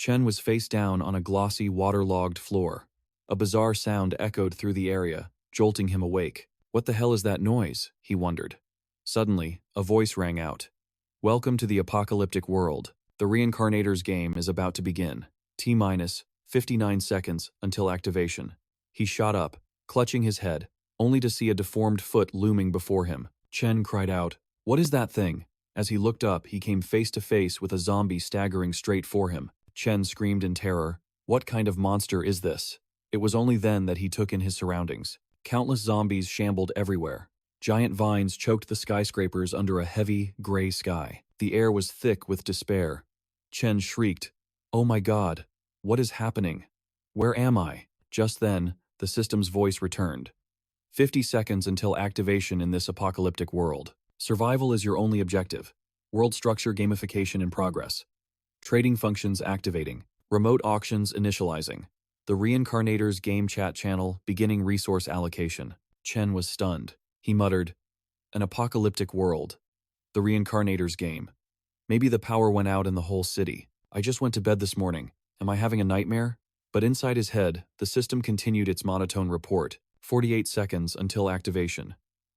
Chen was face down on a glossy, waterlogged floor. A bizarre sound echoed through the area, jolting him awake. What the hell is that noise? He wondered. Suddenly, a voice rang out. Welcome to the apocalyptic world. The Reincarnator's game is about to begin. T-minus 59 seconds until activation. He shot up, clutching his head, only to see a deformed foot looming before him. Chen cried out, "What is that thing?" As he looked up, he came face to face with a zombie staggering straight for him. Chen screamed in terror. What kind of monster is this? It was only then that he took in his surroundings. Countless zombies shambled everywhere. Giant vines choked the skyscrapers under a heavy, gray sky. The air was thick with despair. Chen shrieked, "Oh my God, what is happening? Where am I?" Just then, the system's voice returned. 50 seconds until activation in this apocalyptic world. Survival is your only objective. World structure gamification in progress. Trading functions activating. Remote auctions initializing. The Reincarnator's game chat channel beginning resource allocation. Chen was stunned. He muttered, "An apocalyptic world. The Reincarnator's game. Maybe the power went out in the whole city. I just went to bed this morning. Am I having a nightmare?" But inside his head, the system continued its monotone report. 48 seconds until activation.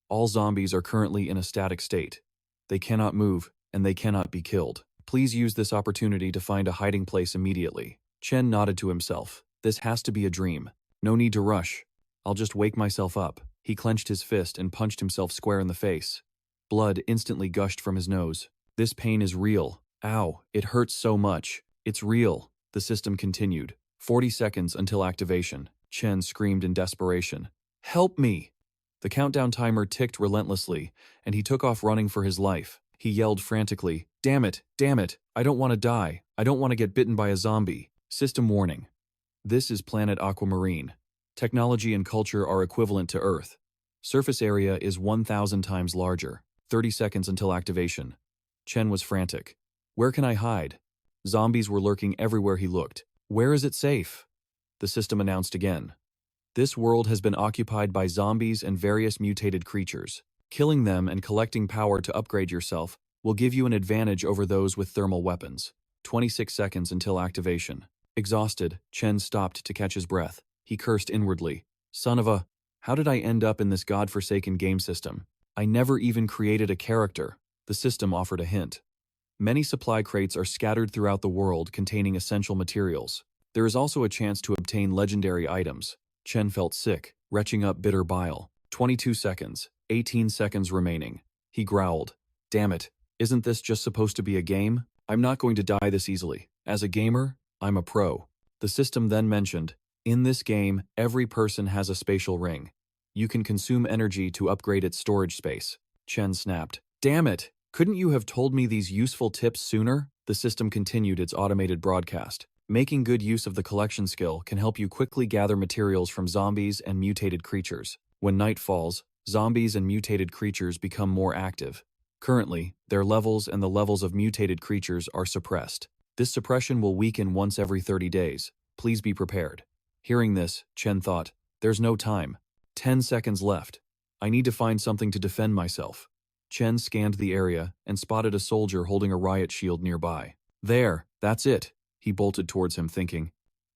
All zombies are currently in a static state. They cannot move, and they cannot be killed. Please use this opportunity to find a hiding place immediately. Chen nodded to himself. This has to be a dream. No need to rush. I'll just wake myself up. He clenched his fist and punched himself square in the face. Blood instantly gushed from his nose. This pain is real. Ow, it hurts so much. It's real. The system continued. 40 seconds until activation. Chen screamed in desperation. Help me! The countdown timer ticked relentlessly, and he took off running for his life. He yelled frantically, damn it, I don't want to die. I don't want to get bitten by a zombie. System warning. This is Planet Aquamarine. Technology and culture are equivalent to Earth. Surface area is 1,000 times larger. 30 seconds until activation. Chen was frantic. Where can I hide? Zombies were lurking everywhere he looked. Where is it safe? The system announced again. This world has been occupied by zombies and various mutated creatures. Killing them and collecting power to upgrade yourself will give you an advantage over those with thermal weapons. 26 seconds until activation. Exhausted, Chen stopped to catch his breath. He cursed inwardly. Son of a... How did I end up in this godforsaken game system? I never even created a character. The system offered a hint. Many supply crates are scattered throughout the world containing essential materials. There is also a chance to obtain legendary items. Chen felt sick, retching up bitter bile. 22 seconds. 18 seconds remaining. He growled. Damn it, isn't this just supposed to be a game? I'm not going to die this easily. As a gamer, I'm a pro. The system then mentioned, in this game, every person has a spatial ring. You can consume energy to upgrade its storage space. Chen snapped. Damn it, couldn't you have told me these useful tips sooner? The system continued its automated broadcast. Making good use of the collection skill can help you quickly gather materials from zombies and mutated creatures. When night falls, zombies and mutated creatures become more active. Currently, their levels and the levels of mutated creatures are suppressed. This suppression will weaken once every 30 days. Please be prepared. Hearing this, Chen thought, there's no time. 10 seconds left. I need to find something to defend myself. Chen scanned the area and spotted a soldier holding a riot shield nearby. There, that's it. He bolted towards him thinking,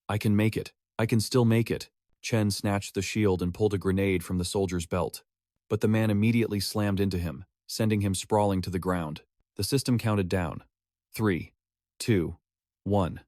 I can make it. I can still make it. Chen snatched the shield and pulled a grenade from the soldier's belt. But the man immediately slammed into him, sending him sprawling to the ground. The system counted down. 3, 2, 1.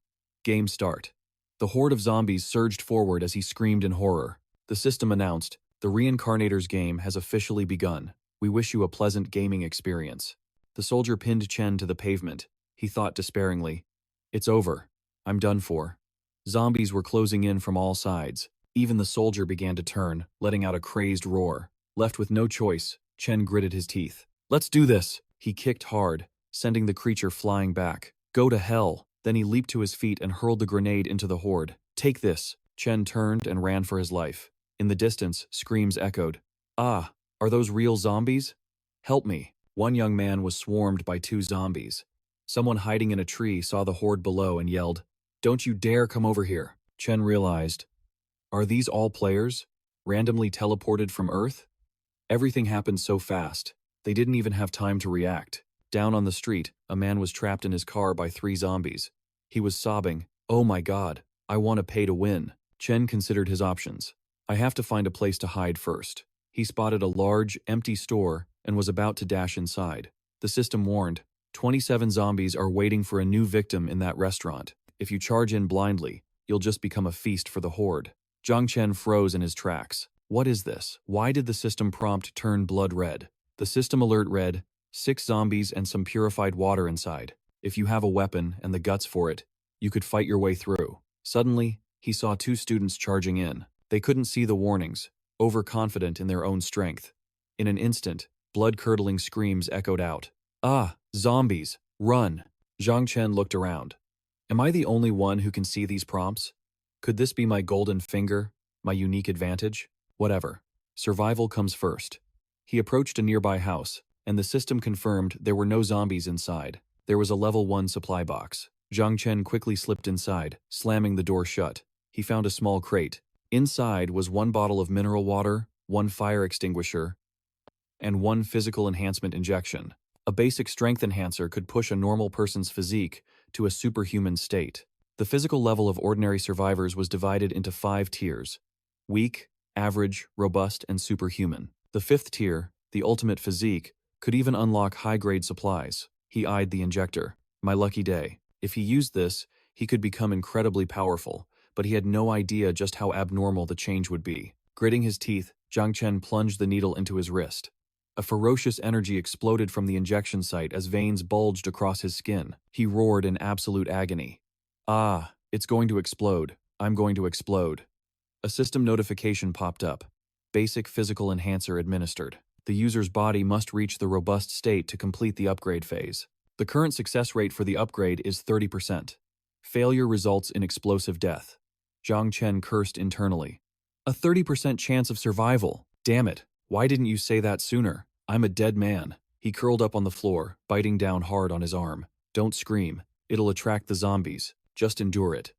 Game start. The horde of zombies surged forward as he screamed in horror. The system announced, the Reincarnator's game has officially begun. We wish you a pleasant gaming experience. The soldier pinned Chen to the pavement. He thought despairingly, it's over. I'm done for. Zombies were closing in from all sides. Even the soldier began to turn, letting out a crazed roar. Left with no choice, Chen gritted his teeth. Let's do this! He kicked hard, sending the creature flying back. Go to hell! Then he leaped to his feet and hurled the grenade into the horde. Take this! Chen turned and ran for his life. In the distance, screams echoed. Ah, are those real zombies? Help me! One young man was swarmed by 2 zombies. Someone hiding in a tree saw the horde below and yelled, Don't you dare come over here! Chen realized, are these all players? Randomly teleported from Earth? Everything happened so fast, they didn't even have time to react. Down on the street, a man was trapped in his car by 3 zombies. He was sobbing, Oh my god, I want to pay to win. Chen considered his options. I have to find a place to hide first. He spotted a large, empty store and was about to dash inside. The system warned, 27 zombies are waiting for a new victim in that restaurant. If you charge in blindly, you'll just become a feast for the horde. Zhang Chen froze in his tracks. What is this? Why did the system prompt turn blood red? The system alert read, 6 zombies and some purified water inside. If you have a weapon and the guts for it, you could fight your way through. Suddenly, he saw 2 students charging in. They couldn't see the warnings, overconfident in their own strength. In an instant, blood-curdling screams echoed out. Ah, zombies! Run! Zhang Chen looked around. Am I the only one who can see these prompts? Could this be my golden finger, my unique advantage? Whatever. Survival comes first. He approached a nearby house, and the system confirmed there were no zombies inside. There was a level 1 supply box. Zhang Chen quickly slipped inside, slamming the door shut. He found a small crate. Inside was 1 bottle of mineral water, 1 fire extinguisher, and 1 physical enhancement injection. A basic strength enhancer could push a normal person's physique to a superhuman state. The physical level of ordinary survivors was divided into 5 tiers: weak, average, robust, and superhuman. The 5th tier, the ultimate physique, could even unlock high-grade supplies. He eyed the injector. My lucky day. If he used this, he could become incredibly powerful, but he had no idea just how abnormal the change would be. Gritting his teeth, Zhang Chen plunged the needle into his wrist. A ferocious energy exploded from the injection site as veins bulged across his skin. He roared in absolute agony. Ah, it's going to explode. I'm going to explode. A system notification popped up. Basic physical enhancer administered. The user's body must reach the robust state to complete the upgrade phase. The current success rate for the upgrade is 30%. Failure results in explosive death. Zhang Chen cursed internally. A 30% chance of survival. Damn it, why didn't you say that sooner? I'm a dead man. He curled up on the floor, biting down hard on his arm. Don't scream. It'll attract the zombies. Just endure it.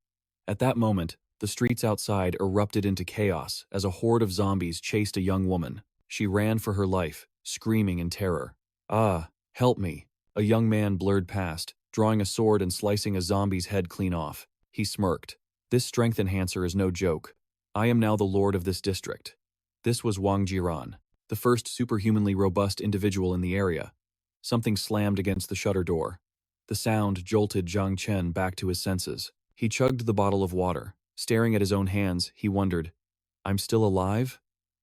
At that moment, the streets outside erupted into chaos as a horde of zombies chased a young woman. She ran for her life, screaming in terror. Ah, help me. A young man blurred past, drawing a sword and slicing a zombie's head clean off. He smirked. This strength enhancer is no joke. I am now the lord of this district. This was Wang Jiran, the first superhumanly robust individual in the area. Something slammed against the shutter door. The sound jolted Zhang Chen back to his senses. He chugged the bottle of water. Staring at his own hands, he wondered, I'm still alive?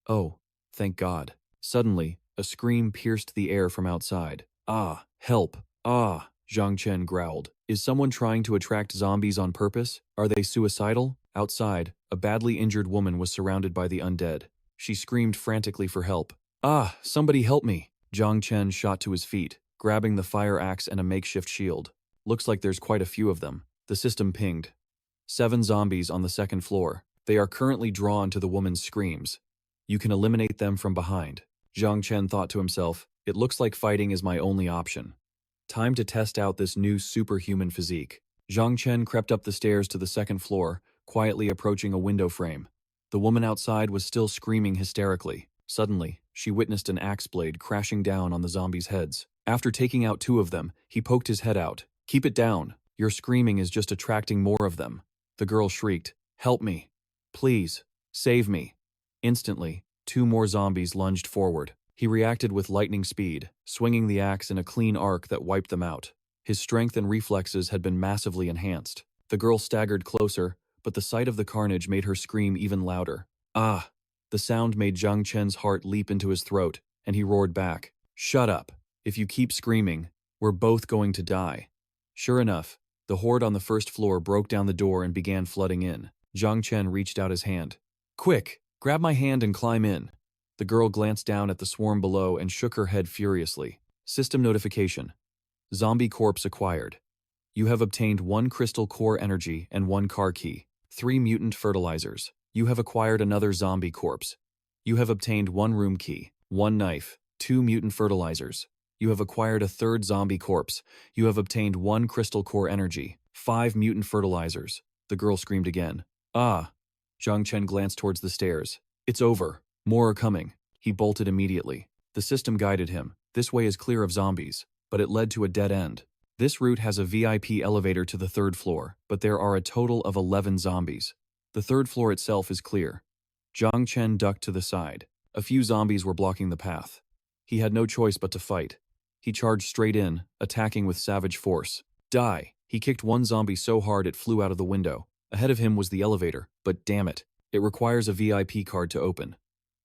Oh, thank God. Suddenly, a scream pierced the air from outside. Ah, help. Ah, Zhang Chen growled. Is someone trying to attract zombies on purpose? Are they suicidal? Outside, a badly injured woman was surrounded by the undead. She screamed frantically for help. Ah, somebody help me. Zhang Chen shot to his feet, grabbing the fire axe and a makeshift shield. Looks like there's quite a few of them. The system pinged. 7 zombies on the 2nd floor. They are currently drawn to the woman's screams. You can eliminate them from behind. Zhang Chen thought to himself, it looks like fighting is my only option. Time to test out this new superhuman physique. Zhang Chen crept up the stairs to the 2nd floor, quietly approaching a window frame. The woman outside was still screaming hysterically. Suddenly, she witnessed an axe blade crashing down on the zombies' heads. After taking out 2 of them, he poked his head out. Keep it down. Your screaming is just attracting more of them. The girl shrieked, help me. Please, save me. Instantly, 2 more zombies lunged forward. He reacted with lightning speed, swinging the axe in a clean arc that wiped them out. His strength and reflexes had been massively enhanced. The girl staggered closer, but the sight of the carnage made her scream even louder. Ah! The sound made Zhang Chen's heart leap into his throat, and he roared back. Shut up. If you keep screaming, we're both going to die. Sure enough, the horde on the 1st floor broke down the door and began flooding in. Zhang Chen reached out his hand. Quick, grab my hand and climb in. The girl glanced down at the swarm below and shook her head furiously. System notification. Zombie corpse acquired. You have obtained 1 crystal core energy and 1 car key, 3 mutant fertilizers. You have acquired another zombie corpse. You have obtained 1 room key, 1 knife, 2 mutant fertilizers. You have acquired a 3rd zombie corpse. You have obtained 1 crystal core energy, 5 mutant fertilizers. The girl screamed again. Ah! Zhang Chen glanced towards the stairs. It's over. More are coming. He bolted immediately. The system guided him. This way is clear of zombies, but it led to a dead end. This route has a VIP elevator to the third floor, but there are a total of 11 zombies. The third floor itself is clear. Zhang Chen ducked to the side. A few zombies were blocking the path. He had no choice but to fight. He charged straight in, attacking with savage force. Die! He kicked one zombie so hard it flew out of the window. Ahead of him was the elevator, but damn it, it requires a VIP card to open.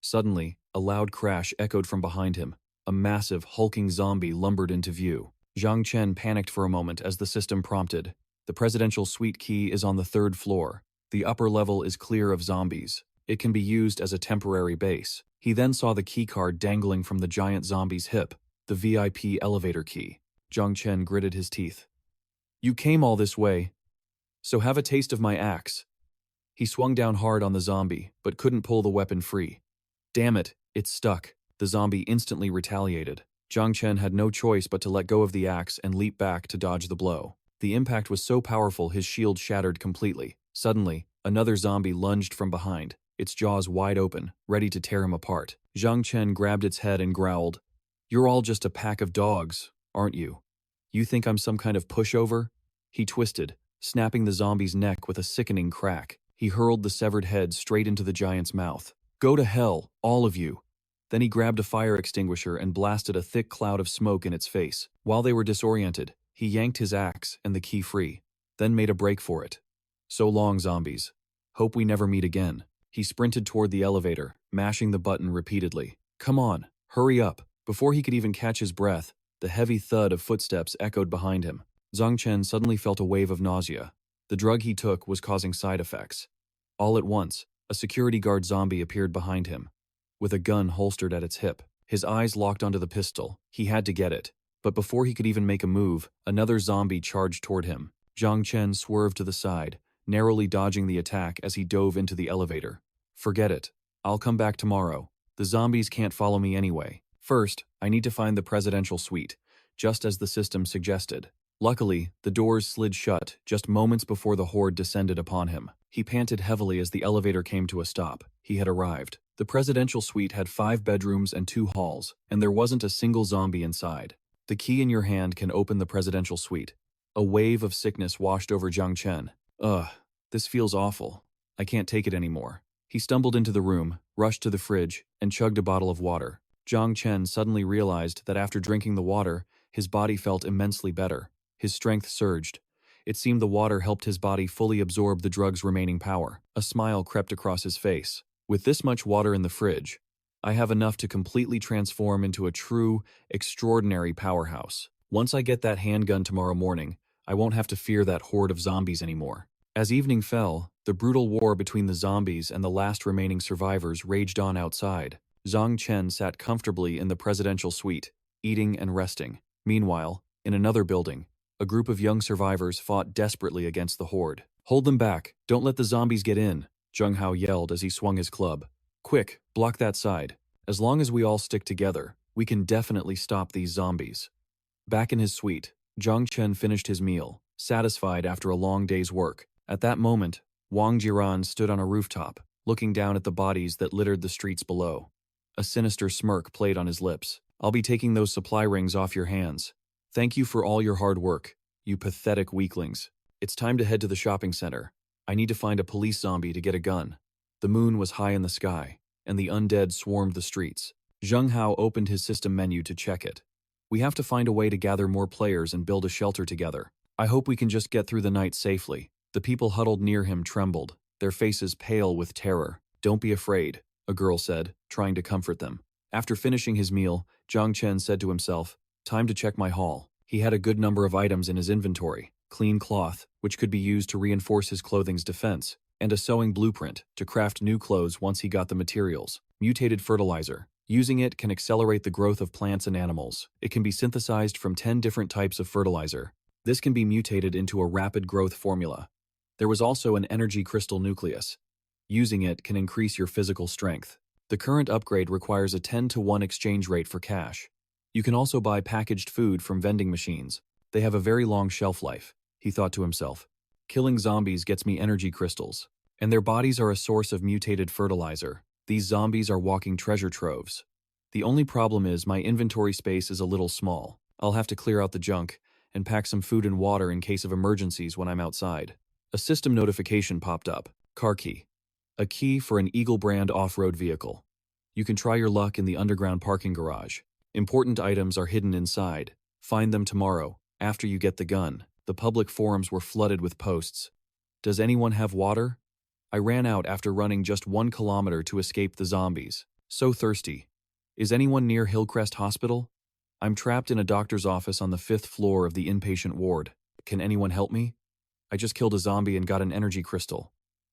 Suddenly, a loud crash echoed from behind him. A massive, hulking zombie lumbered into view. Zhang Chen panicked for a moment as the system prompted. The presidential suite key is on the third floor. The upper level is clear of zombies. It can be used as a temporary base. He then saw the key card dangling from the giant zombie's hip, the VIP elevator key. Zhang Chen gritted his teeth. You came all this way, so have a taste of my axe. He swung down hard on the zombie, but couldn't pull the weapon free. Damn it, it's stuck. The zombie instantly retaliated. Zhang Chen had no choice but to let go of the axe and leap back to dodge the blow. The impact was so powerful his shield shattered completely. Suddenly, another zombie lunged from behind, its jaws wide open, ready to tear him apart. Zhang Chen grabbed its head and growled, "You're all just a pack of dogs, aren't you? You think I'm some kind of pushover?" He twisted, snapping the zombie's neck with a sickening crack. He hurled the severed head straight into the giant's mouth. "Go to hell, all of you." Then he grabbed a fire extinguisher and blasted a thick cloud of smoke in its face. While they were disoriented, he yanked his axe and the key free, then made a break for it. "So long, zombies. Hope we never meet again." He sprinted toward the elevator, mashing the button repeatedly. "Come on, hurry up." Before he could even catch his breath, the heavy thud of footsteps echoed behind him. Zhang Chen suddenly felt a wave of nausea. The drug he took was causing side effects. All at once, a security guard zombie appeared behind him, with a gun holstered at its hip. His eyes locked onto the pistol. He had to get it. But before he could even make a move, another zombie charged toward him. Zhang Chen swerved to the side, narrowly dodging the attack as he dove into the elevator. "Forget it. I'll come back tomorrow. The zombies can't follow me anyway. First, I need to find the presidential suite, just as the system suggested." Luckily, the doors slid shut just moments before the horde descended upon him. He panted heavily as the elevator came to a stop. He had arrived. The presidential suite had 5 bedrooms and 2 halls, and there wasn't a single zombie inside. The key in your hand can open the presidential suite. A wave of sickness washed over Zhang Chen. "Ugh, this feels awful. I can't take it anymore." He stumbled into the room, rushed to the fridge, and chugged a bottle of water. Zhang Chen suddenly realized that after drinking the water, his body felt immensely better. His strength surged. It seemed the water helped his body fully absorb the drug's remaining power. A smile crept across his face. "With this much water in the fridge, I have enough to completely transform into a true, extraordinary powerhouse. Once I get that handgun tomorrow morning, I won't have to fear that horde of zombies anymore." As evening fell, the brutal war between the zombies and the last remaining survivors raged on outside. Zhang Chen sat comfortably in the presidential suite, eating and resting. Meanwhile, in another building, a group of young survivors fought desperately against the horde. "Hold them back! Don't let the zombies get in!" Zheng Hao yelled as he swung his club. "Quick, block that side. As long as we all stick together, we can definitely stop these zombies." Back in his suite, Zhang Chen finished his meal, satisfied after a long day's work. At that moment, Wang Jiran stood on a rooftop, looking down at the bodies that littered the streets below. A sinister smirk played on his lips. "I'll be taking those supply rings off your hands. Thank you for all your hard work, you pathetic weaklings. It's time to head to the shopping center. I need to find a police zombie to get a gun." The moon was high in the sky, and the undead swarmed the streets. Zheng Hao opened his system menu to check it. "We have to find a way to gather more players and build a shelter together. I hope we can just get through the night safely." The people huddled near him trembled, their faces pale with terror. "Don't be afraid," a girl said, trying to comfort them. After finishing his meal, Zhang Chen said to himself, "Time to check my haul." He had a good number of items in his inventory: clean cloth, which could be used to reinforce his clothing's defense, and a sewing blueprint to craft new clothes once he got the materials. Mutated fertilizer. Using it can accelerate the growth of plants and animals. It can be synthesized from 10 different types of fertilizer. This can be mutated into a rapid growth formula. There was also an energy crystal nucleus. Using it can increase your physical strength. The current upgrade requires a 10-to-1 exchange rate for cash. You can also buy packaged food from vending machines. They have a very long shelf life, he thought to himself. Killing zombies gets me energy crystals, and their bodies are a source of mutated fertilizer. These zombies are walking treasure troves. The only problem is my inventory space is a little small. I'll have to clear out the junk and pack some food and water in case of emergencies when I'm outside. A system notification popped up. Car key. A key for an Eagle brand off-road vehicle. You can try your luck in the underground parking garage. Important items are hidden inside. Find them tomorrow, after you get the gun. The public forums were flooded with posts. Does anyone have water? I ran out after running just 1 kilometer to escape the zombies. So thirsty. Is anyone near Hillcrest Hospital? I'm trapped in a doctor's office on the 5th floor of the inpatient ward. Can anyone help me? I just killed a zombie and got an energy crystal.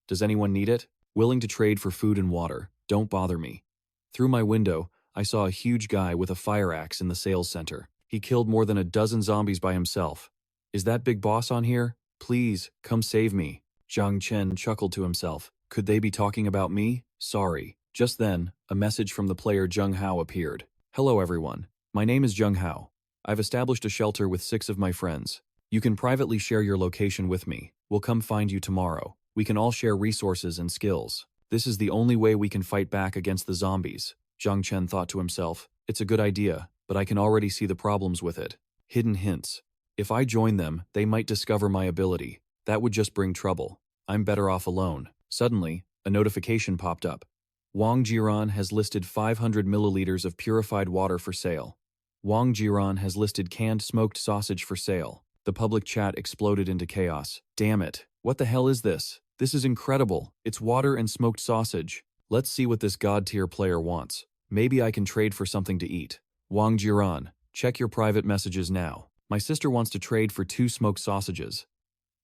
Does anyone need it? Willing to trade for food and water. Don't bother me. Through my window, I saw a huge guy with a fire axe in the sales center. He killed more than a dozen zombies by himself. Is that big boss on here? Please, come save me. Zhang Chen chuckled to himself. Could they be talking about me? Sorry. Just then, a message from the player Zheng Hao appeared. Hello everyone. My name is Zheng Hao. I've established a shelter with 6 of my friends. You can privately share your location with me. We'll come find you tomorrow. We can all share resources and skills. This is the only way we can fight back against the zombies. Zhang Chen thought to himself. It's a good idea, but I can already see the problems with it. Hidden hints. If I join them, they might discover my ability. That would just bring trouble. I'm better off alone. Suddenly, a notification popped up. Wang Jiran has listed 500 milliliters of purified water for sale. Wang Jiran has listed canned smoked sausage for sale. The public chat exploded into chaos. Damn it. What the hell is this? This is incredible. It's water and smoked sausage. Let's see what this god-tier player wants. Maybe I can trade for something to eat. Wang Jiran, check your private messages now. My sister wants to trade for 2 smoked sausages.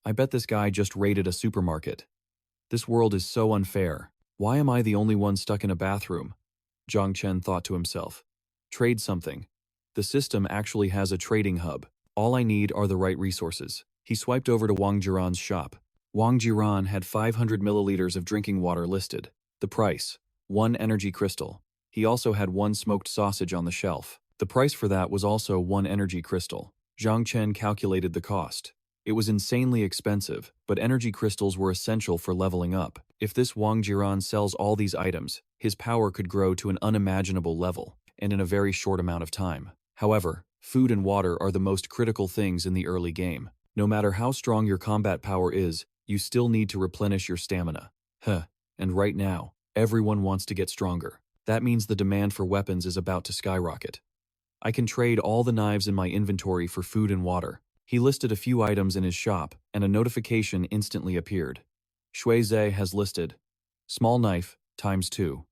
I bet this guy just raided a supermarket. This world is so unfair. Why am I the only one stuck in a bathroom? Zhang Chen thought to himself. Trade something. The system actually has a trading hub. All I need are the right resources. He swiped over to Wang Jiran's shop. Wang Jiran had 500 milliliters of drinking water listed. The price, 1 energy crystal. He also had 1 smoked sausage on the shelf. The price for that was also 1 energy crystal. Zhang Chen calculated the cost. It was insanely expensive, but energy crystals were essential for leveling up. If this Wang Jiran sells all these items, his power could grow to an unimaginable level, and in a very short amount of time. However, food and water are the most critical things in the early game. No matter how strong your combat power is, you still need to replenish your stamina. And right now, everyone wants to get stronger. That means the demand for weapons is about to skyrocket. I can trade all the knives in my inventory for food and water. He listed a few items in his shop, and a notification instantly appeared. Shui Zhe has listed small knife, ×2.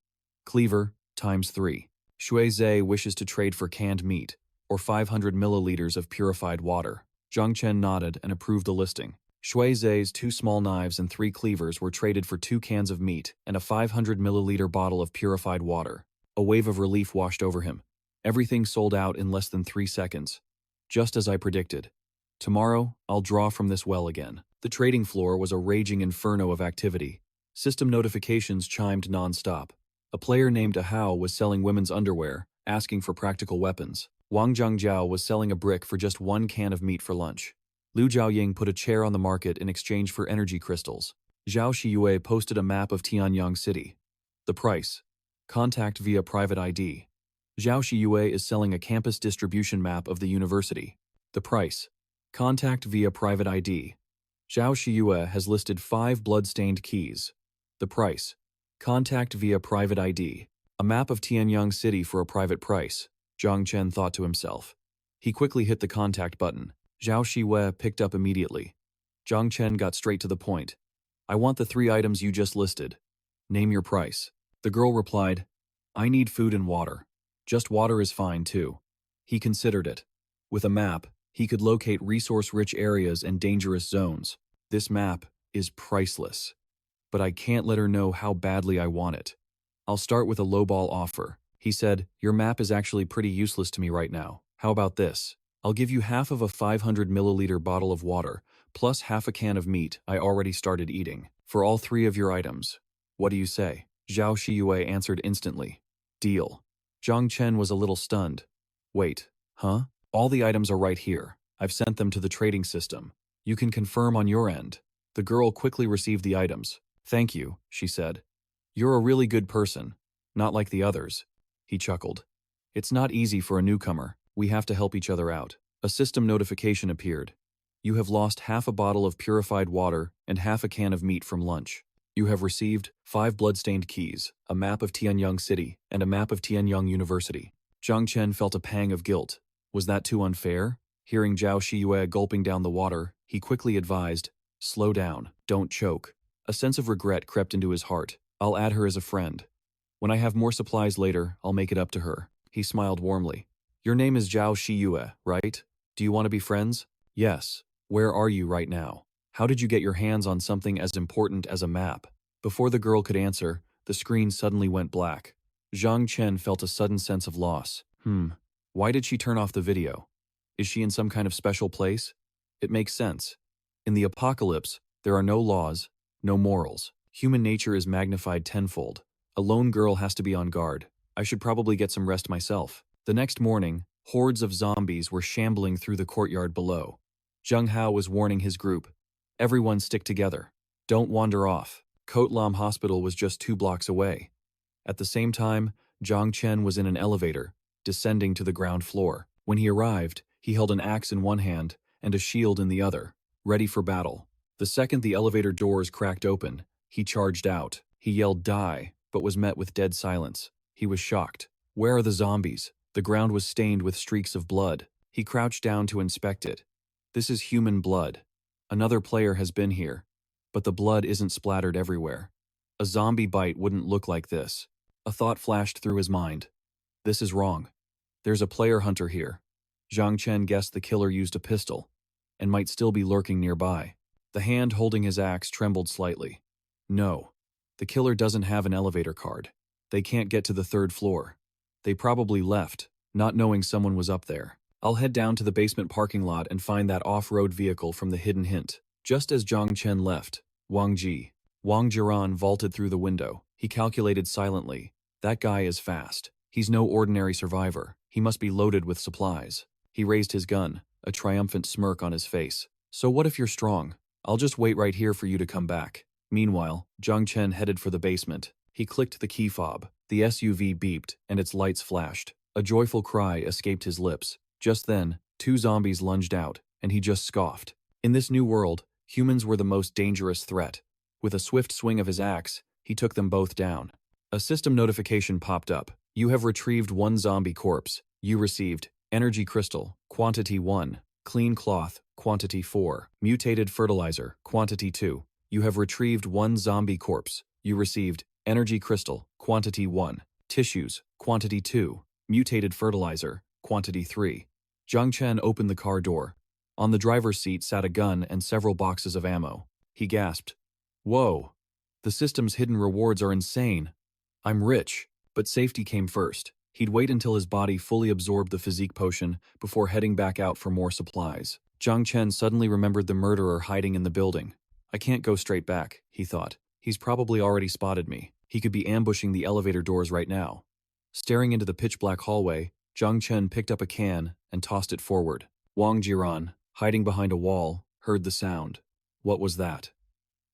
Cleaver, ×3. Shui Zhe wishes to trade for canned meat, or 500 milliliters of purified water. Zhang Chen nodded and approved the listing. Shui Zhe's 2 small knives and 3 cleavers were traded for 2 cans of meat and a 500 milliliter bottle of purified water. A wave of relief washed over him. Everything sold out in less than 3 seconds. Just as I predicted. Tomorrow, I'll draw from this well again. The trading floor was a raging inferno of activity. System notifications chimed non-stop. A player named Ahao was selling women's underwear, asking for practical weapons. Wang Zhangjiao was selling a brick for just 1 can of meat for lunch. Liu Zhaoying put a chair on the market in exchange for energy crystals. Zhao Shiyue posted a map of Tianyang City. The price. Contact via private ID. Zhao Shiyue is selling a campus distribution map of the university. The price. Contact via private ID. Zhao Shiyue has listed 5 blood-stained keys. The price. Contact via private ID. A map of Tianyang City for a private price. Zhang Chen thought to himself. He quickly hit the contact button. Zhao Shiyue picked up immediately. Zhang Chen got straight to the point. I want the 3 items you just listed. Name your price. The girl replied, I need food and water. Just water is fine too. He considered it. With a map, he could locate resource-rich areas and dangerous zones. This map is priceless. But I can't let her know how badly I want it. I'll start with a lowball offer. He said, your map is actually pretty useless to me right now. How about this? I'll give you half of a 500 milliliter bottle of water, plus half a can of meat I already started eating, for all 3 of your items. What do you say? Zhao Shiyue answered instantly. Deal. Zhang Chen was a little stunned. Wait, huh? All the items are right here. I've sent them to the trading system. You can confirm on your end. The girl quickly received the items. Thank you, she said. You're a really good person. Not like the others. He chuckled. It's not easy for a newcomer. We have to help each other out. A system notification appeared. You have lost half a bottle of purified water and half a can of meat from lunch. You have received 5 bloodstained keys, a map of Tianyang City, and a map of Tianyang University. Zhang Chen felt a pang of guilt. Was that too unfair? Hearing Zhao Shiyue gulping down the water, he quickly advised, "Slow down, don't choke." A sense of regret crept into his heart. I'll add her as a friend. When I have more supplies later, I'll make it up to her. He smiled warmly. Your name is Zhao Shiyue, right? Do you want to be friends? Yes. Where are you right now? How did you get your hands on something as important as a map? Before the girl could answer, the screen suddenly went black. Zhang Chen felt a sudden sense of loss. Why did she turn off the video? Is she in some kind of special place? It makes sense. In the apocalypse, there are no laws, no morals. Human nature is magnified tenfold. A lone girl has to be on guard. I should probably get some rest myself. The next morning, hordes of zombies were shambling through the courtyard below. Zheng Hao was warning his group. Everyone stick together. Don't wander off. Kot Lam Hospital was just 2 blocks away. At the same time, Zhang Chen was in an elevator, descending to the ground floor. When he arrived, he held an axe in one hand and a shield in the other, ready for battle. The second the elevator doors cracked open, he charged out. He yelled "Die," but was met with dead silence. He was shocked. Where are the zombies? The ground was stained with streaks of blood. He crouched down to inspect it. This is human blood. Another player has been here, but the blood isn't splattered everywhere. A zombie bite wouldn't look like this. A thought flashed through his mind. This is wrong. There's a player hunter here. Zhang Chen guessed the killer used a pistol, and might still be lurking nearby. The hand holding his axe trembled slightly. No, the killer doesn't have an elevator card. They can't get to the 3rd floor. They probably left, not knowing someone was up there. I'll head down to the basement parking lot and find that off-road vehicle from the hidden hint. Just as Zhang Chen left, Wang Jiran vaulted through the window. He calculated silently. That guy is fast. He's no ordinary survivor. He must be loaded with supplies. He raised his gun, a triumphant smirk on his face. So what if you're strong? I'll just wait right here for you to come back. Meanwhile, Zhang Chen headed for the basement. He clicked the key fob. The SUV beeped, and its lights flashed. A joyful cry escaped his lips. Just then, 2 zombies lunged out, and he just scoffed. In this new world, humans were the most dangerous threat. With a swift swing of his axe, he took them both down. A system notification popped up. You have retrieved 1 zombie corpse. You received energy crystal, quantity 1, clean cloth, quantity 4, mutated fertilizer, quantity 2. You have retrieved 1 zombie corpse. You received energy crystal, quantity 1, tissues, quantity 2, mutated fertilizer, quantity 3. Zhang Chen opened the car door. On the driver's seat sat a gun and several boxes of ammo. He gasped. Whoa! The system's hidden rewards are insane. I'm rich, but safety came first. He'd wait until his body fully absorbed the physique potion before heading back out for more supplies. Zhang Chen suddenly remembered the murderer hiding in the building. I can't go straight back, he thought. He's probably already spotted me. He could be ambushing the elevator doors right now. Staring into the pitch-black hallway, Zhang Chen picked up a can and tossed it forward. Wang Jiran, hiding behind a wall, heard the sound. What was that?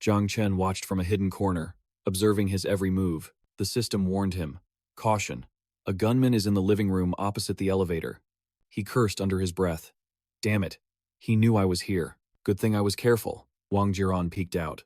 Zhang Chen watched from a hidden corner, observing his every move. The system warned him. Caution. A gunman is in the living room opposite the elevator. He cursed under his breath. Damn it. He knew I was here. Good thing I was careful. Wang Jiran peeked out.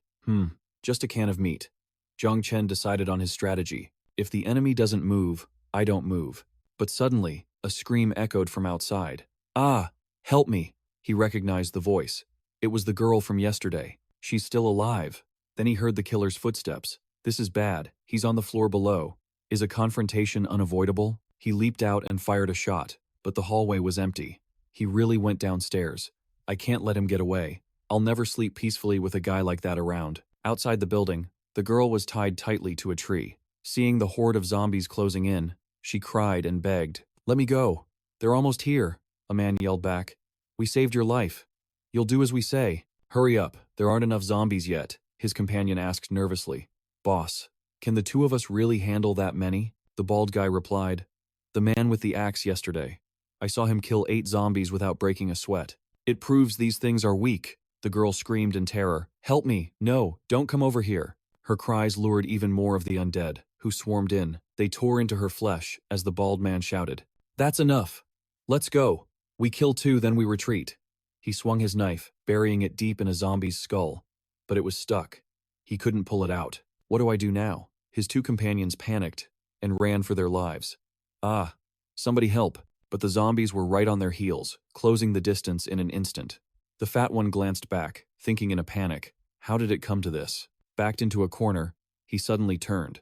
Just a can of meat. Zhang Chen decided on his strategy. If the enemy doesn't move, I don't move. But suddenly, a scream echoed from outside. Ah, help me. He recognized the voice. It was the girl from yesterday. She's still alive. Then he heard the killer's footsteps. This is bad. He's on the floor below. Is a confrontation unavoidable? He leaped out and fired a shot, but the hallway was empty. He really went downstairs. I can't let him get away. I'll never sleep peacefully with a guy like that around. Outside the building, the girl was tied tightly to a tree. Seeing the horde of zombies closing in, she cried and begged. Let me go. They're almost here, a man yelled back. We saved your life. You'll do as we say. Hurry up, there aren't enough zombies yet, his companion asked nervously. Boss, can the 2 of us really handle that many? The bald guy replied. The man with the axe yesterday. I saw him kill 8 zombies without breaking a sweat. It proves these things are weak. The girl screamed in terror. Help me! No, don't come over here. Her cries lured even more of the undead, who swarmed in. They tore into her flesh as the bald man shouted. That's enough. Let's go. We kill two, then we retreat. He swung his knife, burying it deep in a zombie's skull. But it was stuck. He couldn't pull it out. What do I do now? His two companions panicked and ran for their lives. Ah, somebody help. But the zombies were right on their heels, closing the distance in an instant. The fat one glanced back, thinking in a panic, how did it come to this? Backed into a corner, he suddenly turned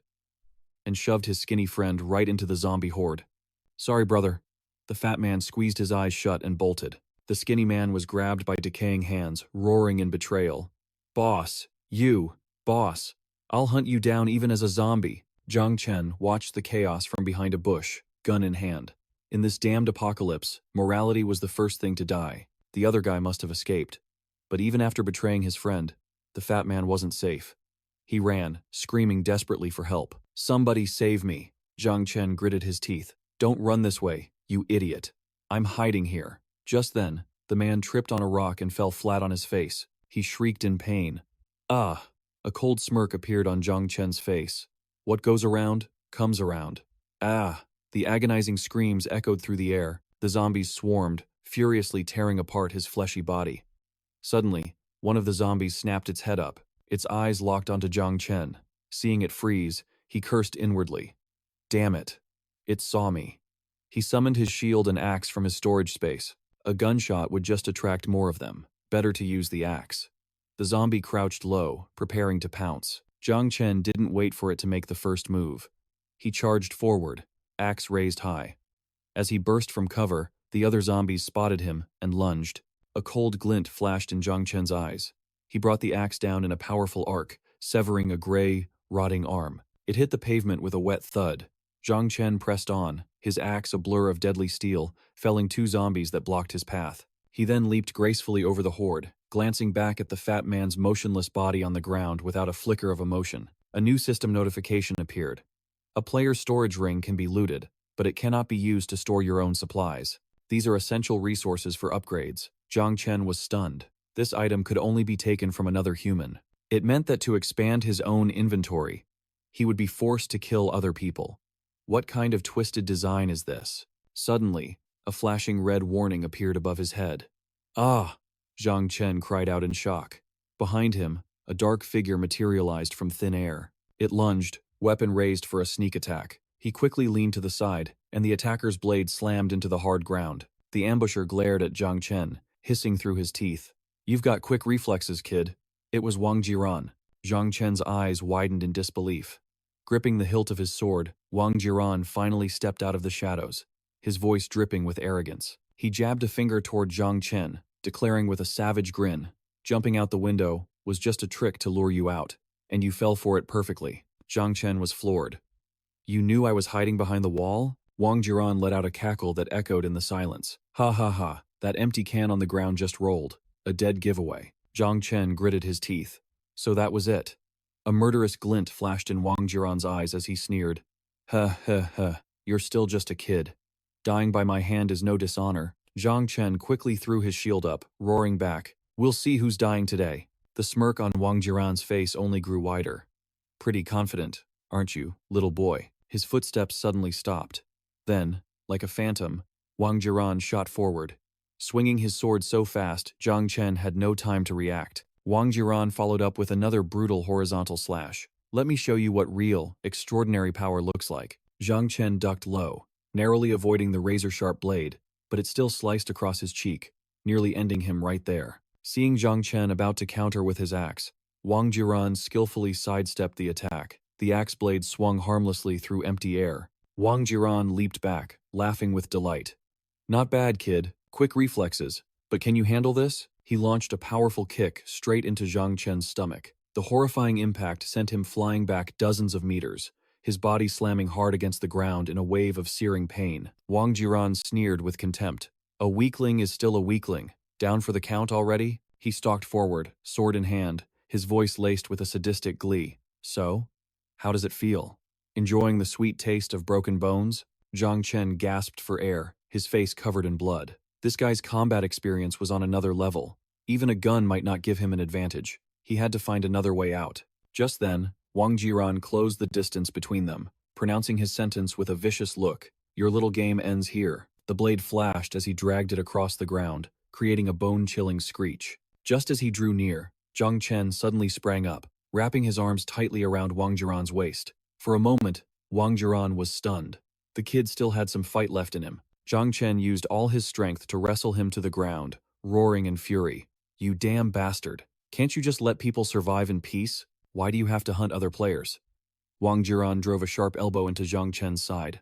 and shoved his skinny friend right into the zombie horde. Sorry, brother. The fat man squeezed his eyes shut and bolted. The skinny man was grabbed by decaying hands, roaring in betrayal. Boss, boss, I'll hunt you down even as a zombie. Zhang Chen watched the chaos from behind a bush, gun in hand. In this damned apocalypse, morality was the first thing to die. The other guy must have escaped. But even after betraying his friend, the fat man wasn't safe. He ran, screaming desperately for help. Somebody save me. Zhang Chen gritted his teeth. Don't run this way, you idiot. I'm hiding here. Just then, the man tripped on a rock and fell flat on his face. He shrieked in pain. Ah! A cold smirk appeared on Zhang Chen's face. What goes around, comes around. Ah! The agonizing screams echoed through the air. The zombies swarmed, furiously tearing apart his fleshy body. Suddenly, one of the zombies snapped its head up. Its eyes locked onto Zhang Chen. Seeing it freeze, he cursed inwardly. Damn it. It saw me. He summoned his shield and axe from his storage space. A gunshot would just attract more of them. Better to use the axe. The zombie crouched low, preparing to pounce. Zhang Chen didn't wait for it to make the first move. He charged forward, axe raised high. As he burst from cover, the other zombies spotted him and lunged. A cold glint flashed in Zhang Chen's eyes. He brought the axe down in a powerful arc, severing a gray, rotting arm. It hit the pavement with a wet thud. Zhang Chen pressed on, his axe a blur of deadly steel, felling two zombies that blocked his path. He then leaped gracefully over the horde, glancing back at the fat man's motionless body on the ground without a flicker of emotion. A new system notification appeared. A player's storage ring can be looted, but it cannot be used to store your own supplies. These are essential resources for upgrades. Zhang Chen was stunned. This item could only be taken from another human. It meant that to expand his own inventory, he would be forced to kill other people. What kind of twisted design is this? Suddenly, a flashing red warning appeared above his head. Ah! Zhang Chen cried out in shock. Behind him, a dark figure materialized from thin air. It lunged, weapon raised for a sneak attack. He quickly leaned to the side, and the attacker's blade slammed into the hard ground. The ambusher glared at Zhang Chen, hissing through his teeth. You've got quick reflexes, kid. It was Wang Jiran. Zhang Chen's eyes widened in disbelief. Gripping the hilt of his sword, Wang Jiran finally stepped out of the shadows, his voice dripping with arrogance. He jabbed a finger toward Zhang Chen, declaring with a savage grin, jumping out the window was just a trick to lure you out, and you fell for it perfectly. Zhang Chen was floored. You knew I was hiding behind the wall? Wang Jiran let out a cackle that echoed in the silence. Ha ha ha, that empty can on the ground just rolled. A dead giveaway. Zhang Chen gritted his teeth. So that was it. A murderous glint flashed in Wang Jiran's eyes as he sneered. Ha ha ha, you're still just a kid. Dying by my hand is no dishonor. Zhang Chen quickly threw his shield up, roaring back. We'll see who's dying today. The smirk on Wang Jiran's face only grew wider. Pretty confident, aren't you, little boy? His footsteps suddenly stopped. Then, like a phantom, Wang Jiran shot forward. Swinging his sword so fast, Zhang Chen had no time to react. Wang Jiran followed up with another brutal horizontal slash. Let me show you what real, extraordinary power looks like. Zhang Chen ducked low, narrowly avoiding the razor-sharp blade, but it still sliced across his cheek, nearly ending him right there. Seeing Zhang Chen about to counter with his axe, Wang Jiran skillfully sidestepped the attack. The axe blade swung harmlessly through empty air. Wang Jiran leaped back, laughing with delight. Not bad, kid. Quick reflexes. But can you handle this? He launched a powerful kick straight into Zhang Chen's stomach. The horrifying impact sent him flying back dozens of meters, his body slamming hard against the ground in a wave of searing pain. Wang Jiran sneered with contempt. A weakling is still a weakling. Down for the count already? He stalked forward, sword in hand, his voice laced with a sadistic glee. So? How does it feel? Enjoying the sweet taste of broken bones? Zhang Chen gasped for air, his face covered in blood. This guy's combat experience was on another level. Even a gun might not give him an advantage. He had to find another way out. Just then, Wang Jiran closed the distance between them, pronouncing his sentence with a vicious look. Your little game ends here. The blade flashed as he dragged it across the ground, creating a bone-chilling screech. Just as he drew near, Zhang Chen suddenly sprang up, wrapping his arms tightly around Wang Jiran's waist. For a moment, Wang Jiran was stunned. The kid still had some fight left in him. Zhang Chen used all his strength to wrestle him to the ground, roaring in fury. "You damn bastard. Can't you just let people survive in peace? Why do you have to hunt other players?" Wang Jiran drove a sharp elbow into Zhang Chen's side.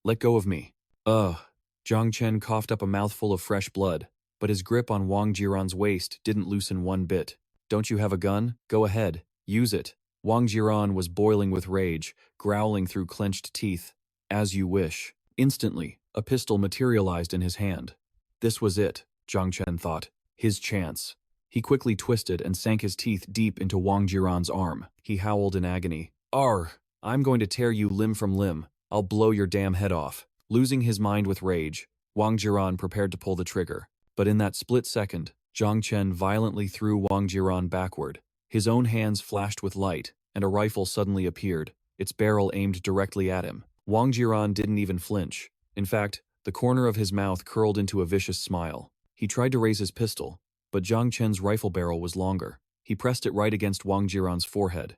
"Let go of me." Ugh. Zhang Chen coughed up a mouthful of fresh blood, but his grip on Wang Jiran's waist didn't loosen one bit. "Don't you have a gun? Go ahead. Use it." Wang Jiran was boiling with rage, growling through clenched teeth. "As you wish." Instantly, a pistol materialized in his hand. This was it, Zhang Chen thought. His chance. He quickly twisted and sank his teeth deep into Wang Jiran's arm. He howled in agony. "Arr! I'm going to tear you limb from limb. I'll blow your damn head off." Losing his mind with rage, Wang Jiran prepared to pull the trigger. But in that split second, Zhang Chen violently threw Wang Jiran backward. His own hands flashed with light, and a rifle suddenly appeared, its barrel aimed directly at him. Wang Jiran didn't even flinch. In fact, the corner of his mouth curled into a vicious smile. He tried to raise his pistol, but Zhang Chen's rifle barrel was longer. He pressed it right against Wang Jiran's forehead.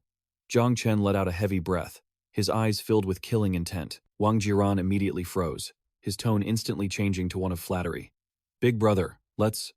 Zhang Chen let out a heavy breath, his eyes filled with killing intent. Wang Jiran immediately froze, his tone instantly changing to one of flattery. "Big brother, let's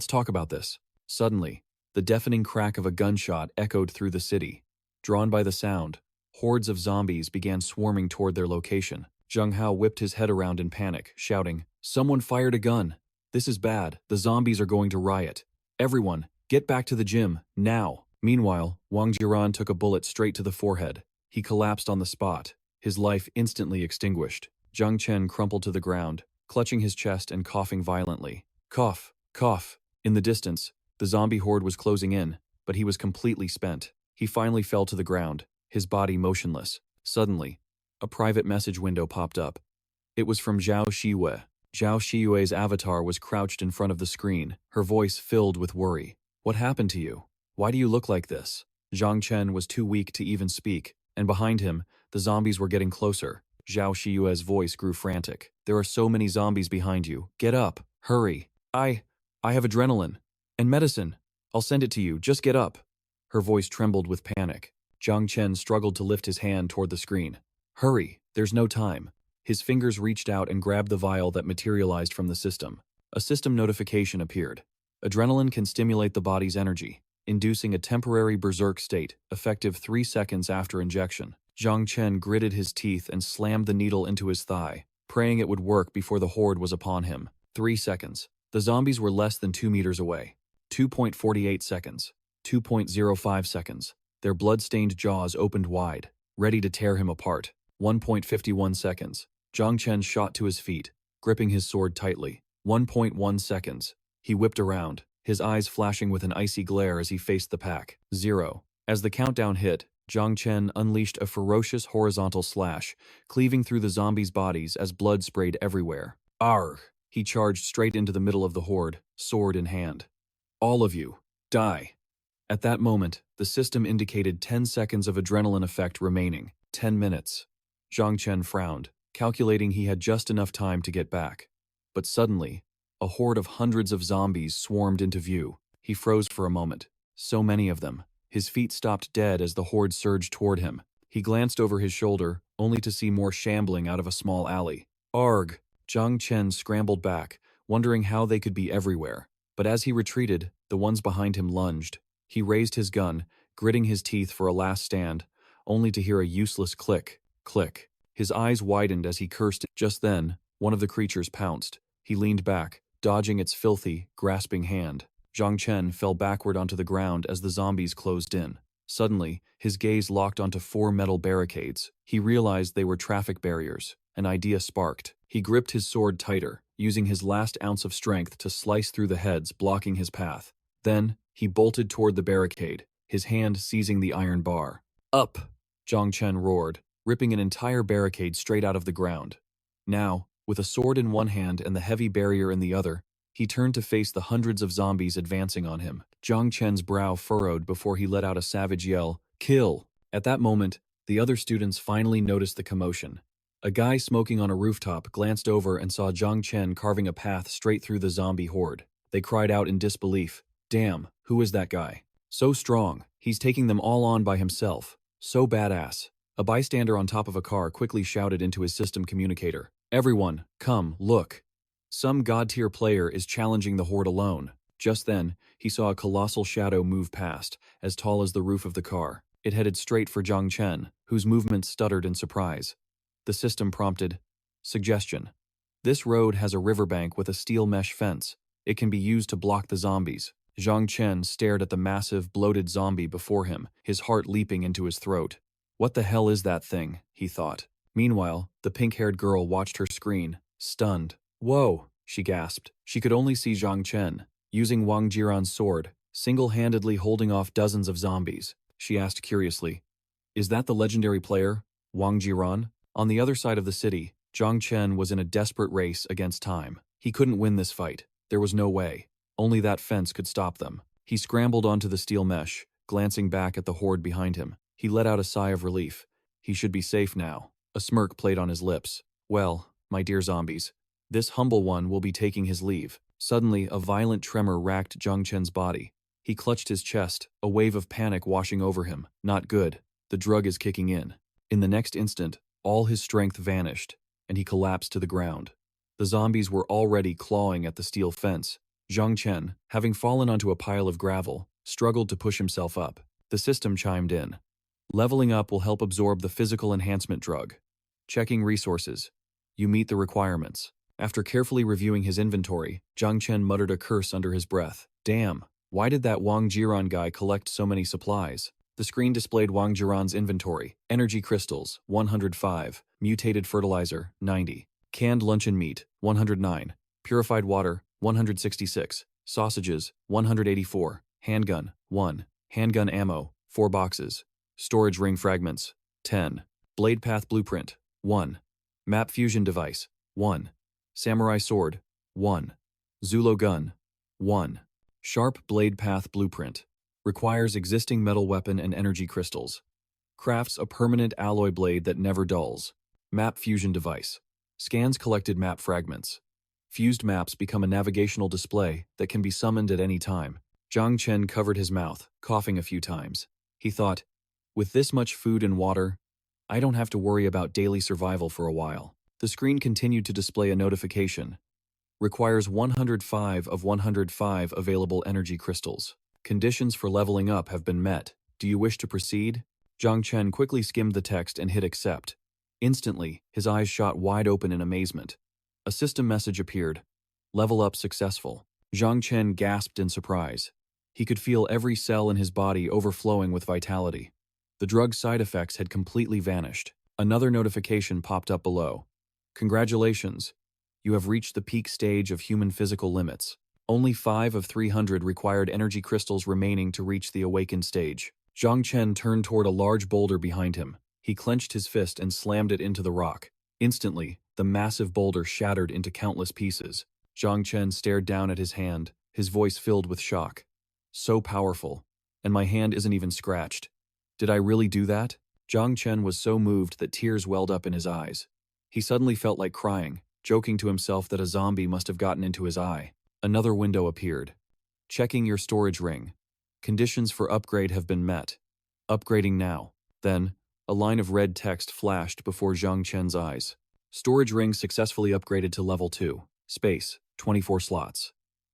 talk about this." Suddenly, the deafening crack of a gunshot echoed through the city. Drawn by the sound, hordes of zombies began swarming toward their location. Zheng Hao whipped his head around in panic, shouting, "Someone fired a gun! This is bad. The zombies are going to riot. Everyone, get back to the gym, now!" Meanwhile, Wang Jiran took a bullet straight to the forehead. He collapsed on the spot, his life instantly extinguished. Zhang Chen crumpled to the ground, clutching his chest and coughing violently. Cough, cough. In the distance, the zombie horde was closing in, but he was completely spent. He finally fell to the ground, his body motionless. Suddenly, a private message window popped up. It was from Zhao Shiyue. Zhao Shiyue's avatar was crouched in front of the screen, her voice filled with worry. "What happened to you? Why do you look like this?" Zhang Chen was too weak to even speak, and behind him, the zombies were getting closer. Zhao Shiyue's voice grew frantic. "There are so many zombies behind you. Get up. Hurry. I have adrenaline. And medicine. I'll send it to you. Just get up." Her voice trembled with panic. Zhang Chen struggled to lift his hand toward the screen. "Hurry. There's no time." His fingers reached out and grabbed the vial that materialized from the system. A system notification appeared. Adrenaline can stimulate the body's energy, inducing a temporary berserk state, effective 3 seconds after injection. Zhang Chen gritted his teeth and slammed the needle into his thigh, praying it would work before the horde was upon him. 3 seconds. The zombies were less than 2 meters away. 2.48 seconds. 2.05 seconds. Their blood-stained jaws opened wide, ready to tear him apart. 1.51 seconds. Zhang Chen shot to his feet, gripping his sword tightly. 1.1 seconds. He whipped around, his eyes flashing with an icy glare as he faced the pack. 0. As the countdown hit, Zhang Chen unleashed a ferocious horizontal slash, cleaving through the zombies' bodies as blood sprayed everywhere. Arrgh! He charged straight into the middle of the horde, sword in hand. "All of you, die." At that moment, the system indicated 10 seconds of adrenaline effect remaining. 10 minutes. Zhang Chen frowned, calculating he had just enough time to get back. But suddenly, a horde of hundreds of zombies swarmed into view. He froze for a moment. So many of them. His feet stopped dead as the horde surged toward him. He glanced over his shoulder, only to see more shambling out of a small alley. Arg! Zhang Chen scrambled back, wondering how they could be everywhere. But as he retreated, the ones behind him lunged. He raised his gun, gritting his teeth for a last stand, only to hear a useless click, click. His eyes widened as he cursed. Just then, one of the creatures pounced. He leaned back, dodging its filthy, grasping hand. Zhang Chen fell backward onto the ground as the zombies closed in. Suddenly, his gaze locked onto 4 metal barricades. He realized they were traffic barriers. An idea sparked. He gripped his sword tighter, using his last ounce of strength to slice through the heads blocking his path. Then, he bolted toward the barricade, his hand seizing the iron bar. "Up!" Zhang Chen roared, ripping an entire barricade straight out of the ground. Now, with a sword in one hand and the heavy barrier in the other, he turned to face the hundreds of zombies advancing on him. Zhang Chen's brow furrowed before he let out a savage yell, "Kill!" At that moment, the other students finally noticed the commotion. A guy smoking on a rooftop glanced over and saw Zhang Chen carving a path straight through the zombie horde. They cried out in disbelief. Damn, who is that guy? So strong, he's taking them all on by himself. So badass. A bystander on top of a car quickly shouted into his system communicator. Everyone, come, look. Some god-tier player is challenging the horde alone. Just then, he saw a colossal shadow move past, as tall as the roof of the car. It headed straight for Zhang Chen, whose movements stuttered in surprise. The system prompted, Suggestion. This road has a riverbank with a steel mesh fence. It can be used to block the zombies. Zhang Chen stared at the massive, bloated zombie before him, his heart leaping into his throat. What the hell is that thing? He thought. Meanwhile, the pink-haired girl watched her screen, stunned. Whoa, she gasped. She could only see Zhang Chen, using Wang Jiran's sword, single-handedly holding off dozens of zombies. She asked curiously, Is that the legendary player, Wang Jiran? On the other side of the city, Zhang Chen was in a desperate race against time. He couldn't win this fight. There was no way. Only that fence could stop them. He scrambled onto the steel mesh, glancing back at the horde behind him. He let out a sigh of relief. He should be safe now. A smirk played on his lips. Well, my dear zombies, this humble one will be taking his leave. Suddenly, a violent tremor racked Zhang Chen's body. He clutched his chest, a wave of panic washing over him. Not good. The drug is kicking in. In the next instant, all his strength vanished, and he collapsed to the ground. The zombies were already clawing at the steel fence. Zhang Chen, having fallen onto a pile of gravel, struggled to push himself up. The system chimed in. Leveling up will help absorb the physical enhancement drug. Checking resources. You meet the requirements. After carefully reviewing his inventory, Zhang Chen muttered a curse under his breath. Damn, why did that Wang Jiran guy collect so many supplies? The screen displayed Wang Jiran's inventory. Energy crystals, 105. Mutated fertilizer, 90. Canned luncheon meat, 109. Purified water, 166. Sausages, 184. Handgun, 1. Handgun ammo, 4 boxes. Storage ring fragments, 10. Blade path blueprint, 1. Map fusion device, 1. Samurai sword, 1. Zulo gun, 1. Sharp blade path blueprint. Requires existing metal weapon and energy crystals. Crafts a permanent alloy blade that never dulls. Map fusion device. Scans collected map fragments. Fused maps become a navigational display that can be summoned at any time. Zhang Chen covered his mouth, coughing a few times. He thought, with this much food and water, I don't have to worry about daily survival for a while. The screen continued to display a notification. Requires 105 of 105 available energy crystals. Conditions for leveling up have been met. Do you wish to proceed? Zhang Chen quickly skimmed the text and hit accept. Instantly, his eyes shot wide open in amazement. A system message appeared. Level up successful. Zhang Chen gasped in surprise. He could feel every cell in his body overflowing with vitality. The drug's side effects had completely vanished. Another notification popped up below. Congratulations. You have reached the peak stage of human physical limits. Only 5 of 300 required energy crystals remaining to reach the awakened stage. Zhang Chen turned toward a large boulder behind him. He clenched his fist and slammed it into the rock. Instantly, the massive boulder shattered into countless pieces. Zhang Chen stared down at his hand, his voice filled with shock. So powerful. And my hand isn't even scratched. Did I really do that? Zhang Chen was so moved that tears welled up in his eyes. He suddenly felt like crying, joking to himself that a zombie must have gotten into his eye. Another window appeared. Checking your storage ring. Conditions for upgrade have been met. Upgrading now. Then, a line of red text flashed before Zhang Chen's eyes. Storage ring successfully upgraded to level 2. Space, 24 slots.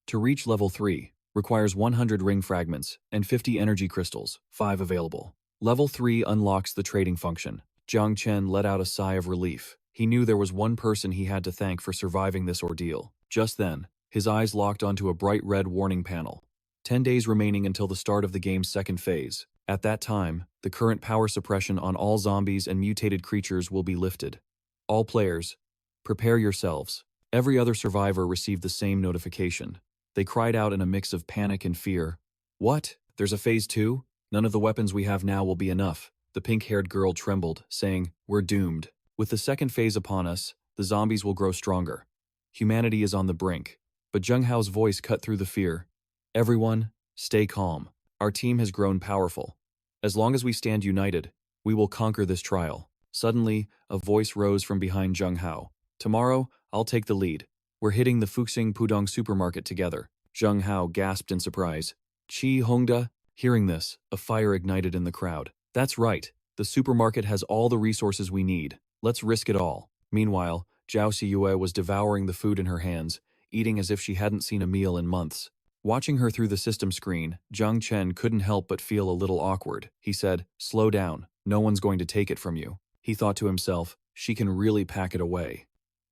To reach level 3, requires 100 ring fragments and 50 energy crystals, 5 available. Level 3 unlocks the trading function. Zhang Chen let out a sigh of relief. He knew there was one person he had to thank for surviving this ordeal. Just then, his eyes locked onto a bright red warning panel. 10 days remaining until the start of the game's second phase. At that time, the current power suppression on all zombies and mutated creatures will be lifted. All players, prepare yourselves. Every other survivor received the same notification. They cried out in a mix of panic and fear. What? There's a phase 2? None of the weapons we have now will be enough. The pink-haired girl trembled, saying, we're doomed. With the second phase upon us, the zombies will grow stronger. Humanity is on the brink. But Zheng Hao's voice cut through the fear. Everyone, stay calm. Our team has grown powerful. As long as we stand united, we will conquer this trial. Suddenly, a voice rose from behind Zheng Hao. Tomorrow, I'll take the lead. We're hitting the Fuxing Pudong supermarket together. Zheng Hao gasped in surprise. Qi Hongda? Hearing this, a fire ignited in the crowd. That's right. The supermarket has all the resources we need. Let's risk it all. Meanwhile, Zhao Xiyue was devouring the food in her hands, eating as if she hadn't seen a meal in months. Watching her through the system screen, Zhang Chen couldn't help but feel a little awkward. He said, "Slow down. No one's going to take it from you." He thought to himself, she can really pack it away.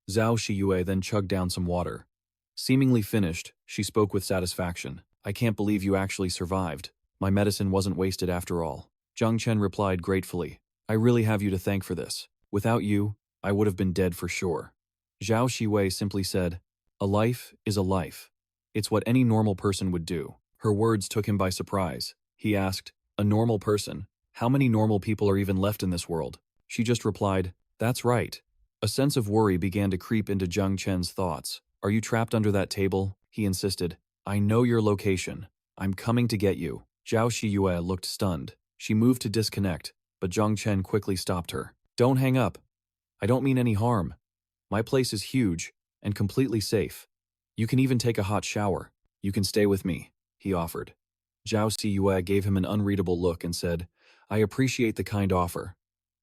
Zhao Xiyue then chugged down some water. Seemingly finished, she spoke with satisfaction. "I can't believe you actually survived. My medicine wasn't wasted after all." Zhang Chen replied gratefully, "I really have you to thank for this. Without you, I would have been dead for sure." Zhao Xiyue simply said, "A life is a life. It's what any normal person would do." Her words took him by surprise. He asked, "A normal person? How many normal people are even left in this world?" She just replied, "That's right." A sense of worry began to creep into Zhang Chen's thoughts. "Are you trapped under that table?" He insisted. "I know your location. I'm coming to get you." Zhao Xiyue looked stunned. She moved to disconnect, but Zhang Chen quickly stopped her. "Don't hang up. I don't mean any harm. My place is huge and completely safe. You can even take a hot shower. You can stay with me," he offered. Zhao Xiyue gave him an unreadable look and said, "I appreciate the kind offer.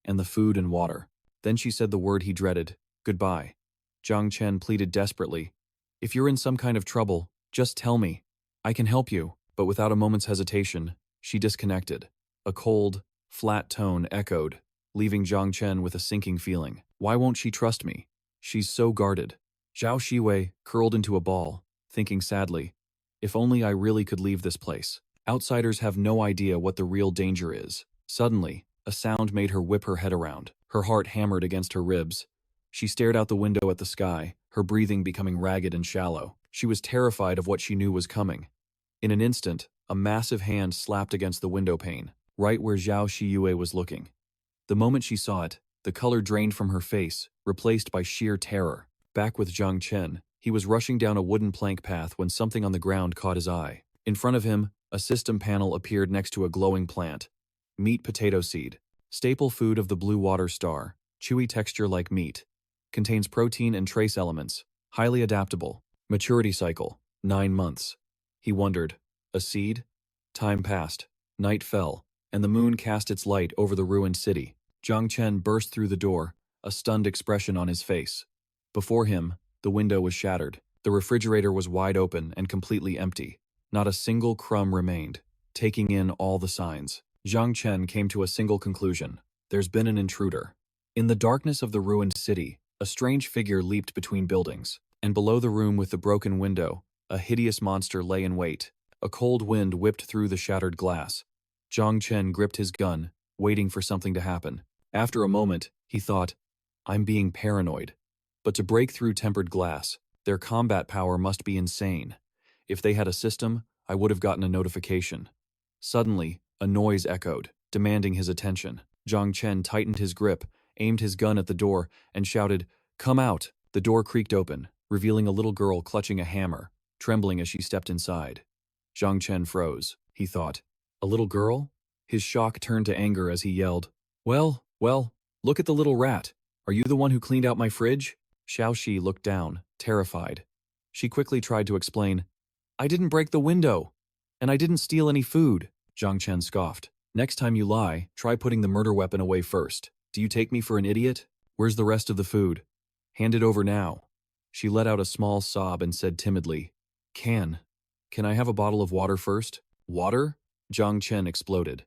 And the food and water." Then she said the word he dreaded, "Goodbye." Zhang Chen pleaded desperately, "If you're in some kind of trouble, just tell me. I can help you." But without a moment's hesitation, she disconnected. A cold, flat tone echoed, leaving Zhang Chen with a sinking feeling. Why won't she trust me? She's so guarded. Zhao Xiyue curled into a ball, thinking sadly, "If only I really could leave this place. Outsiders have no idea what the real danger is." Suddenly, a sound made her whip her head around. Her heart hammered against her ribs. She stared out the window at the sky, her breathing becoming ragged and shallow. She was terrified of what she knew was coming. In an instant, a massive hand slapped against the window pane, right where Zhao Xiyue was looking. The moment she saw it, the color drained from her face, replaced by sheer terror. Back with Zhang Chen, he was rushing down a wooden plank path when something on the ground caught his eye. In front of him, a system panel appeared next to a glowing plant. Meat potato seed. Staple food of the blue water star. Chewy texture like meat. Contains protein and trace elements. Highly adaptable. Maturity cycle, 9 months. He wondered, a seed? Time passed. Night fell, and the moon cast its light over the ruined city. Zhang Chen burst through the door, a stunned expression on his face. Before him, the window was shattered. The refrigerator was wide open and completely empty. Not a single crumb remained. Taking in all the signs, Zhang Chen came to a single conclusion. There's been an intruder. In the darkness of the ruined city, a strange figure leaped between buildings, and below the room with the broken window, a hideous monster lay in wait. A cold wind whipped through the shattered glass. Zhang Chen gripped his gun, waiting for something to happen. After a moment, he thought, I'm being paranoid. But to break through tempered glass, their combat power must be insane. If they had a system, I would have gotten a notification. Suddenly, a noise echoed, demanding his attention. Zhang Chen tightened his grip, aimed his gun at the door, and shouted, "Come out!" The door creaked open, revealing a little girl clutching a hammer, trembling as she stepped inside. Zhang Chen froze. He thought, a little girl? His shock turned to anger as he yelled, Well, look at the little rat. Are you the one who cleaned out my fridge?" Xiaoxi looked down, terrified. She quickly tried to explain, "I didn't break the window, and I didn't steal any food." Zhang Chen scoffed. "Next time you lie, try putting the murder weapon away first. Do you take me for an idiot? Where's the rest of the food? Hand it over now." She let out a small sob and said timidly, Can I have a bottle of water first?" "Water?" Zhang Chen exploded.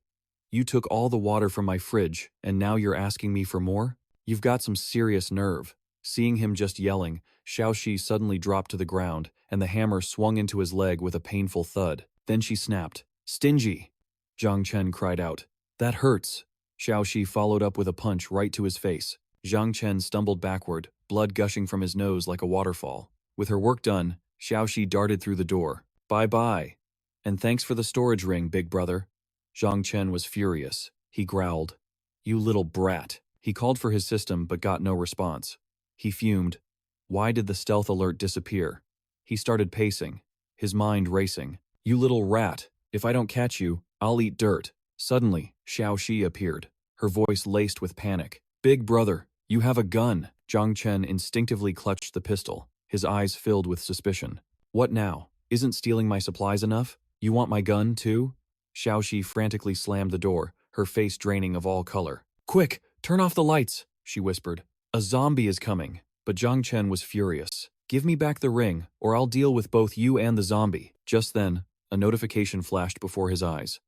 "You took all the water from my fridge, and now you're asking me for more? You've got some serious nerve." Seeing him just yelling, Xiaoxi suddenly dropped to the ground, and the hammer swung into his leg with a painful thud. Then she snapped, "Stingy!" Zhang Chen cried out, "That hurts!" Xiaoxi followed up with a punch right to his face. Zhang Chen stumbled backward, blood gushing from his nose like a waterfall. With her work done, Xiaoxi darted through the door. "Bye-bye. And thanks for the storage ring, big brother." Zhang Chen was furious. He growled, "You little brat." He called for his system but got no response. He fumed. Why did the stealth alert disappear? He started pacing, his mind racing. "You little rat, if I don't catch you, I'll eat dirt." Suddenly, Xiaoxi appeared, her voice laced with panic. Big brother, you have a gun. Zhang Chen instinctively clutched the pistol, his eyes filled with suspicion. What now? Isn't stealing my supplies enough? You want my gun, too? Xiaoxi frantically slammed the door, her face draining of all color. Quick, turn off the lights, she whispered. A zombie is coming. But Zhang Chen was furious. Give me back the ring, or I'll deal with both you and the zombie. Just then, a notification flashed before his eyes.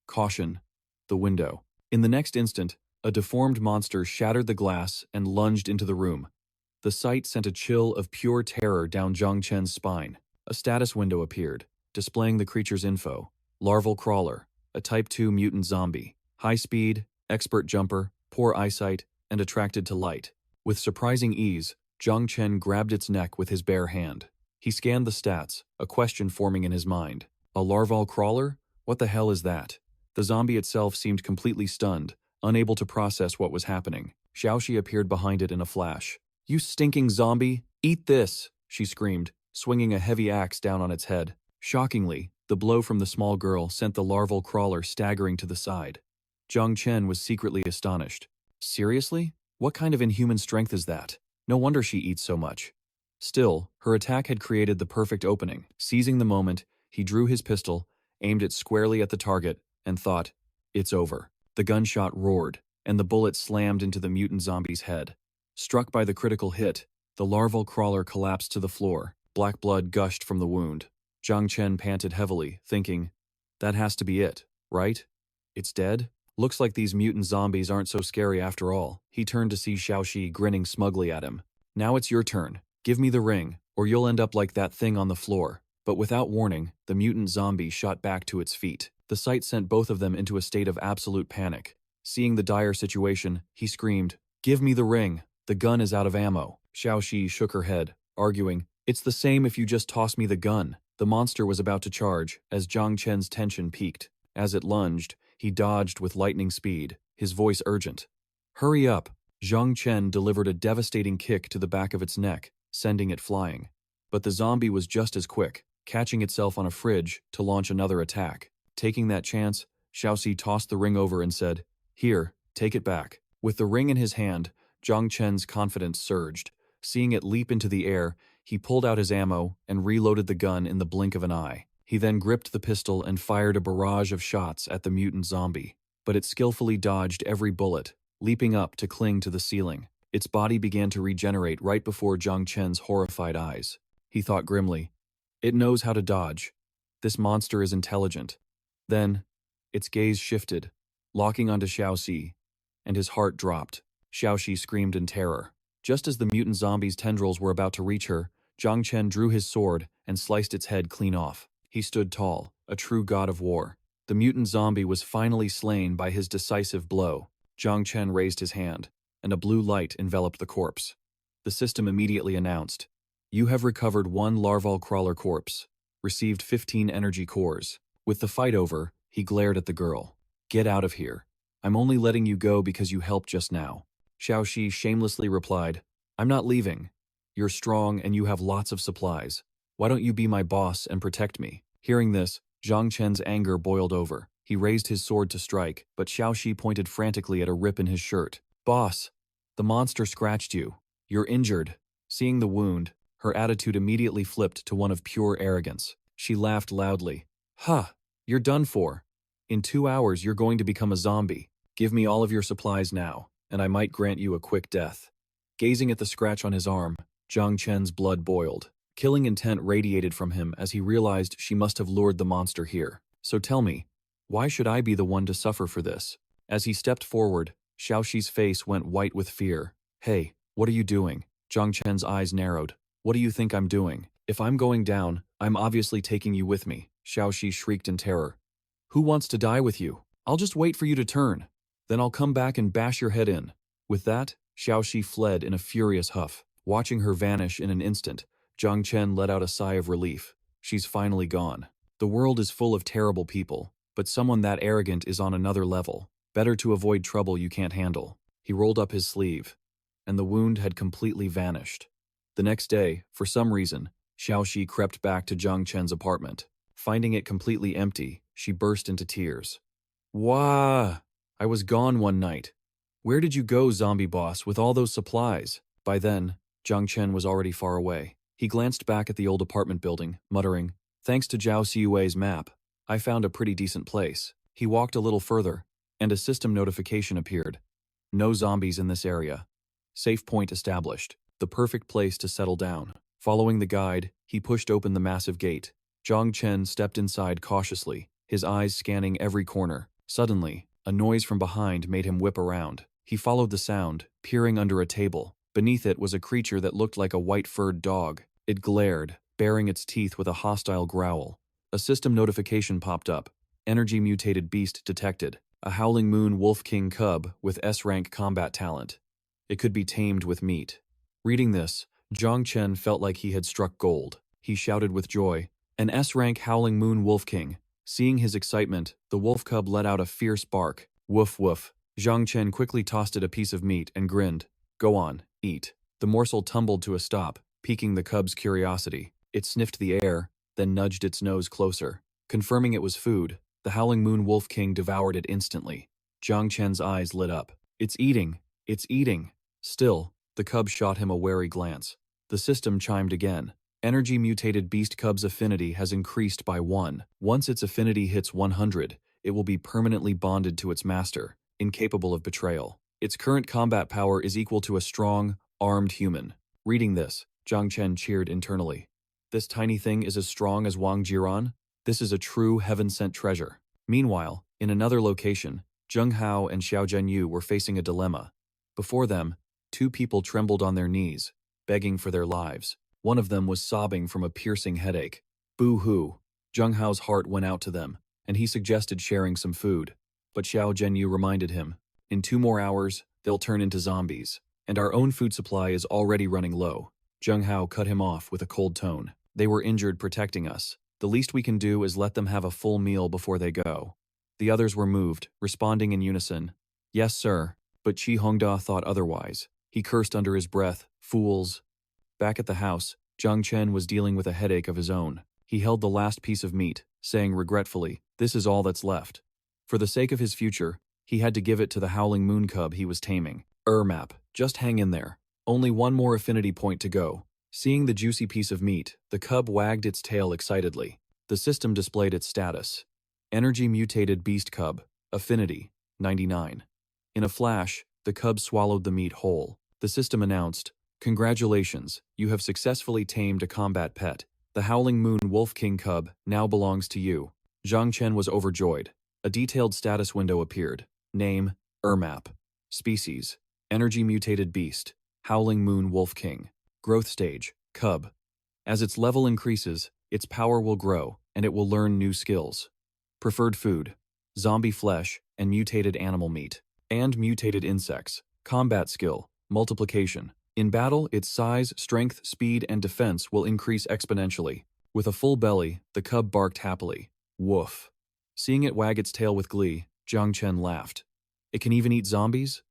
Caution. The window. In the next instant, a deformed monster shattered the glass and lunged into the room. The sight sent a chill of pure terror down Zhang Chen's spine. A status window appeared, displaying the creature's info. Larval crawler, a Type 2 mutant zombie. High speed, expert jumper, poor eyesight, and attracted to light. With surprising ease, Zhang Chen grabbed its neck with his bare hand. He scanned the stats, a question forming in his mind. A larval crawler? What the hell is that? The zombie itself seemed completely stunned, unable to process what was happening. Xiaoxi appeared behind it in a flash. You stinking zombie! Eat this! She screamed, swinging a heavy axe down on its head. Shockingly, the blow from the small girl sent the larval crawler staggering to the side. Zhang Chen was secretly astonished. Seriously? What kind of inhuman strength is that? No wonder she eats so much. Still, her attack had created the perfect opening. Seizing the moment, he drew his pistol, aimed it squarely at the target, and thought, it's over. The gunshot roared, and the bullet slammed into the mutant zombie's head. Struck by the critical hit, the larval crawler collapsed to the floor. Black blood gushed from the wound. Zhang Chen panted heavily, thinking, that has to be it, right? It's dead? Looks like these mutant zombies aren't so scary after all. He turned to see Xiaoxi grinning smugly at him. Now it's your turn. Give me the ring, or you'll end up like that thing on the floor. But without warning, the mutant zombie shot back to its feet. The sight sent both of them into a state of absolute panic. Seeing the dire situation, he screamed, give me the ring. The gun is out of ammo. Xiaoxi shook her head, arguing, it's the same if you just toss me the gun. The monster was about to charge, as Zhang Chen's tension peaked. As it lunged, he dodged with lightning speed, his voice urgent. Hurry up! Zhang Chen delivered a devastating kick to the back of its neck, sending it flying. But the zombie was just as quick, catching itself on a fridge to launch another attack. Taking that chance, Xiaoxi tossed the ring over and said, here, take it back. With the ring in his hand, Zhang Chen's confidence surged. Seeing it leap into the air, he pulled out his ammo and reloaded the gun in the blink of an eye. He then gripped the pistol and fired a barrage of shots at the mutant zombie. But it skillfully dodged every bullet, leaping up to cling to the ceiling. Its body began to regenerate right before Zhang Chen's horrified eyes. He thought grimly, it knows how to dodge. This monster is intelligent. Then, its gaze shifted, locking onto Xiaoxi, and his heart dropped. Xiaoxi screamed in terror. Just as the mutant zombie's tendrils were about to reach her, Zhang Chen drew his sword and sliced its head clean off. He stood tall, a true god of war. The mutant zombie was finally slain by his decisive blow. Zhang Chen raised his hand, and a blue light enveloped the corpse. The system immediately announced, you have recovered 1 larval crawler corpse, received 15 energy cores. With the fight over, he glared at the girl. Get out of here. I'm only letting you go because you helped just now. Xiaoxi shamelessly replied, I'm not leaving. You're strong and you have lots of supplies. Why don't you be my boss and protect me? Hearing this, Zhang Chen's anger boiled over. He raised his sword to strike, but Xiaoxi pointed frantically at a rip in his shirt. Boss, the monster scratched you. You're injured. Seeing the wound, her attitude immediately flipped to one of pure arrogance. She laughed loudly. Ha! You're done for. In 2 hours you're going to become a zombie. Give me all of your supplies now, and I might grant you a quick death. Gazing at the scratch on his arm, Zhang Chen's blood boiled. Killing intent radiated from him as he realized she must have lured the monster here. So tell me, why should I be the one to suffer for this? As he stepped forward, Xiaoxi's face went white with fear. Hey, what are you doing? Zhang Chen's eyes narrowed. What do you think I'm doing? If I'm going down, I'm obviously taking you with me. Xiaoxi shrieked in terror. Who wants to die with you? I'll just wait for you to turn. Then I'll come back and bash your head in. With that, Xiaoxi fled in a furious huff. Watching her vanish in an instant, Zhang Chen let out a sigh of relief. She's finally gone. The world is full of terrible people, but someone that arrogant is on another level. Better to avoid trouble you can't handle. He rolled up his sleeve, and the wound had completely vanished. The next day, for some reason, Xiaoxi crept back to Zhang Chen's apartment. Finding it completely empty, she burst into tears. Wah! I was gone one night. Where did you go, zombie boss, with all those supplies? By then, Zhang Chen was already far away. He glanced back at the old apartment building, muttering, "Thanks to Zhao Xiuwei's map, I found a pretty decent place." He walked a little further, and a system notification appeared. No zombies in this area. Safe point established. The perfect place to settle down. Following the guide, he pushed open the massive gate. Zhang Chen stepped inside cautiously, his eyes scanning every corner. Suddenly, a noise from behind made him whip around. He followed the sound, peering under a table. Beneath it was a creature that looked like a white-furred dog. It glared, baring its teeth with a hostile growl. A system notification popped up. Energy mutated beast detected. A Howling Moon Wolf King cub with S-rank combat talent. It could be tamed with meat. Reading this, Zhang Chen felt like he had struck gold. He shouted with joy, "An S-rank Howling Moon Wolf King." Seeing his excitement, the wolf cub let out a fierce bark. Woof woof. Zhang Chen quickly tossed it a piece of meat and grinned. "Go on, eat." The morsel tumbled to a stop, piquing the cub's curiosity. It sniffed the air, then nudged its nose closer. Confirming it was food, the Howling Moon Wolf King devoured it instantly. Zhang Chen's eyes lit up. "It's eating! It's eating!" Still, the cub shot him a wary glance. The system chimed again. Energy mutated beast cub's affinity has increased by 1. Once its affinity hits 100, it will be permanently bonded to its master, incapable of betrayal. Its current combat power is equal to a strong, armed human. Reading this, Zhang Chen cheered internally. This tiny thing is as strong as Wang Jiran? This is a true heaven-sent treasure. Meanwhile, in another location, Zheng Hao and Xiao Zhenyu were facing a dilemma. Before them, 2 people trembled on their knees, begging for their lives. One of them was sobbing from a piercing headache. Boo-hoo. Zheng Hao's heart went out to them, and he suggested sharing some food. But Xiao Zhenyu reminded him, "In 2 more hours, they'll turn into zombies, and our own food supply is already running low." Zheng Hao cut him off with a cold tone. "They were injured protecting us. The least we can do is let them have a full meal before they go." The others were moved, responding in unison. "Yes, sir." But Qi Hongda thought otherwise. He cursed under his breath, "Fools." Back at the house, Zhang Chen was dealing with a headache of his own. He held the last piece of meat, saying regretfully, "This is all that's left." For the sake of his future, he had to give it to the Howling Moon cub he was taming. Map, just hang in there. Only 1 more affinity point to go. Seeing the juicy piece of meat, the cub wagged its tail excitedly. The system displayed its status. Energy mutated beast cub, affinity, 99. In a flash, the cub swallowed the meat whole. The system announced, "Congratulations, you have successfully tamed a combat pet. The Howling Moon Wolf King cub now belongs to you." Zhang Chen was overjoyed. A detailed status window appeared. Name, Map. Species, Energy Mutated Beast, Howling Moon Wolf King. Growth stage, Cub. As its level increases, its power will grow, and it will learn new skills. Preferred food, zombie flesh and mutated animal meat. And mutated insects. Combat skill, multiplication. In battle, its size, strength, speed, and defense will increase exponentially. With a full belly, the cub barked happily. Woof. Seeing it wag its tail with glee, Zhang Chen laughed. "It can even eat zombies?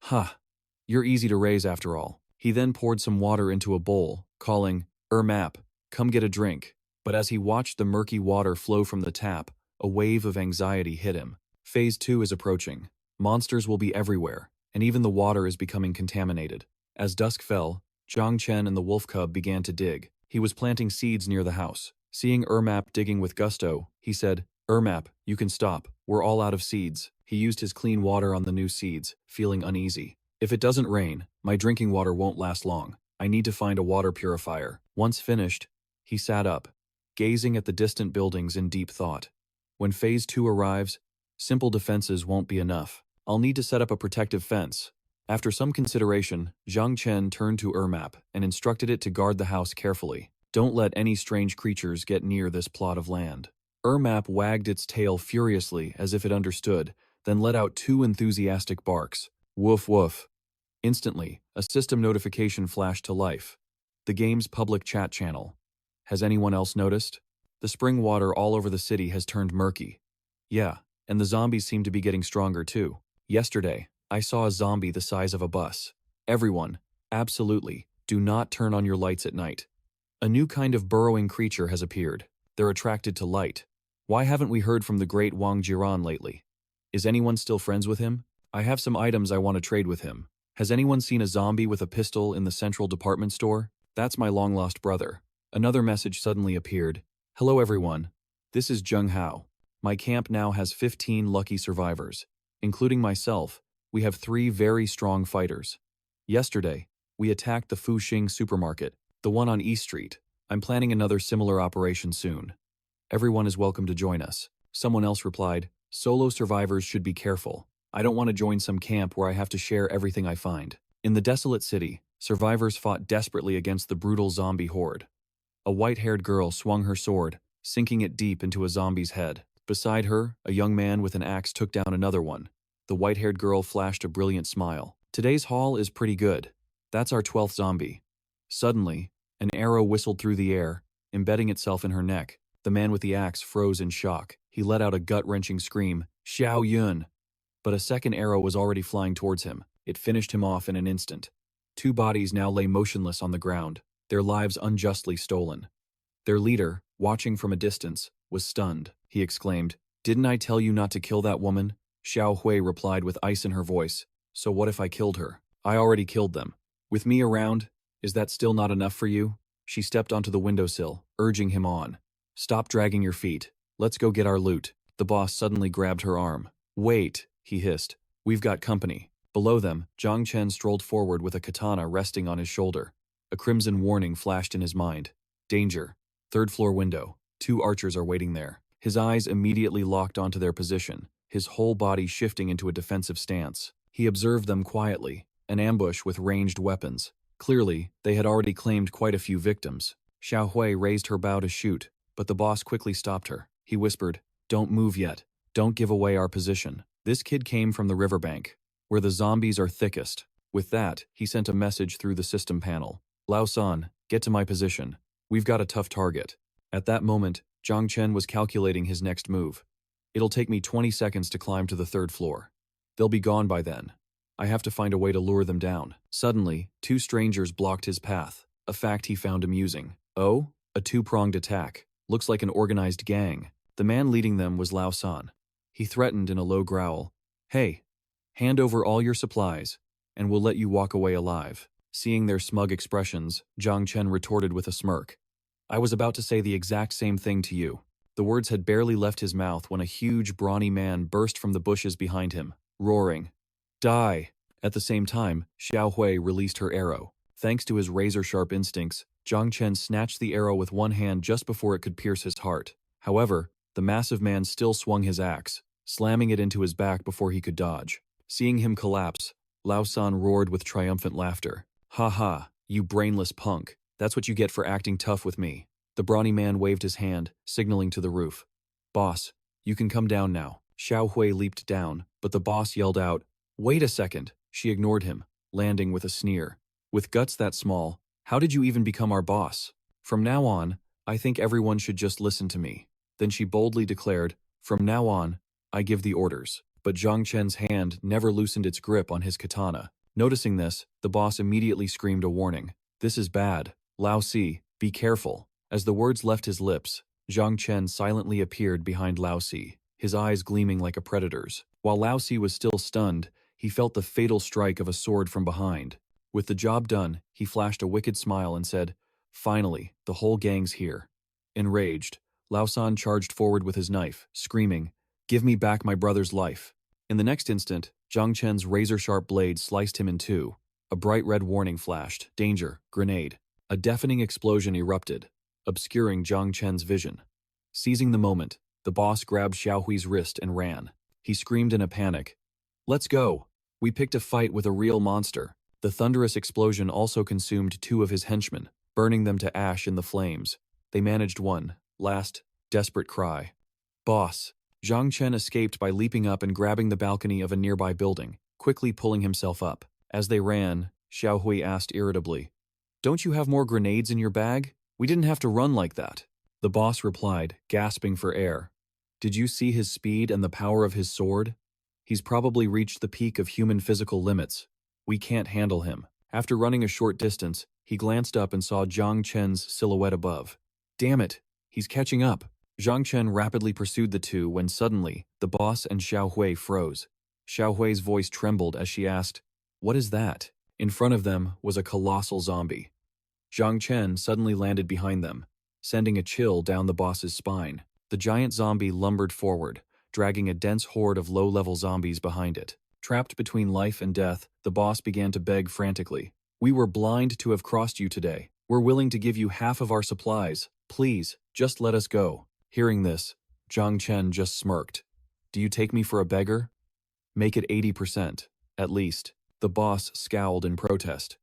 Ha! You're easy to raise after all." He then poured some water into a bowl, calling, Map, come get a drink." But as he watched the murky water flow from the tap, a wave of anxiety hit him. Phase 2 is approaching. Monsters will be everywhere, and even the water is becoming contaminated. As dusk fell, Zhang Chen and the wolf cub began to dig. He was planting seeds near the house. Seeing Map digging with gusto, he said, Map, you can stop. We're all out of seeds." He used his clean water on the new seeds, feeling uneasy. "If it doesn't rain, my drinking water won't last long. I need to find a water purifier." Once finished, he sat up, gazing at the distant buildings in deep thought. When Phase 2 arrives, simple defenses won't be enough. I'll need to set up a protective fence. After some consideration, Zhang Chen turned to Map and instructed it to guard the house carefully. Don't let any strange creatures get near this plot of land. Map wagged its tail furiously as if it understood, then let out 2 enthusiastic barks. Woof woof. Instantly, a system notification flashed to life. The game's public chat channel. Has anyone else noticed? The spring water all over the city has turned murky. Yeah, and the zombies seem to be getting stronger too. Yesterday, I saw a zombie the size of a bus. Everyone, absolutely, do not turn on your lights at night. A new kind of burrowing creature has appeared. They're attracted to light. Why haven't we heard from the great Wang Jiran lately? Is anyone still friends with him? I have some items I want to trade with him. Has anyone seen a zombie with a pistol in the central department store? That's my long-lost brother. Another message suddenly appeared. Hello everyone. This is Zheng Hao. My camp now has 15 lucky survivors. Including myself, we have 3 very strong fighters. Yesterday, we attacked the Fuxing supermarket, the one on East Street. I'm planning another similar operation soon. Everyone is welcome to join us. Someone else replied, solo survivors should be careful. I don't want to join some camp where I have to share everything I find. In the desolate city, survivors fought desperately against the brutal zombie horde. A white-haired girl swung her sword, sinking it deep into a zombie's head. Beside her, a young man with an axe took down another one. The white-haired girl flashed a brilliant smile. Today's haul is pretty good. That's our 12th zombie. Suddenly, an arrow whistled through the air, embedding itself in her neck. The man with the axe froze in shock. He let out a gut-wrenching scream, Xiao Yun! But a second arrow was already flying towards him. It finished him off in an instant. 2 bodies now lay motionless on the ground, their lives unjustly stolen. Their leader, watching from a distance, was stunned. He exclaimed, Didn't I tell you not to kill that woman? Xiao Hui replied with ice in her voice, So what if I killed her? I already killed them. With me around, is that still not enough for you? She stepped onto the windowsill, urging him on. Stop dragging your feet. Let's go get our loot. The boss suddenly grabbed her arm. Wait, he hissed. We've got company. Below them, Zhang Chen strolled forward with a katana resting on his shoulder. A crimson warning flashed in his mind. Danger. 3rd floor window. 2 archers are waiting there. His eyes immediately locked onto their position, his whole body shifting into a defensive stance. He observed them quietly, an ambush with ranged weapons. Clearly, they had already claimed quite a few victims. Xiao Hui raised her bow to shoot, but the boss quickly stopped her. He whispered, Don't move yet. Don't give away our position. This kid came from the riverbank, where the zombies are thickest. With that, he sent a message through the system panel. Lao San, get to my position. We've got a tough target. At that moment, Zhang Chen was calculating his next move. It'll take me 20 seconds to climb to the 3rd floor. They'll be gone by then. I have to find a way to lure them down. Suddenly, 2 strangers blocked his path, a fact he found amusing. Oh, a 2-pronged attack. Looks like an organized gang. The man leading them was Lao San. He threatened in a low growl, Hey, hand over all your supplies, and we'll let you walk away alive. Seeing their smug expressions, Zhang Chen retorted with a smirk. I was about to say the exact same thing to you. The words had barely left his mouth when a huge, brawny man burst from the bushes behind him, roaring, Die! At the same time, Xiao Hui released her arrow. Thanks to his razor-sharp instincts, Zhang Chen snatched the arrow with one hand just before it could pierce his heart. However, the massive man still swung his axe, slamming it into his back before he could dodge. Seeing him collapse, Lao San roared with triumphant laughter. Ha ha, you brainless punk. That's what you get for acting tough with me. The brawny man waved his hand, signaling to the roof. Boss, you can come down now. Xiao Hui leaped down, but the boss yelled out, Wait a second. She ignored him, landing with a sneer. With guts that small, how did you even become our boss? From now on, I think everyone should just listen to me. Then she boldly declared, From now on, I give the orders. But Zhang Chen's hand never loosened its grip on his katana. Noticing this, the boss immediately screamed a warning. This is bad. Lao Si, be careful. As the words left his lips, Zhang Chen silently appeared behind Lao Si, his eyes gleaming like a predator's. While Lao Si was still stunned, he felt the fatal strike of a sword from behind. With the job done, he flashed a wicked smile and said, Finally, the whole gang's here. Enraged, Lao San charged forward with his knife, screaming, Give me back my brother's life. In the next instant, Zhang Chen's razor-sharp blade sliced him in two. A bright red warning flashed, Danger, grenade. A deafening explosion erupted, obscuring Zhang Chen's vision. Seizing the moment, the boss grabbed Xiao Hui's wrist and ran. He screamed in a panic, Let's go! We picked a fight with a real monster. The thunderous explosion also consumed two of his henchmen, burning them to ash in the flames. They managed one last, desperate cry. Boss! Zhang Chen escaped by leaping up and grabbing the balcony of a nearby building, quickly pulling himself up. As they ran, Xiao Hui asked irritably, Don't you have more grenades in your bag? We didn't have to run like that. The boss replied, gasping for air. Did you see his speed and the power of his sword? He's probably reached the peak of human physical limits. We can't handle him. After running a short distance, he glanced up and saw Zhang Chen's silhouette above. Damn it, he's catching up. Zhang Chen rapidly pursued the two when suddenly, the boss and Xiao Hui froze. Xiao Hui's voice trembled as she asked, "What is that?" In front of them was a colossal zombie. Zhang Chen suddenly landed behind them, sending a chill down the boss's spine. The giant zombie lumbered forward, dragging a dense horde of low-level zombies behind it. Trapped between life and death, the boss began to beg frantically. "We were blind to have crossed you today. We're willing to give you half of our supplies. Please, just let us go." Hearing this, Zhang Chen just smirked. "Do you take me for a beggar? Make it 80%, at least." The boss scowled in protest.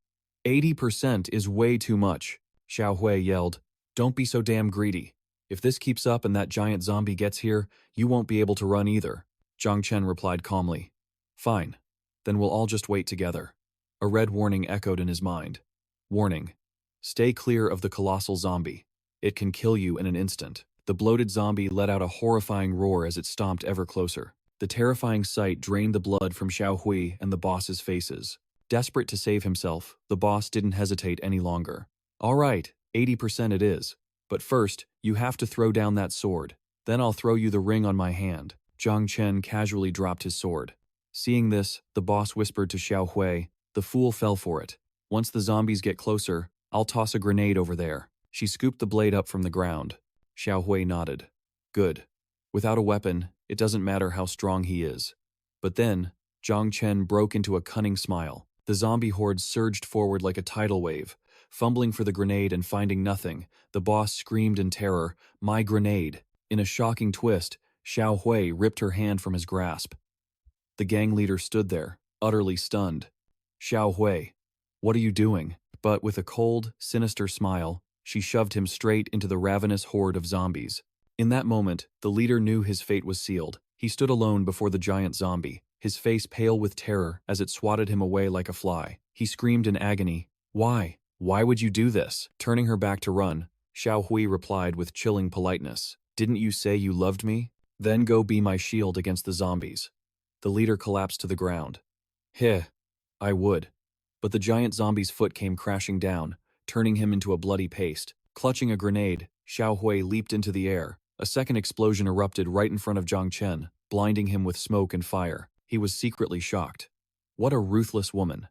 80% is way too much, Xiao Hui yelled. "Don't be so damn greedy. If this keeps up and that giant zombie gets here, you won't be able to run either." Zhang Chen replied calmly. "Fine, then we'll all just wait together." A red warning echoed in his mind. "Warning. Stay clear of the colossal zombie. It can kill you in an instant." The bloated zombie let out a horrifying roar as it stomped ever closer. The terrifying sight drained the blood from Xiao Hui and the boss's faces. Desperate to save himself, the boss didn't hesitate any longer. "All right, 80% it is. But first, you have to throw down that sword. Then I'll throw you the ring on my hand." Zhang Chen casually dropped his sword. Seeing this, the boss whispered to Xiao Hui, "The fool fell for it. Once the zombies get closer, I'll toss a grenade over there." She scooped the blade up from the ground. Xiao Hui nodded. "Good. Without a weapon, it doesn't matter how strong he is." But then, Zhang Chen broke into a cunning smile. The zombie horde surged forward like a tidal wave. Fumbling for the grenade and finding nothing, the boss screamed in terror, "My grenade!" In a shocking twist, Xiao Hui ripped her hand from his grasp. The gang leader stood there, utterly stunned. "Xiao Hui, what are you doing?" But with a cold, sinister smile, she shoved him straight into the ravenous horde of zombies. In that moment, the leader knew his fate was sealed. He stood alone before the giant zombie, his face pale with terror as it swatted him away like a fly. He screamed in agony, "Why? Why would you do this?" Turning her back to run, Xiao Hui replied with chilling politeness, "Didn't you say you loved me? Then go be my shield against the zombies." The leader collapsed to the ground. "Heh, I would." But the giant zombie's foot came crashing down, turning him into a bloody paste. Clutching a grenade, Xiao Hui leaped into the air. A second explosion erupted right in front of Zhang Chen, blinding him with smoke and fire. He was secretly shocked. What a ruthless woman.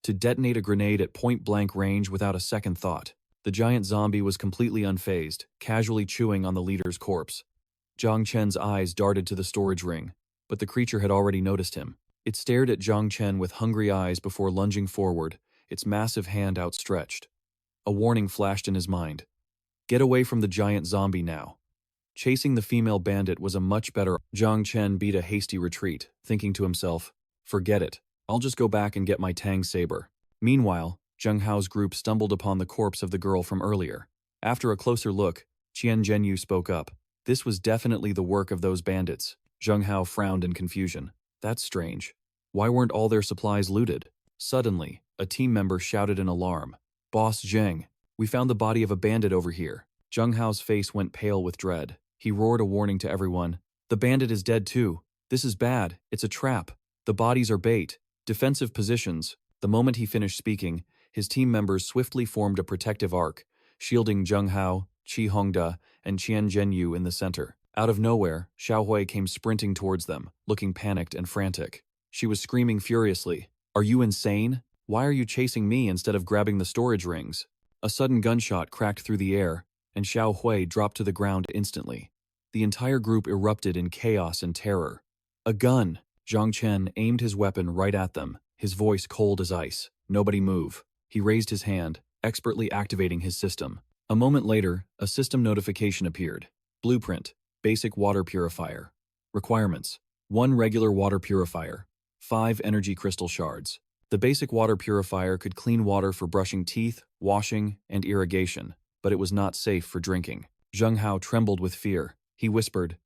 To detonate a grenade at point-blank range without a second thought. The giant zombie was completely unfazed, casually chewing on the leader's corpse. Zhang Chen's eyes darted to the storage ring, but the creature had already noticed him. It stared at Zhang Chen with hungry eyes before lunging forward, its massive hand outstretched. A warning flashed in his mind. Get away from the giant zombie now. Chasing the female bandit was a much better. Zhang Chen beat a hasty retreat, thinking to himself, forget it, I'll just go back and get my Tang saber. Meanwhile, Zheng Hao's group stumbled upon the corpse of the girl from earlier. After a closer look, Qian Zhenyu spoke up. This was definitely the work of those bandits. Zheng Hao frowned in confusion. That's strange. Why weren't all their supplies looted? Suddenly, a team member shouted in alarm. Boss Zheng, we found the body of a bandit over here. Zheng Hao's face went pale with dread. He roared a warning to everyone. The bandit is dead too. This is bad. It's a trap. The bodies are bait. Defensive positions. The moment he finished speaking, his team members swiftly formed a protective arc, shielding Zheng Hao, Qi Hongda, and Qian Zhenyu in the center. Out of nowhere, Xiao Hui came sprinting towards them, looking panicked and frantic. She was screaming furiously, "Are you insane? Why are you chasing me instead of grabbing the storage rings?" A sudden gunshot cracked through the air, and Xiao Hui dropped to the ground instantly. The entire group erupted in chaos and terror. A gun! Zhang Chen aimed his weapon right at them, his voice cold as ice. Nobody move. He raised his hand, expertly activating his system. A moment later, a system notification appeared. Blueprint. Basic water purifier. Requirements. 1 regular water purifier. 5 energy crystal shards. The basic water purifier could clean water for brushing teeth, washing, and irrigation, but it was not safe for drinking. Zheng Hao trembled with fear. He whispered,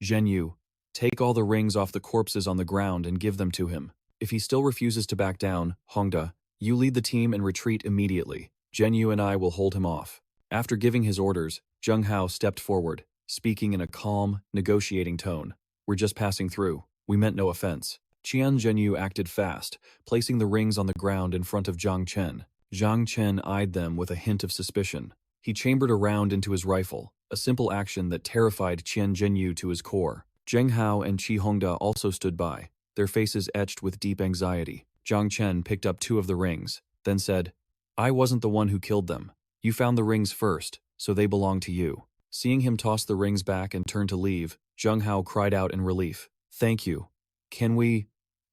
Zhenyu, take all the rings off the corpses on the ground and give them to him. If he still refuses to back down, Hongda, you lead the team and retreat immediately. Zhenyu and I will hold him off. After giving his orders, Zheng Hao stepped forward, speaking in a calm, negotiating tone. We're just passing through. We meant no offense. Qian Zhenyu acted fast, placing the rings on the ground in front of Zhang Chen. Zhang Chen eyed them with a hint of suspicion. He chambered a round into his rifle, a simple action that terrified Qian Zhenyu to his core. Zheng Hao and Qi Hongda also stood by, their faces etched with deep anxiety. Zhang Chen picked up 2 of the rings, then said, "I wasn't the one who killed them. You found the rings first, so they belong to you." Seeing him toss the rings back and turn to leave, Zheng Hao cried out in relief. "Thank you. Can we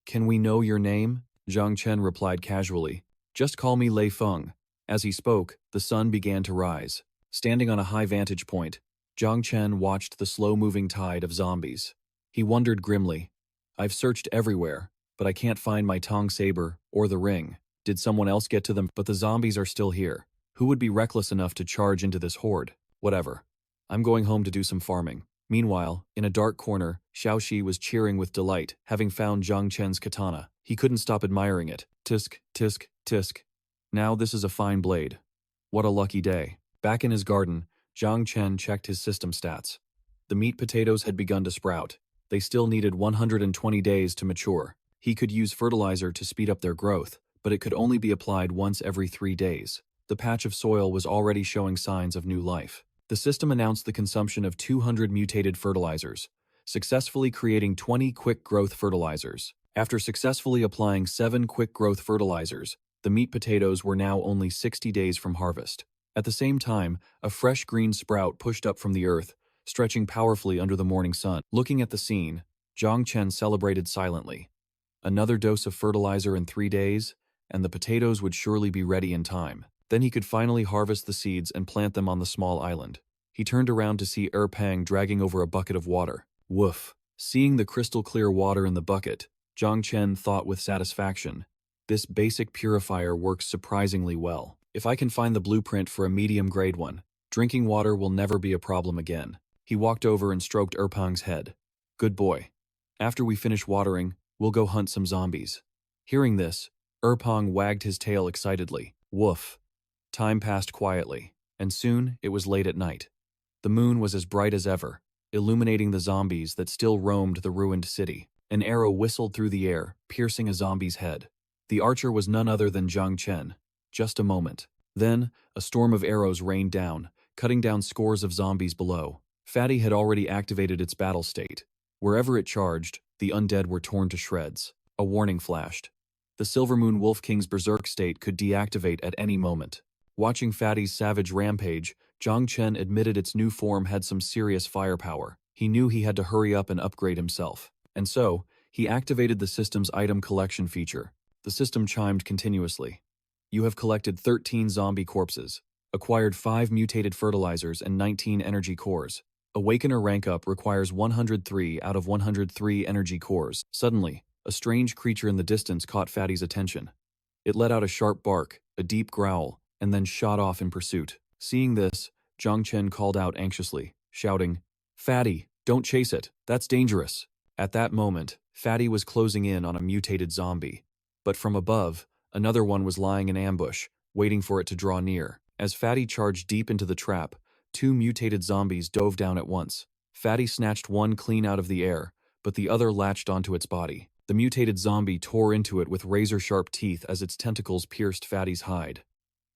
know your name?" Zhang Chen replied casually. "Just call me Lei Feng." As he spoke, the sun began to rise. Standing on a high vantage point, Zhang Chen watched the slow-moving tide of zombies. He wondered grimly, "I've searched everywhere, but I can't find my Tong saber or the ring. Did someone else get to them? But the zombies are still here. Who would be reckless enough to charge into this horde? Whatever. I'm going home to do some farming." Meanwhile, in a dark corner, Xiaoxi was cheering with delight, having found Zhang Chen's katana. He couldn't stop admiring it. Tisk, tisk, tisk. Now this is a fine blade. What a lucky day. Back in his garden, Zhang Chen checked his system stats. The meat potatoes had begun to sprout. They still needed 120 days to mature. He could use fertilizer to speed up their growth, but it could only be applied once every 3 days. The patch of soil was already showing signs of new life. The system announced the consumption of 200 mutated fertilizers, successfully creating 20 quick growth fertilizers. After successfully applying 7 quick growth fertilizers, the meat potatoes were now only 60 days from harvest. At the same time, a fresh green sprout pushed up from the earth, stretching powerfully under the morning sun. Looking at the scene, Zhang Chen celebrated silently. Another dose of fertilizer in 3 days, and the potatoes would surely be ready in time. Then he could finally harvest the seeds and plant them on the small island. He turned around to see Pang dragging over a bucket of water. Woof. Seeing the crystal-clear water in the bucket, Zhang Chen thought with satisfaction, "This basic purifier works surprisingly well. If I can find the blueprint for a medium-grade one, drinking water will never be a problem again." He walked over and stroked Pang's head. "Good boy. After we finish watering, we'll go hunt some zombies." Hearing this, Pang wagged his tail excitedly. Woof. Time passed quietly, and soon it was late at night. The moon was as bright as ever, illuminating the zombies that still roamed the ruined city. An arrow whistled through the air, piercing a zombie's head. The archer was none other than Zhang Chen. Just a moment. Then, a storm of arrows rained down, cutting down scores of zombies below. Fatty had already activated its battle state. Wherever it charged, the undead were torn to shreds. A warning flashed. The Silvermoon Wolf King's berserk state could deactivate at any moment. Watching Fatty's savage rampage, Zhang Chen admitted its new form had some serious firepower. He knew he had to hurry up and upgrade himself. And so, he activated the system's item collection feature. The system chimed continuously. "You have collected 13 zombie corpses, acquired 5 mutated fertilizers and 19 energy cores. Awakener rank up requires 103 out of 103 energy cores." Suddenly, a strange creature in the distance caught Fatty's attention. It let out a sharp bark, a deep growl, and then shot off in pursuit. Seeing this, Zhang Chen called out anxiously, shouting, "Fatty, don't chase it, that's dangerous." At that moment, Fatty was closing in on a mutated zombie. But from above, another one was lying in ambush, waiting for it to draw near. As Fatty charged deep into the trap, 2 mutated zombies dove down at once. Fatty snatched one clean out of the air, but the other latched onto its body. The mutated zombie tore into it with razor-sharp teeth as its tentacles pierced Fatty's hide.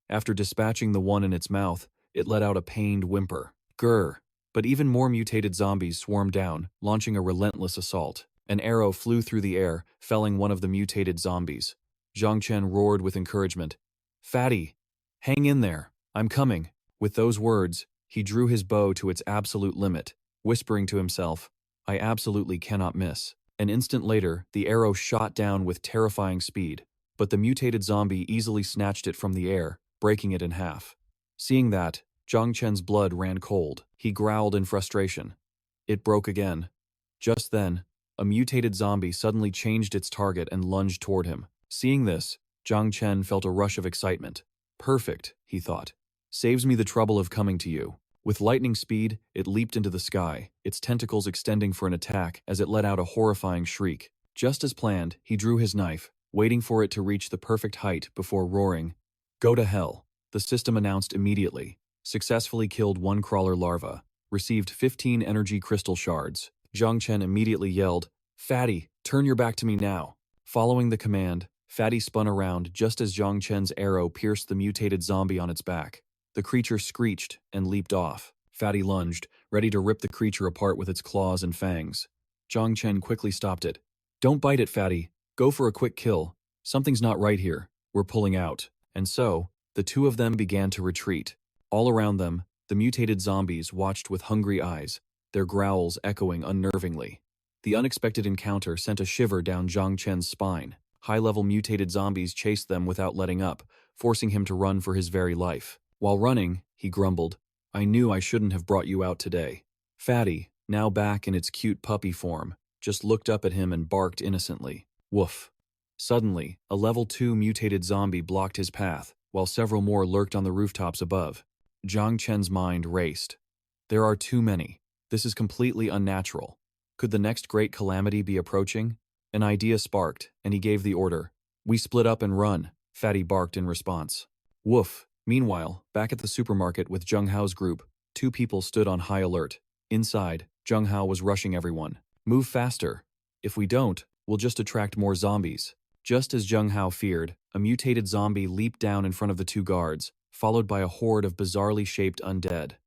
After dispatching the one in its mouth, it let out a pained whimper. Grr! But even more mutated zombies swarmed down, launching a relentless assault. An arrow flew through the air, felling one of the mutated zombies. Zhang Chen roared with encouragement. "Fatty, hang in there, I'm coming." With those words, he drew his bow to its absolute limit, whispering to himself, "I absolutely cannot miss." An instant later, the arrow shot down with terrifying speed, but the mutated zombie easily snatched it from the air, breaking it in half. Seeing that, Zhang Chen's blood ran cold. He growled in frustration. It broke again. Just then, a mutated zombie suddenly changed its target and lunged toward him. Seeing this, Zhang Chen felt a rush of excitement. "Perfect," he thought. "Saves me the trouble of coming to you." With lightning speed, it leaped into the sky, its tentacles extending for an attack as it let out a horrifying shriek. Just as planned, he drew his knife, waiting for it to reach the perfect height before roaring, "Go to hell." The system announced immediately. Successfully killed 1 crawler larva. Received 15 energy crystal shards. Zhang Chen immediately yelled, "Fatty, turn your back to me now." Following the command, Fatty spun around just as Zhang Chen's arrow pierced the mutated zombie on its back. The creature screeched and leaped off. Fatty lunged, ready to rip the creature apart with its claws and fangs. Zhang Chen quickly stopped it. Don't bite it, fatty. Go for a quick kill. Something's not right here. We're pulling out. And so, the two of them began to retreat. All around them, the mutated zombies watched with hungry eyes, their growls echoing unnervingly. The unexpected encounter sent a shiver down Zhang Chen's spine. High-level mutated zombies chased them without letting up, forcing him to run for his very life. While running, he grumbled, "I knew I shouldn't have brought you out today." Fatty, now back in its cute puppy form, just looked up at him and barked innocently. Woof. Suddenly, a level 2 mutated zombie blocked his path, while several more lurked on the rooftops above. Zhang Chen's mind raced. There are too many. This is completely unnatural. Could the next great calamity be approaching? An idea sparked, and he gave the order. "We split up and run," Fatty barked in response. Woof. Meanwhile, back at the supermarket with Zheng Hao's group, two people stood on high alert. Inside, Zheng Hao was rushing everyone. "Move faster. If we don't, we'll just attract more zombies." Just as Zheng Hao feared, a mutated zombie leaped down in front of the two guards, followed by a horde of bizarrely shaped undead.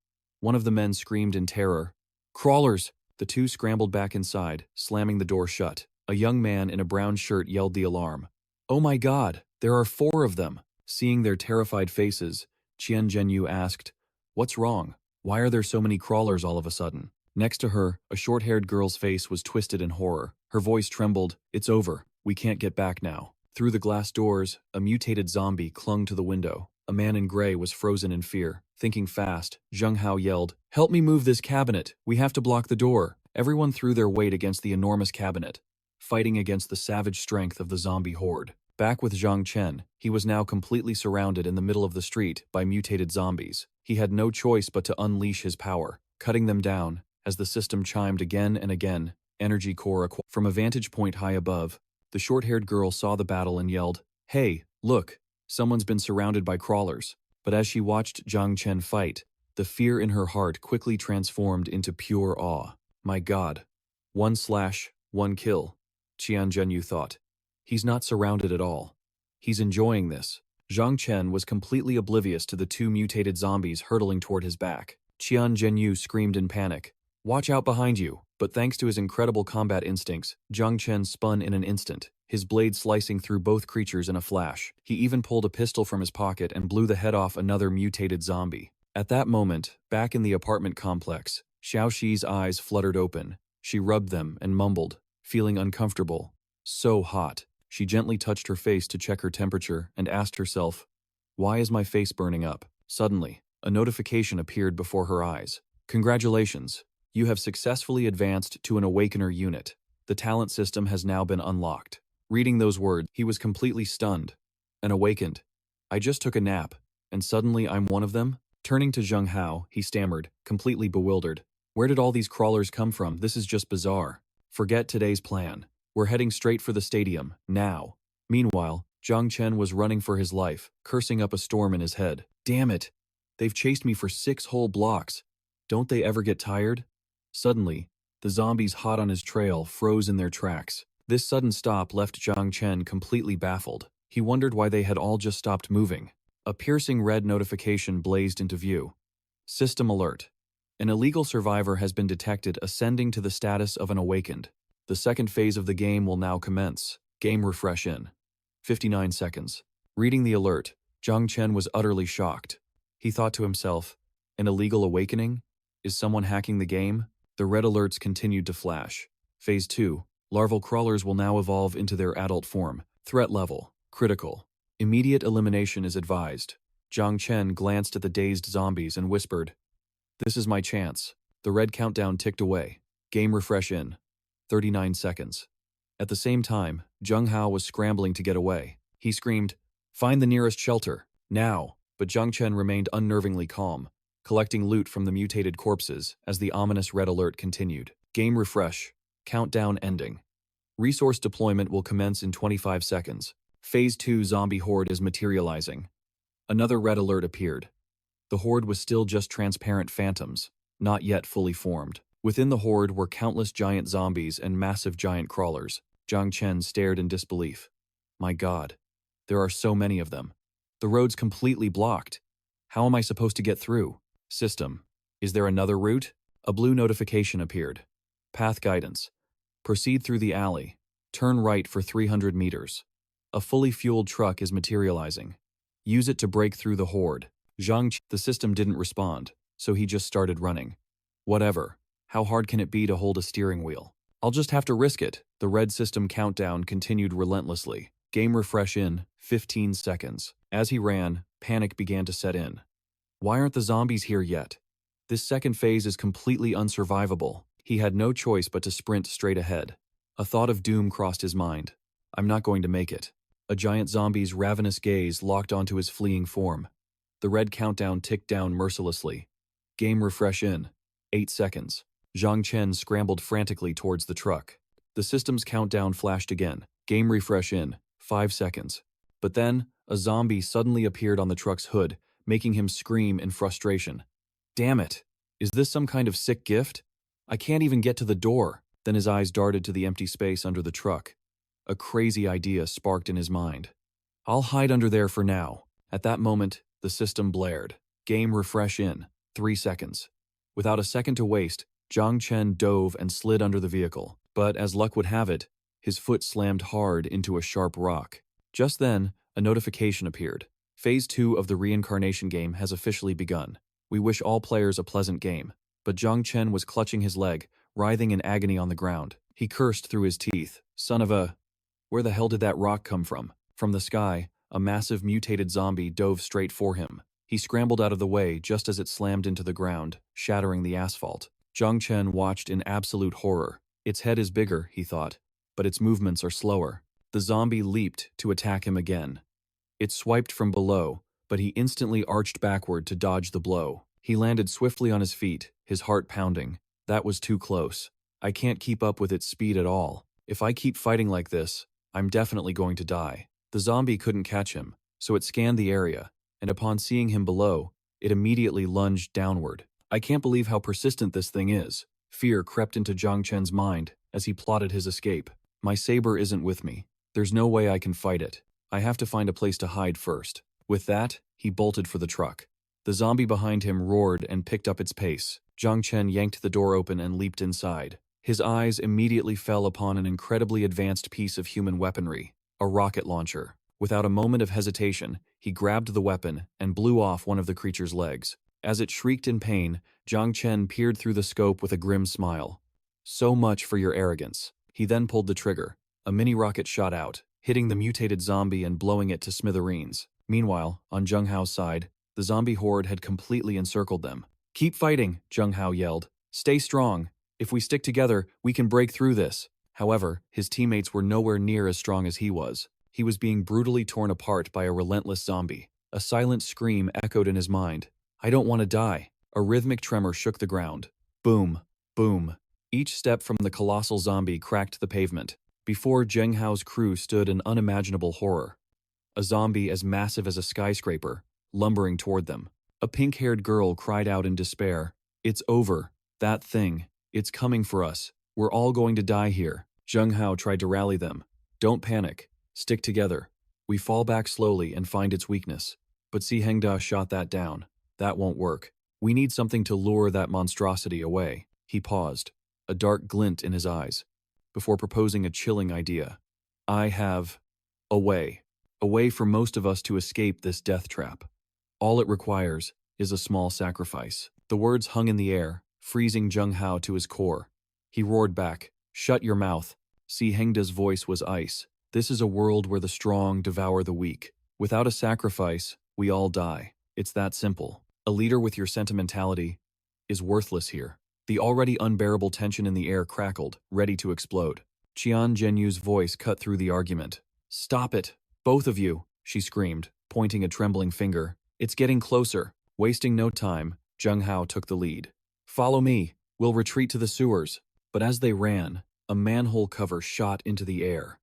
One of the men screamed in terror. "Crawlers!" The two scrambled back inside, slamming the door shut. A young man in a brown shirt yelled the alarm. "Oh my God, there are 4 of them!" Seeing their terrified faces, Qian Zhenyu asked, "What's wrong? Why are there so many crawlers all of a sudden?" Next to her, a short-haired girl's face was twisted in horror. Her voice trembled. "It's over. We can't get back now." Through the glass doors, a mutated zombie clung to the window. A man in gray was frozen in fear. Thinking fast, Zheng Hao yelled, "Help me move this cabinet. We have to block the door." Everyone threw their weight against the enormous cabinet, fighting against the savage strength of the zombie horde. Back with Zhang Chen, he was now completely surrounded in the middle of the street by mutated zombies. He had no choice but to unleash his power, cutting them down, as the system chimed again and again, energy core acquired. From a vantage point high above, the short-haired girl saw the battle and yelled, "Hey, look, someone's been surrounded by crawlers." But as she watched Zhang Chen fight, the fear in her heart quickly transformed into pure awe. My God. 1/1 kill, Qian Zhenyu thought. He's not surrounded at all. He's enjoying this. Zhang Chen was completely oblivious to the two mutated zombies hurtling toward his back. Qian Zhenyu screamed in panic, "Watch out behind you!" But thanks to his incredible combat instincts, Zhang Chen spun in an instant, his blade slicing through both creatures in a flash. He even pulled a pistol from his pocket and blew the head off another mutated zombie. At that moment, back in the apartment complex, Xiaoxi's eyes fluttered open. She rubbed them and mumbled, feeling uncomfortable. So hot. She gently touched her face to check her temperature and asked herself, "Why is my face burning up?" Suddenly, a notification appeared before her eyes. "Congratulations. You have successfully advanced to an Awakener unit. The talent system has now been unlocked." Reading those words, he was completely stunned. "An awakened. I just took a nap, and suddenly I'm one of them?" Turning to Zheng Hao, he stammered, completely bewildered. "Where did all these crawlers come from? This is just bizarre. Forget today's plan. We're heading straight for the stadium, now." Meanwhile, Zhang Chen was running for his life, cursing up a storm in his head. "Damn it! They've chased me for 6 whole blocks. Don't they ever get tired?" Suddenly, the zombies hot on his trail froze in their tracks. This sudden stop left Zhang Chen completely baffled. He wondered why they had all just stopped moving. A piercing red notification blazed into view. System alert. An illegal survivor has been detected ascending to the status of an awakened. The second phase of the game will now commence. Game refresh in 59 seconds. Reading the alert, Zhang Chen was utterly shocked. He thought to himself, an illegal awakening? Is someone hacking the game? The red alerts continued to flash. Phase 2. Larval crawlers will now evolve into their adult form. Threat level. Critical. Immediate elimination is advised. Zhang Chen glanced at the dazed zombies and whispered, "This is my chance." The red countdown ticked away. Game refresh in 39 seconds. At the same time, Zheng Hao was scrambling to get away. He screamed, "Find the nearest shelter, now!" But Zhang Chen remained unnervingly calm, collecting loot from the mutated corpses as the ominous red alert continued. Game refresh. Countdown ending. Resource deployment will commence in 25 seconds. Phase 2 zombie horde is materializing. Another red alert appeared. The horde was still just transparent phantoms, not yet fully formed. Within the horde were countless giant zombies and massive giant crawlers. Zhang Chen stared in disbelief. My God, there are so many of them. The road's completely blocked. How am I supposed to get through? System, is there another route? A blue notification appeared. Path guidance. Proceed through the alley. Turn right for 300 meters. A fully fueled truck is materializing. Use it to break through the horde. Zhang Chen. The system didn't respond, so he just started running. Whatever. How hard can it be to hold a steering wheel? I'll just have to risk it. The red system countdown continued relentlessly. Game refresh in 15 seconds. As he ran, panic began to set in. Why aren't the zombies here yet? This second phase is completely unsurvivable. He had no choice but to sprint straight ahead. A thought of doom crossed his mind. I'm not going to make it. A giant zombie's ravenous gaze locked onto his fleeing form. The red countdown ticked down mercilessly. Game refresh in 8 seconds. Zhang Chen scrambled frantically towards the truck. The system's countdown flashed again. Game refresh in 5 seconds. But then, a zombie suddenly appeared on the truck's hood, making him scream in frustration. Damn it! Is this some kind of sick gift? I can't even get to the door. Then his eyes darted to the empty space under the truck. A crazy idea sparked in his mind. I'll hide under there for now. At that moment, the system blared. Game refresh in 3 seconds. Without a second to waste, Zhang Chen dove and slid under the vehicle. But as luck would have it, his foot slammed hard into a sharp rock. Just then, a notification appeared. Phase 2 of the reincarnation game has officially begun. We wish all players a pleasant game. But Zhang Chen was clutching his leg, writhing in agony on the ground. He cursed through his teeth. Son of a... Where the hell did that rock come from? From the sky, a massive mutated zombie dove straight for him. He scrambled out of the way just as it slammed into the ground, shattering the asphalt. Zhang Chen watched in absolute horror. Its head is bigger, he thought, but its movements are slower. The zombie leaped to attack him again. It swiped from below, but he instantly arched backward to dodge the blow. He landed swiftly on his feet, his heart pounding. That was too close. I can't keep up with its speed at all. If I keep fighting like this, I'm definitely going to die. The zombie couldn't catch him, so it scanned the area, and upon seeing him below, it immediately lunged downward. I can't believe how persistent this thing is. Fear crept into Zhang Chen's mind as he plotted his escape. My saber isn't with me. There's no way I can fight it. I have to find a place to hide first. With that, he bolted for the truck. The zombie behind him roared and picked up its pace. Zhang Chen yanked the door open and leaped inside. His eyes immediately fell upon an incredibly advanced piece of human weaponry, a rocket launcher. Without a moment of hesitation, he grabbed the weapon and blew off one of the creature's legs. As it shrieked in pain, Zhang Chen peered through the scope with a grim smile. So much for your arrogance. He then pulled the trigger. A mini rocket shot out, hitting the mutated zombie and blowing it to smithereens. Meanwhile, on Zheng Hao's side, the zombie horde had completely encircled them. Keep fighting, Zheng Hao yelled. Stay strong. If we stick together, we can break through this. However, his teammates were nowhere near as strong as he was. He was being brutally torn apart by a relentless zombie. A silent scream echoed in his mind. I don't want to die. A rhythmic tremor shook the ground. Boom, boom. Each step from the colossal zombie cracked the pavement. Before Zheng Hao's crew stood an unimaginable horror. A zombie as massive as a skyscraper, lumbering toward them. A pink-haired girl cried out in despair. It's over. That thing. It's coming for us. We're all going to die here. Zheng Hao tried to rally them. Don't panic. Stick together. We fall back slowly and find its weakness. But Si Hengda shot that down. That won't work. We need something to lure that monstrosity away. He paused, a dark glint in his eyes, before proposing a chilling idea. I have a way. A way for most of us to escape this death trap. All it requires is a small sacrifice. The words hung in the air, freezing Zheng Hao to his core. He roared back, Shut your mouth. Si Hengda's voice was ice. This is a world where the strong devour the weak. Without a sacrifice, we all die. It's that simple. A leader with your sentimentality is worthless here. The already unbearable tension in the air crackled, ready to explode. Qian Zhenyu's voice cut through the argument. Stop it, both of you, she screamed, pointing a trembling finger. It's getting closer. Wasting no time, Zheng Hao took the lead. Follow me. We'll retreat to the sewers. But as they ran, a manhole cover shot into the air.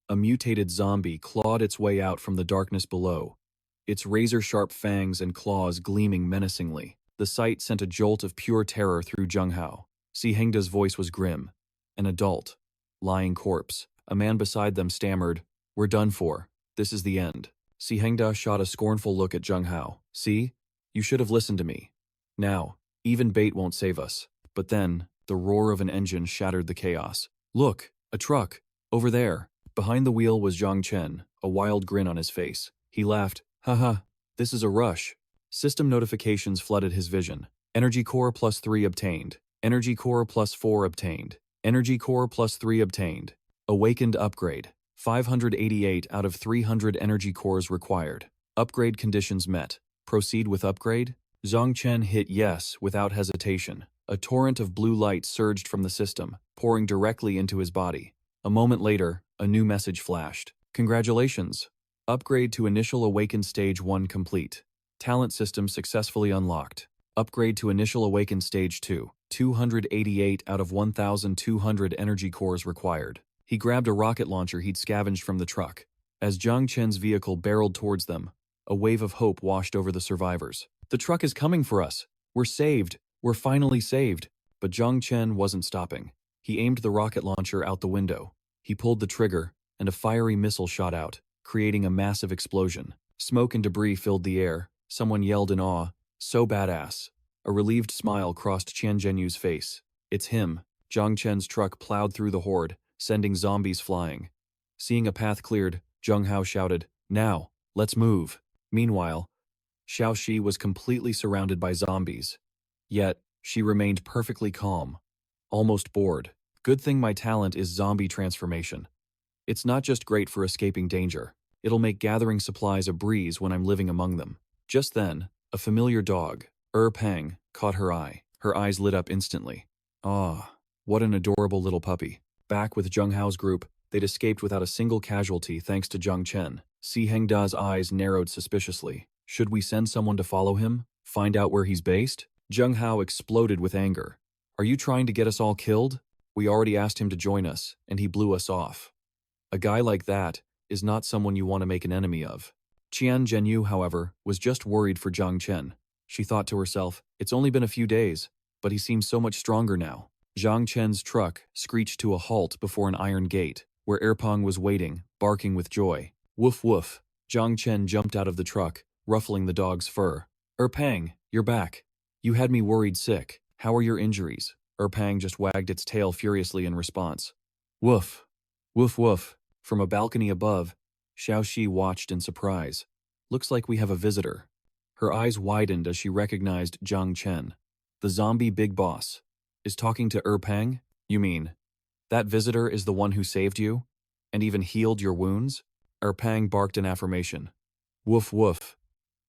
A mutated zombie clawed its way out from the darkness below, its razor-sharp fangs and claws gleaming menacingly. The sight sent a jolt of pure terror through Zheng Hao. Si Hengda's voice was grim. An adult. Lying corpse. A man beside them stammered, We're done for. This is the end. Si Hengda shot a scornful look at Zheng Hao. See? You should have listened to me. Now, even bait won't save us. But then, the roar of an engine shattered the chaos. Look, a truck. Over there. Behind the wheel was Zhang Chen, a wild grin on his face. He laughed. Haha, this is a rush. System notifications flooded his vision. Energy core +3 obtained. Energy core +4 obtained. Energy core +3 obtained. Awakened upgrade. 588 out of 300 energy cores required. Upgrade conditions met. Proceed with upgrade? Zhang Chen hit yes without hesitation. A torrent of blue light surged from the system, pouring directly into his body. A moment later, a new message flashed. Congratulations! Upgrade to Initial Awakened Stage 1 complete. Talent system successfully unlocked. Upgrade to Initial Awakened Stage 2. 288 out of 1,200 energy cores required. He grabbed a rocket launcher he'd scavenged from the truck. As Zhang Chen's vehicle barreled towards them, a wave of hope washed over the survivors. The truck is coming for us! We're saved! We're finally saved! But Zhang Chen wasn't stopping. He aimed the rocket launcher out the window. He pulled the trigger, and a fiery missile shot out, creating a massive explosion. Smoke and debris filled the air. Someone yelled in awe, "So badass." A relieved smile crossed Qian Zhenyu's face. It's him. Zhang Chen's truck plowed through the horde, sending zombies flying. Seeing a path cleared, Zheng Hao shouted, "Now, let's move." Meanwhile, Xiaoxi was completely surrounded by zombies. Yet, she remained perfectly calm. Almost bored. Good thing my talent is zombie transformation. It's not just great for escaping danger. It'll make gathering supplies a breeze when I'm living among them. Just then, a familiar dog, Peng, caught her eye. Her eyes lit up instantly. Ah, what an adorable little puppy. Back with Zheng Hao's group, they'd escaped without a single casualty thanks to Zhang Chen. Si Hengda's eyes narrowed suspiciously. Should we send someone to follow him? Find out where he's based? Zheng Hao exploded with anger. Are you trying to get us all killed? We already asked him to join us, and he blew us off. A guy like that is not someone you want to make an enemy of. Qian Zhenyu, however, was just worried for Zhang Chen. She thought to herself, it's only been a few days, but he seems so much stronger now. Zhang Chen's truck screeched to a halt before an iron gate, where Erpeng was waiting, barking with joy. Woof woof. Zhang Chen jumped out of the truck, ruffling the dog's fur. Erpeng, you're back. You had me worried sick. How are your injuries? Erpeng just wagged its tail furiously in response. Woof. Woof woof. From a balcony above, Xiaoxi watched in surprise. Looks like we have a visitor. Her eyes widened as she recognized Zhang Chen. The zombie big boss is talking to Erpeng? You mean, that visitor is the one who saved you? And even healed your wounds? Erpeng barked in affirmation. Woof woof.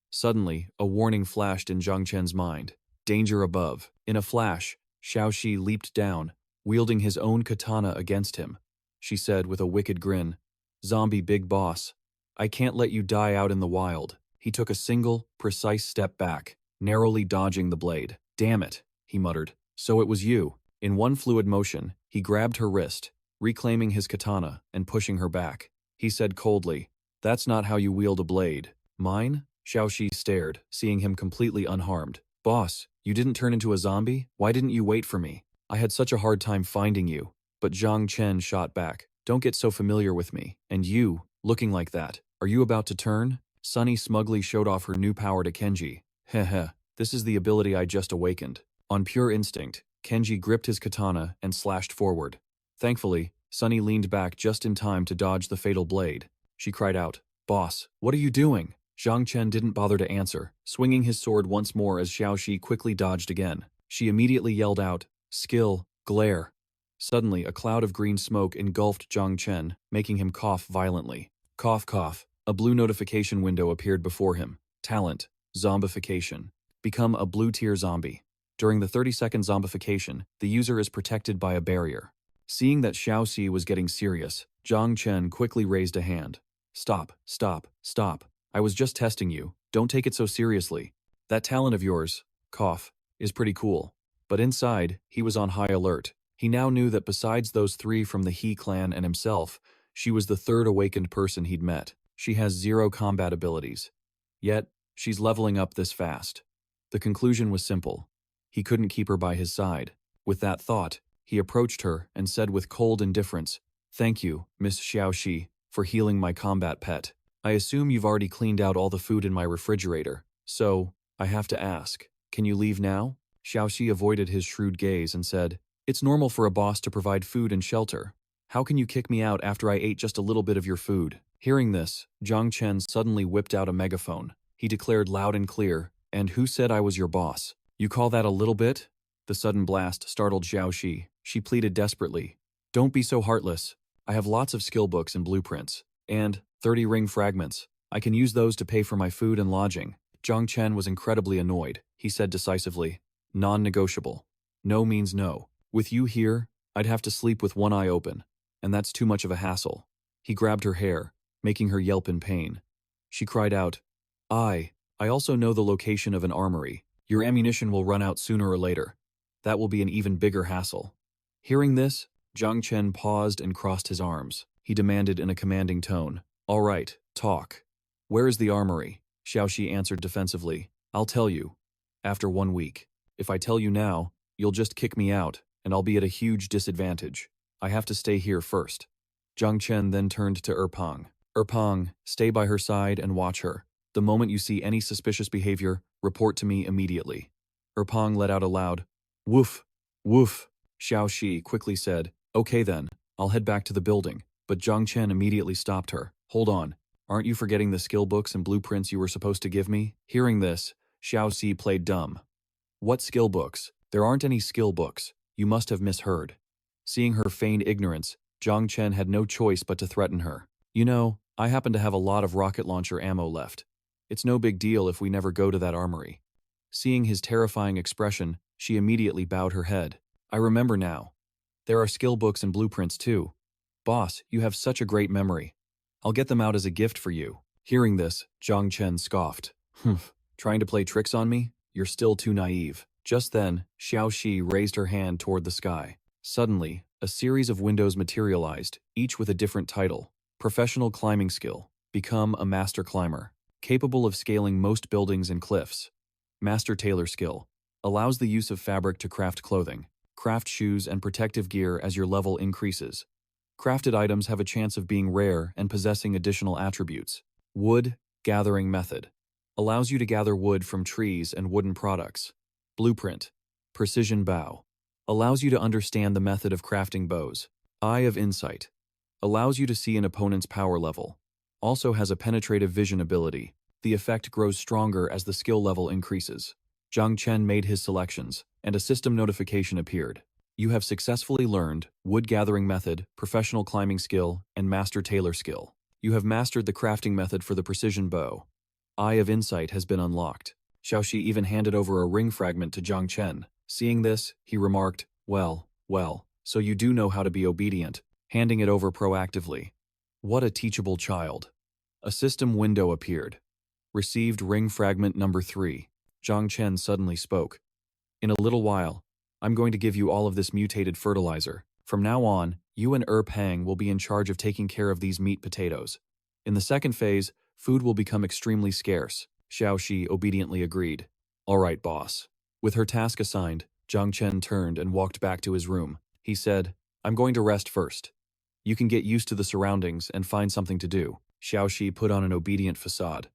Suddenly, a warning flashed in Zhang Chen's mind. Danger above. In a flash, Xiaoxi leaped down, wielding his own katana against him. She said with a wicked grin, Zombie big boss, I can't let you die out in the wild. He took a single, precise step back, narrowly dodging the blade. Damn it, he muttered. So it was you. In one fluid motion, he grabbed her wrist, reclaiming his katana and pushing her back. He said coldly, That's not how you wield a blade. Mine? Xiaoxi stared, seeing him completely unharmed. Boss, you didn't turn into a zombie? Why didn't you wait for me? I had such a hard time finding you. But Zhang Chen shot back. Don't get so familiar with me. And you, looking like that. Are you about to turn? Sunny smugly showed off her new power to Kenji. Heh, this is the ability I just awakened. On pure instinct, Kenji gripped his katana and slashed forward. Thankfully, Sunny leaned back just in time to dodge the fatal blade. She cried out, Boss, what are you doing? Zhang Chen didn't bother to answer, swinging his sword once more as Xiaoxi quickly dodged again. She immediately yelled out, Skill, glare. Suddenly, a cloud of green smoke engulfed Zhang Chen, making him cough violently. Cough, cough. A blue notification window appeared before him. Talent, zombification. Become a blue-tier zombie. During the 30-second zombification, the user is protected by a barrier. Seeing that Xiaoxi was getting serious, Zhang Chen quickly raised a hand. Stop, stop, stop. I was just testing you. Don't take it so seriously. That talent of yours, cough, is pretty cool. But inside, he was on high alert. He now knew that besides those three from the He clan and himself, she was the third awakened person he'd met. She has 0 combat abilities. Yet, she's leveling up this fast. The conclusion was simple. He couldn't keep her by his side. With that thought, he approached her and said with cold indifference, Thank you, Miss Xiaoxi, for healing my combat pet. I assume you've already cleaned out all the food in my refrigerator, so I have to ask, can you leave now? Xiaoxi avoided his shrewd gaze and said, It's normal for a boss to provide food and shelter. How can you kick me out after I ate just a little bit of your food? Hearing this, Zhang Chen suddenly whipped out a megaphone. He declared loud and clear, "And who said I was your boss? You call that a little bit?" The sudden blast startled Xiaoxi. She pleaded desperately, "Don't be so heartless. I have lots of skill books and blueprints. And 30 ring fragments. I can use those to pay for my food and lodging." Zhang Chen was incredibly annoyed. He said decisively, "Non-negotiable. No means no. With you here, I'd have to sleep with one eye open. And that's too much of a hassle." He grabbed her hair, making her yelp in pain. She cried out, I also know the location of an armory. Your ammunition will run out sooner or later. That will be an even bigger hassle." Hearing this, Zhang Chen paused and crossed his arms. He demanded in a commanding tone, "All right, talk. Where is the armory?" Xiaoxi answered defensively, "I'll tell you. After 1 week. If I tell you now, you'll just kick me out, and I'll be at a huge disadvantage. I have to stay here first." Zhang Chen then turned to Erpang. "Erpang, stay by her side and watch her. The moment you see any suspicious behavior, report to me immediately." Erpang let out a loud, "Woof, woof." Xiaoxi quickly said, "Okay then, I'll head back to the building." But Zhang Chen immediately stopped her. "Hold on, aren't you forgetting the skill books and blueprints you were supposed to give me?" Hearing this, Xiaoxi played dumb. "What skill books? There aren't any skill books. You must have misheard." Seeing her feigned ignorance, Zhang Chen had no choice but to threaten her. "You know, I happen to have a lot of rocket launcher ammo left. It's no big deal if we never go to that armory." Seeing his terrifying expression, she immediately bowed her head. "I remember now. There are skill books and blueprints too. Boss, you have such a great memory. I'll get them out as a gift for you." Hearing this, Zhang Chen scoffed. "Humph, trying to play tricks on me? You're still too naive." Just then, Xiaoxi raised her hand toward the sky. Suddenly, a series of windows materialized, each with a different title. Professional climbing skill. Become a master climber. Capable of scaling most buildings and cliffs. Master tailor skill. Allows the use of fabric to craft clothing. Craft shoes and protective gear as your level increases. Crafted items have a chance of being rare and possessing additional attributes. Wood gathering method. Allows you to gather wood from trees and wooden products. Blueprint. Precision bow. Allows you to understand the method of crafting bows. Eye of insight. Allows you to see an opponent's power level. Also has a penetrative vision ability. The effect grows stronger as the skill level increases. Zhang Chen made his selections, and a system notification appeared. You have successfully learned wood gathering method, professional climbing skill, and master tailor skill. You have mastered the crafting method for the precision bow. Eye of insight has been unlocked. Xiaoxi even handed over a ring fragment to Zhang Chen. Seeing this, he remarked, well, so you do know how to be obedient, handing it over proactively. What a teachable child. A system window appeared. Received ring fragment number 3. Zhang Chen suddenly spoke. "In a little while, I'm going to give you all of this mutated fertilizer. From now on, you and Pang will be in charge of taking care of these meat potatoes. In the second phase, food will become extremely scarce." Xiaoxi obediently agreed. "All right, boss." With her task assigned, Zhang Chen turned and walked back to his room. He said, "I'm going to rest first. You can get used to the surroundings and find something to do." Xiaoxi put on an obedient facade.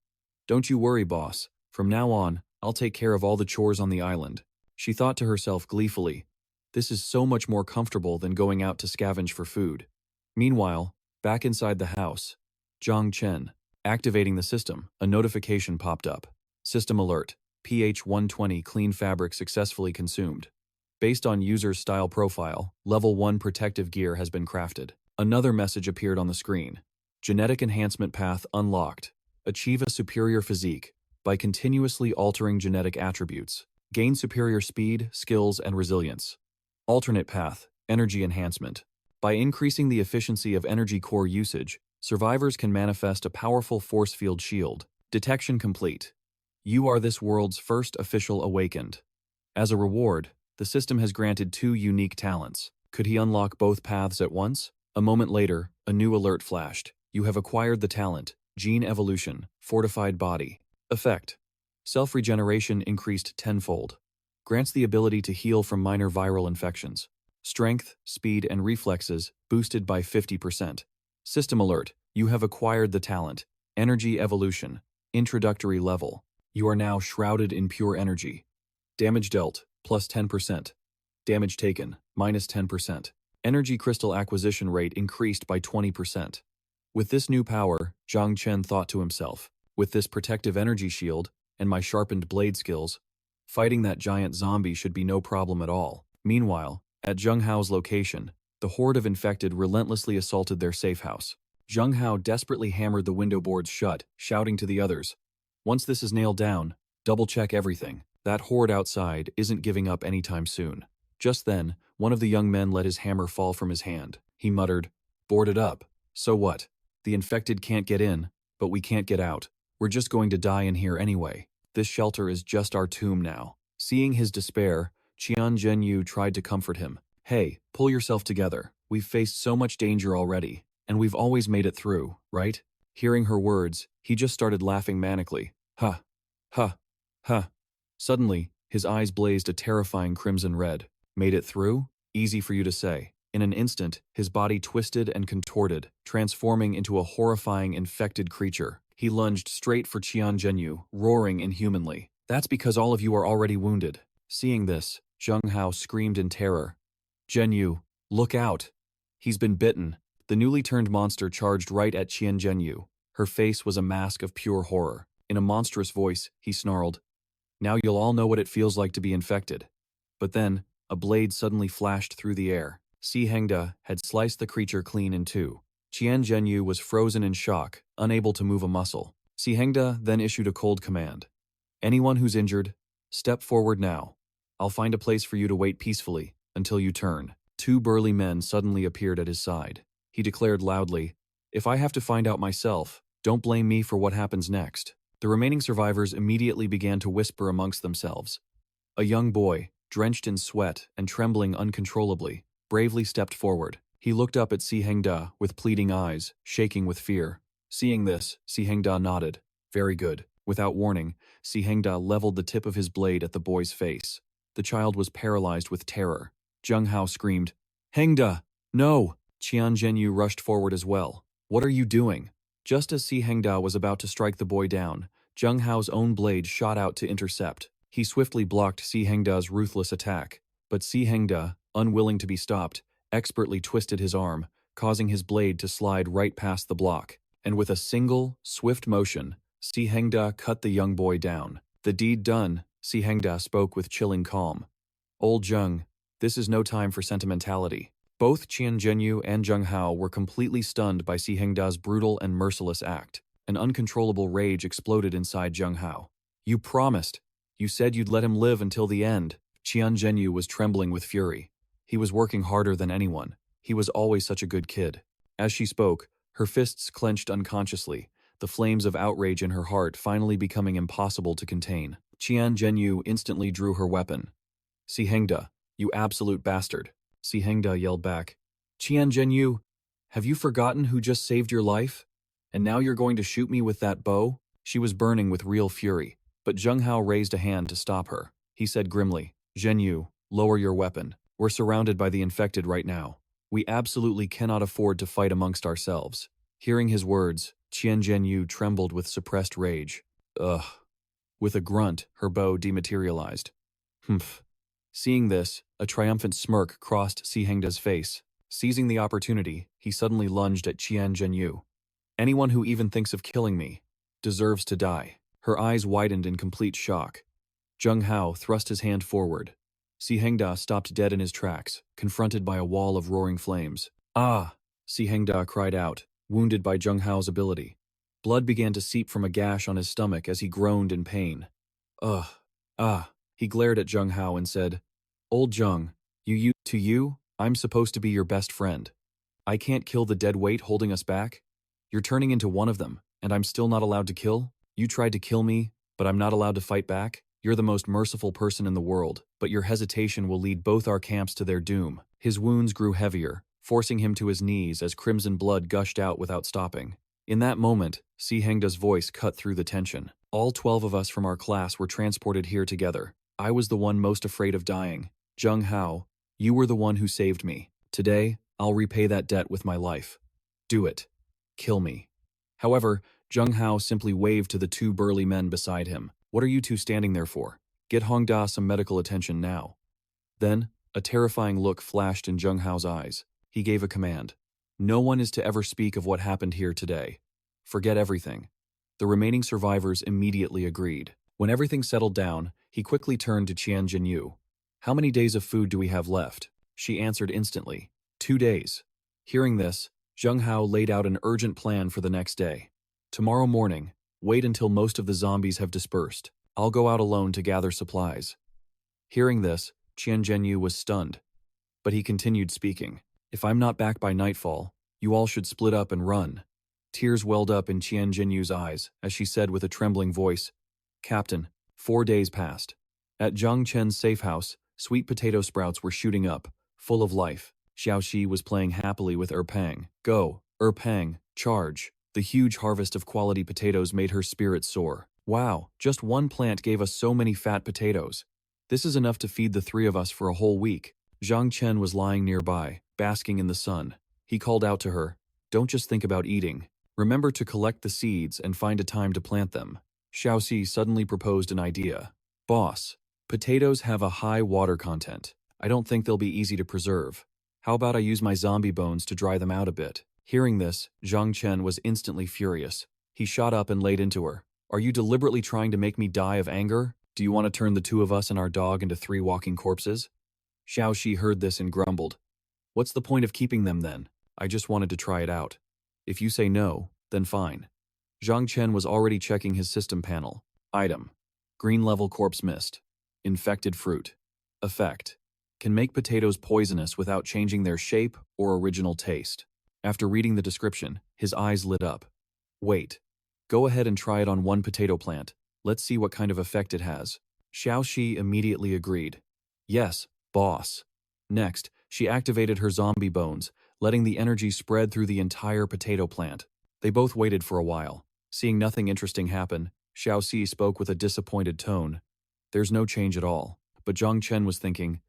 "Don't you worry, boss. From now on, I'll take care of all the chores on the island." She thought to herself gleefully, "This is so much more comfortable than going out to scavenge for food." Meanwhile, back inside the house, Zhang Chen, activating the system, a notification popped up. System alert. pH 120 clean fabric successfully consumed. Based on user's style profile, level 1 protective gear has been crafted. Another message appeared on the screen. Genetic enhancement path unlocked. Achieve a superior physique by continuously altering genetic attributes. Gain superior speed, skills, and resilience. Alternate path, energy enhancement. By increasing the efficiency of energy core usage, survivors can manifest a powerful force field shield. Detection complete. You are this world's first official awakened. As a reward, the system has granted 2 unique talents. Could he unlock both paths at once? A moment later, a new alert flashed. You have acquired the talent, Gene Evolution, Fortified Body. Effect. Self-regeneration increased tenfold. Grants the ability to heal from minor viral infections. Strength, speed, and reflexes boosted by 50%. System alert. You have acquired the talent, Energy Evolution, Introductory Level. You are now shrouded in pure energy. Damage dealt, plus 10%. Damage taken, minus 10%. Energy crystal acquisition rate increased by 20%. With this new power, Zhang Chen thought to himself, with this protective energy shield and my sharpened blade skills, fighting that giant zombie should be no problem at all. Meanwhile, at Zheng Hao's location, the horde of infected relentlessly assaulted their safe house. Zheng Hao desperately hammered the window boards shut, shouting to the others, "Once this is nailed down, double-check everything. That horde outside isn't giving up anytime soon." Just then, one of the young men let his hammer fall from his hand. He muttered, "Board it up. So what? The infected can't get in, but we can't get out. We're just going to die in here anyway. This shelter is just our tomb now." Seeing his despair, Qian Zhenyu tried to comfort him. "Hey, pull yourself together. We've faced so much danger already, and we've always made it through, right?" Hearing her words, he just started laughing manically. "Ha! Ha! Ha!" Suddenly, his eyes blazed a terrifying crimson red. "Made it through? Easy for you to say." In an instant, his body twisted and contorted, transforming into a horrifying infected creature. He lunged straight for Qian Zhenyu, roaring inhumanly. "That's because all of you are already wounded." Seeing this, Zheng Hao screamed in terror. "Zhenyu, look out! He's been bitten." The newly turned monster charged right at Qian Zhenyu. Her face was a mask of pure horror. In a monstrous voice, he snarled, "Now you'll all know what it feels like to be infected." But then, a blade suddenly flashed through the air. Si Hengda had sliced the creature clean in two. Qian Zhenyu was frozen in shock, unable to move a muscle. Si Hengda then issued a cold command. "Anyone who's injured, step forward now. I'll find a place for you to wait peacefully until you turn." Two burly men suddenly appeared at his side. He declared loudly, "If I have to find out myself, don't blame me for what happens next." The remaining survivors immediately began to whisper amongst themselves. A young boy, drenched in sweat and trembling uncontrollably, bravely stepped forward. He looked up at Si Hengda with pleading eyes, shaking with fear. Seeing this, Si Hengda nodded. "Very good." Without warning, Si Hengda leveled the tip of his blade at the boy's face. The child was paralyzed with terror. Zheng Hao screamed, "Hengda, no!" Qian Zhenyu rushed forward as well. "What are you doing?" Just as Si Hengda was about to strike the boy down, Zheng Hao's own blade shot out to intercept. He swiftly blocked Si Hengda's ruthless attack, but Si Hengda, unwilling to be stopped, expertly twisted his arm, causing his blade to slide right past the block. And with a single, swift motion, Si Hengda cut the young boy down. The deed done, Si Hengda spoke with chilling calm. "Old Zheng, this is no time for sentimentality." Both Qian Zhenyu and Zheng Hao were completely stunned by Si Hengda's brutal and merciless act. An uncontrollable rage exploded inside Zheng Hao. "You promised. You said you'd let him live until the end." Qian Zhenyu was trembling with fury. He was working harder than anyone. He was always such a good kid. As she spoke, her fists clenched unconsciously, the flames of outrage in her heart finally becoming impossible to contain. Qian Zhenyu instantly drew her weapon. "Si Hengda, you absolute bastard." Si Hengda yelled back, "Qian Zhenyu, have you forgotten who just saved your life? And now you're going to shoot me with that bow?" She was burning with real fury, but Zheng Hao raised a hand to stop her. He said grimly, "Zhenyu, lower your weapon. We're surrounded by the infected right now. We absolutely cannot afford to fight amongst ourselves." Hearing his words, Qian Zhenyu trembled with suppressed rage. "Ugh." With a grunt, her bow dematerialized. "Humph." Seeing this, a triumphant smirk crossed Si Hengda's face. Seizing the opportunity, he suddenly lunged at Qian Zhenyu. "Anyone who even thinks of killing me deserves to die." Her eyes widened in complete shock. Zheng Hao thrust his hand forward. Si Hengda stopped dead in his tracks, confronted by a wall of roaring flames. "Ah!" Si Hengda cried out, wounded by Zheng Hao's ability. Blood began to seep from a gash on his stomach as he groaned in pain. "Ugh! Ah!" He glared at Zheng Hao and said, "Old Zheng, to you, I'm supposed to be your best friend. I can't kill the dead weight holding us back? You're turning into one of them, and I'm still not allowed to kill? You tried to kill me, but I'm not allowed to fight back? You're the most merciful person in the world, but your hesitation will lead both our camps to their doom." His wounds grew heavier, forcing him to his knees as crimson blood gushed out without stopping. In that moment, Si Hengda's voice cut through the tension. "All 12 of us from our class were transported here together. I was the one most afraid of dying. Zheng Hao, you were the one who saved me. Today, I'll repay that debt with my life. Do it. Kill me." However, Zheng Hao simply waved to the two burly men beside him. "What are you two standing there for? Get Hongda some medical attention now." Then, a terrifying look flashed in Zheng Hao's eyes. he gave a command. No one is to ever speak of what happened here today. Forget everything. The remaining survivors immediately agreed. When everything settled down, he quickly turned to Qian Jinyu. How many days of food do we have left? She answered instantly. 2 days. Hearing this, Zheng Hao laid out an urgent plan for the next day. Tomorrow morning, wait until most of the zombies have dispersed. I'll go out alone to gather supplies. Hearing this, Qian Jinyu was stunned. But he continued speaking. If I'm not back by nightfall, you all should split up and run. Tears welled up in Qian Jinyu's eyes as she said with a trembling voice, Captain, 4 days passed. At Zhang Chen's safe house, sweet potato sprouts were shooting up, full of life. Xiao Shi was playing happily with Pang. Go, Pang, charge. The huge harvest of quality potatoes made her spirits soar. Wow, just one plant gave us so many fat potatoes. This is enough to feed the 3 of us for a whole week. Zhang Chen was lying nearby, basking in the sun. He called out to her, don't just think about eating. Remember to collect the seeds and find a time to plant them. Xiao Xi suddenly proposed an idea. Boss, potatoes have a high water content. I don't think they'll be easy to preserve. How about I use my zombie bones to dry them out a bit? Hearing this, Zhang Chen was instantly furious. He shot up and laid into her. Are you deliberately trying to make me die of anger? Do you want to turn the 2 of us and our dog into 3 walking corpses? Xiao Shi heard this and grumbled. What's the point of keeping them then? I just wanted to try it out. If you say no, then fine. Zhang Chen was already checking his system panel. Item. Green level corpse mist. Infected fruit. Effect. Can make potatoes poisonous without changing their shape or original taste. After reading the description, his eyes lit up. Wait. Go ahead and try it on 1 potato plant. Let's see what kind of effect it has. Xiao Shi immediately agreed. Yes, boss. Next, she activated her zombie bones, letting the energy spread through the entire potato plant. They both waited for a while. Seeing nothing interesting happen, Xiao Xi spoke with a disappointed tone. There's no change at all. But Zhang Chen was thinking,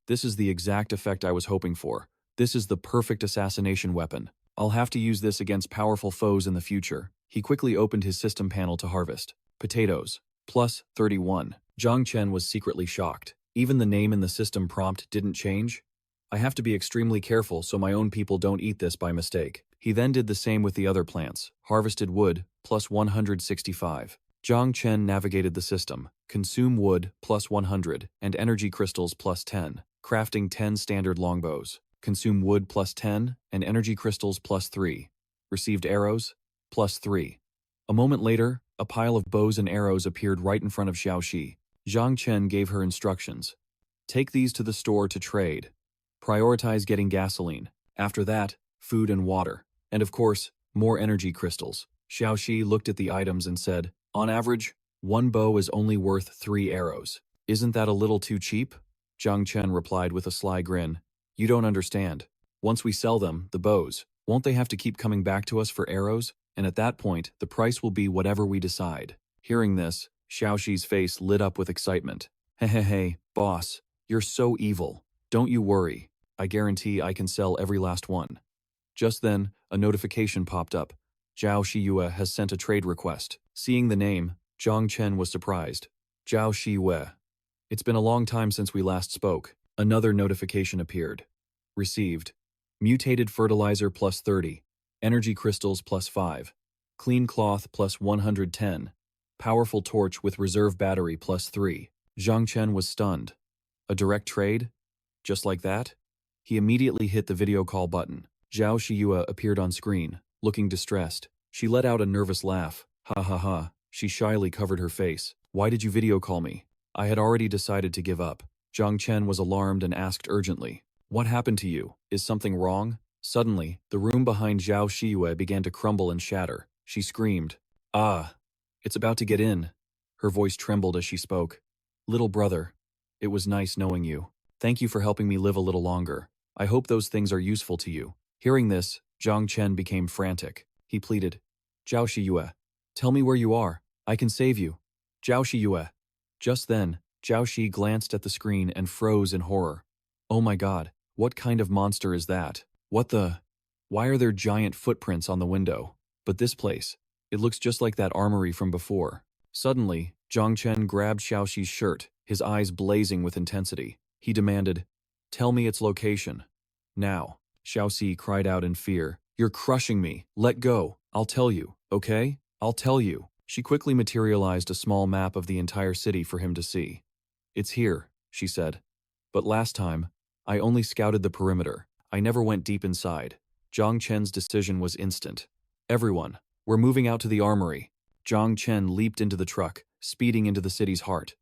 this is the exact effect I was hoping for. This is the perfect assassination weapon. I'll have to use this against powerful foes in the future. He quickly opened his system panel to harvest. Potatoes. Plus 31. Zhang Chen was secretly shocked. Even the name in the system prompt didn't change. I have to be extremely careful so my own people don't eat this by mistake. He then did the same with the other plants. Harvested wood, plus 165. Zhang Chen navigated the system. Consume wood, plus 100, and energy crystals, plus 10. Crafting 10 standard longbows. Consume wood, plus 10, and energy crystals, plus 3. Received arrows, plus 3. A moment later, a pile of bows and arrows appeared right in front of Xiao Shi. Zhang Chen gave her instructions. Take these to the store to trade. Prioritize getting gasoline. After that, food and water. And of course, more energy crystals. Xiao Shi looked at the items and said, on average, 1 bow is only worth 3 arrows. Isn't that a little too cheap? Zhang Chen replied with a sly grin. You don't understand. Once we sell them, the bows, won't they have to keep coming back to us for arrows? And at that point, the price will be whatever we decide. Hearing this, Xiao Shi's face lit up with excitement. Hey, boss, you're so evil. Don't you worry. I guarantee I can sell every last one. Just then, a notification popped up. Zhao Shiyue has sent a trade request. Seeing the name, Zhang Chen was surprised. Zhao Shiyue. It's been a long time since we last spoke. Another notification appeared. Received. Mutated fertilizer plus 30. Energy crystals plus 5. Clean cloth plus 110. Powerful torch with reserve battery plus 3. Zhang Chen was stunned. A direct trade? Just like that? He immediately hit the video call button. Zhao Shiyue appeared on screen, looking distressed. She let out a nervous laugh. Ha. She shyly covered her face. Why did you video call me? I had already decided to give up. Zhang Chen was alarmed and asked urgently. What happened to you? Is something wrong? Suddenly, the room behind Zhao Shiyue began to crumble and shatter. She screamed. Ah! It's about to get in. Her voice trembled as she spoke. Little brother, it was nice knowing you. Thank you for helping me live a little longer. I hope those things are useful to you. Hearing this, Zhang Chen became frantic. He pleaded. Zhao Shiyue, tell me where you are. I can save you. Zhao Shiyue. Just then, Zhao Shi glanced at the screen and froze in horror. Oh my god, what kind of monster is that? What the? Why are there giant footprints on the window? But this place, it looks just like that armory from before. Suddenly, Zhang Chen grabbed Xiao Shi's shirt, his eyes blazing with intensity. He demanded, tell me its location. Now. Xiaoxi cried out in fear. You're crushing me. Let go. I'll tell you, okay? I'll tell you. She quickly materialized a small map of the entire city for him to see. It's here, she said. But last time, I only scouted the perimeter. I never went deep inside. Zhang Chen's decision was instant. Everyone, we're moving out to the armory. Zhang Chen leaped into the truck, speeding into the city's heart.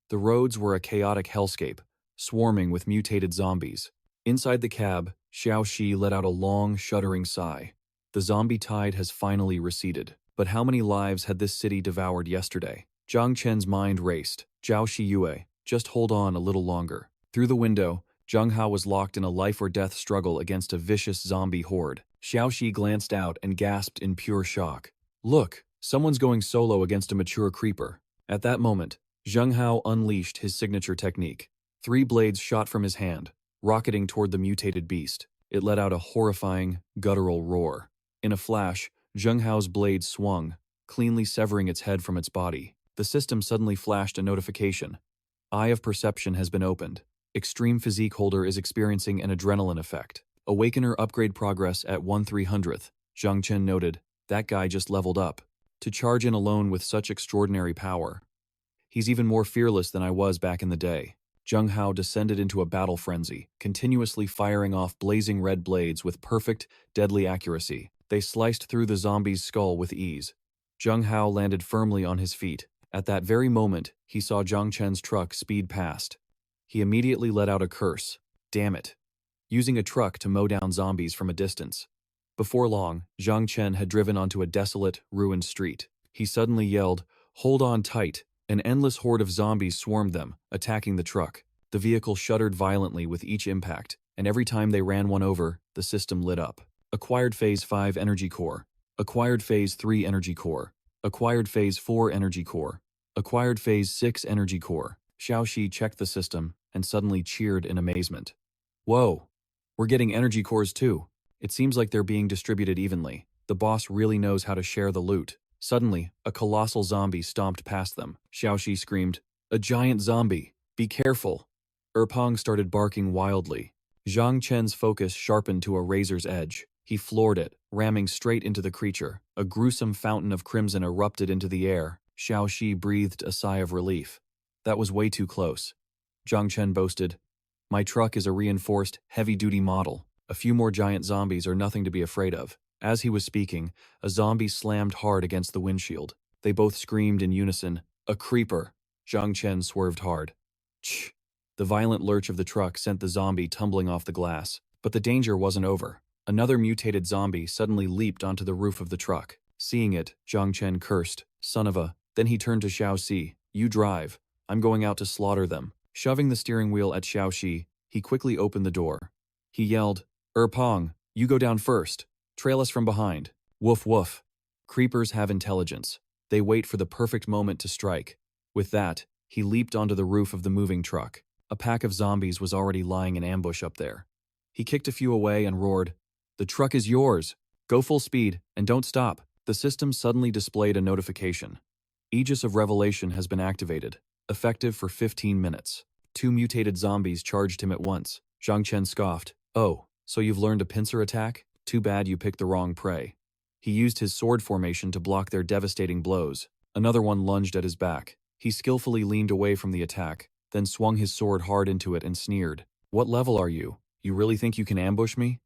The roads were a chaotic hellscape, swarming with mutated zombies. Inside the cab, Xiaoxi let out a long, shuddering sigh. The zombie tide has finally receded. But how many lives had this city devoured yesterday? Zhang Chen's mind raced. Zhao Shiyue, just hold on a little longer. Through the window, Zhang Hao was locked in a life-or-death struggle against a vicious zombie horde. Xiaoxi glanced out and gasped in pure shock. Look, someone's going solo against a mature creeper. At that moment, Zhang Hao unleashed his signature technique. 3 blades shot from his hand, rocketing toward the mutated beast. It let out a horrifying, guttural roar. In a flash, Zhang Hao's blade swung, cleanly severing its head from its body. The system suddenly flashed a notification. Eye of Perception has been opened. Extreme Physique Holder is experiencing an adrenaline effect. Awakener upgrade progress at 1/300th. Zhang Chen noted, that guy just leveled up. To charge in alone with such extraordinary power. He's even more fearless than I was back in the day. Zhang Hao descended into a battle frenzy, continuously firing off blazing red blades with perfect, deadly accuracy. They sliced through the zombie's skull with ease. Zhang Hao landed firmly on his feet. At that very moment, he saw Zhang Chen's truck speed past. He immediately let out a curse. Damn it. Using a truck to mow down zombies from a distance. Before long, Zhang Chen had driven onto a desolate, ruined street. He suddenly yelled, "Hold on tight." An endless horde of zombies swarmed them, attacking the truck. The vehicle shuddered violently with each impact, and every time they ran one over, the system lit up. Acquired Phase 5 Energy Core. Acquired Phase 3 Energy Core. Acquired Phase 4 Energy Core. Acquired Phase 6 Energy Core. Xiaoxi checked the system and suddenly cheered in amazement. Whoa! We're getting energy cores too. It seems like they're being distributed evenly. The boss really knows how to share the loot. Suddenly, a colossal zombie stomped past them. Xiaoxi screamed, "A giant zombie! Be careful!" Erpong started barking wildly. Zhang Chen's focus sharpened to a razor's edge. He floored it, ramming straight into the creature. A gruesome fountain of crimson erupted into the air. Xiaoxi breathed a sigh of relief. That was way too close. Zhang Chen boasted, "My truck is a reinforced, heavy-duty model. A few more giant zombies are nothing to be afraid of." As he was speaking, a zombie slammed hard against the windshield. They both screamed in unison, "A creeper!" Zhang Chen swerved hard. Tch! The violent lurch of the truck sent the zombie tumbling off the glass. But the danger wasn't over. Another mutated zombie suddenly leaped onto the roof of the truck. Seeing it, Zhang Chen cursed, "Son of a..." Then he turned to Xiaoxi, "You drive. I'm going out to slaughter them." Shoving the steering wheel at Xiaoxi, he quickly opened the door. He yelled, "Erpong, you go down first. Trail us from behind. Woof woof." Creepers have intelligence. They wait for the perfect moment to strike. With that, he leaped onto the roof of the moving truck. A pack of zombies was already lying in ambush up there. He kicked a few away and roared, "The truck is yours. Go full speed, and don't stop." The system suddenly displayed a notification. Aegis of Revelation has been activated. Effective for 15 minutes. 2 mutated zombies charged him at once. Zhang Chen scoffed, "Oh, so you've learned a pincer attack? Too bad you picked the wrong prey." He used his sword formation to block their devastating blows. Another one lunged at his back. He skillfully leaned away from the attack, then swung his sword hard into it and sneered, "What level are you? You really think you can ambush me?"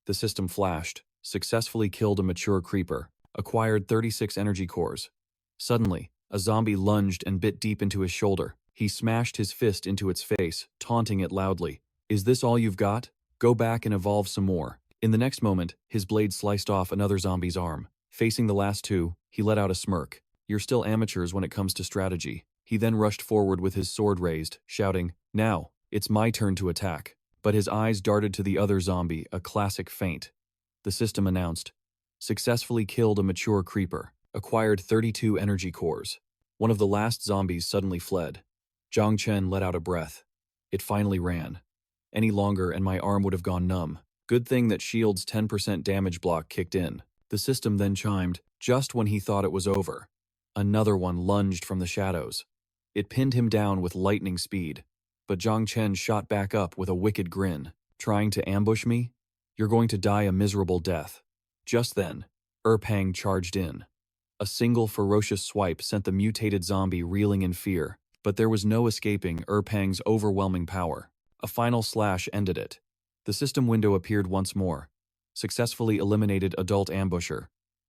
The system flashed, successfully killed a mature creeper, acquired 36 energy cores. Suddenly, a zombie lunged and bit deep into his shoulder. He smashed his fist into its face, taunting it loudly. "Is this all you've got? Go back and evolve some more." In the next moment, his blade sliced off another zombie's arm. Facing the last two, he let out a smirk. "You're still amateurs when it comes to strategy." He then rushed forward with his sword raised, shouting, "Now, it's my turn to attack." But his eyes darted to the other zombie, a classic feint. The system announced, "Successfully killed a mature creeper. Acquired 32 energy cores." One of the last zombies suddenly fled. Zhang Chen let out a breath. It finally ran. Any longer and my arm would have gone numb. Good thing that Shield's 10% damage block kicked in. The system then chimed, just when he thought it was over. Another one lunged from the shadows. It pinned him down with lightning speed. But Zhang Chen shot back up with a wicked grin. "Trying to ambush me? You're going to die a miserable death. Just then, Pang charged in. A single ferocious swipe sent the mutated zombie reeling in fear, but there was no escaping Pang's overwhelming power. A final slash ended it. The system window appeared once more. Successfully eliminated adult ambusher.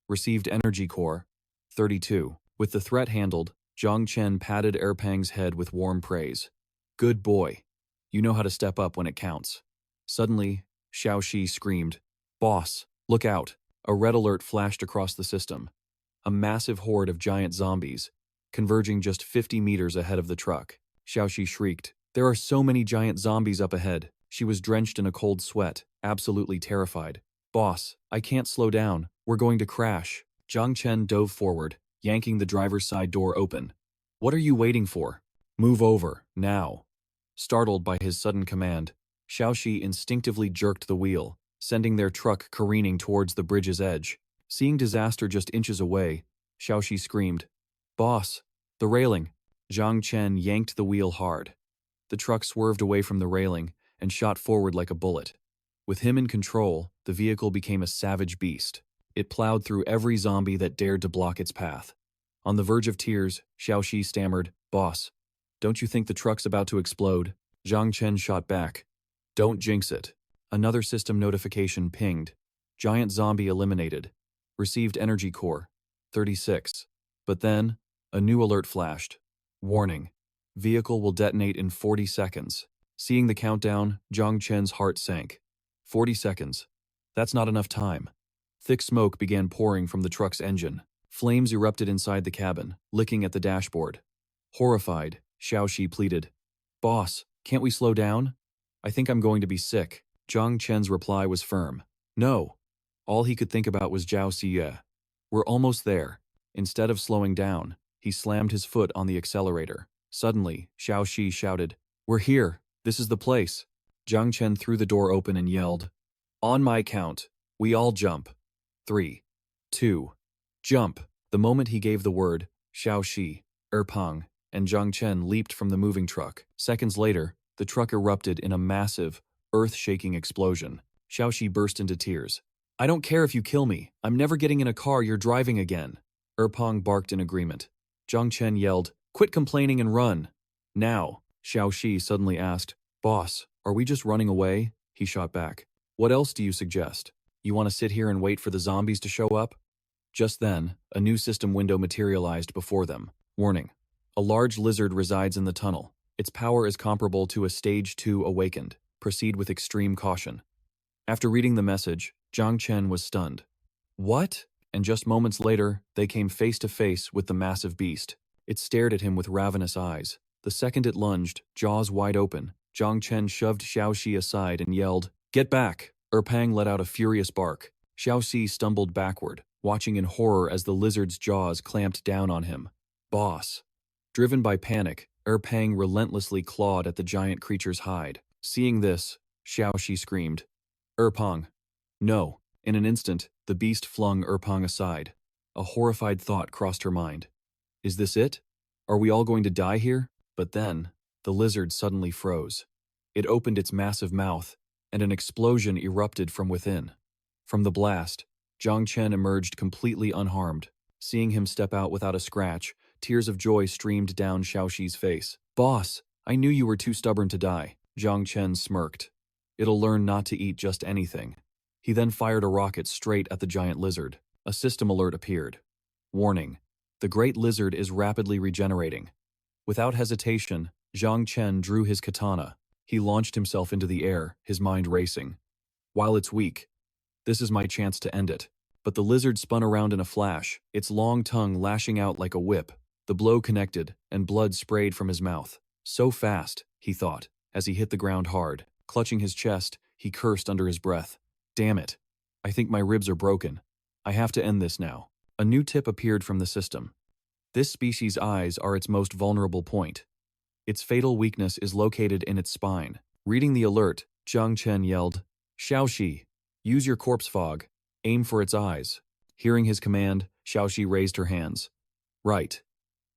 Received energy core. 32. With the threat handled, Zhang Chen patted Pang's head with warm praise. Good boy. You know how to step up when it counts. Suddenly, Xiaoxi screamed, Boss, look out. A red alert flashed across the system. A massive horde of giant zombies, converging just 50 meters ahead of the truck. Xiaoxi shrieked, There are so many giant zombies up ahead. She was drenched in a cold sweat, absolutely terrified. Boss, I can't slow down. We're going to crash. Zhang Chen dove forward, yanking the driver's side door open. What are you waiting for? Move over, now. Startled by his sudden command, Xiaoxi instinctively jerked the wheel, sending their truck careening towards the bridge's edge. Seeing disaster just inches away, Xiaoxi screamed, Boss, the railing. Zhang Chen yanked the wheel hard. The truck swerved away from the railing and shot forward like a bullet. With him in control, the vehicle became a savage beast. It plowed through every zombie that dared to block its path. On the verge of tears, Xiaoxi stammered, Boss, don't you think the truck's about to explode? Zhang Chen shot back. Don't jinx it. Another system notification pinged. Giant zombie eliminated. Received energy core. 36. But then, a new alert flashed. Warning. Vehicle will detonate in 40 seconds. Seeing the countdown, Zhang Chen's heart sank. 40 seconds. That's not enough time. Thick smoke began pouring from the truck's engine. Flames erupted inside the cabin, licking at the dashboard. Horrified, Xiaoxi pleaded, Boss, can't we slow down? I think I'm going to be sick. Zhang Chen's reply was firm. No. All he could think about was Zhao Xie. We're almost there. Instead of slowing down, he slammed his foot on the accelerator. Suddenly, Xiaoxi shouted, We're here. This is the place. Zhang Chen threw the door open and yelled, On my count, we all jump. 3, 2, jump. The moment he gave the word, Xiaoxi, Pang, and Zhang Chen leaped from the moving truck. Seconds later, the truck erupted in a massive, earth-shaking explosion. Xiaoxi burst into tears. I don't care if you kill me. I'm never getting in a car you're driving again. Pang barked in agreement. Zhang Chen yelled, Quit complaining and run. Now, Xiaoxi suddenly asked, Boss, are we just running away? He shot back. What else do you suggest? You want to sit here and wait for the zombies to show up? Just then, a new system window materialized before them. Warning. A large lizard resides in the tunnel. Its power is comparable to a Stage 2 awakened. Proceed with extreme caution. After reading the message, Zhang Chen was stunned. What? And just moments later, they came face to face with the massive beast. It stared at him with ravenous eyes. The second it lunged, jaws wide open, Zhang Chen shoved Xiaoxi aside and yelled, Get back! Pang let out a furious bark. Xiaoxi stumbled backward, watching in horror as the lizard's jaws clamped down on him. Boss. Driven by panic, Pang relentlessly clawed at the giant creature's hide. Seeing this, Xiaoxi screamed, Pang. No. In an instant, the beast flung Pang aside. A horrified thought crossed her mind. Is this it? Are we all going to die here? But then, the lizard suddenly froze. It opened its massive mouth, and an explosion erupted from within. From the blast, Zhang Chen emerged completely unharmed. Seeing him step out without a scratch, tears of joy streamed down Xiaoxi's face. Boss, I knew you were too stubborn to die. Zhang Chen smirked. It'll learn not to eat just anything. He then fired a rocket straight at the giant lizard. A system alert appeared. Warning. The great lizard is rapidly regenerating. Without hesitation, Zhang Chen drew his katana. He launched himself into the air, his mind racing. While it's weak, this is my chance to end it. But the lizard spun around in a flash, its long tongue lashing out like a whip. The blow connected, and blood sprayed from his mouth. So fast, he thought, as he hit the ground hard. Clutching his chest, he cursed under his breath. Damn it. I think my ribs are broken. I have to end this now. A new tip appeared from the system. This species' eyes are its most vulnerable point. Its fatal weakness is located in its spine. Reading the alert, Zhang Chen yelled, Xiaoxi, use your corpse fog. Aim for its eyes. Hearing his command, Xiaoxi raised her hands. Right.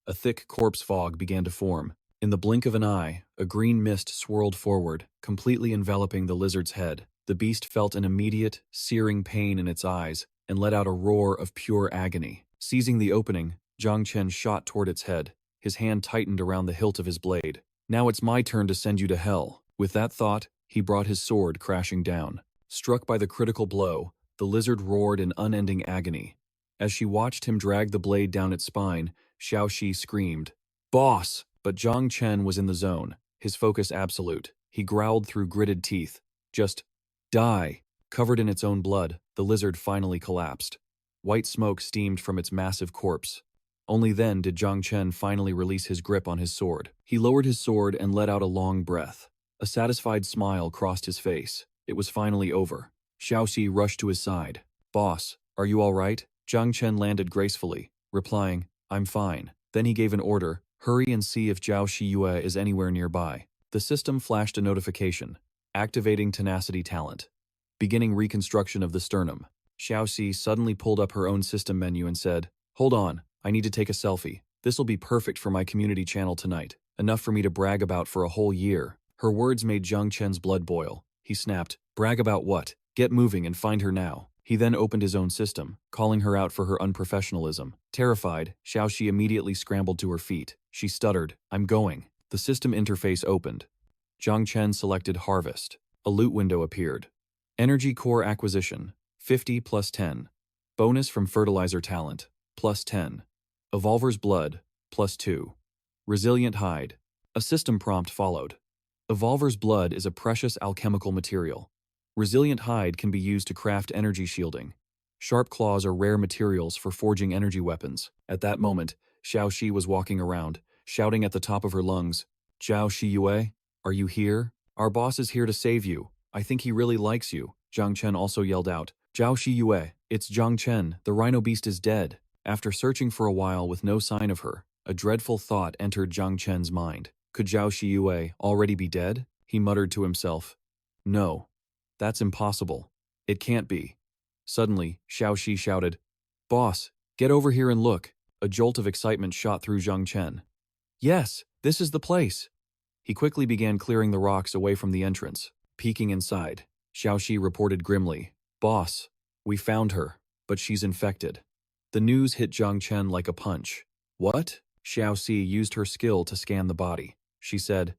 A thick corpse fog began to form. In the blink of an eye, a green mist swirled forward, completely enveloping the lizard's head. The beast felt an immediate, searing pain in its eyes and let out a roar of pure agony. Seizing the opening, Zhang Chen shot toward its head. His hand tightened around the hilt of his blade. Now it's my turn to send you to hell. With that thought, he brought his sword crashing down. Struck by the critical blow, the lizard roared in unending agony. As she watched him drag the blade down its spine, Xiaoxi screamed, "Boss!" But Zhang Chen was in the zone, his focus absolute. He growled through gritted teeth, "Just die." Covered in its own blood, the lizard finally collapsed. White smoke steamed from its massive corpse. Only then did Zhang Chen finally release his grip on his sword. He lowered his sword and let out a long breath. A satisfied smile crossed his face. It was finally over. Xiaoxi rushed to his side. "Boss, are you all right?" Zhang Chen landed gracefully, replying, "I'm fine." Then he gave an order, "Hurry and see if Zhao Shiyue is anywhere nearby." The system flashed a notification, activating tenacity talent. Beginning reconstruction of the sternum. Xiaoxi suddenly pulled up her own system menu and said, "Hold on, I need to take a selfie. This'll be perfect for my community channel tonight. Enough for me to brag about for a whole year." Her words made Zhang Chen's blood boil. He snapped, "Brag about what? Get moving and find her now." He then opened his own system, calling her out for her unprofessionalism. Terrified, Xiaoxi immediately scrambled to her feet. She stuttered, "I'm going." The system interface opened. Zhang Chen selected Harvest. A loot window appeared. Energy Core Acquisition, 50 plus 10. Bonus from Fertilizer Talent, plus 10. Evolver's Blood, plus 2. Resilient Hide. A system prompt followed. Evolver's Blood is a precious alchemical material. Resilient Hide can be used to craft energy shielding. Sharp Claws are rare materials for forging energy weapons. At that moment, Xiaoxi was walking around, shouting at the top of her lungs, "Zhao Shiyue, are you here? Our boss is here to save you. I think he really likes you." Zhang Chen also yelled out, "Zhao Shiyue, it's Zhang Chen, the rhino beast is dead." After searching for a while with no sign of her, a dreadful thought entered Zhang Chen's mind. Could Zhao Shiyue already be dead? He muttered to himself, "No. That's impossible. It can't be." Suddenly, Xiaoxi shouted, "Boss, get over here and look." A jolt of excitement shot through Zhang Chen. "Yes, this is the place." He quickly began clearing the rocks away from the entrance. Peeking inside, Xiaoxi reported grimly, "Boss, we found her, but she's infected." The news hit Zhang Chen like a punch. "What?" Xiaoxi used her skill to scan the body. She said,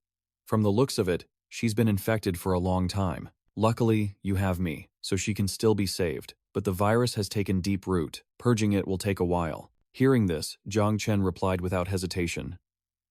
"From the looks of it, she's been infected for a long time. Luckily, you have me, so she can still be saved, but the virus has taken deep root. Purging it will take a while." Hearing this, Zhang Chen replied without hesitation,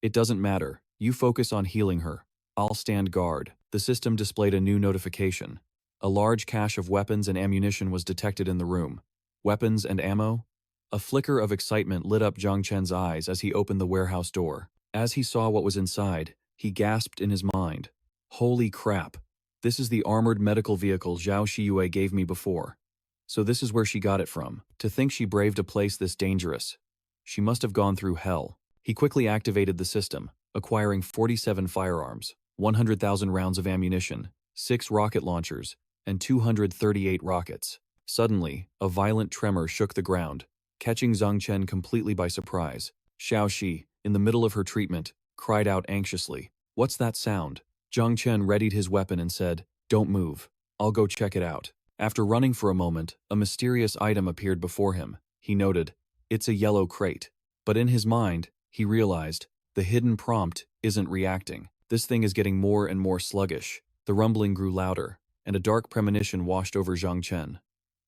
"It doesn't matter. You focus on healing her. I'll stand guard." The system displayed a new notification. A large cache of weapons and ammunition was detected in the room. Weapons and ammo? A flicker of excitement lit up Zhang Chen's eyes as he opened the warehouse door. As he saw what was inside, he gasped in his mind, "Holy crap! This is the armored medical vehicle Zhao Shiyue gave me before. So this is where she got it from. To think she braved a place this dangerous. She must have gone through hell." He quickly activated the system, acquiring 47 firearms, 100,000 rounds of ammunition, 6 rocket launchers, and 238 rockets. Suddenly, a violent tremor shook the ground, catching Zhang Chen completely by surprise. Xiaoxi, in the middle of her treatment, cried out anxiously, "What's that sound?" Zhang Chen readied his weapon and said, "Don't move. I'll go check it out." After running for a moment, a mysterious item appeared before him. He noted, "It's a yellow crate." But in his mind, he realized, the hidden prompt isn't reacting. This thing is getting more and more sluggish. The rumbling grew louder, and a dark premonition washed over Zhang Chen.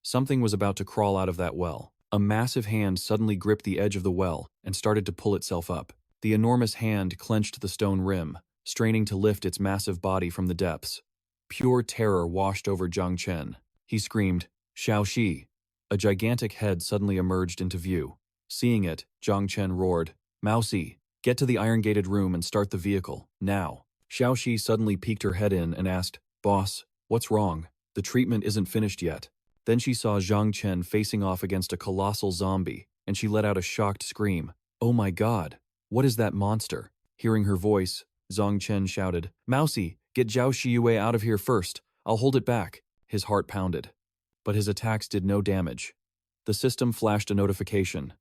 Something was about to crawl out of that well. A massive hand suddenly gripped the edge of the well and started to pull itself up. The enormous hand clenched the stone rim, straining to lift its massive body from the depths. Pure terror washed over Zhang Chen. He screamed, "Xiaoxi!" A gigantic head suddenly emerged into view. Seeing it, Zhang Chen roared, "Mousy, get to the iron-gated room and start the vehicle, now." Xiaoxi suddenly peeked her head in and asked, "Boss, what's wrong? The treatment isn't finished yet." Then she saw Zhang Chen facing off against a colossal zombie, and she let out a shocked scream. "Oh my god, what is that monster?" Hearing her voice, Zhang Chen shouted, "Mousy, get Zhao Shiyue out of here first. I'll hold it back." His heart pounded. But his attacks did no damage. The system flashed a notification.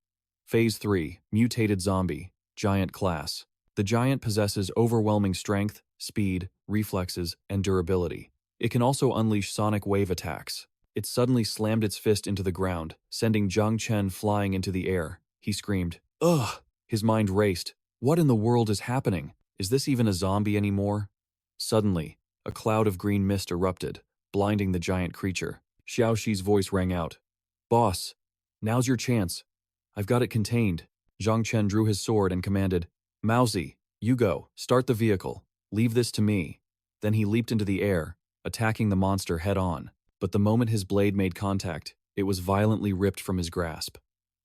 Phase 3, Mutated Zombie, Giant Class. The giant possesses overwhelming strength, speed, reflexes, and durability. It can also unleash sonic wave attacks. It suddenly slammed its fist into the ground, sending Zhang Chen flying into the air. He screamed, "Ugh!" His mind raced. What in the world is happening? Is this even a zombie anymore? Suddenly, a cloud of green mist erupted, blinding the giant creature. Xiao Shi's voice rang out. "Boss, now's your chance. I've got it contained." Zhang Chen drew his sword and commanded, "Mousy, you go, start the vehicle. Leave this to me." Then he leaped into the air, attacking the monster head-on. But the moment his blade made contact, it was violently ripped from his grasp.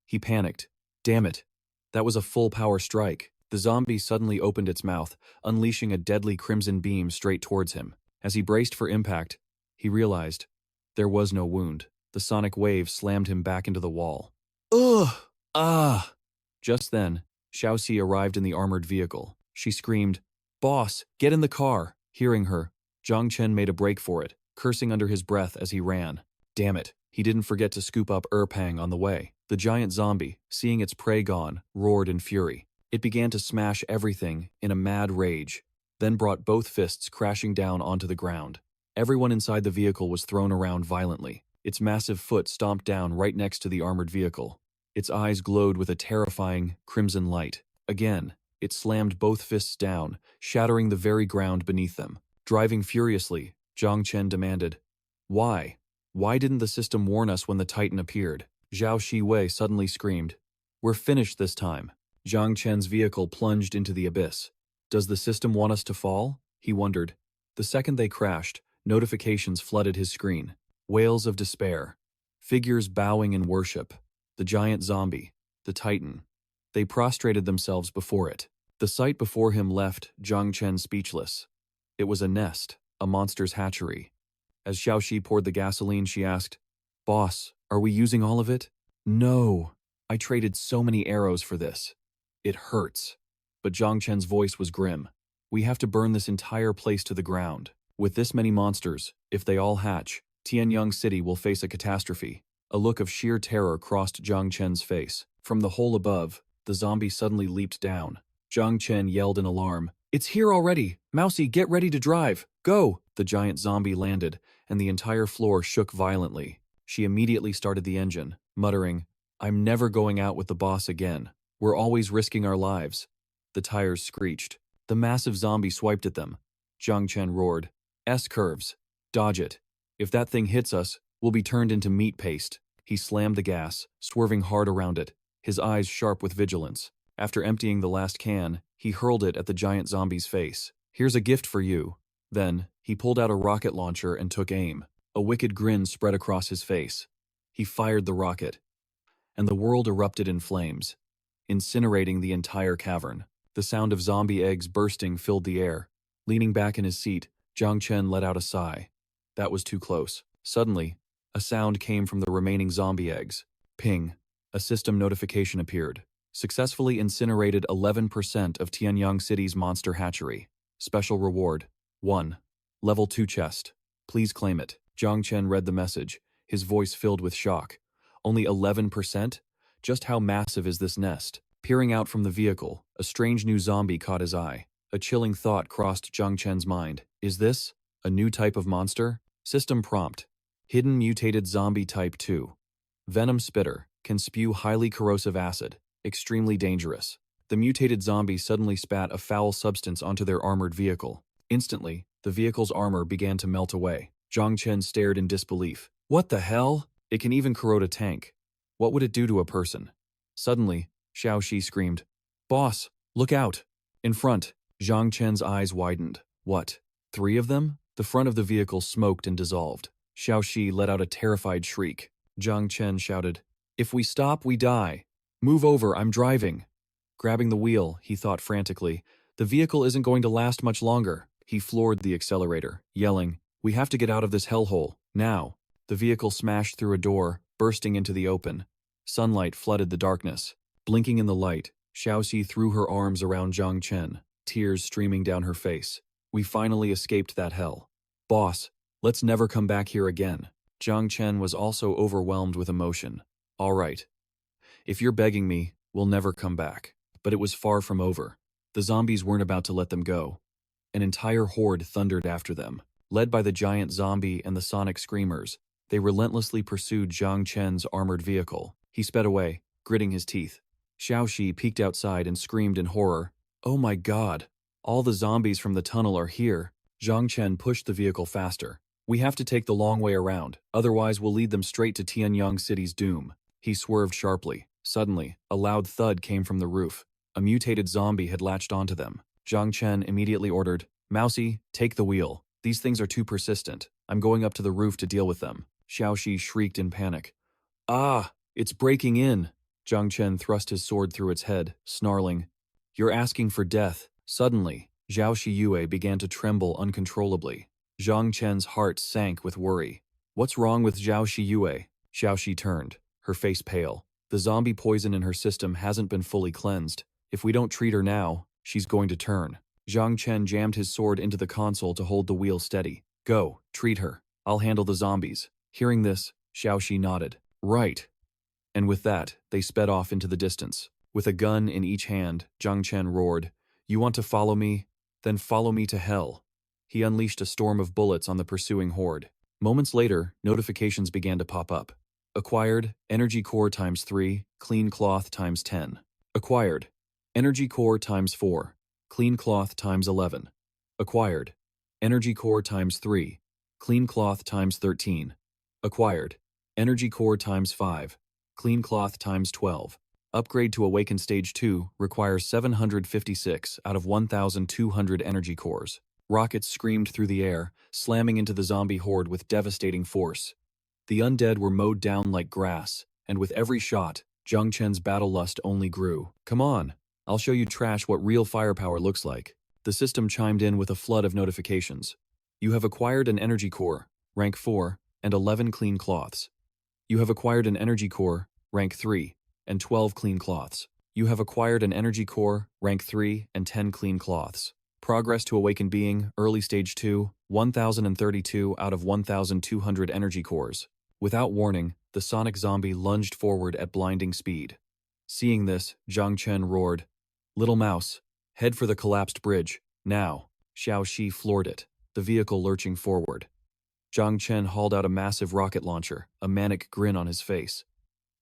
He panicked. Damn it. That was a full-power strike. The zombie suddenly opened its mouth, unleashing a deadly crimson beam straight towards him. As he braced for impact, he realized there was no wound. The sonic wave slammed him back into the wall. Ugh! Ah! Just then, Xiaoxi arrived in the armored vehicle. She screamed, "Boss, get in the car!" Hearing her, Zhang Chen made a break for it, cursing under his breath as he ran. Damn it, he didn't forget to scoop up Erpang on the way. The giant zombie, seeing its prey gone, roared in fury. It began to smash everything in a mad rage, then brought both fists crashing down onto the ground. Everyone inside the vehicle was thrown around violently. Its massive foot stomped down right next to the armored vehicle. Its eyes glowed with a terrifying, crimson light. Again, it slammed both fists down, shattering the very ground beneath them. Driving furiously, Zhang Chen demanded, "Why? Why didn't the system warn us when the Titan appeared?" Zhao Shiwei suddenly screamed, "We're finished this time." Zhang Chen's vehicle plunged into the abyss. Does the system want us to fall? He wondered. The second they crashed, notifications flooded his screen. Wails of despair. Figures bowing in worship. The giant zombie. The Titan. They prostrated themselves before it. The sight before him left Zhang Chen speechless. It was a nest, a monster's hatchery. As Xiaoxi poured the gasoline, she asked, "Boss, are we using all of it?" "No. I traded so many arrows for this. It hurts." But Zhang Chen's voice was grim. "We have to burn this entire place to the ground. With this many monsters, if they all hatch, Tianyang City will face a catastrophe." A look of sheer terror crossed Zhang Chen's face. From the hole above, the zombie suddenly leaped down. Zhang Chen yelled in alarm, "It's here already! Mousy, get ready to drive! Go!" The giant zombie landed, and the entire floor shook violently. She immediately started the engine, muttering, "I'm never going out with the boss again. We're always risking our lives." The tires screeched. The massive zombie swiped at them. Zhang Chen roared, "S-curves. Dodge it. If that thing hits us, we'll be turned into meat paste." He slammed the gas, swerving hard around it, his eyes sharp with vigilance. After emptying the last can, he hurled it at the giant zombie's face. "Here's a gift for you." Then, he pulled out a rocket launcher and took aim. A wicked grin spread across his face. He fired the rocket, and the world erupted in flames, incinerating the entire cavern. The sound of zombie eggs bursting filled the air. Leaning back in his seat, Zhang Chen let out a sigh. That was too close. Suddenly, a sound came from the remaining zombie eggs. Ping. A system notification appeared. Successfully incinerated 11% of Tianyang City's monster hatchery. Special reward. 1. Level 2 chest. Please claim it. Zhang Chen read the message, his voice filled with shock. Only 11%? Just how massive is this nest? Peering out from the vehicle, a strange new zombie caught his eye. A chilling thought crossed Zhang Chen's mind. Is this a new type of monster? System prompt. Hidden mutated zombie type 2. Venom spitter, can spew highly corrosive acid, extremely dangerous. The mutated zombie suddenly spat a foul substance onto their armored vehicle. Instantly, the vehicle's armor began to melt away. Zhang Chen stared in disbelief. What the hell? It can even corrode a tank. What would it do to a person? Suddenly, Xiaoxi screamed, "Boss, look out!" In front, Zhang Chen's eyes widened. What? 3 of them? The front of the vehicle smoked and dissolved. Xiaoxi let out a terrified shriek. Zhang Chen shouted, "If we stop, we die. Move over, I'm driving." Grabbing the wheel, he thought frantically, the vehicle isn't going to last much longer. He floored the accelerator, yelling, "We have to get out of this hellhole, now." The vehicle smashed through a door, bursting into the open. Sunlight flooded the darkness. Blinking in the light, Xiaoxi threw her arms around Zhang Chen, tears streaming down her face. "We finally escaped that hell. Boss, let's never come back here again." Zhang Chen was also overwhelmed with emotion. "All right. If you're begging me, we'll never come back." But it was far from over. The zombies weren't about to let them go. An entire horde thundered after them. Led by the giant zombie and the sonic screamers, they relentlessly pursued Zhang Chen's armored vehicle. He sped away, gritting his teeth. Xiaoxi peeked outside and screamed in horror. "Oh my god! All the zombies from the tunnel are here." Zhang Chen pushed the vehicle faster. "We have to take the long way around, otherwise we'll lead them straight to Tianyang City's doom." He swerved sharply. Suddenly, a loud thud came from the roof. A mutated zombie had latched onto them. Zhang Chen immediately ordered, "Mousy, take the wheel. These things are too persistent. I'm going up to the roof to deal with them." Xiaoxi shrieked in panic. "Ah, it's breaking in!" Zhang Chen thrust his sword through its head, snarling, "You're asking for death." Suddenly, Zhao Shiyue began to tremble uncontrollably. Zhang Chen's heart sank with worry. "What's wrong with Zhao Shiyue?" Xiaoxi turned, her face pale. "The zombie poison in her system hasn't been fully cleansed. If we don't treat her now, she's going to turn." Zhang Chen jammed his sword into the console to hold the wheel steady. "Go, treat her. I'll handle the zombies." Hearing this, Xiaoxi nodded. "Right." And with that, they sped off into the distance. With a gun in each hand, Zhang Chen roared, "You want to follow me? Then follow me to hell." He unleashed a storm of bullets on the pursuing horde. Moments later, notifications began to pop up. Acquired, Energy Core ×3, Clean Cloth ×10. Acquired, Energy Core ×4, Clean Cloth ×11. Acquired, Energy Core ×3, Clean Cloth ×13. Acquired, Energy Core ×5, Clean Cloth ×12. Upgrade to Awaken Stage 2 requires 756 out of 1,200 energy cores. Rockets screamed through the air, slamming into the zombie horde with devastating force. The undead were mowed down like grass, and with every shot, Zhang Chen's battle lust only grew. "Come on, I'll show you trash what real firepower looks like." The system chimed in with a flood of notifications. "You have acquired an energy core, rank 4, and 11 clean cloths. You have acquired an energy core, rank 3, and 12 clean cloths. You have acquired an energy core, rank 3, and 10 clean cloths. Progress to Awakened Being, Early Stage 2, 1,032 out of 1,200 energy cores." Without warning, the sonic zombie lunged forward at blinding speed. Seeing this, Zhang Chen roared, "Little mouse, head for the collapsed bridge, now." Xiaoxi floored it, the vehicle lurching forward. Zhang Chen hauled out a massive rocket launcher, a manic grin on his face.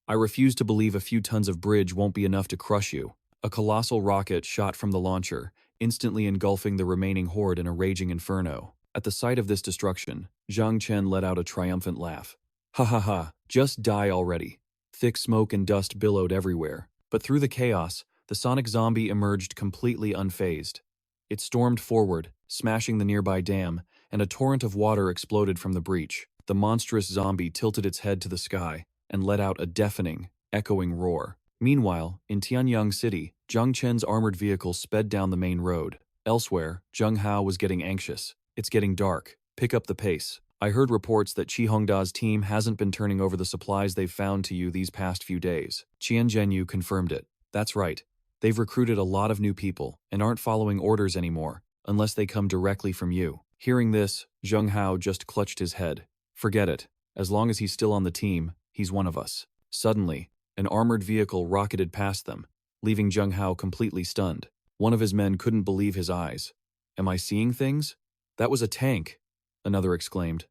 "I refuse to believe a few tons of bridge won't be enough to crush you." A colossal rocket shot from the launcher, instantly engulfing the remaining horde in a raging inferno. At the sight of this destruction, Zhang Chen let out a triumphant laugh. "Ha ha ha, just die already." Thick smoke and dust billowed everywhere, but through the chaos, the sonic zombie emerged completely unfazed. It stormed forward, smashing the nearby dam, and a torrent of water exploded from the breach. The monstrous zombie tilted its head to the sky and let out a deafening, echoing roar. Meanwhile, in Tianyang City, Zhang Chen's armored vehicle sped down the main road. Elsewhere, Zheng Hao was getting anxious. "It's getting dark. Pick up the pace. I heard reports that Qi Hongda's team hasn't been turning over the supplies they've found to you these past few days." Qian Zhenyu confirmed it. "That's right. They've recruited a lot of new people and aren't following orders anymore, unless they come directly from you." Hearing this, Zheng Hao just clutched his head. "Forget it. As long as he's still on the team, he's one of us." Suddenly, an armored vehicle rocketed past them, leaving Zheng Hao completely stunned. One of his men couldn't believe his eyes. "Am I seeing things? That was a tank," another exclaimed.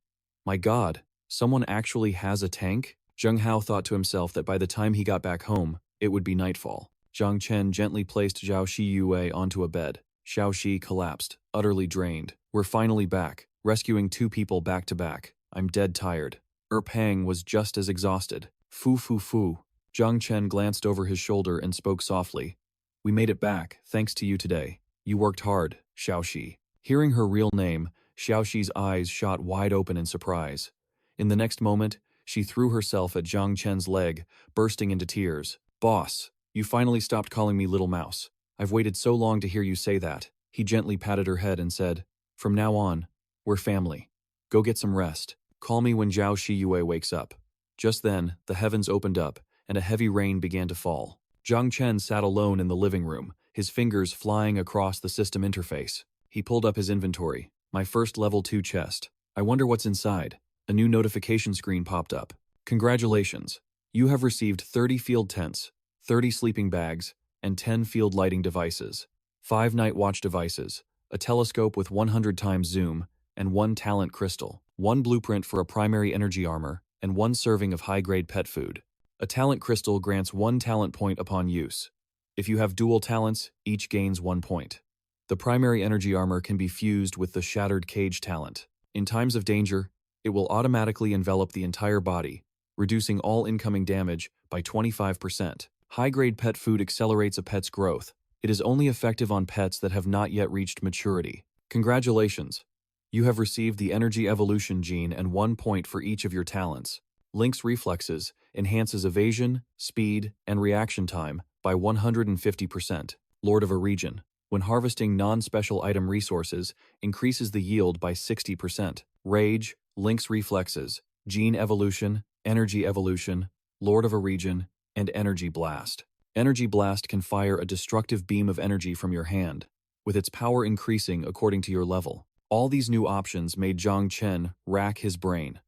"My God, someone actually has a tank?" Zheng Hao thought to himself that by the time he got back home, it would be nightfall. Zhang Chen gently placed Zhao Shiyue onto a bed. Xiaoxi collapsed, utterly drained. "We're finally back, rescuing 2 people back to back. I'm dead tired." Pang was just as exhausted. "Fu fu fu." Zhang Chen glanced over his shoulder and spoke softly. "We made it back, thanks to you today. You worked hard, Xiaoxi." Hearing her real name, Xiaoxi's eyes shot wide open in surprise. In the next moment, she threw herself at Zhang Chen's leg, bursting into tears. "Boss, you finally stopped calling me Little Mouse. I've waited so long to hear you say that." He gently patted her head and said, "From now on, we're family. Go get some rest. Call me when Zhao Shiyue wakes up." Just then, the heavens opened up, and a heavy rain began to fall. Zhang Chen sat alone in the living room, his fingers flying across the system interface. He pulled up his inventory. "My first level 2 chest. I wonder what's inside." A new notification screen popped up. "Congratulations. You have received 30 field tents, 30 sleeping bags, and 10 field lighting devices, 5 night watch devices, a telescope with 100 times zoom, and 1 talent crystal, 1 blueprint for a primary energy armor, and 1 serving of high-grade pet food. A talent crystal grants 1 talent point upon use. If you have dual talents, each gains 1 point. The primary energy armor can be fused with the Shattered Cage talent. In times of danger, it will automatically envelop the entire body, reducing all incoming damage by 25%. High-grade pet food accelerates a pet's growth. It is only effective on pets that have not yet reached maturity. Congratulations! You have received the Energy Evolution gene and 1 point for each of your talents. Lynx Reflexes enhances evasion, speed, and reaction time by 150%. Lord of a region. When harvesting non-special item resources, increases the yield by 60%. Rage, Lynx Reflexes, Gene Evolution, Energy Evolution, Lord of a region, and Energy Blast. Energy Blast can fire a destructive beam of energy from your hand, with its power increasing according to your level. All these new options made Zhang Chen rack his brain.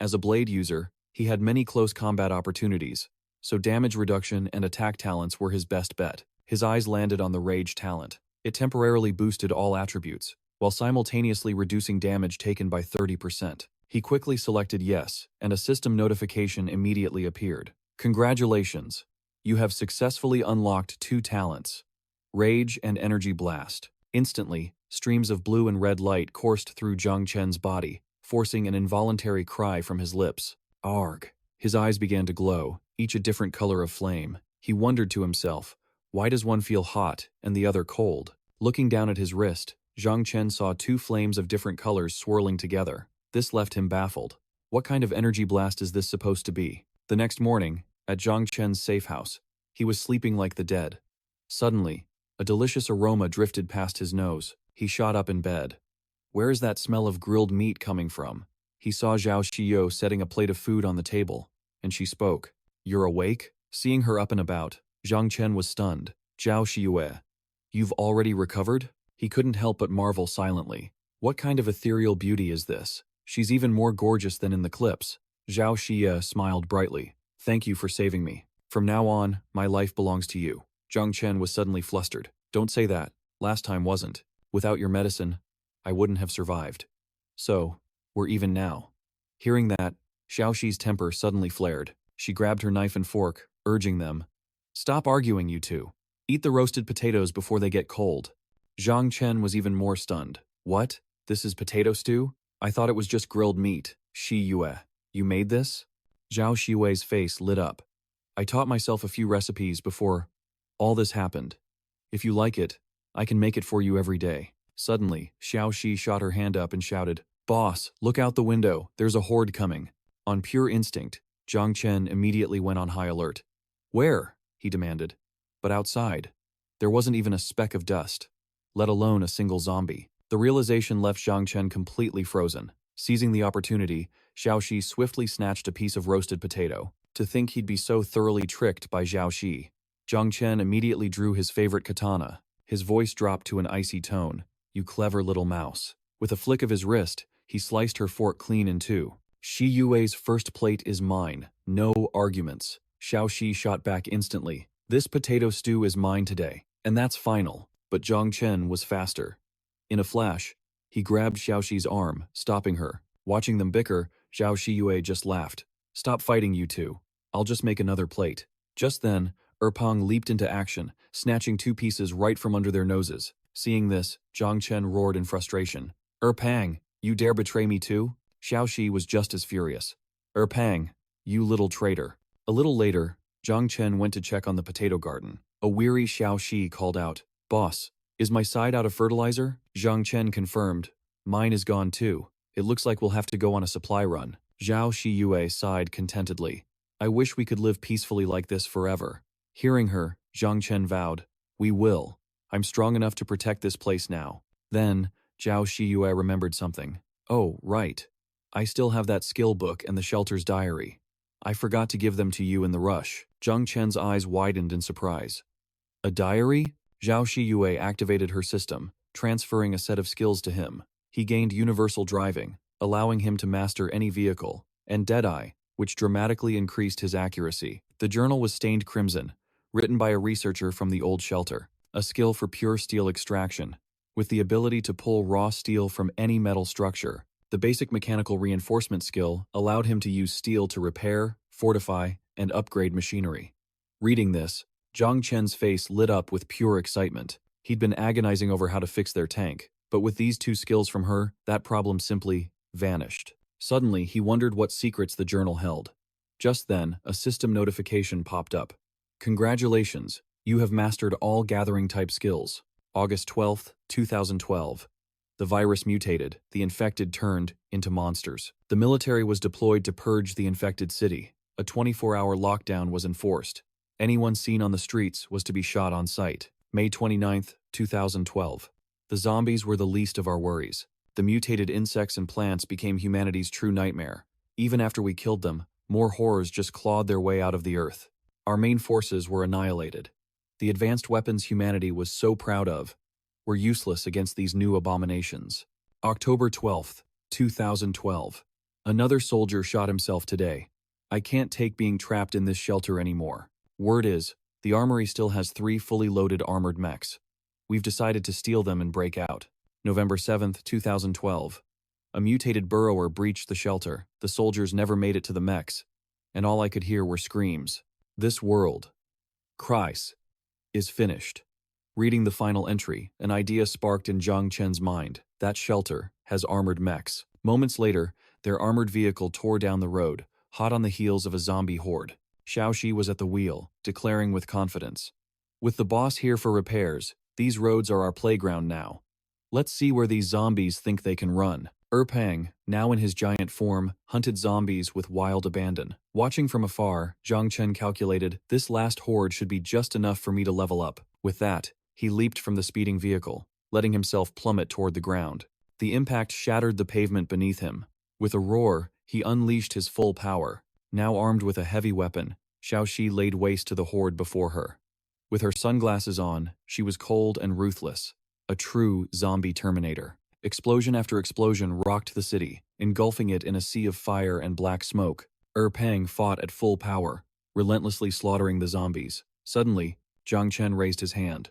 As a blade user, he had many close combat opportunities, so damage reduction and attack talents were his best bet. His eyes landed on the Rage talent. It temporarily boosted all attributes, while simultaneously reducing damage taken by 30%. He quickly selected yes, and a system notification immediately appeared. Congratulations! You have successfully unlocked 2 talents, Rage and Energy Blast. Instantly, streams of blue and red light coursed through Zhang Chen's body, forcing an involuntary cry from his lips. Arg! His eyes began to glow, each a different color of flame. He wondered to himself, why does one feel hot and the other cold? Looking down at his wrist, Zhang Chen saw 2 flames of different colors swirling together. This left him baffled. What kind of energy blast is this supposed to be? The next morning, at Zhang Chen's safe house, he was sleeping like the dead. Suddenly, a delicious aroma drifted past his nose. He shot up in bed. Where is that smell of grilled meat coming from? He saw Zhao Xiyo setting a plate of food on the table, and she spoke. You're awake? Seeing her up and about, Zhang Chen was stunned. Zhao Xiyue, you've already recovered? He couldn't help but marvel silently. What kind of ethereal beauty is this? She's even more gorgeous than in the clips. Zhao Xie smiled brightly. Thank you for saving me. From now on, my life belongs to you. Zhang Chen was suddenly flustered. Don't say that. Last time wasn't. Without your medicine, I wouldn't have survived. So, we're even now. Hearing that, Xiaoxi's temper suddenly flared. She grabbed her knife and fork, urging them. Stop arguing, you two. Eat the roasted potatoes before they get cold. Zhang Chen was even more stunned. What? This is potato stew? I thought it was just grilled meat. Shi Yue, you made this? Zhao Xiwei's face lit up. I taught myself a few recipes before all this happened. If you like it, I can make it for you every day. Suddenly, Xiao Xi shot her hand up and shouted, Boss, look out the window, there's a horde coming. On pure instinct, Zhang Chen immediately went on high alert. Where? He demanded. But outside, there wasn't even a speck of dust, let alone a single zombie. The realization left Zhang Chen completely frozen. Seizing the opportunity, Xiao Xi swiftly snatched a piece of roasted potato. To think he'd be so thoroughly tricked by Xiao Xi. Zhang Chen immediately drew his favorite katana. His voice dropped to an icy tone. You clever little mouse. With a flick of his wrist, he sliced her fork clean in 2. Shi Yue's first plate is mine. No arguments. Xiao Xi shot back instantly. This potato stew is mine today. And that's final. But Zhang Chen was faster. In a flash, he grabbed Xiao Xi's arm, stopping her. Watching them bicker, Zhao Xiyue just laughed. Stop fighting, you two. I'll just make another plate. Just then, Erpang leaped into action, snatching 2 pieces right from under their noses. Seeing this, Zhang Chen roared in frustration. Erpang, you dare betray me too? Xiao Xi was just as furious. Erpang, you little traitor. A little later, Zhang Chen went to check on the potato garden. A weary Xiao Xi called out, Boss, is my side out of fertilizer? Zhang Chen confirmed. Mine is gone too. It looks like we'll have to go on a supply run. Zhao Xiyue sighed contentedly. I wish we could live peacefully like this forever. Hearing her, Zhang Chen vowed, We will. I'm strong enough to protect this place now. Then, Zhao Xiyue remembered something. Oh, right. I still have that skill book and the shelter's diary. I forgot to give them to you in the rush. Zhang Chen's eyes widened in surprise. A diary? Zhao Xiyue activated her system, transferring a set of skills to him. He gained universal driving, allowing him to master any vehicle, and Deadeye, which dramatically increased his accuracy. The journal was stained crimson, written by a researcher from the old shelter, a skill for pure steel extraction. With the ability to pull raw steel from any metal structure, the basic mechanical reinforcement skill allowed him to use steel to repair, fortify, and upgrade machinery. Reading this, Zhang Chen's face lit up with pure excitement. He'd been agonizing over how to fix their tank, but with these two skills from her, that problem simply vanished. Suddenly, he wondered what secrets the journal held. Just then, a system notification popped up. Congratulations, you have mastered all gathering-type skills. August 12, 2012. The virus mutated, the infected turned into monsters. The military was deployed to purge the infected city. A 24-hour lockdown was enforced. Anyone seen on the streets was to be shot on sight. May 29, 2012. The zombies were the least of our worries. The mutated insects and plants became humanity's true nightmare. Even after we killed them, more horrors just clawed their way out of the earth. Our main forces were annihilated. The advanced weapons humanity was so proud of were useless against these new abominations. October 12, 2012. Another soldier shot himself today. I can't take being trapped in this shelter anymore. Word is, the armory still has 3 fully loaded armored mechs. We've decided to steal them and break out. November 7, 2012. A mutated burrower breached the shelter. The soldiers never made it to the mechs, and all I could hear were screams. This world, cries, is finished. Reading the final entry, an idea sparked in Zhang Chen's mind. That shelter has armored mechs. Moments later, their armored vehicle tore down the road, hot on the heels of a zombie horde. Xiaoxi was at the wheel, declaring with confidence, "With the boss here for repairs, these roads are our playground now. Let's see where these zombies think they can run." Pang, now in his giant form, hunted zombies with wild abandon. Watching from afar, Zhang Chen calculated, this last horde should be just enough for me to level up. With that, he leaped from the speeding vehicle, letting himself plummet toward the ground. The impact shattered the pavement beneath him. With a roar, he unleashed his full power. Now armed with a heavy weapon, Xiaoxi laid waste to the horde before her. With her sunglasses on, she was cold and ruthless, a true zombie Terminator. Explosion after explosion rocked the city, engulfing it in a sea of fire and black smoke. Pang fought at full power, relentlessly slaughtering the zombies. Suddenly, Zhang Chen raised his hand.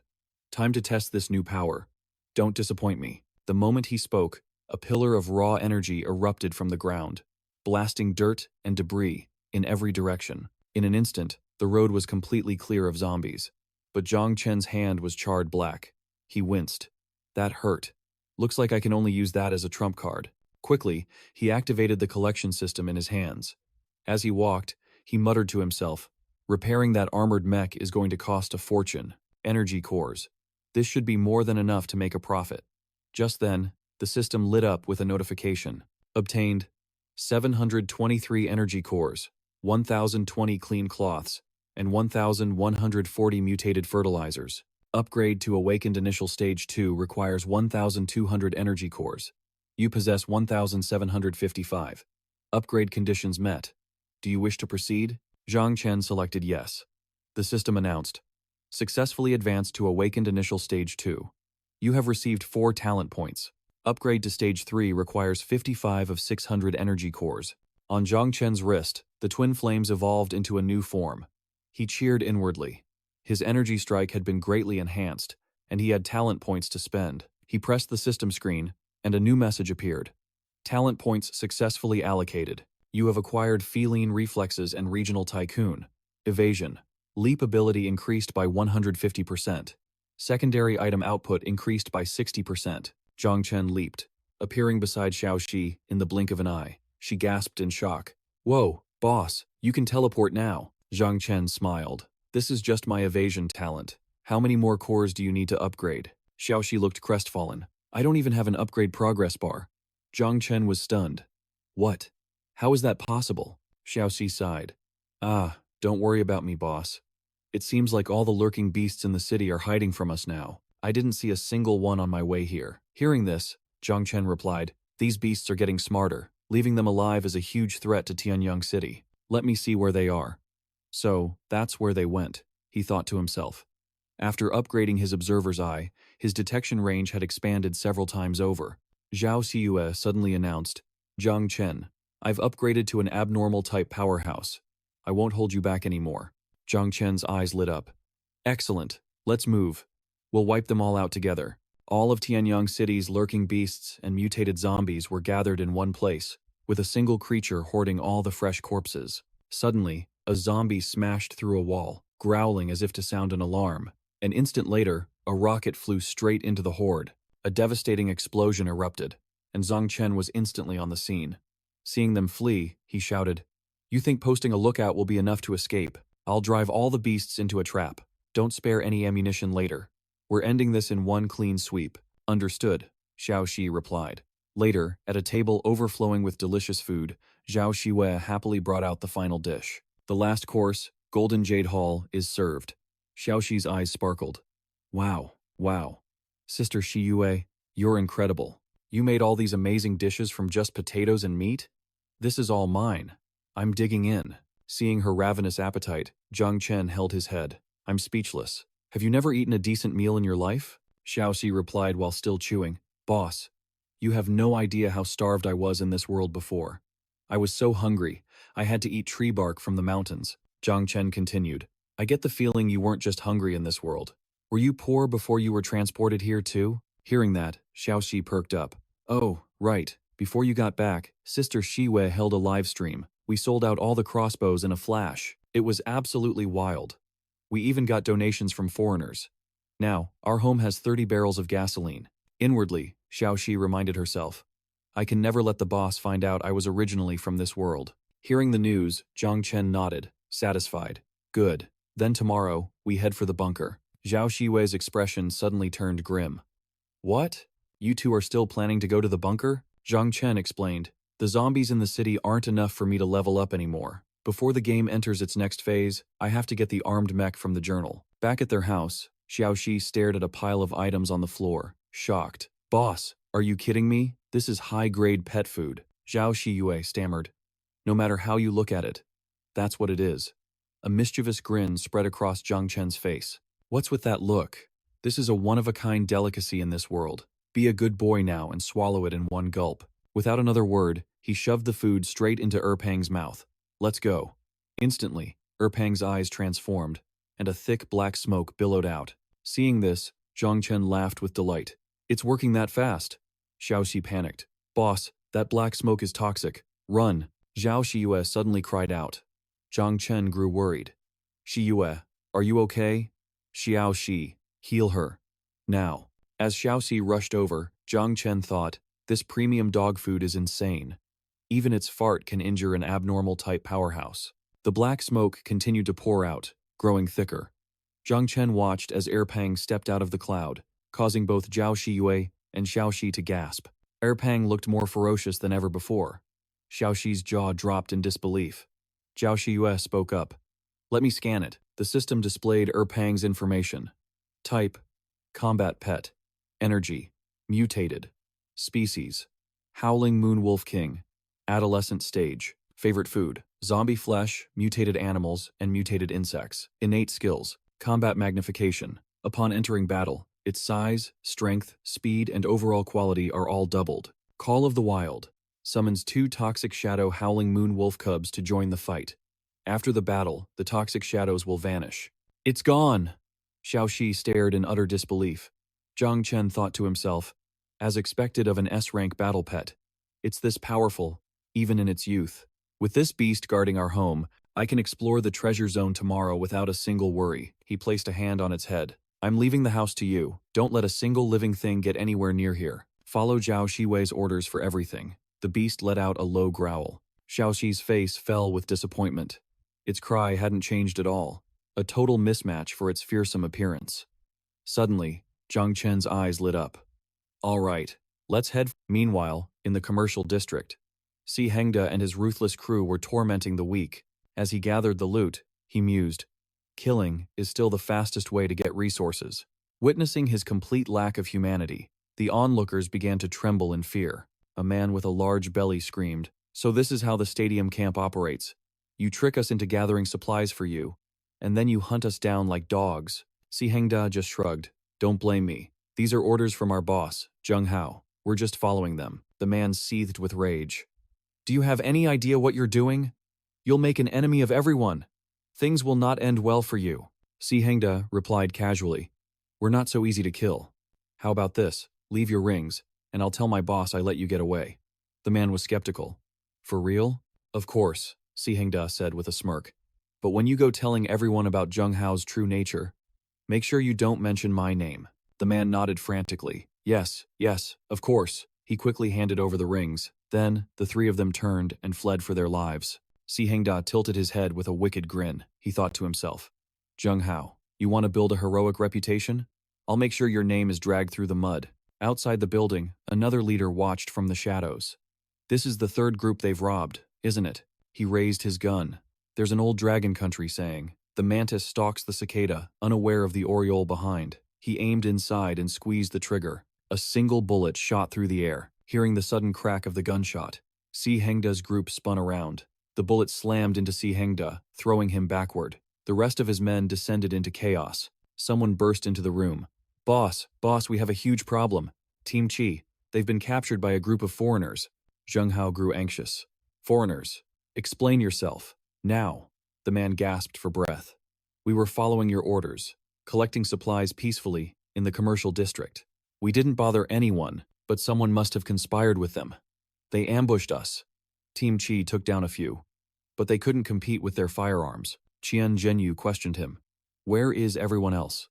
Time to test this new power. Don't disappoint me. The moment he spoke, a pillar of raw energy erupted from the ground, blasting dirt and debris in every direction. In an instant, the road was completely clear of zombies. But Zhang Chen's hand was charred black. He winced. That hurt. Looks like I can only use that as a trump card. Quickly, he activated the collection system in his hands. As he walked, he muttered to himself, repairing that armored mech is going to cost a fortune. Energy cores. This should be more than enough to make a profit. Just then, the system lit up with a notification. Obtained 723 energy cores, 1,020 clean cloths, and 1,140 mutated fertilizers. Upgrade to Awakened Initial Stage 2 requires 1,200 energy cores. You possess 1,755. Upgrade conditions met. Do you wish to proceed? Zhang Chen selected yes. The system announced, successfully advanced to Awakened Initial Stage 2. You have received 4 talent points. Upgrade to Stage 3 requires 55 of 600 energy cores. On Zhang Chen's wrist, the twin flames evolved into a new form. He cheered inwardly. His energy strike had been greatly enhanced, and he had talent points to spend. He pressed the system screen, and a new message appeared. Talent points successfully allocated. You have acquired Feline Reflexes and Regional Tycoon. Evasion. Leap ability increased by 150%. Secondary item output increased by 60%. Zhang Chen leaped, appearing beside Xiaoxi in the blink of an eye. She gasped in shock. Whoa, boss, you can teleport now. Zhang Chen smiled. This is just my evasion talent. How many more cores do you need to upgrade? Xiaoxi looked crestfallen. I don't even have an upgrade progress bar. Zhang Chen was stunned. What? How is that possible? Xiaoxi sighed. Don't worry about me, boss. It seems like all the lurking beasts in the city are hiding from us now. I didn't see a single one on my way here. Hearing this, Zhang Chen replied, these beasts are getting smarter. Leaving them alive is a huge threat to Tianyang City. Let me see where they are. So, that's where they went, he thought to himself. After upgrading his observer's eye, his detection range had expanded several times over. Zhao Xiyue suddenly announced, Zhang Chen, I've upgraded to an abnormal type powerhouse. I won't hold you back anymore. Zhang Chen's eyes lit up. Excellent. Let's move. We'll wipe them all out together. All of Tianyang City's lurking beasts and mutated zombies were gathered in one place, with a single creature hoarding all the fresh corpses. Suddenly, a zombie smashed through a wall, growling as if to sound an alarm. An instant later, a rocket flew straight into the horde. A devastating explosion erupted, and Zhang Chen was instantly on the scene. Seeing them flee, he shouted, "You think posting a lookout will be enough to escape? I'll drive all the beasts into a trap. Don't spare any ammunition later. We're ending this in one clean sweep." "Understood," Xiao Shi replied. Later, at a table overflowing with delicious food, Zhao Shiwei happily brought out the final dish. The last course, Golden Jade Hall, is served. Xiao Shi's eyes sparkled. Wow, wow. Sister Shiyue, you're incredible. You made all these amazing dishes from just potatoes and meat? This is all mine. I'm digging in. Seeing her ravenous appetite, Zhang Chen held his head. I'm speechless. Have you never eaten a decent meal in your life? Xiao Shi replied while still chewing. Boss, you have no idea how starved I was in this world before. I was so hungry, I had to eat tree bark from the mountains. Zhang Chen continued. I get the feeling you weren't just hungry in this world. Were you poor before you were transported here too? Hearing that, Xiao Shi perked up. Oh, right. Before you got back, Sister Shiwei held a live stream. We sold out all the crossbows in a flash. It was absolutely wild. We even got donations from foreigners. Now, our home has 30 barrels of gasoline. Inwardly, Xiao Shi reminded herself. I can never let the boss find out I was originally from this world. Hearing the news, Zhang Chen nodded, satisfied. Good. Then tomorrow, we head for the bunker. Zhao Shiwei's expression suddenly turned grim. What? You two are still planning to go to the bunker? Zhang Chen explained. The zombies in the city aren't enough for me to level up anymore. Before the game enters its next phase, I have to get the armed mech from the journal. Back at their house, Xiao Shi stared at a pile of items on the floor, shocked. Boss, are you kidding me? This is high-grade pet food. Zhao Shiyue stammered. No matter how you look at it, that's what it is. A mischievous grin spread across Zhang Chen's face. What's with that look? This is a one-of-a-kind delicacy in this world. Be a good boy now and swallow it in one gulp. Without another word, he shoved the food straight into Erpang's mouth. Let's go. Instantly, Erpang's eyes transformed, and a thick black smoke billowed out. Seeing this, Zhang Chen laughed with delight. It's working that fast. Xiao Shi panicked. Boss, that black smoke is toxic. Run. Zhao Shiyue suddenly cried out. Zhang Chen grew worried. Shiyue, are you okay? Xiao Shi, heal her. Now. As Xiao Shi rushed over, Zhang Chen thought, this premium dog food is insane. Even its fart can injure an abnormal-type powerhouse. The black smoke continued to pour out, growing thicker. Zhang Chen watched as Erpang stepped out of the cloud, causing both Zhao Shiyue and Xiao Shi to gasp. Erpang looked more ferocious than ever before. Xiao Shi's jaw dropped in disbelief. Zhao Shiyue spoke up. Let me scan it. The system displayed Erpang's information. Type, combat pet. Energy, mutated. Species, howling moon wolf king. Adolescent stage, favorite food, zombie flesh, mutated animals, and mutated insects. Innate skills, combat magnification. Upon entering battle, its size, strength, speed, and overall quality are all doubled. Call of the Wild, summons 2 toxic shadow howling moon wolf cubs to join the fight. After the battle, the toxic shadows will vanish. It's gone! Xiao Shi stared in utter disbelief. Zhang Chen thought to himself, as expected of an S-rank battle pet. It's this powerful, even in its youth. With this beast guarding our home, I can explore the treasure zone tomorrow without a single worry. He placed a hand on its head. I'm leaving the house to you. Don't let a single living thing get anywhere near here. Follow Zhao Shiwei's orders for everything. The beast let out a low growl. Xiao Shi's face fell with disappointment. Its cry hadn't changed at all. A total mismatch for its fearsome appearance. Suddenly, Zhang Chen's eyes lit up. All right, let's head. Meanwhile, in the commercial district, Si Hengda and his ruthless crew were tormenting the weak. As he gathered the loot, he mused. Killing is still the fastest way to get resources. Witnessing his complete lack of humanity, the onlookers began to tremble in fear. A man with a large belly screamed, So this is how the stadium camp operates. You trick us into gathering supplies for you, and then you hunt us down like dogs. Si Hengda just shrugged. Don't blame me. These are orders from our boss, Zheng Hao. We're just following them. The man seethed with rage. Do you have any idea what you're doing? You'll make an enemy of everyone. Things will not end well for you. Si Hengda replied casually. We're not so easy to kill. How about this? Leave your rings, and I'll tell my boss I let you get away. The man was skeptical. For real? Of course, Si Hengda said with a smirk. But when you go telling everyone about Zheng Hao's true nature, make sure you don't mention my name. The man nodded frantically. Yes, of course. He quickly handed over the rings. Then, the three of them turned and fled for their lives. Si Hengda tilted his head with a wicked grin. He thought to himself, Zheng Hao, you want to build a heroic reputation? I'll make sure your name is dragged through the mud. Outside the building, another leader watched from the shadows. This is the third group they've robbed, isn't it? He raised his gun. There's an old dragon country saying, the mantis stalks the cicada, unaware of the oriole behind. He aimed inside and squeezed the trigger. A single bullet shot through the air. Hearing the sudden crack of the gunshot, Si Hengda's group spun around. The bullet slammed into Si Hengda, throwing him backward. The rest of his men descended into chaos. Someone burst into the room. Boss, we have a huge problem. Team Chi, they've been captured by a group of foreigners. Zheng Hao grew anxious. Foreigners? Explain yourself. Now. The man gasped for breath. We were following your orders, collecting supplies peacefully in the commercial district. We didn't bother anyone, but someone must have conspired with them. They ambushed us. Team Chi took down a few, but they couldn't compete with their firearms. Qian Zhenyu questioned him. Where is everyone else?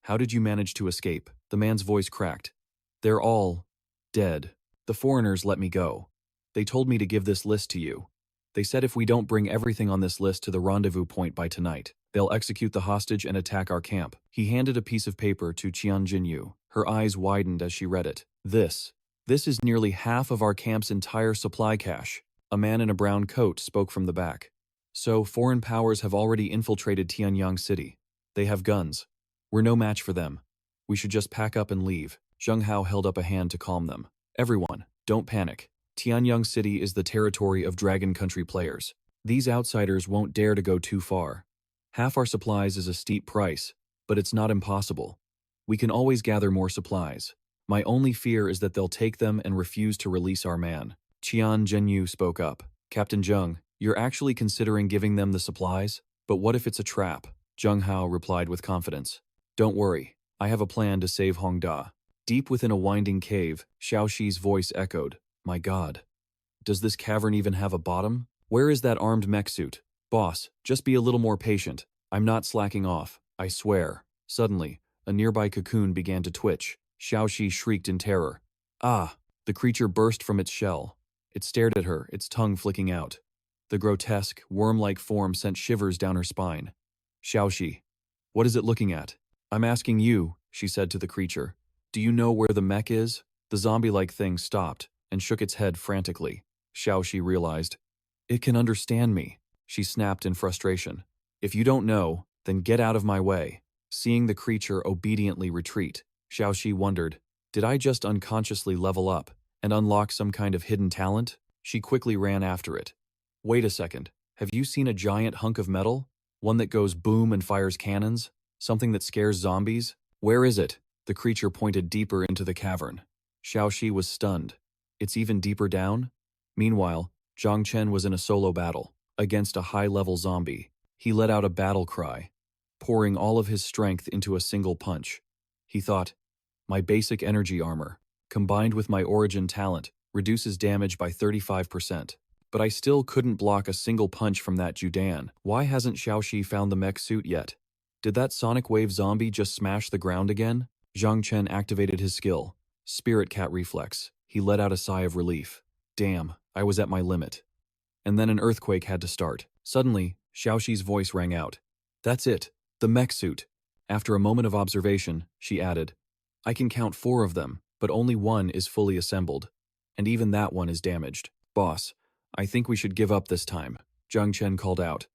How did you manage to escape? The man's voice cracked. They're all dead. The foreigners let me go. They told me to give this list to you. They said if we don't bring everything on this list to the rendezvous point by tonight, they'll execute the hostage and attack our camp. He handed a piece of paper to Qian Zhenyu. Her eyes widened as she read it. This is nearly half of our camp's entire supply cache. A man in a brown coat spoke from the back. So, foreign powers have already infiltrated Tianyang City. They have guns. We're no match for them. We should just pack up and leave. Zheng Hao held up a hand to calm them. Everyone, don't panic. Tianyang City is the territory of Dragon Country players. These outsiders won't dare to go too far. Half our supplies is a steep price, but it's not impossible. We can always gather more supplies. My only fear is that they'll take them and refuse to release our man. Qian Zhenyu spoke up. Captain Zheng, you're actually considering giving them the supplies? But what if it's a trap? Zheng Hao replied with confidence. Don't worry, I have a plan to save Hongda. Deep within a winding cave, Xiaoxi's voice echoed. My God. Does this cavern even have a bottom? Where is that armed mech suit? Boss, just be a little more patient. I'm not slacking off, I swear. Suddenly, a nearby cocoon began to twitch. Xiaoxi shrieked in terror. Ah! The creature burst from its shell. It stared at her, its tongue flicking out. The grotesque, worm-like form sent shivers down her spine. Xiaoxi, what is it looking at? I'm asking you, she said to the creature. Do you know where the mech is? The zombie-like thing stopped and shook its head frantically. Xiaoxi realized. It can understand me, she snapped in frustration. If you don't know, then get out of my way. Seeing the creature obediently retreat, Xiaoxi wondered, did I just unconsciously level up and unlock some kind of hidden talent? She quickly ran after it. Wait a second, have you seen a giant hunk of metal? One that goes boom and fires cannons? Something that scares zombies? Where is it? The creature pointed deeper into the cavern. Xiaoxi was stunned. It's even deeper down? Meanwhile, Zhang Chen was in a solo battle against a high-level zombie. He let out a battle cry, pouring all of his strength into a single punch. He thought, my basic energy armor, combined with my origin talent, reduces damage by 35%. But I still couldn't block a single punch from that Judan. Why hasn't Xiaoxi found the mech suit yet? Did that sonic wave zombie just smash the ground again? Zhang Chen activated his skill, Spirit Cat Reflex. He let out a sigh of relief. Damn, I was at my limit. And then an earthquake had to start. Suddenly, Xiaoxi's voice rang out. That's it, the mech suit. After a moment of observation, she added, I can count 4 of them, but only one is fully assembled. And even that one is damaged. Boss, I think we should give up this time, Zhang Chen called out.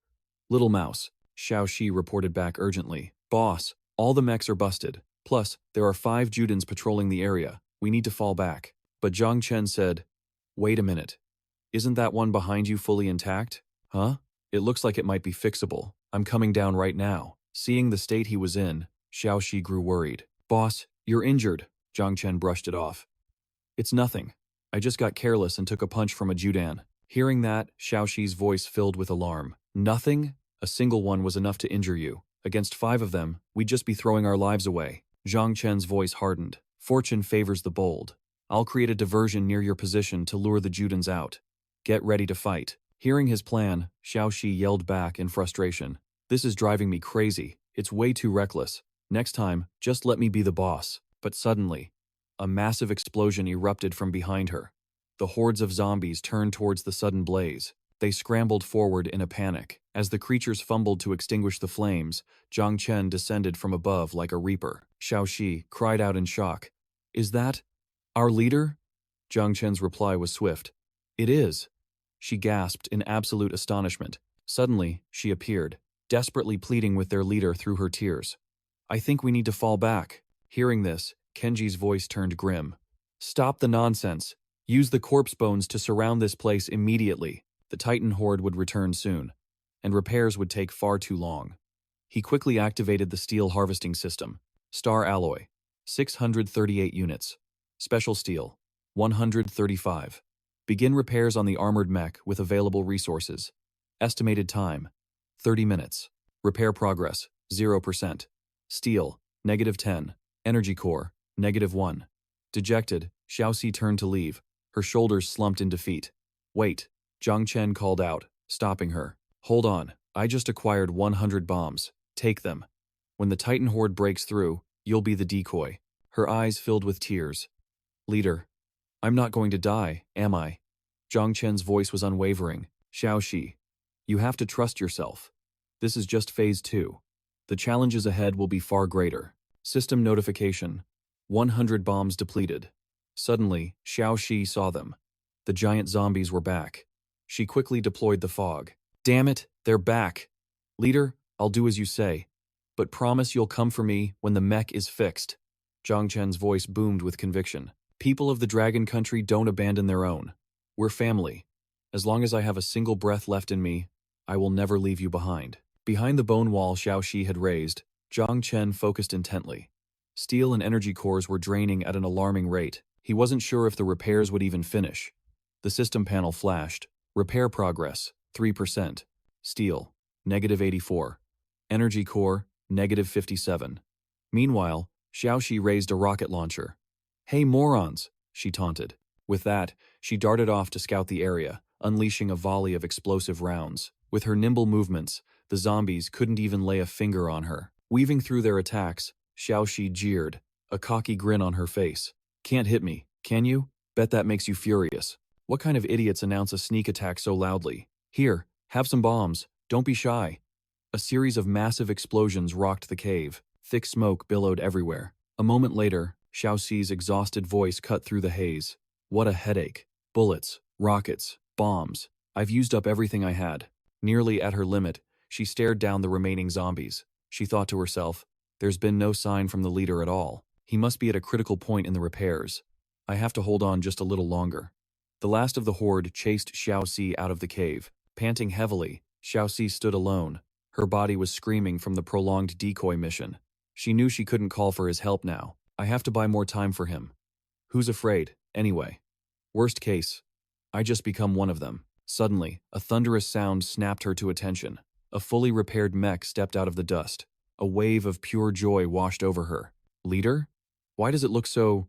Little mouse, Xiaoxi reported back urgently. Boss, all the mechs are busted. Plus, there are 5 Judans patrolling the area. We need to fall back. But Zhang Chen said, wait a minute. Isn't that one behind you fully intact? Huh? It looks like it might be fixable. I'm coming down right now. Seeing the state he was in, Xiaoxi grew worried. Boss, you're injured. Zhang Chen brushed it off. It's nothing. I just got careless and took a punch from a Judan. Hearing that, Xiaoxi's voice filled with alarm. Nothing? A single one was enough to injure you. Against 5 of them, we'd just be throwing our lives away. Zhang Chen's voice hardened. Fortune favors the bold. I'll create a diversion near your position to lure the Judans out. Get ready to fight. Hearing his plan, Xiaoxi yelled back in frustration. This is driving me crazy. It's way too reckless. Next time, just let me be the boss. But suddenly, a massive explosion erupted from behind her. The hordes of zombies turned towards the sudden blaze. They scrambled forward in a panic. As the creatures fumbled to extinguish the flames, Zhang Chen descended from above like a reaper. Xiaoxi cried out in shock. Is that our leader? Zhang Chen's reply was swift. It is. She gasped in absolute astonishment. Suddenly, she appeared, desperately pleading with their leader through her tears. I think we need to fall back. Hearing this, Kenji's voice turned grim. Stop the nonsense. Use the corpse bones to surround this place immediately. The Titan horde would return soon, and repairs would take far too long. He quickly activated the steel harvesting system. Star alloy, 638 units. Special steel, 135. Begin repairs on the armored mech with available resources. Estimated time, 30 minutes. Repair progress, 0%. Steel, -10. Energy core, -1. Dejected, Xiaoxi turned to leave. Her shoulders slumped in defeat. Wait, Zhang Chen called out, stopping her. Hold on, I just acquired 100 bombs. Take them. When the Titan horde breaks through, you'll be the decoy. Her eyes filled with tears. Leader, I'm not going to die, am I? Zhang Chen's voice was unwavering. Xiaoxi, you have to trust yourself. This is just phase 2. The challenges ahead will be far greater. System notification. 100 bombs depleted. Suddenly, Xiaoxi saw them. The giant zombies were back. She quickly deployed the fog. Damn it, they're back. Leader, I'll do as you say. But promise you'll come for me when the mech is fixed. Zhang Chen's voice boomed with conviction. People of the Dragon Country don't abandon their own. We're family. As long as I have a single breath left in me, I will never leave you behind. Behind the bone wall Xiaoxi had raised, Zhang Chen focused intently. Steel and energy cores were draining at an alarming rate. He wasn't sure if the repairs would even finish. The system panel flashed. Repair progress, 3%. Steel, -84. Energy core, -57. Meanwhile, Xiaoxi raised a rocket launcher. Hey morons, she taunted. With that, she darted off to scout the area, unleashing a volley of explosive rounds. With her nimble movements, the zombies couldn't even lay a finger on her. Weaving through their attacks, Xiaoxi jeered, a cocky grin on her face. Can't hit me, can you? Bet that makes you furious. What kind of idiots announce a sneak attack so loudly? Here, have some bombs, don't be shy. A series of massive explosions rocked the cave. Thick smoke billowed everywhere. A moment later, Xiaoxi's exhausted voice cut through the haze. What a headache. Bullets, rockets, bombs. I've used up everything I had. Nearly at her limit, she stared down the remaining zombies. She thought to herself, there's been no sign from the leader at all. He must be at a critical point in the repairs. I have to hold on just a little longer. The last of the horde chased Xiaoxi out of the cave. Panting heavily, Xiaoxi stood alone. Her body was screaming from the prolonged decoy mission. She knew she couldn't call for his help now. I have to buy more time for him. Who's afraid, anyway? Worst case, I just become one of them. Suddenly, a thunderous sound snapped her to attention. A fully repaired mech stepped out of the dust. A wave of pure joy washed over her. Leader? Why does it look so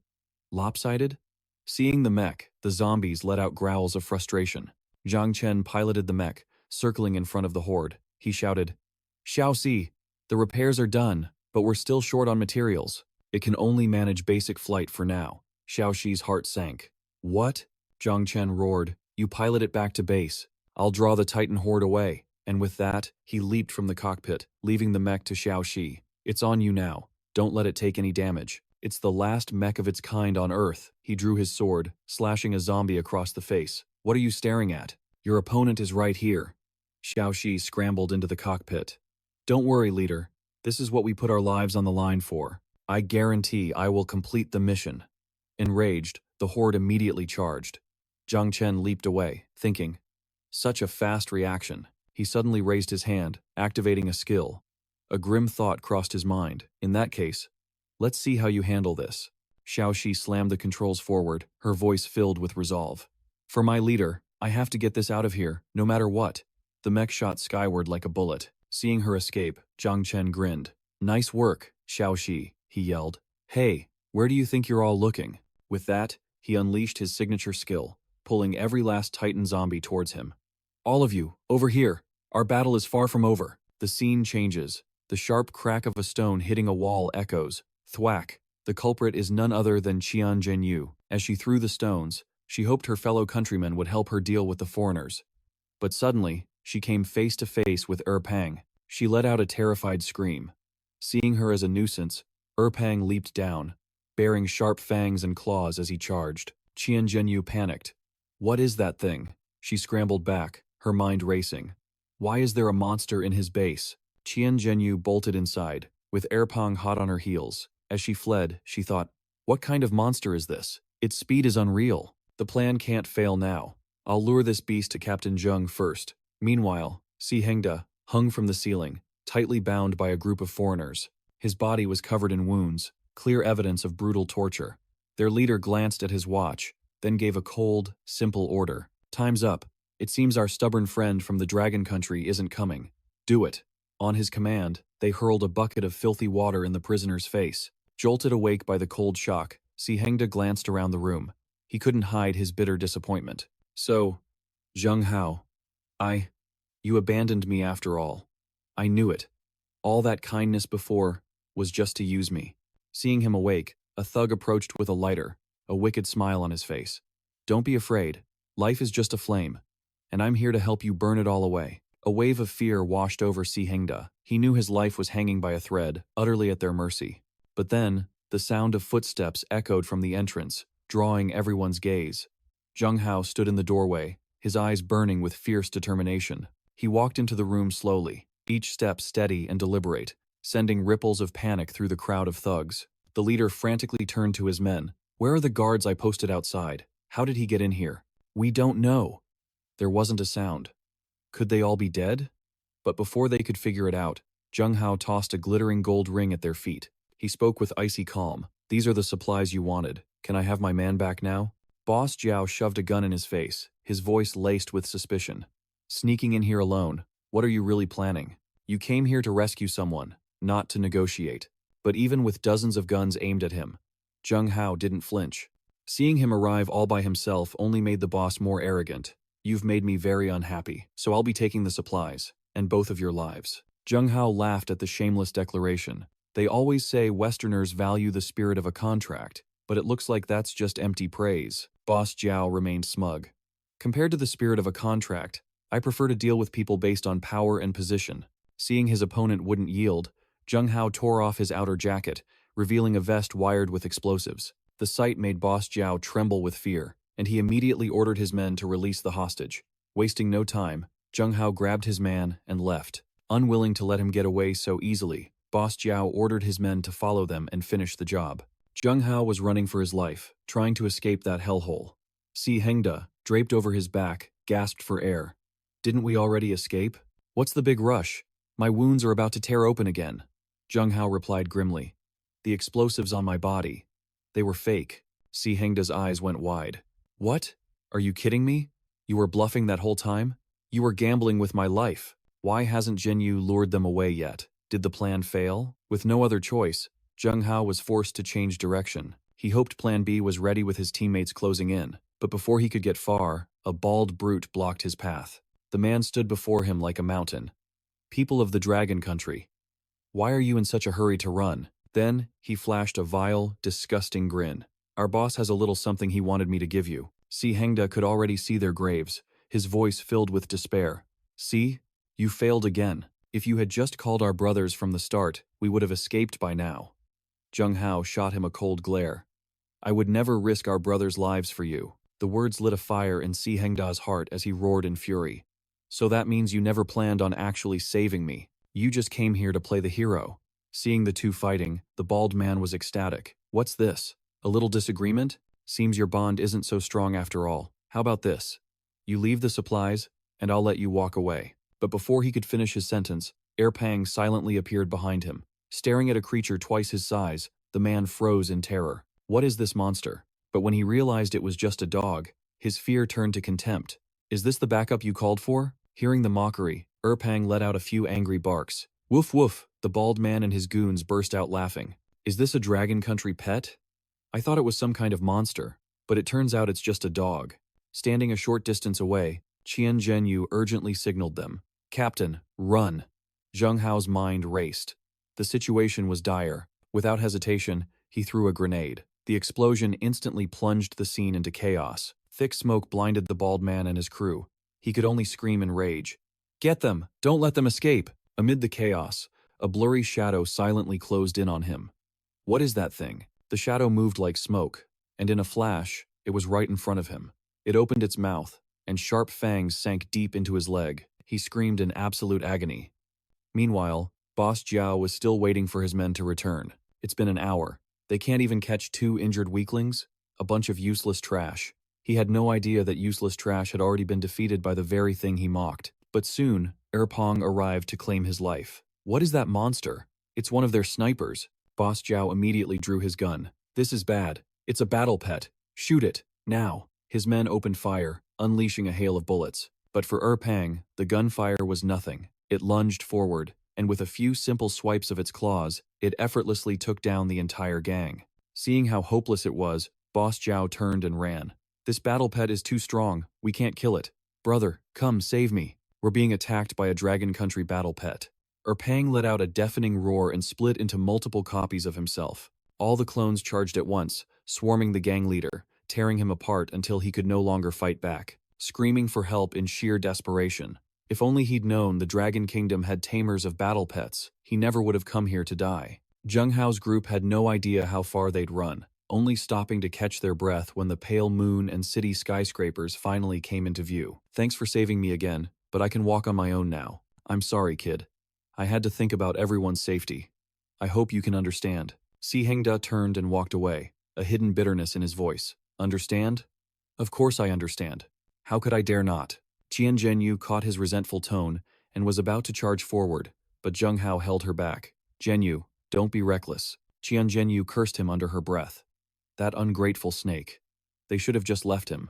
lopsided? Seeing the mech, the zombies let out growls of frustration. Zhang Chen piloted the mech, circling in front of the horde. He shouted, Xiaoxi, the repairs are done, but we're still short on materials. It can only manage basic flight for now. Xiaoxi's heart sank. What? Zhang Chen roared. You pilot it back to base. I'll draw the Titan horde away. And with that, he leaped from the cockpit, leaving the mech to Xiaoxi. It's on you now. Don't let it take any damage. It's the last mech of its kind on Earth. He drew his sword, slashing a zombie across the face. What are you staring at? Your opponent is right here. Xiaoxi scrambled into the cockpit. Don't worry, leader. This is what we put our lives on the line for. I guarantee I will complete the mission. Enraged, the horde immediately charged. Zhang Chen leaped away, thinking, such a fast reaction. He suddenly raised his hand, activating a skill. A grim thought crossed his mind. In that case, let's see how you handle this. Xiaoxi slammed the controls forward, her voice filled with resolve. For my leader, I have to get this out of here, no matter what. The mech shot skyward like a bullet. Seeing her escape, Zhang Chen grinned. Nice work, Xiaoxi, he yelled. Hey, Where do you think you're all looking? With that, he unleashed his signature skill, pulling every last Titan zombie towards him. All of you, over here! Our battle is far from over. The scene changes. The sharp crack of a stone hitting a wall echoes. Thwack! The culprit is none other than Qian Zhenyu. As she threw the stones, she hoped her fellow countrymen would help her deal with the foreigners. But suddenly, she came face to face with Pang. She let out a terrified scream. Seeing her as a nuisance, Pang leaped down, bearing sharp fangs and claws as he charged. Qian Zhenyu panicked. What is that thing? She scrambled back, her mind racing. Why is there a monster in his base? Qian Zhenyu bolted inside, with Pang hot on her heels. As she fled, she thought, what kind of monster is this? Its speed is unreal. The plan can't fail now. I'll lure this beast to Captain Zheng first. Meanwhile, Si Hengda hung from the ceiling, tightly bound by a group of foreigners. His body was covered in wounds, clear evidence of brutal torture. Their leader glanced at his watch, then gave a cold, simple order. Time's up. It seems our stubborn friend from the Dragon Country isn't coming. Do it. On his command, they hurled a bucket of filthy water in the prisoner's face. Jolted awake by the cold shock, Si Hengda glanced around the room. He couldn't hide his bitter disappointment. So, Zheng Hao, you abandoned me after all. I knew it. All that kindness before was just to use me. Seeing him awake, a thug approached with a lighter, a wicked smile on his face. Don't be afraid. Life is just a flame, and I'm here to help you burn it all away. A wave of fear washed over Si Hengda. He knew his life was hanging by a thread, utterly at their mercy. But then, the sound of footsteps echoed from the entrance, drawing everyone's gaze. Zheng Hao stood in the doorway, his eyes burning with fierce determination. He walked into the room slowly, each step steady and deliberate, sending ripples of panic through the crowd of thugs. The leader frantically turned to his men. Where are the guards I posted outside? How did he get in here? We don't know. There wasn't a sound. Could they all be dead? But before they could figure it out, Zheng Hao tossed a glittering gold ring at their feet. He spoke with icy calm. These are the supplies you wanted. Can I have my man back now? Boss Jiao shoved a gun in his face, his voice laced with suspicion. Sneaking in here alone, what are you really planning? You came here to rescue someone, not to negotiate. But even with dozens of guns aimed at him, Zheng Hao didn't flinch. Seeing him arrive all by himself only made the boss more arrogant. You've made me very unhappy, so I'll be taking the supplies, and both of your lives. Zheng Hao laughed at the shameless declaration. They always say Westerners value the spirit of a contract, but it looks like that's just empty praise. Boss Jiao remained smug. Compared to the spirit of a contract, I prefer to deal with people based on power and position. Seeing his opponent wouldn't yield, Zheng Hao tore off his outer jacket, revealing a vest wired with explosives. The sight made Boss Jiao tremble with fear, and he immediately ordered his men to release the hostage. Wasting no time, Zheng Hao grabbed his man and left. Unwilling to let him get away so easily, Boss Jiao ordered his men to follow them and finish the job. Zheng Hao was running for his life, trying to escape that hellhole. Si Hengda, draped over his back, gasped for air. Didn't we already escape? What's the big rush? My wounds are about to tear open again. Zheng Hao replied grimly. The explosives on my body. They were fake. Si Hengda's eyes went wide. What? Are you kidding me? You were bluffing that whole time? You were gambling with my life. Why hasn't Zhenyu lured them away yet? Did the plan fail? With no other choice, Zheng Hao was forced to change direction. He hoped Plan B was ready with his teammates closing in, but before he could get far, a bald brute blocked his path. The man stood before him like a mountain. People of the Dragon Country, why are you in such a hurry to run? Then, he flashed a vile, disgusting grin. Our boss has a little something he wanted me to give you. Si Hengda could already see their graves, his voice filled with despair. See? You failed again. If you had just called our brothers from the start, we would have escaped by now. Zheng Hao shot him a cold glare. I would never risk our brothers' lives for you. The words lit a fire in Si Hengda's heart as he roared in fury. So that means you never planned on actually saving me. You just came here to play the hero. Seeing the two fighting, the bald man was ecstatic. What's this? A little disagreement? Seems your bond isn't so strong after all. How about this? You leave the supplies, and I'll let you walk away. But before he could finish his sentence, Pang silently appeared behind him. Staring at a creature twice his size, the man froze in terror. What is this monster? But when he realized it was just a dog, his fear turned to contempt. Is this the backup you called for? Hearing the mockery, Pang let out a few angry barks. Woof woof, the bald man and his goons burst out laughing. Is this a Dragon Country pet? I thought it was some kind of monster, but it turns out it's just a dog. Standing a short distance away, Qian Zhenyu urgently signaled them. Captain, run! Zheng Hao's mind raced. The situation was dire. Without hesitation, he threw a grenade. The explosion instantly plunged the scene into chaos. Thick smoke blinded the bald man and his crew. He could only scream in rage. Get them! Don't let them escape! Amid the chaos, a blurry shadow silently closed in on him. What is that thing? The shadow moved like smoke, and in a flash, it was right in front of him. It opened its mouth, and sharp fangs sank deep into his leg. He screamed in absolute agony. Meanwhile, Boss Jiao was still waiting for his men to return. It's been an hour. They can't even catch 2 injured weaklings? A bunch of useless trash. He had no idea that useless trash had already been defeated by the very thing he mocked. But soon, Erpong arrived to claim his life. What is that monster? It's one of their snipers. Boss Jiao immediately drew his gun. This is bad. It's a battle pet. Shoot it, now. His men opened fire, unleashing a hail of bullets. But for Erpang, the gunfire was nothing. It lunged forward, and with a few simple swipes of its claws, it effortlessly took down the entire gang. Seeing how hopeless it was, Boss Jiao turned and ran. This battle pet is too strong. We can't kill it. Brother, come save me. We're being attacked by a Dragon Country battle pet. Erpang let out a deafening roar and split into multiple copies of himself. All the clones charged at once, swarming the gang leader, tearing him apart until he could no longer fight back, screaming for help in sheer desperation. If only he'd known the Dragon Kingdom had tamers of battle pets, he never would have come here to die. Zheng Hao's group had no idea how far they'd run, only stopping to catch their breath when the pale moon and city skyscrapers finally came into view. Thanks for saving me again, but I can walk on my own now. I'm sorry, kid. I had to think about everyone's safety. I hope you can understand. Si Hengda turned and walked away, a hidden bitterness in his voice. Understand? Of course I understand. How could I dare not? Qian Zhenyu caught his resentful tone and was about to charge forward, but Zheng Hao held her back. Zhenyu, don't be reckless. Qian Zhenyu cursed him under her breath. That ungrateful snake. They should have just left him.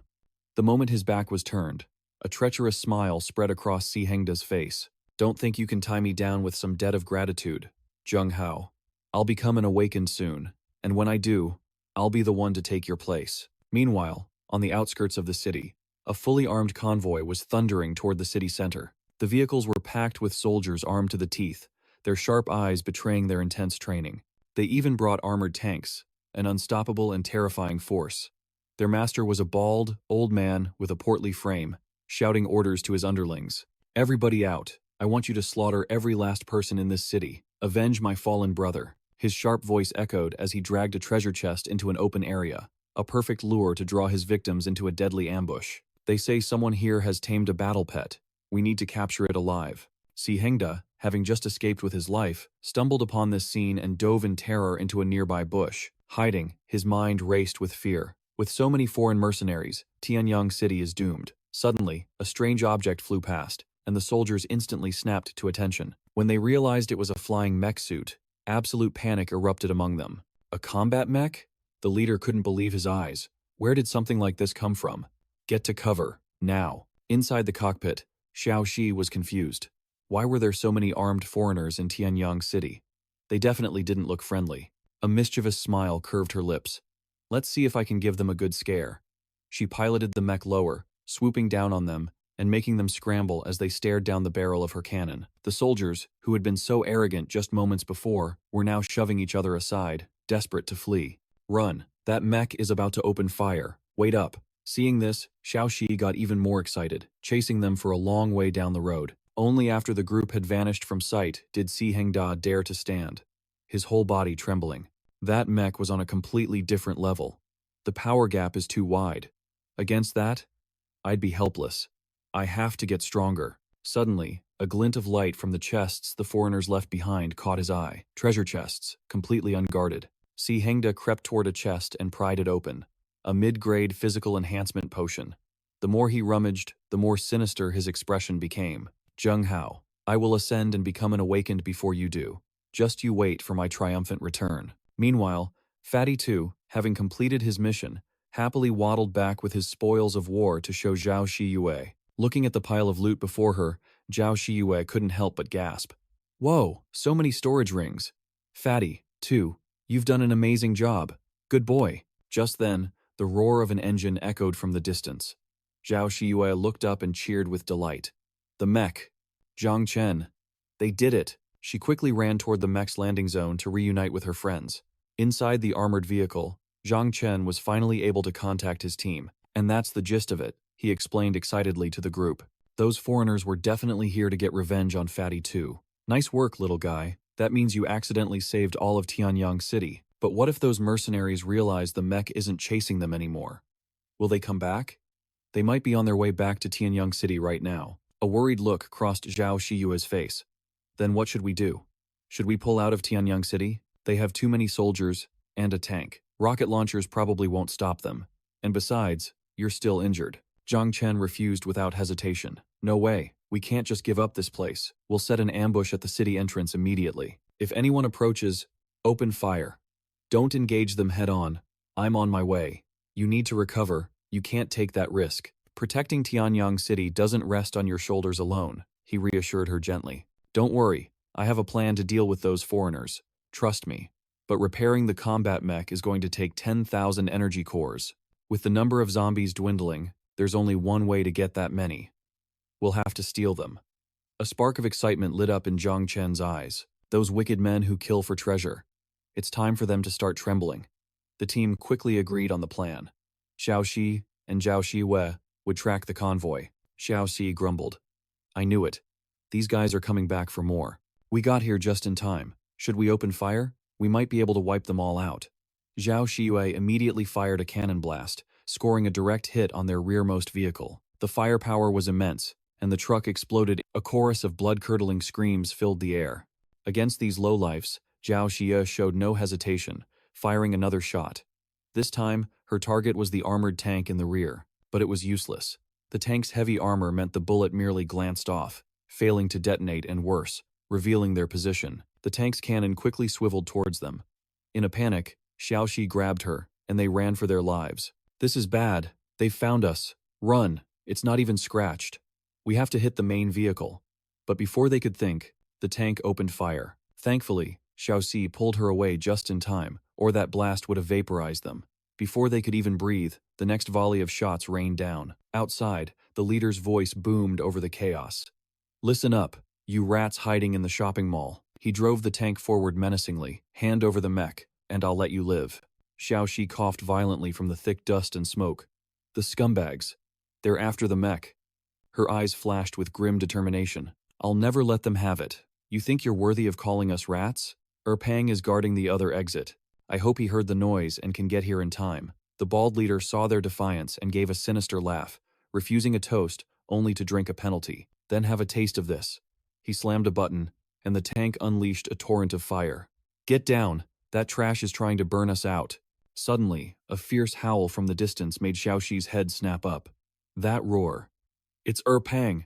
The moment his back was turned, a treacherous smile spread across Si Hengda's face. Don't think you can tie me down with some debt of gratitude, Zheng Hao. I'll become an awakened soon, and when I do, I'll be the one to take your place. Meanwhile, on the outskirts of the city, a fully armed convoy was thundering toward the city center. The vehicles were packed with soldiers armed to the teeth, their sharp eyes betraying their intense training. They even brought armored tanks, an unstoppable and terrifying force. Their master was a bald, old man with a portly frame, shouting orders to his underlings. Everybody out. I want you to slaughter every last person in this city. Avenge my fallen brother. His sharp voice echoed as he dragged a treasure chest into an open area, a perfect lure to draw his victims into a deadly ambush. They say someone here has tamed a battle pet. We need to capture it alive. Si Hengda, having just escaped with his life, stumbled upon this scene and dove in terror into a nearby bush. Hiding, his mind raced with fear. With so many foreign mercenaries, Tianyang City is doomed. Suddenly, a strange object flew past, and the soldiers instantly snapped to attention. When they realized it was a flying mech suit, absolute panic erupted among them. A combat mech? The leader couldn't believe his eyes. Where did something like this come from? Get to cover, now. Inside the cockpit, Xiao Shi was confused. Why were there so many armed foreigners in Tianyang City? They definitely didn't look friendly. A mischievous smile curved her lips. Let's see if I can give them a good scare. She piloted the mech lower, swooping down on them, and making them scramble as they stared down the barrel of her cannon. The soldiers, who had been so arrogant just moments before, were now shoving each other aside, desperate to flee. Run, that mech is about to open fire. Wait up. Seeing this, Xiao Shi got even more excited, chasing them for a long way down the road. Only after the group had vanished from sight did Si Hengda dare to stand, his whole body trembling. That mech was on a completely different level. The power gap is too wide. Against that, I'd be helpless. I have to get stronger. Suddenly, a glint of light from the chests the foreigners left behind caught his eye. Treasure chests, completely unguarded. Si Hengda crept toward a chest and pried it open. A mid-grade physical enhancement potion. The more he rummaged, the more sinister his expression became. Zheng Hao, I will ascend and become an awakened before you do. Just you wait for my triumphant return. Meanwhile, Fatty II, having completed his mission, happily waddled back with his spoils of war to show Zhao Shiyue. Looking at the pile of loot before her, Zhao Shiyue couldn't help but gasp. Whoa, so many storage rings. Fatty, II, you've done an amazing job. Good boy. Just then, the roar of an engine echoed from the distance. Zhao Shiyue looked up and cheered with delight. The mech. Zhang Chen. They did it. She quickly ran toward the mech's landing zone to reunite with her friends. Inside the armored vehicle, Zhang Chen was finally able to contact his team. And that's the gist of it, he explained excitedly to the group. Those foreigners were definitely here to get revenge on Fatty too. Nice work, little guy. That means you accidentally saved all of Tianyang City. But what if those mercenaries realize the mech isn't chasing them anymore? Will they come back? They might be on their way back to Tianyang City right now. A worried look crossed Zhao Shiyue's face. Then what should we do? Should we pull out of Tianyang City? They have too many soldiers and a tank. Rocket launchers probably won't stop them. And besides, you're still injured. Zhang Chen refused without hesitation. No way. We can't just give up this place. We'll set an ambush at the city entrance immediately. If anyone approaches, open fire. Don't engage them head-on. I'm on my way. You need to recover. You can't take that risk. Protecting Tianyang City doesn't rest on your shoulders alone, he reassured her gently. Don't worry. I have a plan to deal with those foreigners. Trust me. But repairing the combat mech is going to take 10,000 energy cores. With the number of zombies dwindling, there's only one way to get that many. We'll have to steal them. A spark of excitement lit up in Zhang Chen's eyes. Those wicked men who kill for treasure. It's time for them to start trembling. The team quickly agreed on the plan. Xiao Xi and Zhao Shiyue would track the convoy. Xiao Xi grumbled. I knew it. These guys are coming back for more. We got here just in time. Should we open fire? We might be able to wipe them all out. Zhao Shiyue immediately fired a cannon blast, scoring a direct hit on their rearmost vehicle. The firepower was immense, and the truck exploded. A chorus of blood-curdling screams filled the air. Against these lowlifes, Zhao Xie showed no hesitation, firing another shot. This time, her target was the armored tank in the rear, but it was useless. The tank's heavy armor meant the bullet merely glanced off, failing to detonate and worse, revealing their position. The tank's cannon quickly swiveled towards them. In a panic, Xiaoxi grabbed her, and they ran for their lives. This is bad. They've found us. Run. It's not even scratched. We have to hit the main vehicle. But before they could think, the tank opened fire. Thankfully, Xiaoxi pulled her away just in time, or that blast would have vaporized them. Before they could even breathe, the next volley of shots rained down. Outside, the leader's voice boomed over the chaos. Listen up, you rats hiding in the shopping mall. He drove the tank forward menacingly. Hand over the mech, and I'll let you live. Xiaoxi coughed violently from the thick dust and smoke. The scumbags. They're after the mech. Her eyes flashed with grim determination. I'll never let them have it. You think you're worthy of calling us rats? Pang is guarding the other exit. I hope he heard the noise and can get here in time. The bald leader saw their defiance and gave a sinister laugh, refusing a toast only to drink a penalty. Then have a taste of this. He slammed a button, and the tank unleashed a torrent of fire. Get down! That trash is trying to burn us out. Suddenly, a fierce howl from the distance made Xiaoxi's head snap up. That roar. It's Pang.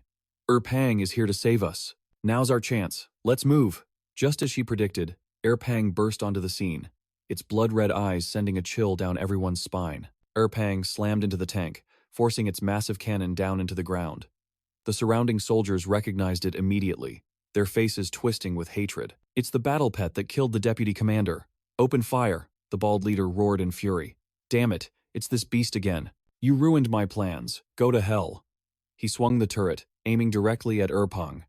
Pang is here to save us. Now's our chance. Let's move. Just as she predicted, Pang burst onto the scene, its blood-red eyes sending a chill down everyone's spine. Pang slammed into the tank, forcing its massive cannon down into the ground. The surrounding soldiers recognized it immediately, their faces twisting with hatred. It's the battle pet that killed the deputy commander. Open fire, the bald leader roared in fury. Damn it, it's this beast again. You ruined my plans. Go to hell. He swung the turret, aiming directly at Pang.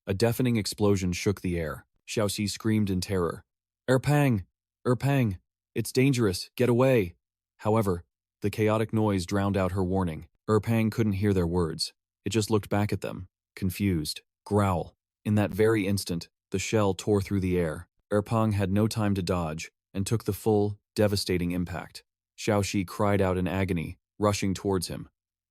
A deafening explosion shook the air. Xiaoxi screamed in terror. Pang! Pang! It's dangerous, get away! However, the chaotic noise drowned out her warning. Pang couldn't hear their words. It just looked back at them, confused. Growl. In that very instant, the shell tore through the air. Pang had no time to dodge, and took the full, devastating impact. Xiaoxi cried out in agony, rushing towards him.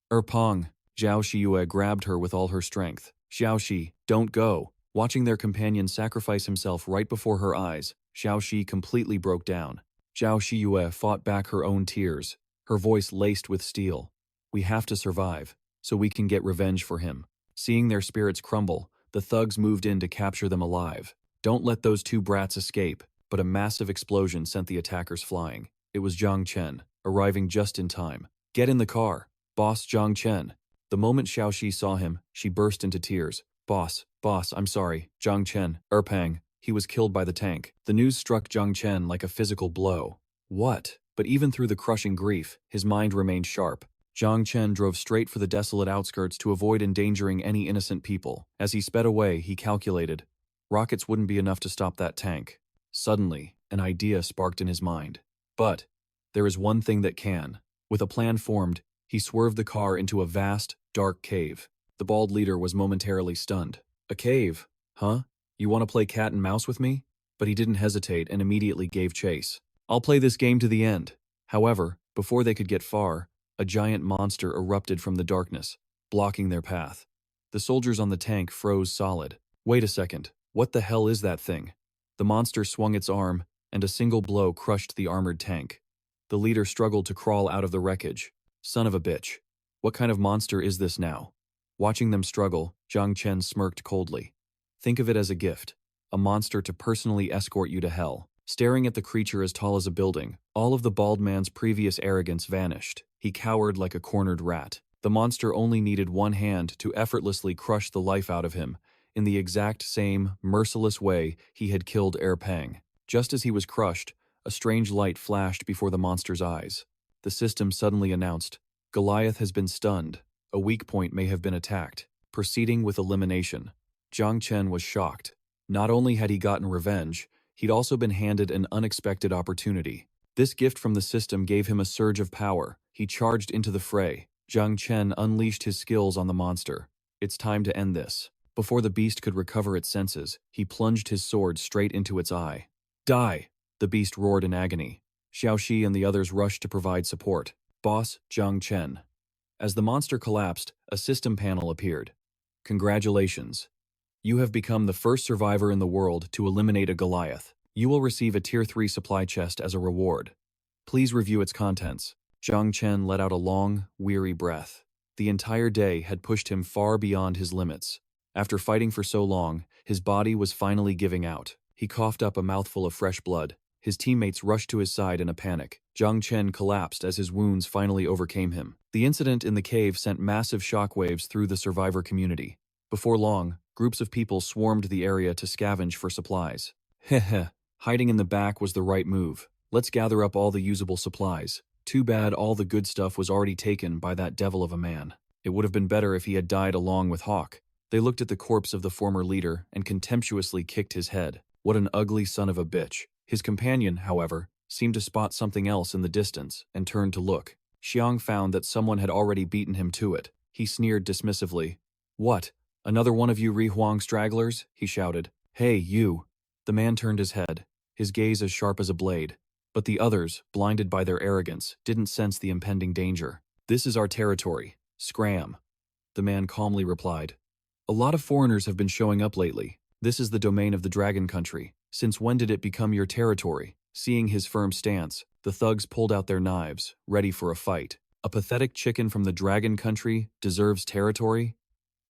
Pang! Zhao Shiyue grabbed her with all her strength. Xiaoxi, don't go! Watching their companion sacrifice himself right before her eyes, Xiaoxi completely broke down. Zhao Shiyue fought back her own tears, her voice laced with steel. We have to survive, so we can get revenge for him. Seeing their spirits crumble, the thugs moved in to capture them alive. Don't let those two brats escape. But a massive explosion sent the attackers flying. It was Zhang Chen, arriving just in time. Get in the car, Boss Zhang Chen. The moment Xiaoxi saw him, she burst into tears. Boss, I'm sorry, Zhang Chen, Pang. He was killed by the tank. The news struck Zhang Chen like a physical blow. What? But even through the crushing grief, his mind remained sharp. Zhang Chen drove straight for the desolate outskirts to avoid endangering any innocent people. As he sped away, he calculated, rockets wouldn't be enough to stop that tank. Suddenly, an idea sparked in his mind. But there is one thing that can. With a plan formed, he swerved the car into a vast, dark cave. The bald leader was momentarily stunned. A cave? Huh? You want to play cat and mouse with me? But he didn't hesitate and immediately gave chase. I'll play this game to the end. However, before they could get far, a giant monster erupted from the darkness, blocking their path. The soldiers on the tank froze solid. Wait a second, what the hell is that thing? The monster swung its arm, and a single blow crushed the armored tank. The leader struggled to crawl out of the wreckage. Son of a bitch. What kind of monster is this now? Watching them struggle, Zhang Chen smirked coldly. Think of it as a gift. A monster to personally escort you to hell. Staring at the creature as tall as a building, all of the bald man's previous arrogance vanished. He cowered like a cornered rat. The monster only needed one hand to effortlessly crush the life out of him, in the exact same, merciless way he had killed Pang. Just as he was crushed, a strange light flashed before the monster's eyes. The system suddenly announced, Goliath has been stunned. A weak point may have been attacked. Proceeding with elimination. Zhang Chen was shocked. Not only had he gotten revenge, he'd also been handed an unexpected opportunity. This gift from the system gave him a surge of power. He charged into the fray. Zhang Chen unleashed his skills on the monster. It's time to end this. Before the beast could recover its senses, he plunged his sword straight into its eye. Die! The beast roared in agony. Xiaoxi and the others rushed to provide support. Boss, Zhang Chen. As the monster collapsed, a system panel appeared. Congratulations. You have become the first survivor in the world to eliminate a Goliath. You will receive a Tier 3 supply chest as a reward. Please review its contents. Zhang Chen let out a long, weary breath. The entire day had pushed him far beyond his limits. After fighting for so long, his body was finally giving out. He coughed up a mouthful of fresh blood. His teammates rushed to his side in a panic. Zhang Chen collapsed as his wounds finally overcame him. The incident in the cave sent massive shockwaves through the survivor community. Before long, groups of people swarmed the area to scavenge for supplies. Heh, hiding in the back was the right move. Let's gather up all the usable supplies. Too bad all the good stuff was already taken by that devil of a man. It would have been better if he had died along with Hawk. They looked at the corpse of the former leader and contemptuously kicked his head. What an ugly son of a bitch. His companion, however, seemed to spot something else in the distance and turned to look. Xiang found that someone had already beaten him to it. He sneered dismissively. What? Another one of you Ri Huang stragglers? He shouted. Hey, you. The man turned his head, his gaze as sharp as a blade. But the others, blinded by their arrogance, didn't sense the impending danger. This is our territory. Scram. The man calmly replied. A lot of foreigners have been showing up lately. This is the domain of the Dragon Country. Since when did it become your territory? Seeing his firm stance, the thugs pulled out their knives, ready for a fight. A pathetic chicken from the Dragon Country deserves territory?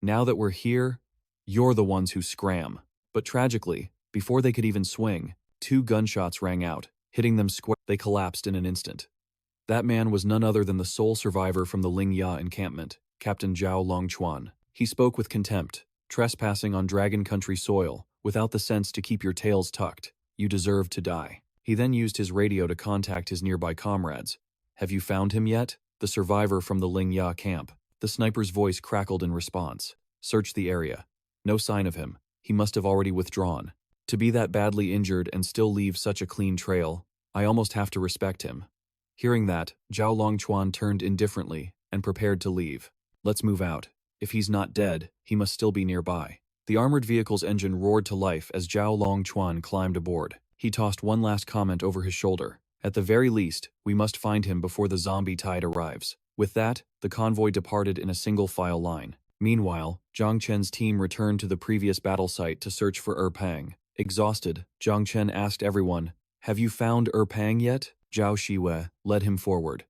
Now that we're here, you're the ones who scram. But tragically, before they could even swing, 2 gunshots rang out, hitting them square. They collapsed in an instant. That man was none other than the sole survivor from the Lingya encampment, Captain Zhao Longchuan. He spoke with contempt, trespassing on Dragon Country soil, without the sense to keep your tails tucked. You deserve to die. He then used his radio to contact his nearby comrades. Have you found him yet? The survivor from the Lingya camp. The sniper's voice crackled in response. Search the area. No sign of him. He must have already withdrawn. To be that badly injured and still leave such a clean trail, I almost have to respect him. Hearing that, Zhao Longchuan turned indifferently and prepared to leave. Let's move out. If he's not dead, he must still be nearby. The armored vehicle's engine roared to life as Zhao Longchuan climbed aboard. He tossed one last comment over his shoulder. At the very least, we must find him before the zombie tide arrives. With that, the convoy departed in a single file line. Meanwhile, Zhang Chen's team returned to the previous battle site to search for Pang. Exhausted, Zhang Chen asked everyone, Have you found Pang yet? Zhao Shiwei led him forward.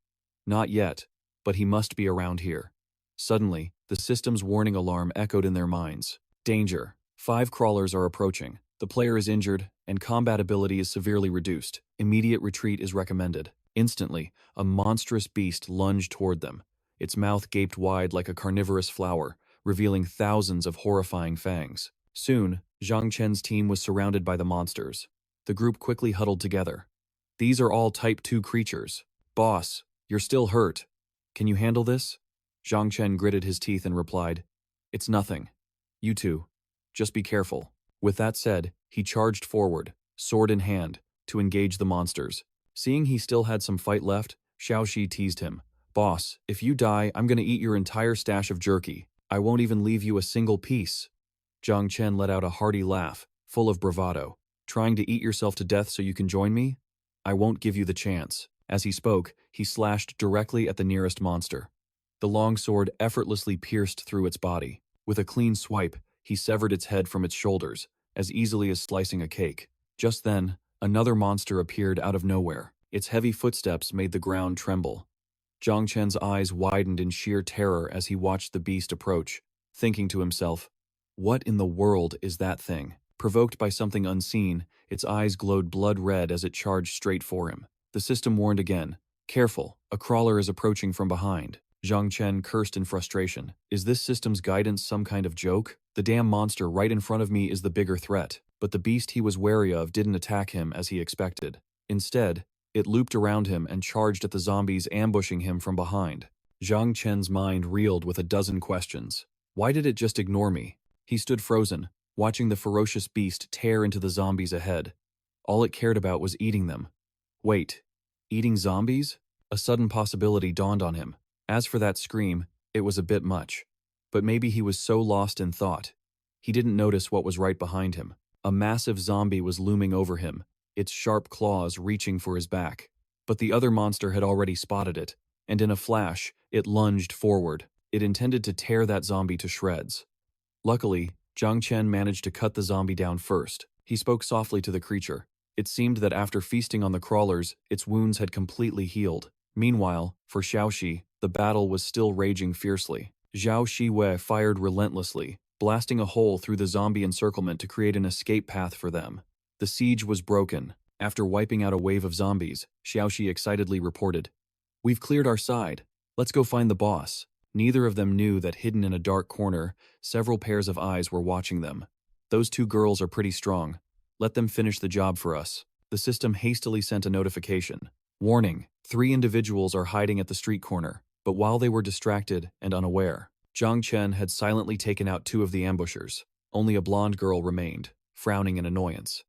Not yet, but he must be around here. Suddenly, the system's warning alarm echoed in their minds. Danger. 5 crawlers are approaching. The player is injured, and combat ability is severely reduced. Immediate retreat is recommended. Instantly, a monstrous beast lunged toward them. Its mouth gaped wide like a carnivorous flower, revealing thousands of horrifying fangs. Soon, Zhang Chen's team was surrounded by the monsters. The group quickly huddled together. These are all Type 2 creatures. Boss, you're still hurt. Can you handle this? Zhang Chen gritted his teeth and replied, It's nothing. You two, just be careful. With that said, he charged forward, sword in hand, to engage the monsters. Seeing he still had some fight left, Xiaoxi teased him. Boss, if you die, I'm gonna eat your entire stash of jerky. I won't even leave you a single piece. Zhang Chen let out a hearty laugh, full of bravado. Trying to eat yourself to death so you can join me? I won't give you the chance. As he spoke, he slashed directly at the nearest monster. The long sword effortlessly pierced through its body. With a clean swipe, he severed its head from its shoulders, as easily as slicing a cake. Just then, another monster appeared out of nowhere. Its heavy footsteps made the ground tremble. Zhang Chen's eyes widened in sheer terror as he watched the beast approach, thinking to himself, what in the world is that thing? Provoked by something unseen, its eyes glowed blood red as it charged straight for him. The system warned again, Careful, a crawler is approaching from behind. Zhang Chen cursed in frustration. Is this system's guidance some kind of joke? The damn monster right in front of me is the bigger threat, but the beast he was wary of didn't attack him as he expected. Instead, it looped around him and charged at the zombies ambushing him from behind. Zhang Chen's mind reeled with a dozen questions. Why did it just ignore me? He stood frozen, watching the ferocious beast tear into the zombies ahead. All it cared about was eating them. Wait, eating zombies? A sudden possibility dawned on him. As for that scream, it was a bit much. But maybe he was so lost in thought. He didn't notice what was right behind him. A massive zombie was looming over him, its sharp claws reaching for his back. But the other monster had already spotted it, and in a flash, it lunged forward. It intended to tear that zombie to shreds. Luckily, Zhang Chen managed to cut the zombie down first. He spoke softly to the creature. It seemed that after feasting on the crawlers, its wounds had completely healed. Meanwhile, for Xiaoxi, the battle was still raging fiercely. Zhao Shiwei fired relentlessly, blasting a hole through the zombie encirclement to create an escape path for them. The siege was broken. After wiping out a wave of zombies, Xiaoxi excitedly reported, We've cleared our side. Let's go find the boss. Neither of them knew that hidden in a dark corner, several pairs of eyes were watching them. Those two girls are pretty strong. Let them finish the job for us. The system hastily sent a notification. Warning, 3 individuals are hiding at the street corner. But while they were distracted and unaware, Zhang Chen had silently taken out 2 of the ambushers. Only a blonde girl remained, frowning in annoyance.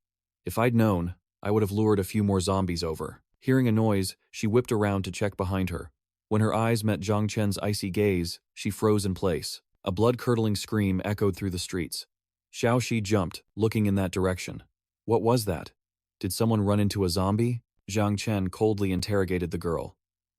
If I'd known, I would have lured a few more zombies over. Hearing a noise, she whipped around to check behind her. When her eyes met Zhang Chen's icy gaze, she froze in place. A blood-curdling scream echoed through the streets. Xiaoxi jumped, looking in that direction. What was that? Did someone run into a zombie? Zhang Chen coldly interrogated the girl.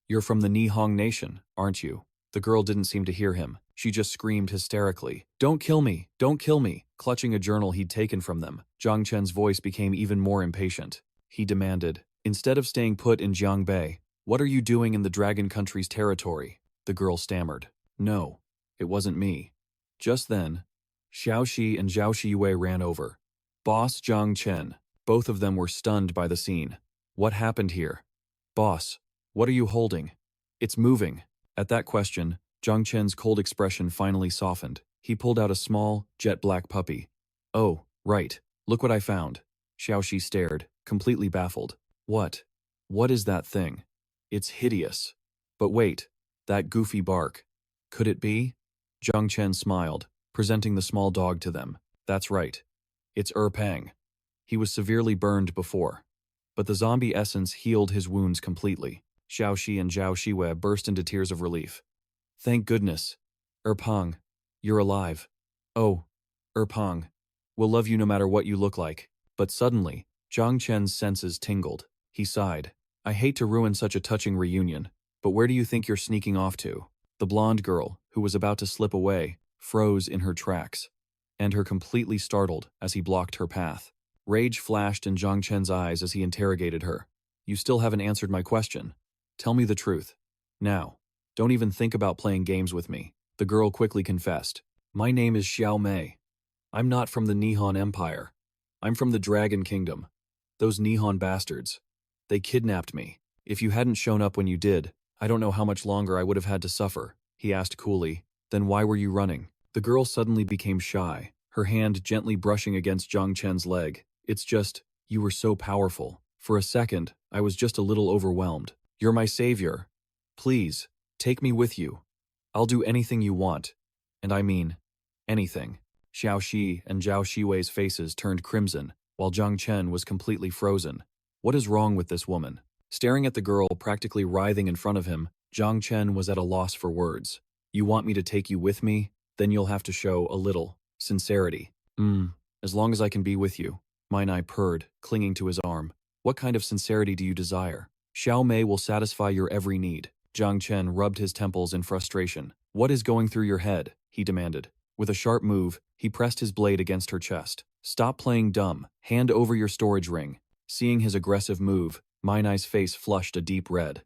You're from the Nihong Nation, aren't you? The girl didn't seem to hear him. She just screamed hysterically. Don't kill me! Don't kill me! Clutching a journal he'd taken from them, Zhang Chen's voice became even more impatient. He demanded, Instead of staying put in Jiangbei, what are you doing in the Dragon Country's territory? The girl stammered. No, it wasn't me. Just then, Xiaoxi and Zhao Shiyue ran over. Boss Zhang Chen. Both of them were stunned by the scene. What happened here? Boss, what are you holding? It's moving. At that question, Zhang Chen's cold expression finally softened. He pulled out a small, jet-black puppy. Oh, right. Look what I found. Xiaoxi stared, completely baffled. What? What is that thing? It's hideous. But wait, that goofy bark. Could it be? Zhang Chen smiled, presenting the small dog to them. That's right. It's Pang. He was severely burned before, but the zombie essence healed his wounds completely. Xiaoxi and Zhao Shiwei burst into tears of relief. Thank goodness. Pang, you're alive. Oh, Pang, we'll love you no matter what you look like. But suddenly, Zhang Chen's senses tingled. He sighed. I hate to ruin such a touching reunion, but where do you think you're sneaking off to? The blonde girl, who was about to slip away, froze in her tracks, and her completely startled as he blocked her path. Rage flashed in Zhang Chen's eyes as he interrogated her. You still haven't answered my question. Tell me the truth. Now. Don't even think about playing games with me. The girl quickly confessed. My name is Xiao Mei. I'm not from the Nihon Empire. I'm from the Dragon Kingdom. Those Nihon bastards. They kidnapped me. If you hadn't shown up when you did, I don't know how much longer I would have had to suffer, he asked coolly. Then why were you running? The girl suddenly became shy, her hand gently brushing against Zhang Chen's leg. It's just, you were so powerful. For a second, I was just a little overwhelmed. You're my savior. Please, take me with you. I'll do anything you want. And I mean, anything. Xiao Shi and Zhao Shiwei's faces turned crimson, while Zhang Chen was completely frozen. What is wrong with this woman? Staring at the girl practically writhing in front of him, Zhang Chen was at a loss for words. You want me to take you with me? Then you'll have to show a little sincerity. As long as I can be with you. Minai purred, clinging to his arm. What kind of sincerity do you desire? Xiao Mei will satisfy your every need. Zhang Chen rubbed his temples in frustration. What is going through your head? He demanded. With a sharp move, he pressed his blade against her chest. Stop playing dumb. Hand over your storage ring. Seeing his aggressive move, Minai's face flushed a deep red.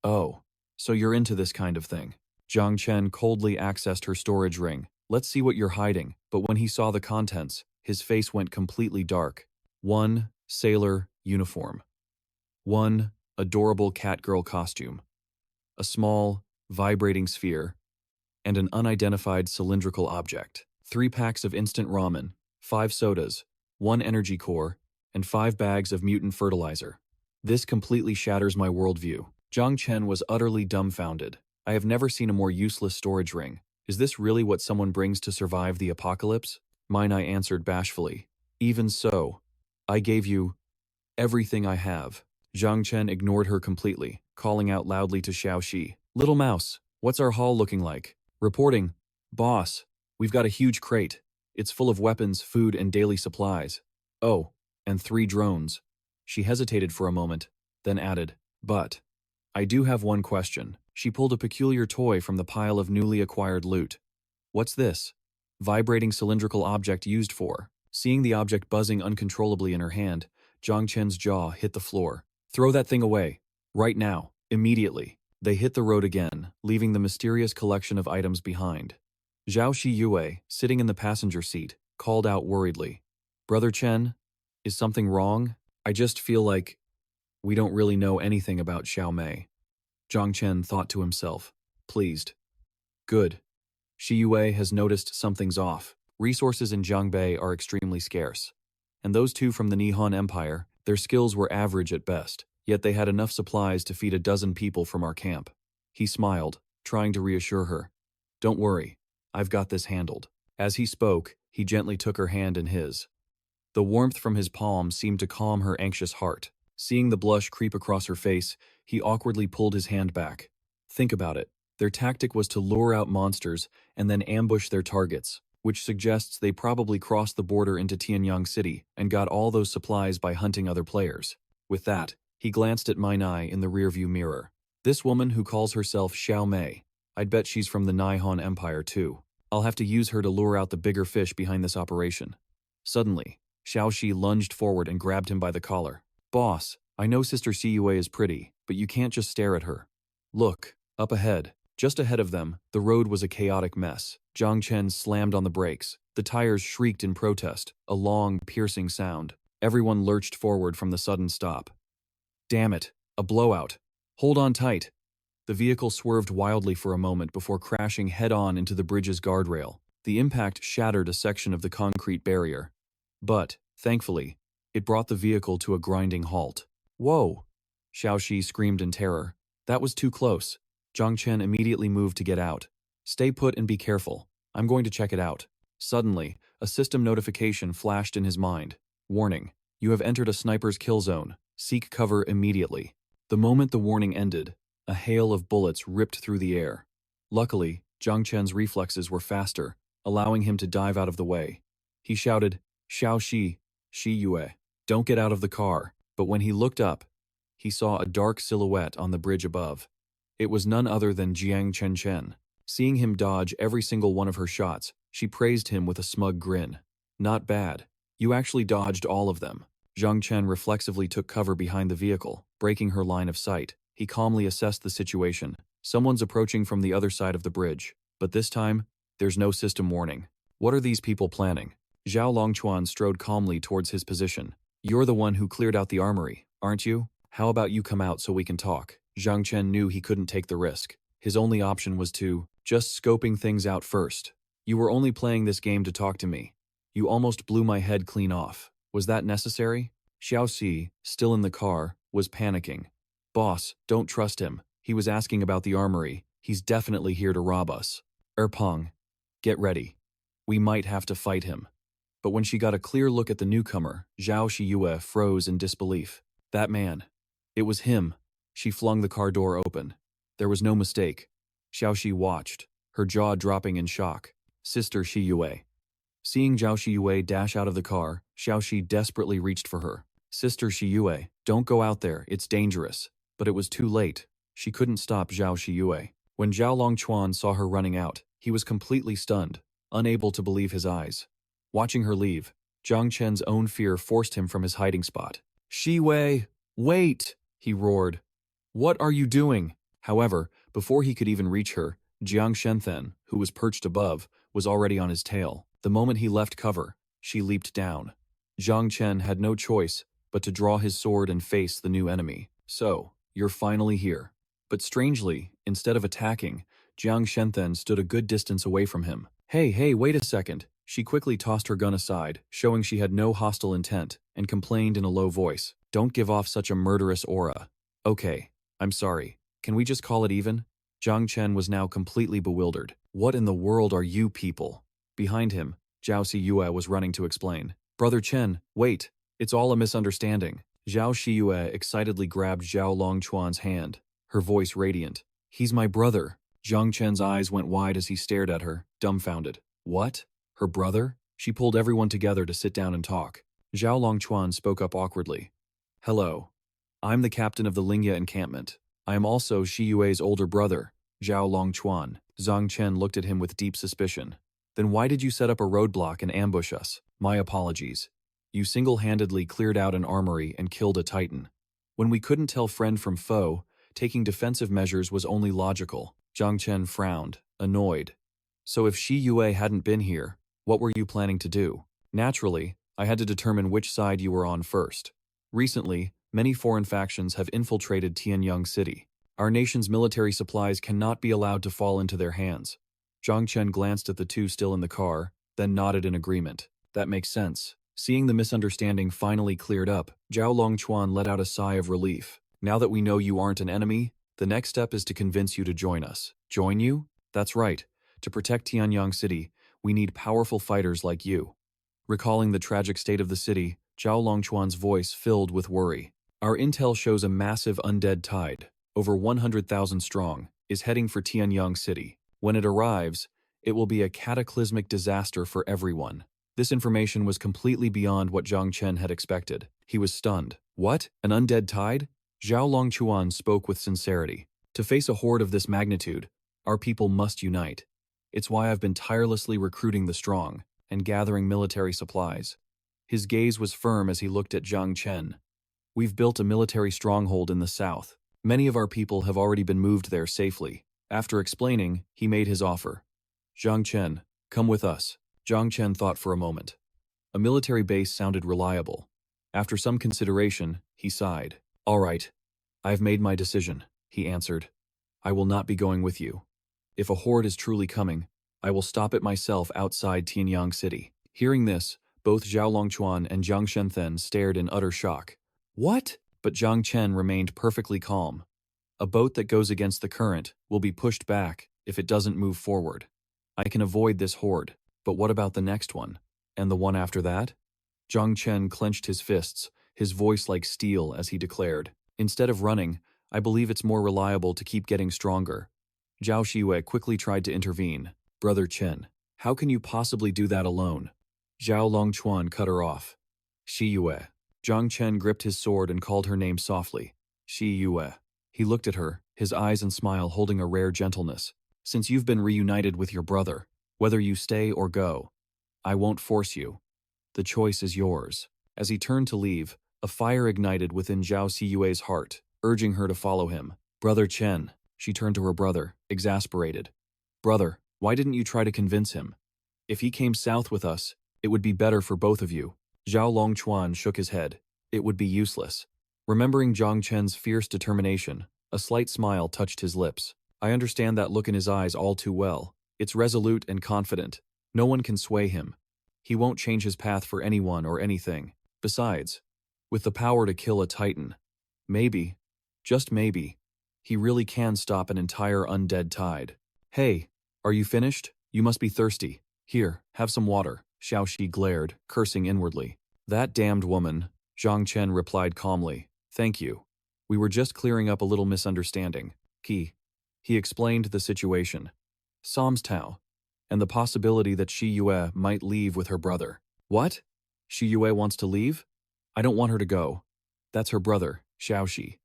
Oh, so you're into this kind of thing. Zhang Chen coldly accessed her storage ring. Let's see what you're hiding. But when he saw the contents, his face went completely dark. 1. Sailor uniform. 1. Adorable catgirl costume. A small, vibrating sphere, and an unidentified cylindrical object. 3 packs of instant ramen, 5 sodas, 1 energy core, and 5 bags of mutant fertilizer. This completely shatters my worldview. Zhang Chen was utterly dumbfounded. I have never seen a more useless storage ring. Is this really what someone brings to survive the apocalypse? Minai answered bashfully. Even so, I gave you everything I have. Zhang Chen ignored her completely, calling out loudly to Xiao Shi. Little mouse, what's our haul looking like? Reporting. Boss, we've got a huge crate. It's full of weapons, food, and daily supplies. Oh, and 3 drones. She hesitated for a moment, then added, but I do have one question. She pulled a peculiar toy from the pile of newly acquired loot. What's this? Vibrating cylindrical object used for. Seeing the object buzzing uncontrollably in her hand, Zhang Chen's jaw hit the floor. Throw that thing away. Right now. Immediately. They hit the road again, leaving the mysterious collection of items behind. Zhao Shiyue, sitting in the passenger seat, called out worriedly. Brother Chen, is something wrong? I just feel like we don't really know anything about Xiao Mei. Zhang Chen thought to himself, pleased. Good. Shiyue has noticed something's off. Resources in Jiangbei are extremely scarce. And those 2 from the Nihon Empire, their skills were average at best, yet they had enough supplies to feed a dozen people from our camp. He smiled, trying to reassure her. Don't worry, I've got this handled. As he spoke, he gently took her hand in his. The warmth from his palm seemed to calm her anxious heart. Seeing the blush creep across her face, he awkwardly pulled his hand back. Think about it. Their tactic was to lure out monsters and then ambush their targets, which suggests they probably crossed the border into Tianyang City and got all those supplies by hunting other players. With that, he glanced at Minai in the rearview mirror. This woman who calls herself Xiao Mei, I'd bet she's from the Nihon Empire too. I'll have to use her to lure out the bigger fish behind this operation. Suddenly, Xiao Shi lunged forward and grabbed him by the collar. Boss, I know Sister Ciyue is pretty, but you can't just stare at her. Look, up ahead. Just ahead of them, the road was a chaotic mess. Zhang Chen slammed on the brakes. The tires shrieked in protest, a long, piercing sound. Everyone lurched forward from the sudden stop. Damn it, a blowout. Hold on tight. The vehicle swerved wildly for a moment before crashing head-on into the bridge's guardrail. The impact shattered a section of the concrete barrier. But, thankfully, it brought the vehicle to a grinding halt. Whoa! Xiao Shi screamed in terror. That was too close. Zhang Chen immediately moved to get out. Stay put and be careful. I'm going to check it out. Suddenly, a system notification flashed in his mind. Warning. You have entered a sniper's kill zone. Seek cover immediately. The moment the warning ended, a hail of bullets ripped through the air. Luckily, Zhang Chen's reflexes were faster, allowing him to dive out of the way. He shouted, Xiao Shi, Yue, don't get out of the car. But when he looked up, he saw a dark silhouette on the bridge above. It was none other than Jiang Chen. Seeing him dodge every single one of her shots, she praised him with a smug grin. Not bad. You actually dodged all of them. Zhang Chen reflexively took cover behind the vehicle, breaking her line of sight. He calmly assessed the situation. Someone's approaching from the other side of the bridge. But this time, there's no system warning. What are these people planning? Zhao Longchuan strode calmly towards his position. You're the one who cleared out the armory, aren't you? How about you come out so we can talk? Zhang Chen knew he couldn't take the risk. His only option was to, just scoping things out first. You were only playing this game to talk to me. You almost blew my head clean off. Was that necessary? Xiao Xi, still in the car, was panicking. Boss, don't trust him. He was asking about the armory. He's definitely here to rob us. Peng, get ready. We might have to fight him. But when she got a clear look at the newcomer, Zhao Xiyue froze in disbelief. That man. It was him. She flung the car door open. There was no mistake. Xiao Xi watched, her jaw dropping in shock. Sister Xiyue. Seeing Zhao Xiyue dash out of the car, Xiao Xi desperately reached for her. Sister Xiyue, don't go out there, it's dangerous. But it was too late. She couldn't stop Zhao Xiyue. When Zhao Longquan saw her running out, he was completely stunned, unable to believe his eyes. Watching her leave, Zhang Chen's own fear forced him from his hiding spot. Xiyue, wait! He roared. What are you doing? However, before he could even reach her, Jiang Shenthen, who was perched above, was already on his tail. The moment he left cover, she leaped down. Zhang Chen had no choice but to draw his sword and face the new enemy. So, you're finally here. But strangely, instead of attacking, Jiang Shenthen stood a good distance away from him. Hey, wait a second. She quickly tossed her gun aside, showing she had no hostile intent, and complained in a low voice. Don't give off such a murderous aura. Okay, I'm sorry. Can we just call it even? Zhang Chen was now completely bewildered. What in the world are you people? Behind him, Zhao Xiyue was running to explain. Brother Chen, wait. It's all a misunderstanding. Zhao Xiyue excitedly grabbed Zhao Longquan's hand, her voice radiant. He's my brother. Zhang Chen's eyes went wide as he stared at her, dumbfounded. What? Her brother? She pulled everyone together to sit down and talk. Zhao Longquan spoke up awkwardly. Hello. I'm the captain of the Lingya encampment. I am also Xiyue's older brother, Zhao Longquan. Zhang Chen looked at him with deep suspicion. Then why did you set up a roadblock and ambush us? My apologies. You single-handedly cleared out an armory and killed a titan. When we couldn't tell friend from foe, taking defensive measures was only logical. Zhang Chen frowned, annoyed. So if Xiyue hadn't been here, what were you planning to do? Naturally, I had to determine which side you were on first. Recently, many foreign factions have infiltrated Tianyang City. Our nation's military supplies cannot be allowed to fall into their hands. Zhang Chen glanced at the two still in the car, then nodded in agreement. That makes sense. Seeing the misunderstanding finally cleared up, Zhao Longquan let out a sigh of relief. Now that we know you aren't an enemy, the next step is to convince you to join us. Join you? That's right. To protect Tianyang City, we need powerful fighters like you. Recalling the tragic state of the city, Zhao Longquan's voice filled with worry. Our intel shows a massive undead tide, over 100,000 strong, is heading for Tianyang City. When it arrives, it will be a cataclysmic disaster for everyone. This information was completely beyond what Zhang Chen had expected. He was stunned. What? An undead tide? Zhao Longquan spoke with sincerity. To face a horde of this magnitude, our people must unite. It's why I've been tirelessly recruiting the strong and gathering military supplies. His gaze was firm as he looked at Zhang Chen. We've built a military stronghold in the south. Many of our people have already been moved there safely. After explaining, he made his offer. Zhang Chen, come with us. Zhang Chen thought for a moment. A military base sounded reliable. After some consideration, he sighed. All right. I've made my decision, he answered. I will not be going with you. If a horde is truly coming, I will stop it myself outside Tianyang City. Hearing this, both Zhao Longquan and Jiang Shenthen stared in utter shock. What? But Zhang Chen remained perfectly calm. A boat that goes against the current will be pushed back if it doesn't move forward. I can avoid this horde, but what about the next one? And the one after that? Zhang Chen clenched his fists, his voice like steel as he declared. Instead of running, I believe it's more reliable to keep getting stronger. Zhao Xiyue quickly tried to intervene. Brother Chen, how can you possibly do that alone? Zhao Longquan cut her off. Xiyue. Zhang Chen gripped his sword and called her name softly. Xiyue. He looked at her, his eyes and smile holding a rare gentleness. Since you've been reunited with your brother, whether you stay or go, I won't force you. The choice is yours. As he turned to leave, a fire ignited within Zhao Xiyue's heart, urging her to follow him. Brother Chen. She turned to her brother, exasperated. Brother, why didn't you try to convince him? If he came south with us, it would be better for both of you. Zhao Longquan shook his head. It would be useless. Remembering Zhang Chen's fierce determination, a slight smile touched his lips. I understand that look in his eyes all too well. It's resolute and confident. No one can sway him. He won't change his path for anyone or anything. Besides, With the power to kill a titan, maybe, just maybe, he really can stop an entire undead tide. Hey, are you finished? You must be thirsty. Here, have some water. Xiaoxi glared, cursing inwardly. That damned woman, Zhang Chen replied calmly. Thank you. We were just clearing up a little misunderstanding. He explained the situation. Sam's Tao, and the possibility that Shi Yue might leave with her brother. What? Shi Yue wants to leave? I don't want her to go. That's her brother, Xiaoxi.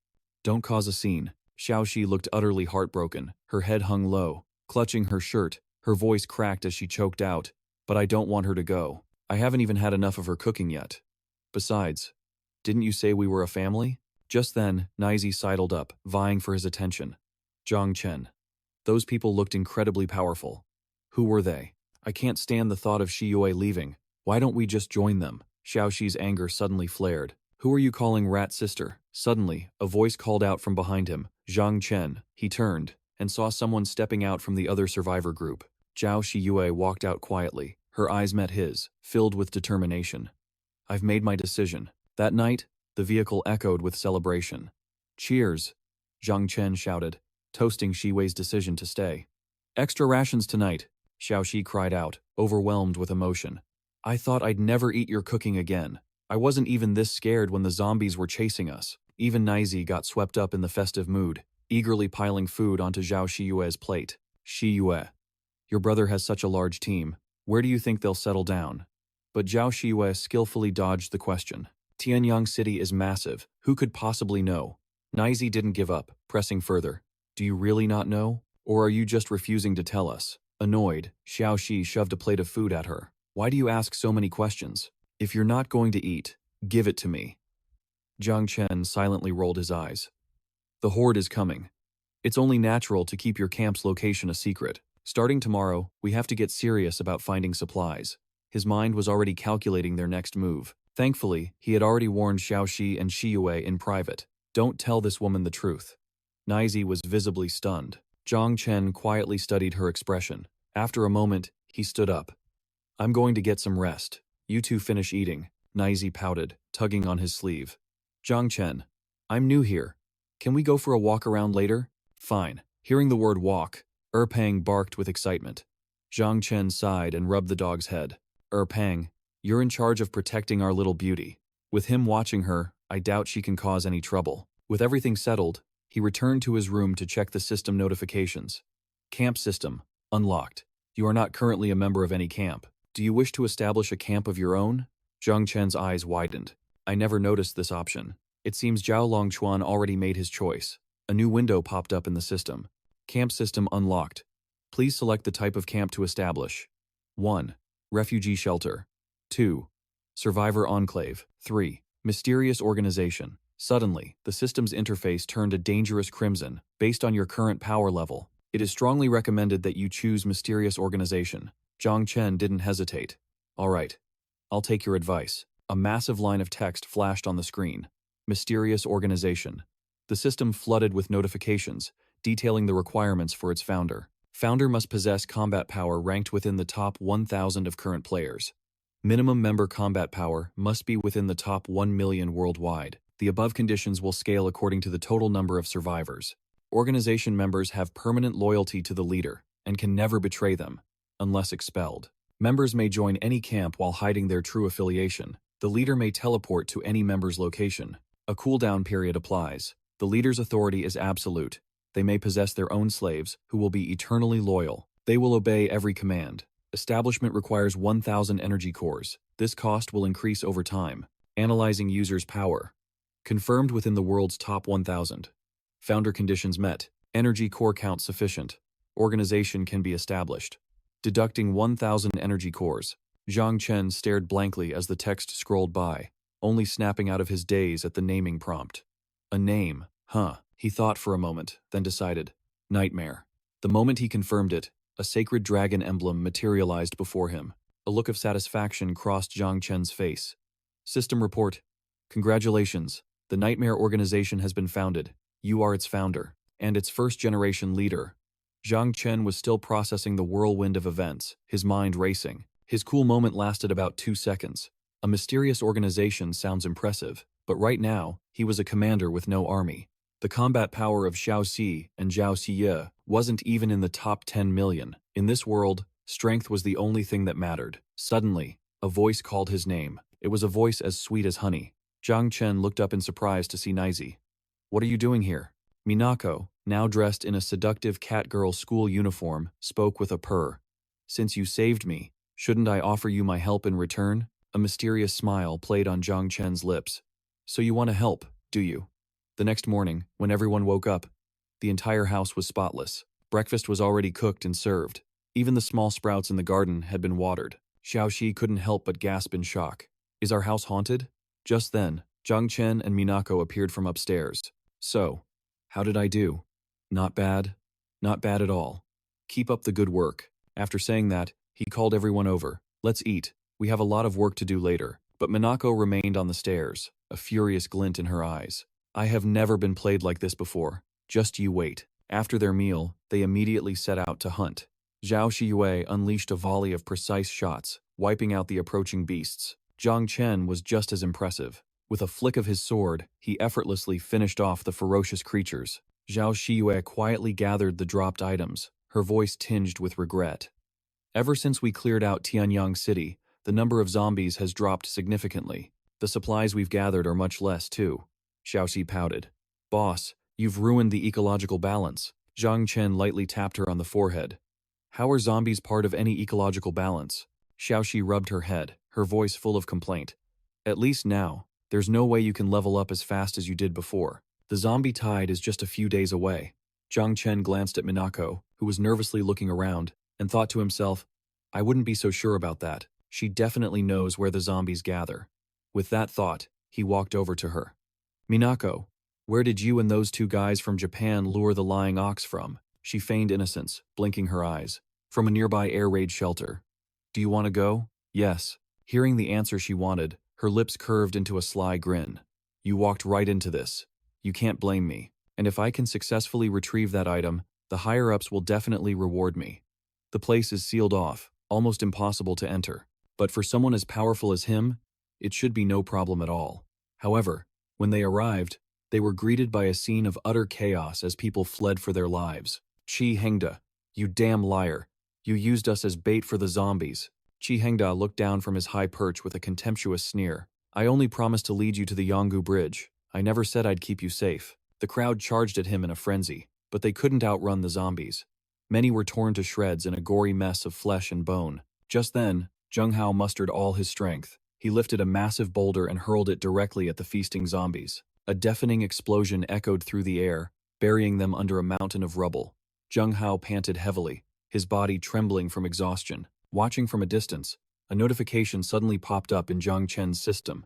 Don't cause a scene. Xiaoxi looked utterly heartbroken, her head hung low, clutching her shirt, her voice cracked as she choked out. But I don't want her to go. I haven't even had enough of her cooking yet. Besides, didn't you say we were a family? Just then, Nizi sidled up, vying for his attention. Zhang Chen. Those people looked incredibly powerful. Who were they? I can't stand the thought of Shi Yue leaving. Why don't we just join them? Xiaoxi's anger suddenly flared. Who are you calling rat sister? Suddenly, a voice called out from behind him. Zhang Chen. He turned, and saw someone stepping out from the other survivor group. Zhao Shi Yue walked out quietly. Her eyes met his, filled with determination. I've made my decision. That night, the vehicle echoed with celebration. Cheers! Zhang Chen shouted, toasting Shi Yue's decision to stay. Extra rations tonight, Xiaoxi cried out, overwhelmed with emotion. I thought I'd never eat your cooking again. I wasn't even this scared when the zombies were chasing us. Even Nizi got swept up in the festive mood, eagerly piling food onto Zhao Shi Yue's plate. Shi Yue. Your brother has such a large team. Where do you think they'll settle down? But Zhao Shi Yue skillfully dodged the question. Tianyang City is massive. Who could possibly know? Nizi didn't give up, pressing further. Do you really not know? Or are you just refusing to tell us? Annoyed, Xiaoxi shoved a plate of food at her. Why do you ask so many questions? If you're not going to eat, give it to me. Zhang Chen silently rolled his eyes. The horde is coming. It's only natural to keep your camp's location a secret. Starting tomorrow, we have to get serious about finding supplies. His mind was already calculating their next move. Thankfully, he had already warned Xiaoxi and Shi Yue in private. Don't tell this woman the truth. Nizi was visibly stunned. Zhang Chen quietly studied her expression. After a moment, he stood up. I'm going to get some rest. You two finish eating, Nizi pouted, tugging on his sleeve. Zhang Chen. I'm new here. Can we go for a walk around later? Fine. Hearing the word walk, Pang barked with excitement. Zhang Chen sighed and rubbed the dog's head. Pang, you're in charge of protecting our little beauty. With him watching her, I doubt she can cause any trouble. With everything settled, he returned to his room to check the system notifications. Camp system, unlocked. You are not currently a member of any camp. Do you wish to establish a camp of your own? Zhang Chen's eyes widened. I never noticed this option. It seems Zhao Longchuan already made his choice. A new window popped up in the system. Camp system unlocked. Please select the type of camp to establish. 1. Refugee shelter. 2. Survivor enclave. 3. Mysterious organization. Suddenly, the system's interface turned a dangerous crimson. Based on your current power level, it is strongly recommended that you choose mysterious organization. Zhang Chen didn't hesitate. All right. I'll take your advice. A massive line of text flashed on the screen. Mysterious organization. The system flooded with notifications, detailing the requirements for its founder. Founder must possess combat power ranked within the top 1,000 of current players. Minimum member combat power must be within the top 1 million worldwide. The above conditions will scale according to the total number of survivors. Organization members have permanent loyalty to the leader and can never betray them, unless expelled. Members may join any camp while hiding their true affiliation. The leader may teleport to any member's location. A cooldown period applies. The leader's authority is absolute. They may possess their own slaves, who will be eternally loyal. They will obey every command. Establishment requires 1,000 energy cores. This cost will increase over time. Analyzing user's power. Confirmed within the world's top 1,000. Founder conditions met. Energy core count sufficient. Organization can be established. Deducting 1,000 energy cores. Zhang Chen stared blankly as the text scrolled by, only snapping out of his daze at the naming prompt. A name, huh? He thought for a moment, then decided. Nightmare. The moment he confirmed it, a sacred dragon emblem materialized before him. A look of satisfaction crossed Zhang Chen's face. System report. Congratulations. The Nightmare organization has been founded. You are its founder, and its first-generation leader. Zhang Chen was still processing the whirlwind of events, his mind racing. His cool moment lasted about 2 seconds. A mysterious organization sounds impressive. but right now, he was a commander with no army. The combat power of Xiao Xi and Zhao Xiye wasn't even in the top 10 million. In this world, strength was the only thing that mattered. Suddenly, a voice called his name. It was a voice as sweet as honey. Zhang Chen looked up in surprise to see Nizi. "What are you doing here?" Minako, now dressed in a seductive catgirl school uniform, spoke with a purr. "Since you saved me, shouldn't I offer you my help in return?" A mysterious smile played on Zhang Chen's lips. "So you want to help, do you?" The next morning, when everyone woke up, the entire house was spotless. Breakfast was already cooked and served. Even the small sprouts in the garden had been watered. Xiaoxi couldn't help but gasp in shock. "Is our house haunted?" Just then, Zhang Chen and Minako appeared from upstairs. "So, how did I do?" "Not bad. Not bad at all. Keep up the good work." After saying that, he called everyone over. "Let's eat. We have a lot of work to do later." But Minako remained on the stairs, a furious glint in her eyes. "I have never been played like this before. Just you wait." After their meal, they immediately set out to hunt. Zhao Shiyue unleashed a volley of precise shots, wiping out the approaching beasts. Zhang Chen was just as impressive. With a flick of his sword, he effortlessly finished off the ferocious creatures. Zhao Shiyue quietly gathered the dropped items, her voice tinged with regret. "Ever since we cleared out Tianyang City, the number of zombies has dropped significantly. The supplies we've gathered are much less, too." Xiaoxi pouted. "Boss, you've ruined the ecological balance." Zhang Chen lightly tapped her on the forehead. "How are zombies part of any ecological balance?" Xiaoxi rubbed her head, her voice full of complaint. "At least now, there's no way you can level up as fast as you did before. The zombie tide is just a few days away." Zhang Chen glanced at Minako, who was nervously looking around, and thought to himself, "I wouldn't be so sure about that. She definitely knows where the zombies gather." With that thought, he walked over to her. "Minako, where did you and those two guys from Japan lure the lying ox from?" She feigned innocence, blinking her eyes. "From a nearby air raid shelter." "Do you want to go?" "Yes." Hearing the answer she wanted, her lips curved into a sly grin. "You walked right into this. You can't blame me. And if I can successfully retrieve that item, the higher-ups will definitely reward me. The place is sealed off, almost impossible to enter. But for someone as powerful as him, it should be no problem at all." However, when they arrived, they were greeted by a scene of utter chaos as people fled for their lives. "Chi Hengda, you damn liar. You used us as bait for the zombies." Chi Hengda looked down from his high perch with a contemptuous sneer. "I only promised to lead you to the Yanggu Bridge. I never said I'd keep you safe." The crowd charged at him in a frenzy, but they couldn't outrun the zombies. Many were torn to shreds in a gory mess of flesh and bone. Just then, Zheng Hao mustered all his strength. He lifted a massive boulder and hurled it directly at the feasting zombies. A deafening explosion echoed through the air, burying them under a mountain of rubble. Zheng Hao panted heavily, his body trembling from exhaustion. Watching from a distance, a notification suddenly popped up in Zhang Chen's system.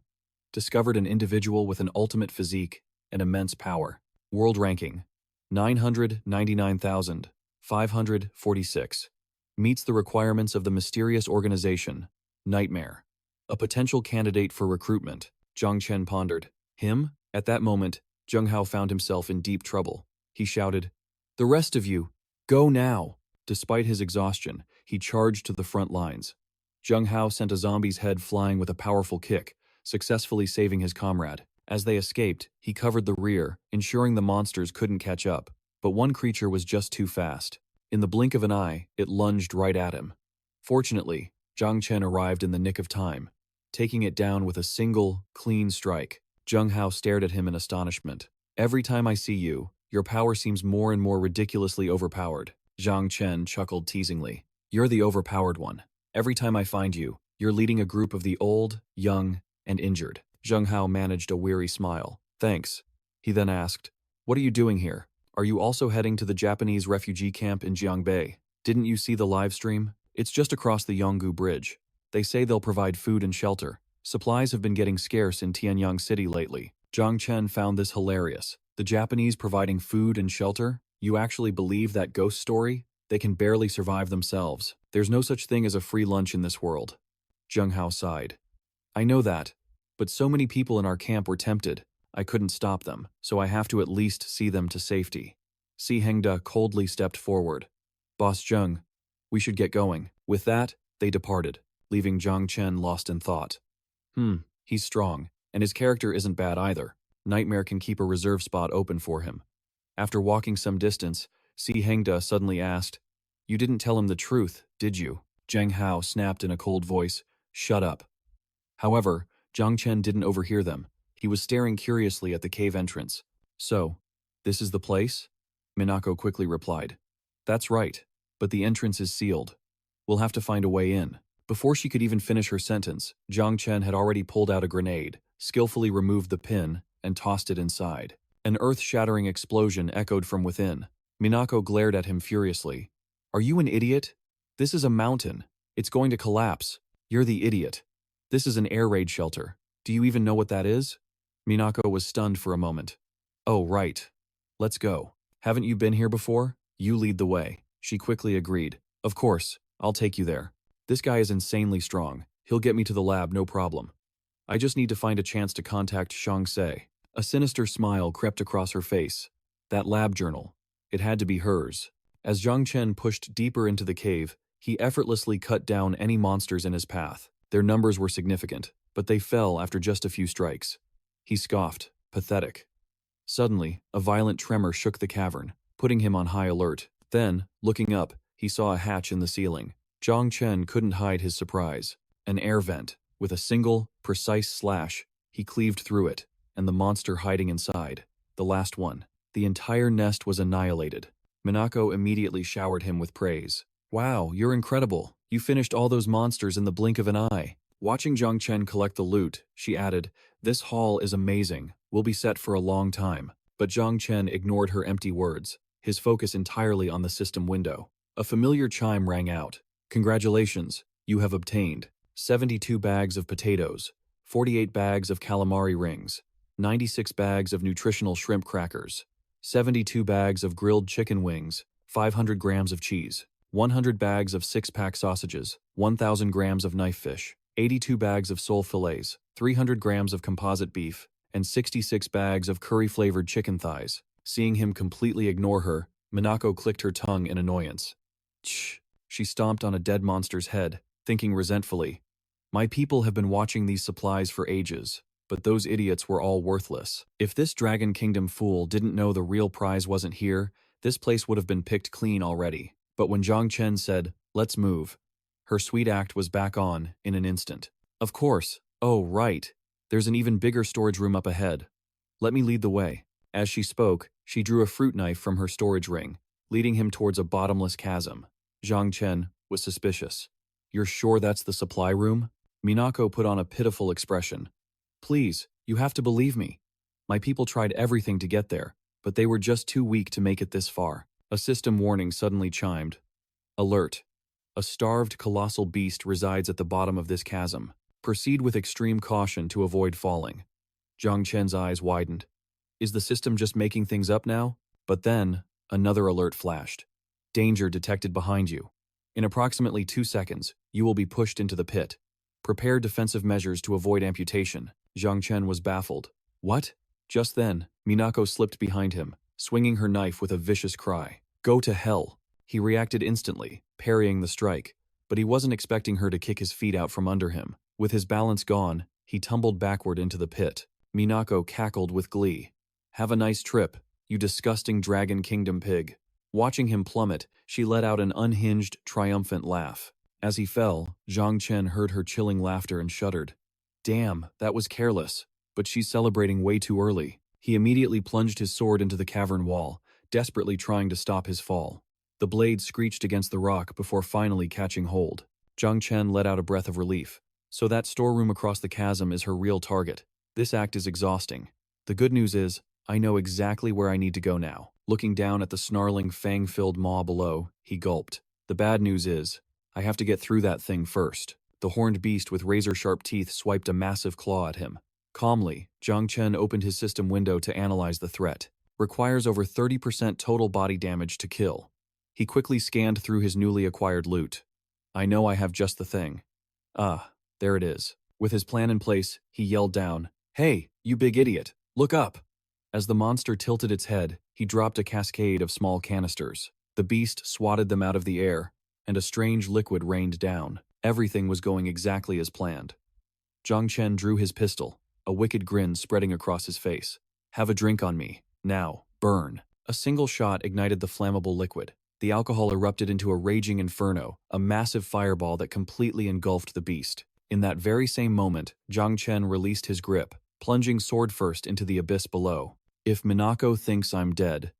Discovered an individual with an ultimate physique and immense power. World ranking, 999,546. Meets the requirements of the mysterious organization, Nightmare. A potential candidate for recruitment, Zhang Chen pondered. Him? At that moment, Zheng Hao found himself in deep trouble. He shouted, "The rest of you, go now!" Despite his exhaustion, he charged to the front lines. Zheng Hao sent a zombie's head flying with a powerful kick, successfully saving his comrade. As they escaped, he covered the rear, ensuring the monsters couldn't catch up. But one creature was just too fast. In the blink of an eye, it lunged right at him. Fortunately, Zhang Chen arrived in the nick of time, taking it down with a single, clean strike. Zheng Hao stared at him in astonishment. "Every time I see you, your power seems more and more ridiculously overpowered." Zhang Chen chuckled teasingly. "You're the overpowered one. Every time I find you, you're leading a group of the old, young, and injured." Zheng Hao managed a weary smile. "Thanks." He then asked, "What are you doing here? Are you also heading to the Japanese refugee camp in Jiangbei? Didn't you see the live stream? It's just across the Yanggu Bridge. They say they'll provide food and shelter. Supplies have been getting scarce in Tianyang City lately." Zhang Chen found this hilarious. The Japanese providing food and shelter? You actually believe that ghost story? They can barely survive themselves. There's no such thing as a free lunch in this world. Zheng Hao sighed. "I know that, but so many people in our camp were tempted. I couldn't stop them, so I have to at least see them to safety." Si Hengda coldly stepped forward. "Boss Zheng, we should get going." With that, they departed, leaving Zhang Chen lost in thought. He's strong. And his character isn't bad either. Nightmare can keep a reserve spot open for him. After walking some distance, Si Hengda suddenly asked, "You didn't tell him the truth, did you?" Zhang Hao snapped in a cold voice, "Shut up." However, Zhang Chen didn't overhear them. He was staring curiously at the cave entrance. "So, this is the place?" Minako quickly replied. "That's right, but the entrance is sealed. We'll have to find a way in." Before she could even finish her sentence, Zhang Chen had already pulled out a grenade, skillfully removed the pin, and tossed it inside. An earth-shattering explosion echoed from within. Minako glared at him furiously. "Are you an idiot? This is a mountain. It's going to collapse. You're the idiot. This is an air raid shelter. Do you even know what that is?" Minako was stunned for a moment. "Oh, right. Let's go. Haven't you been here before? You lead the way." She quickly agreed. "Of course, I'll take you there. This guy is insanely strong. He'll get me to the lab, no problem. I just need to find a chance to contact Shangse." A sinister smile crept across her face. That lab journal. It had to be hers. As Zhang Chen pushed deeper into the cave, he effortlessly cut down any monsters in his path. Their numbers were significant, but they fell after just a few strikes. He scoffed, pathetic. Suddenly, a violent tremor shook the cavern, putting him on high alert. Then, looking up, he saw a hatch in the ceiling. Zhang Chen couldn't hide his surprise. An air vent. With a single, precise slash, he cleaved through it, and the monster hiding inside. The last one. The entire nest was annihilated. Minako immediately showered him with praise. "Wow, you're incredible. You finished all those monsters in the blink of an eye." Watching Zhang Chen collect the loot, she added, "This haul is amazing. We'll be set for a long time." But Zhang Chen ignored her empty words, his focus entirely on the system window. A familiar chime rang out. "Congratulations, you have obtained 72 bags of potatoes, 48 bags of calamari rings, 96 bags of nutritional shrimp crackers, 72 bags of grilled chicken wings, 500 grams of cheese, 100 bags of six-pack sausages, 1,000 grams of knife fish, 82 bags of sole fillets, 300 grams of composite beef, and 66 bags of curry-flavored chicken thighs." Seeing him completely ignore her, Minako clicked her tongue in annoyance. "Shh." She stomped on a dead monster's head, thinking resentfully, "My people have been watching these supplies for ages, but those idiots were all worthless. If this Dragon Kingdom fool didn't know the real prize wasn't here, this place would have been picked clean already." But when Zhang Chen said, "Let's move," her sweet act was back on in an instant. "Of course. Oh, right. There's an even bigger storage room up ahead. Let me lead the way." As she spoke, she drew a fruit knife from her storage ring, leading him towards a bottomless chasm. Zhang Chen was suspicious. "You're sure that's the supply room?" Minako put on a pitiful expression. "Please, you have to believe me. My people tried everything to get there, but they were just too weak to make it this far." A system warning suddenly chimed. "Alert. A starved colossal beast resides at the bottom of this chasm. Proceed with extreme caution to avoid falling." Zhang Chen's eyes widened. Is the system just making things up now? But then, another alert flashed. "Danger detected behind you. In approximately 2 seconds, you will be pushed into the pit. Prepare defensive measures to avoid amputation." Zhang Chen was baffled. "What?" Just then, Minako slipped behind him, swinging her knife with a vicious cry. "Go to hell." He reacted instantly, parrying the strike, but he wasn't expecting her to kick his feet out from under him. With his balance gone, he tumbled backward into the pit. Minako cackled with glee. "Have a nice trip, you disgusting Dragon Kingdom pig." Watching him plummet, she let out an unhinged, triumphant laugh. As he fell, Zhang Chen heard her chilling laughter and shuddered. "Damn, that was careless, but she's celebrating way too early." He immediately plunged his sword into the cavern wall, desperately trying to stop his fall. The blade screeched against the rock before finally catching hold. Zhang Chen let out a breath of relief. So that storeroom across the chasm is her real target. This act is exhausting. The good news is, I know exactly where I need to go now. Looking down at the snarling, fang-filled maw below, he gulped. The bad news is, I have to get through that thing first. The horned beast with razor-sharp teeth swiped a massive claw at him. Calmly, Zhang Chen opened his system window to analyze the threat. Requires over 30% total body damage to kill. He quickly scanned through his newly acquired loot. I know I have just the thing. Ah, there it is. With his plan in place, he yelled down, "Hey, you big idiot, look up!" As the monster tilted its head, he dropped a cascade of small canisters. The beast swatted them out of the air, and a strange liquid rained down. Everything was going exactly as planned. Zhang Chen drew his pistol. a wicked grin spreading across his face. Have a drink on me. Now, burn. A single shot ignited the flammable liquid. The alcohol erupted into a raging inferno, a massive fireball that completely engulfed the beast. In that very same moment, Zhang Chen released his grip, plunging sword first into the abyss below. If Minako thinks I'm dead,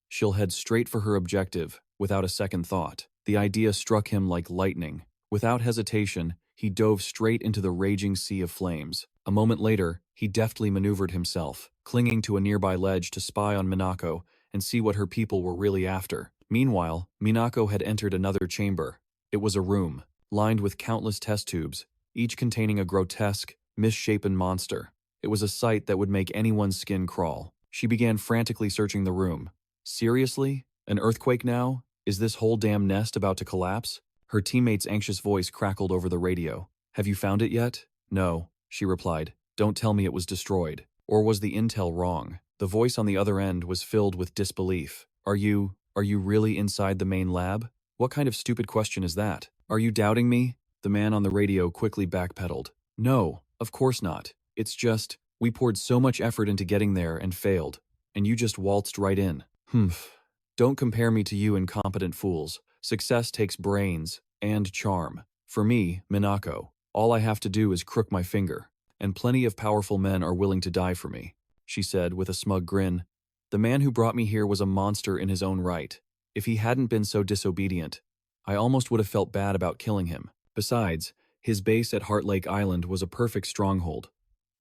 she'll head straight for her objective, without a second thought. The idea struck him like lightning. Without hesitation, he dove straight into the raging sea of flames. A moment later, he deftly maneuvered himself, clinging to a nearby ledge to spy on Minako and see what her people were really after. Meanwhile, Minako had entered another chamber. It was a room, lined with countless test tubes, each containing a grotesque, misshapen monster. It was a sight that would make anyone's skin crawl. She began frantically searching the room. Seriously? An earthquake now? Is this whole damn nest about to collapse? Her teammate's anxious voice crackled over the radio. Have you found it yet? No, she replied. Don't tell me it was destroyed. Or was the intel wrong? The voice on the other end was filled with disbelief. Are you really inside the main lab? What kind of stupid question is that? Are you doubting me? The man on the radio quickly backpedaled. No, of course not. It's just, we poured so much effort into getting there and failed, and you just waltzed right in. Humph. Don't compare me to you incompetent fools. Success takes brains and charm. For me, Minako, all I have to do is crook my finger, and plenty of powerful men are willing to die for me, she said with a smug grin. The man who brought me here was a monster in his own right. If he hadn't been so disobedient, I almost would have felt bad about killing him. Besides, his base at Heart Lake Island was a perfect stronghold.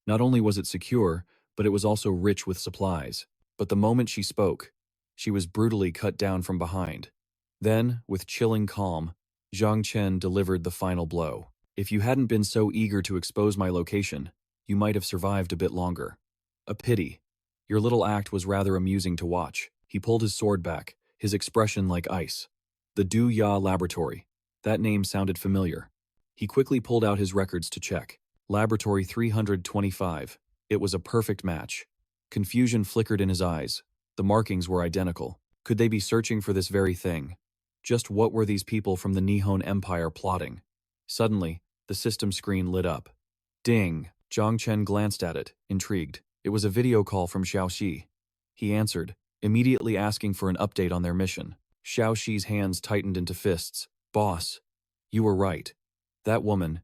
Not only was it secure, but it was also rich with supplies. But the moment she spoke, she was brutally cut down from behind. Then, with chilling calm, Zhang Chen delivered the final blow. If you hadn't been so eager to expose my location, you might have survived a bit longer. A pity. Your little act was rather amusing to watch. He pulled his sword back, his expression like ice. The Du Ya Laboratory. That name sounded familiar. He quickly pulled out his records to check. Laboratory 325. It was a perfect match. Confusion flickered in his eyes. The markings were identical. Could they be searching for this very thing? Just what were these people from the Nihon Empire plotting? Suddenly, the system screen lit up. Ding! Zhang Chen glanced at it, intrigued. It was a video call from Xiaoxi. He answered, immediately asking for an update on their mission. Xiaoxi's hands tightened into fists. Boss, you were right. That woman,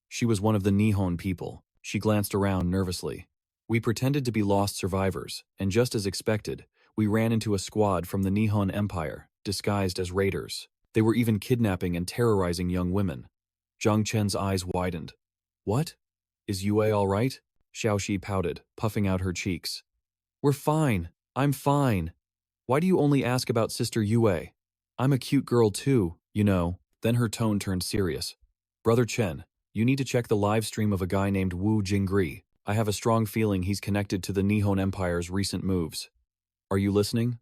she was one of the Nihon people. She glanced around nervously. We pretended to be lost survivors, and just as expected, we ran into a squad from the Nihon Empire, disguised as raiders. They were even kidnapping and terrorizing young women. Zhang Chen's eyes widened. What? Is Yue all right? Xiaoxi pouted, puffing out her cheeks. We're fine. I'm fine. Why do you only ask about Sister Yue? I'm a cute girl too, you know. Then her tone turned serious. Brother Chen, you need to check the live stream of a guy named Wu Jingri. I have a strong feeling he's connected to the Nihon Empire's recent moves. Are you listening?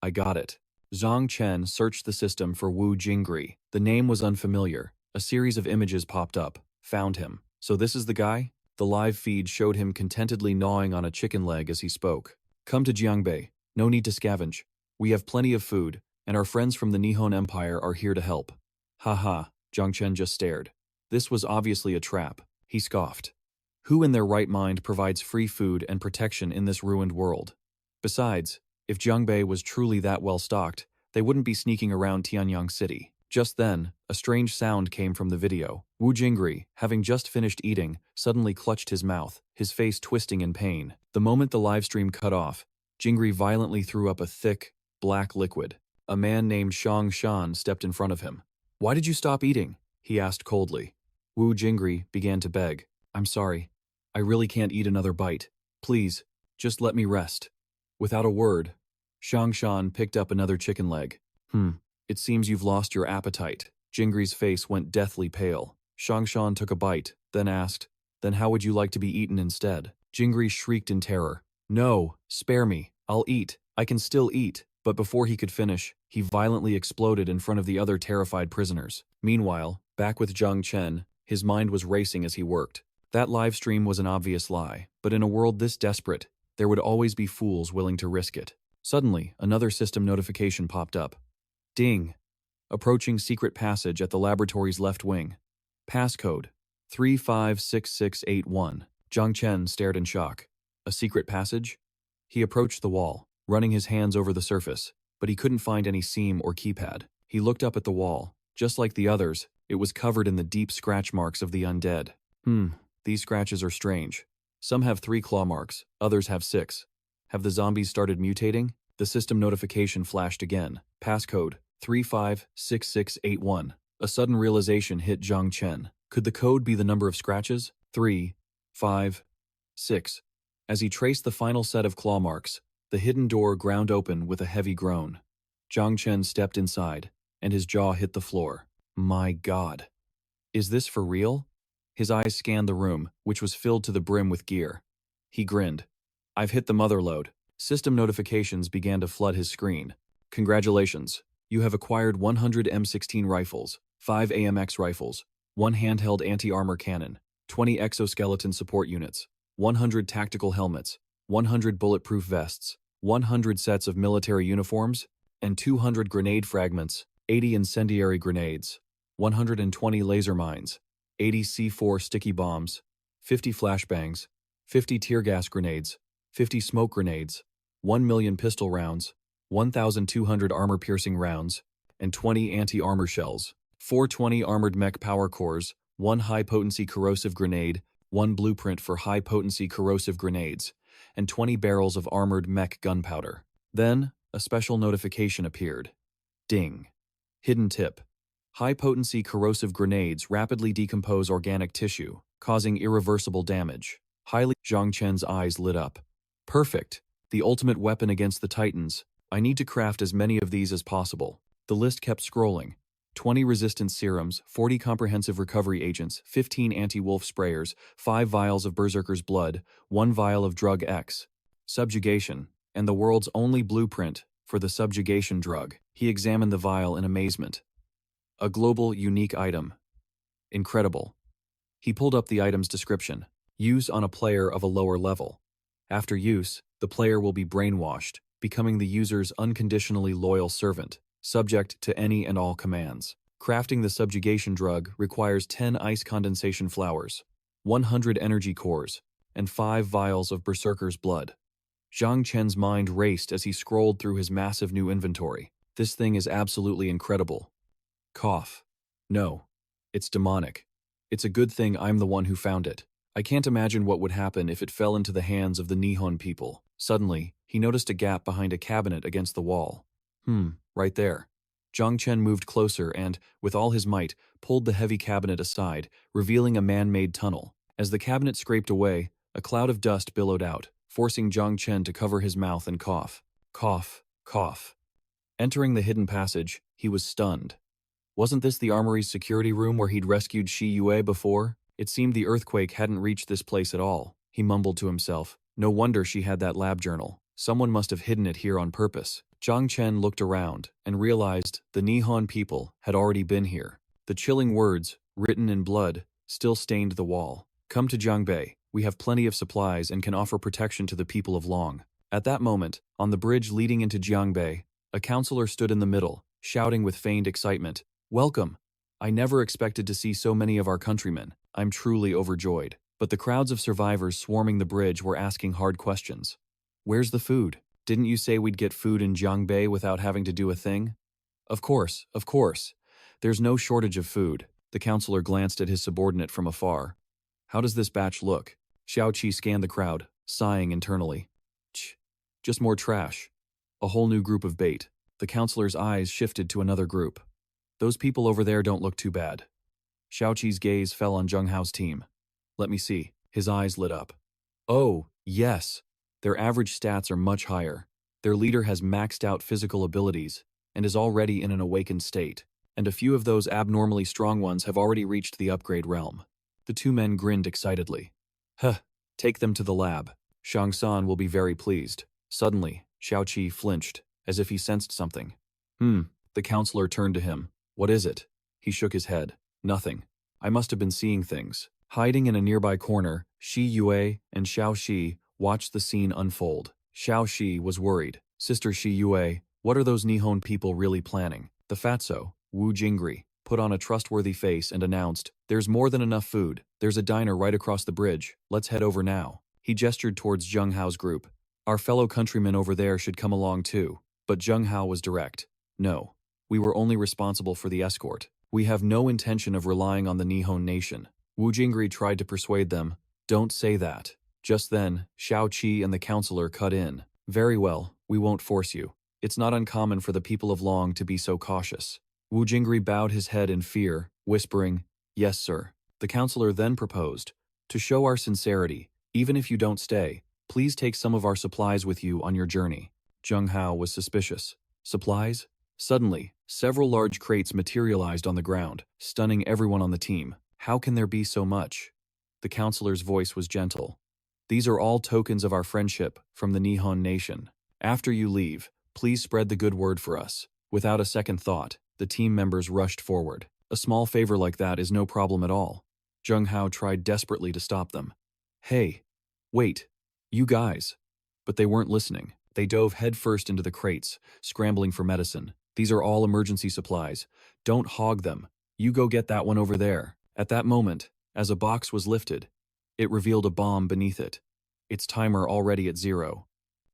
I got it. Zhang Chen searched the system for Wu Jingri. The name was unfamiliar. A series of images popped up. Found him. So this is the guy? The live feed showed him contentedly gnawing on a chicken leg as he spoke. Come to Jiangbei. No need to scavenge. We have plenty of food, and our friends from the Nihon Empire are here to help. Haha, Zhang Chen just stared. This was obviously a trap. He scoffed. Who in their right mind provides free food and protection in this ruined world? Besides, if Jiangbei was truly that well stocked, they wouldn't be sneaking around Tianyang City. Just then, a strange sound came from the video. Wu Jingri, having just finished eating, suddenly clutched his mouth, his face twisting in pain. The moment the livestream cut off, Jingri violently threw up a thick, black liquid. A man named Shang Shan stepped in front of him. Why did you stop eating? He asked coldly. Wu Jingri began to beg. I'm sorry. I really can't eat another bite. Please, just let me rest. Without a word, Shang Shan picked up another chicken leg. It seems you've lost your appetite. Jingri's face went deathly pale. Shang Shan took a bite, then asked, Then how would you like to be eaten instead? Jingri shrieked in terror. No, spare me. I'll eat. I can still eat. But before he could finish, he violently exploded in front of the other terrified prisoners. Meanwhile, back with Zhang Chen, his mind was racing as he worked. That live stream was an obvious lie, but in a world this desperate, there would always be fools willing to risk it. Suddenly, another system notification popped up. Ding! Approaching secret passage at the laboratory's left wing. Passcode 356681. Zhang Chen stared in shock. A secret passage? He approached the wall, running his hands over the surface, but he couldn't find any seam or keypad. He looked up at the wall. Just like the others, it was covered in the deep scratch marks of the undead. These scratches are strange. Some have 3 claw marks, others have 6. Have the zombies started mutating? The system notification flashed again. Passcode 356681. A sudden realization hit Zhang Chen. Could the code be the number of scratches? 3, 5, 6. As he traced the final set of claw marks, the hidden door ground open with a heavy groan. Zhang Chen stepped inside, and his jaw hit the floor. My God. Is this for real? His eyes scanned the room, which was filled to the brim with gear. He grinned. I've hit the mother lode. System notifications began to flood his screen. Congratulations. You have acquired 100 M16 rifles, 5 AMX rifles, 1 handheld anti-armor cannon, 20 exoskeleton support units, 100 tactical helmets, 100 bulletproof vests, 100 sets of military uniforms, and 200 grenade fragments, 80 incendiary grenades, 120 laser mines, 80 C4 sticky bombs, 50 flashbangs, 50 tear gas grenades, 50 smoke grenades, 1 million pistol rounds, 1,200 armor-piercing rounds, and 20 anti-armor shells, 420 armored mech power cores, 1 high-potency corrosive grenade, 1 blueprint for high-potency corrosive grenades, and 20 barrels of armored mech gunpowder. Then, a special notification appeared. Ding. Hidden tip. High-potency corrosive grenades rapidly decompose organic tissue, causing irreversible damage. Zhang Chen's eyes lit up. Perfect. The ultimate weapon against the Titans. I need to craft as many of these as possible. The list kept scrolling. 20 resistance serums, 40 comprehensive recovery agents, 15 anti-wolf sprayers, 5 vials of berserker's blood, 1 vial of drug X. Subjugation, and the world's only blueprint for the subjugation drug. He examined the vial in amazement. A global, unique item. Incredible. He pulled up the item's description. Use on a player of a lower level. After use, the player will be brainwashed, becoming the user's unconditionally loyal servant, subject to any and all commands. Crafting the subjugation drug requires 10 ice condensation flowers, 100 energy cores, and 5 vials of berserker's blood. Zhang Chen's mind raced as he scrolled through his massive new inventory. This thing is absolutely incredible. Cough. No. It's demonic. It's a good thing I'm the one who found it. I can't imagine what would happen if it fell into the hands of the Nihon people. Suddenly, he noticed a gap behind a cabinet against the wall. Right there. Zhang Chen moved closer and, with all his might, pulled the heavy cabinet aside, revealing a man-made tunnel. As the cabinet scraped away, a cloud of dust billowed out, forcing Zhang Chen to cover his mouth and cough. Cough, cough. Entering the hidden passage, he was stunned. Wasn't this the armory's security room where he'd rescued Shi Yue before? It seemed the earthquake hadn't reached this place at all. He mumbled to himself. No wonder she had that lab journal. Someone must have hidden it here on purpose. Zhang Chen looked around and realized the Nihon people had already been here. The chilling words, written in blood, still stained the wall. Come to Jiangbei. We have plenty of supplies and can offer protection to the people of Long. At that moment, on the bridge leading into Jiangbei, a counselor stood in the middle, shouting with feigned excitement, "Welcome! I never expected to see so many of our countrymen. I'm truly overjoyed." But the crowds of survivors swarming the bridge were asking hard questions. Where's the food? Didn't you say we'd get food in Jiangbei without having to do a thing? Of course, of course. There's no shortage of food. The counselor glanced at his subordinate from afar. How does this batch look? Xiao Qi scanned the crowd, sighing internally. Just more trash. A whole new group of bait. The counselor's eyes shifted to another group. Those people over there don't look too bad. Xiao Qi's gaze fell on Zheng Hao's team. Let me see. His eyes lit up. Oh, yes. Their average stats are much higher. Their leader has maxed out physical abilities and is already in an awakened state, and a few of those abnormally strong ones have already reached the upgrade realm. The two men grinned excitedly. Take them to the lab. Shang San will be very pleased. Suddenly, Xiao Qi flinched, as if he sensed something. The counselor turned to him. What is it? He shook his head. Nothing. I must have been seeing things. Hiding in a nearby corner, Shi Yue and Xiao Shi watched the scene unfold. Xiao Shi was worried. Sister Shi Yue, what are those Nihon people really planning? The fatso, Wu Jingri, put on a trustworthy face and announced, "There's more than enough food. There's a diner right across the bridge. Let's head over now." He gestured towards Zheng Hao's group. "Our fellow countrymen over there should come along too." But Zheng Hao was direct. "No. We were only responsible for the escort. We have no intention of relying on the Nihon nation." Wu Jingri tried to persuade them. "Don't say that." Just then, Xiao Qi and the counselor cut in. "Very well, we won't force you. It's not uncommon for the people of Long to be so cautious." Wu Jingri bowed his head in fear, whispering, "Yes, sir." The counselor then proposed, "To show our sincerity, even if you don't stay, please take some of our supplies with you on your journey." Zheng Hao was suspicious. Supplies? Suddenly, several large crates materialized on the ground, stunning everyone on the team. "How can there be so much?" The counselor's voice was gentle. "These are all tokens of our friendship from the Nihon nation. After you leave, please spread the good word for us." Without a second thought, the team members rushed forward. "A small favor like that is no problem at all." Zheng Hao tried desperately to stop them. "Hey, wait, you guys." But they weren't listening. They dove headfirst into the crates, scrambling for medicine. "These are all emergency supplies. Don't hog them. You go get that one over there." At that moment, as a box was lifted, it revealed a bomb beneath it, its timer already at 0.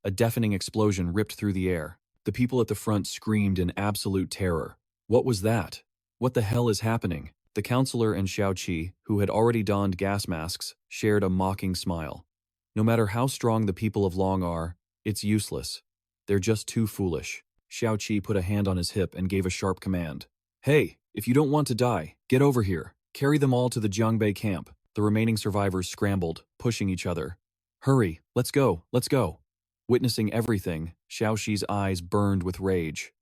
A deafening explosion ripped through the air. The people at the front screamed in absolute terror. What was that? What the hell is happening? The counselor and Xiao Qi, who had already donned gas masks, shared a mocking smile. No matter how strong the people of Long are, it's useless. They're just too foolish. Xiao Qi put a hand on his hip and gave a sharp command. "Hey, if you don't want to die, get over here. Carry them all to the Jiangbei camp." The remaining survivors scrambled, pushing each other. "Hurry, let's go, let's go." Witnessing everything, Xiao Xi's eyes burned with rage.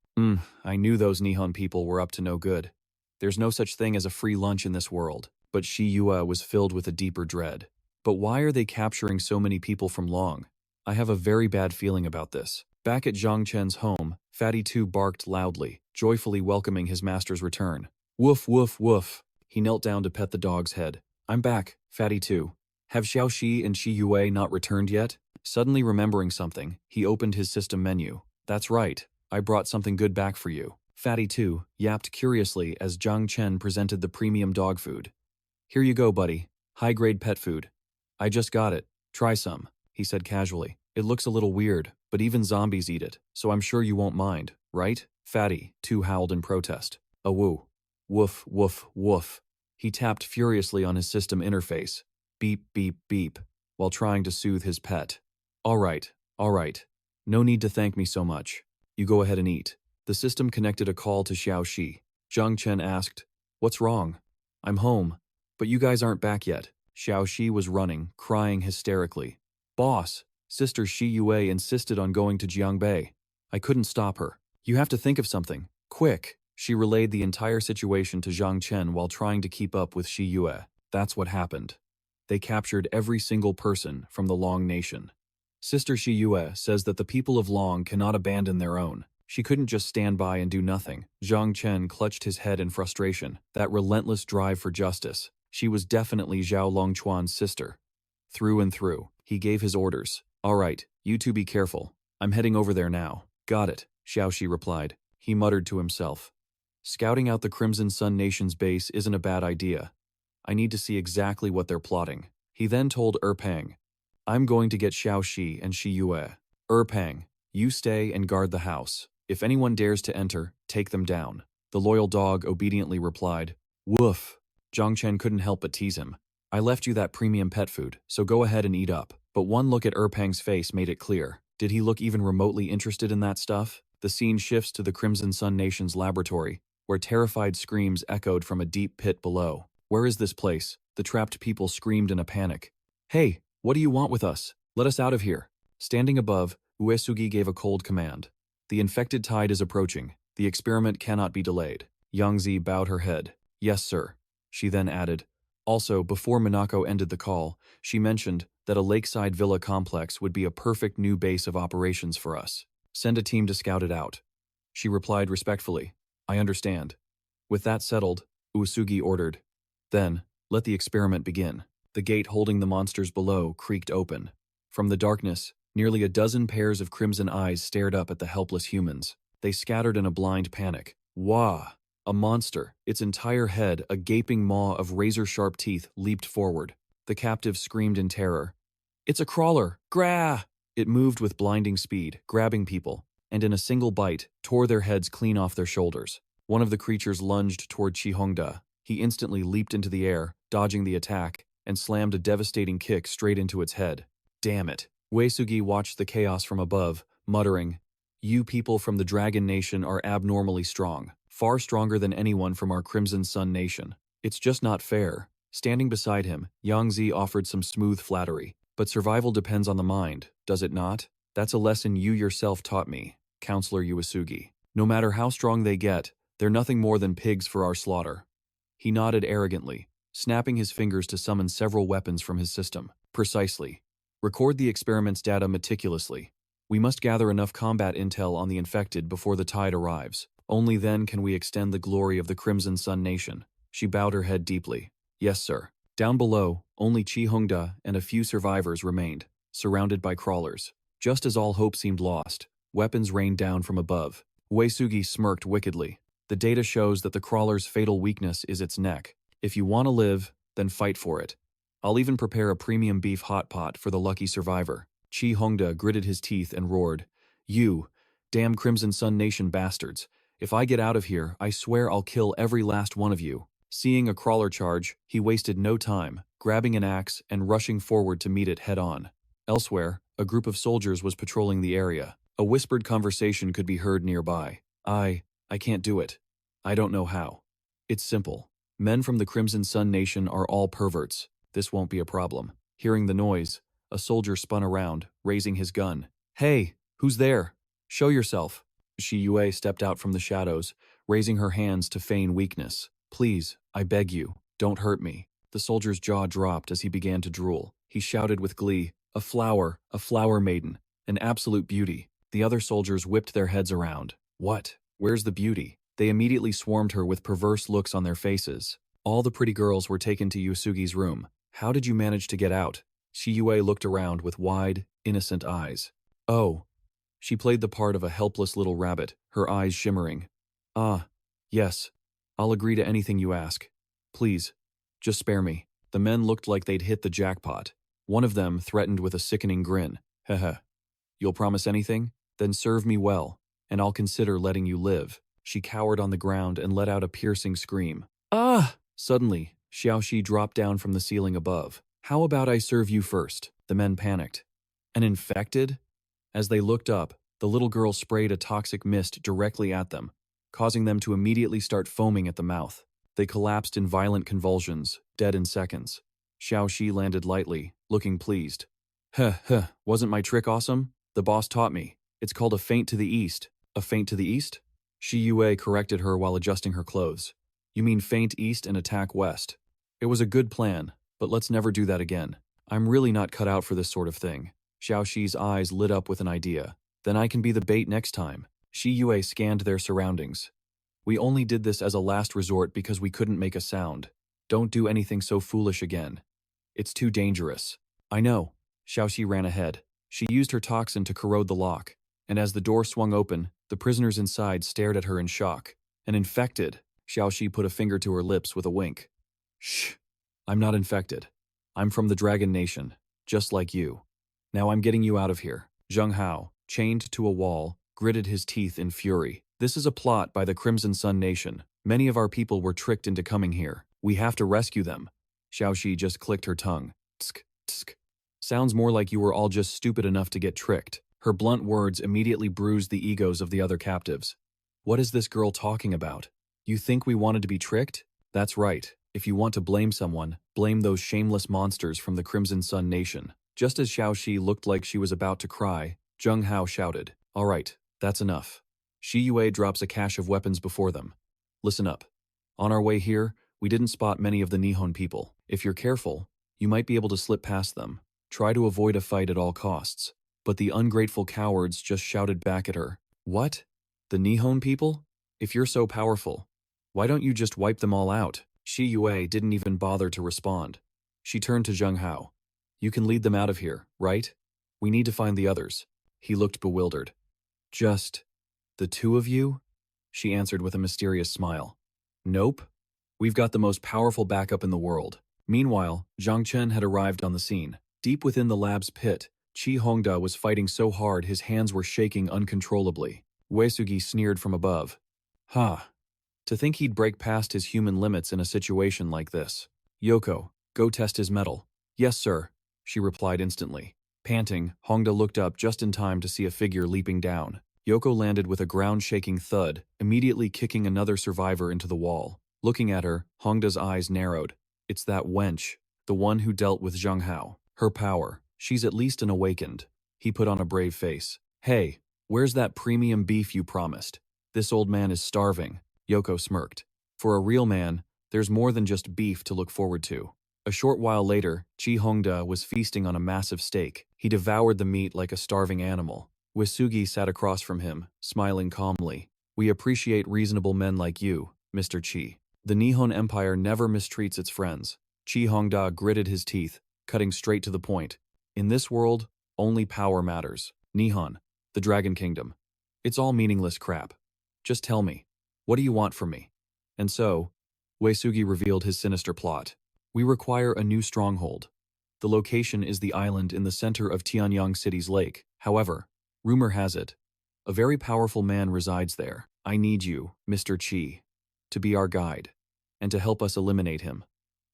I knew those Nihon people were up to no good. There's no such thing as a free lunch in this world. But Shi Yue was filled with a deeper dread. But why are they capturing so many people from Long? I have a very bad feeling about this. Back at Zhang Chen's home, Fatty 2 barked loudly, joyfully welcoming his master's return. "Woof, woof, woof." He knelt down to pet the dog's head. "I'm back, Fatty 2. Have Xiao Xi and Shi Yue not returned yet?" Suddenly remembering something, he opened his system menu. "That's right, I brought something good back for you." Fatty 2 yapped curiously as Zhang Chen presented the premium dog food. "Here you go, buddy. High-grade pet food. I just got it. Try some," he said casually. "It looks a little weird, but even zombies eat it, so I'm sure you won't mind, right?" Fatty 2 howled in protest. "A woo. Woof, woof, woof." He tapped furiously on his system interface. Beep, beep, beep, while trying to soothe his pet. All right. No need to thank me so much. You go ahead and eat." The system connected a call to Xiao Xi. Zhang Chen asked, "What's wrong?" "I'm home, but you guys aren't back yet." Xiao Xi was running, crying hysterically. "Boss, Sister Shi Yue insisted on going to Jiangbei. I couldn't stop her. You have to think of something. Quick." She relayed the entire situation to Zhang Chen while trying to keep up with Shi Yue. That's what happened. They captured every single person from the Long Nation. Sister Shi Yue says that the people of Long cannot abandon their own. She couldn't just stand by and do nothing. Zhang Chen clutched his head in frustration. That relentless drive for justice. She was definitely Zhao Longquan's sister. Through and through, he gave his orders. "All right, you two be careful. I'm heading over there now." "Got it," Xiao Xi replied. He muttered to himself. Scouting out the Crimson Sun Nation's base isn't a bad idea. I need to see exactly what they're plotting. He then told Pang, "I'm going to get Xiao Xi and Shi Yue. Pang, you stay and guard the house. If anyone dares to enter, take them down." The loyal dog obediently replied, "Woof." Zhang Chen couldn't help but tease him. "I left you that premium pet food, so go ahead and eat up." But one look at Pang's face made it clear. Did he look even remotely interested in that stuff? The scene shifts to the Crimson Sun Nation's laboratory, where terrified screams echoed from a deep pit below. "Where is this place?" The trapped people screamed in a panic. "Hey, what do you want with us? Let us out of here." Standing above, Uesugi gave a cold command. "The infected tide is approaching. The experiment cannot be delayed." Yangzi bowed her head. "Yes, sir." She then added, "Also, before Minako ended the call, she mentioned that a lakeside villa complex would be a perfect new base of operations for us. Send a team to scout it out." She replied respectfully, "I understand." With that settled, Uesugi ordered, "Then, let the experiment begin." The gate holding the monsters below creaked open. From the darkness, nearly a dozen pairs of crimson eyes stared up at the helpless humans. They scattered in a blind panic. "Wah!" A monster, its entire head a gaping maw of razor-sharp teeth, leaped forward. The captive screamed in terror. "It's a crawler! Grah!" It moved with blinding speed, grabbing people, and in a single bite, tore their heads clean off their shoulders. One of the creatures lunged toward Chi Hongda. He instantly leaped into the air, dodging the attack, and slammed a devastating kick straight into its head. Damn it. Uesugi watched the chaos from above, muttering, "You people from the Dragon Nation are abnormally strong, far stronger than anyone from our Crimson Sun Nation. It's just not fair." Standing beside him, Yangzi offered some smooth flattery. "But survival depends on the mind, does it not? That's a lesson you yourself taught me, Counselor Uesugi. No matter how strong they get, they're nothing more than pigs for our slaughter." He nodded arrogantly, snapping his fingers to summon several weapons from his system. "Precisely. Record the experiment's data meticulously. We must gather enough combat intel on the infected before the tide arrives. Only then can we extend the glory of the Crimson Sun Nation." She bowed her head deeply. "Yes, sir." Down below, only Chi Hongda and a few survivors remained, surrounded by crawlers. Just as all hope seemed lost, weapons rained down from above. Uesugi smirked wickedly. "The data shows that the crawler's fatal weakness is its neck. If you want to live, then fight for it. I'll even prepare a premium beef hot pot for the lucky survivor." Chi Hongda gritted his teeth and roared, "You, damn Crimson Sun Nation bastards. If I get out of here, I swear I'll kill every last one of you." Seeing a crawler charge, he wasted no time, grabbing an axe and rushing forward to meet it head-on. Elsewhere, a group of soldiers was patrolling the area. A whispered conversation could be heard nearby. I can't do it. I don't know how. It's simple. Men from the Crimson Sun Nation are all perverts. This won't be a problem." Hearing the noise, a soldier spun around, raising his gun. "Hey, who's there? Show yourself." Shi Yue stepped out from the shadows, raising her hands to feign weakness. "Please, I beg you, don't hurt me." The soldier's jaw dropped as he began to drool. He shouted with glee, a flower maiden, an absolute beauty." The other soldiers whipped their heads around. "What? Where's the beauty?" They immediately swarmed her with perverse looks on their faces. All the pretty girls were taken to Uesugi's room. "How did you manage to get out?" Shi Yue looked around with wide, innocent eyes. "Oh." She played the part of a helpless little rabbit, her eyes shimmering. "Ah, yes. I'll agree to anything you ask. Please, just spare me." The men looked like they'd hit the jackpot. One of them threatened with a sickening grin. "Heh. You'll promise anything? Then serve me well, and I'll consider letting you live." She cowered on the ground and let out a piercing scream. "Ah!" Suddenly, Xiaoxi dropped down from the ceiling above. "How about I serve you first?" The men panicked. "An infected?" As they looked up, the little girl sprayed a toxic mist directly at them, causing them to immediately start foaming at the mouth. They collapsed in violent convulsions, dead in seconds. Xiaoxi landed lightly, looking pleased. Wasn't my trick awesome? The boss taught me. It's called a feint to the east." "A feint to the east?" Shi Yue corrected her while adjusting her clothes. "You mean feint east and attack west. It was a good plan, but let's never do that again. I'm really not cut out for this sort of thing." Xiaoxi's eyes lit up with an idea. "Then I can be the bait next time." Shi Yue scanned their surroundings. "We only did this as a last resort because we couldn't make a sound. Don't do anything so foolish again. It's too dangerous." "I know." Xiaoxi ran ahead. She used her toxin to corrode the lock, and as the door swung open, the prisoners inside stared at her in shock. "An infected?" Xiaoxi put a finger to her lips with a wink. "Shh. I'm not infected. I'm from the Dragon Nation, just like you. Now I'm getting you out of here." Zhang Hao, chained to a wall, gritted his teeth in fury. "This is a plot by the Crimson Sun Nation. Many of our people were tricked into coming here. We have to rescue them." Xiaoxi just clicked her tongue. "Tsk, tsk. Sounds more like you were all just stupid enough to get tricked." Her blunt words immediately bruised the egos of the other captives. "What is this girl talking about? You think we wanted to be tricked? That's right. If you want to blame someone, blame those shameless monsters from the Crimson Sun Nation." Just as Xiaoxi looked like she was about to cry, Zhang Hao shouted, "All right, that's enough." Shi Yue drops a cache of weapons before them. "Listen up. On our way here, we didn't spot many of the Nihon people. If you're careful, you might be able to slip past them. Try to avoid a fight at all costs." But the ungrateful cowards just shouted back at her. "What? The Nihon people? If you're so powerful, why don't you just wipe them all out?" Shi Yue didn't even bother to respond. She turned to Zhang Hao. "You can lead them out of here, right? We need to find the others." He looked bewildered. "Just the two of you?" She answered with a mysterious smile. Nope. We've got the most powerful backup in the world. Meanwhile, Zhang Chen had arrived on the scene. Deep within the lab's pit, Qi Hongda was fighting so hard his hands were shaking uncontrollably. Uesugi sneered from above. Ha! To think he'd break past his human limits in a situation like this. Yoko, go test his mettle. Yes, sir, she replied instantly. Panting, Hongda looked up just in time to see a figure leaping down. Yoko landed with a ground-shaking thud, immediately kicking another survivor into the wall. Looking at her, Hongda's eyes narrowed. It's that wench, the one who dealt with Zhang Hao. Her power. She's at least an awakened. He put on a brave face. Hey, where's that premium beef you promised? This old man is starving. Yoko smirked. For a real man, there's more than just beef to look forward to. A short while later, Qi Hongda was feasting on a massive steak. He devoured the meat like a starving animal. Uesugi sat across from him, smiling calmly. We appreciate reasonable men like you, Mr. Qi. The Nihon Empire never mistreats its friends. Qi Hongda gritted his teeth, cutting straight to the point. In this world, only power matters. Nihon, the Dragon Kingdom. It's all meaningless crap. Just tell me, what do you want from me? And so, Uesugi revealed his sinister plot. We require a new stronghold. The location is the island in the center of Tianyang City's lake. However, rumor has it, a very powerful man resides there. I need you, Mr. Qi, to be our guide, and to help us eliminate him.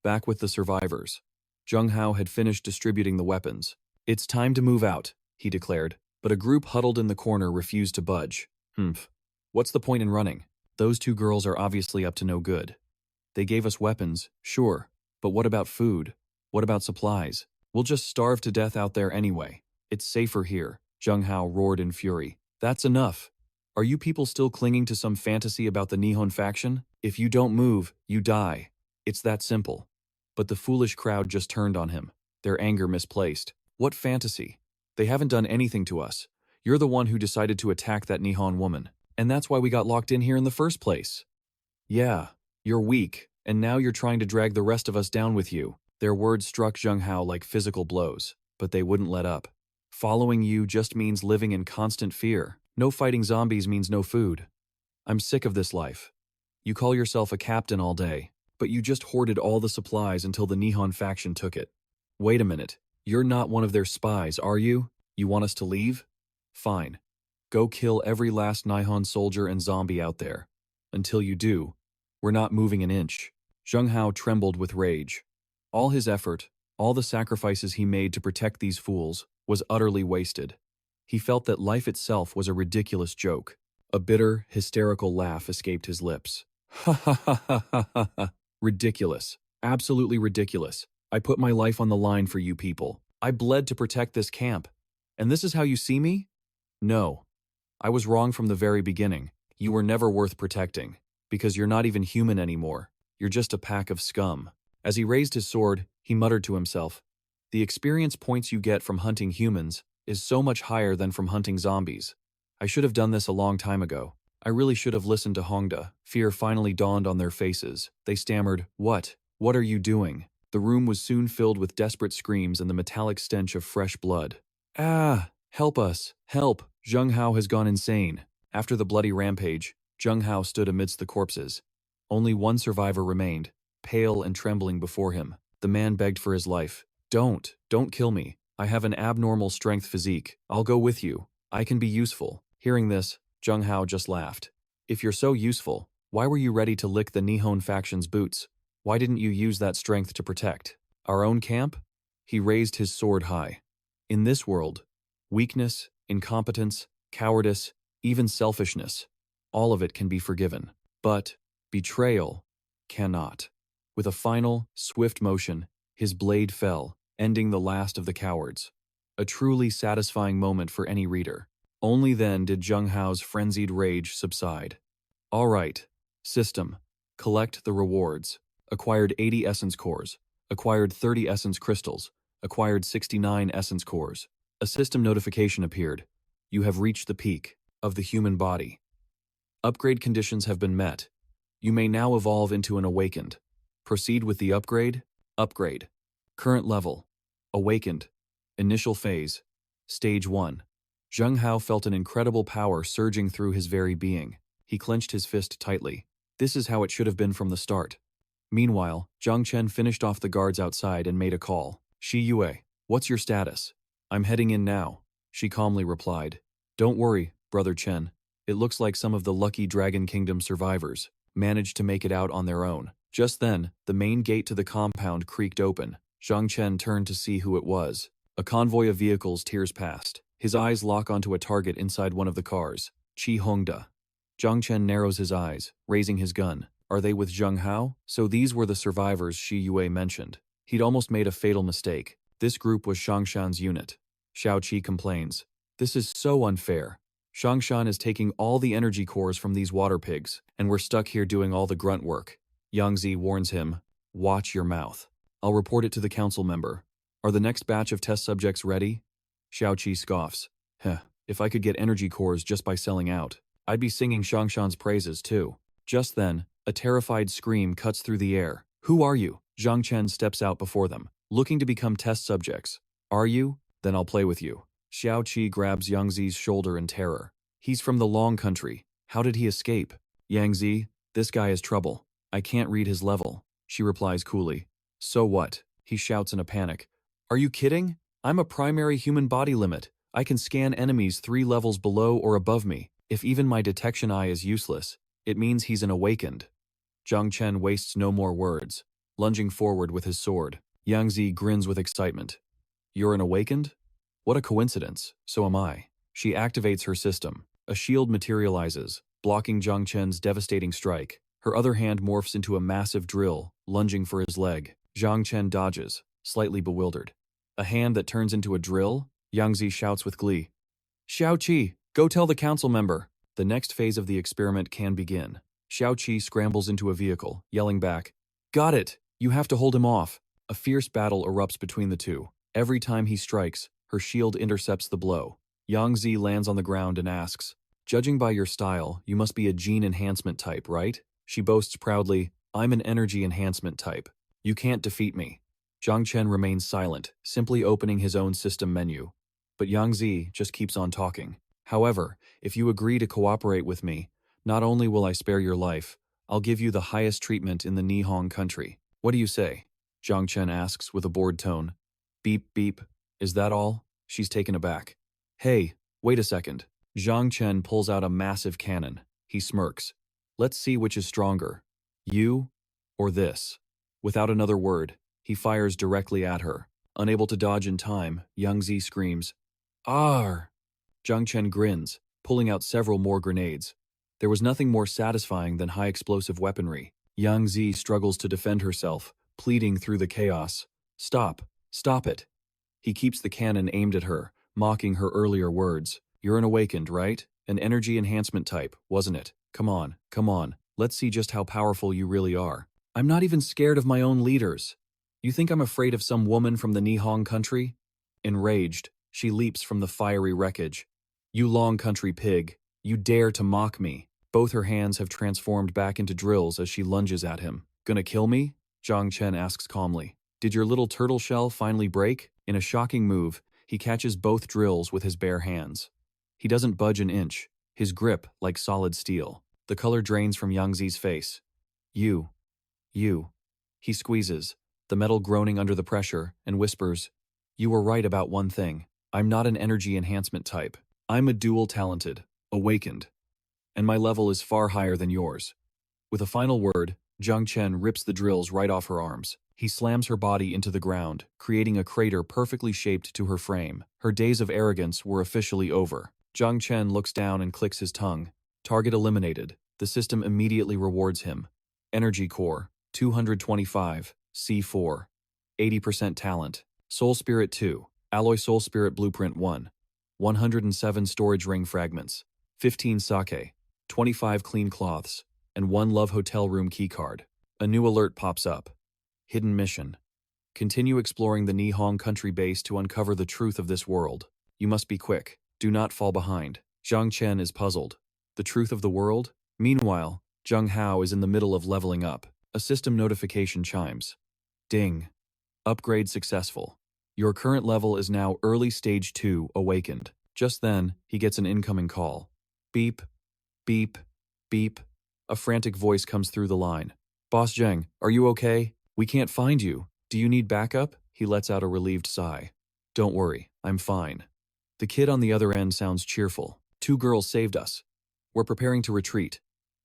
Back with the survivors. Zhang Hao had finished distributing the weapons. It's time to move out, he declared, but a group huddled in the corner refused to budge. What's the point in running? Those two girls are obviously up to no good. They gave us weapons, sure, but what about food? What about supplies? We'll just starve to death out there anyway. It's safer here, Zhang Hao roared in fury. That's enough. Are you people still clinging to some fantasy about the Nihon faction? If you don't move, you die. It's that simple. But the foolish crowd just turned on him, their anger misplaced. What fantasy? They haven't done anything to us. You're the one who decided to attack that Nihon woman, and that's why we got locked in here in the first place. Yeah, you're weak, and now you're trying to drag the rest of us down with you. Their words struck Zhang Hao like physical blows, but they wouldn't let up. Following you just means living in constant fear. No fighting zombies means no food. I'm sick of this life. You call yourself a captain all day, but you just hoarded all the supplies until the Nihon faction took it. Wait a minute, you're not one of their spies, are you? You want us to leave? Fine. Go kill every last Nihon soldier and zombie out there. Until you do, we're not moving an inch. Zhang Hao trembled with rage. All his effort, all the sacrifices he made to protect these fools, was utterly wasted. He felt that life itself was a ridiculous joke. A bitter, hysterical laugh escaped his lips. Ha ha ha ha ha ha ha. Ridiculous. Absolutely ridiculous. I put my life on the line for you people. I bled to protect this camp. And this is how you see me? No. I was wrong from the very beginning. You were never worth protecting. Because you're not even human anymore. You're just a pack of scum. As he raised his sword, he muttered to himself, the experience points you get from hunting humans is so much higher than from hunting zombies. I should have done this a long time ago. I really should have listened to Hongda. Fear finally dawned on their faces. They stammered, What? What are you doing? The room was soon filled with desperate screams and the metallic stench of fresh blood. Ah! Help us! Help! Zhang Hao has gone insane. After the bloody rampage, Zhang Hao stood amidst the corpses. Only one survivor remained, pale and trembling before him. The man begged for his life. Don't kill me. I have an abnormal strength physique. I'll go with you. I can be useful. Hearing this, Zhang Hao just laughed. If you're so useful, why were you ready to lick the Nihon faction's boots? Why didn't you use that strength to protect our own camp? He raised his sword high. In this world, weakness, incompetence, cowardice, even selfishness, all of it can be forgiven. But betrayal cannot. With a final, swift motion, his blade fell, ending the last of the cowards. A truly satisfying moment for any reader. Only then did Zhang Hao's frenzied rage subside. All right. System. Collect the rewards. Acquired 80 essence cores. Acquired 30 essence crystals. Acquired 69 essence cores. A system notification appeared. You have reached the peak of the human body. Upgrade conditions have been met. You may now evolve into an awakened. Proceed with the upgrade. Upgrade. Current level. Awakened. Initial phase. Stage 1. Zhang Hao felt an incredible power surging through his very being. He clenched his fist tightly. This is how it should have been from the start. Meanwhile, Zhang Chen finished off the guards outside and made a call. Shi Yue, what's your status? I'm heading in now, she calmly replied. Don't worry, Brother Chen. It looks like some of the lucky Dragon Kingdom survivors managed to make it out on their own. Just then, the main gate to the compound creaked open. Zhang Chen turned to see who it was. A convoy of vehicles tears past. His eyes lock onto a target inside one of the cars. Qi Hongda. Zhang Chen narrows his eyes, raising his gun. Are they with Zheng Hao? So these were the survivors Shi Yue mentioned. He'd almost made a fatal mistake. This group was Shangshan's unit. Xiao Qi complains. This is so unfair. Shangshan is taking all the energy cores from these water pigs, and we're stuck here doing all the grunt work. Yang Zi warns him, watch your mouth. I'll report it to the council member. Are the next batch of test subjects ready? Xiao Qi scoffs. If I could get energy cores just by selling out, I'd be singing Shangshan's praises too. Just then, a terrified scream cuts through the air. Who are you? Zhang Chen steps out before them, looking to become test subjects. Are you? Then I'll play with you. Xiao Qi grabs Yang Zi's shoulder in terror. He's from the Long Country. How did he escape? Yang Zi, this guy is trouble. I can't read his level, she replies coolly. So what? He shouts in a panic. Are you kidding? I'm a primary human body limit. I can scan enemies 3 levels below or above me. If even my detection eye is useless, it means he's an awakened. Zhang Chen wastes no more words, lunging forward with his sword. Yang Zi grins with excitement. You're an awakened? What a coincidence, so am I. She activates her system. A shield materializes, blocking Zhang Chen's devastating strike. Her other hand morphs into a massive drill, lunging for his leg. Zhang Chen dodges, slightly bewildered. A hand that turns into a drill? Yang Zi shouts with glee. Xiao Qi, go tell the council member. The next phase of the experiment can begin. Xiao Qi scrambles into a vehicle, yelling back, Got it! You have to hold him off. A fierce battle erupts between the two. Every time he strikes, her shield intercepts the blow. Yang Zi lands on the ground and asks, Judging by your style, you must be a gene enhancement type, right? She boasts proudly, I'm an energy enhancement type. You can't defeat me. Zhang Chen remains silent, simply opening his own system menu. But Yang Zi just keeps on talking. However, if you agree to cooperate with me, not only will I spare your life, I'll give you the highest treatment in the Nihong country. What do you say? Zhang Chen asks with a bored tone. Beep, beep. Is that all? She's taken aback. Hey, wait a second. Zhang Chen pulls out a massive cannon. He smirks. Let's see which is stronger. You or this? Without another word, he fires directly at her. Unable to dodge in time, Yang Zi screams, Arr! Zhang Chen grins, pulling out several more grenades. There was nothing more satisfying than high-explosive weaponry. Yang Zi struggles to defend herself, pleading through the chaos. Stop! Stop it! He keeps the cannon aimed at her, mocking her earlier words. You're an awakened, right? An energy enhancement type, wasn't it? Come on, come on. Let's see just how powerful you really are. I'm not even scared of my own leaders. You think I'm afraid of some woman from the Nihong country? Enraged, she leaps from the fiery wreckage. You Long Country pig, you dare to mock me. Both her hands have transformed back into drills as she lunges at him. Gonna kill me? Zhang Chen asks calmly. Did your little turtle shell finally break? In a shocking move, he catches both drills with his bare hands. He doesn't budge an inch, his grip like solid steel. The color drains from Yang Zi's face. You. He squeezes, the metal groaning under the pressure, and whispers, You were right about one thing. I'm not an energy enhancement type. I'm a dual-talented, awakened. And my level is far higher than yours. With a final word, Zhang Chen rips the drills right off her arms. He slams her body into the ground, creating a crater perfectly shaped to her frame. Her days of arrogance were officially over. Zhang Chen looks down and clicks his tongue. Target eliminated. The system immediately rewards him. Energy core, 225, C4. 80% talent. Soul Spirit 2, Alloy Soul Spirit Blueprint 1. 107 storage ring fragments. 15 sake. 25 clean cloths. And 1 Love Hotel room keycard. A new alert pops up. Hidden mission. Continue exploring the Nihong country base to uncover the truth of this world. You must be quick. Do not fall behind. Zhang Chen is puzzled. The truth of the world? Meanwhile, Zheng Hao is in the middle of leveling up. A system notification chimes. Ding. Upgrade successful. Your current level is now Early Stage 2 Awakened. Just then, he gets an incoming call. Beep, beep, beep. A frantic voice comes through the line. Boss Zhang, are you okay? We can't find you. Do you need backup? He lets out a relieved sigh. Don't worry, I'm fine. The kid on the other end sounds cheerful. 2 girls saved us. We're preparing to retreat.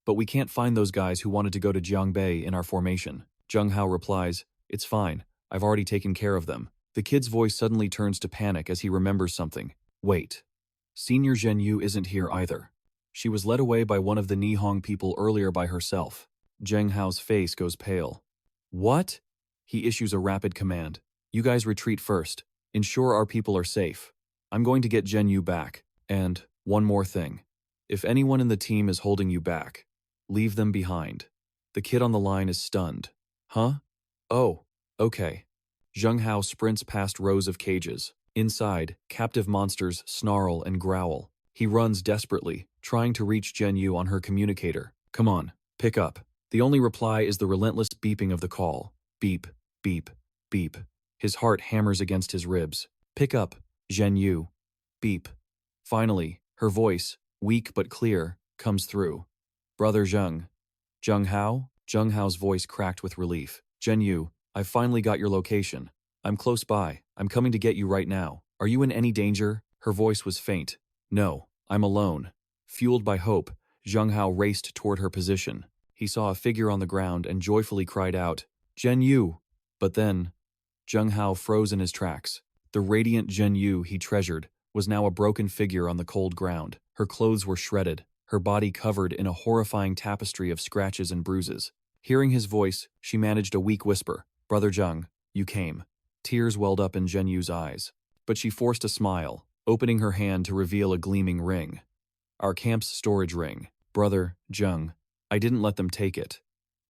But we can't find those guys who wanted to go to Jiangbei in our formation. Zheng Hao replies, It's fine. I've already taken care of them. The kid's voice suddenly turns to panic as he remembers something. Wait. Senior Zhen Yu isn't here either. She was led away by one of the Nihong people earlier by herself. Zheng Hao's face goes pale. What? He issues a rapid command. You guys retreat first. Ensure our people are safe. I'm going to get Zhen Yu back. And, one more thing. If anyone in the team is holding you back, leave them behind. The kid on the line is stunned. Huh? Oh, okay. Zheng Hao sprints past rows of cages. Inside, captive monsters snarl and growl. He runs desperately, trying to reach Zhen Yu on her communicator. Come on, pick up. The only reply is the relentless beeping of the call. Beep, beep, beep. His heart hammers against his ribs. Pick up, Zhen Yu. Beep. Finally, her voice, weak but clear, comes through. Brother Zheng. Zheng Hao? Zheng Hao's voice cracked with relief. Zhen Yu, I've finally got your location. I'm close by. I'm coming to get you right now. Are you in any danger? Her voice was faint. No, I'm alone. Fueled by hope, Zheng Hao raced toward her position. He saw a figure on the ground and joyfully cried out, Zhen Yu! But then, Zheng Hao froze in his tracks. The radiant Zhen Yu he treasured was now a broken figure on the cold ground. Her clothes were shredded, her body covered in a horrifying tapestry of scratches and bruises. Hearing his voice, she managed a weak whisper. Brother Zheng, you came. Tears welled up in Zhen Yu's eyes. But she forced a smile, opening her hand to reveal a gleaming ring. Our camp's storage ring. Brother Zheng. I didn't let them take it.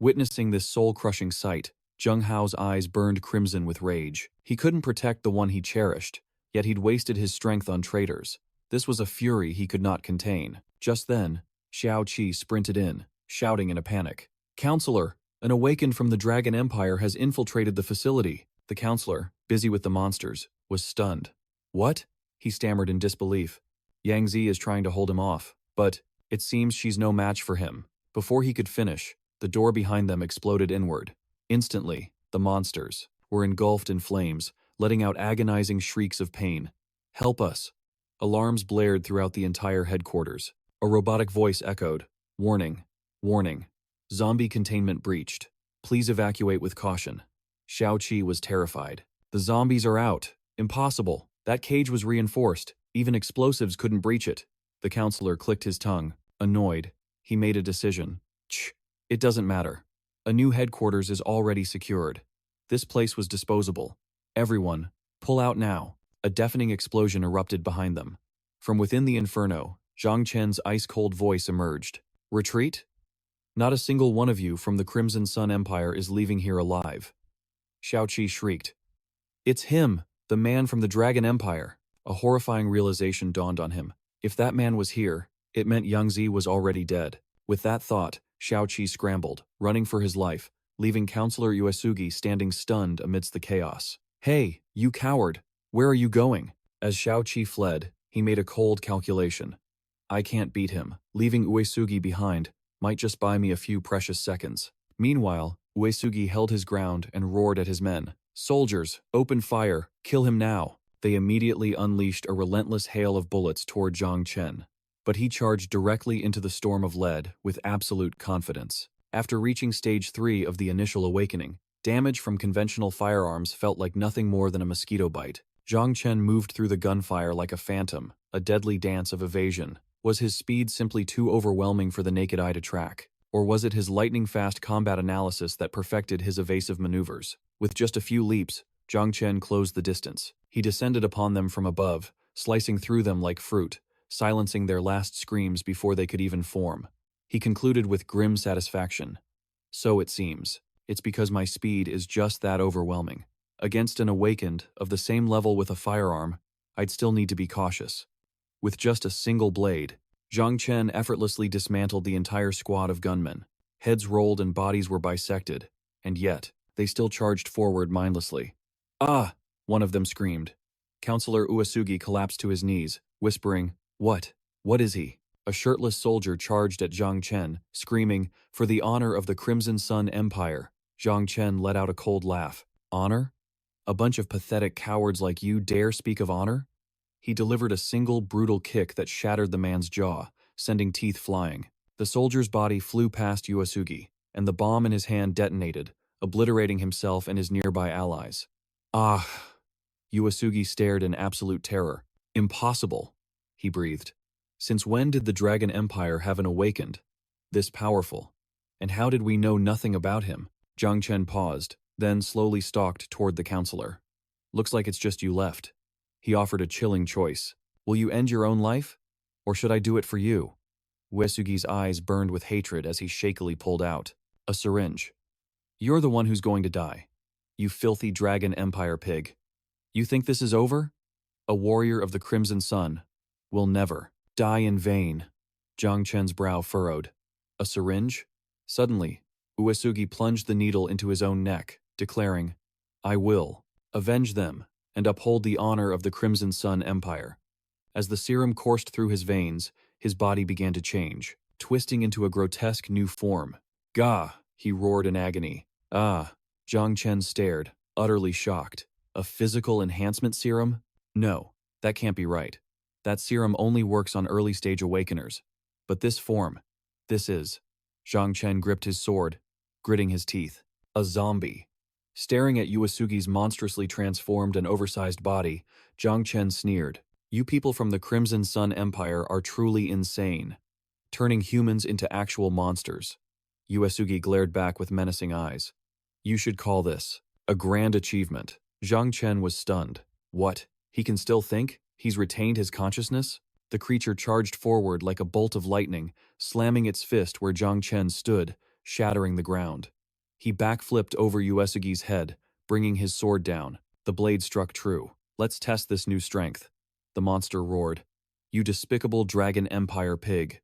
Witnessing this soul-crushing sight, Zheng Hao's eyes burned crimson with rage. He couldn't protect the one he cherished, yet he'd wasted his strength on traitors. This was a fury he could not contain. Just then, Xiao Qi sprinted in, shouting in a panic. Counselor, an awakened from the Dragon Empire has infiltrated the facility. The counselor, busy with the monsters, was stunned. What? He stammered in disbelief. Yang Zi is trying to hold him off, but it seems she's no match for him. Before he could finish, the door behind them exploded inward. Instantly, the monsters were engulfed in flames, letting out agonizing shrieks of pain. Help us! Alarms blared throughout the entire headquarters. A robotic voice echoed. Warning. Warning. Zombie containment breached. Please evacuate with caution. Xiao Qi was terrified. The zombies are out. Impossible. That cage was reinforced. Even explosives couldn't breach it. The counselor clicked his tongue. Annoyed, he made a decision. It doesn't matter. A new headquarters is already secured. This place was disposable. Everyone, pull out now. A deafening explosion erupted behind them. From within the inferno, Zhang Chen's ice-cold voice emerged. Retreat? Not a single one of you from the Crimson Sun Empire is leaving here alive. Xiao Qi shrieked. It's him, the man from the Dragon Empire. A horrifying realization dawned on him. If that man was here, it meant Yang Zi was already dead. With that thought, Xiao Qi scrambled, running for his life, leaving Counselor Uesugi standing stunned amidst the chaos. Hey, you coward! Where are you going? As Xiao Qi fled, he made a cold calculation. I can't beat him. Leaving Uesugi behind might just buy me a few precious seconds. Meanwhile, Uesugi held his ground and roared at his men. Soldiers, open fire, kill him now. They immediately unleashed a relentless hail of bullets toward Zhang Chen. But he charged directly into the storm of lead with absolute confidence. After reaching stage 3 of the initial awakening, damage from conventional firearms felt like nothing more than a mosquito bite. Zhang Chen moved through the gunfire like a phantom, a deadly dance of evasion. Was his speed simply too overwhelming for the naked eye to track? Or was it his lightning-fast combat analysis that perfected his evasive maneuvers? With just a few leaps, Zhang Chen closed the distance. He descended upon them from above, slicing through them like fruit, silencing their last screams before they could even form. He concluded with grim satisfaction. So it seems. It's because my speed is just that overwhelming. Against an awakened, of the same level with a firearm, I'd still need to be cautious. With just a single blade, Zhang Chen effortlessly dismantled the entire squad of gunmen. Heads rolled and bodies were bisected, and yet, they still charged forward mindlessly. Ah! One of them screamed. Counselor Uesugi collapsed to his knees, whispering, What? What is he? A shirtless soldier charged at Zhang Chen, screaming, "For the honor of the Crimson Sun Empire." Zhang Chen let out a cold laugh. Honor? A bunch of pathetic cowards like you dare speak of honor? He delivered a single brutal kick that shattered the man's jaw, sending teeth flying. The soldier's body flew past Uesugi, and the bomb in his hand detonated, obliterating himself and his nearby allies. Ah! Uesugi stared in absolute terror. Impossible, he breathed. Since when did the Dragon Empire have an awakened? This powerful? And how did we know nothing about him? Zhang Chen paused, then slowly stalked toward the counselor. Looks like it's just you left. He offered a chilling choice. Will you end your own life? Or should I do it for you? Uesugi's eyes burned with hatred as he shakily pulled out a syringe. You're the one who's going to die. You filthy Dragon Empire pig. You think this is over? A warrior of the Crimson Sun will never die in vain. Zhang Chen's brow furrowed. A syringe? Suddenly, Uesugi plunged the needle into his own neck, declaring, I will avenge them and uphold the honor of the Crimson Sun Empire. As the serum coursed through his veins, his body began to change, twisting into a grotesque new form. Gah! He roared in agony. Ah! Zhang Chen stared, utterly shocked. A physical enhancement serum? No, that can't be right. That serum only works on early-stage awakeners. But this form, this is... Zhang Chen gripped his sword, gritting his teeth. A zombie. Staring at Uesugi's monstrously transformed and oversized body, Zhang Chen sneered. You people from the Crimson Sun Empire are truly insane, turning humans into actual monsters. Uesugi glared back with menacing eyes. You should call this a grand achievement. Zhang Chen was stunned. What? He can still think? He's retained his consciousness? The creature charged forward like a bolt of lightning, slamming its fist where Zhang Chen stood, shattering the ground. He backflipped over Uesugi's head, bringing his sword down. The blade struck true. Let's test this new strength. The monster roared. You despicable Dragon Empire pig.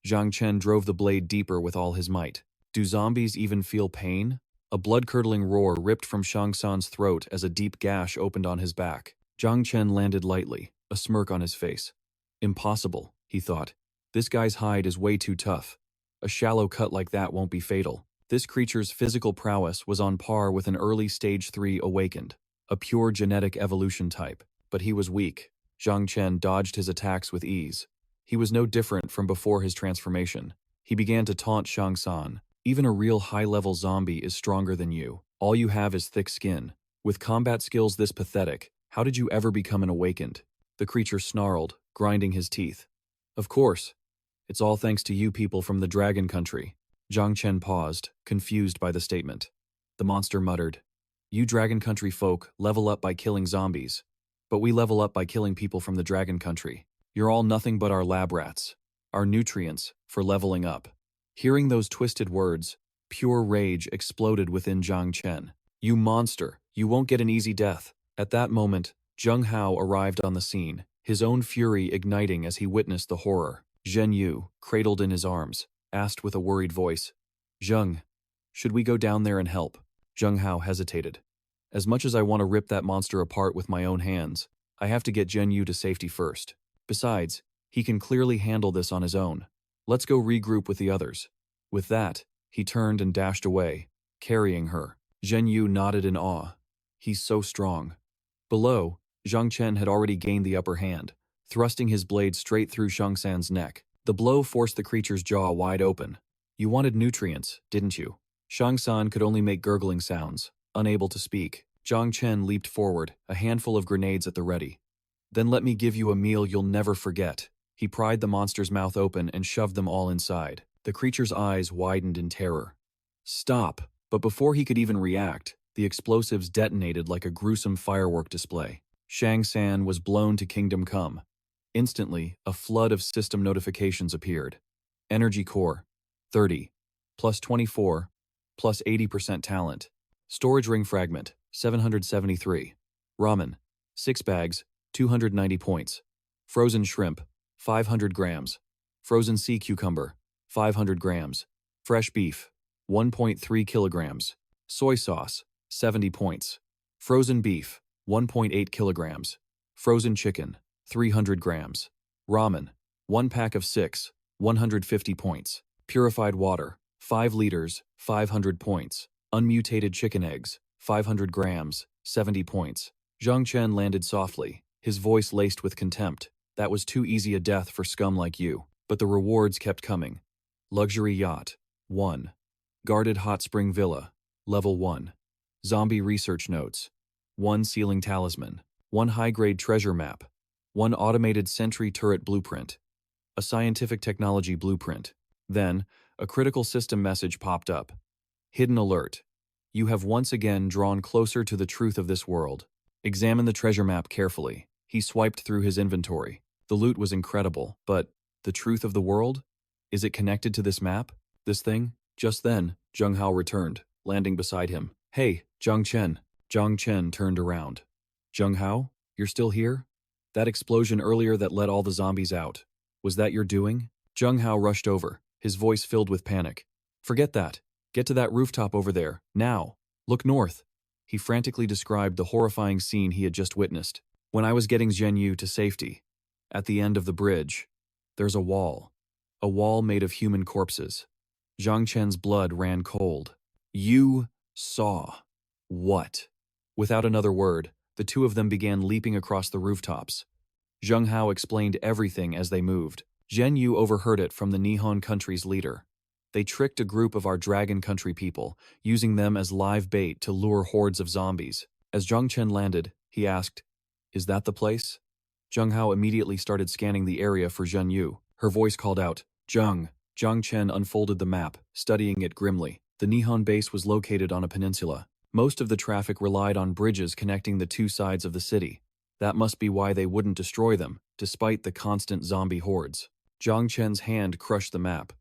Zhang Chen drove the blade deeper with all his might. Do zombies even feel pain? A blood-curdling roar ripped from Shang San's throat as a deep gash opened on his back. Zhang Chen landed lightly, a smirk on his face. Impossible, he thought. This guy's hide is way too tough. A shallow cut like that won't be fatal. This creature's physical prowess was on par with an early Stage 3 awakened, a pure genetic evolution type, but he was weak. Zhang Chen dodged his attacks with ease. He was no different from before his transformation. He began to taunt Shang San. Even a real high-level zombie is stronger than you. All you have is thick skin. With combat skills this pathetic, how did you ever become an awakened? The creature snarled, grinding his teeth. Of course. It's all thanks to you people from the Dragon Country. Zhang Chen paused, confused by the statement. The monster muttered. You Dragon Country folk level up by killing zombies. But we level up by killing people from the Dragon Country. You're all nothing but our lab rats. Our nutrients for leveling up. Hearing those twisted words, pure rage exploded within Zhang Chen. You monster, you won't get an easy death. At that moment, Zheng Hao arrived on the scene, his own fury igniting as he witnessed the horror. Zhen Yu, cradled in his arms, asked with a worried voice, Zheng, should we go down there and help? Zheng Hao hesitated. As much as I want to rip that monster apart with my own hands, I have to get Zhen Yu to safety first. Besides, he can clearly handle this on his own. Let's go regroup with the others. With that, he turned and dashed away, carrying her. Zhen Yu nodded in awe. He's so strong. Below, Zhang Chen had already gained the upper hand, thrusting his blade straight through Shang San's neck. The blow forced the creature's jaw wide open. You wanted nutrients, didn't you? Shang San could only make gurgling sounds, unable to speak. Zhang Chen leaped forward, a handful of grenades at the ready. Then let me give you a meal you'll never forget. He pried the monster's mouth open and shoved them all inside. The creature's eyes widened in terror. Stop! But before he could even react, the explosives detonated like a gruesome firework display. Shang San was blown to Kingdom Come. Instantly, a flood of system notifications appeared. Energy core, 30, plus 24, plus 80% talent. Storage ring fragment, 773. Ramen, 6 bags, 290 points. Frozen shrimp, 500 grams. Frozen sea cucumber, 500 grams. Fresh beef, 1.3 kilograms. Soy sauce, 70 points. Frozen beef, 1.8 kilograms. Frozen chicken, 300 grams. Ramen, 1 pack of 6, 150 points. Purified water, 5 liters, 500 points. Unmutated chicken eggs, 500 grams, 70 points. Zhang Chen landed softly, his voice laced with contempt. That was too easy a death for scum like you. But the rewards kept coming. Luxury yacht, 1. Guarded hot spring villa, level 1. Zombie research notes, 1 ceiling talisman, 1 high-grade treasure map, 1 automated sentry turret blueprint, a scientific technology blueprint. Then, a critical system message popped up. Hidden alert. You have once again drawn closer to the truth of this world. Examine the treasure map carefully. He swiped through his inventory. The loot was incredible, but the truth of the world? Is it connected to this map? This thing? Just then, Zheng Hao returned, landing beside him. Hey, Zhang Chen. Zhang Chen turned around. Zheng Hao? You're still here? That explosion earlier that let all the zombies out. Was that your doing? Zheng Hao rushed over, his voice filled with panic. Forget that. Get to that rooftop over there, now. Look north. He frantically described the horrifying scene he had just witnessed. When I was getting Zhen Yu to safety, at the end of the bridge, there's a wall made of human corpses. Zhang Chen's blood ran cold. You saw what? Without another word, the two of them began leaping across the rooftops. Zheng Hao explained everything as they moved. Zhen Yu overheard it from the Nihon country's leader. They tricked a group of our Dragon Country people, using them as live bait to lure hordes of zombies. As Zhang Chen landed, he asked, "Is that the place?" Zheng Hao immediately started scanning the area for Zhen Yu. Her voice called out, "Zheng." Zhang Chen unfolded the map, studying it grimly. The Nihon base was located on a peninsula. Most of the traffic relied on bridges connecting the two sides of the city. That must be why they wouldn't destroy them, despite the constant zombie hordes. Zhang Chen's hand crushed the map,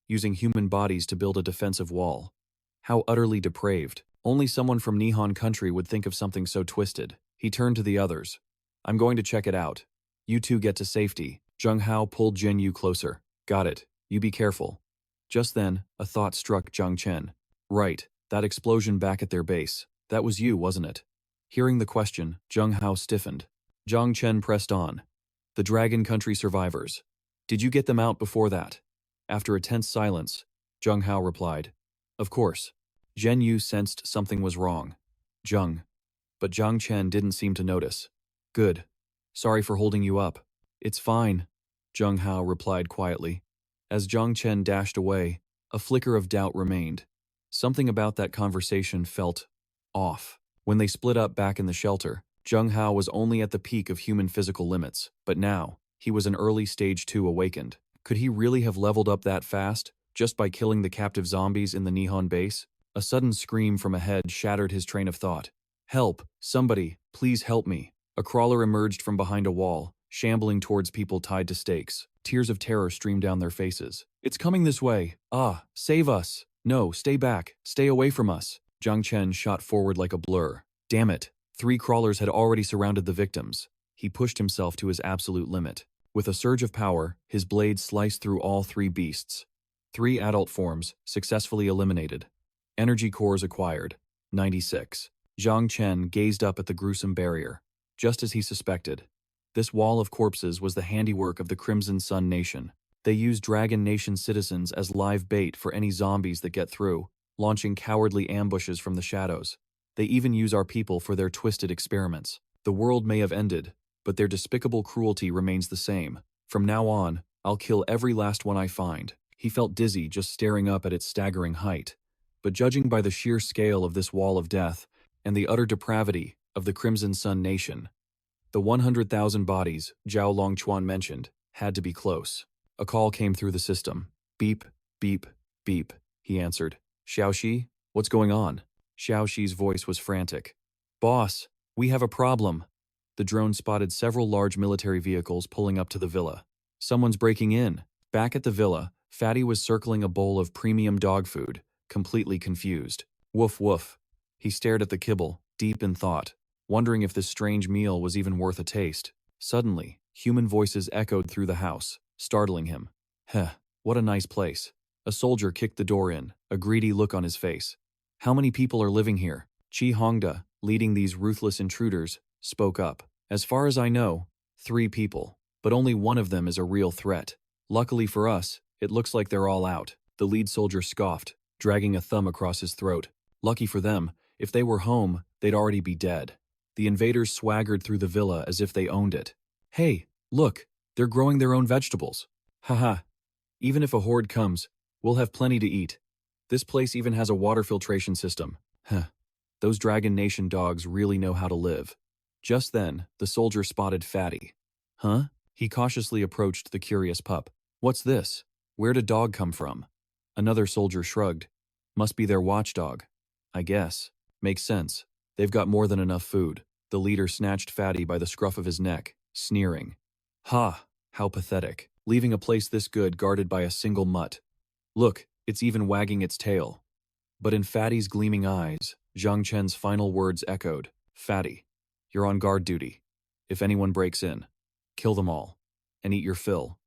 using human bodies to build a defensive wall. How utterly depraved. Only someone from Nihon country would think of something so twisted. He turned to the others. "I'm going to check it out. You two get to safety." Zheng Hao pulled Zhen Yu closer. "Got it. You be careful." Just then, a thought struck Zhang Chen. Right, that explosion back at their base. That was you, wasn't it? Hearing the question, Zheng Hao stiffened. Zhang Chen pressed on. "The Dragon Country survivors. Did you get them out before that?" After a tense silence, Zheng Hao replied, "Of course." Zhen Yu sensed something was wrong. But Zhang Chen didn't seem to notice. "Good. Sorry for holding you up." "It's fine," Zheng Hao replied quietly. As Zhang Chen dashed away, a flicker of doubt remained. Something about that conversation felt off. When they split up back in the shelter, Zheng Hao was only at the peak of human physical limits, but now, he was an early stage 2 awakened. Could he really have leveled up that fast, just by killing the captive zombies in the Nihon base? A sudden scream from ahead shattered his train of thought. "Help! Somebody! Please help me!" A crawler emerged from behind a wall, shambling towards people tied to stakes. Tears of terror streamed down their faces. "It's coming this way! Ah, save us! No, stay back! Stay away from us!" Zhang Chen shot forward like a blur. Damn it! 3 crawlers had already surrounded the victims. He pushed himself to his absolute limit. With a surge of power, his blade sliced through all 3 beasts. 3 adult forms, successfully eliminated. Energy cores acquired. 96. Zhang Chen gazed up at the gruesome barrier. Just as he suspected, this wall of corpses was the handiwork of the Crimson Sun Nation. They use Dragon Nation citizens as live bait for any zombies that get through, launching cowardly ambushes from the shadows. They even use our people for their twisted experiments. The world may have ended, but their despicable cruelty remains the same. From now on, I'll kill every last one I find. He felt dizzy just staring up at its staggering height. But judging by the sheer scale of this wall of death, and the utter depravity of the Crimson Sun Nation, the 100,000 bodies Zhao Longchuan mentioned had to be close. A call came through the system. "Beep, beep, beep," he answered. "Xiaoxi, what's going on?" Xiaoxi's voice was frantic. "Boss, we have a problem." The drone spotted several large military vehicles pulling up to the villa. "Someone's breaking in." Back at the villa, Fatty was circling a bowl of premium dog food, completely confused. "Woof woof." He stared at the kibble, deep in thought, wondering if this strange meal was even worth a taste. Suddenly, human voices echoed through the house, startling him. "Heh, what a nice place." A soldier kicked the door in, a greedy look on his face. "How many people are living here?" Chi Hongda, leading these ruthless intruders, spoke up. "As far as I know, 3 people, but only one of them is a real threat. Luckily for us, It looks like they're all out, the lead soldier scoffed, dragging a thumb across his throat. Lucky for them, if they were home, they'd already be dead. The invaders swaggered through the villa as if they owned it. Hey, look, they're growing their own vegetables. Haha. Even if a horde comes, we'll have plenty to eat. This place even has a water filtration system. Huh. Those Dragon Nation dogs really know how to live. Just then, the soldier spotted Fatty. Huh? He cautiously approached the curious pup. What's this? Where'd a dog come from? Another soldier shrugged. Must be their watchdog. I guess. Makes sense. They've got more than enough food. The leader snatched Fatty by the scruff of his neck, sneering. Ha! How pathetic. Leaving a place this good guarded by a single mutt. Look, it's even wagging its tail. But in Fatty's gleaming eyes, Zhang Chen's final words echoed. Fatty, you're on guard duty. If anyone breaks in, kill them all. And eat your fill.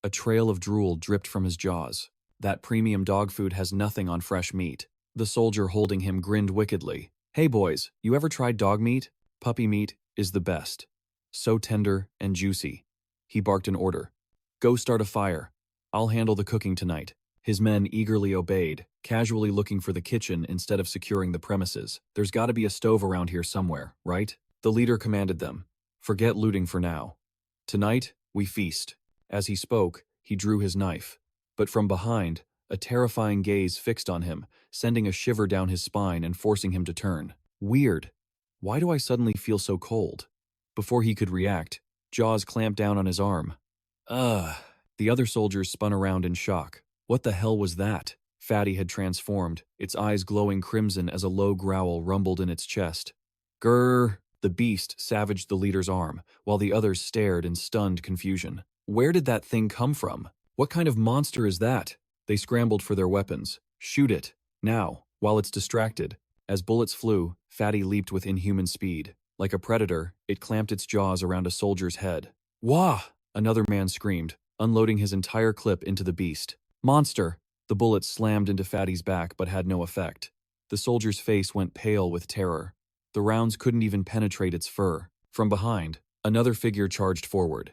A trail of drool dripped from his jaws. That premium dog food has nothing on fresh meat. The soldier holding him grinned wickedly. Hey boys, you ever tried dog meat? Puppy meat is the best. So tender and juicy. He barked an order. Go start a fire. I'll handle the cooking tonight. His men eagerly obeyed, casually looking for the kitchen instead of securing the premises. There's got to be a stove around here somewhere, right? The leader commanded them. Forget looting for now. Tonight, we feast. As he spoke, he drew his knife. But from behind, a terrifying gaze fixed on him, sending a shiver down his spine and forcing him to turn. Weird. Why do I suddenly feel so cold? Before he could react, jaws clamped down on his arm. Ugh. The other soldiers spun around in shock. What the hell was that? Fatty had transformed, its eyes glowing crimson as a low growl rumbled in its chest. Grrr! The beast savaged the leader's arm, while the others stared in stunned confusion. Where did that thing come from? What kind of monster is that? They scrambled for their weapons. Shoot it. Now, while it's distracted. As bullets flew, Fatty leaped with inhuman speed. Like a predator, it clamped its jaws around a soldier's head. Wah! Another man screamed, unloading his entire clip into the beast. Monster! The bullet slammed into Fatty's back but had no effect. The soldier's face went pale with terror. The rounds couldn't even penetrate its fur. From behind, another figure charged forward.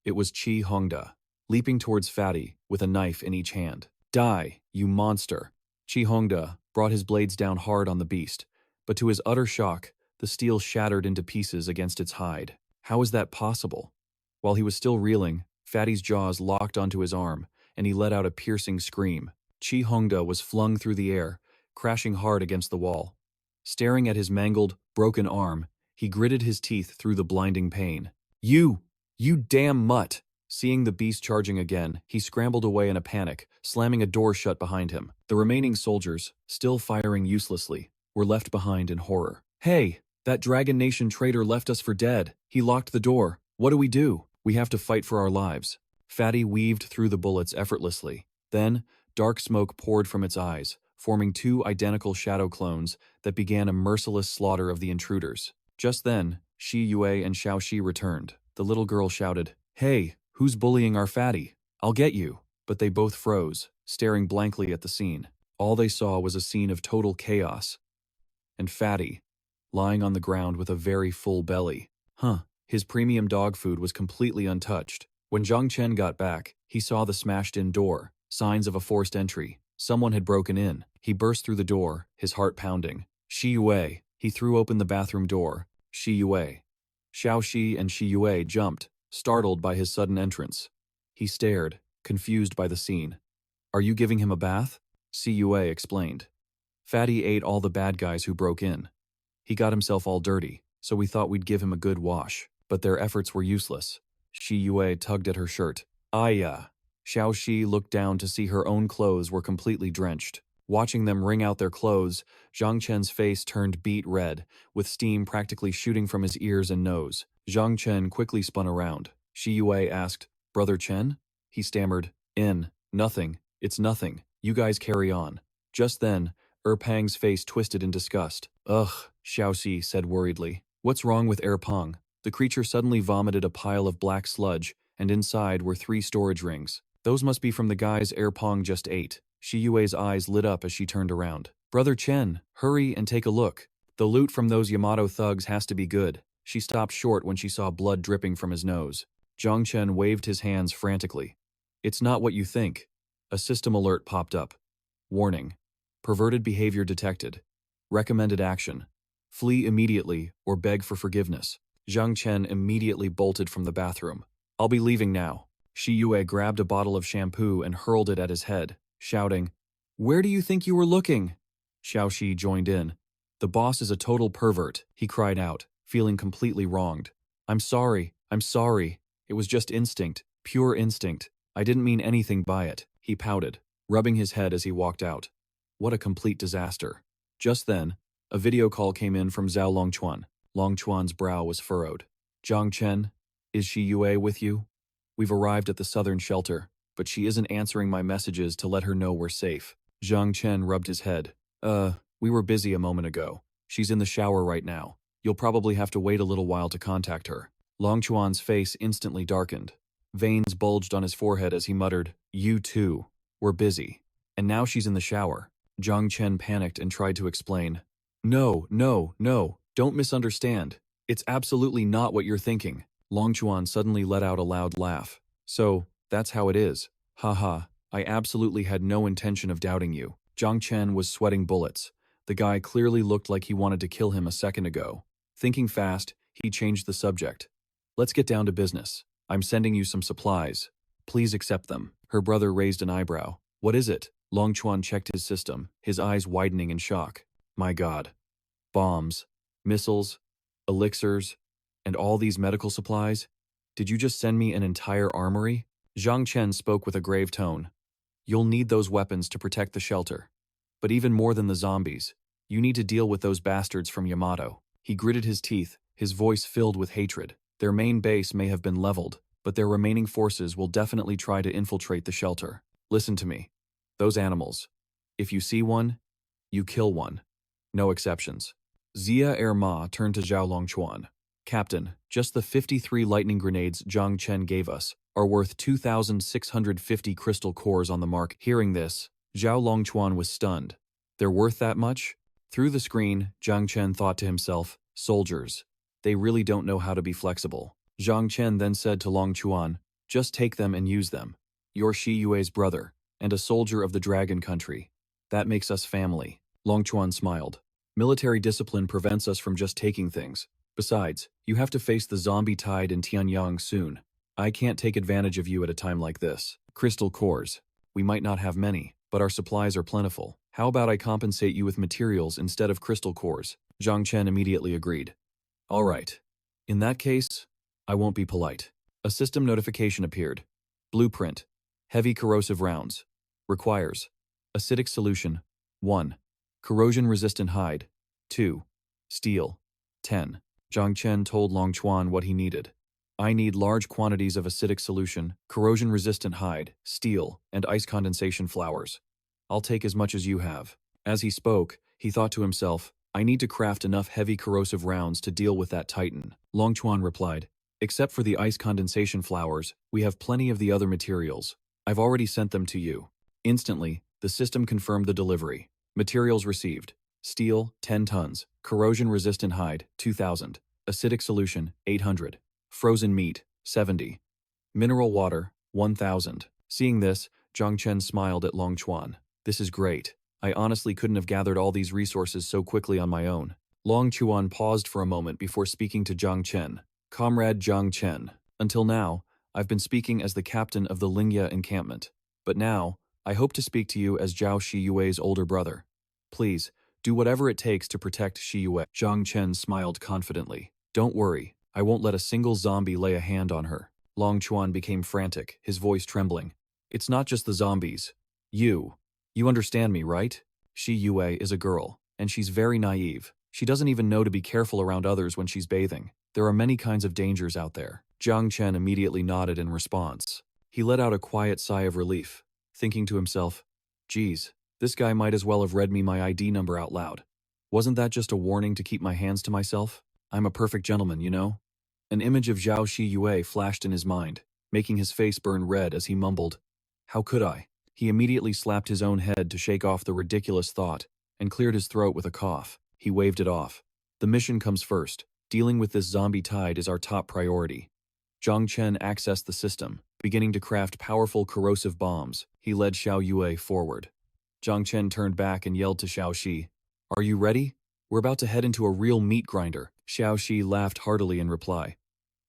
It was Chi Hongda, leaping towards Fatty with a knife in each hand. Die, you monster! Chi Hongda brought his blades down hard on the beast, but to his utter shock, the steel shattered into pieces against its hide. How is that possible? While he was still reeling, Fatty's jaws locked onto his arm, and he let out a piercing scream. Chi Hongda was flung through the air, crashing hard against the wall. Staring at his mangled, broken arm, he gritted his teeth through the blinding pain. You damn mutt! Seeing the beast charging again, he scrambled away in a panic, slamming a door shut behind him. The remaining soldiers, still firing uselessly, were left behind in horror. Hey, that Dragon Nation traitor left us for dead. He locked the door. What do we do? We have to fight for our lives. Fatty weaved through the bullets effortlessly. Then, dark smoke poured from its eyes, forming two identical shadow clones that began a merciless slaughter of the intruders. Just then, Shi Yue and Xiao Shi returned. The little girl shouted, Hey, who's bullying our Fatty? I'll get you. But they both froze, staring blankly at the scene. All they saw was a scene of total chaos. And Fatty, lying on the ground with a very full belly. His premium dog food was completely untouched. When Zhang Chen got back, he saw the smashed-in door, signs of a forced entry. Someone had broken in. He burst through the door, his heart pounding. Shi Yue. He threw open the bathroom door. Shi Yue. Xiao Shi and Shi Yue jumped, startled by his sudden entrance. He stared, confused by the scene. Are you giving him a bath? Shi Yue explained. Fatty ate all the bad guys who broke in. He got himself all dirty, so we thought we'd give him a good wash. But their efforts were useless. Shi Yue tugged at her shirt. Aya. Xiao Shi looked down to see her own clothes were completely drenched. Watching them wring out their clothes, Zhang Chen's face turned beet red, with steam practically shooting from his ears and nose. Zhang Chen quickly spun around. Shi Yue asked, Brother Chen? He stammered, Nothing. It's nothing. You guys carry on. Just then, Pang's face twisted in disgust. Ugh, Xiao Shi said worriedly. What's wrong with Pang? The creature suddenly vomited a pile of black sludge, and inside were 3 storage rings. Those must be from the guys Pang just ate. Shi Yue's eyes lit up as she turned around. Brother Chen, hurry and take a look. The loot from those Yamato thugs has to be good. She stopped short when she saw blood dripping from his nose. Zhang Chen waved his hands frantically. It's not what you think. A system alert popped up. Warning. Perverted behavior detected. Recommended action. Flee immediately or beg for forgiveness. Zhang Chen immediately bolted from the bathroom. I'll be leaving now. Shi Yue grabbed a bottle of shampoo and hurled it at his head, shouting, "Where do you think you were looking?" Xiao Shi joined in. "The boss is a total pervert," he cried out, feeling completely wronged. I'm sorry. It was just instinct, pure instinct. I didn't mean anything by it," he pouted, rubbing his head as he walked out. What a complete disaster. Just then, a video call came in from Zhao Longchuan. Longchuan's brow was furrowed. "Zhang Chen, is Shi Yue with you? We've arrived at the southern shelter, but she isn't answering my messages to let her know we're safe." Zhang Chen rubbed his head. We were busy a moment ago. She's in the shower right now. You'll probably have to wait a little while to contact her." Longchuan's face instantly darkened. Veins bulged on his forehead as he muttered, "You too. We're busy. And now she's in the shower." Zhang Chen panicked and tried to explain. No, don't misunderstand. It's absolutely not what you're thinking." Longchuan suddenly let out a loud laugh. "So, that's how it is. Haha, I absolutely had no intention of doubting you." Zhang Chen was sweating bullets. The guy clearly looked like he wanted to kill him a second ago. Thinking fast, he changed the subject. "Let's get down to business. I'm sending you some supplies. Please accept them." Her brother raised an eyebrow. "What is it?" Longchuan checked his system, his eyes widening in shock. "My God. Bombs, missiles, elixirs, and all these medical supplies? Did you just send me an entire armory?" Zhang Chen spoke with a grave tone. "You'll need those weapons to protect the shelter. But even more than the zombies, you need to deal with those bastards from Yamato." He gritted his teeth, his voice filled with hatred. Their main base may have been leveled, but their remaining forces will definitely try to infiltrate the shelter. Listen to me. Those animals. If you see one, you kill one. No exceptions. Zia Ma turned to Zhao Longchuan. "Captain, just the 53 lightning grenades Zhang Chen gave us are worth 2,650 crystal cores on the mark." Hearing this, Zhao Longchuan was stunned. They're worth that much? Through the screen, Zhang Chen thought to himself, soldiers. They really don't know how to be flexible. Zhang Chen then said to Longchuan, "Just take them and use them. You're Shi Yue's brother, and a soldier of the Dragon Country. That makes us family." Longchuan smiled. "Military discipline prevents us from just taking things. Besides, you have to face the zombie tide in Tianyang soon. I can't take advantage of you at a time like this. Crystal cores. We might not have many, but our supplies are plentiful. How about I compensate you with materials instead of crystal cores?" Zhang Chen immediately agreed. "All right. In that case, I won't be polite." A system notification appeared. Blueprint. Heavy corrosive rounds. Requires acidic solution 1. Corrosion-resistant hide 2. Steel 10. Zhang Chen told Longchuan what he needed. "I need large quantities of acidic solution, corrosion-resistant hide, steel, and ice condensation flowers. I'll take as much as you have." As he spoke, he thought to himself, "I need to craft enough heavy corrosive rounds to deal with that titan." Longchuan replied, "Except for the ice condensation flowers, we have plenty of the other materials. I've already sent them to you." Instantly, the system confirmed the delivery. Materials received. Steel, 10 tons. Corrosion-resistant hide, 2,000. Acidic solution, 800. Frozen meat, 70. Mineral water, 1,000. Seeing this, Zhang Chen smiled at Longchuan. "This is great. I honestly couldn't have gathered all these resources so quickly on my own." Longchuan paused for a moment before speaking to Zhang Chen. "Comrade Zhang Chen, until now, I've been speaking as the captain of the Lingya encampment. But now, I hope to speak to you as Zhao Shi Yue's older brother. Please, do whatever it takes to protect Shi Yue." Zhang Chen smiled confidently. "Don't worry, I won't let a single zombie lay a hand on her." Longchuan became frantic, his voice trembling. "It's not just the zombies. You understand me, right? Shi Yue is a girl, and she's very naive. She doesn't even know to be careful around others when she's bathing. There are many kinds of dangers out there." Zhang Chen immediately nodded in response. He let out a quiet sigh of relief, thinking to himself, "Geez, this guy might as well have read me my ID number out loud. Wasn't that just a warning to keep my hands to myself? I'm a perfect gentleman, you know?" An image of Zhao Shi Yue flashed in his mind, making his face burn red as he mumbled, "How could I?" He immediately slapped his own head to shake off the ridiculous thought, and cleared his throat with a cough. He waved it off. "The mission comes first. Dealing with this zombie tide is our top priority." Zhang Chen accessed the system, Beginning to craft powerful corrosive bombs, he led Xiao Yue forward. Zhang Chen turned back and yelled to Xiao Shi, "Are you ready? We're about to head into a real meat grinder." Xiao Shi laughed heartily in reply.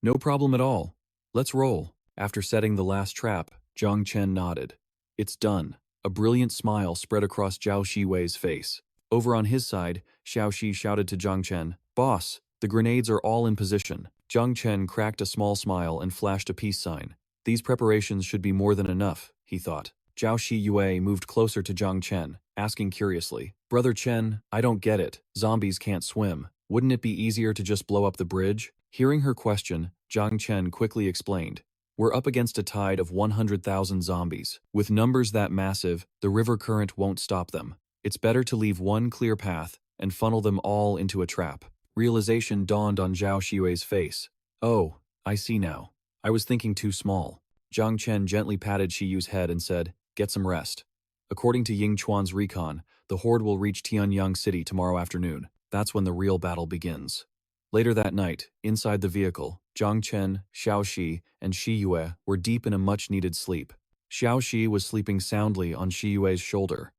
"No problem at all. Let's roll." After setting the last trap, Zhang Chen nodded. "It's done." A brilliant smile spread across Zhao Shiwei's face. Over on his side, Xiao Shi shouted to Zhang Chen, "Boss, the grenades are all in position." Zhang Chen cracked a small smile and flashed a peace sign. These preparations should be more than enough, he thought. Zhao Shi Yue moved closer to Zhang Chen, asking curiously, "Brother Chen, I don't get it. Zombies can't swim. Wouldn't it be easier to just blow up the bridge?" Hearing her question, Zhang Chen quickly explained, "We're up against a tide of 100,000 zombies. With numbers that massive, the river current won't stop them. It's better to leave one clear path and funnel them all into a trap." Realization dawned on Zhao Shiwei's face. "Oh, I see now. I was thinking too small." Zhang Chen gently patted Shiyu's head and said, "Get some rest. According to Ying Chuan's recon, the horde will reach Tianyang City tomorrow afternoon. That's when the real battle begins." Later that night, inside the vehicle, Zhang Chen, Xiao Shi, and Shi Yue were deep in a much-needed sleep. Xiao Shi was sleeping soundly on Shi Yue's shoulder,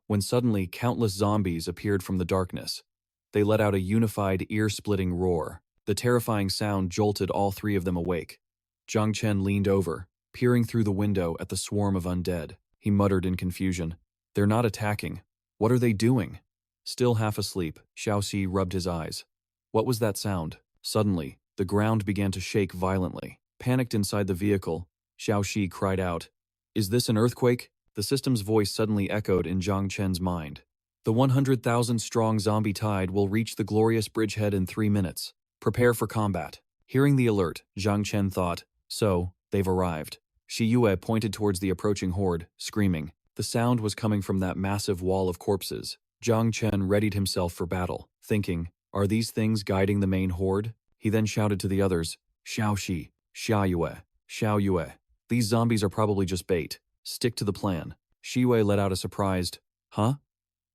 when suddenly countless zombies appeared from the darkness. They let out a unified, ear-splitting roar. The terrifying sound jolted all three of them awake. Zhang Chen leaned over, peering through the window at the swarm of undead. He muttered in confusion, "They're not attacking. What are they doing?" Still half asleep, Xiao Shi rubbed his eyes. What was that sound? Suddenly, the ground began to shake violently. Panicked inside the vehicle, Xiao Shi cried out, "Is this an earthquake?" The system's voice suddenly echoed in Zhang Chen's mind. "The 100,000-strong zombie tide will reach the glorious bridgehead in 3 minutes. Prepare for combat." Hearing the alert, Zhang Chen thought, "So, they've arrived." Shi Yue pointed towards the approaching horde, screaming. The sound was coming from that massive wall of corpses. Zhang Chen readied himself for battle, thinking, "Are these things guiding the main horde?" He then shouted to the others, "Xiao Shi, Xiao Yue, Xiao Yue. These zombies are probably just bait. Stick to the plan." Shi Yue let out a surprised, "Huh?"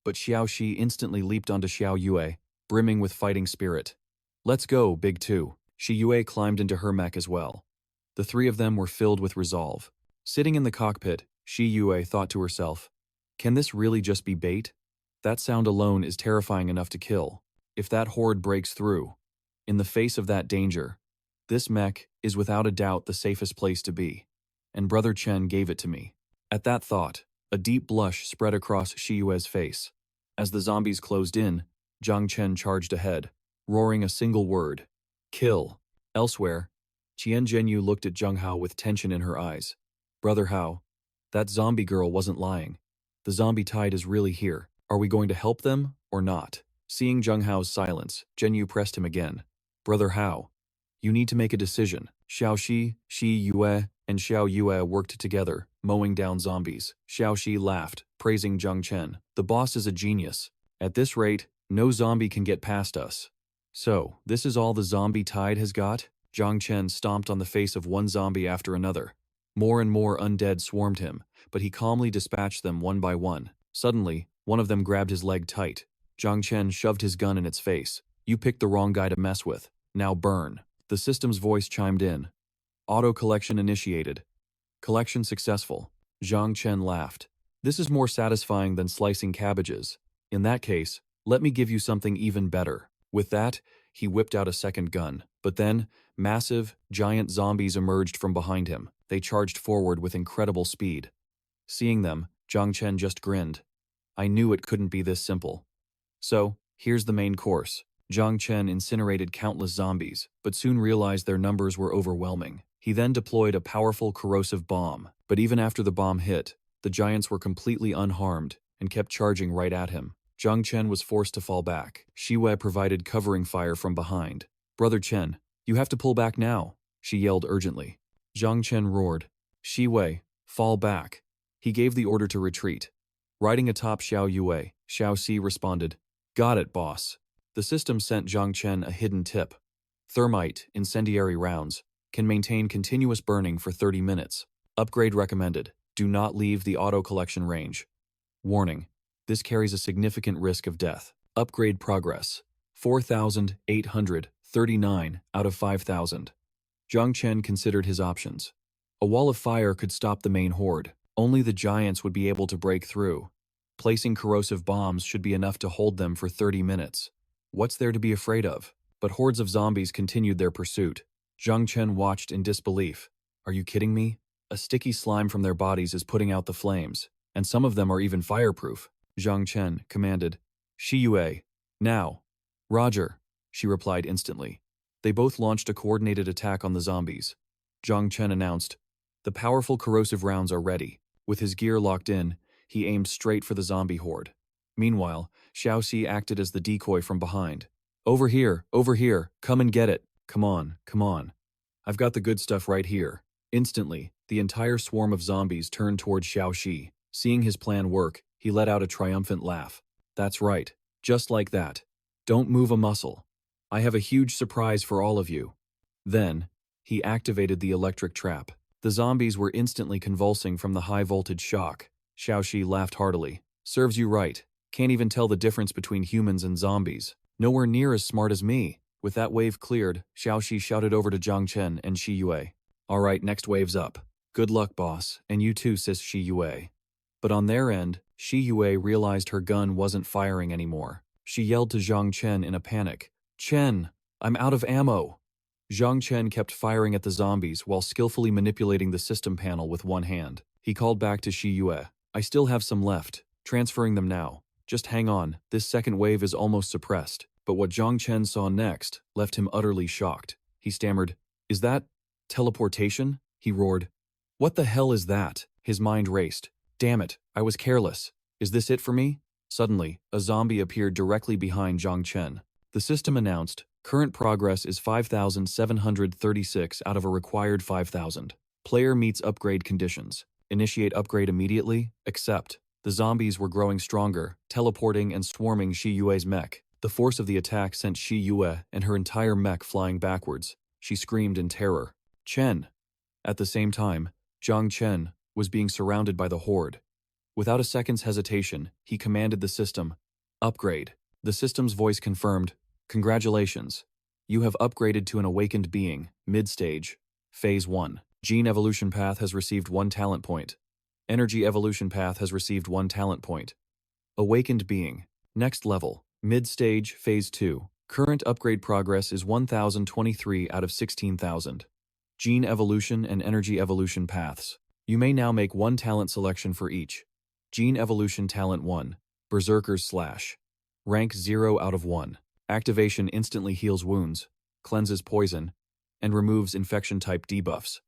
But Xiao Shi instantly leaped onto Xiao Yue, brimming with fighting spirit. "Let's go, Big Two." Shi Yue climbed into her mech as well. The three of them were filled with resolve. Sitting in the cockpit, Shi Yue thought to herself, "Can this really just be bait? That sound alone is terrifying enough to kill. If that horde breaks through, in the face of that danger, this mech is without a doubt the safest place to be. And Brother Chen gave it to me." At that thought, a deep blush spread across Shi Yue's face. As the zombies closed in, Zhang Chen charged ahead, roaring a single word, "Kill." Elsewhere, Qian Zhenyu looked at Zheng Hao with tension in her eyes. "Brother Hao, that zombie girl wasn't lying. The zombie tide is really here. Are we going to help them or not?" Seeing Zheng Hao's silence, Zhenyu pressed him again. "Brother Hao, you need to make a decision." Xiao Shi, Shi Yue, and Xiao Yue worked together, mowing down zombies. Xiao Shi laughed, praising Zhang Chen. "The boss is a genius. At this rate, no zombie can get past us." "So, this is all the zombie tide has got?" Zhang Chen stomped on the face of one zombie after another. More and more undead swarmed him, but he calmly dispatched them one by one. Suddenly, one of them grabbed his leg tight. Zhang Chen shoved his gun in its face. "You picked the wrong guy to mess with. Now burn." The system's voice chimed in. "Auto collection initiated. Collection successful." Zhang Chen laughed. "This is more satisfying than slicing cabbages. In that case, let me give you something even better." With that, he whipped out a second gun. But then, massive, giant zombies emerged from behind him. They charged forward with incredible speed. Seeing them, Zhang Chen just grinned. "I knew it couldn't be this simple." So, here's the main course. Zhang Chen incinerated countless zombies, but soon realized their numbers were overwhelming. He then deployed a powerful corrosive bomb, but even after the bomb hit, the giants were completely unharmed and kept charging right at him. Zhang Chen was forced to fall back. Shi Wei provided covering fire from behind. "Brother Chen, you have to pull back now," she yelled urgently. Zhang Chen roared, "Shi Wei, fall back." He gave the order to retreat. Riding atop Xiao Yue, Xiao Si responded, "Got it, boss." The system sent Zhang Chen a hidden tip. Thermite, incendiary rounds, can maintain continuous burning for 30 minutes. Upgrade recommended. Do not leave the auto collection range. Warning. This carries a significant risk of death. Upgrade progress. 4,839 out of 5,000. Zhang Chen considered his options. A wall of fire could stop the main horde. Only the giants would be able to break through. Placing corrosive bombs should be enough to hold them for 30 minutes. What's there to be afraid of? But hordes of zombies continued their pursuit. Zhang Chen watched in disbelief. Are you kidding me? A sticky slime from their bodies is putting out the flames, and some of them are even fireproof. Zhang Chen commanded. Shi Yue. Now. Roger, she replied instantly. They both launched a coordinated attack on the zombies. Zhang Chen announced, the powerful corrosive rounds are ready. With his gear locked in, he aimed straight for the zombie horde. Meanwhile, Xiaoxi acted as the decoy from behind. Over here, come and get it. Come on, come on. I've got the good stuff right here. Instantly, the entire swarm of zombies turned toward Xiaoxi. Seeing his plan work, he let out a triumphant laugh. That's right, just like that. Don't move a muscle. I have a huge surprise for all of you. Then, he activated the electric trap. The zombies were instantly convulsing from the high-voltage shock. Xiaoxi laughed heartily. Serves you right. Can't even tell the difference between humans and zombies. Nowhere near as smart as me. With that wave cleared, Xiaoxi shouted over to Zhang Chen and Shi Yue. All right, next wave's up. Good luck, boss, and you too, sis Shi Yue. But on their end, Shi Yue realized her gun wasn't firing anymore. She yelled to Zhang Chen in a panic. Chen, I'm out of ammo. Zhang Chen kept firing at the zombies while skillfully manipulating the system panel with one hand. He called back to Shi Yue. I still have some left. Transferring them now. Just hang on, this second wave is almost suppressed. But what Zhang Chen saw next left him utterly shocked. He stammered, Is that teleportation? He roared. What the hell is that? His mind raced. Damn it, I was careless. Is this it for me? Suddenly, a zombie appeared directly behind Zhang Chen. The system announced, current progress is 5,736 out of a required 5,000. Player meets upgrade conditions. Initiate upgrade immediately. Accept. The zombies were growing stronger, teleporting and swarming Shi Yue's mech. The force of the attack sent Shi Yue and her entire mech flying backwards. She screamed in terror. Chen! At the same time, Zhang Chen was being surrounded by the horde. Without a second's hesitation, he commanded the system, upgrade. The system's voice confirmed, congratulations. You have upgraded to an awakened being, mid-stage, phase 1. Gene evolution path has received 1 talent point. Energy evolution path has received 1 talent point. Awakened being, next level, mid-stage, phase 2. Current upgrade progress is 1,023 out of 16,000. Gene evolution and energy evolution paths. You may now make 1 talent selection for each. Gene evolution talent 1, Berserker's Slash. Rank 0 out of 1. Activation instantly heals wounds, cleanses poison, and removes infection-type debuffs,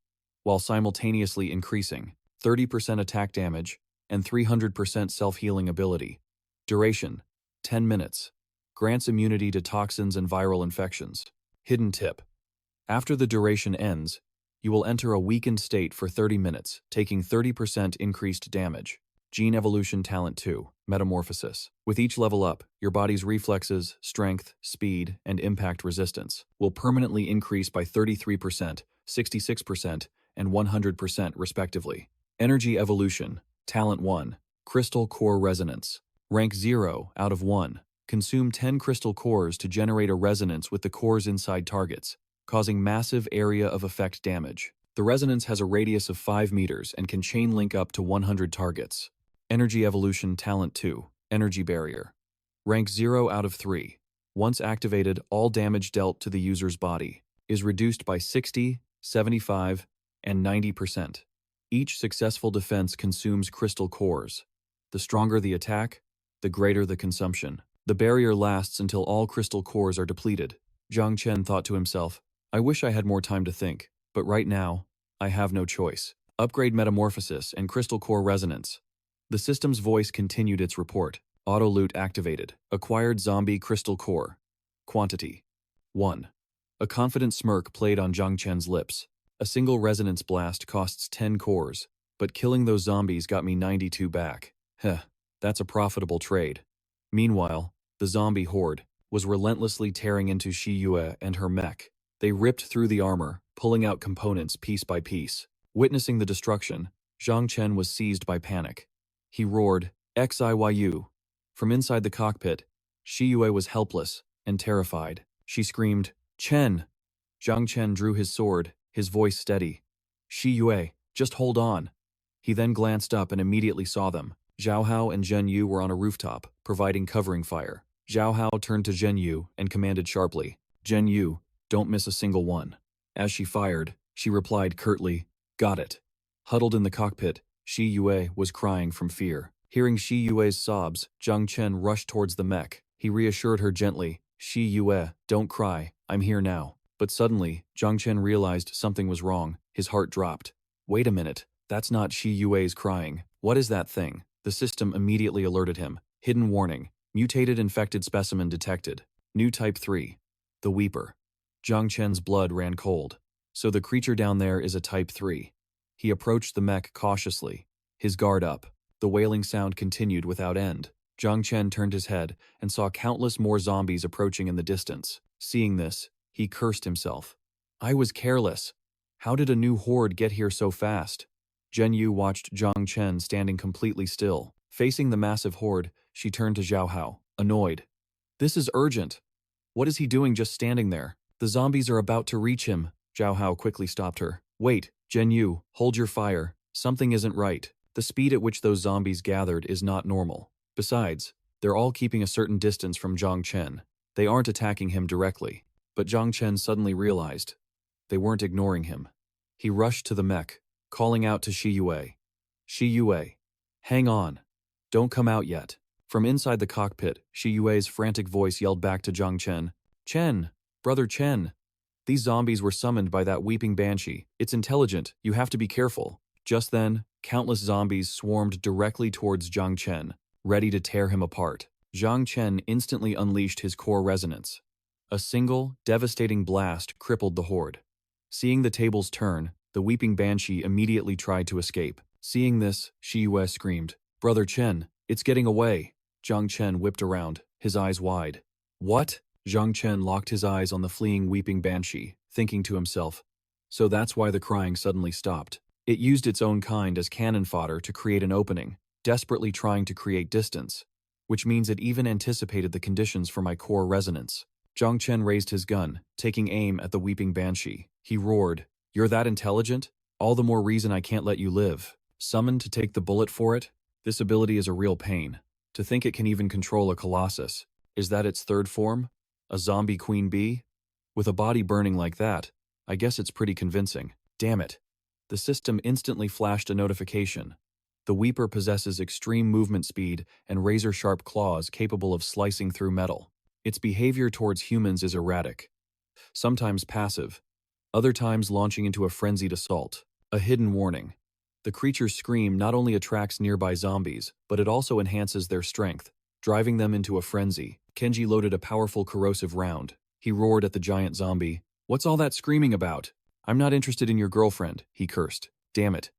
while simultaneously increasing 30% attack damage and 300% self-healing ability. Duration, 10 minutes. Grants immunity to toxins and viral infections. Hidden tip. After the duration ends, you will enter a weakened state for 30 minutes, taking 30% increased damage. Gene Evolution Talent 2, Metamorphosis. With each level up, your body's reflexes, strength, speed, and impact resistance will permanently increase by 33%, 66%, and 100% respectively. Energy Evolution, Talent 1, Crystal Core Resonance. Rank 0 out of 1. Consume 10 crystal cores to generate a resonance with the cores inside targets, causing massive area of effect damage. The resonance has a radius of 5 meters and can chain link up to 100 targets. Energy Evolution Talent 2, Energy Barrier. Rank 0 out of 3. Once activated, all damage dealt to the user's body is reduced by 60, 75, and 90%. Each successful defense consumes crystal cores. The stronger the attack, the greater the consumption. The barrier lasts until all crystal cores are depleted. Zhang Chen thought to himself, I wish I had more time to think, but right now, I have no choice. Upgrade Metamorphosis and Crystal Core Resonance. The system's voice continued its report. Auto loot activated. Acquired zombie crystal core. Quantity 1. A confident smirk played on Zhang Chen's lips. A single resonance blast costs 10 cores, but killing those zombies got me 92 back. Heh, that's a profitable trade. Meanwhile, the zombie horde was relentlessly tearing into Shi Yue and her mech. They ripped through the armor, pulling out components piece by piece. Witnessing the destruction, Zhang Chen was seized by panic. He roared, Xiyu. From inside the cockpit, Shi Yue was helpless and terrified. She screamed, Chen! Zhang Chen drew his sword, his voice steady. Shi Yue, Just hold on. He then glanced up and immediately saw them. Zhao Hao and Zhen Yu were on a rooftop, providing covering fire. Zhao Hao turned to Zhen Yu and commanded sharply, "Zhen Yu, don't miss a single one." As she fired, she replied curtly, "Got it." Huddled in the cockpit, Shi Yue was crying from fear. Hearing Shi Yue's sobs, Zhang Chen rushed towards the mech. He reassured her gently, "Shi Yue, don't cry, I'm here now." But suddenly, Zhang Chen realized something was wrong. His heart dropped. Wait a minute, that's not Shi Yue's crying. What is that thing? The system immediately alerted him. Hidden warning. Mutated infected specimen detected. New type 3. The Weeper. Zhang Chen's blood ran cold. So the creature down there is a type 3. He approached the mech cautiously, his guard up. The wailing sound continued without end. Zhang Chen turned his head and saw countless more zombies approaching in the distance. Seeing this, he cursed himself. I was careless. How did a new horde get here so fast? Zhen Yu watched Zhang Chen standing completely still. Facing the massive horde, she turned to Zhao Hao, annoyed. This is urgent. What is he doing just standing there? The zombies are about to reach him. Zhao Hao quickly stopped her. Wait, Zhen Yu, hold your fire. Something isn't right. The speed at which those zombies gathered is not normal. Besides, they're all keeping a certain distance from Zhang Chen. They aren't attacking him directly. But Zhang Chen suddenly realized they weren't ignoring him. He rushed to the mech, calling out to Shi Yue. Shi Yue, hang on. Don't come out yet. From inside the cockpit, Shi Yue's frantic voice yelled back to Zhang Chen. Chen, brother Chen. These zombies were summoned by that weeping banshee. It's intelligent, you have to be careful. Just then, countless zombies swarmed directly towards Zhang Chen, ready to tear him apart. Zhang Chen instantly unleashed his core resonance. A single, devastating blast crippled the horde. Seeing the tables turn, the weeping banshee immediately tried to escape. Seeing this, Shi Yue screamed, Brother Chen, it's getting away. Zhang Chen whipped around, his eyes wide. What? Zhang Chen locked his eyes on the fleeing weeping banshee, thinking to himself. So that's why the crying suddenly stopped. It used its own kind as cannon fodder to create an opening, desperately trying to create distance, which means it even anticipated the conditions for my core resonance. Zhang Chen raised his gun, taking aim at the weeping banshee. He roared, You're that intelligent? All the more reason I can't let you live. Summoned to take the bullet for it? This ability is a real pain. To think it can even control a colossus. Is that its third form? A zombie queen bee? With a body burning like that, I guess it's pretty convincing. Damn it. The system instantly flashed a notification. The Weeper possesses extreme movement speed and razor-sharp claws capable of slicing through metal. Its behavior towards humans is erratic, sometimes passive, other times launching into a frenzied assault. A hidden warning. The creature's scream not only attracts nearby zombies, but it also enhances their strength, driving them into a frenzy. Kenji loaded a powerful corrosive round. He roared at the giant zombie. What's all that screaming about? I'm not interested in your girlfriend, he cursed. Damn it.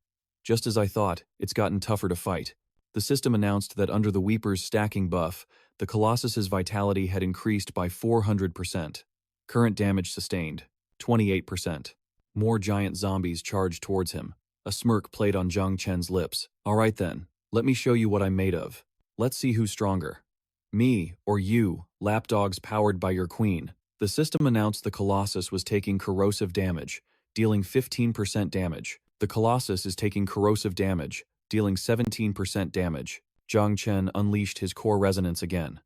Just as I thought, it's gotten tougher to fight. The system announced that under the Weeper's stacking buff, the Colossus's vitality had increased by 400%. Current damage sustained, 28%. More giant zombies charged towards him. A smirk played on Zhang Chen's lips. All right then, let me show you what I'm made of. Let's see who's stronger. Me, or you, lapdogs powered by your queen. The system announced the Colossus was taking corrosive damage, dealing 15% damage. The Colossus is taking corrosive damage, dealing 17% damage. Zhang Chen unleashed his core resonance again.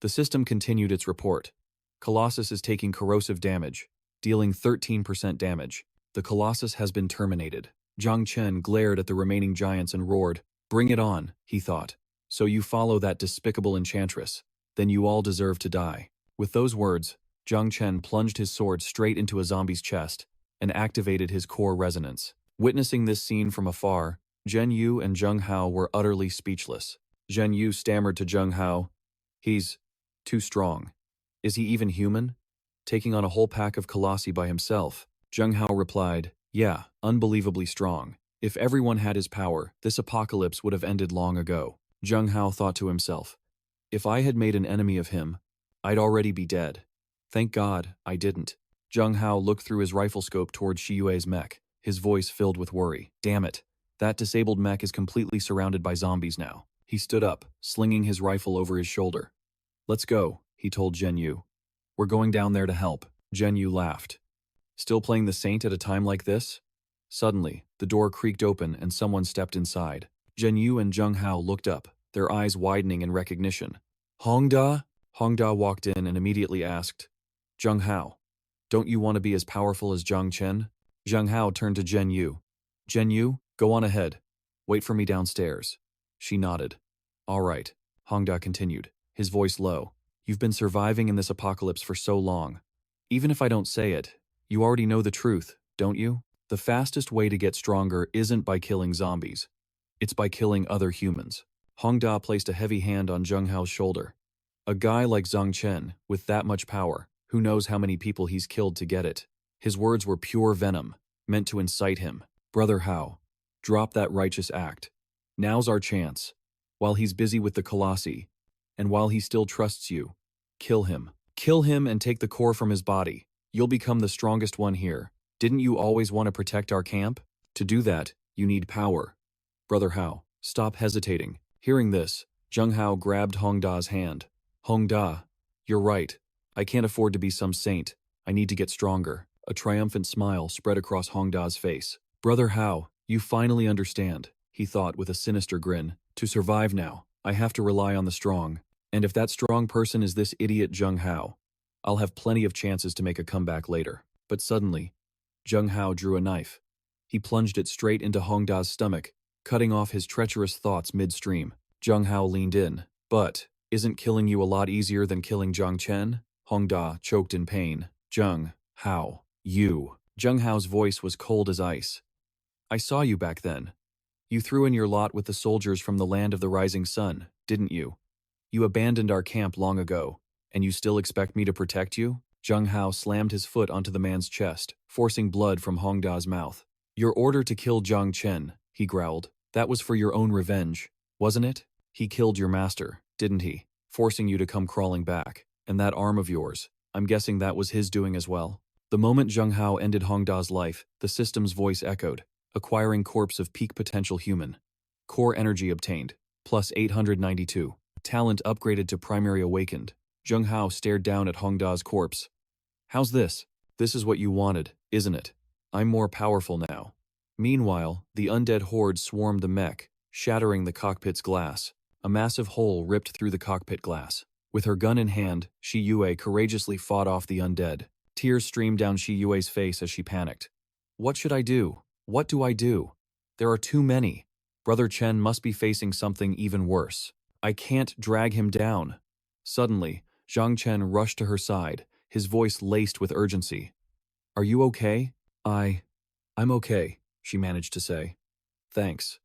The system continued its report. Colossus is taking corrosive damage, dealing 13% damage. The Colossus has been terminated. Zhang Chen glared at the remaining giants and roared, Bring it on, he thought. So you follow that despicable enchantress. Then you all deserve to die. With those words, Zhang Chen plunged his sword straight into a zombie's chest and activated his core resonance. Witnessing this scene from afar, Zhen Yu and Zheng Hao were utterly speechless. Zhen Yu stammered to Zheng Hao, He's too strong. Is he even human? Taking on a whole pack of colossi by himself. Zheng Hao replied, Yeah, unbelievably strong. If everyone had his power, this apocalypse would have ended long ago. Zheng Hao thought to himself, If I had made an enemy of him, I'd already be dead. Thank God, I didn't. Zheng Hao looked through his rifle scope toward Shi Yue's mech, his voice filled with worry. Damn it. That disabled mech is completely surrounded by zombies now. He stood up, slinging his rifle over his shoulder. Let's go, he told Zhen Yu. We're going down there to help. Zhen Yu laughed. Still playing the saint at a time like this? Suddenly, the door creaked open and someone stepped inside. Zhen Yu and Zheng Hao looked up, their eyes widening in recognition. Hongda? Hongda walked in and immediately asked, Zheng Hao, don't you want to be as powerful as Zhang Chen? Zheng Hao turned to Zhen Yu. Zhen Yu, go on ahead. Wait for me downstairs. She nodded. All right, Hongda continued, his voice low. You've been surviving in this apocalypse for so long. Even if I don't say it, you already know the truth, don't you? The fastest way to get stronger isn't by killing zombies. It's by killing other humans. Hongda placed a heavy hand on Zheng Hao's shoulder. A guy like Zhang Chen, with that much power, who knows how many people he's killed to get it? His words were pure venom, meant to incite him. Brother Hao, drop that righteous act. Now's our chance. While he's busy with the Colossi, and while he still trusts you, kill him. Kill him and take the core from his body. You'll become the strongest one here. Didn't you always want to protect our camp? To do that, you need power. Brother Hao, stop hesitating. Hearing this, Zheng Hao grabbed Hongda's hand. Hongda, you're right. I can't afford to be some saint. I need to get stronger. A triumphant smile spread across Hongda's face. Brother Hao, you finally understand, he thought with a sinister grin. To survive now, I have to rely on the strong. And if that strong person is this idiot Zheng Hao, I'll have plenty of chances to make a comeback later. But suddenly, Zheng Hao drew a knife. He plunged it straight into Hongda's stomach, cutting off his treacherous thoughts midstream. Zheng Hao leaned in. But, isn't killing you a lot easier than killing Zhang Chen? Hongda choked in pain. Zheng Hao, you. Zheng Hao's voice was cold as ice. I saw you back then. You threw in your lot with the soldiers from the land of the rising sun, didn't you? You abandoned our camp long ago, and you still expect me to protect you? Zheng Hao slammed his foot onto the man's chest, forcing blood from Hongda's mouth. Your order to kill Zhang Chen, he growled. That was for your own revenge, wasn't it? He killed your master, didn't he? Forcing you to come crawling back. And that arm of yours, I'm guessing that was his doing as well. The moment Zheng Hao ended Hongda's life, the system's voice echoed, acquiring corpse of peak potential human. Core energy obtained, plus 892. Talent upgraded to primary awakened. Zheng Hao stared down at Hongda's corpse. How's this? This is what you wanted, isn't it? I'm more powerful now. Meanwhile, the undead horde swarmed the mech, shattering the cockpit's glass. A massive hole ripped through the cockpit glass. With her gun in hand, Shi Yue courageously fought off the undead. Tears streamed down Shi Yue's face as she panicked. What should I do? What do I do? There are too many. Brother Chen must be facing something even worse. I can't drag him down. Suddenly, Zhang Chen rushed to her side, his voice laced with urgency. Are you okay? I'm okay, she managed to say. Thanks.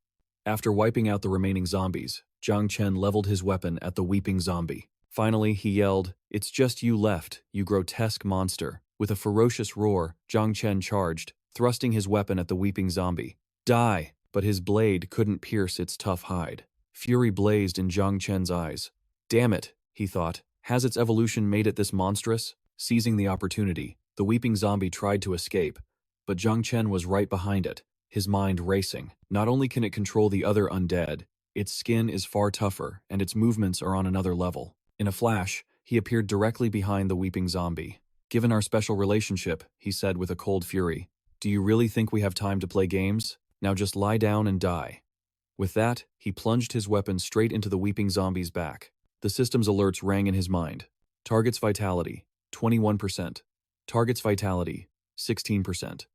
After wiping out the remaining zombies, Zhang Chen leveled his weapon at the weeping zombie. Finally, he yelled, It's just you left, you grotesque monster. With a ferocious roar, Zhang Chen charged, thrusting his weapon at the weeping zombie. Die! But his blade couldn't pierce its tough hide. Fury blazed in Zhang Chen's eyes. Damn it, he thought. Has its evolution made it this monstrous? Seizing the opportunity, the weeping zombie tried to escape, but Zhang Chen was right behind it, his mind racing. Not only can it control the other undead, its skin is far tougher and its movements are on another level. In a flash, he appeared directly behind the weeping zombie. Given our special relationship, he said with a cold fury, do you really think we have time to play games? Now just lie down and die. With that, he plunged his weapon straight into the weeping zombie's back. The system's alerts rang in his mind. Target's vitality, 21%. Target's vitality, 16%.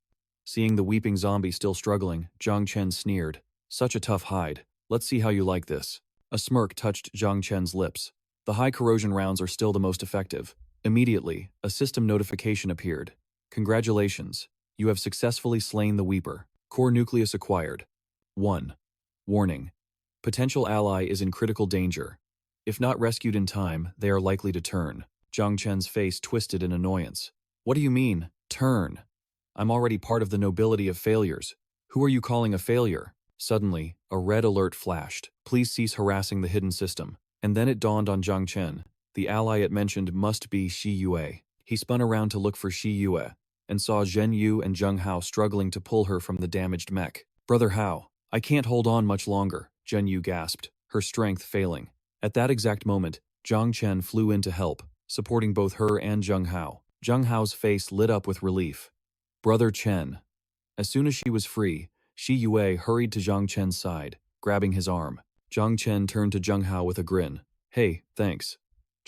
Seeing the weeping zombie still struggling, Zhang Chen sneered. Such a tough hide. Let's see how you like this. A smirk touched Zhang Chen's lips. The high corrosion rounds are still the most effective. Immediately, a system notification appeared. Congratulations. You have successfully slain the Weeper. Core nucleus acquired. 1. Warning. Potential ally is in critical danger. If not rescued in time, they are likely to turn. Zhang Chen's face twisted in annoyance. What do you mean, turn? I'm already part of the nobility of failures. Who are you calling a failure? Suddenly, a red alert flashed. Please cease harassing the hidden system. And then it dawned on Zhang Chen. The ally it mentioned must be Shi Yue. He spun around to look for Shi Yue, and saw Zhen Yu and Zheng Hao struggling to pull her from the damaged mech. Brother Hao, I can't hold on much longer, Zhen Yu gasped, her strength failing. At that exact moment, Zhang Chen flew in to help, supporting both her and Zheng Hao. Zheng Hao's face lit up with relief. Brother Chen. As soon as she was free, Shi Yue hurried to Zhang Chen's side, grabbing his arm. Zhang Chen turned to Zheng Hao with a grin. Hey, thanks.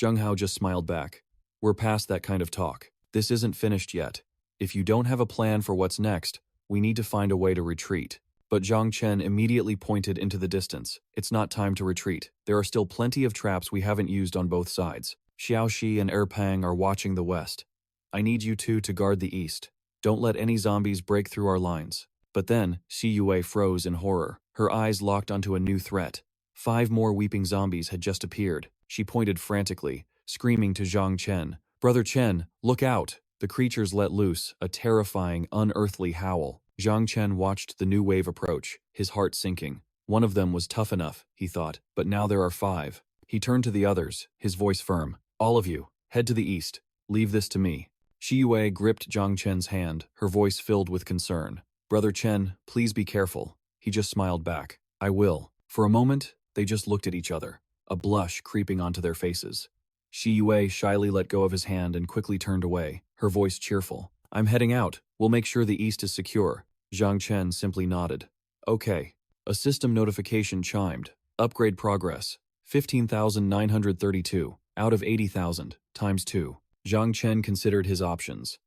Zheng Hao just smiled back. We're past that kind of talk. This isn't finished yet. If you don't have a plan for what's next, we need to find a way to retreat. But Zhang Chen immediately pointed into the distance. It's not time to retreat. There are still plenty of traps we haven't used on both sides. Xiao Shi and Pang are watching the west. I need you two to guard the east. Don't let any zombies break through our lines. But then, Shi Yue froze in horror. Her eyes locked onto a new threat. 5 more weeping zombies had just appeared. She pointed frantically, screaming to Zhang Chen. Brother Chen, look out! The creatures let loose a terrifying, unearthly howl. Zhang Chen watched the new wave approach, his heart sinking. One of them was tough enough, he thought, but now there are 5. He turned to the others, his voice firm. All of you, head to the east. Leave this to me. Shi Yue gripped Zhang Chen's hand, her voice filled with concern. Brother Chen, please be careful. He just smiled back. I will. For a moment, they just looked at each other, a blush creeping onto their faces. Shi Yue shyly let go of his hand and quickly turned away, her voice cheerful. I'm heading out. We'll make sure the east is secure. Zhang Chen simply nodded. Okay. A system notification chimed. Upgrade progress. 15,932, out of 80,000, times 2. Zhang Chen considered his options.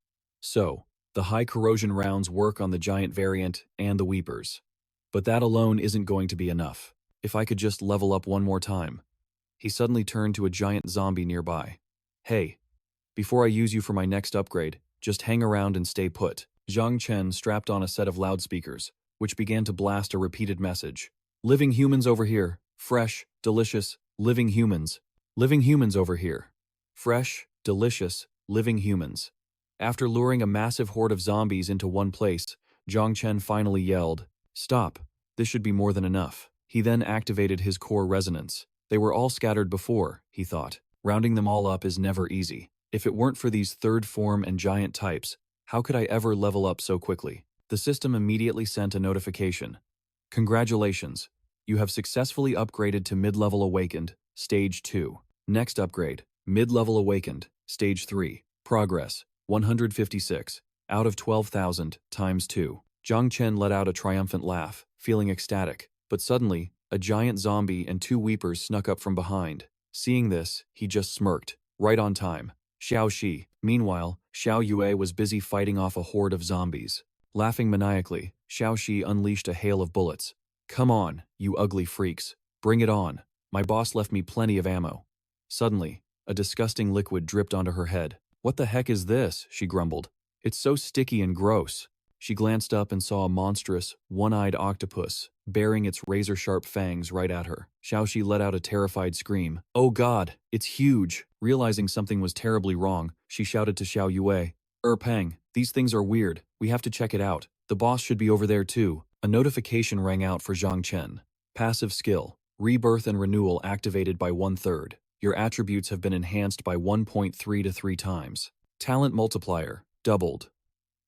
So, the high corrosion rounds work on the giant variant and the weepers. But that alone isn't going to be enough. If I could just level up one more time. He suddenly turned to a giant zombie nearby. Hey, before I use you for my next upgrade, just hang around and stay put. Zhang Chen strapped on a set of loudspeakers, which began to blast a repeated message. Living humans over here. Fresh, delicious, living humans. Living humans over here. Fresh, delicious, living humans. After luring a massive horde of zombies into one place, Zhang Chen finally yelled, Stop, this should be more than enough. He then activated his core resonance. They were all scattered before, he thought. Rounding them all up is never easy. If it weren't for these third form and giant types, how could I ever level up so quickly? The system immediately sent a notification. Congratulations, you have successfully upgraded to mid-level awakened, stage 2. Next upgrade, mid-level awakened, stage 3. Progress, 156, out of 12,000, times 2. Zhang Chen let out a triumphant laugh, feeling ecstatic. But suddenly, a giant zombie and 2 weepers snuck up from behind. Seeing this, he just smirked. Right on time. Xiao Shi. Meanwhile, Xiao Yue was busy fighting off a horde of zombies. Laughing maniacally, Xiao Shi unleashed a hail of bullets. Come on, you ugly freaks. Bring it on. My boss left me plenty of ammo. Suddenly, a disgusting liquid dripped onto her head. What the heck is this? She grumbled. It's so sticky and gross. She glanced up and saw a monstrous, one-eyed octopus, bearing its razor-sharp fangs right at her. Xiaoxi let out a terrified scream. Oh God, it's huge! Realizing something was terribly wrong, she shouted to Xiao Yue. Pang, these things are weird. We have to check it out. The boss should be over there too. A notification rang out for Zhang Chen. Passive skill. Rebirth and renewal activated by 1/3. Your attributes have been enhanced by 1.3 to 3 times. Talent multiplier. Doubled.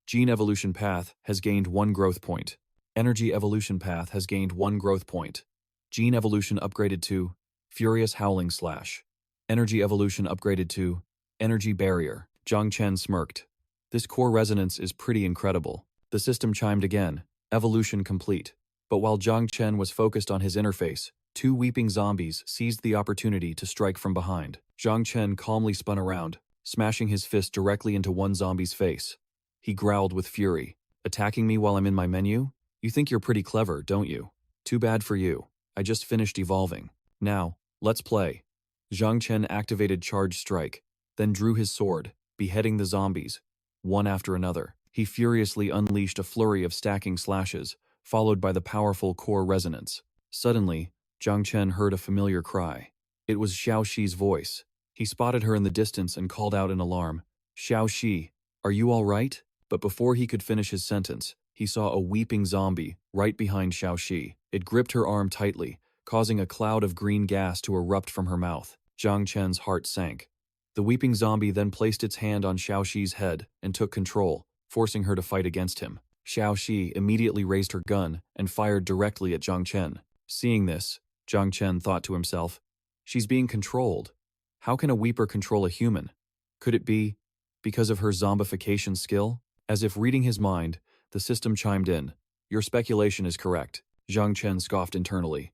Gene evolution path has gained 1 growth point. Energy evolution path has gained 1 growth point. Gene evolution upgraded to Furious Howling Slash. Energy evolution upgraded to Energy Barrier. Zhang Chen smirked. This core resonance is pretty incredible. The system chimed again. Evolution complete. But while Zhang Chen was focused on his interface, 2 weeping zombies seized the opportunity to strike from behind. Zhang Chen calmly spun around, smashing his fist directly into one zombie's face. He growled with fury. Attacking me while I'm in my menu? You think you're pretty clever, don't you? Too bad for you. I just finished evolving. Now, let's play. Zhang Chen activated Charge Strike, then drew his sword, beheading the zombies, one after another. He furiously unleashed a flurry of stacking slashes, followed by the powerful core resonance. Suddenly, Zhang Chen heard a familiar cry. It was Xiao Shi's voice. He spotted her in the distance and called out in alarm. Xiao Shi, are you all right? But before he could finish his sentence, he saw a weeping zombie right behind Xiao Shi. It gripped her arm tightly, causing a cloud of green gas to erupt from her mouth. Zhang Chen's heart sank. The weeping zombie then placed its hand on Xiao Shi's head and took control, forcing her to fight against him. Xiao Shi immediately raised her gun and fired directly at Zhang Chen. Seeing this, Zhang Chen thought to himself, she's being controlled. How can a weeper control a human? Could it be because of her zombification skill? As if reading his mind, The system chimed in. Your speculation is correct. Zhang Chen scoffed internally.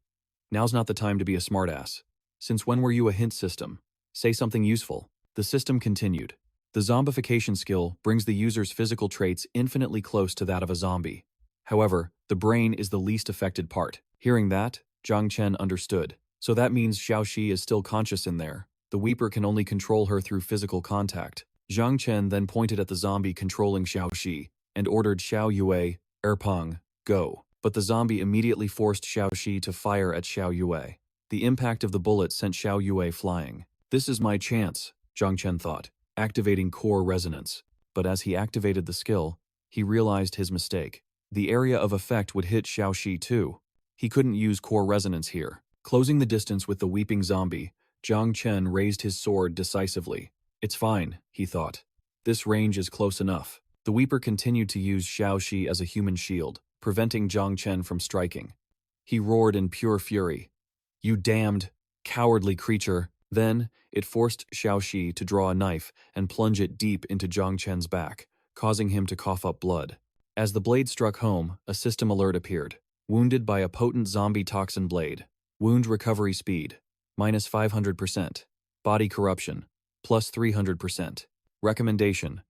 Now's not the time to be a smartass. Since when were you a hint system? Say something useful. The system continued. The zombification skill brings the user's physical traits infinitely close to that of a zombie. However, the brain is the least affected part. Hearing that, Zhang Chen understood. So that means Xiaoxi is still conscious in there. The Weeper can only control her through physical contact. Zhang Chen then pointed at the zombie controlling Xiaoxi and ordered Xiao Yue, Erpeng, go. But the zombie immediately forced Xiaoxi to fire at Xiao Yue. The impact of the bullet sent Xiao Yue flying. This is my chance, Zhang Chen thought, activating core resonance. But as he activated the skill, he realized his mistake. The area of effect would hit Xiaoxi too. He couldn't use core resonance here. Closing the distance with the weeping zombie, Zhang Chen raised his sword decisively. It's fine, he thought. This range is close enough. The Weeper continued to use Xiaoxi as a human shield, preventing Zhang Chen from striking. He roared in pure fury. You damned, cowardly creature. Then, it forced Xiaoxi to draw a knife and plunge it deep into Zhang Chen's back, causing him to cough up blood. As the blade struck home, a system alert appeared. Wounded by a potent zombie toxin blade. Wound recovery speed, minus 500%. Body corruption, plus 300%. Recommendation: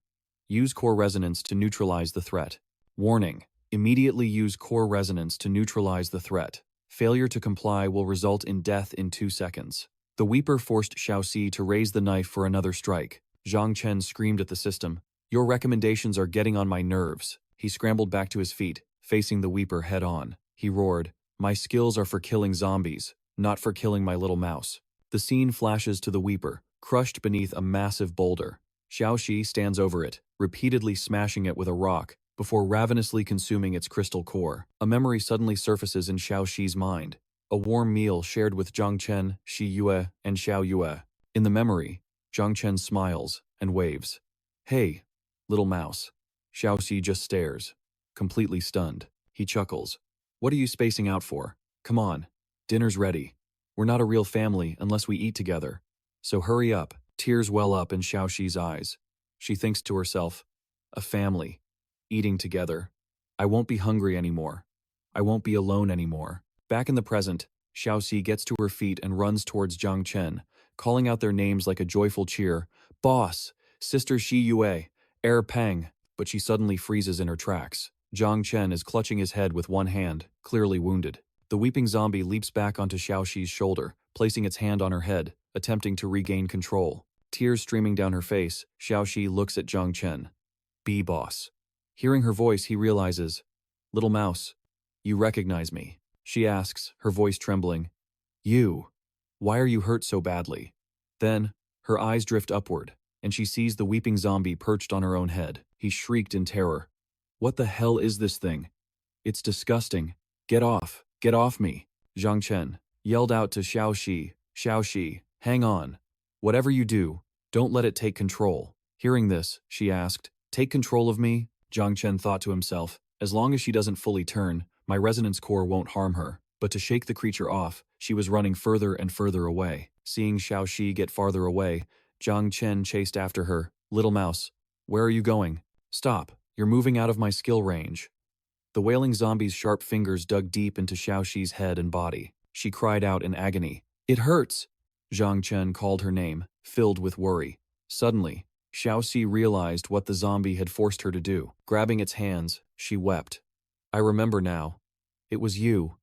use core resonance to neutralize the threat. Warning: immediately use core resonance to neutralize the threat. Failure to comply will result in death in 2 seconds. The Weeper forced Xiaoxi to raise the knife for another strike. Zhang Chen screamed at the system. Your recommendations are getting on my nerves. He scrambled back to his feet, facing the Weeper head on. He roared, my skills are for killing zombies, not for killing my little mouse. The scene flashes to the Weeper, crushed beneath a massive boulder. Xiaoxi stands over it, repeatedly smashing it with a rock, before ravenously consuming its crystal core. A memory suddenly surfaces in Xiaoxi's mind. A warm meal shared with Zhang Chen, Shi Yue, and Xiao Yue. In the memory, Zhang Chen smiles and waves. Hey, little mouse. Xiaoxi just stares, completely stunned. He chuckles. What are you spacing out for? Come on, dinner's ready. We're not a real family unless we eat together. So hurry up. Tears well up in Xiaoxi's eyes. She thinks to herself, a family, eating together. I won't be hungry anymore. I won't be alone anymore. Back in the present, Xiaoxi gets to her feet and runs towards Zhang Chen, calling out their names like a joyful cheer. Boss, Sister Shi Yue, Peng. But she suddenly freezes in her tracks. Zhang Chen is clutching his head with one hand, clearly wounded. The weeping zombie leaps back onto Xiaoxi's shoulder, placing its hand on her head, attempting to regain control. Tears streaming down her face, Xiaoxi looks at Zhang Chen. Be boss. Hearing her voice, he realizes, little mouse, you recognize me? She asks, her voice trembling. You. Why are you hurt so badly? Then, her eyes drift upward, and she sees the weeping zombie perched on her own head. He shrieked in terror. What the hell is this thing? It's disgusting. Get off me. Zhang Chen yelled out to Xiaoxi, hang on. Whatever you do, don't let it take control. Hearing this, she asked, take control of me? Zhang Chen thought to himself, as long as she doesn't fully turn, my resonance core won't harm her. But to shake the creature off, she was running further and further away. Seeing Xiaoxi get farther away, Zhang Chen chased after her. Little mouse, where are you going? Stop, you're moving out of my skill range. The wailing zombie's sharp fingers dug deep into Xiaoxi's head and body. She cried out in agony. It hurts! Zhang Chen called her name, filled with worry. Suddenly, Xiaoxi realized what the zombie had forced her to do. Grabbing its hands, she wept. I remember now. It was you.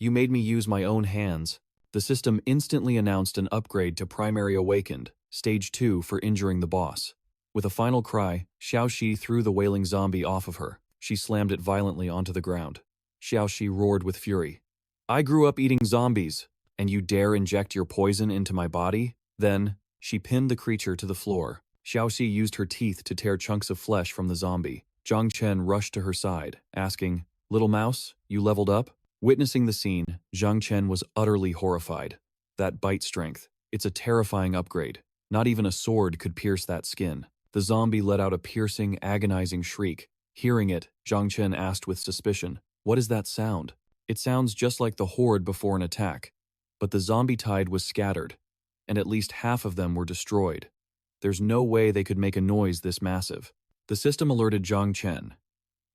You made me use my own hands. The system instantly announced an upgrade to Primary Awakened, Stage 2 for injuring the boss. With a final cry, Xiaoxi threw the wailing zombie off of her. She slammed it violently onto the ground. Xiaoxi roared with fury. I grew up eating zombies, and you dare inject your poison into my body? Then, she pinned the creature to the floor. Xiaoxi used her teeth to tear chunks of flesh from the zombie. Zhang Chen rushed to her side, asking, Little mouse, you leveled up? Witnessing the scene, Zhang Chen was utterly horrified. That bite strength. It's a terrifying upgrade. Not even a sword could pierce that skin. The zombie let out a piercing, agonizing shriek. Hearing it, Zhang Chen asked with suspicion, What is that sound? It sounds just like the horde before an attack. But the zombie tide was scattered, and at least half of them were destroyed. There's no way they could make a noise this massive. The system alerted Zhang Chen.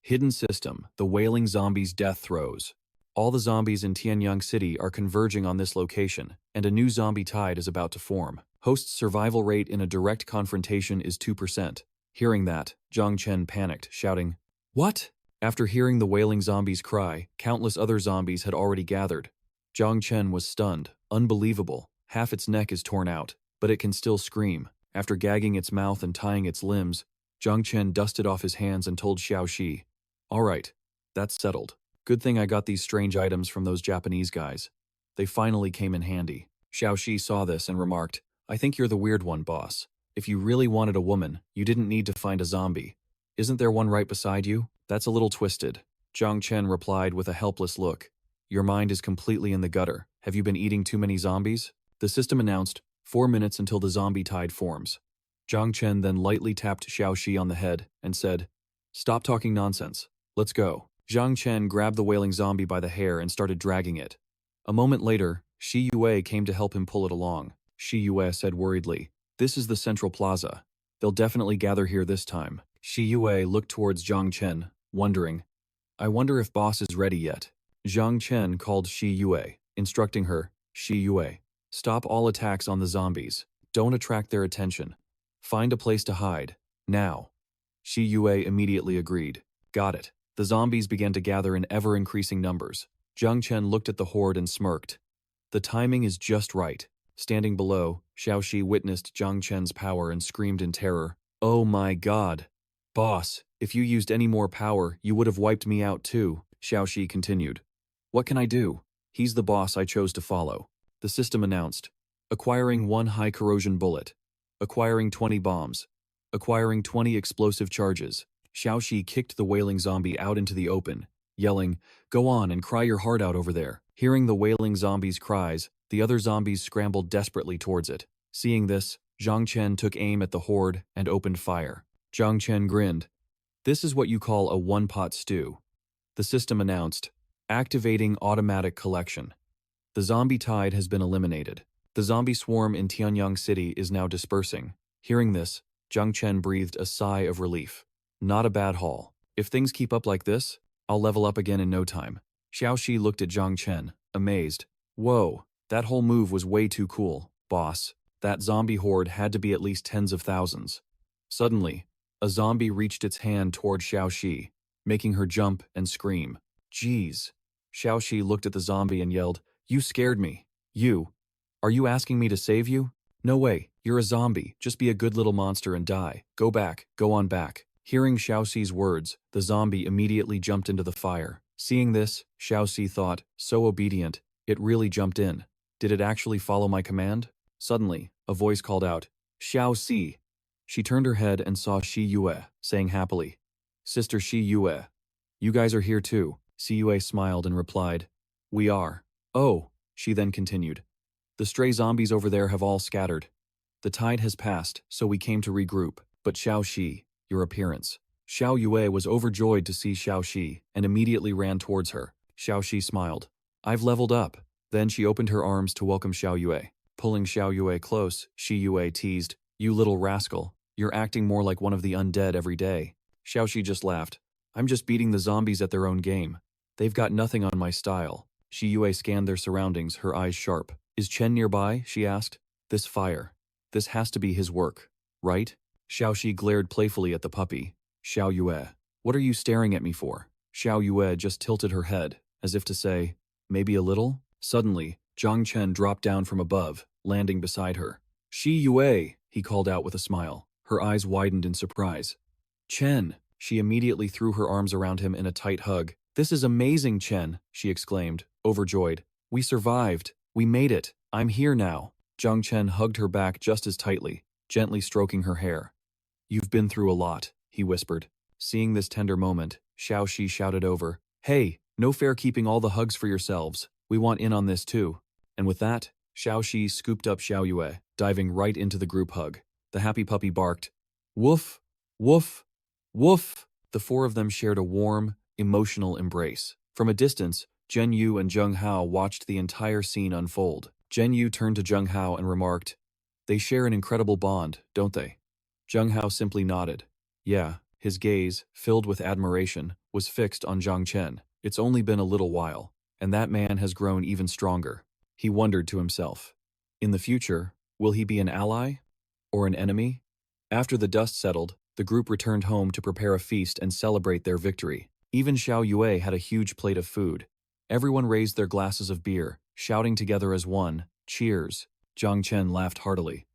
Hidden system, the wailing zombies' death throes. All the zombies in Tianyang City are converging on this location, and a new zombie tide is about to form. Host's survival rate in a direct confrontation is 2%. Hearing that, Zhang Chen panicked, shouting, "What?" After hearing the wailing zombies cry, countless other zombies had already gathered. Zhang Chen was stunned. Unbelievable. Half its neck is torn out, but it can still scream. After gagging its mouth and tying its limbs, Zhang Chen dusted off his hands and told Xiao Shi, "All right, that's settled. Good thing I got these strange items from those Japanese guys. They finally came in handy." Xiao Shi saw this and remarked, "I think you're the weird one, boss. If you really wanted a woman, you didn't need to find a zombie. Isn't there one right beside you? That's a little twisted." Zhang Chen replied with a helpless look. "Your mind is completely in the gutter. Have you been eating too many zombies?" The system announced, 4 minutes until the zombie tide forms. Zhang Chen then lightly tapped Xiao Shi on the head and said, "Stop talking nonsense. Let's go." Zhang Chen grabbed the wailing zombie by the hair and started dragging it. A moment later, Shi Yue came to help him pull it along. Shi Yue said worriedly, "This is the central plaza. They'll definitely gather here this time." Shi Yue looked towards Zhang Chen, wondering, "I wonder if boss is ready yet." Zhang Chen called Shi Yue, instructing her, "Shi Yue, stop all attacks on the zombies. Don't attract their attention. Find a place to hide, now." Shi Yue immediately agreed. "Got it." The zombies began to gather in ever-increasing numbers. Zhang Chen looked at the horde and smirked. The timing is just right. Standing below, Xiao Shi witnessed Zhang Chen's power and screamed in terror, "Oh my god! Boss, if you used any more power, you would have wiped me out too." Xiao Shi continued, "What can I do? He's the boss I chose to follow." The system announced, acquiring 1 high corrosion bullet, acquiring 20 bombs, acquiring 20 explosive charges. Xiao Shi kicked the wailing zombie out into the open, yelling, "Go on and cry your heart out over there." Hearing the wailing zombie's cries, the other zombies scrambled desperately towards it. Seeing this, Zhang Chen took aim at the horde and opened fire. Zhang Chen grinned. "This is what you call a one-pot stew." The system announced, activating automatic collection. The zombie tide has been eliminated. The zombie swarm in Tianyang City is now dispersing. Hearing this, Zhang Chen breathed a sigh of relief. Not a bad haul. If things keep up like this, I'll level up again in no time. Xiao Shi looked at Zhang Chen, amazed. "Whoa, that whole move was way too cool, boss. That zombie horde had to be at least tens of thousands." Suddenly, a zombie reached its hand toward Xiao Shi, making her jump and scream. "Geez." Xiao Shi looked at the zombie and yelled, "You scared me. You. Are you asking me to save you? No way, you're a zombie. Just be a good little monster and die. Go back, go on back." Hearing Xiao Xi's words, the zombie immediately jumped into the fire. Seeing this, Xiao Xi thought, so obedient, it really jumped in. Did it actually follow my command? Suddenly, a voice called out, "Xiao Xi." She turned her head and saw Shi Yue, saying happily, "Sister Shi Yue, you guys are here too." Shi Yue smiled and replied, "We are." "Oh," she then continued, "the stray zombies over there have all scattered. The tide has passed, so we came to regroup. But Xiao Xi, your appearance." Xiao Yue was overjoyed to see Xiao Xi and immediately ran towards her. Xiao Xi smiled. "I've leveled up." Then she opened her arms to welcome Xiao Yue. Pulling Xiao Yue close, Shi Yue teased, "You little rascal, you're acting more like one of the undead every day." Xiao Xi just laughed. "I'm just beating the zombies at their own game. They've got nothing on my style." Shi Yue scanned their surroundings, her eyes sharp. "Is Chen nearby?" she asked. "This fire. This has to be his work, right?" Xiao Xi glared playfully at the puppy. "Xiao Yue, what are you staring at me for?" Xiao Yue just tilted her head, as if to say, "Maybe a little?" Suddenly, Zhang Chen dropped down from above, landing beside her. "Shi Yue," he called out with a smile. Her eyes widened in surprise. "Chen." She immediately threw her arms around him in a tight hug. "This is amazing, Chen," she exclaimed, overjoyed. "We survived. We made it. I'm here now." Zhang Chen hugged her back just as tightly, gently stroking her hair. "You've been through a lot," he whispered. Seeing this tender moment, Xiao Shi shouted over, "Hey, no fair keeping all the hugs for yourselves. We want in on this too." And with that, Xiao Shi scooped up Xiao Yue, diving right into the group hug. The happy puppy barked, "Woof, woof, woof." The four of them shared a warm, emotional embrace. From a distance, Zhen Yu and Zheng Hao watched the entire scene unfold. Zhen Yu turned to Zheng Hao and remarked, "They share an incredible bond, don't they?" Zheng Hao simply nodded. "Yeah, His gaze, filled with admiration, was fixed on Zhang Chen. It's only been a little while, and that man has grown even stronger. He wondered to himself. In the future, will he be an ally? Or an enemy? After the dust settled, the group returned home to prepare a feast and celebrate their victory. Even Xiao Yue had a huge plate of food. Everyone raised their glasses of beer, shouting together as one, "Cheers!" Zhang Chen laughed heartily.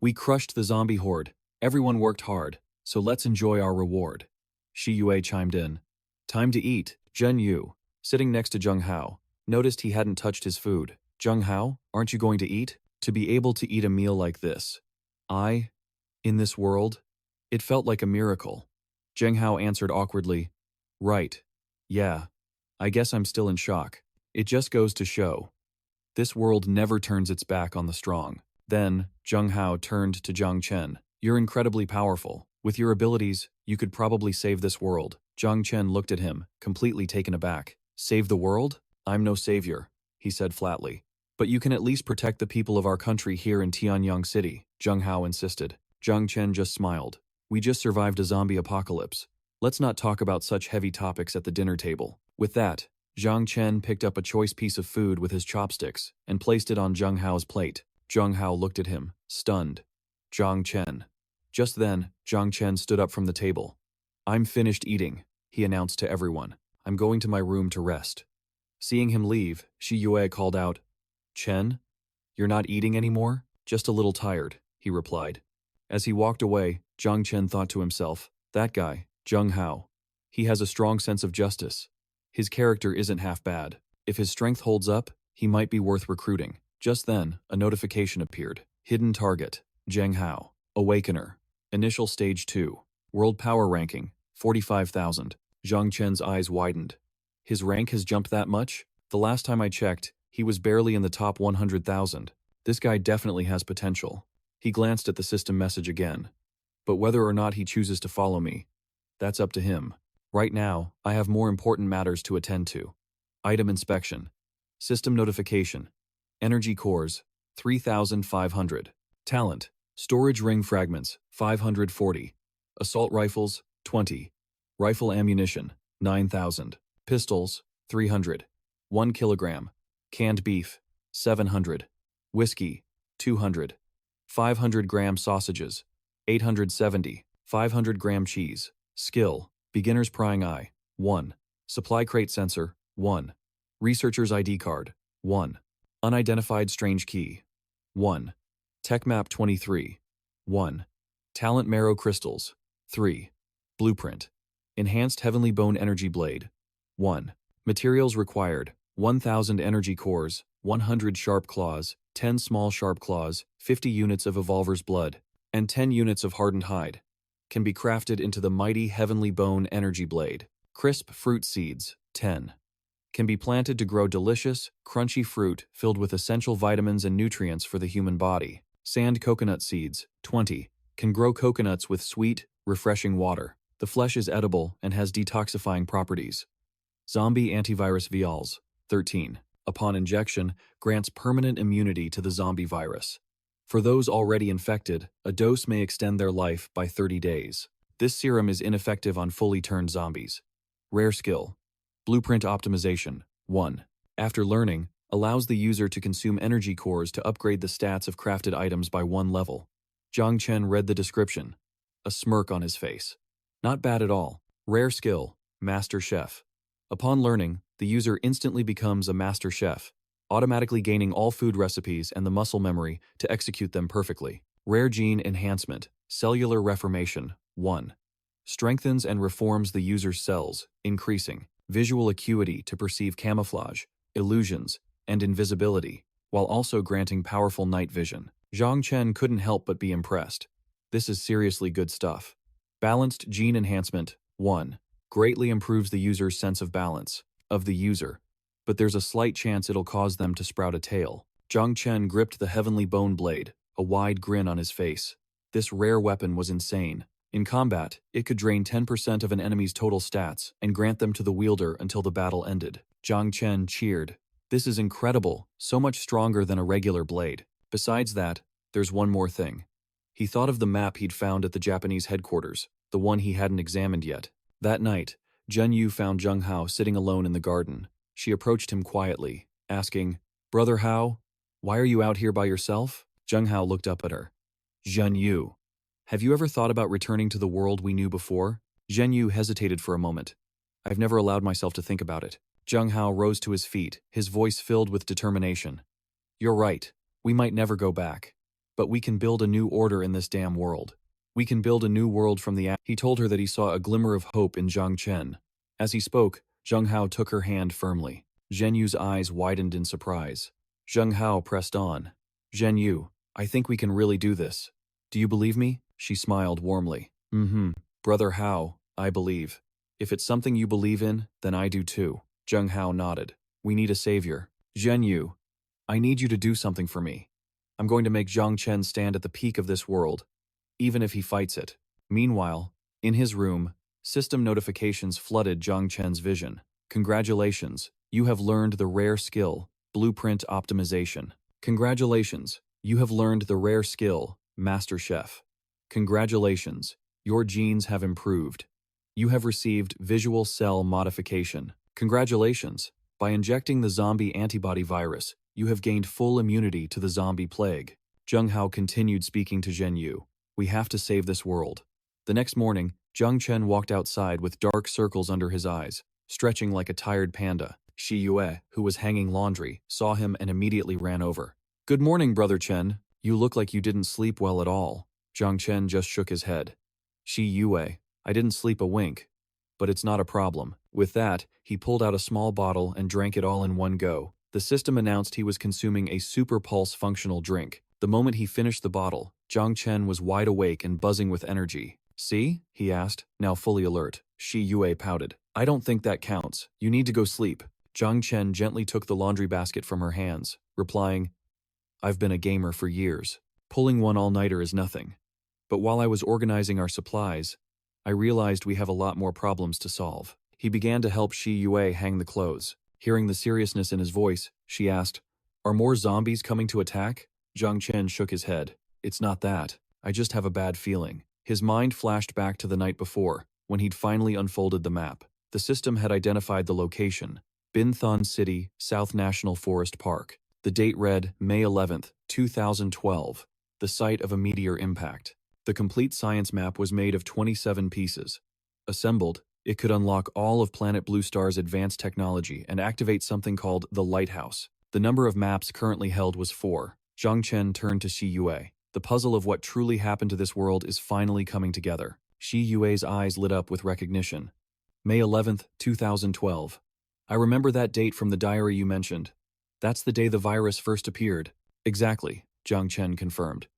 "We crushed the zombie horde. Everyone worked hard, so let's enjoy our reward." Shi Yue chimed in. "Time to eat." Zhen Yu, sitting next to Zheng Hao, noticed he hadn't touched his food. "Zheng Hao, aren't you going to eat?" To be able to eat a meal like this. In this world? It felt like a miracle. Zheng Hao answered awkwardly, "Right. Yeah. I guess I'm still in shock. It just goes to show. This world never turns its back on the strong." Then, Zheng Hao turned to Zhang Chen. "You're incredibly powerful. With your abilities, you could probably save this world." Zhang Chen looked at him, completely taken aback. "Save the world? I'm no savior," he said flatly. "But you can at least protect the people of our country here in Tianyang City," Zheng Hao insisted. Zhang Chen just smiled. "We just survived a zombie apocalypse. Let's not talk about such heavy topics at the dinner table." With that, Zhang Chen picked up a choice piece of food with his chopsticks and placed it on Zheng Hao's plate. Zheng Hao looked at him, stunned. "Zhang Chen." Just then, Zhang Chen stood up from the table. "I'm finished eating," he announced to everyone. "I'm going to my room to rest." Seeing him leave, Shi Yue called out, "Chen? You're not eating anymore?" "Just a little tired," he replied. As he walked away, Zhang Chen thought to himself, "That guy, Zheng Hao. He has a strong sense of justice. His character isn't half bad. If his strength holds up, he might be worth recruiting." Just then, a notification appeared. Hidden target, Zheng Hao. Awakener. Initial stage 2. World power ranking, 45,000. Zhang Chen's eyes widened. His rank has jumped that much? The last time I checked, he was barely in the top 100,000. This guy definitely has potential. He glanced at the system message again. But whether or not he chooses to follow me, that's up to him. Right now, I have more important matters to attend to. Item inspection. System notification. Energy cores, 3,500. Talent. Storage ring fragments, 540. Assault rifles, 20. Rifle ammunition, 9,000. Pistols, 300. 1 kilogram. Canned beef, 700. Whiskey, 200. 500-gram sausages, 870. 500-gram cheese. Skill. Beginner's prying eye, 1. Supply crate sensor, 1. Researcher's ID card, 1. Unidentified strange key, 1. Tech map 23, 1. Talent marrow crystals, 3. Blueprint. Enhanced heavenly bone energy blade, 1. Materials required, 1,000 energy cores, 100 sharp claws, 10 small sharp claws, 50 units of evolver's blood, and 10 units of hardened hide. Can be crafted into the mighty heavenly bone energy blade. Crisp fruit seeds, 10. Can be planted to grow delicious, crunchy fruit filled with essential vitamins and nutrients for the human body. Sand coconut seeds, 20. Can grow coconuts with sweet, refreshing water. The flesh is edible and has detoxifying properties. Zombie antivirus vials, 13. Upon injection, grants permanent immunity to the zombie virus. For those already infected, a dose may extend their life by 30 days. This serum is ineffective on fully turned zombies. Rare skill. Blueprint optimization, 1. After learning, allows the user to consume energy cores to upgrade the stats of crafted items by 1 level. Zhang Chen read the description. A smirk on his face. Not bad at all. Rare skill, Master Chef. Upon learning, the user instantly becomes a Master Chef, automatically gaining all food recipes and the muscle memory to execute them perfectly. Rare gene enhancement, cellular reformation, 1. Strengthens and reforms the user's cells, increasing visual acuity to perceive camouflage, illusions, and invisibility, while also granting powerful night vision. Zhang Chen couldn't help but be impressed. This is seriously good stuff. Balanced gene enhancement, 1. Greatly improves the user's sense of balance, of the user, but there's a slight chance it'll cause them to sprout a tail. Zhang Chen gripped the heavenly bone blade, a wide grin on his face. This rare weapon was insane. In combat, it could drain 10% of an enemy's total stats and grant them to the wielder until the battle ended. Zhang Chen cheered. This is incredible, so much stronger than a regular blade. Besides that, there's one more thing. He thought of the map he'd found at the Japanese headquarters. the one he hadn't examined yet. That night, Zhen Yu found Zheng Hao sitting alone in the garden. She approached him quietly, asking, "Brother Hao, why are you out here by yourself?" Zheng Hao looked up at her. "Zhen Yu, have you ever thought about returning to the world we knew before?" Zhen Yu hesitated for a moment. "I've never allowed myself to think about it." Zheng Hao rose to his feet, his voice filled with determination. "You're right. We might never go back. But we can build a new order in this damn world. We can build a new world from the." He told her that he saw a glimmer of hope in Zhang Chen. As he spoke, Zheng Hao took her hand firmly. Zhen Yu's eyes widened in surprise. Zheng Hao pressed on. "Zhen Yu, I think we can really do this. Do you believe me?" She smiled warmly. Brother Hao, I believe. If it's something you believe in, then I do too." Zheng Hao nodded. "We need a savior. Zhen Yu, I need you to do something for me. I'm going to make Zhang Chen stand at the peak of this world, even if he fights it." Meanwhile, in his room, system notifications flooded Zhang Chen's vision. "Congratulations, you have learned the rare skill, Blueprint Optimization. Congratulations, you have learned the rare skill, Master Chef. Congratulations, your genes have improved. You have received Visual Cell Modification. Congratulations, by injecting the zombie antibody virus, you have gained full immunity to the zombie plague." Zheng Hao continued speaking to Zhen Yu. "We have to save this world." The next morning, Zhang Chen walked outside with dark circles under his eyes, stretching like a tired panda. Shi Yue, who was hanging laundry, saw him and immediately ran over. "Good morning, Brother Chen. You look like you didn't sleep well at all." Zhang Chen just shook his head. "Shi Yue, I didn't sleep a wink. But it's not a problem." With that, he pulled out a small bottle and drank it all in one go. The system announced he was consuming a Super Pulse functional drink. The moment he finished the bottle, Zhang Chen was wide awake and buzzing with energy. "See?" he asked, now fully alert. Shi Yue pouted. "I don't think that counts. You need to go sleep." Zhang Chen gently took the laundry basket from her hands, replying, "I've been a gamer for years. Pulling one all-nighter is nothing. But while I was organizing our supplies, I realized we have a lot more problems to solve." He began to help Shi Yue hang the clothes. Hearing the seriousness in his voice, she asked, "Are more zombies coming to attack?" Zhang Chen shook his head. "It's not that. I just have a bad feeling." His mind flashed back to the night before, when he'd finally unfolded the map. The system had identified the location, Binthon City, South National Forest Park. The date read May 11th, 2012, the site of a meteor impact. The complete science map was made of 27 pieces. Assembled, it could unlock all of Planet Bluestar's advanced technology and activate something called the Lighthouse. The number of maps currently held was 4. Zhang Chen turned to Shi Yue. "The puzzle of what truly happened to this world is finally coming together." Shi Yue's eyes lit up with recognition. "May 11th, 2012. I remember that date from the diary you mentioned. That's the day the virus first appeared." "Exactly," Zhang Chen confirmed.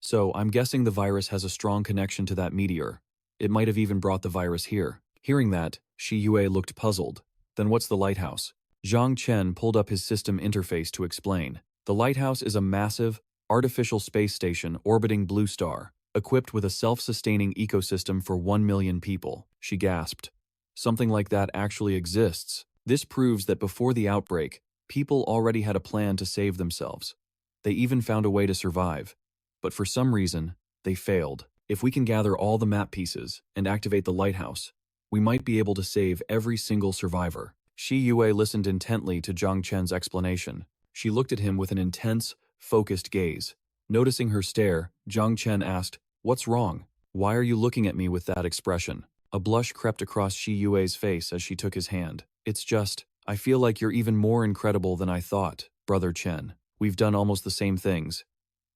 "So, I'm guessing the virus has a strong connection to that meteor. It might have even brought the virus here." Hearing that, Shi Yue looked puzzled. "Then what's the lighthouse?" Zhang Chen pulled up his system interface to explain. "The lighthouse is a massive, artificial space station orbiting Blue Star, equipped with a self-sustaining ecosystem for 1 million people." She gasped. "Something like that actually exists. This proves that before the outbreak, people already had a plan to save themselves. They even found a way to survive. But for some reason, they failed. If we can gather all the map pieces and activate the lighthouse, we might be able to save every single survivor." Shi Yue listened intently to Zhang Chen's explanation. She looked at him with an intense, focused gaze. Noticing her stare, Zhang Chen asked, "What's wrong? Why are you looking at me with that expression?" A blush crept across Shi Yue's face as she took his hand. "It's just, I feel like you're even more incredible than I thought, Brother Chen. We've done almost the same things.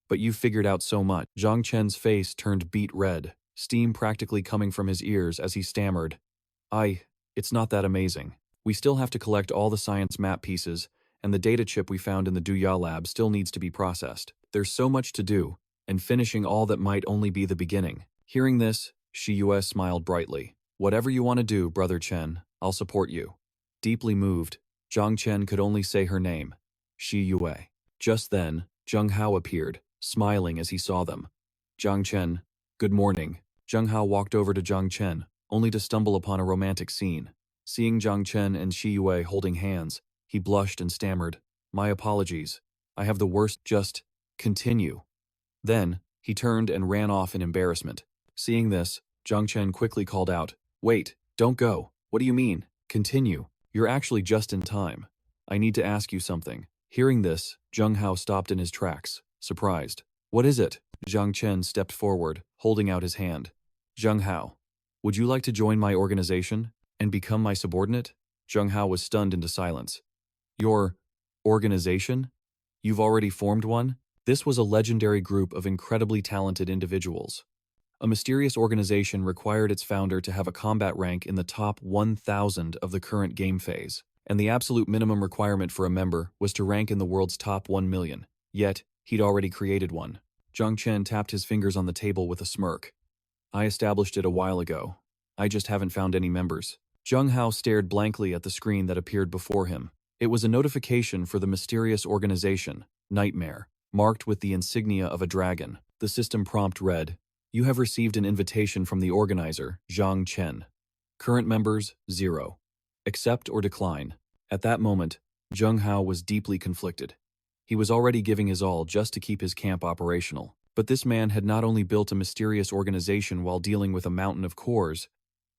But you've figured out so much." Zhang Chen's face turned beet red, steam practically coming from his ears as he stammered, It's not that amazing. We still have to collect all the science map pieces, and the data chip we found in the Duya lab still needs to be processed. There's so much to do, and finishing all that might only be the beginning." Hearing this, Shi Yue smiled brightly. "Whatever you want to do, Brother Chen, I'll support you." Deeply moved, Zhang Chen could only say her name, Shi Yue. Just then, Zheng Hao appeared, smiling as he saw them. "Zhang Chen, good morning." Zheng Hao walked over to Zhang Chen, only to stumble upon a romantic scene. Seeing Zhang Chen and Shi Yue holding hands, he blushed and stammered, "My apologies. I have the worst, just continue." Then, he turned and ran off in embarrassment. Seeing this, Zhang Chen quickly called out, "Wait, don't go. What do you mean? Continue. You're actually just in time. I need to ask you something." Hearing this, Zheng Hao stopped in his tracks, surprised. "What is it?" Zhang Chen stepped forward, holding out his hand. "Zheng Hao, would you like to join my organization and become my subordinate?" Zheng Hao was stunned into silence. "Your organization? You've already formed one?" This was a legendary group of incredibly talented individuals. A mysterious organization required its founder to have a combat rank in the top 1,000 of the current game phase, and the absolute minimum requirement for a member was to rank in the world's top 1,000,000. Yet, he'd already created one. Zhang Chen tapped his fingers on the table with a smirk. "I established it a while ago. I just haven't found any members." Zheng Hao stared blankly at the screen that appeared before him. It was a notification for the mysterious organization, Nightmare, marked with the insignia of a dragon. The system prompt read, "You have received an invitation from the organizer, Zhang Chen. Current members, 0. Accept or decline." At that moment, Zheng Hao was deeply conflicted. He was already giving his all just to keep his camp operational. But this man had not only built a mysterious organization while dealing with a mountain of cores,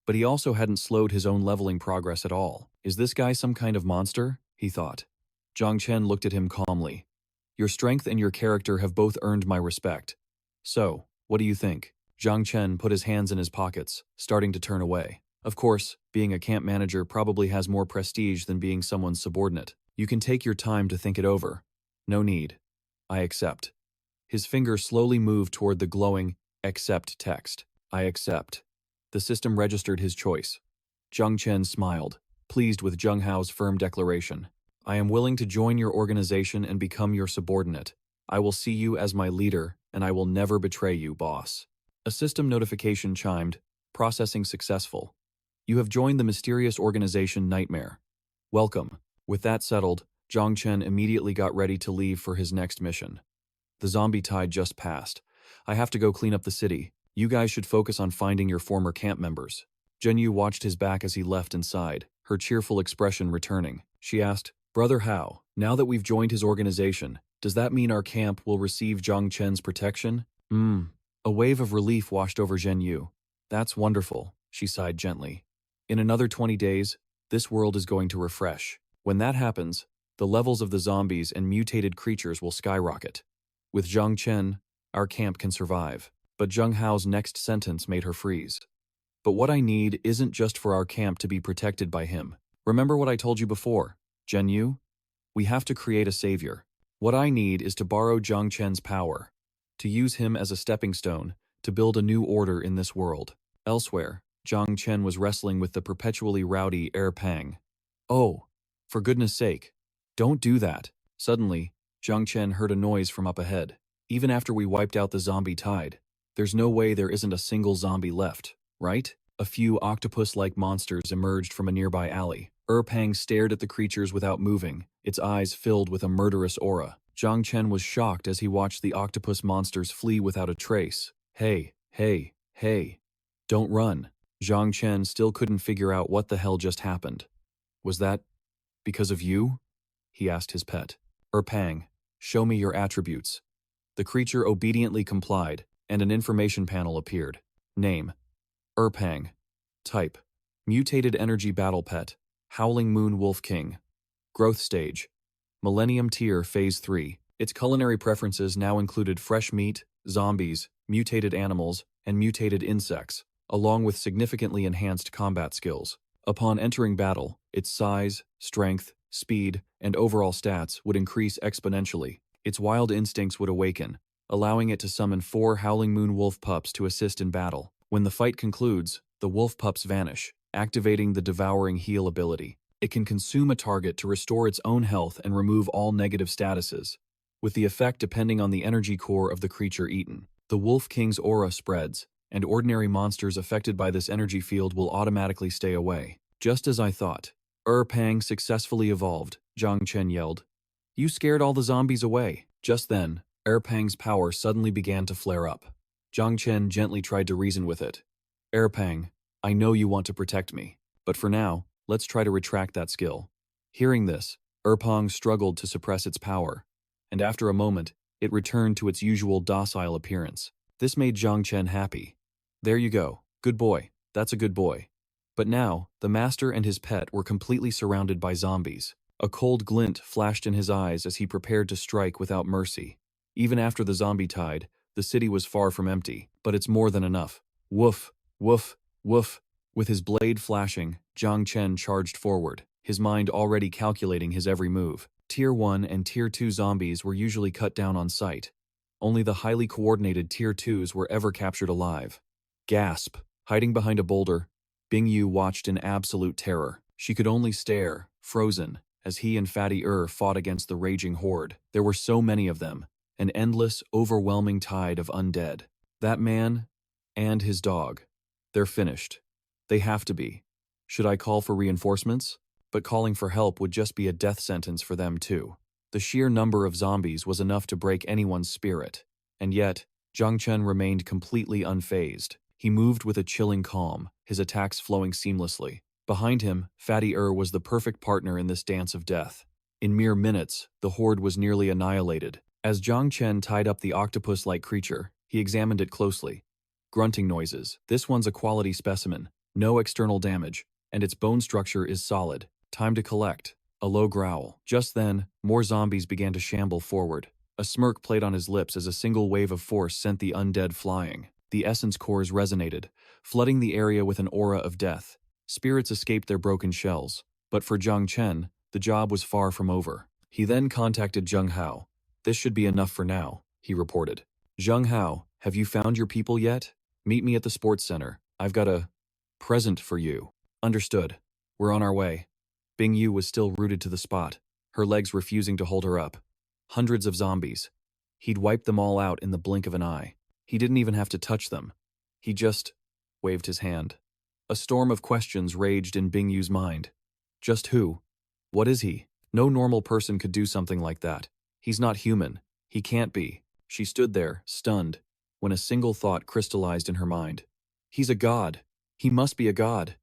but he also hadn't slowed his own leveling progress at all. "Is this guy some kind of monster?" he thought. Zhang Chen looked at him calmly. "Your strength and your character have both earned my respect. So, what do you think?" Zhang Chen put his hands in his pockets, starting to turn away. Of course, being a camp manager probably has more prestige than being someone's subordinate. "You can take your time to think it over. No need. I accept." His finger slowly moved toward the glowing accept text. "I accept." The system registered his choice. Zhang Chen smiled, pleased with Zheng Hao's firm declaration. "I am willing to join your organization and become your subordinate. I will see you as my leader, and I will never betray you, boss." A system notification chimed, "Processing successful. You have joined the mysterious organization Nightmare. Welcome." With that settled, Zhang Chen immediately got ready to leave for his next mission. "The zombie tide just passed. I have to go clean up the city. You guys should focus on finding your former camp members." Zhenyu watched his back as he left and sighed, her cheerful expression returning. She asked, "Brother Hao, now that we've joined his organization, does that mean our camp will receive Zhang Chen's protection?" A wave of relief washed over Zhenyu. "That's wonderful," she sighed gently. "In another 20 days, this world is going to refresh. When that happens, the levels of the zombies and mutated creatures will skyrocket. With Zhang Chen, our camp can survive." But Zheng Hao's next sentence made her freeze. "But what I need isn't just for our camp to be protected by him. Remember what I told you before, Zhenyu? We have to create a savior. What I need is to borrow Zhang Chen's power, to use him as a stepping stone, to build a new order in this world." Elsewhere, Zhang Chen was wrestling with the perpetually rowdy Pang. "Oh, for goodness sake, don't do that." Suddenly, Zhang Chen heard a noise from up ahead. "Even after we wiped out the zombie tide, there's no way there isn't a single zombie left, right?" A few octopus-like monsters emerged from a nearby alley. Pang stared at the creatures without moving, its eyes filled with a murderous aura. Zhang Chen was shocked as he watched the octopus monsters flee without a trace. "Hey, hey, hey. Don't run." Zhang Chen still couldn't figure out what the hell just happened. "Was that because of you?" he asked his pet. "Pang, show me your attributes." The creature obediently complied, and an information panel appeared. Name: Pang. Type: Mutated Energy Battle Pet, Howling Moon Wolf King. Growth Stage: Millennium Tier Phase 3. Its culinary preferences now included fresh meat, zombies, mutated animals, and mutated insects, along with significantly enhanced combat skills. Upon entering battle, its size, strength, speed, and overall stats would increase exponentially. Its wild instincts would awaken, allowing it to summon 4 Howling Moon Wolf pups to assist in battle. When the fight concludes, the wolf pups vanish, activating the Devouring Heal ability. It can consume a target to restore its own health and remove all negative statuses, with the effect depending on the energy core of the creature eaten. The Wolf King's aura spreads, and ordinary monsters affected by this energy field will automatically stay away. "Just as I thought. Pang successfully evolved," Zhang Chen yelled. "You scared all the zombies away." Just then, Pang's power suddenly began to flare up. Zhang Chen gently tried to reason with it. "Pang, I know you want to protect me, but for now, let's try to retract that skill." Hearing this, Pang struggled to suppress its power, and after a moment, it returned to its usual docile appearance. This made Zhang Chen happy. "There you go. Good boy, that's a good boy. But now, the master and his pet were completely surrounded by zombies. A cold glint flashed in his eyes as he prepared to strike without mercy. Even after the zombie tide, the city was far from empty, but it's more than enough. Woof, woof, woof. With his blade flashing, Zhang Chen charged forward, his mind already calculating his every move. Tier 1 and Tier 2 zombies were usually cut down on sight. Only the highly coordinated Tier 2s were ever captured alive. Gasp! Hiding behind a boulder, Bing Yu watched in absolute terror. She could only stare, frozen, as he and Fatty fought against the raging horde. There were so many of them, an endless, overwhelming tide of undead. That man and his dog. They're finished. They have to be. Should I call for reinforcements? But calling for help would just be a death sentence for them too. The sheer number of zombies was enough to break anyone's spirit. And yet, Zhang Chen remained completely unfazed. He moved with a chilling calm, his attacks flowing seamlessly. Behind him, Fatty was the perfect partner in this dance of death. In mere minutes, the horde was nearly annihilated. As Zhang Chen tied up the octopus-like creature, he examined it closely. Grunting noises. This one's a quality specimen. No external damage, and its bone structure is solid. Time to collect. A low growl. Just then, more zombies began to shamble forward. A smirk played on his lips as a single wave of force sent the undead flying. The essence cores resonated, flooding the area with an aura of death. Spirits escaped their broken shells. But for Zhang Chen, the job was far from over. He then contacted Zheng Hao. "This should be enough for now," he reported. "Zheng Hao, have you found your people yet? Meet me at the sports center. I've got a present for you." "Understood. We're on our way." Bing Yu was still rooted to the spot, her legs refusing to hold her up. Hundreds of zombies. He'd wiped them all out in the blink of an eye. He didn't even have to touch them. He just waved his hand. A storm of questions raged in Bing Yu's mind. Just who? What is he? No normal person could do something like that. He's not human. He can't be. She stood there, stunned, when a single thought crystallized in her mind. He's a god. He must be a god.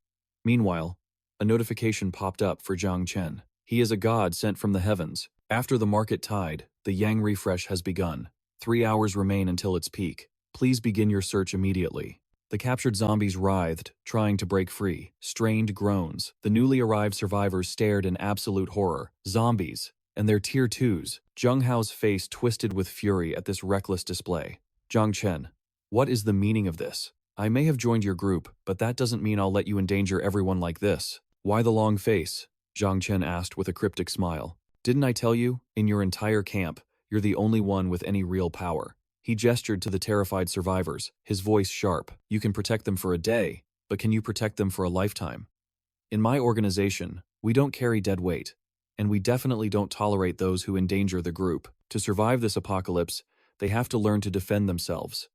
Meanwhile, a notification popped up for Zhang Chen. He is a god sent from the heavens. After the market tide, the Yang refresh has begun. 3 hours remain until its peak. Please begin your search immediately. The captured zombies writhed, trying to break free. Strained groans. The newly arrived survivors stared in absolute horror. Zombies. And their Tier 2s. Zheng Hao's face twisted with fury at this reckless display. "Zhang Chen, what is the meaning of this? I may have joined your group, but that doesn't mean I'll let you endanger everyone like this." "Why the long face?" Zhang Chen asked with a cryptic smile. "Didn't I tell you, in your entire camp, you're the only one with any real power?" He gestured to the terrified survivors, his voice sharp. "You can protect them for a day, but can you protect them for a lifetime? In my organization, we don't carry dead weight, and we definitely don't tolerate those who endanger the group. To survive this apocalypse, they have to learn to defend themselves."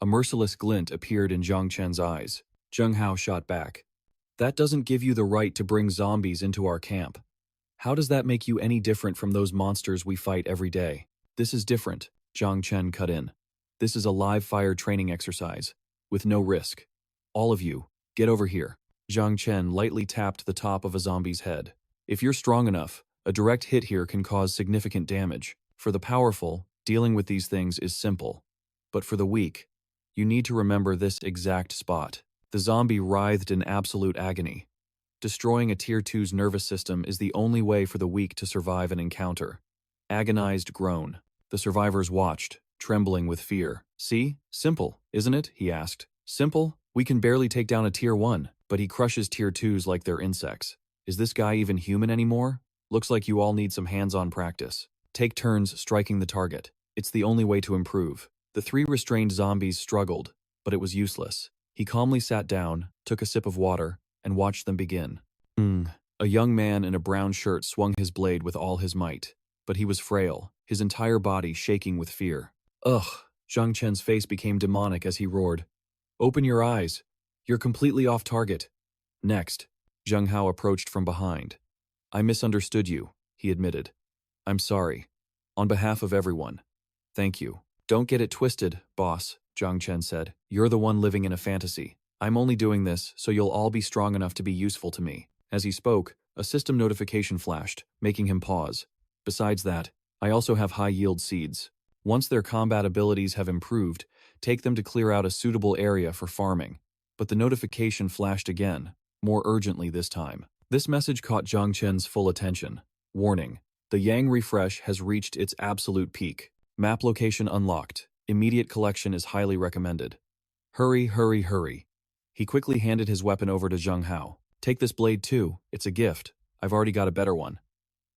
A merciless glint appeared in Zhang Chen's eyes. Zheng Hao shot back. "That doesn't give you the right to bring zombies into our camp. How does that make you any different from those monsters we fight every day?" "This is different," Zhang Chen cut in. "This is a live fire training exercise, with no risk. All of you, get over here." Zhang Chen lightly tapped the top of a zombie's head. "If you're strong enough, a direct hit here can cause significant damage. For the powerful, dealing with these things is simple. But for the weak, you need to remember this exact spot." The zombie writhed in absolute agony. Destroying a Tier 2's nervous system is the only way for the weak to survive an encounter. Agonized groan. The survivors watched, trembling with fear. "See? Simple, isn't it?" he asked. "Simple? We can barely take down a Tier 1, but he crushes Tier 2s like they're insects. Is this guy even human anymore? Looks like you all need some hands-on practice. Take turns striking the target. It's the only way to improve." The 3 restrained zombies struggled, but it was useless. He calmly sat down, took a sip of water, and watched them begin. A young man in a brown shirt swung his blade with all his might, but he was frail, his entire body shaking with fear. "Ugh!" Zhang Chen's face became demonic as he roared. "Open your eyes! You're completely off target." Next, Zheng Hao approached from behind. "I misunderstood you," he admitted. "I'm sorry. On behalf of everyone. Thank you." "Don't get it twisted, boss," Zhang Chen said. "You're the one living in a fantasy. I'm only doing this so you'll all be strong enough to be useful to me." As he spoke, a system notification flashed, making him pause. "Besides that, I also have high-yield seeds. Once their combat abilities have improved, take them to clear out a suitable area for farming. But the notification flashed again, more urgently this time. This message caught Zhang Chen's full attention. Warning: the Yang refresh has reached its absolute peak. Map location unlocked. Immediate collection is highly recommended. Hurry, hurry, hurry. He quickly handed his weapon over to Zhang Hao. Take this blade too, it's a gift. I've already got a better one.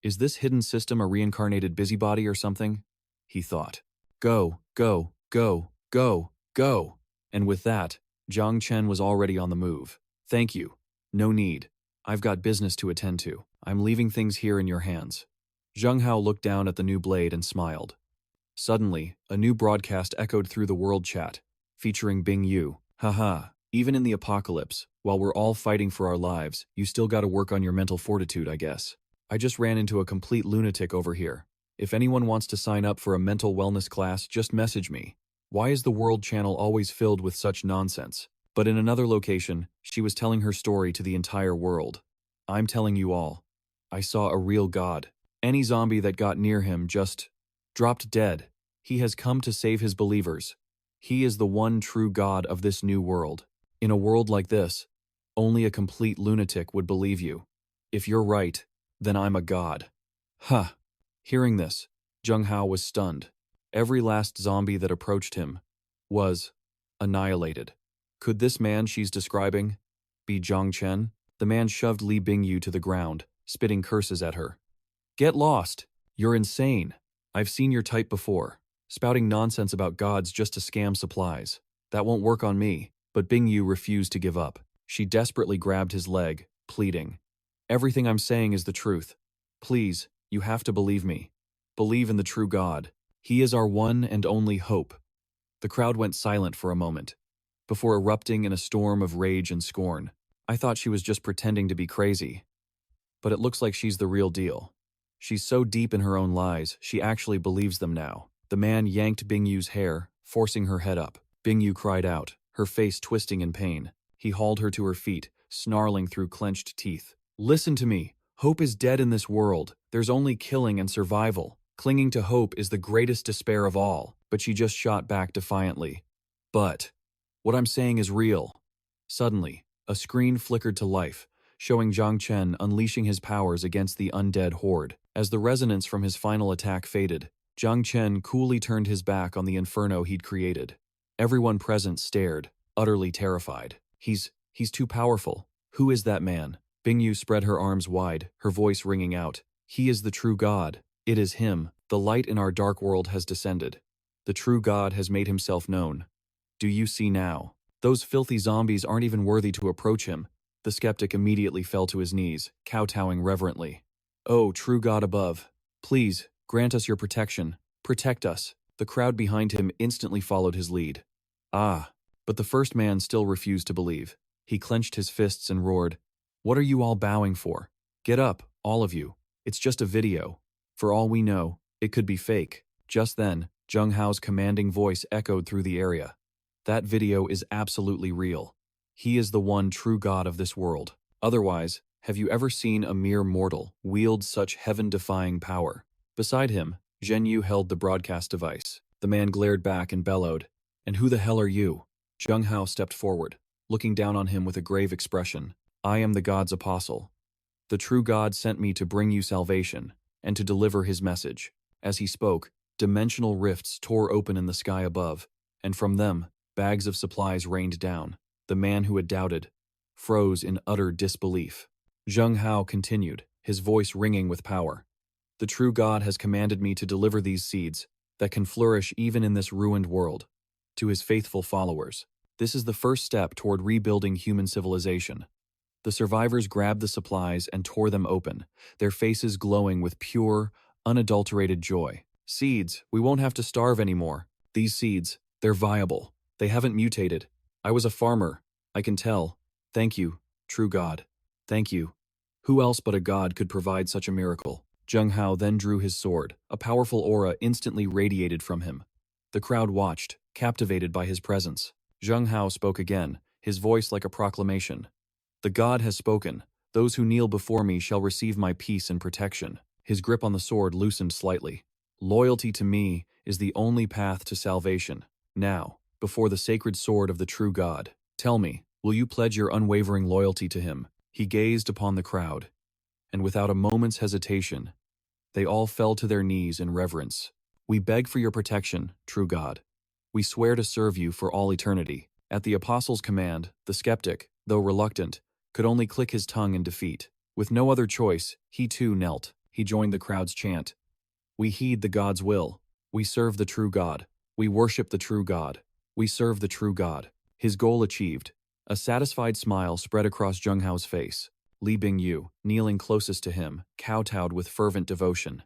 Is this hidden system a reincarnated busybody or something? He thought. Go, go, go, go, go. And with that, Zhang Chen was already on the move. Thank you. No need. I've got business to attend to. I'm leaving things here in your hands. Zhang Hao looked down at the new blade and smiled. Suddenly, a new broadcast echoed through the world chat, featuring Bing Yu. Haha, even in the apocalypse, while we're all fighting for our lives, you still gotta work on your mental fortitude, I guess. I just ran into a complete lunatic over here. If anyone wants to sign up for a mental wellness class, just message me. Why is the World Channel always filled with such nonsense? But in another location, she was telling her story to the entire world. I'm telling you all. I saw a real god. Any zombie that got near him just dropped dead. He has come to save his believers. He is the one true God of this new world. In a world like this, only a complete lunatic would believe you. If you're right, then I'm a god. Huh. Hearing this, Zhang Hao was stunned. Every last zombie that approached him was annihilated. Could this man she's describing be Zhang Chen? The man shoved Li Bingyu to the ground, spitting curses at her. Get lost! You're insane! I've seen your type before, spouting nonsense about gods just to scam supplies. That won't work on me. But Bingyu refused to give up. She desperately grabbed his leg, pleading. Everything I'm saying is the truth. Please, you have to believe me. Believe in the true God. He is our one and only hope. The crowd went silent for a moment, before erupting in a storm of rage and scorn. I thought she was just pretending to be crazy. But it looks like she's the real deal. She's so deep in her own lies, she actually believes them now. The man yanked Bingyu's hair, forcing her head up. Bingyu cried out, her face twisting in pain. He hauled her to her feet, snarling through clenched teeth. Listen to me. Hope is dead in this world. There's only killing and survival. Clinging to hope is the greatest despair of all. But she just shot back defiantly. But what I'm saying is real. Suddenly, a screen flickered to life, showing Zhang Chen unleashing his powers against the undead horde. As the resonance from his final attack faded, Zhang Chen coolly turned his back on the inferno he'd created. Everyone present stared, utterly terrified. He's too powerful. Who is that man? Bingyu spread her arms wide, her voice ringing out. He is the true God. It is him. The light in our dark world has descended. The true God has made himself known. Do you see now? Those filthy zombies aren't even worthy to approach him. The skeptic immediately fell to his knees, kowtowing reverently. Oh, true God above, please, grant us your protection. Protect us. The crowd behind him instantly followed his lead. Ah, but the first man still refused to believe. He clenched his fists and roared, What are you all bowing for? Get up, all of you. It's just a video. For all we know, it could be fake. Just then, Zhang Hao's commanding voice echoed through the area. That video is absolutely real. He is the one true God of this world. Otherwise, have you ever seen a mere mortal wield such heaven-defying power? Beside him, Zhen Yu held the broadcast device. The man glared back and bellowed, And who the hell are you? Zhang Hao stepped forward, looking down on him with a grave expression. I am the God's apostle. The true God sent me to bring you salvation, and to deliver his message. As he spoke, dimensional rifts tore open in the sky above, and from them, bags of supplies rained down. The man who had doubted froze in utter disbelief. Zhang Hao continued, his voice ringing with power. The true God has commanded me to deliver these seeds that can flourish even in this ruined world. To his faithful followers, this is the first step toward rebuilding human civilization. The survivors grabbed the supplies and tore them open, their faces glowing with pure, unadulterated joy. Seeds, we won't have to starve anymore. These seeds, they're viable. They haven't mutated. I was a farmer. I can tell. Thank you, true God. Thank you. Who else but a god could provide such a miracle? Zhang Hao then drew his sword. A powerful aura instantly radiated from him. The crowd watched, captivated by his presence. Zhang Hao spoke again, his voice like a proclamation. The God has spoken. Those who kneel before me shall receive my peace and protection. His grip on the sword loosened slightly. Loyalty to me is the only path to salvation. Now, before the sacred sword of the true God, tell me, Will you pledge your unwavering loyalty to him? He gazed upon the crowd, and without a moment's hesitation, they all fell to their knees in reverence. We beg for your protection, true God. We swear to serve you for all eternity. At the apostle's command, the skeptic, though reluctant, could only click his tongue in defeat. With no other choice, he too knelt. He joined the crowd's chant. We heed the God's will. We serve the true God. We worship the true God. We serve the true God. His goal achieved. A satisfied smile spread across Zheng Hao's face. Li Bingyu, kneeling closest to him, kowtowed with fervent devotion.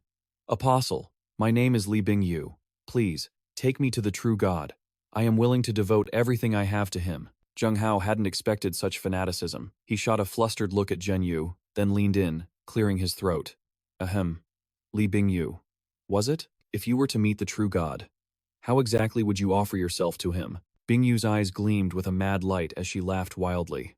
Apostle, my name is Li Bingyu. Please, take me to the true God. I am willing to devote everything I have to him. Zheng Hao hadn't expected such fanaticism. He shot a flustered look at Zhen Yu, then leaned in, clearing his throat. Ahem. Li Bingyu. Was it? If you were to meet the true God, how exactly would you offer yourself to him? Bingyu's eyes gleamed with a mad light as she laughed wildly.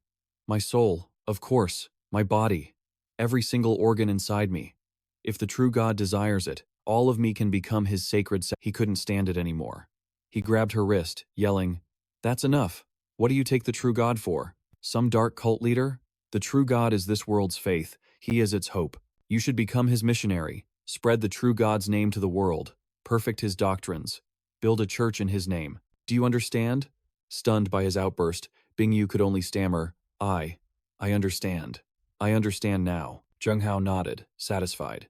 My soul, of course, my body, every single organ inside me. If the true God desires it, all of me can become his sacred He couldn't stand it anymore. He grabbed her wrist, yelling, That's enough. What do you take the true God for? Some dark cult leader? The true God is this world's faith. He is its hope. You should become his missionary. Spread the true God's name to the world. Perfect his doctrines. Build a church in his name. Do you understand? Stunned by his outburst, Bingyu could only stammer, I understand. I understand now. Zheng Hao nodded, satisfied.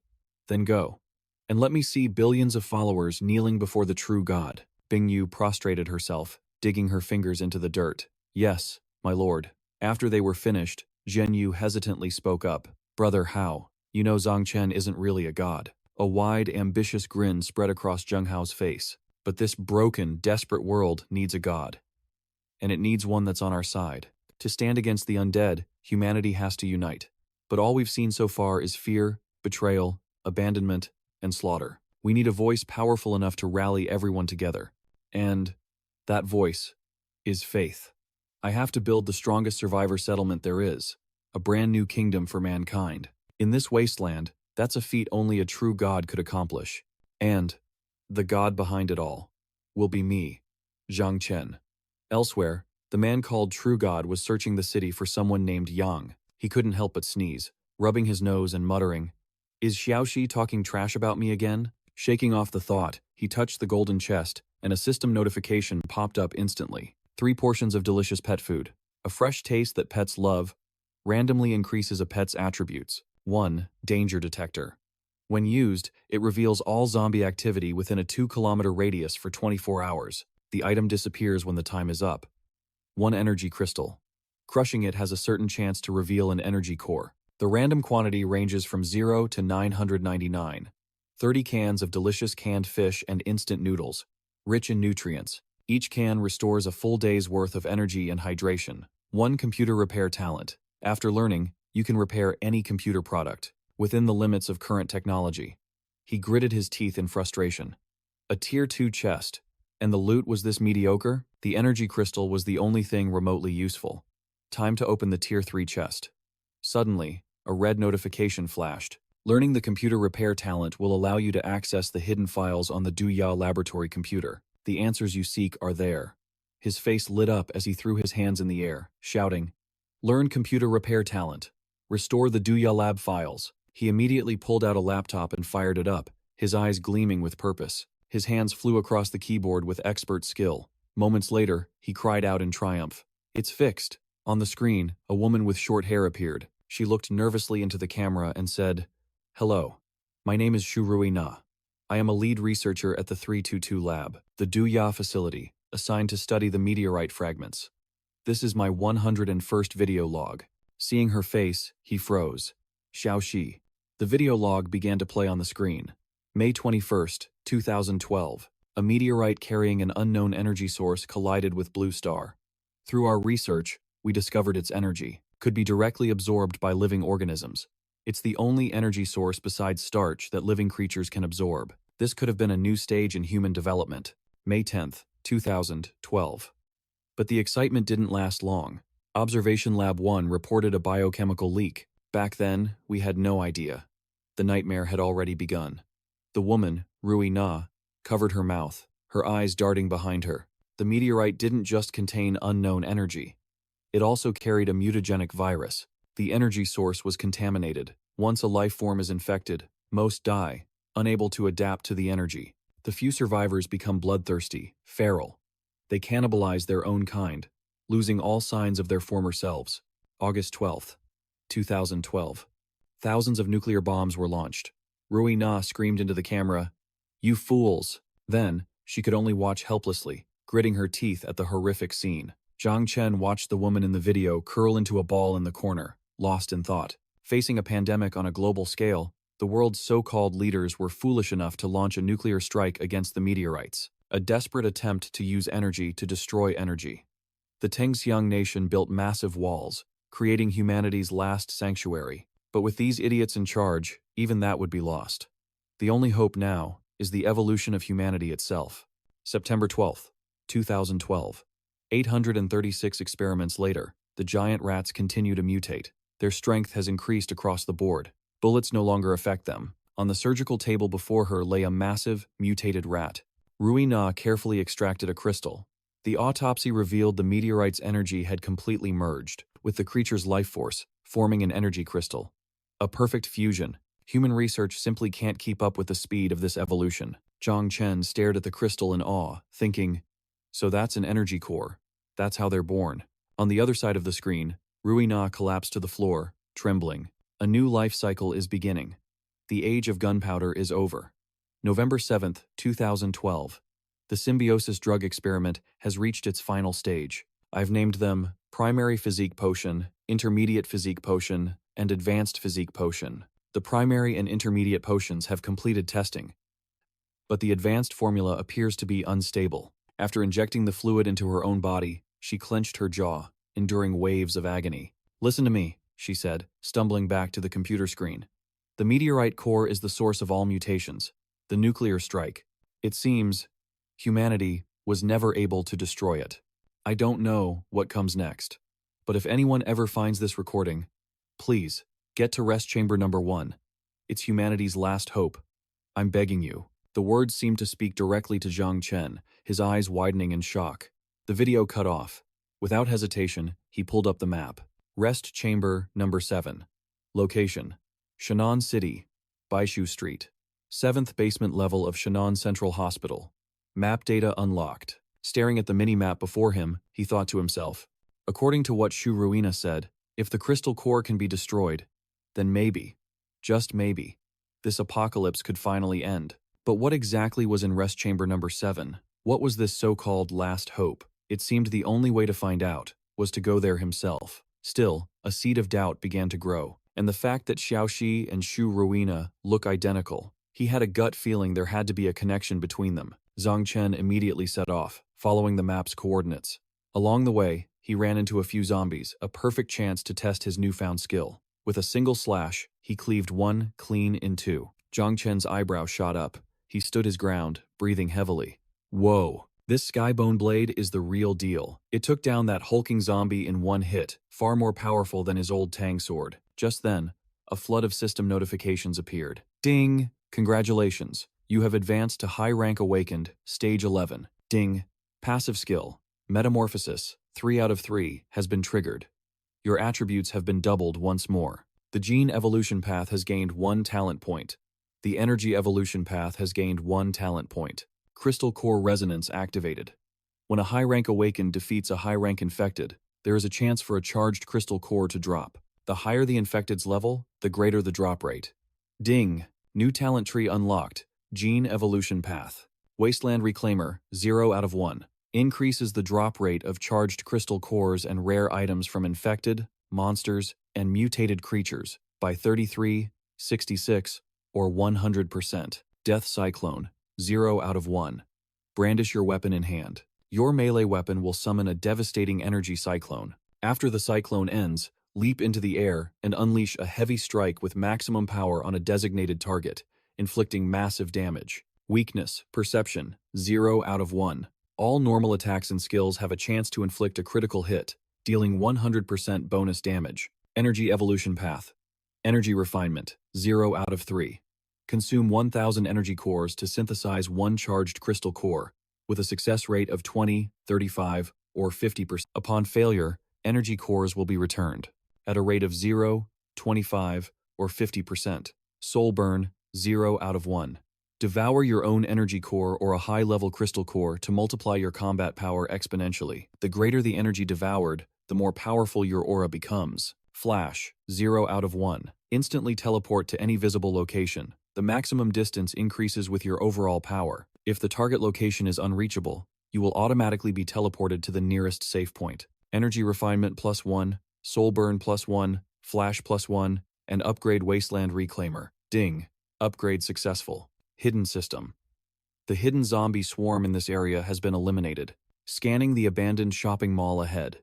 Then go. And let me see billions of followers kneeling before the true God. Bingyu prostrated herself, digging her fingers into the dirt. Yes, my lord. After they were finished, Zhen Yu hesitantly spoke up. Brother Hao, you know Zhang Chen isn't really a god. A wide, ambitious grin spread across Zheng Hao's face. But this broken, desperate world needs a god. And it needs one that's on our side. To stand against the undead, humanity has to unite. But all we've seen so far is fear, betrayal, abandonment, and slaughter. We need a voice powerful enough to rally everyone together. And that voice is faith. I have to build the strongest survivor settlement there is. A brand new kingdom for mankind. In this wasteland, that's a feat only a true god could accomplish. And the god behind it all will be me, Zhang Chen. Elsewhere, the man called True God was searching the city for someone named Yang. He couldn't help but sneeze, rubbing his nose and muttering, Is Xiaoxi talking trash about me again? Shaking off the thought, he touched the golden chest, and a system notification popped up instantly. 3 portions of delicious pet food. A fresh taste that pets love. Randomly increases a pet's attributes. 1. Danger detector. When used, it reveals all zombie activity within a 2-kilometer radius for 24 hours. The item disappears when the time is up. 1 energy crystal. Crushing it has a certain chance to reveal an energy core. The random quantity ranges from 0 to 999. 30 cans of delicious canned fish and instant noodles, rich in nutrients. Each can restores a full day's worth of energy and hydration. 1 computer repair talent. After learning, you can repair any computer product, within the limits of current technology. He gritted his teeth in frustration. A Tier 2 chest. And the loot was this mediocre? The energy crystal was the only thing remotely useful. Time to open the Tier 3 chest. Suddenly, a red notification flashed. Learning the computer repair talent will allow you to access the hidden files on the Duya laboratory computer. The answers you seek are there. His face lit up as he threw his hands in the air, shouting, Learn computer repair talent. Restore the Duya lab files. He immediately pulled out a laptop and fired it up, his eyes gleaming with purpose. His hands flew across the keyboard with expert skill. Moments later, he cried out in triumph. It's fixed. On the screen, a woman with short hair appeared. She looked nervously into the camera and said, Hello. My name is Shurui Na. I am a lead researcher at the 322 lab, the Duya facility, assigned to study the meteorite fragments. This is my 101st video log. Seeing her face, he froze. Xiaoxi. The video log began to play on the screen. May 21st, 2012. A meteorite carrying an unknown energy source collided with Blue Star. Through our research, we discovered its energy could be directly absorbed by living organisms. It's the only energy source besides starch that living creatures can absorb. This could have been a new stage in human development. May 10th, 2012. But the excitement didn't last long. Observation Lab 1 reported a biochemical leak. Back then, we had no idea. The nightmare had already begun. The woman, Rui Na, covered her mouth, her eyes darting behind her. The meteorite didn't just contain unknown energy. It also carried a mutagenic virus. The energy source was contaminated. Once a life form is infected, most die, unable to adapt to the energy. The few survivors become bloodthirsty, feral. They cannibalize their own kind, losing all signs of their former selves. August 12, 2012. Thousands of nuclear bombs were launched. Rui Na screamed into the camera, "You fools!" Then, she could only watch helplessly, gritting her teeth at the horrific scene. Zhang Chen watched the woman in the video curl into a ball in the corner, lost in thought. Facing a pandemic on a global scale, the world's so-called leaders were foolish enough to launch a nuclear strike against the meteorites, a desperate attempt to use energy to destroy energy. The Tengxiang nation built massive walls, creating humanity's last sanctuary. But with these idiots in charge, even that would be lost. The only hope now is the evolution of humanity itself. September 12, 2012. 836 experiments later, the giant rats continue to mutate. Their strength has increased across the board. Bullets no longer affect them. On the surgical table before her lay a massive, mutated rat. Rui Na carefully extracted a crystal. The autopsy revealed the meteorite's energy had completely merged with the creature's life force, forming an energy crystal. A perfect fusion. Human research simply can't keep up with the speed of this evolution. Zhang Chen stared at the crystal in awe, thinking, so that's an energy core. That's how they're born. On the other side of the screen, Rui Na collapsed to the floor, trembling. A new life cycle is beginning. The age of gunpowder is over. November 7, 2012. The symbiosis drug experiment has reached its final stage. I've named them Primary Physique Potion, Intermediate Physique Potion, and Advanced Physique Potion. The primary and intermediate potions have completed testing, but the advanced formula appears to be unstable. After injecting the fluid into her own body, she clenched her jaw, enduring waves of agony. "Listen to me," she said, stumbling back to the computer screen. "The meteorite core is the source of all mutations, the nuclear strike. It seems humanity was never able to destroy it. I don't know what comes next, but if anyone ever finds this recording, please, get to rest chamber number 1. It's humanity's last hope. I'm begging you." The words seemed to speak directly to Zhang Chen, his eyes widening in shock. The video cut off. Without hesitation, he pulled up the map. Rest chamber number 7. Location: Shannan City, Baishu Street. 7th basement level of Shannan Central Hospital. Map data unlocked. Staring at the mini-map before him, he thought to himself, according to what Shu Ruina said, if the crystal core can be destroyed, then maybe, just maybe, this apocalypse could finally end. But what exactly was in rest chamber number 7? What was this so-called last hope? It seemed the only way to find out was to go there himself. Still, a seed of doubt began to grow, and the fact that Xiaoxi and Shu Ruina look identical, he had a gut feeling there had to be a connection between them. Zhang Chen immediately set off, following the map's coordinates. Along the way, he ran into a few zombies, a perfect chance to test his newfound skill. With a single slash, he cleaved one clean in two. Zhang Chen's eyebrow shot up. He stood his ground, breathing heavily. Whoa, this Skybone blade is the real deal. It took down that hulking zombie in one hit, far more powerful than his old Tang sword. Just then, a flood of system notifications appeared. Ding! Congratulations. You have advanced to High Rank Awakened, Stage 11. Ding! Passive skill, Metamorphosis, 3 out of 3, has been triggered. Your attributes have been doubled once more. The Gene Evolution Path has gained 1 talent point. The Energy Evolution Path has gained 1 talent point. Crystal Core Resonance activated. When a High Rank Awakened defeats a High Rank Infected, there is a chance for a charged Crystal Core to drop. The higher the Infected's level, the greater the drop rate. Ding! New talent tree unlocked. Gene Evolution Path. Wasteland Reclaimer, 0 out of 1. Increases the drop rate of charged crystal cores and rare items from infected, monsters, and mutated creatures by 33, 66, or 100%. Death Cyclone, 0 out of 1. Brandish your weapon in hand. Your melee weapon will summon a devastating energy cyclone. After the cyclone ends, leap into the air and unleash a heavy strike with maximum power on a designated target, inflicting massive damage. Weakness, Perception, 0 out of 1. All normal attacks and skills have a chance to inflict a critical hit, dealing 100% bonus damage. Energy Evolution Path. Energy Refinement, 0 out of 3. Consume 1,000 energy cores to synthesize 1 charged crystal core, with a success rate of 20, 35, or 50%. Upon failure, energy cores will be returned at a rate of 0, 25, or 50%. Soul burn, 0 out of 1. Devour your own energy core or a high-level crystal core to multiply your combat power exponentially. The greater the energy devoured, the more powerful your aura becomes. Flash, 0 out of 1. Instantly teleport to any visible location. The maximum distance increases with your overall power. If the target location is unreachable, you will automatically be teleported to the nearest safe point. Energy refinement +1, soul burn +1, flash +1, and upgrade wasteland reclaimer. Ding. Upgrade successful. Hidden system. The hidden zombie swarm in this area has been eliminated. Scanning the abandoned shopping mall ahead.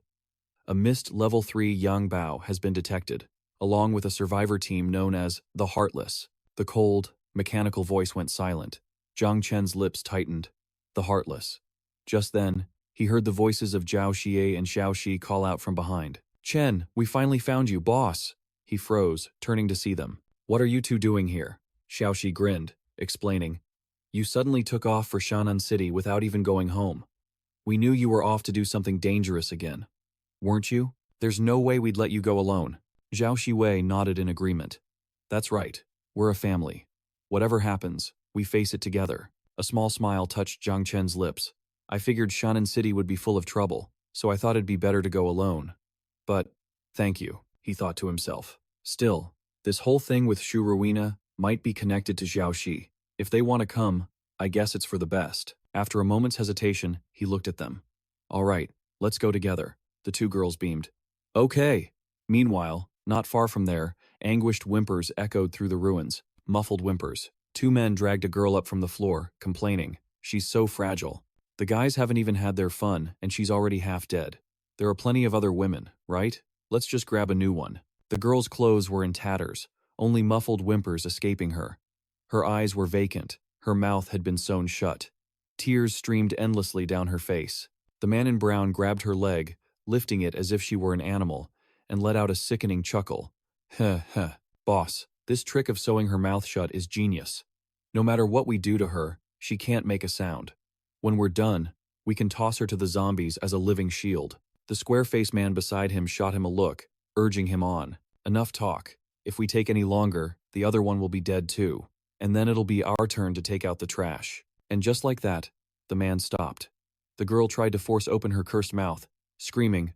A missed level 3 Yangbao has been detected, along with a survivor team known as the Heartless. The cold, mechanical voice went silent. Zhang Chen's lips tightened. The Heartless. Just then, he heard the voices of Zhao Xie and Xiao Shi call out from behind. Chen, we finally found you, boss. He froze, turning to see them. What are you two doing here? Xiao Shi grinned, explaining. You suddenly took off for Shan'an City without even going home. We knew you were off to do something dangerous again. Weren't you? There's no way we'd let you go alone. Zhao Shiwei nodded in agreement. That's right. We're a family. Whatever happens, we face it together. A small smile touched Zhang Chen's lips. I figured Shan'an City would be full of trouble, so I thought it'd be better to go alone. But, thank you, he thought to himself. Still, this whole thing with Shu Ruina might be connected to Xiao Shi. If they want to come, I guess it's for the best. After a moment's hesitation, he looked at them. All right, let's go together. The two girls beamed. Okay. Meanwhile, not far from there, anguished whimpers echoed through the ruins. Muffled whimpers. Two men dragged a girl up from the floor, complaining. She's so fragile. The guys haven't even had their fun, and she's already half dead. There are plenty of other women, right? Let's just grab a new one. The girl's clothes were in tatters, only muffled whimpers escaping her. Her eyes were vacant. Her mouth had been sewn shut. Tears streamed endlessly down her face. The man in brown grabbed her leg, lifting it as if she were an animal, and let out a sickening chuckle. Boss, this trick of sewing her mouth shut is genius. No matter what we do to her, she can't make a sound. When we're done, we can toss her to the zombies as a living shield. The square-faced man beside him shot him a look, urging him on. Enough talk. If we take any longer, the other one will be dead too. And then it'll be our turn to take out the trash. And just like that, the man stopped. The girl tried to force open her cursed mouth, screaming,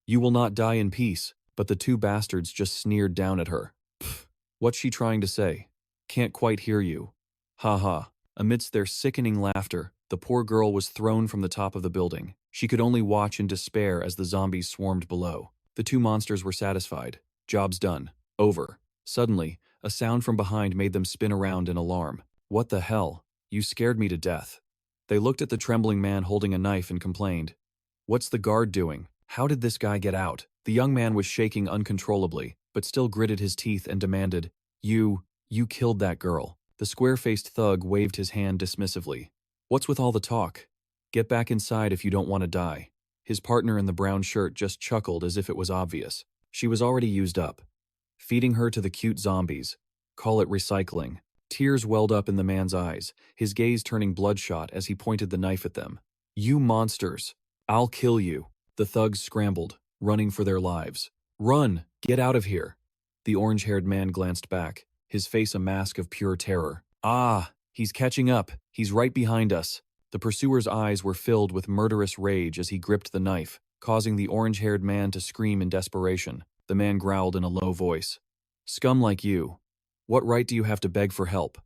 You will not die in peace, but the two bastards just sneered down at her. Pfft, what's she trying to say? Can't quite hear you. Ha ha. Amidst their sickening laughter, the poor girl was thrown from the top of the building. She could only watch in despair as the zombies swarmed below. The two monsters were satisfied. Job's done. Over. Suddenly, a sound from behind made them spin around in alarm. What the hell? You scared me to death. They looked at the trembling man holding a knife and complained. What's the guard doing? How did this guy get out? The young man was shaking uncontrollably, but still gritted his teeth and demanded, You killed that girl. The square-faced thug waved his hand dismissively. What's with all the talk? Get back inside if you don't want to die. His partner in the brown shirt just chuckled as if it was obvious. She was already used up. Feeding her to the cute zombies. Call it recycling. Tears welled up in the man's eyes, his gaze turning bloodshot as he pointed the knife at them. You monsters! I'll kill you! The thugs scrambled, running for their lives. Run! Get out of here! The orange-haired man glanced back, his face a mask of pure terror. Ah! He's catching up! He's right behind us! The pursuer's eyes were filled with murderous rage as he gripped the knife, causing the orange-haired man to scream in desperation. The man growled in a low voice. Scum like you! What right do you have to beg for help?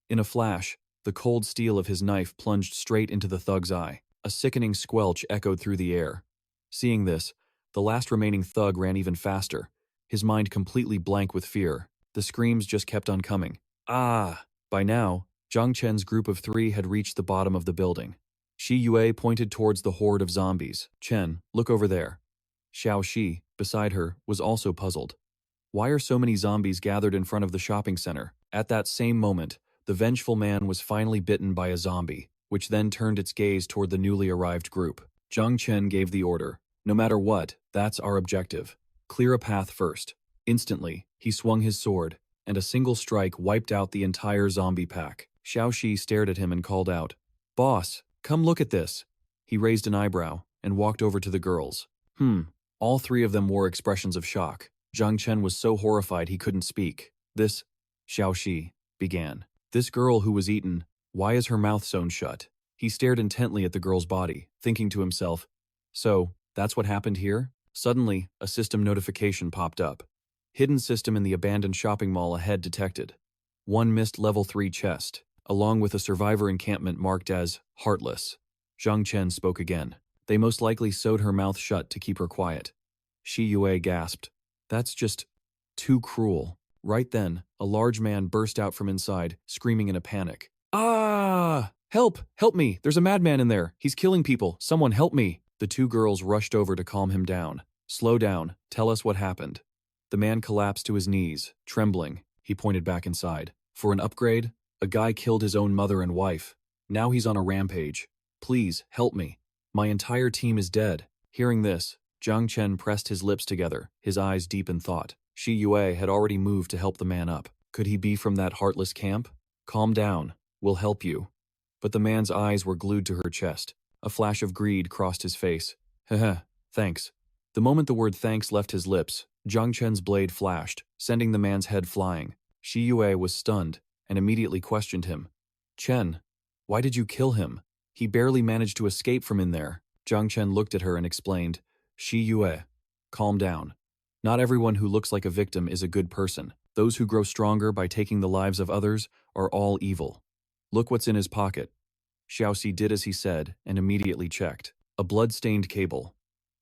In a flash, the cold steel of his knife plunged straight into the thug's eye. A sickening squelch echoed through the air. Seeing this, the last remaining thug ran even faster, his mind completely blank with fear. The screams just kept on coming. Ah! By now, Zhang Chen's group of three had reached the bottom of the building. Shi Yue pointed towards the horde of zombies. Chen, look over there. Xiao Shi, beside her, was also puzzled. Why are so many zombies gathered in front of the shopping center? At that same moment, the vengeful man was finally bitten by a zombie, which then turned its gaze toward the newly arrived group. Zhang Chen gave the order. No matter what, that's our objective. Clear a path first. Instantly, he swung his sword, and a single strike wiped out the entire zombie pack. Xiao Shi stared at him and called out, Boss, come look at this. He raised an eyebrow and walked over to the girls. All three of them wore expressions of shock. Zhang Chen was so horrified he couldn't speak. This, Xiaoxi, began. This girl who was eaten, why is her mouth sewn shut? He stared intently at the girl's body, thinking to himself, so, that's what happened here? Suddenly, a system notification popped up. Hidden system in the abandoned shopping mall ahead detected. One missed level 3 chest, along with a survivor encampment marked as heartless. Zhang Chen spoke again. They most likely sewed her mouth shut to keep her quiet. Shi Yue gasped. That's just too cruel. Right then, a large man burst out from inside, screaming in a panic. Ah! Help! Help me! There's a madman in there! He's killing people! Someone help me! The two girls rushed over to calm him down. Slow down. Tell us what happened. The man collapsed to his knees, trembling. He pointed back inside. For an upgrade, a guy killed his own mother and wife. Now he's on a rampage. Please, help me. My entire team is dead. Hearing this, Zhang Chen pressed his lips together, his eyes deep in thought. Shi Yue had already moved to help the man up. Could he be from that heartless camp? Calm down. We'll help you. But the man's eyes were glued to her chest. A flash of greed crossed his face. Haha, thanks. The moment the word thanks left his lips, Zhang Chen's blade flashed, sending the man's head flying. Shi Yue was stunned and immediately questioned him. Chen, why did you kill him? He barely managed to escape from in there. Zhang Chen looked at her and explained, Shi Yue, calm down. Not everyone who looks like a victim is a good person. Those who grow stronger by taking the lives of others are all evil. Look what's in his pocket. Xiaoxi did as he said and immediately checked. A blood-stained cable.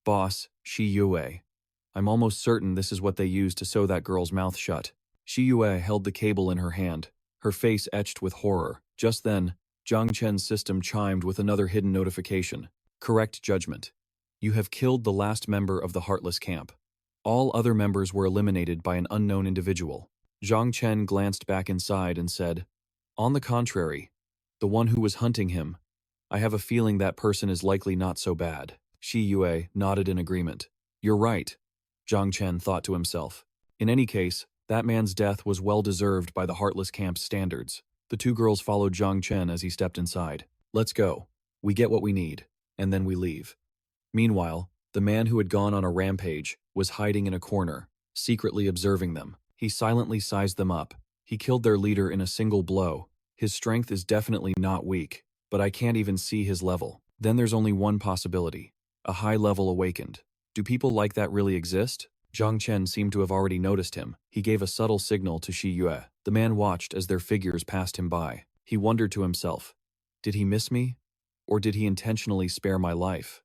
Boss, Shi Yue. I'm almost certain this is what they used to sew that girl's mouth shut. Shi Yue held the cable in her hand, her face etched with horror. Just then, Zhang Chen's system chimed with another hidden notification. Correct judgment. You have killed the last member of the Heartless camp. All other members were eliminated by an unknown individual. Zhang Chen glanced back inside and said, On the contrary, the one who was hunting him, I have a feeling that person is likely not so bad. Shi Yue nodded in agreement. You're right, Zhang Chen thought to himself. In any case, that man's death was well deserved by the Heartless camp's standards. The two girls followed Zhang Chen as he stepped inside. Let's go. We get what we need, and then we leave. Meanwhile, the man who had gone on a rampage was hiding in a corner, secretly observing them. He silently sized them up. He killed their leader in a single blow. His strength is definitely not weak, but I can't even see his level. Then there's only one possibility. A high level awakened. Do people like that really exist? Zhang Chen seemed to have already noticed him. He gave a subtle signal to Shi Yue. The man watched as their figures passed him by. He wondered to himself, did he miss me? Or did he intentionally spare my life?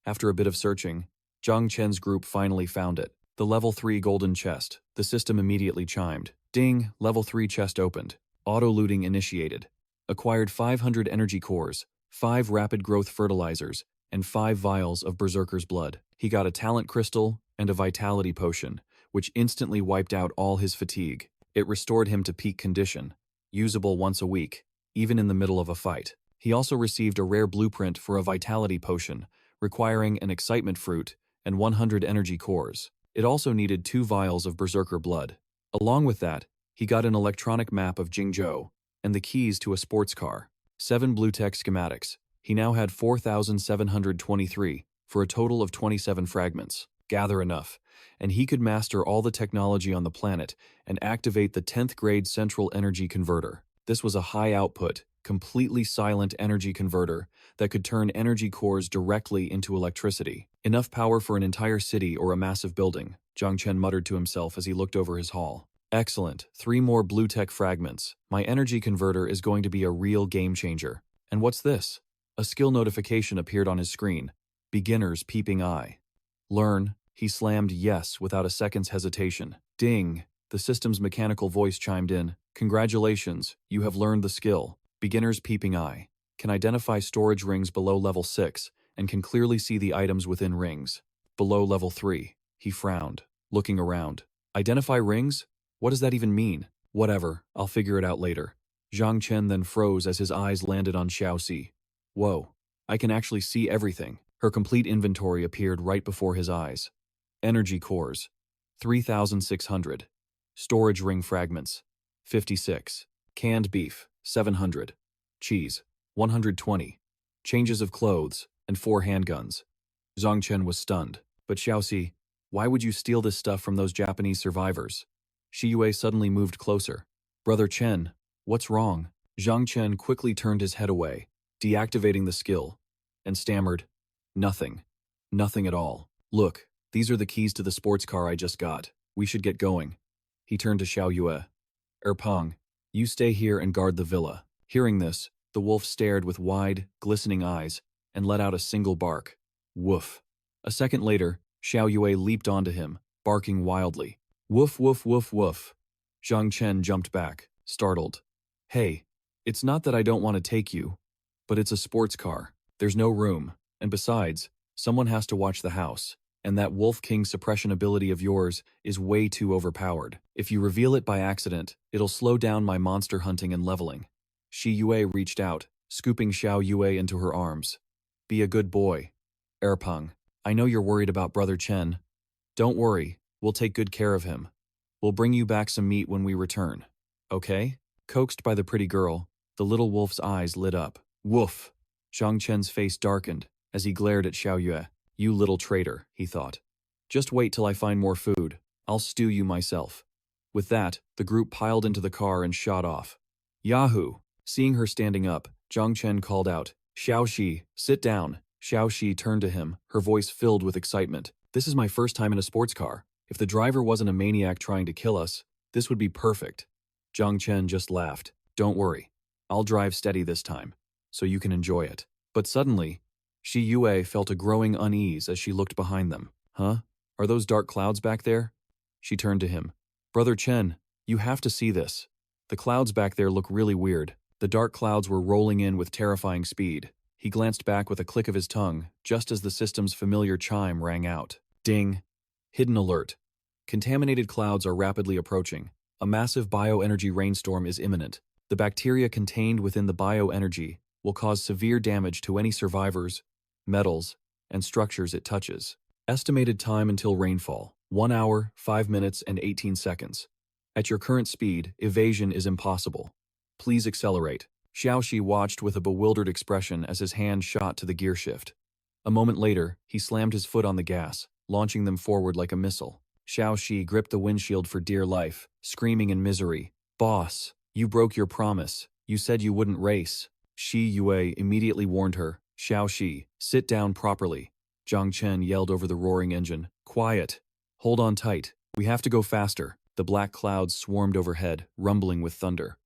After a bit of searching, Zhang Chen's group finally found it. The level 3 golden chest. The system immediately chimed. Ding, level 3 chest opened. Auto-looting initiated. Acquired 500 energy cores, 5 rapid growth fertilizers, and 5 vials of Berserker's blood. He got a talent crystal and a vitality potion, which instantly wiped out all his fatigue. It restored him to peak condition, usable once a week, even in the middle of a fight. He also received a rare blueprint for a vitality potion, requiring an excitement fruit and 100 energy cores. It also needed 2 vials of Berserker blood. Along with that, he got an electronic map of Jingzhou and the keys to a sports car. 7 blue-tech schematics. He now had 4,723, for a total of 27 fragments. Gather enough, and he could master all the technology on the planet and activate the 10th grade central energy converter. This was a high-output, completely silent energy converter that could turn energy cores directly into electricity. Enough power for an entire city or a massive building, Zhang Chen muttered to himself as he looked over his haul. Excellent, 3 more blue-tech fragments. My energy converter is going to be a real game-changer. And what's this? A skill notification appeared on his screen. Beginner's peeping eye. Learn. He slammed yes without a second's hesitation. Ding! The system's mechanical voice chimed in. Congratulations, you have learned the skill. Beginner's peeping eye. Can identify storage rings below level 6 and can clearly see the items within rings. Below level 3. He frowned, looking around. Identify rings? What does that even mean? Whatever, I'll figure it out later. Zhang Chen then froze as his eyes landed on Xiaoxi. Whoa, I can actually see everything. Her complete inventory appeared right before his eyes. Energy cores, 3,600. Storage ring fragments, 56. Canned beef, 700. Cheese, 120. Changes of clothes, and 4 handguns. Zhang Chen was stunned, but Xiaoxi, Why would you steal this stuff from those Japanese survivors? Shi Yue suddenly moved closer. Brother Chen, what's wrong? Zhang Chen quickly turned his head away, deactivating the skill, and stammered, Nothing. Nothing at all. Look, these are the keys to the sports car I just got. We should get going. He turned to Xiao Yue. Erpeng, you stay here and guard the villa. Hearing this, the wolf stared with wide, glistening eyes and let out a single bark. Woof. A second later, Xiao Yue leaped onto him, barking wildly. Woof, woof, woof, woof. Zhang Chen jumped back, startled. Hey, it's not that I don't want to take you, but it's a sports car. There's no room, and besides, someone has to watch the house, and that Wolf King suppression ability of yours is way too overpowered. If you reveal it by accident, it'll slow down my monster hunting and leveling. Shi Yue reached out, scooping Xiao Yue into her arms. Be a good boy. Erpeng, I know you're worried about Brother Chen. Don't worry, we'll take good care of him. We'll bring you back some meat when we return. Okay? Coaxed by the pretty girl, the little wolf's eyes lit up. Woof! Zhang Chen's face darkened as he glared at Xiao Yue. You little traitor, he thought. Just wait till I find more food. I'll stew you myself. With that, the group piled into the car and shot off. Yahoo! Seeing her standing up, Zhang Chen called out, Xiao Shi, sit down. Xiao Shi turned to him, her voice filled with excitement. This is my first time in a sports car. If the driver wasn't a maniac trying to kill us, this would be perfect. Zhang Chen just laughed. Don't worry. I'll drive steady this time, so you can enjoy it. But suddenly, Shi Yue felt a growing unease as she looked behind them. Huh? Are those dark clouds back there? She turned to him. Brother Chen, you have to see this. The clouds back there look really weird. The dark clouds were rolling in with terrifying speed. He glanced back with a click of his tongue, just as the system's familiar chime rang out. Ding. Hidden alert. Contaminated clouds are rapidly approaching. A massive bioenergy rainstorm is imminent. The bacteria contained within the bioenergy will cause severe damage to any survivors, metals, and structures it touches. Estimated time until rainfall, 1 hour, 5 minutes, and 18 seconds. At your current speed, evasion is impossible. Please accelerate. Xiao Shi watched with a bewildered expression as his hand shot to the gear shift. A moment later, he slammed his foot on the gas, launching them forward like a missile. Xiao Shi gripped the windshield for dear life, screaming in misery. Boss, you broke your promise. You said you wouldn't race. Shi Yue immediately warned her. Xiao Shi, sit down properly. Zhang Chen yelled over the roaring engine. Quiet. Hold on tight. We have to go faster. The black clouds swarmed overhead, rumbling with thunder.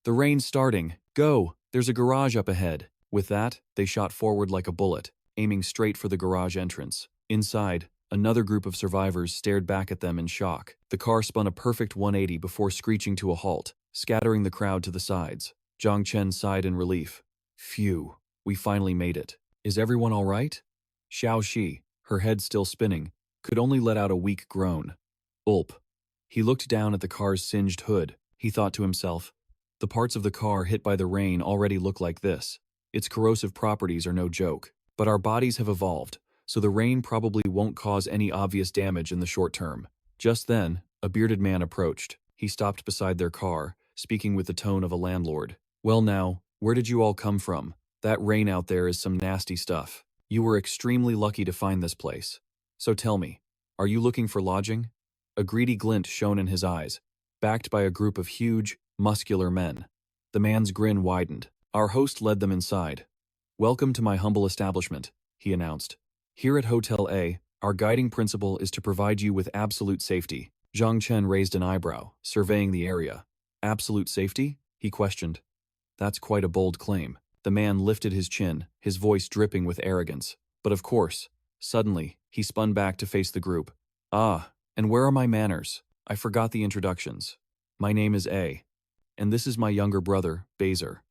The rain's starting. Go! There's a garage up ahead. With that, they shot forward like a bullet, aiming straight for the garage entrance. Inside, another group of survivors stared back at them in shock. The car spun a perfect 180 before screeching to a halt, scattering the crowd to the sides. Zhang Chen sighed in relief. Phew, we finally made it. Is everyone all right? Xiao Shi, her head still spinning, could only let out a weak groan. Ulp. He looked down at the car's singed hood. He thought to himself, the parts of the car hit by the rain already look like this. Its corrosive properties are no joke. But our bodies have evolved, so the rain probably won't cause any obvious damage in the short term. Just then, a bearded man approached. He stopped beside their car, speaking with the tone of a landlord. Well now, where did you all come from? That rain out there is some nasty stuff. You were extremely lucky to find this place. So tell me, are you looking for lodging? A greedy glint shone in his eyes, backed by a group of huge, muscular men. The man's grin widened. Our host led them inside. Welcome to my humble establishment, he announced. Here at Hotel A, our guiding principle is to provide you with absolute safety. Zhang Chen raised an eyebrow, surveying the area. Absolute safety? He questioned. That's quite a bold claim. The man lifted his chin, his voice dripping with arrogance. But of course, suddenly, he spun back to face the group. Ah, and where are my manners? I forgot the introductions. My name is A, and this is my younger brother, Baser.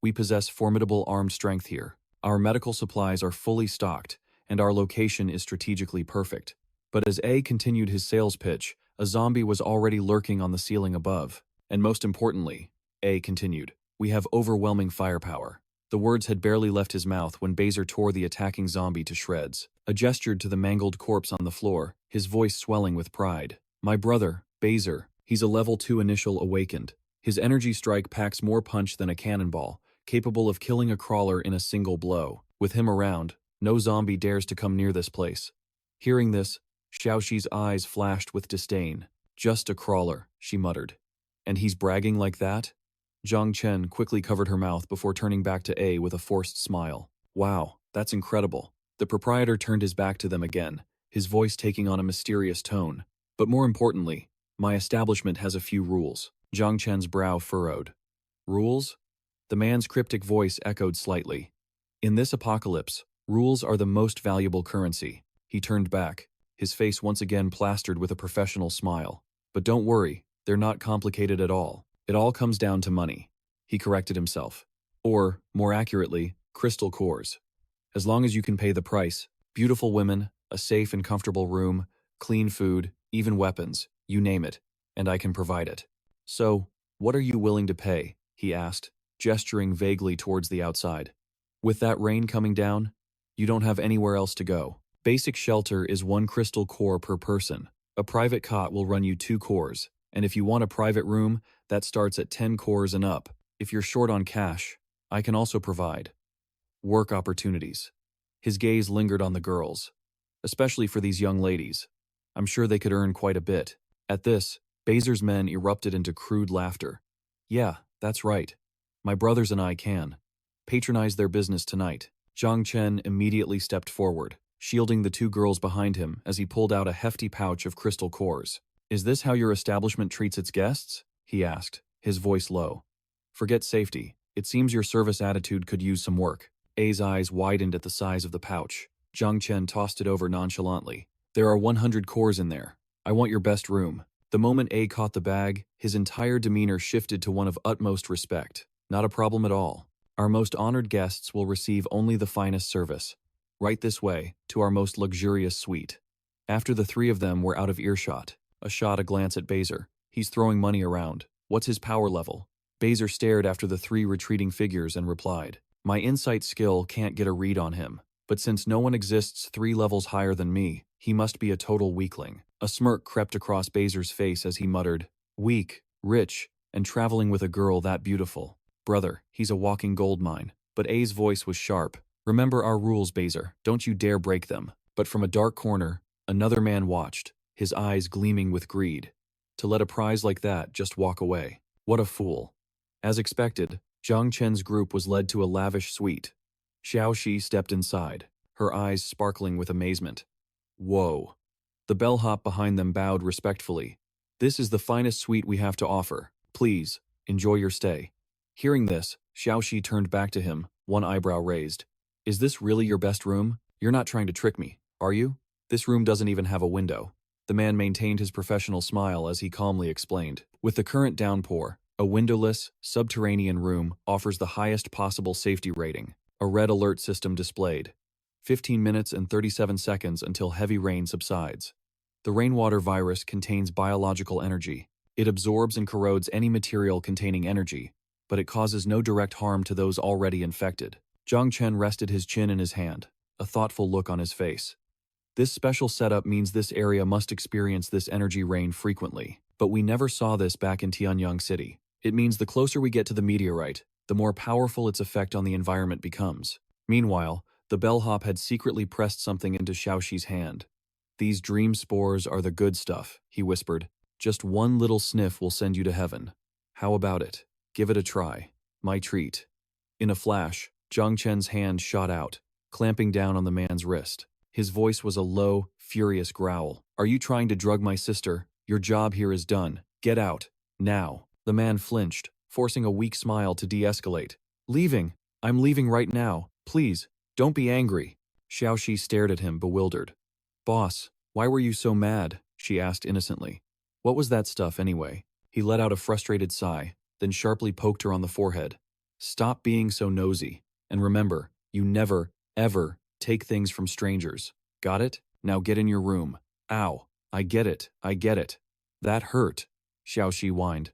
We possess formidable armed strength here. Our medical supplies are fully stocked, and our location is strategically perfect. But as A continued his sales pitch, a zombie was already lurking on the ceiling above. And most importantly, A continued, we have overwhelming firepower. The words had barely left his mouth when Baser tore the attacking zombie to shreds. A gestured to the mangled corpse on the floor, his voice swelling with pride. My brother, Baser, he's a level 2 initial awakened. His energy strike packs more punch than a cannonball, capable of killing a crawler in a single blow. With him around, no zombie dares to come near this place. Hearing this, Xiaoxi's eyes flashed with disdain. Just a crawler, she muttered. And he's bragging like that? Zhang Chen quickly covered her mouth before turning back to A with a forced smile. Wow, that's incredible. The proprietor turned his back to them again, his voice taking on a mysterious tone. But more importantly, my establishment has a few rules. Zhang Chen's brow furrowed. Rules? The man's cryptic voice echoed slightly. In this apocalypse, rules are the most valuable currency. He turned back, his face once again plastered with a professional smile. But don't worry, they're not complicated at all. It all comes down to money. He corrected himself. Or, more accurately, crystal cores. As long as you can pay the price, beautiful women, a safe and comfortable room, clean food, even weapons, you name it, and I can provide it. So, what are you willing to pay? He asked, gesturing vaguely towards the outside. With that rain coming down, you don't have anywhere else to go. Basic shelter is 1 crystal core per person. A private cot will run you 2 cores, and if you want a private room, that starts at 10 cores and up. If you're short on cash, I can also provide. Work opportunities. His gaze lingered on the girls. Especially for these young ladies. I'm sure they could earn quite a bit. At this, Bazer's men erupted into crude laughter. Yeah, that's right. My brothers and I can. Patronize their business tonight. Zhang Chen immediately stepped forward, shielding the 2 girls behind him as he pulled out a hefty pouch of crystal cores. Is this how your establishment treats its guests? He asked, his voice low. Forget safety. It seems your service attitude could use some work. A's eyes widened at the size of the pouch. Zhang Chen tossed it over nonchalantly. There are 100 cores in there. I want your best room. The moment A caught the bag, his entire demeanor shifted to one of utmost respect. Not a problem at all. Our most honored guests will receive only the finest service. Right this way, to our most luxurious suite. After the 3 of them were out of earshot, a glance at Bazer. He's throwing money around. What's his power level? Bazer stared after the 3 retreating figures and replied, My insight skill can't get a read on him, but since no one exists 3 levels higher than me, he must be a total weakling. A smirk crept across Bazer's face as he muttered, Weak, rich, and traveling with a girl that beautiful. Brother, he's a walking gold mine. But A's voice was sharp. Remember our rules, Bazer. Don't you dare break them. But from a dark corner, another man watched, his eyes gleaming with greed. To let a prize like that just walk away. What a fool. As expected, Zhang Chen's group was led to a lavish suite. Xiaoxi stepped inside, her eyes sparkling with amazement. Whoa. The bellhop behind them bowed respectfully. This is the finest suite we have to offer. Please, enjoy your stay. Hearing this, Xiaoxi turned back to him, one eyebrow raised. Is this really your best room? You're not trying to trick me, are you? This room doesn't even have a window. The man maintained his professional smile as he calmly explained. With the current downpour, a windowless, subterranean room offers the highest possible safety rating. A red alert system displayed. 15 minutes and 37 seconds until heavy rain subsides. The rainwater virus contains biological energy. It absorbs and corrodes any material containing energy, but it causes no direct harm to those already infected. Zhang Chen rested his chin in his hand, a thoughtful look on his face. This special setup means this area must experience this energy rain frequently, but we never saw this back in Tianyang City. It means the closer we get to the meteorite, the more powerful its effect on the environment becomes. Meanwhile, the bellhop had secretly pressed something into Xiaoxi's hand. These dream spores are the good stuff, he whispered. Just one little sniff will send you to heaven. How about it? Give it a try. My treat. In a flash, Zhang Chen's hand shot out, clamping down on the man's wrist. His voice was a low, furious growl. Are you trying to drug my sister? Your job here is done. Get out. Now. The man flinched, forcing a weak smile to de-escalate. Leaving. I'm leaving right now. Please, don't be angry. Xiaoxi stared at him, bewildered. Boss, why were you so mad? She asked innocently. What was that stuff anyway? He let out a frustrated sigh, then sharply poked her on the forehead. Stop being so nosy. And remember, you never, ever take things from strangers. Got it? Now get in your room. Ow. I get it. That hurt. Xiaoxi whined.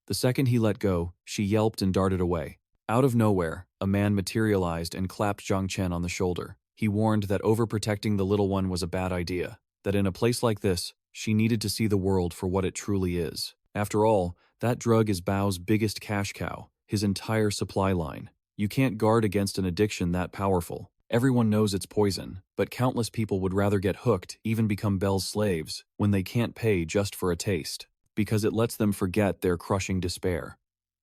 The second he let go, she yelped and darted away. Out of nowhere, a man materialized and clapped Zhang Chen on the shoulder. He warned that overprotecting the little one was a bad idea, that in a place like this, she needed to see the world for what it truly is. After all, that drug is Bao's biggest cash cow, his entire supply line. You can't guard against an addiction that powerful. Everyone knows it's poison, but countless people would rather get hooked, even become Belle's slaves, when they can't pay just for a taste, because it lets them forget their crushing despair.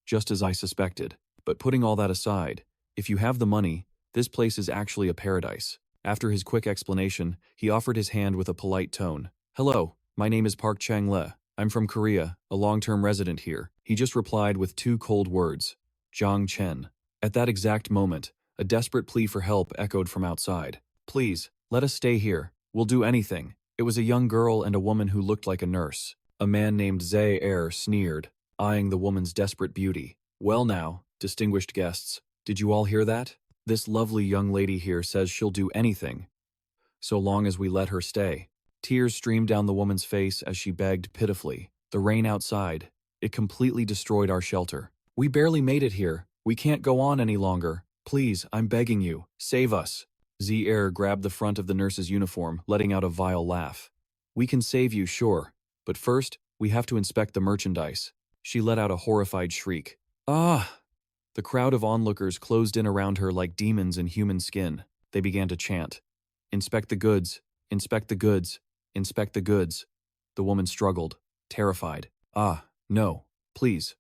Just as I suspected. But putting all that aside, if you have the money, this place is actually a paradise. After his quick explanation, he offered his hand with a polite tone. Hello, my name is Park Chang-le. I'm from Korea, a long-term resident here. He just replied with 2 cold words. Zhang Chen. At that exact moment, a desperate plea for help echoed from outside. Please, let us stay here. We'll do anything. It was a young girl and a woman who looked like a nurse. A man named Zhe sneered, eyeing the woman's desperate beauty. Well now, distinguished guests, did you all hear that? This lovely young lady here says she'll do anything, so long as we let her stay. Tears streamed down the woman's face as she begged pitifully. The rain outside, it completely destroyed our shelter. We barely made it here. We can't go on any longer. Please, I'm begging you, save us. Zhe grabbed the front of the nurse's uniform, letting out a vile laugh. We can save you, sure, but first, we have to inspect the merchandise. She let out a horrified shriek. Ah! The crowd of onlookers closed in around her like demons in human skin. They began to chant. Inspect the goods, inspect the goods, inspect the goods. The woman struggled, terrified. Ah, no, please.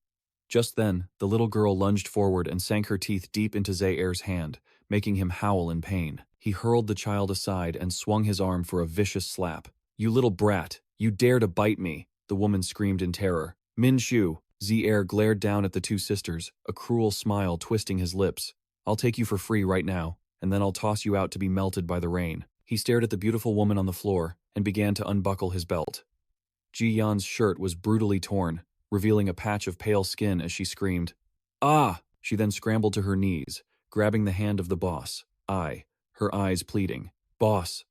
Just then, the little girl lunged forward and sank her teeth deep into Zhe's hand, making him howl in pain. He hurled the child aside and swung his arm for a vicious slap. You little brat, you dare to bite me, the woman screamed in terror. Min Shu, Zhe glared down at the 2 sisters, a cruel smile twisting his lips. I'll take you for free right now, and then I'll toss you out to be melted by the rain. He stared at the beautiful woman on the floor and began to unbuckle his belt. Ji Yan's shirt was brutally torn, revealing a patch of pale skin as she screamed. Ah! She then scrambled to her knees, grabbing the hand of the boss. Her eyes pleading. Boss,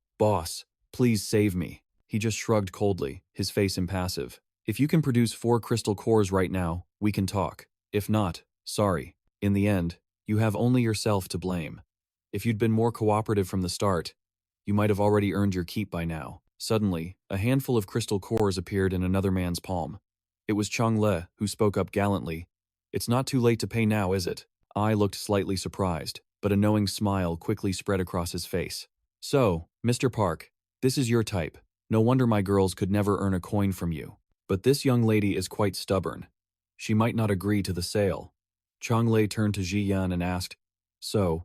please save me. He just shrugged coldly, his face impassive. If you can produce 4 crystal cores right now, we can talk. If not, sorry. In the end, you have only yourself to blame. If you'd been more cooperative from the start, you might have already earned your keep by now. Suddenly, a handful of crystal cores appeared in another man's palm. It was Chang-le, who spoke up gallantly. It's not too late to pay now, is it? I looked slightly surprised, but a knowing smile quickly spread across his face. So, Mr. Park, this is your type. No wonder my girls could never earn a coin from you. But this young lady is quite stubborn. She might not agree to the sale. Chang-le turned to Ji Yan and asked, So,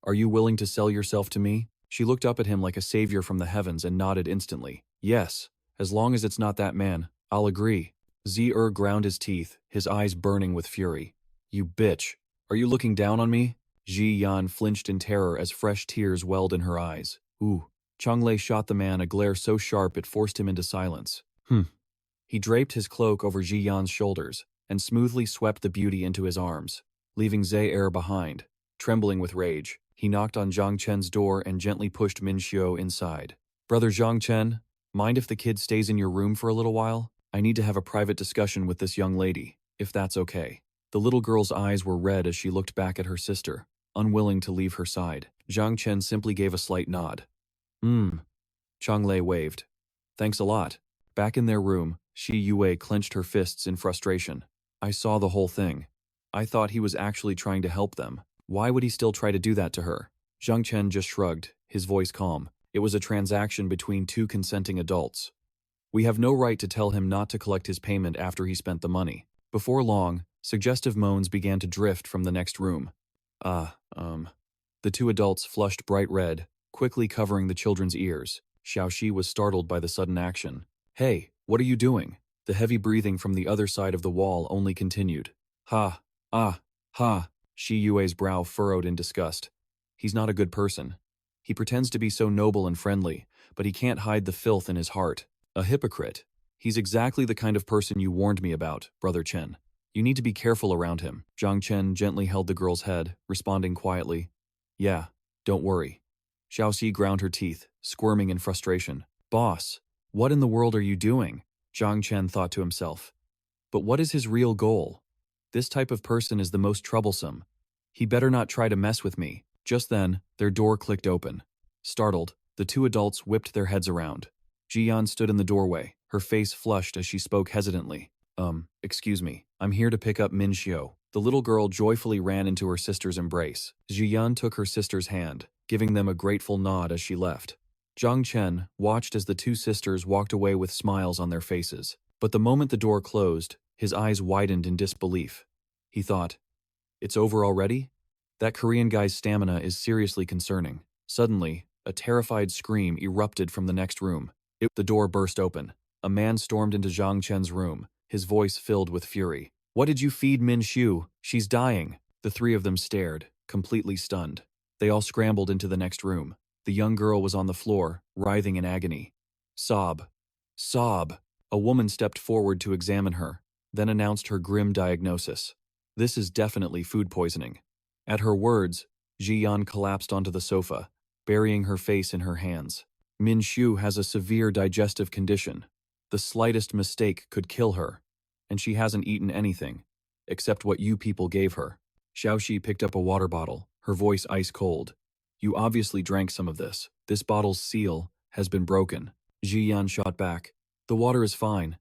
are you willing to sell yourself to me? She looked up at him like a savior from the heavens and nodded instantly. Yes, as long as it's not that man, I'll agree. Zhe ground his teeth, his eyes burning with fury. You bitch. Are you looking down on me? Ji Yan flinched in terror as fresh tears welled in her eyes. Ooh. Chang-le shot the man a glare so sharp it forced him into silence. He draped his cloak over Ji Yan's shoulders and smoothly swept the beauty into his arms, leaving Zhe behind. Trembling with rage, he knocked on Zhang Chen's door and gently pushed Min Xiu inside. Brother Zhang Chen, mind if the kid stays in your room for a little while? I need to have a private discussion with this young lady, if that's okay. The little girl's eyes were red as she looked back at her sister, unwilling to leave her side. Zhang Chen simply gave a slight nod. Chang-le waved. Thanks a lot. Back in their room, Shi Yue clenched her fists in frustration. I saw the whole thing. I thought he was actually trying to help them. Why would he still try to do that to her? Zhang Chen just shrugged, his voice calm. It was a transaction between 2 consenting adults. We have no right to tell him not to collect his payment after he spent the money. Before long, suggestive moans began to drift from the next room. The 2 adults flushed bright red, quickly covering the children's ears. Xiaoxi was startled by the sudden action. Hey, what are you doing? The heavy breathing from the other side of the wall only continued. Ha. Shi Yue's brow furrowed in disgust. He's not a good person. He pretends to be so noble and friendly, but he can't hide the filth in his heart. A hypocrite. He's exactly the kind of person you warned me about, Brother Chen. You need to be careful around him. Zhang Chen gently held the girl's head, responding quietly. Yeah, don't worry. Xiaoxi ground her teeth, squirming in frustration. Boss, what in the world are you doing? Zhang Chen thought to himself. But what is his real goal? This type of person is the most troublesome. He better not try to mess with me. Just then, their door clicked open. Startled, the 2 adults whipped their heads around. Ji Yan stood in the doorway, her face flushed as she spoke hesitantly. Excuse me, I'm here to pick up Min Xiu. The little girl joyfully ran into her sister's embrace. Ji Yan took her sister's hand, giving them a grateful nod as she left. Zhang Chen watched as the two sisters walked away with smiles on their faces. But the moment the door closed, his eyes widened in disbelief. He thought, "It's over already?" That Korean guy's stamina is seriously concerning. Suddenly, a terrified scream erupted from the next room. The door burst open. A man stormed into Zhang Chen's room, his voice filled with fury. "What did you feed Min Xiu? She's dying." The three of them stared, completely stunned. They all scrambled into the next room. The young girl was on the floor, writhing in agony. Sob. Sob. A woman stepped forward to examine her, then announced her grim diagnosis. "This is definitely food poisoning." At her words, Ji Yan collapsed onto the sofa, burying her face in her hands. "Min Xiu has a severe digestive condition. The slightest mistake could kill her, and she hasn't eaten anything, except what you people gave her." Xiaoxi picked up a water bottle, her voice ice cold. "You obviously drank some of this. This bottle's seal has been broken." Ji Yan shot back. "The water is fine.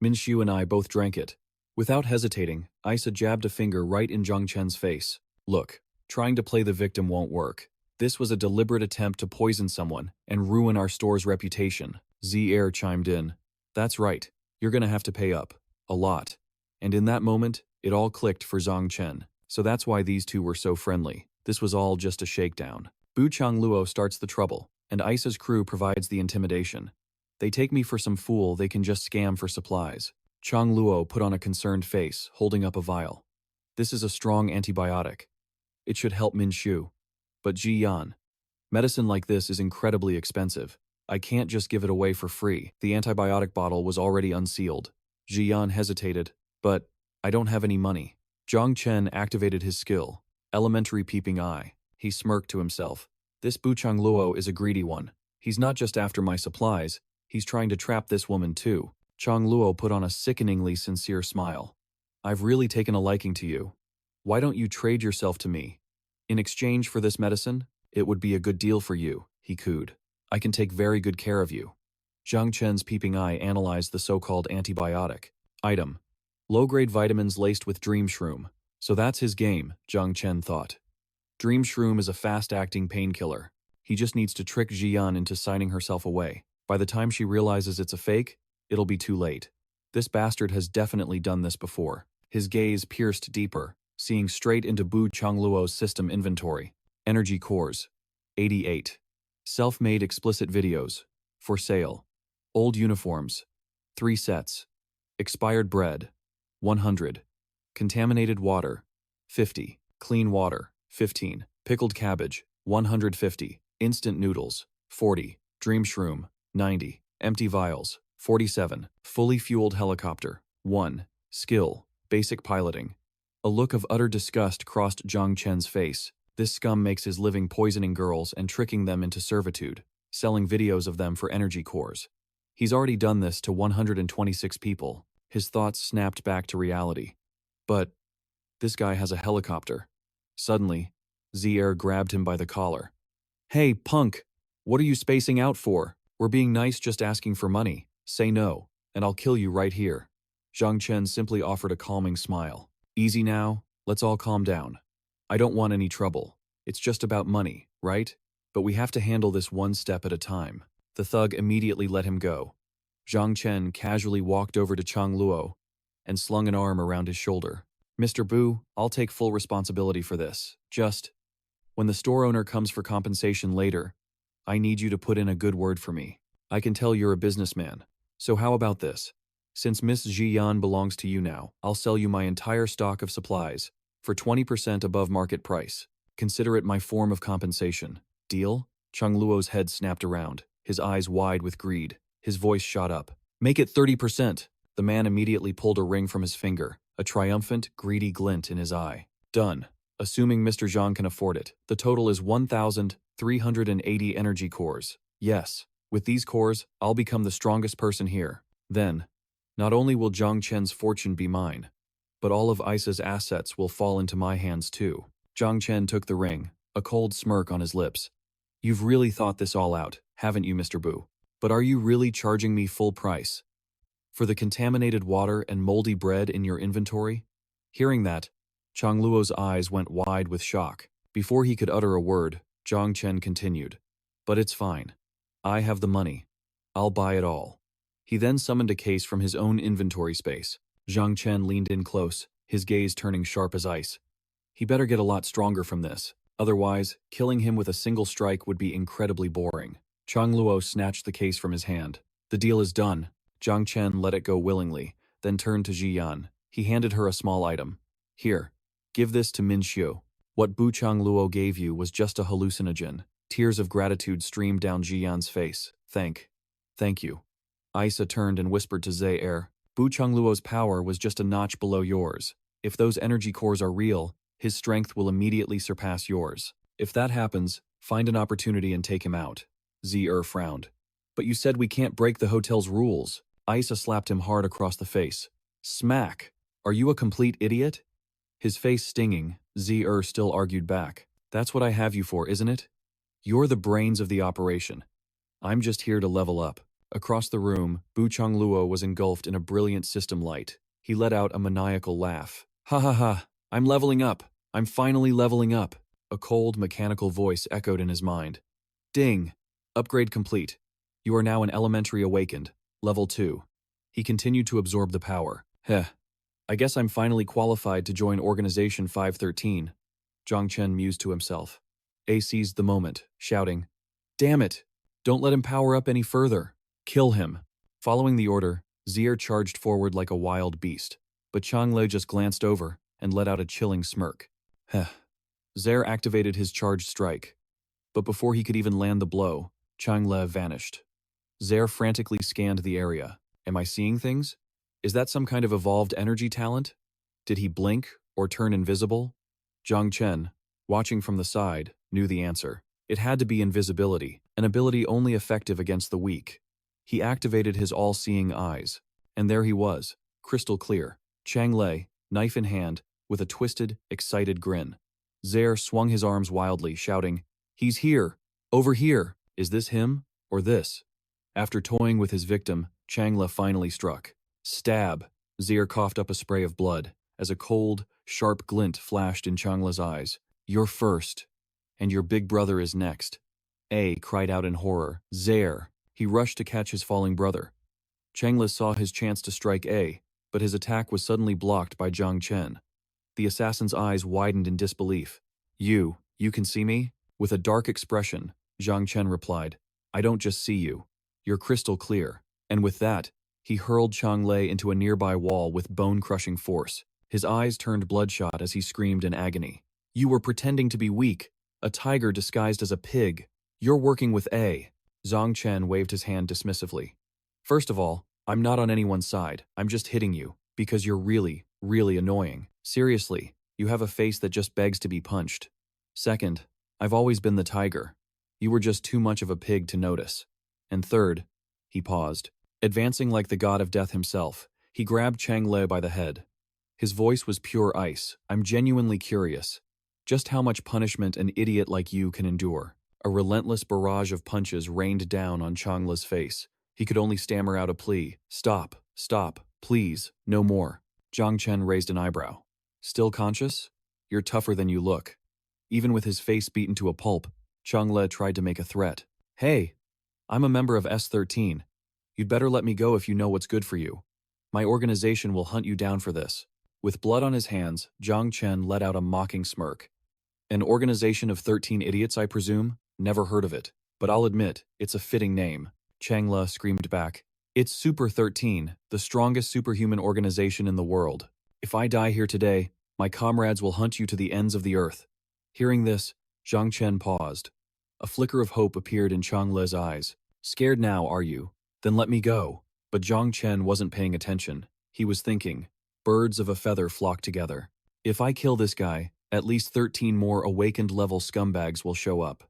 Min Xiu and I both drank it." Without hesitating, Isa jabbed a finger right in Zhang Chen's face. "Look, trying to play the victim won't work. This was a deliberate attempt to poison someone and ruin our store's reputation." Z-Air chimed in. "That's right. You're gonna have to pay up. A lot." And in that moment, it all clicked for Zhang Chen. So that's why these two were so friendly. This was all just a shakedown. Bu Changluo starts the trouble, and Isa's crew provides the intimidation. "They take me for some fool they can just scam for supplies." Changluo put on a concerned face, holding up a vial. "This is a strong antibiotic. It should help Min Xiu." "But Ji Yan, medicine like this is incredibly expensive. I can't just give it away for free." The antibiotic bottle was already unsealed. Ji Yan hesitated. "But I don't have any money." Zhang Chen activated his skill, Elementary Peeping Eye. He smirked to himself. "This Bu Changluo is a greedy one. He's not just after my supplies, he's trying to trap this woman too." Changluo put on a sickeningly sincere smile. "I've really taken a liking to you. Why don't you trade yourself to me? In exchange for this medicine, it would be a good deal for you," he cooed. "I can take very good care of you." Zhang Chen's peeping eye analyzed the so-called antibiotic. Item: low-grade vitamins laced with Dream Shroom. So that's his game, Zhang Chen thought. Dream Shroom is a fast-acting painkiller. He just needs to trick Jian into signing herself away. By the time she realizes it's a fake, it'll be too late. This bastard has definitely done this before. His gaze pierced deeper, seeing straight into Bu Changluo's system inventory. Energy cores. 88. Self-made explicit videos. For sale. Old uniforms. 3 sets. Expired bread. 100. Contaminated water. 50. Clean water. 15. Pickled cabbage. 150. Instant noodles. 40. Dream shroom. 90. Empty vials. 47. Fully fueled helicopter. 1. Skill. Basic piloting. A look of utter disgust crossed Zhang Chen's face. This scum makes his living poisoning girls and tricking them into servitude, selling videos of them for energy cores. He's already done this to 126 people. His thoughts snapped back to reality. But this guy has a helicopter. Suddenly, Zier grabbed him by the collar. "Hey, punk! What are you spacing out for? We're being nice, just asking for money. Say no, and I'll kill you right here." Zhang Chen simply offered a calming smile. "Easy now, let's all calm down. I don't want any trouble. It's just about money, right? But we have to handle this one step at a time." The thug immediately let him go. Zhang Chen casually walked over to Chang Luo and slung an arm around his shoulder. "Mr. Bu, I'll take full responsibility for this. Just, when the store owner comes for compensation later, I need you to put in a good word for me. I can tell you're a businessman. So how about this? Since Miss Jiyan belongs to you now, I'll sell you my entire stock of supplies for 20% above market price. Consider it my form of compensation. Deal?" Chang Luo's head snapped around, his eyes wide with greed. His voice shot up. "Make it 30%. The man immediately pulled a ring from his finger, a triumphant, greedy glint in his eye. "Done. Assuming Mr. Zhang can afford it. The total is 1,380 energy cores. Yes, with these cores, I'll become the strongest person here. Then, not only will Zhang Chen's fortune be mine, but all of Isa's assets will fall into my hands too." Zhang Chen took the ring, a cold smirk on his lips. "You've really thought this all out, haven't you, Mr. Bu? But are you really charging me full price for the contaminated water and moldy bread in your inventory?" Hearing that, Chang Luo's eyes went wide with shock. Before he could utter a word, Zhang Chen continued. But it's fine. I have the money. I'll buy it all. He then summoned a case from his own inventory space. Zhang Chen leaned in close, his gaze turning sharp as ice. He better get a lot stronger from this. Otherwise, killing him with a single strike would be incredibly boring. Chang Luo snatched the case from his hand. The deal is done. Zhang Chen let it go willingly, then turned to Ji Yan. He handed her a small item. Here, give this to Min Xiu. What Bu Chang Luo gave you was just a hallucinogen. Tears of gratitude streamed down Ji Yan's face. Thank you. Isa turned and whispered to Zhe Er. Bu Chang Luo's power was just a notch below yours. If those energy cores are real, his strength will immediately surpass yours. If that happens, find an opportunity and take him out. Zhe Er frowned. But you said we can't break the hotel's rules. Isa slapped him hard across the face. Smack! Are you a complete idiot? His face stinging, Zhe Er still argued back. That's what I have you for, isn't it? You're the brains of the operation. I'm just here to level up. Across the room, Bu Chang Luo was engulfed in a brilliant system light. He let out a maniacal laugh. Ha ha ha! I'm leveling up! I'm finally leveling up! A cold, mechanical voice echoed in his mind. Ding! Upgrade complete. You are now an elementary awakened, level 2. He continued to absorb the power. Heh. I guess I'm finally qualified to join Organization 513. Zhang Chen mused to himself. A seized the moment, shouting, Damn it! Don't let him power up any further. Kill him. Following the order, Zhe charged forward like a wild beast, but Chang Le just glanced over and let out a chilling smirk. Heh. Zhe activated his charged strike, but before he could even land the blow, Chang Le vanished. Zhe frantically scanned the area. Am I seeing things? Is that some kind of evolved energy talent? Did he blink or turn invisible? Zhang Chen, watching from the side, knew the answer. It had to be invisibility, an ability only effective against the weak. He activated his all-seeing eyes, and there he was, crystal clear. Chang Le, knife in hand, with a twisted, excited grin. Zhe swung his arms wildly, shouting, He's here! Over here! Is this him, or this? After toying with his victim, Chang Le finally struck. Stab! Zhe coughed up a spray of blood, as a cold, sharp glint flashed in Chang Le's eyes. You're first. And your big brother is next. A cried out in horror. Zhe! He rushed to catch his falling brother. Chang Le saw his chance to strike A, but his attack was suddenly blocked by Zhang Chen. The assassin's eyes widened in disbelief. You can see me? With a dark expression, Zhang Chen replied, I don't just see you. You're crystal clear. And with that, he hurled Chang Le into a nearby wall with bone-crushing force. His eyes turned bloodshot as he screamed in agony. You were pretending to be weak, a tiger disguised as a pig. You're working with A. Zhang Chen waved his hand dismissively. First of all, I'm not on anyone's side. I'm just hitting you, because you're really, really annoying. Seriously, you have a face that just begs to be punched. Second, I've always been the tiger. You were just too much of a pig to notice. And third, he paused. Advancing like the god of death himself, he grabbed Chang Le by the head. His voice was pure ice. I'm genuinely curious. Just how much punishment an idiot like you can endure. A relentless barrage of punches rained down on Chang Le's face. He could only stammer out a plea. Stop, please, no more. Zhang Chen raised an eyebrow. Still conscious? You're tougher than you look. Even with his face beaten to a pulp, Chang Le tried to make a threat. Hey, I'm a member of S13. You'd better let me go if you know what's good for you. My organization will hunt you down for this. With blood on his hands, Zhang Chen let out a mocking smirk. An organization of 13 idiots, I presume? Never heard of it. But I'll admit, it's a fitting name. Chang Le screamed back. It's Super 13, the strongest superhuman organization in the world. If I die here today, my comrades will hunt you to the ends of the earth. Hearing this, Zhang Chen paused. A flicker of hope appeared in Chang Le's eyes. Scared now, are you? Then let me go. But Zhang Chen wasn't paying attention. He was thinking. Birds of a feather flock together. If I kill this guy, at least 13 more awakened level scumbags will show up.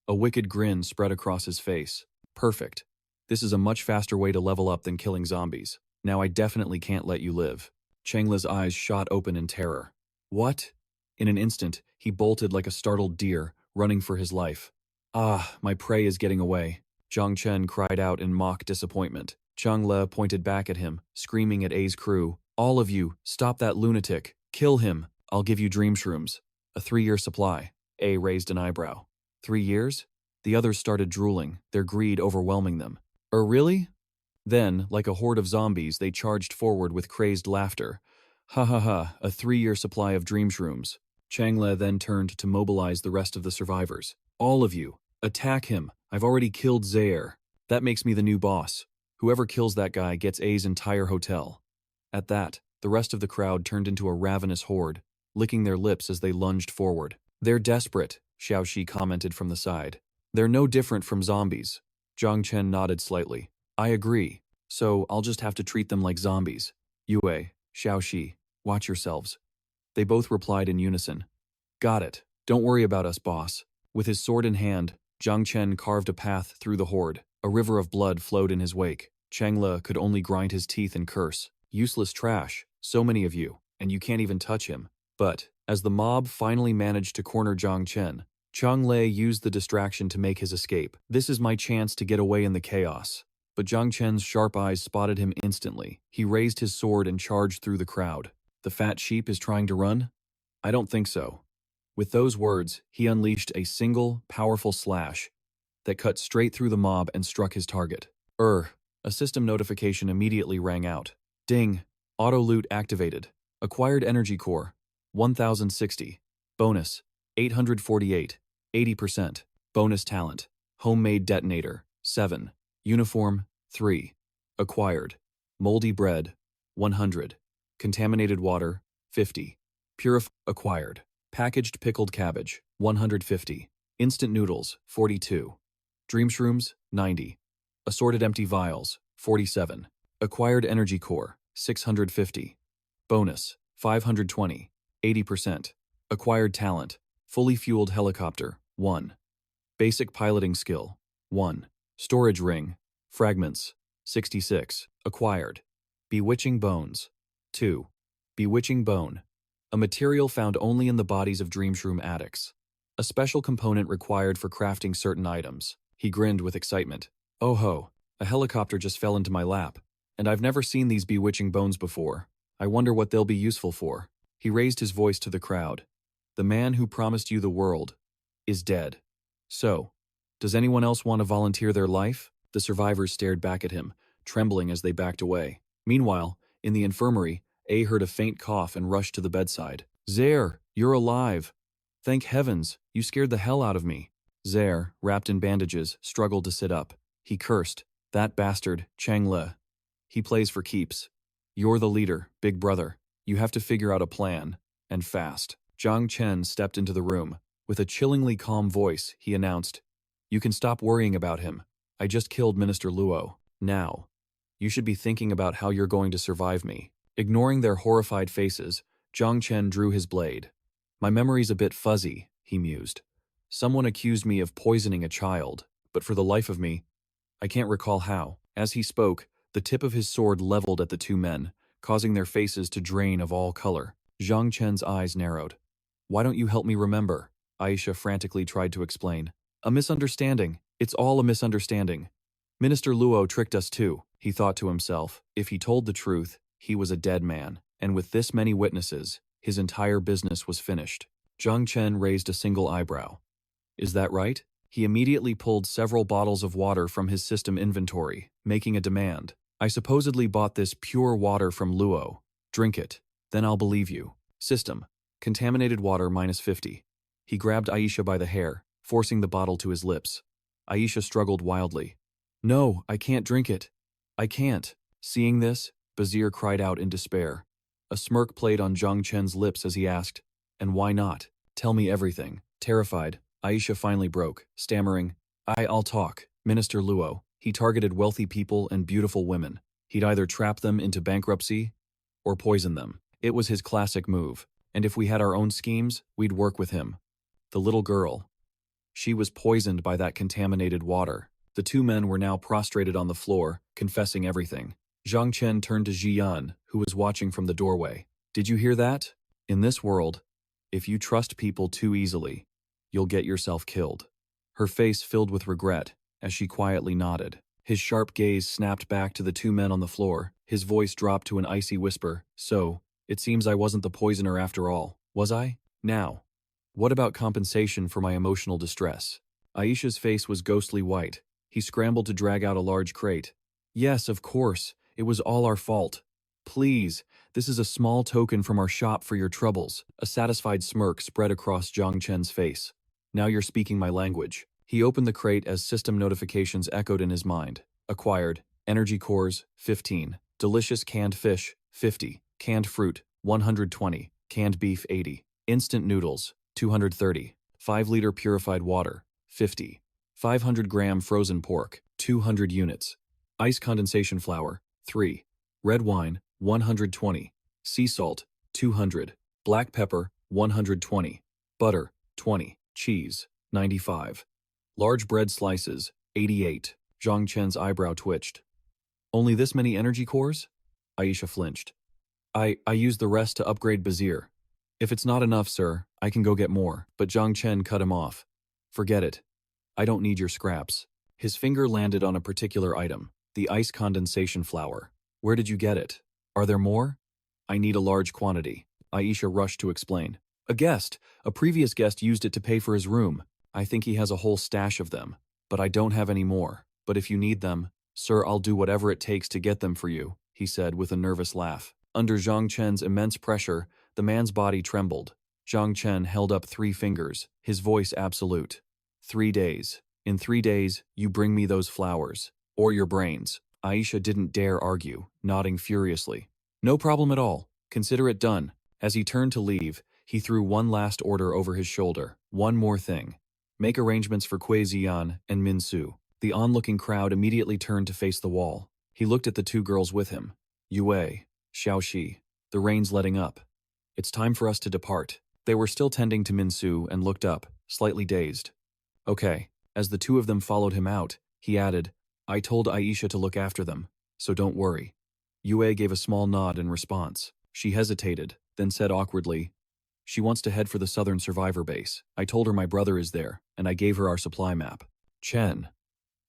A wicked grin spread across his face. Perfect. This is a much faster way to level up than killing zombies. Now I definitely can't let you live. Chang Le's eyes shot open in terror. What? In an instant, he bolted like a startled deer, running for his life. Ah, my prey is getting away. Zhang Chen cried out in mock disappointment. Chang Le pointed back at him, screaming at A's crew. All of you, stop that lunatic. Kill him. I'll give you dream shrooms. A 3-year supply. A raised an eyebrow. 3 years? The others started drooling, their greed overwhelming them. Really? Then, like a horde of zombies, they charged forward with crazed laughter. Ha ha ha, a 3-year supply of dream shrooms. Changle then turned to mobilize the rest of the survivors. All of you, attack him. I've already killed Zaire. That makes me the new boss. Whoever kills that guy gets A's entire hotel. At that, the rest of the crowd turned into a ravenous horde, licking their lips as they lunged forward. They're desperate, Xiaoxi commented from the side. They're no different from zombies. Zhang Chen nodded slightly. I agree, so I'll just have to treat them like zombies. Yue, Xiaoxi, watch yourselves. They both replied in unison. Got it. Don't worry about us, boss. With his sword in hand, Zhang Chen carved a path through the horde. A river of blood flowed in his wake. Changle could only grind his teeth and curse. Useless trash, so many of you, and you can't even touch him. But, as the mob finally managed to corner Zhang Chen, Changle used the distraction to make his escape. This is my chance to get away in the chaos. But Zhang Chen's sharp eyes spotted him instantly. He raised his sword and charged through the crowd. The fat sheep is trying to run? I don't think so. With those words, he unleashed a single, powerful slash that cut straight through the mob and struck his target. A system notification immediately rang out. Ding! Auto loot activated. Acquired energy core, 1060. Bonus, 848, 80%. Bonus talent, homemade detonator, 7. Uniform, 3. Acquired. Moldy bread, 100. Contaminated water, 50. Acquired. Packaged pickled cabbage, 150. Instant noodles, 42. Dream shrooms, 90. Assorted empty vials, 47. Acquired energy core, 650. Bonus, 520. 80%. Acquired talent, fully fueled helicopter, 1. Basic piloting skill, 1. Storage ring, fragments, 66. Acquired. Bewitching bones, 2. Bewitching bone. A material found only in the bodies of dream shroom addicts. A special component required for crafting certain items. He grinned with excitement. Oh ho, a helicopter just fell into my lap. And I've never seen these bewitching bones before. I wonder what they'll be useful for. He raised his voice to the crowd. The man who promised you the world is dead. So, does anyone else want to volunteer their life? The survivors stared back at him, trembling as they backed away. Meanwhile, in the infirmary, A heard a faint cough and rushed to the bedside. Zaire, you're alive. Thank heavens, you scared the hell out of me. Zaire, wrapped in bandages, struggled to sit up. He cursed. That bastard, Changle. He plays for keeps. You're the leader, big brother. You have to figure out a plan, and fast. Zhang Chen stepped into the room. With a chillingly calm voice, he announced, You can stop worrying about him. I just killed Minister Luo. Now, you should be thinking about how you're going to survive me. Ignoring their horrified faces, Zhang Chen drew his blade. My memory's a bit fuzzy, he mused. Someone accused me of poisoning a child, but for the life of me, I can't recall how. As he spoke, the tip of his sword leveled at the two men, causing their faces to drain of all color. Zhang Chen's eyes narrowed. Why don't you help me remember? Aisha frantically tried to explain. A misunderstanding. It's all a misunderstanding. Minister Luo tricked us too, he thought to himself. If he told the truth, he was a dead man, and with this many witnesses, his entire business was finished. Zhang Chen raised a single eyebrow. Is that right? He immediately pulled several bottles of water from his system inventory, making a demand. I supposedly bought this pure water from Luo. Drink it, then I'll believe you. System. Contaminated water -50. He grabbed Aisha by the hair, forcing the bottle to his lips. Aisha struggled wildly. No, I can't drink it. I can't. Seeing this, Bazir cried out in despair. A smirk played on Zhang Chen's lips as he asked, And why not? Tell me everything. Terrified, Aisha finally broke, stammering, I'll talk. Minister Luo. He targeted wealthy people and beautiful women. He'd either trap them into bankruptcy or poison them. It was his classic move, and if we had our own schemes, we'd work with him. The little girl. She was poisoned by that contaminated water. The two men were now prostrated on the floor, confessing everything. Zhang Chen turned to Jiyan, who was watching from the doorway. Did you hear that? In this world, if you trust people too easily, you'll get yourself killed. Her face filled with regret as she quietly nodded. His sharp gaze snapped back to the two men on the floor. His voice dropped to an icy whisper. So, it seems I wasn't the poisoner after all, was I? Now, what about compensation for my emotional distress? Aisha's face was ghostly white. He scrambled to drag out a large crate. Yes, of course. It was all our fault. Please, this is a small token from our shop for your troubles. A satisfied smirk spread across Zhang Chen's face. Now you're speaking my language. He opened the crate as system notifications echoed in his mind. Acquired. Energy cores, 15. Delicious canned fish, 50. Canned fruit, 120. Canned beef, 80. Instant noodles, 230. 5-liter purified water, 50. 500-gram frozen pork, 200 units. Ice condensation flour, 3. Red wine, 120. Sea salt, 200. Black pepper, 120. Butter, 20. Cheese, 95. Large bread slices, 88. Zhang Chen's eyebrow twitched. Only this many energy cores? Aisha flinched. I used the rest to upgrade Bazir. If it's not enough, sir, I can go get more, but Zhang Chen cut him off. Forget it. I don't need your scraps. His finger landed on a particular item, the ice condensation flour. Where did you get it? Are there more? I need a large quantity. Aisha rushed to explain. A previous guest used it to pay for his room. I think he has a whole stash of them, but I don't have any more. But if you need them, sir, I'll do whatever it takes to get them for you, he said with a nervous laugh. Under Zhang Chen's immense pressure, the man's body trembled. Zhang Chen held up 3 fingers, his voice absolute. 3 days. In 3 days, you bring me those flowers. Or your brains. Aisha didn't dare argue, nodding furiously. No problem at all. Consider it done. As he turned to leave, he threw one last order over his shoulder. One more thing. Make arrangements for Kuei Ziyan and Min Su. The onlooking crowd immediately turned to face the wall. He looked at the 2 girls with him. Yue, Xiaoxi. The rain's letting up. It's time for us to depart. They were still tending to Min Su and looked up, slightly dazed. Okay. As the 2 of them followed him out, he added, I told Aisha to look after them, so don't worry. Yue gave a small nod in response. She hesitated, then said awkwardly, she wants to head for the southern survivor base. I told her my brother is there, and I gave her our supply map. Chen.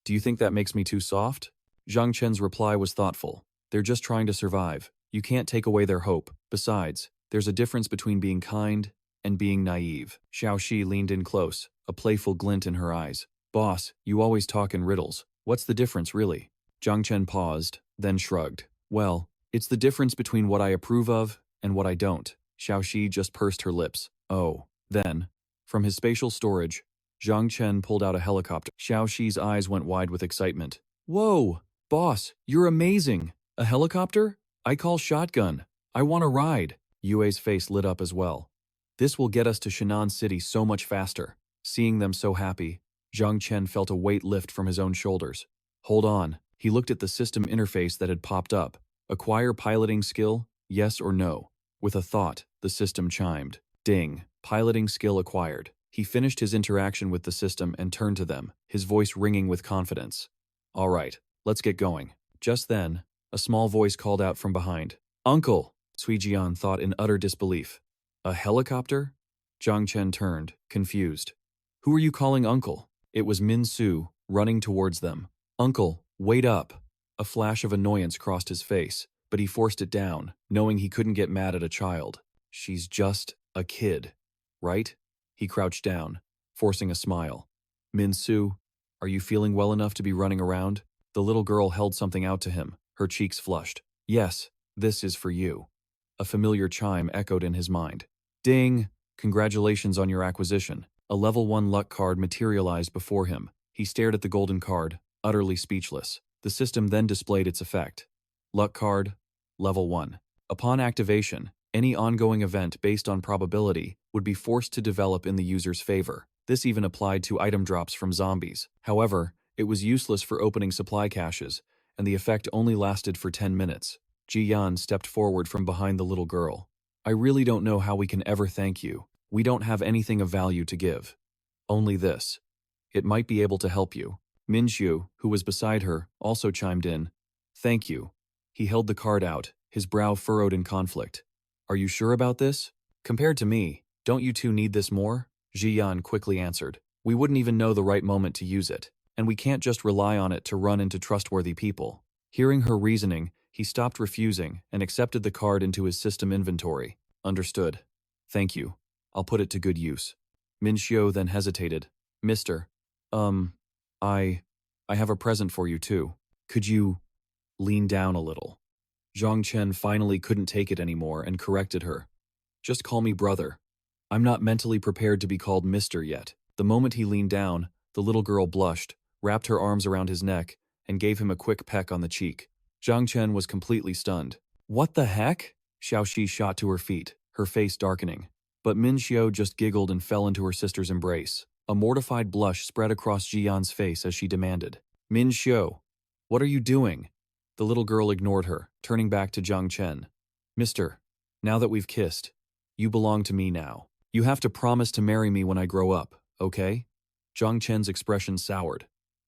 Do you think that makes me too soft? Zhang Chen's reply was thoughtful. They're just trying to survive. You can't take away their hope. Besides, there's a difference between being kind and being naive. Xiaoxi leaned in close, a playful glint in her eyes. Boss, you always talk in riddles. What's the difference, really? Zhang Chen paused, then shrugged. Well, it's the difference between what I approve of and what I don't. Xiaoxi just pursed her lips. Oh. Then, from his spatial storage, Zhang Chen pulled out a helicopter. Xiaoxi's eyes went wide with excitement. Whoa! Boss, you're amazing! A helicopter? I call shotgun. I want a ride. Yue's face lit up as well. This will get us to Shinan City so much faster. Seeing them so happy, Zhang Chen felt a weight lift from his own shoulders. Hold on. He looked at the system interface that had popped up. Acquire piloting skill, yes or no? With a thought, the system chimed. Ding. Piloting skill acquired. He finished his interaction with the system and turned to them, his voice ringing with confidence. All right, let's get going. Just then, a small voice called out from behind. Uncle! Cui Jian thought in utter disbelief. A helicopter? Zhang Chen turned, confused. Who are you calling uncle? It was Min Su, running towards them. Uncle, wait up! A flash of annoyance crossed his face, but he forced it down, knowing he couldn't get mad at a child. She's just a kid, right? He crouched down, forcing a smile. Min Su, are you feeling well enough to be running around? The little girl held something out to him, her cheeks flushed. Yes, this is for you. A familiar chime echoed in his mind. Ding! Congratulations on your acquisition. A level 1 luck card materialized before him. He stared at the golden card, utterly speechless. The system then displayed its effect. Luck card, level 1. Upon activation, any ongoing event based on probability would be forced to develop in the user's favor. This even applied to item drops from zombies. However, it was useless for opening supply caches, and the effect only lasted for 10 minutes. Ji Yan stepped forward from behind the little girl. I really don't know how we can ever thank you. We don't have anything of value to give. Only this. It might be able to help you. Min Xiu, who was beside her, also chimed in. Thank you. He held the card out, his brow furrowed in conflict. Are you sure about this? Compared to me, don't you two need this more? Ji Yan quickly answered. We wouldn't even know the right moment to use it, and we can't just rely on it to run into trustworthy people. Hearing her reasoning, he stopped refusing and accepted the card into his system inventory. Understood. Thank you. I'll put it to good use. Min Xiu then hesitated. Mister, Um, I, I have a present for you too. Could you lean down a little? Zhang Chen finally couldn't take it anymore and corrected her. Just call me brother. I'm not mentally prepared to be called mister yet. The moment he leaned down, the little girl blushed, wrapped her arms around his neck, and gave him a quick peck on the cheek. Zhang Chen was completely stunned. What the heck? Xiaoxi shot to her feet, her face darkening. But Min Xiu just giggled and fell into her sister's embrace. A mortified blush spread across Jiyan's face as she demanded, Min Xiu, what are you doing? The little girl ignored her, turning back to Zhang Chen. Mister, now that we've kissed, you belong to me now. You have to promise to marry me when I grow up, okay? Zhang Chen's expression soured.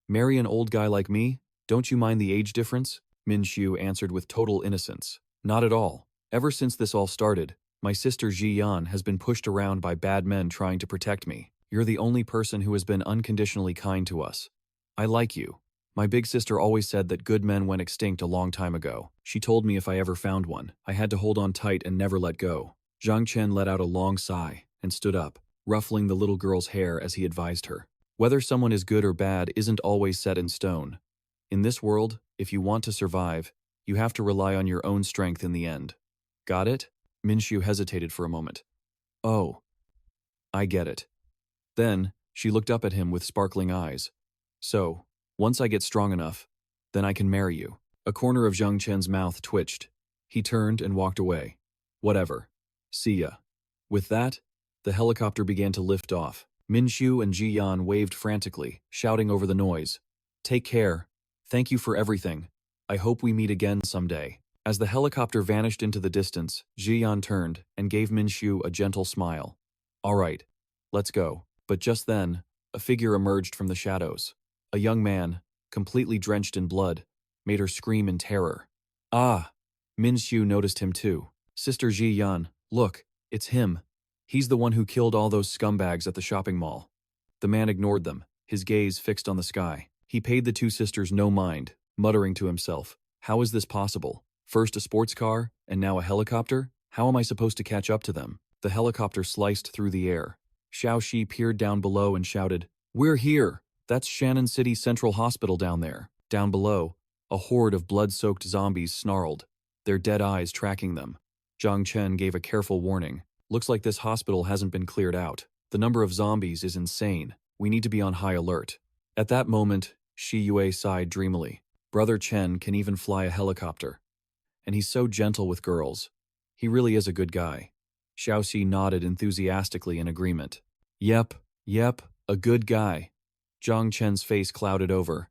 Marry an old guy like me? Don't you mind the age difference? Min Xiu answered with total innocence. Not at all. Ever since this all started, my sister Jiyan has been pushed around by bad men trying to protect me. You're the only person who has been unconditionally kind to us. I like you. My big sister always said that good men went extinct a long time ago. She told me if I ever found one, I had to hold on tight and never let go. Zhang Chen let out a long sigh and stood up, ruffling the little girl's hair as he advised her. Whether someone is good or bad isn't always set in stone. In this world, if you want to survive, you have to rely on your own strength in the end. Got it? Min Xiu hesitated for a moment. Oh, I get it. Then, she looked up at him with sparkling eyes. So, once I get strong enough, then I can marry you. A corner of Zhang Chen's mouth twitched. He turned and walked away. Whatever. See ya. With that, the helicopter began to lift off. Min Xiu and Ji Yan waved frantically, shouting over the noise. Take care. Thank you for everything. I hope we meet again someday. As the helicopter vanished into the distance, Ji Yan turned and gave Min Xiu a gentle smile. All right, let's go. But just then, a figure emerged from the shadows. A young man, completely drenched in blood, made her scream in terror. Ah! Min Xiu noticed him too. Sister Ji Yan, look, it's him. He's the one who killed all those scumbags at the shopping mall. The man ignored them, his gaze fixed on the sky. He paid the two sisters no mind, muttering to himself, how is this possible? First a sports car, and now a helicopter? How am I supposed to catch up to them? The helicopter sliced through the air. Xiaoxi peered down below and shouted, We're here! That's Shannon City Central Hospital down there. Down below, a horde of blood-soaked zombies snarled, their dead eyes tracking them. Zhang Chen gave a careful warning. Looks like this hospital hasn't been cleared out. The number of zombies is insane. We need to be on high alert. At that moment, Shi Yue sighed dreamily. Brother Chen can even fly a helicopter. And he's so gentle with girls. He really is a good guy. Xiaoxi nodded enthusiastically in agreement. Yep, a good guy. Zhang Chen's face clouded over.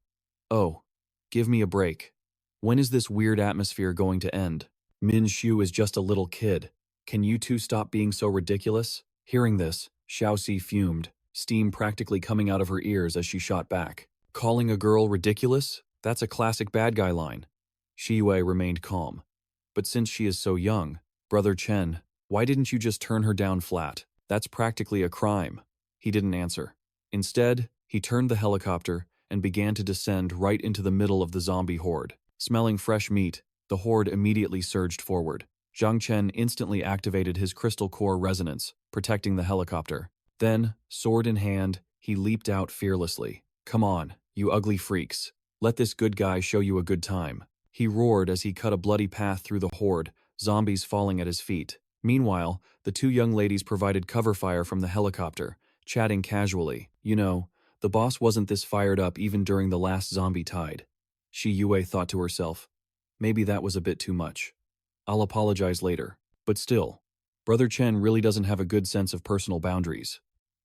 Oh, give me a break. When is this weird atmosphere going to end? Min Xiu is just a little kid. Can you two stop being so ridiculous? Hearing this, Xiaoxi fumed, steam practically coming out of her ears as she shot back. Calling a girl ridiculous? That's a classic bad guy line. Shi Yue remained calm. But since she is so young, Brother Chen, why didn't you just turn her down flat? That's practically a crime. He didn't answer. Instead, he turned the helicopter and began to descend right into the middle of the zombie horde. Smelling fresh meat, the horde immediately surged forward. Zhang Chen instantly activated his crystal core resonance, protecting the helicopter. Then, sword in hand, he leaped out fearlessly. Come on, you ugly freaks. Let this good guy show you a good time. He roared as he cut a bloody path through the horde, zombies falling at his feet. Meanwhile, the two young ladies provided cover fire from the helicopter, chatting casually. You know, the boss wasn't this fired up even during the last zombie tide. Shi Yue thought to herself, maybe that was a bit too much. I'll apologize later. But still, Brother Chen really doesn't have a good sense of personal boundaries.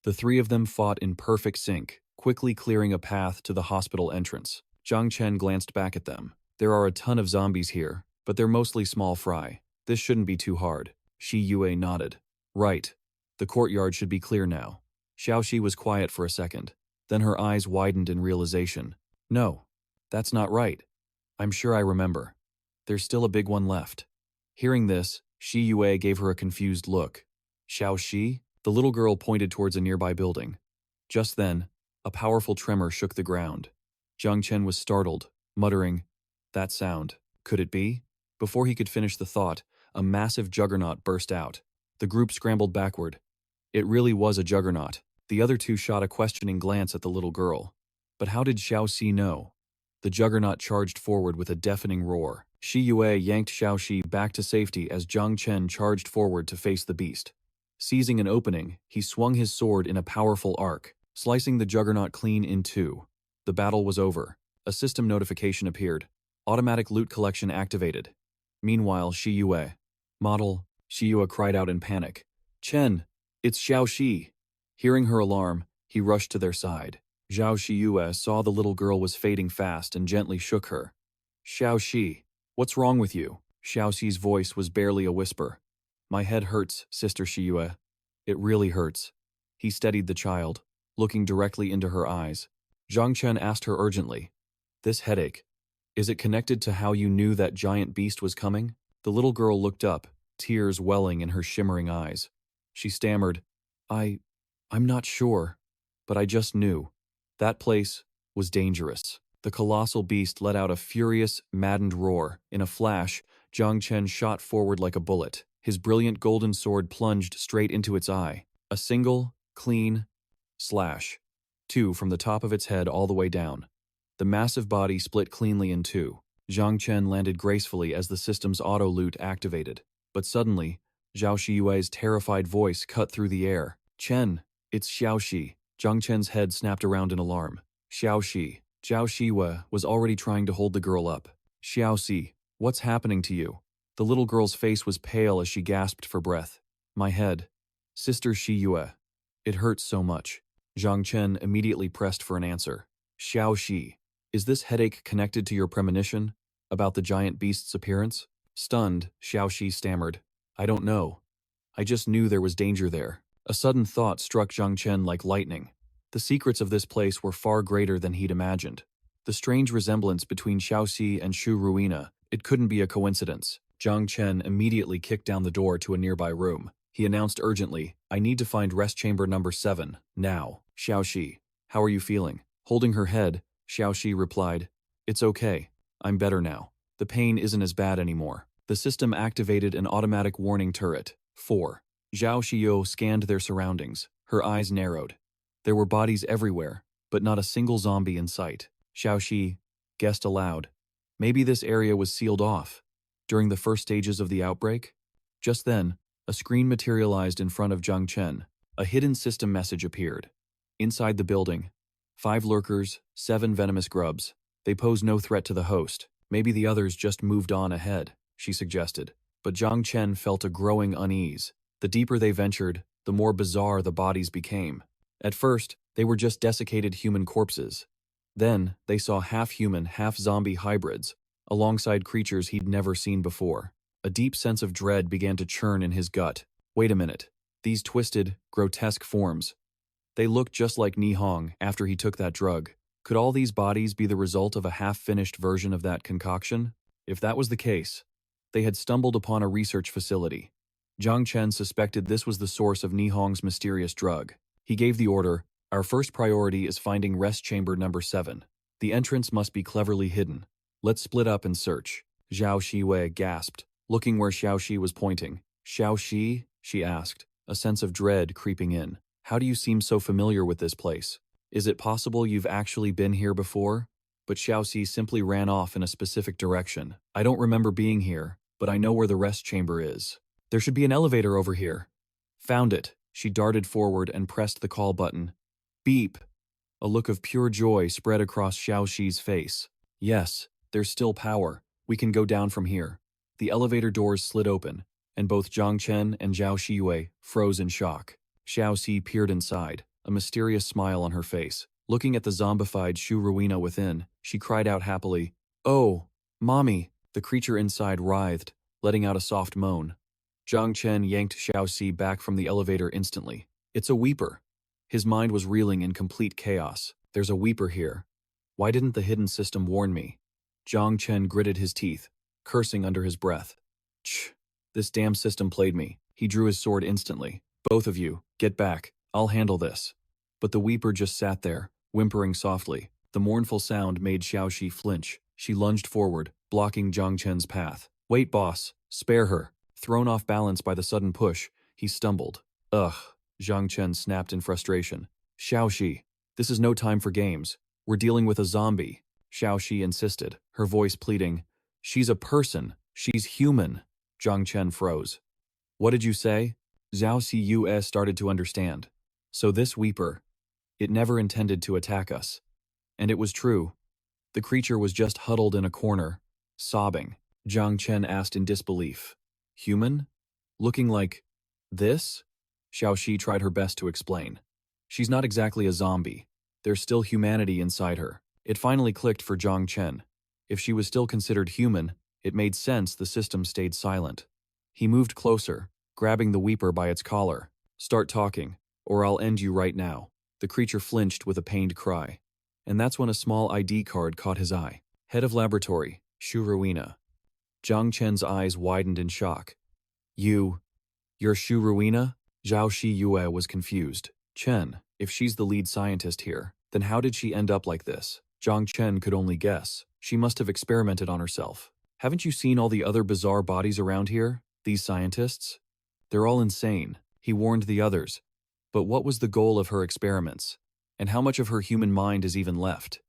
The three of them fought in perfect sync, quickly clearing a path to the hospital entrance. Zhang Chen glanced back at them. There are a ton of zombies here, but they're mostly small fry. This shouldn't be too hard. Shi Yue nodded. Right. The courtyard should be clear now. Xiaoxi was quiet for a second. Then her eyes widened in realization. No, that's not right. I'm sure I remember. There's still a big one left. Hearing this, Shi Yue gave her a confused look. Xiaoxi? The little girl pointed towards a nearby building. Just then, a powerful tremor shook the ground. Zhang Chen was startled, muttering, that sound. Could it be? Before he could finish the thought, a massive juggernaut burst out. The group scrambled backward. It really was a juggernaut. The other two shot a questioning glance at the little girl. But how did Xiao Xi know? The juggernaut charged forward with a deafening roar. Shi Yue yanked Xiao Xi back to safety as Zhang Chen charged forward to face the beast. Seizing an opening, he swung his sword in a powerful arc, slicing the juggernaut clean in two. The battle was over. A system notification appeared. Automatic loot collection activated. Meanwhile, Shi Yue. Model, Shi Yue cried out in panic. Chen, it's Xiao Xi. Hearing her alarm, he rushed to their side. Zhao Shiyue saw the little girl was fading fast and gently shook her. Xiao Xi, what's wrong with you? Xiao Xi's voice was barely a whisper. My head hurts, Sister Shiyue. It really hurts. He steadied the child, looking directly into her eyes. Zhang Chen asked her urgently. This headache, is it connected to how you knew that giant beast was coming? The little girl looked up, tears welling in her shimmering eyes. She stammered, I'm not sure, but I just knew. That place was dangerous. The colossal beast let out a furious, maddened roar. In a flash, Zhang Chen shot forward like a bullet. His brilliant golden sword plunged straight into its eye. A single, clean slash. Two from the top of its head all the way down. The massive body split cleanly in two. Zhang Chen landed gracefully as the system's auto-loot activated. But suddenly, Zhao Shiyue's terrified voice cut through the air. Chen, it's Xiao Xi. Zhang Chen's head snapped around in alarm. Xiao Xi. Zhao Shiyue was already trying to hold the girl up. Xiao Xi, what's happening to you? The little girl's face was pale as she gasped for breath. My head. Sister Shiyue. It hurts so much. Zhang Chen immediately pressed for an answer. Xiao Xi, is this headache connected to your premonition about the giant beast's appearance? Stunned, Xiao Xi stammered. I don't know. I just knew there was danger there. A sudden thought struck Zhang Chen like lightning. The secrets of this place were far greater than he'd imagined. The strange resemblance between Xiaoxi and Shu Ruina, it couldn't be a coincidence. Zhang Chen immediately kicked down the door to a nearby room. He announced urgently, I need to find rest chamber number 7, now. Xiaoxi, how are you feeling? Holding her head, Xiaoxi replied, It's okay. I'm better now. The pain isn't as bad anymore. The system activated an automatic warning turret. 4. Zhao Xiyo scanned their surroundings. Her eyes narrowed. There were bodies everywhere, but not a single zombie in sight. Xiao Xi guessed aloud. Maybe this area was sealed off. During the first stages of the outbreak? Just then, a screen materialized in front of Zhang Chen. A hidden system message appeared. Inside the building, 5 lurkers, 7 venomous grubs. They pose no threat to the host. Maybe the others just moved on ahead, she suggested. But Zhang Chen felt a growing unease. The deeper they ventured, the more bizarre the bodies became. At first, they were just desiccated human corpses. Then, they saw half-human, half-zombie hybrids, alongside creatures he'd never seen before. A deep sense of dread began to churn in his gut. Wait a minute. These twisted, grotesque forms. They looked just like Nihong after he took that drug. Could all these bodies be the result of a half-finished version of that concoction? If that was the case, they had stumbled upon a research facility. Zhang Chen suspected this was the source of Nihong's mysterious drug. He gave the order, our first priority is finding rest chamber number 7. The entrance must be cleverly hidden. Let's split up and search. Zhao Shiwei gasped, looking where Xiao Xi was pointing. Xiao Xi? She asked, a sense of dread creeping in. How do you seem so familiar with this place? Is it possible you've actually been here before? But Xiao Xi simply ran off in a specific direction. I don't remember being here, but I know where the rest chamber is. There should be an elevator over here. Found it. She darted forward and pressed the call button. Beep. A look of pure joy spread across Xiao Xi's face. Yes, there's still power. We can go down from here. The elevator doors slid open, and both Zhang Chen and Zhao Shiyue froze in shock. Xiao Xi peered inside, a mysterious smile on her face. Looking at the zombified Shu Ruina within, she cried out happily, Oh, Mommy! The creature inside writhed, letting out a soft moan. Zhang Chen yanked Xiao Xi back from the elevator instantly. It's a weeper. His mind was reeling in complete chaos. There's a weeper here. Why didn't the hidden system warn me? Zhang Chen gritted his teeth, cursing under his breath. Ch! This damn system played me. He drew his sword instantly. Both of you, get back. I'll handle this. But the weeper just sat there, whimpering softly. The mournful sound made Xiao Xi flinch. She lunged forward, blocking Zhang Chen's path. Wait, boss. Spare her. Thrown off balance by the sudden push, he stumbled. Ugh. Zhang Chen snapped in frustration. Xiao Xi, this is no time for games. We're dealing with a zombie, Xiaoxi insisted, her voice pleading. She's a person. She's human. Zhang Chen froze. What did you say? Zhao Xiyue started to understand. So this Weeper, it never intended to attack us. And it was true. The creature was just huddled in a corner, sobbing. Zhang Chen asked in disbelief. Human? Looking like this? Xiaoxi tried her best to explain. She's not exactly a zombie. There's still humanity inside her. It finally clicked for Zhang Chen. If she was still considered human, it made sense the system stayed silent. He moved closer, grabbing the Weeper by its collar. Start talking, or I'll end you right now. The creature flinched with a pained cry. And that's when a small ID card caught his eye. Head of laboratory, Shu Ruina. Zhang Chen's eyes widened in shock. You're Shu Ruina? Zhao Xiyue was confused. Chen, if she's the lead scientist here, then how did she end up like this? Zhang Chen could only guess. She must have experimented on herself. Haven't you seen all the other bizarre bodies around here? These scientists? They're all insane, he warned the others. But what was the goal of her experiments? And how much of her human mind is even left?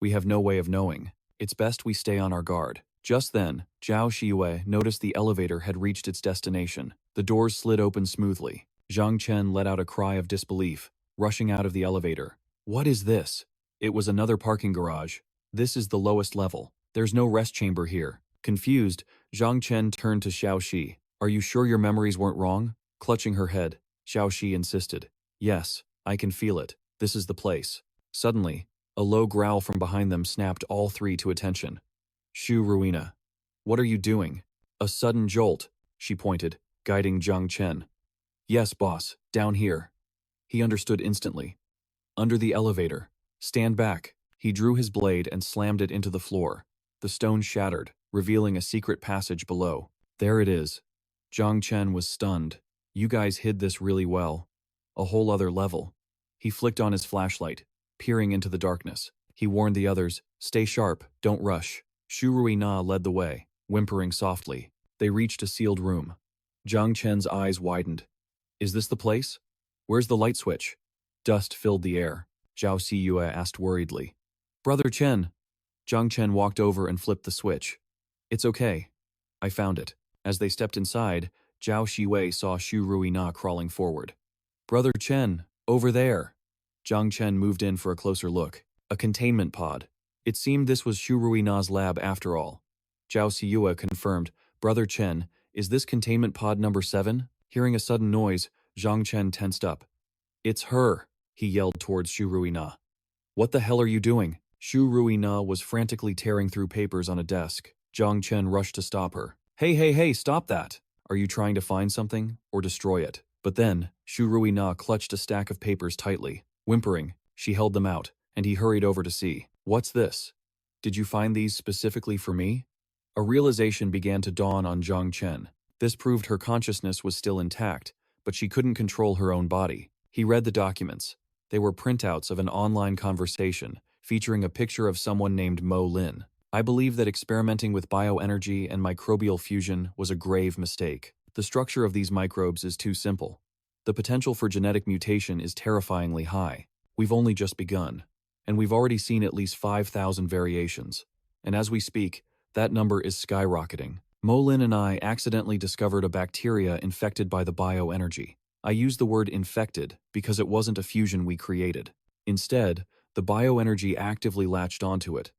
We have no way of knowing. It's best we stay on our guard. Just then, Zhao Xiyue noticed the elevator had reached its destination. The doors slid open smoothly. Zhang Chen let out a cry of disbelief, rushing out of the elevator. What is this? It was another parking garage. This is the lowest level. There's no rest chamber here. Confused, Zhang Chen turned to Xiaoxi. Are you sure your memories weren't wrong? Clutching her head, Xiaoxi insisted. Yes, I can feel it. This is the place. Suddenly, a low growl from behind them snapped all three to attention. Shu Ruina. What are you doing? A sudden jolt, she pointed, guiding Zhang Chen. Yes, boss, down here. He understood instantly. Under the elevator. Stand back. He drew his blade and slammed it into the floor. The stone shattered, revealing a secret passage below. There it is. Zhang Chen was stunned. You guys hid this really well. A whole other level. He flicked on his flashlight, peering into the darkness. He warned the others, stay sharp, don't rush. Shu Ruina led the way, whimpering softly. They reached a sealed room. Zhang Chen's eyes widened. Is this the place? Where's the light switch? Dust filled the air. Zhao Xiyue asked worriedly. Brother Chen. Zhang Chen walked over and flipped the switch. It's okay. I found it. As they stepped inside, Zhao Xiyue saw Shu Ruina crawling forward. Brother Chen, over there. Zhang Chen moved in for a closer look. A containment pod. It seemed this was Shu Ruina's lab after all. Zhao Xiyue confirmed, Brother Chen, is this containment pod number 7? Hearing a sudden noise, Zhang Chen tensed up. It's her, he yelled towards Shu Ruina. What the hell are you doing? Shu Ruina was frantically tearing through papers on a desk. Zhang Chen rushed to stop her. Hey, stop that! Are you trying to find something, or destroy it? But then, Shu Ruina clutched a stack of papers tightly. Whimpering, she held them out, and he hurried over to see. What's this? Did you find these specifically for me? A realization began to dawn on Zhang Chen. This proved her consciousness was still intact, but she couldn't control her own body. He read the documents. They were printouts of an online conversation, featuring a picture of someone named Mo Lin. I believe that experimenting with bioenergy and microbial fusion was a grave mistake. The structure of these microbes is too simple. The potential for genetic mutation is terrifyingly high. We've only just begun. And we've already seen at least 5,000 variations. And as we speak, that number is skyrocketing. Mo Lin and I accidentally discovered a bacteria infected by the bioenergy. I use the word infected because it wasn't a fusion we created. Instead, the bioenergy actively latched onto it.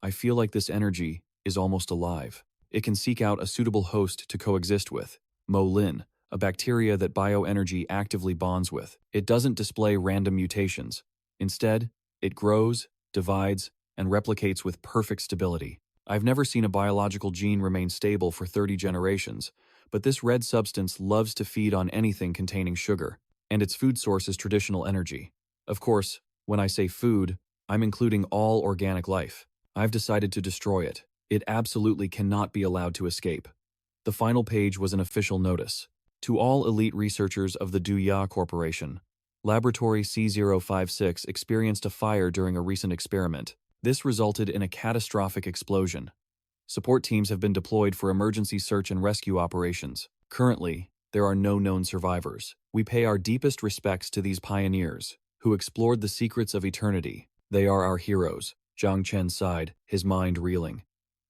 I feel like this energy is almost alive. It can seek out a suitable host to coexist with. Mo Lin, a bacteria that bioenergy actively bonds with. It doesn't display random mutations. Instead, it grows, divides, and replicates with perfect stability. I've never seen a biological gene remain stable for 30 generations, but this red substance loves to feed on anything containing sugar, and its food source is traditional energy. Of course, when I say food, I'm including all organic life. I've decided to destroy it. It absolutely cannot be allowed to escape. The final page was an official notice. To all elite researchers of the Duya Corporation, Laboratory C056 experienced a fire during a recent experiment. This resulted in a catastrophic explosion. Support teams have been deployed for emergency search and rescue operations. Currently, there are no known survivors. We pay our deepest respects to these pioneers, who explored the secrets of eternity. They are our heroes, Zhang Chen sighed, his mind reeling.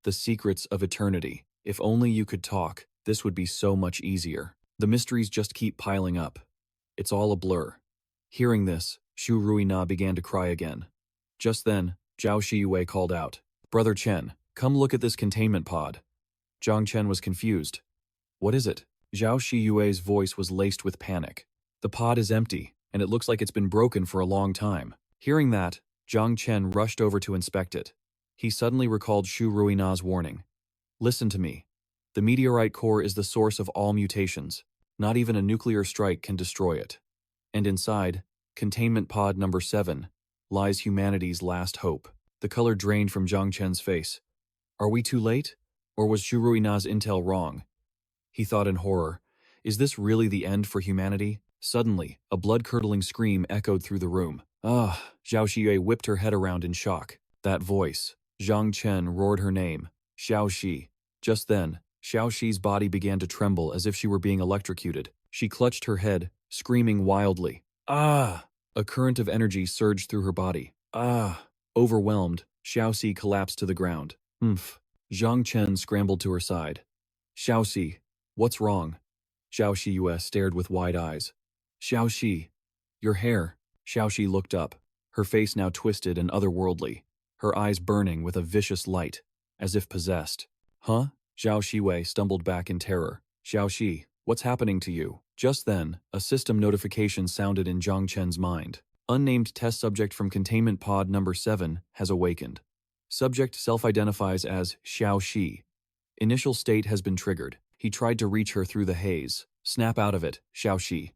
The secrets of eternity. If only you could talk, this would be so much easier. The mysteries just keep piling up. It's all a blur. Hearing this, Xu Ruina began to cry again. Just then, Zhao Shiyue called out, "Brother Chen, come look at this containment pod." Zhang Chen was confused. "What is it?" Zhao Shiyue's voice was laced with panic. "The pod is empty, and it looks like it's been broken for a long time." Hearing that, Zhang Chen rushed over to inspect it. He suddenly recalled Xu Ruina's warning. "Listen to me. The meteorite core is the source of all mutations. Not even a nuclear strike can destroy it. And inside, containment pod number 7, lies humanity's last hope." The color drained from Zhang Chen's face. Are we too late? Or was Xu Ruina's intel wrong? He thought in horror. Is this really the end for humanity? Suddenly, a blood-curdling scream echoed through the room. Ah! Zhao Xie whipped her head around in shock. That voice. Zhang Chen roared her name. Xiao Xi. Just then, Xiao Xi's body began to tremble as if she were being electrocuted. She clutched her head, screaming wildly. Ah! A current of energy surged through her body. Ah! Overwhelmed, Xiao Xi collapsed to the ground. Umph. Zhang Chen scrambled to her side. Xiao Xi, what's wrong? Xiao Shiyue stared with wide eyes. Xiao Xi, your hair. Xiao Xi looked up, her face now twisted and otherworldly, her eyes burning with a vicious light, as if possessed. Huh? Xiao Shiyue stumbled back in terror. Xiao Xi, what's happening to you? Just then, a system notification sounded in Zhang Chen's mind. Unnamed test subject from containment pod number 7 has awakened. Subject self-identifies as Xiao Xi. Initial state has been triggered. He tried to reach her through the haze. Snap out of it, Xiao Xi.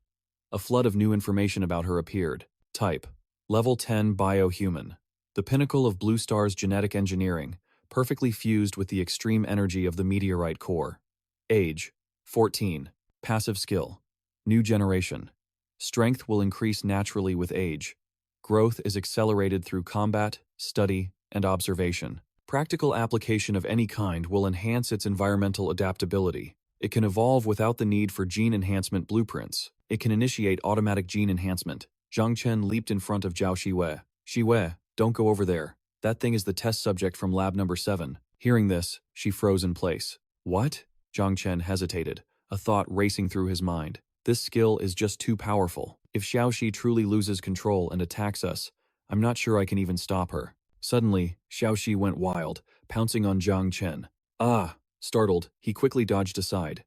A flood of new information about her appeared. Type: Level 10 Biohuman. The pinnacle of Blue Star's genetic engineering, perfectly fused with the extreme energy of the meteorite core. Age: 14. Passive skill: New generation. Strength will increase naturally with age. Growth is accelerated through combat, study, and observation. Practical application of any kind will enhance its environmental adaptability. It can evolve without the need for gene enhancement blueprints. It can initiate automatic gene enhancement. Zhang Chen leaped in front of Zhao Shiyue. Shiyue, don't go over there. That thing is the test subject from lab number 7. Hearing this, she froze in place. What? Zhang Chen hesitated, a thought racing through his mind. This skill is just too powerful. If Xiao Xi truly loses control and attacks us, I'm not sure I can even stop her. Suddenly, Xiao Xi went wild, pouncing on Zhang Chen. Ah! Startled, he quickly dodged aside.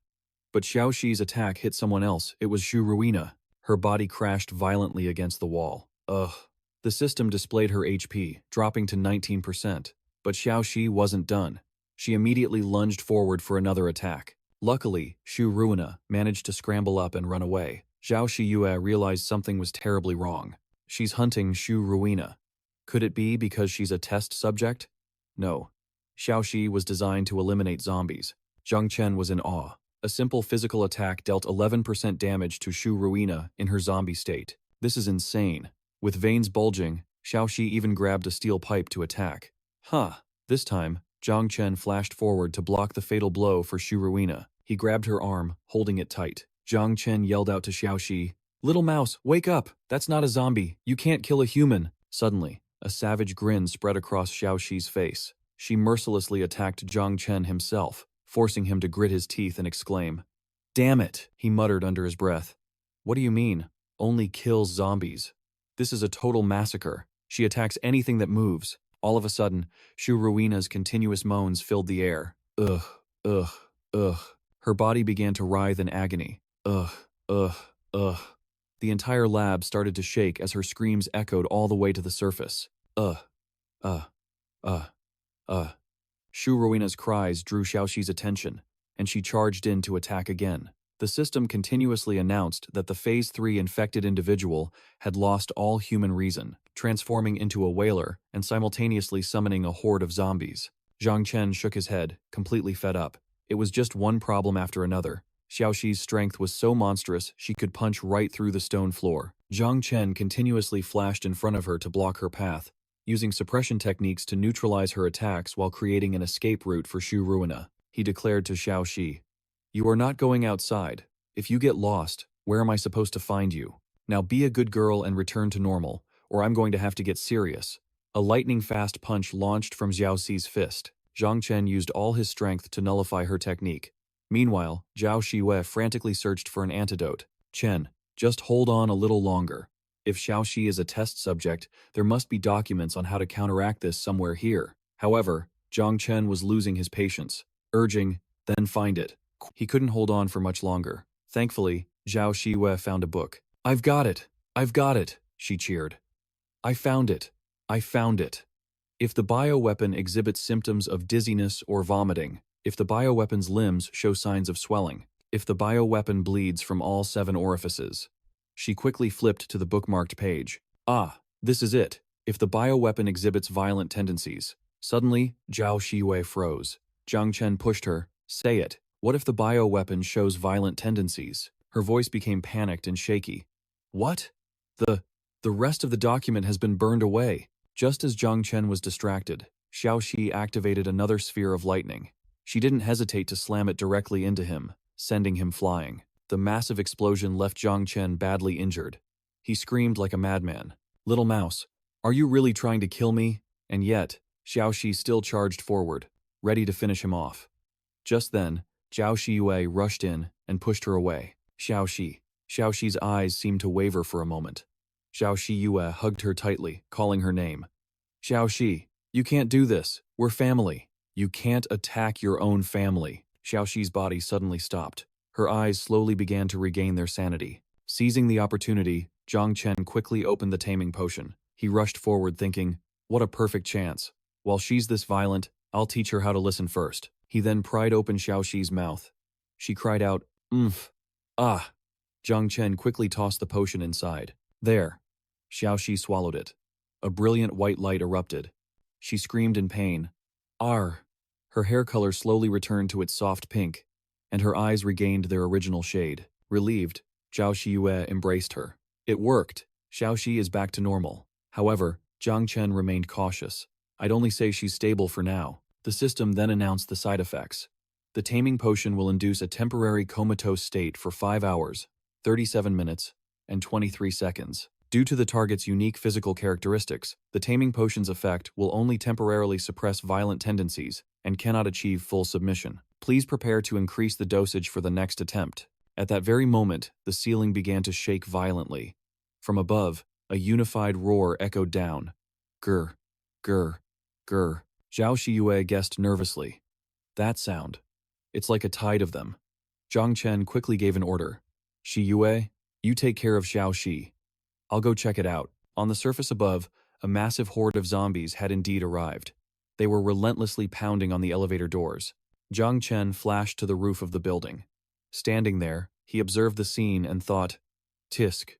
But Xiao Xi's attack hit someone else. It was Xu Ruina. Her body crashed violently against the wall. Ugh. The system displayed her HP, dropping to 19%. But Xiao Xi wasn't done. She immediately lunged forward for another attack. Luckily, Xu Ruina managed to scramble up and run away. Zhao Shiyue realized something was terribly wrong. She's hunting Xu Ruina. Could it be because she's a test subject? No. Xiao Xi was designed to eliminate zombies. Zhang Chen was in awe. A simple physical attack dealt 11% damage to Xu Ruina in her zombie state. This is insane. With veins bulging, Xiao Xi even grabbed a steel pipe to attack. Huh. This time, Zhang Chen flashed forward to block the fatal blow for Xu Ruina. He grabbed her arm, holding it tight. Zhang Chen yelled out to Xiao Xi, "Little mouse, wake up! That's not a zombie. You can't kill a human." Suddenly, a savage grin spread across Xiao Xi's face. She mercilessly attacked Zhang Chen himself, forcing him to grit his teeth and exclaim. "Damn it," he muttered under his breath. "What do you mean? Only kills zombies. This is a total massacre. She attacks anything that moves." All of a sudden, Xu Ruina's continuous moans filled the air. Ugh, ugh, ugh. Her body began to writhe in agony. Ugh, ugh, ugh. The entire lab started to shake as her screams echoed all the way to the surface. Uh. Xu Ruina's cries drew Xiaoxi's attention, and she charged in to attack again. The system continuously announced that the Phase 3 infected individual had lost all human reason, transforming into a whaler and simultaneously summoning a horde of zombies. Zhang Chen shook his head, completely fed up. It was just one problem after another. Xiaoxi's strength was so monstrous she could punch right through the stone floor. Zhang Chen continuously flashed in front of her to block her path, using suppression techniques to neutralize her attacks while creating an escape route for Xu Ruina. He declared to Xiao Xi, "You are not going outside. If you get lost, where am I supposed to find you? Now be a good girl and return to normal, or I'm going to have to get serious." A lightning-fast punch launched from Zhao Xi's fist. Zhang Chen used all his strength to nullify her technique. Meanwhile, Zhao Xiyue frantically searched for an antidote. Chen, just hold on a little longer. If Xiao Xi is a test subject, there must be documents on how to counteract this somewhere here. However, Zhang Chen was losing his patience, urging, then find it. He couldn't hold on for much longer. Thankfully, Zhao Xiyue found a book. I've got it! I've got it! She cheered. I found it! I found it! If the bioweapon exhibits symptoms of dizziness or vomiting, if the bioweapon's limbs show signs of swelling, if the bioweapon bleeds from all 7 orifices. She quickly flipped to the bookmarked page. Ah, this is it. If the bioweapon exhibits violent tendencies. Suddenly, Zhao Xiyue froze. Zhang Chen pushed her. Say it. What if the bioweapon shows violent tendencies? Her voice became panicked and shaky. What? The rest of the document has been burned away. Just as Zhang Chen was distracted, Xiao Xi activated another sphere of lightning. She didn't hesitate to slam it directly into him, sending him flying. The massive explosion left Zhang Chen badly injured. He screamed like a madman. Little mouse, are you really trying to kill me? And yet, Xiao Xi still charged forward, ready to finish him off. Just then, Zhao Xiyue rushed in and pushed her away. Xiao Xi's eyes seemed to waver for a moment. Zhao Xiyue hugged her tightly, calling her name. Xiao Xi, you can't do this. We're family. You can't attack your own family. Xiao Xi's body suddenly stopped. Her eyes slowly began to regain their sanity. Seizing the opportunity, Zhang Chen quickly opened the taming potion. He rushed forward thinking, what a perfect chance. While she's this violent, I'll teach her how to listen first. He then pried open Xiao Xi's mouth. She cried out, Ah! Zhang Chen quickly tossed the potion inside. There. Xiao Xi swallowed it. A brilliant white light erupted. She screamed in pain. Arr! Her hair color slowly returned to its soft pink, and her eyes regained their original shade. Relieved, Zhao Xiyue embraced her. It worked. Xiao Xi is back to normal. However, Zhang Chen remained cautious. I'd only say she's stable for now. The system then announced the side effects. The taming potion will induce a temporary comatose state for 5 hours, 37 minutes, and 23 seconds. Due to the target's unique physical characteristics, the taming potion's effect will only temporarily suppress violent tendencies and cannot achieve full submission. Please prepare to increase the dosage for the next attempt. At that very moment, the ceiling began to shake violently. From above, a unified roar echoed down. Grr, grr, grr. Zhao Xiyue guessed nervously. That sound. It's like a tide of them. Zhang Chen quickly gave an order. Xiyue, you take care of Xiao Xi. I'll go check it out. On the surface above, a massive horde of zombies had indeed arrived. They were relentlessly pounding on the elevator doors. Zhang Chen flashed to the roof of the building. Standing there, he observed the scene and thought, Tisk.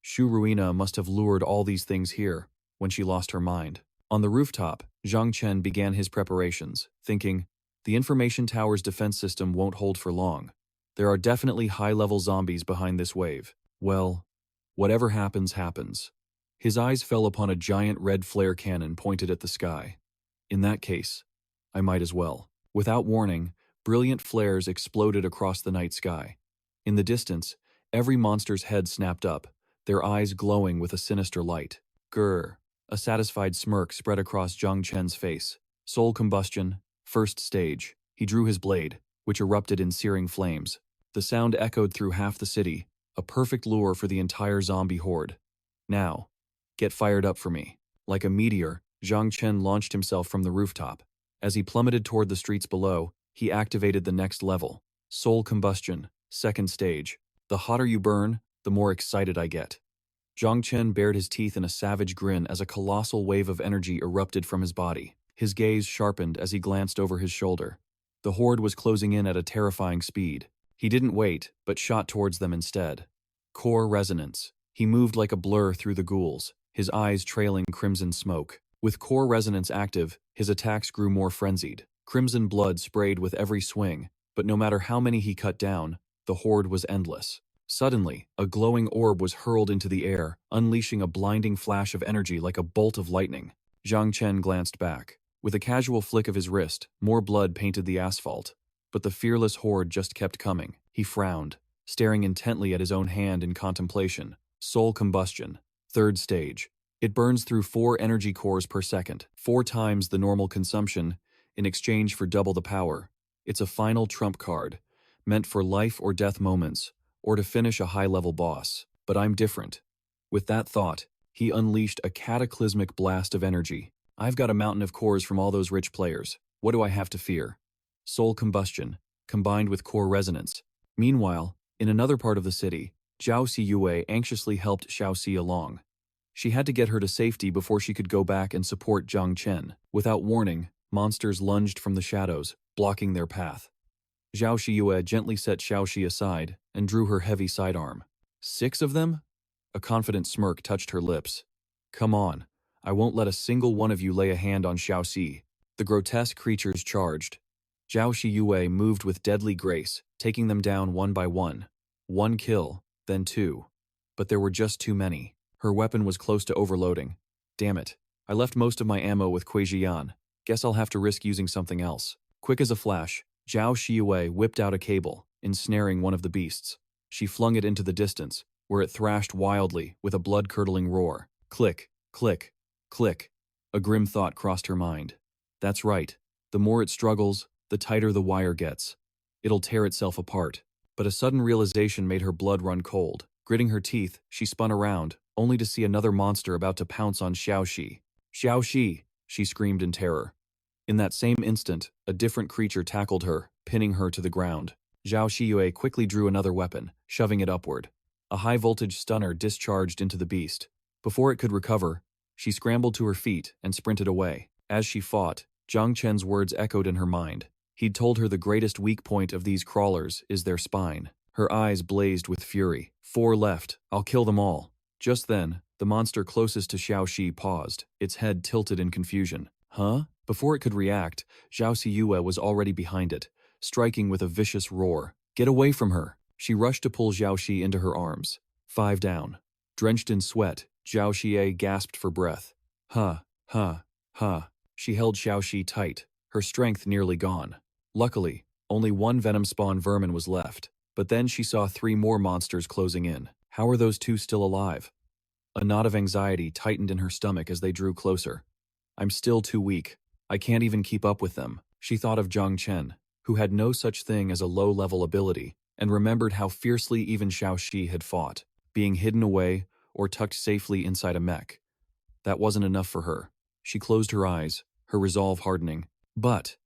Shu Ruina must have lured all these things here when she lost her mind. On the rooftop, Zhang Chen began his preparations, thinking, the information tower's defense system won't hold for long. There are definitely high-level zombies behind this wave. Well, whatever happens, happens. His eyes fell upon a giant red flare cannon pointed at the sky. In that case, I might as well. Without warning, brilliant flares exploded across the night sky. In the distance, every monster's head snapped up, their eyes glowing with a sinister light. Grr! A satisfied smirk spread across Zhang Chen's face. Soul combustion, first stage. He drew his blade, which erupted in searing flames. The sound echoed through half the city, a perfect lure for the entire zombie horde. Now, get fired up for me. Like a meteor, Zhang Chen launched himself from the rooftop. As he plummeted toward the streets below, he activated the next level. Soul combustion, second stage. The hotter you burn, the more excited I get. Zhang Chen bared his teeth in a savage grin as a colossal wave of energy erupted from his body. His gaze sharpened as he glanced over his shoulder. The horde was closing in at a terrifying speed. He didn't wait, but shot towards them instead. Core resonance. He moved like a blur through the ghouls, his eyes trailing crimson smoke. With core resonance active, his attacks grew more frenzied. Crimson blood sprayed with every swing, but no matter how many he cut down, the horde was endless. Suddenly, a glowing orb was hurled into the air, unleashing a blinding flash of energy like a bolt of lightning. Zhang Chen glanced back. With a casual flick of his wrist, more blood painted the asphalt. But the fearless horde just kept coming. He frowned, staring intently at his own hand in contemplation. Soul combustion, third stage. It burns through 4 energy cores per second, 4 times the normal consumption, in exchange for double the power. It's a final trump card, meant for life or death moments, or to finish a high-level boss. But I'm different. With that thought, he unleashed a cataclysmic blast of energy. I've got a mountain of cores from all those rich players. What do I have to fear? Soul combustion, combined with core resonance. Meanwhile, in another part of the city, Zhao Siyue anxiously helped Xiaoxi along. She had to get her to safety before she could go back and support Zhang Chen. Without warning, monsters lunged from the shadows, blocking their path. Zhao Siyue gently set Xiaoxi aside and drew her heavy sidearm. 6 of them? A confident smirk touched her lips. Come on, I won't let a single one of you lay a hand on Xiaoxi. The grotesque creatures charged. Zhao Siyue moved with deadly grace, taking them down one by one. 1 kill, then 2. But there were just too many. Her weapon was close to overloading. Damn it. I left most of my ammo with Kuei Jian. Guess I'll have to risk using something else. Quick as a flash, Zhao Siyue whipped out a cable, ensnaring one of the beasts. She flung it into the distance, where it thrashed wildly with a blood-curdling roar. Click, click, click. A grim thought crossed her mind. That's right. The more it struggles, the tighter the wire gets. It'll tear itself apart. But a sudden realization made her blood run cold. Gritting her teeth, she spun around, only to see another monster about to pounce on Xiaoxi. Xiaoxi! She screamed in terror. In that same instant, a different creature tackled her, pinning her to the ground. Zhao Siyue quickly drew another weapon, shoving it upward. A high-voltage stunner discharged into the beast. Before it could recover, she scrambled to her feet and sprinted away. As she fought, Zhang Chen's words echoed in her mind. He'd told her the greatest weak point of these crawlers is their spine. Her eyes blazed with fury. 4 left. I'll kill them all. Just then, the monster closest to Xiaoxi paused, its head tilted in confusion. Huh? Before it could react, Zhao Siyue was already behind it, striking with a vicious roar. Get away from her! She rushed to pull Xiaoxi into her arms. 5 down. Drenched in sweat, Zhao Xie gasped for breath. Ha, ha, ha. She held Xiaoxi tight, her strength nearly gone. Luckily, only 1 venom spawn vermin was left, but then she saw 3 more monsters closing in. How are those 2 still alive? A knot of anxiety tightened in her stomach as they drew closer. I'm still too weak. I can't even keep up with them. She thought of Zhang Chen, who had no such thing as a low-level ability, and remembered how fiercely even Xiaoxi had fought, being hidden away or tucked safely inside a mech. That wasn't enough for her. She closed her eyes, her resolve hardening. But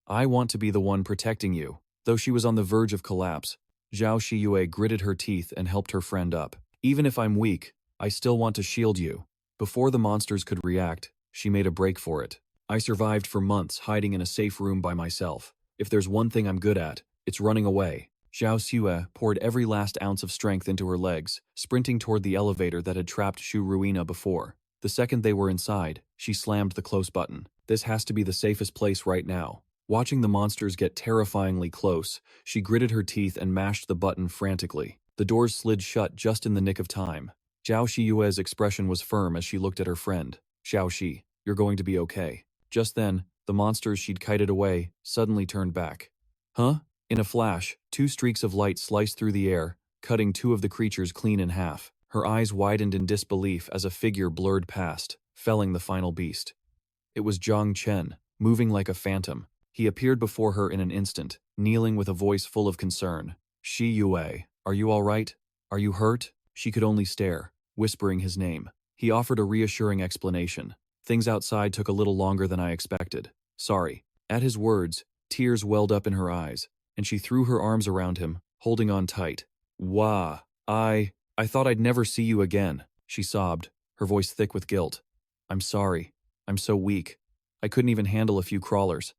I want to be the one protecting you. Though she was on the verge of collapse, Zhao Siyue gritted her teeth and helped her friend up. Even if I'm weak, I still want to shield you. Before the monsters could react, she made a break for it. I survived for months hiding in a safe room by myself. If there's one thing I'm good at, it's running away. Zhao Xue poured every last ounce of strength into her legs, sprinting toward the elevator that had trapped Shu Ruina before. The second they were inside, she slammed the close button. This has to be the safest place right now. Watching the monsters get terrifyingly close, she gritted her teeth and mashed the button frantically. The doors slid shut just in the nick of time. Zhao Xiyue's expression was firm as she looked at her friend. Xiaoxi, you're going to be okay. Just then, the monsters she'd kited away suddenly turned back. Huh? In a flash, 2 streaks of light sliced through the air, cutting 2 of the creatures clean in half. Her eyes widened in disbelief as a figure blurred past, felling the final beast. It was Zhang Chen, moving like a phantom. He appeared before her in an instant, kneeling with a voice full of concern. Shi Yue, are you all right? Are you hurt? She could only stare, whispering his name. He offered a reassuring explanation. Things outside took a little longer than I expected. Sorry. At his words, tears welled up in her eyes, and she threw her arms around him, holding on tight. Wah, I thought I'd never see you again, she sobbed, her voice thick with guilt. I'm sorry. I'm so weak. I couldn't even handle a few crawlers.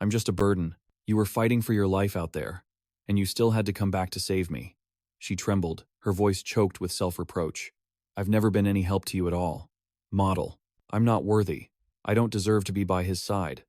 I'm just a burden. You were fighting for your life out there, and you still had to come back to save me. She trembled, her voice choked with self-reproach. I've never been any help to you at all. Model. I'm not worthy. I don't deserve to be by his side.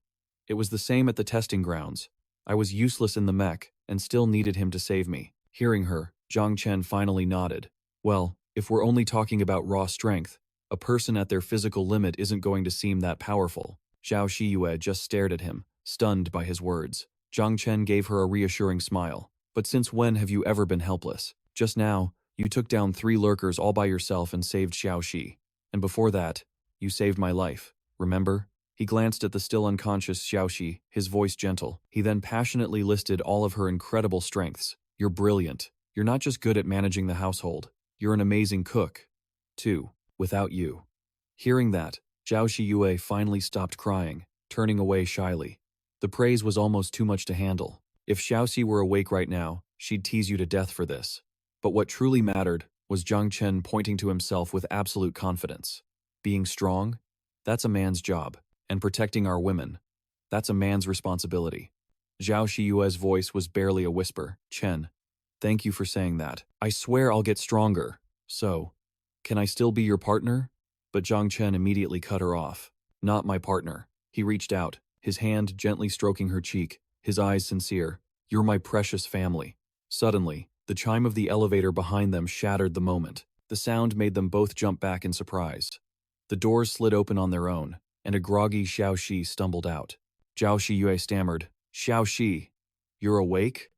It was the same at the testing grounds. I was useless in the mech and still needed him to save me. Hearing her, Zhang Chen finally nodded. Well, if we're only talking about raw strength, a person at their physical limit isn't going to seem that powerful. Zhao Xiyue just stared at him, stunned by his words. Zhang Chen gave her a reassuring smile. But since when have you ever been helpless? Just now, you took down 3 lurkers all by yourself and saved Xiaoxi. And before that, You saved my life, remember? He glanced at the still unconscious Xiaoxi, his voice gentle. He then passionately listed all of her incredible strengths. You're brilliant. You're not just good at managing the household. You're an amazing cook, too, without you. Hearing that, Zhao Shiyue finally stopped crying, turning away shyly. The praise was almost too much to handle. If Xiaoxi were awake right now, she'd tease you to death for this. But what truly mattered was Zhang Chen pointing to himself with absolute confidence. Being strong? That's a man's job. And protecting our women? That's a man's responsibility. Zhao Shiyue's voice was barely a whisper. Chen, thank you for saying that. I swear I'll get stronger. So, can I still be your partner? But Zhang Chen immediately cut her off. Not my partner. He reached out, his hand gently stroking her cheek, his eyes sincere. You're my precious family. Suddenly, the chime of the elevator behind them shattered the moment. The sound made them both jump back in surprise. The doors slid open on their own, and a groggy Xiaoxi stumbled out. Zhao Shiyue stammered, Xiaoxi, you're awake?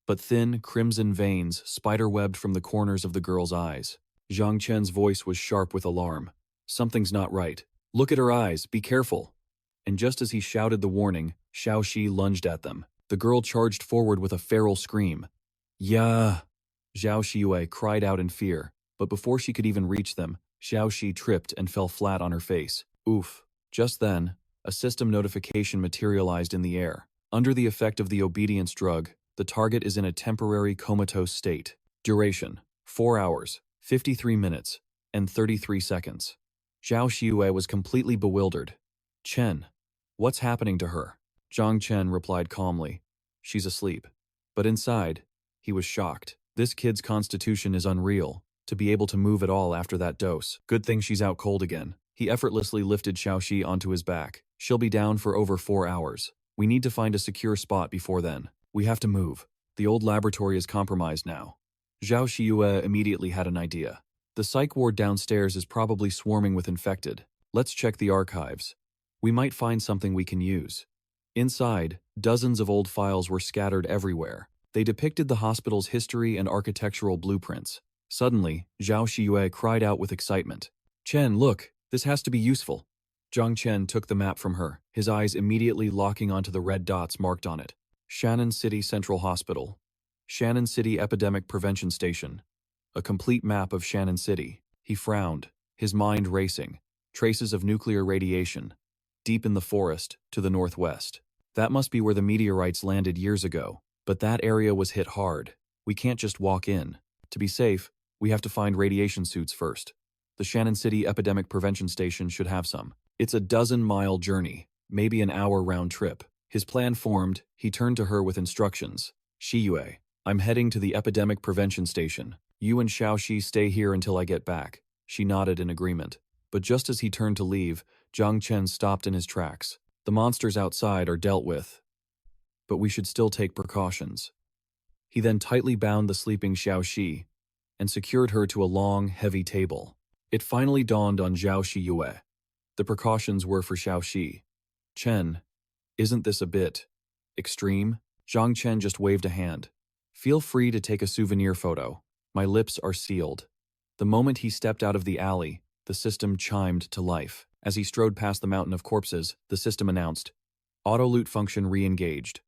But thin, crimson veins spiderwebbed from the corners of the girl's eyes. Zhang Chen's voice was sharp with alarm. Something's not right. Look at her eyes, be careful. And just as he shouted the warning, Xiaoxi lunged at them. The girl charged forward with a feral scream. Yeah! Zhao Shiyue cried out in fear, but before she could even reach them, Xiaoxi tripped and fell flat on her face. Oof. Just then, a system notification materialized in the air. Under the effect of the obedience drug, the target is in a temporary comatose state. Duration: 4 hours, 53 minutes, and 33 seconds. Zhao Shiyue was completely bewildered. Chen, what's happening to her? Zhang Chen replied calmly. She's asleep. But inside, he was shocked. This kid's constitution is unreal, to be able to move at all after that dose. Good thing she's out cold again. He effortlessly lifted Xiaoxi onto his back. She'll be down for over 4 hours. We need to find a secure spot before then. We have to move. The old laboratory is compromised now. Zhao Shiyue immediately had an idea. The psych ward downstairs is probably swarming with infected. Let's check the archives. We might find something we can use. Inside, dozens of old files were scattered everywhere. They depicted the hospital's history and architectural blueprints. Suddenly, Zhao Shiyue cried out with excitement. Chen, look, this has to be useful. Zhang Chen took the map from her, his eyes immediately locking onto the red dots marked on it. Shannon City Central Hospital. Shannon City Epidemic Prevention Station. A complete map of Shannon City. He frowned, his mind racing. Traces of nuclear radiation. Deep in the forest, to the northwest. That must be where the meteorites landed years ago. But that area was hit hard. We can't just walk in. To be safe, we have to find radiation suits first. The Shannon City Epidemic Prevention Station should have some. It's a 12-mile journey, maybe an hour round trip. His plan formed, he turned to her with instructions. Shiyue, I'm heading to the Epidemic Prevention Station. You and Xiaoxi stay here until I get back. She nodded in agreement. But just as he turned to leave, Zhang Chen stopped in his tracks. The monsters outside are dealt with, but we should still take precautions. He then tightly bound the sleeping Xiaoxi and secured her to a long, heavy table. It finally dawned on Zhao Shiyue. The precautions were for Xiaoxi. Chen, isn't this a bit extreme? Zhang Chen just waved a hand. Feel free to take a souvenir photo. My lips are sealed. The moment he stepped out of the alley, the system chimed to life. As he strode past the mountain of corpses, the system announced, Auto-loot function re-engaged.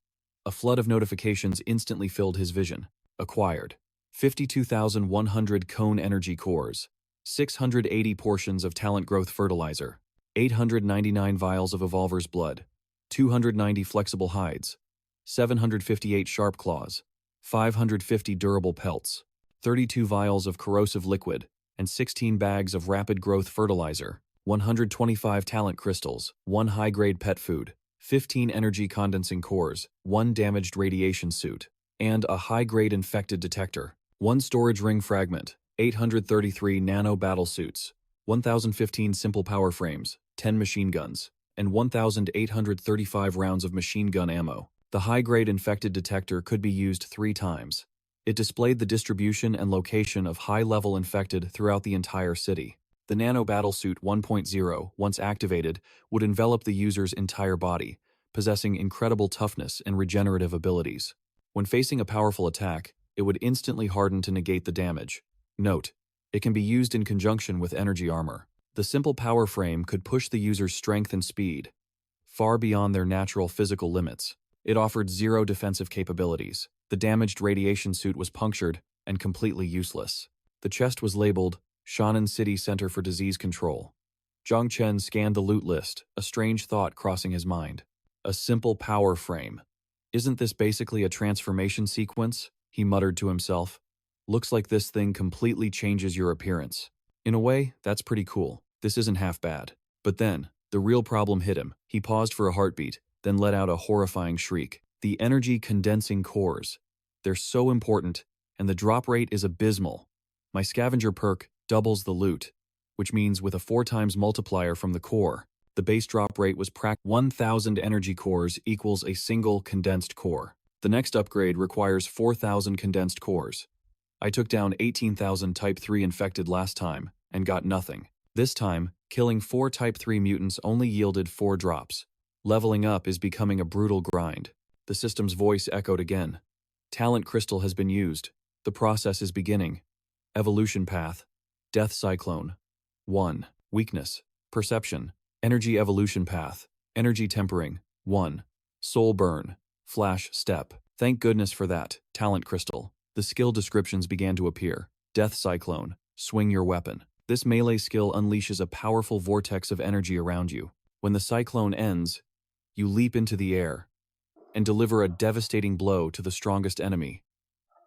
A flood of notifications instantly filled his vision. Acquired. 52,100 cone energy cores. 680 portions of talent growth fertilizer. 899 vials of evolver's blood. 290 flexible hides. 758 sharp claws. 550 durable pelts. 32 vials of corrosive liquid. And 16 bags of rapid growth fertilizer. 125 talent crystals. 1 high-grade pet food. 15 energy condensing cores, 1 damaged radiation suit, and a high-grade infected detector, 1 storage ring fragment, 833 nano battle suits, 1,015 simple power frames, 10 machine guns, and 1,835 rounds of machine gun ammo. The high-grade infected detector could be used 3 times. It displayed the distribution and location of high-level infected throughout the entire city. The Nano Battlesuit 1.0, once activated, would envelop the user's entire body, possessing incredible toughness and regenerative abilities. When facing a powerful attack, it would instantly harden to negate the damage. Note, it can be used in conjunction with energy armor. The simple power frame could push the user's strength and speed far beyond their natural physical limits. It offered zero defensive capabilities. The damaged radiation suit was punctured and completely useless. The chest was labeled Shannon City Center for Disease Control. Zhang Chen scanned the loot list, a strange thought crossing his mind. A simple power frame. Isn't this basically a transformation sequence? He muttered to himself. Looks like this thing completely changes your appearance. In a way, that's pretty cool. This isn't half bad. But then, the real problem hit him. He paused for a heartbeat, then let out a horrifying shriek. The energy condensing cores. They're so important, and the drop rate is abysmal. My scavenger perk doubles the loot, which means with a 4 times multiplier from the core, the base drop rate was 1,000 energy cores equals a single condensed core. The next upgrade requires 4,000 condensed cores. I took down 18,000 Type 3 infected last time, and got nothing. This time, killing 4 Type 3 mutants only yielded 4 drops. Leveling up is becoming a brutal grind. The system's voice echoed again. Talent crystal has been used. The process is beginning. Evolution path. Death cyclone. 1. Weakness. Perception. Energy evolution path. Energy tempering. 1. Soul burn. Flash step. Thank goodness for that. Talent crystal. The skill descriptions began to appear. Death cyclone. Swing your weapon. This melee skill unleashes a powerful vortex of energy around you. When the cyclone ends, you leap into the air and deliver a devastating blow to the strongest enemy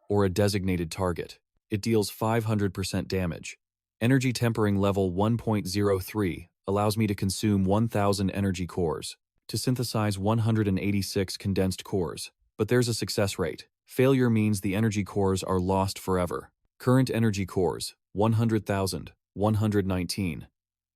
or a designated target. It deals 500% damage. Energy tempering level 1.03 allows me to consume 1,000 energy cores to synthesize 186 condensed cores. But there's a success rate. Failure means the energy cores are lost forever. Current energy cores, 100,000, 119.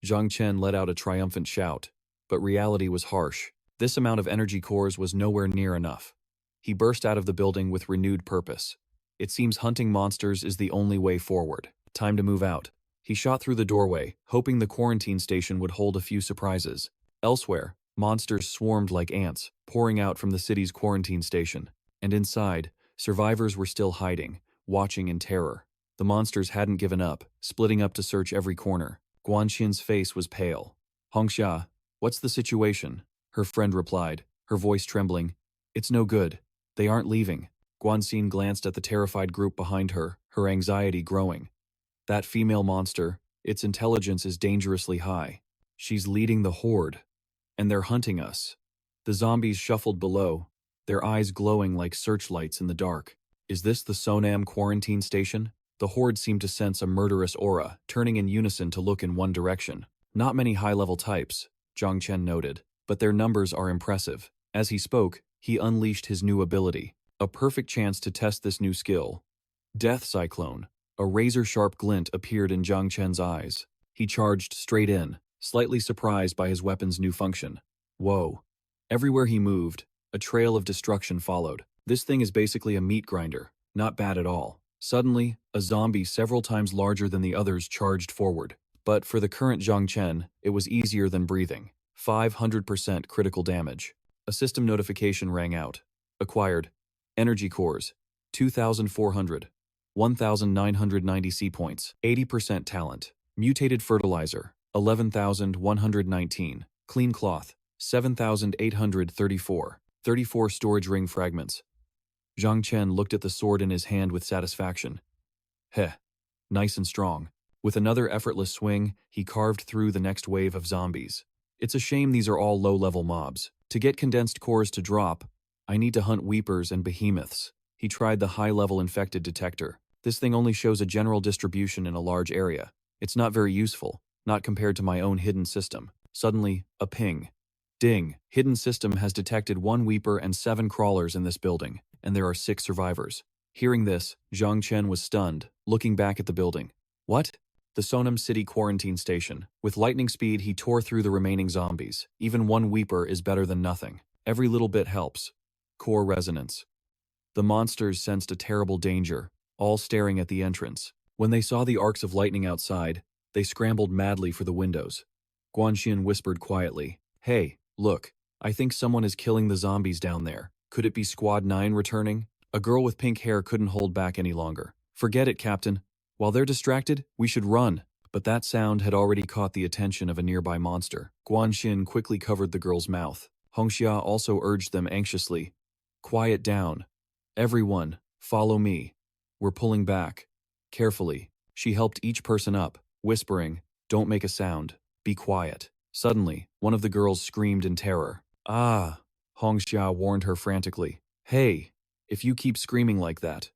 Zhang Chen let out a triumphant shout, but reality was harsh. This amount of energy cores was nowhere near enough. He burst out of the building with renewed purpose. It seems hunting monsters is the only way forward. Time to move out. He shot through the doorway, hoping the quarantine station would hold a few surprises. Elsewhere, monsters swarmed like ants, pouring out from the city's quarantine station. And inside, survivors were still hiding, watching in terror. The monsters hadn't given up, splitting up to search every corner. Guanxin's face was pale. Hongxia, what's the situation? Her friend replied, her voice trembling. It's no good. They aren't leaving. Guanxin glanced at the terrified group behind her, her anxiety growing. That female monster, its intelligence is dangerously high. She's leading the horde. And they're hunting us. The zombies shuffled below, their eyes glowing like searchlights in the dark. Is this the Sonam quarantine station? The horde seemed to sense a murderous aura, turning in unison to look in one direction. Not many high-level types, Zhang Chen noted, but their numbers are impressive. As he spoke, he unleashed his new ability. A perfect chance to test this new skill. Death Cyclone. A razor-sharp glint appeared in Zhang Chen's eyes. He charged straight in, slightly surprised by his weapon's new function. Whoa. Everywhere he moved, a trail of destruction followed. This thing is basically a meat grinder. Not bad at all. Suddenly, a zombie several times larger than the others charged forward. But for the current Zhang Chen, it was easier than breathing. 500% critical damage. A system notification rang out. Acquired. Energy cores. 2,400. 1,990 C points. 80% talent. Mutated fertilizer. 11,119. Clean cloth. 7,834. 34 storage ring fragments. Zhang Chen looked at the sword in his hand with satisfaction. Heh. Nice and strong. With another effortless swing, he carved through the next wave of zombies. It's a shame these are all low-level mobs. To get condensed cores to drop, I need to hunt weepers and behemoths. He tried the high-level infected detector. This thing only shows a general distribution in a large area. It's not very useful, not compared to my own hidden system. Suddenly, a ping. Ding. Hidden system has detected 1 weeper and 7 crawlers in this building, and there are 6 survivors. Hearing this, Zhang Chen was stunned, looking back at the building. What? The Sonam City quarantine station. With lightning speed, he tore through the remaining zombies. Even 1 weeper is better than nothing. Every little bit helps. Core resonance. The monsters sensed a terrible danger, all staring at the entrance. When they saw the arcs of lightning outside, they scrambled madly for the windows. Guanxin whispered quietly, Hey, look, I think someone is killing the zombies down there. Could it be Squad 9 returning? A girl with pink hair couldn't hold back any longer. Forget it, Captain. While they're distracted, we should run. But that sound had already caught the attention of a nearby monster. Guanxin quickly covered the girl's mouth. Hongxia also urged them anxiously, "Quiet down. Everyone, follow me. We're pulling back." Carefully, she helped each person up, whispering, "Don't make a sound. Be quiet." Suddenly, one of the girls screamed in terror. "Ah!" Hongxia warned her frantically. "Hey, if you keep screaming like that."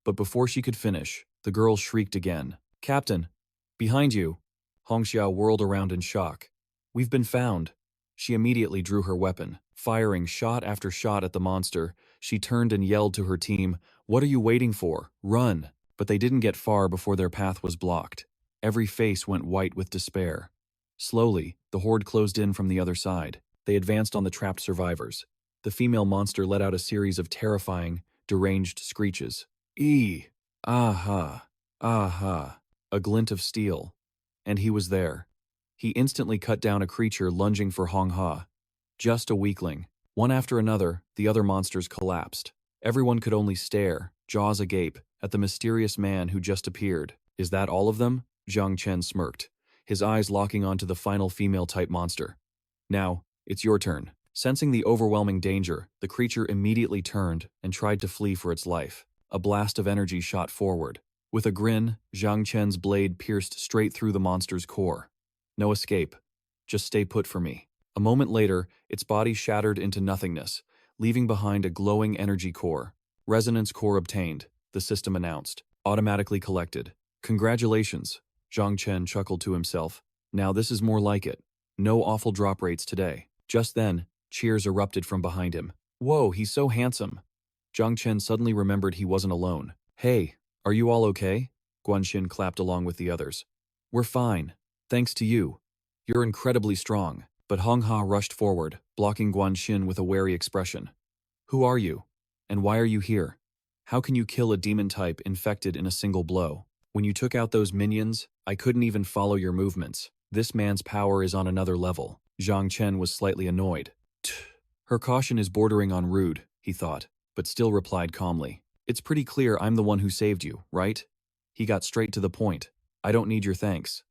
But before she could finish, the girl shrieked again. "Captain! Behind you!" Hongxia whirled around in shock. "We've been found." She immediately drew her weapon. Firing shot after shot at the monster, she turned and yelled to her team, "What are you waiting for? Run!" But they didn't get far before their path was blocked. Every face went white with despair. Slowly, the horde closed in from the other side. They advanced on the trapped survivors. The female monster let out a series of terrifying, deranged screeches. "Ee! Aha! Aha!" A glint of steel. And he was there. He instantly cut down a creature lunging for Hong Ha. Just a weakling. One after another, the other monsters collapsed. Everyone could only stare, jaws agape, at the mysterious man who just appeared. "Is that all of them?" Zhang Chen smirked, his eyes locking onto the final female-type monster. "Now, it's your turn." Sensing the overwhelming danger, the creature immediately turned and tried to flee for its life. A blast of energy shot forward. With a grin, Zhang Chen's blade pierced straight through the monster's core. "No escape. Just stay put for me." A moment later, its body shattered into nothingness, leaving behind a glowing energy core. "Resonance core obtained," the system announced. "Automatically collected." "Congratulations," Zhang Chen chuckled to himself. "Now this is more like it. No awful drop rates today." Just then, cheers erupted from behind him. "Whoa, he's so handsome." Zhang Chen suddenly remembered he wasn't alone. "Hey, are you all okay?" Guanxin clapped along with the others. "We're fine. Thanks to you. You're incredibly strong." But Hong Ha rushed forward, blocking Guanxin with a wary expression. "Who are you? And why are you here? How can you kill a demon type infected in a single blow? When you took out those minions, I couldn't even follow your movements. This man's power is on another level." Zhang Chen was slightly annoyed. Her caution is bordering on rude, he thought, but still replied calmly. "It's pretty clear I'm the one who saved you, right?" He got straight to the point. "I don't need your thanks.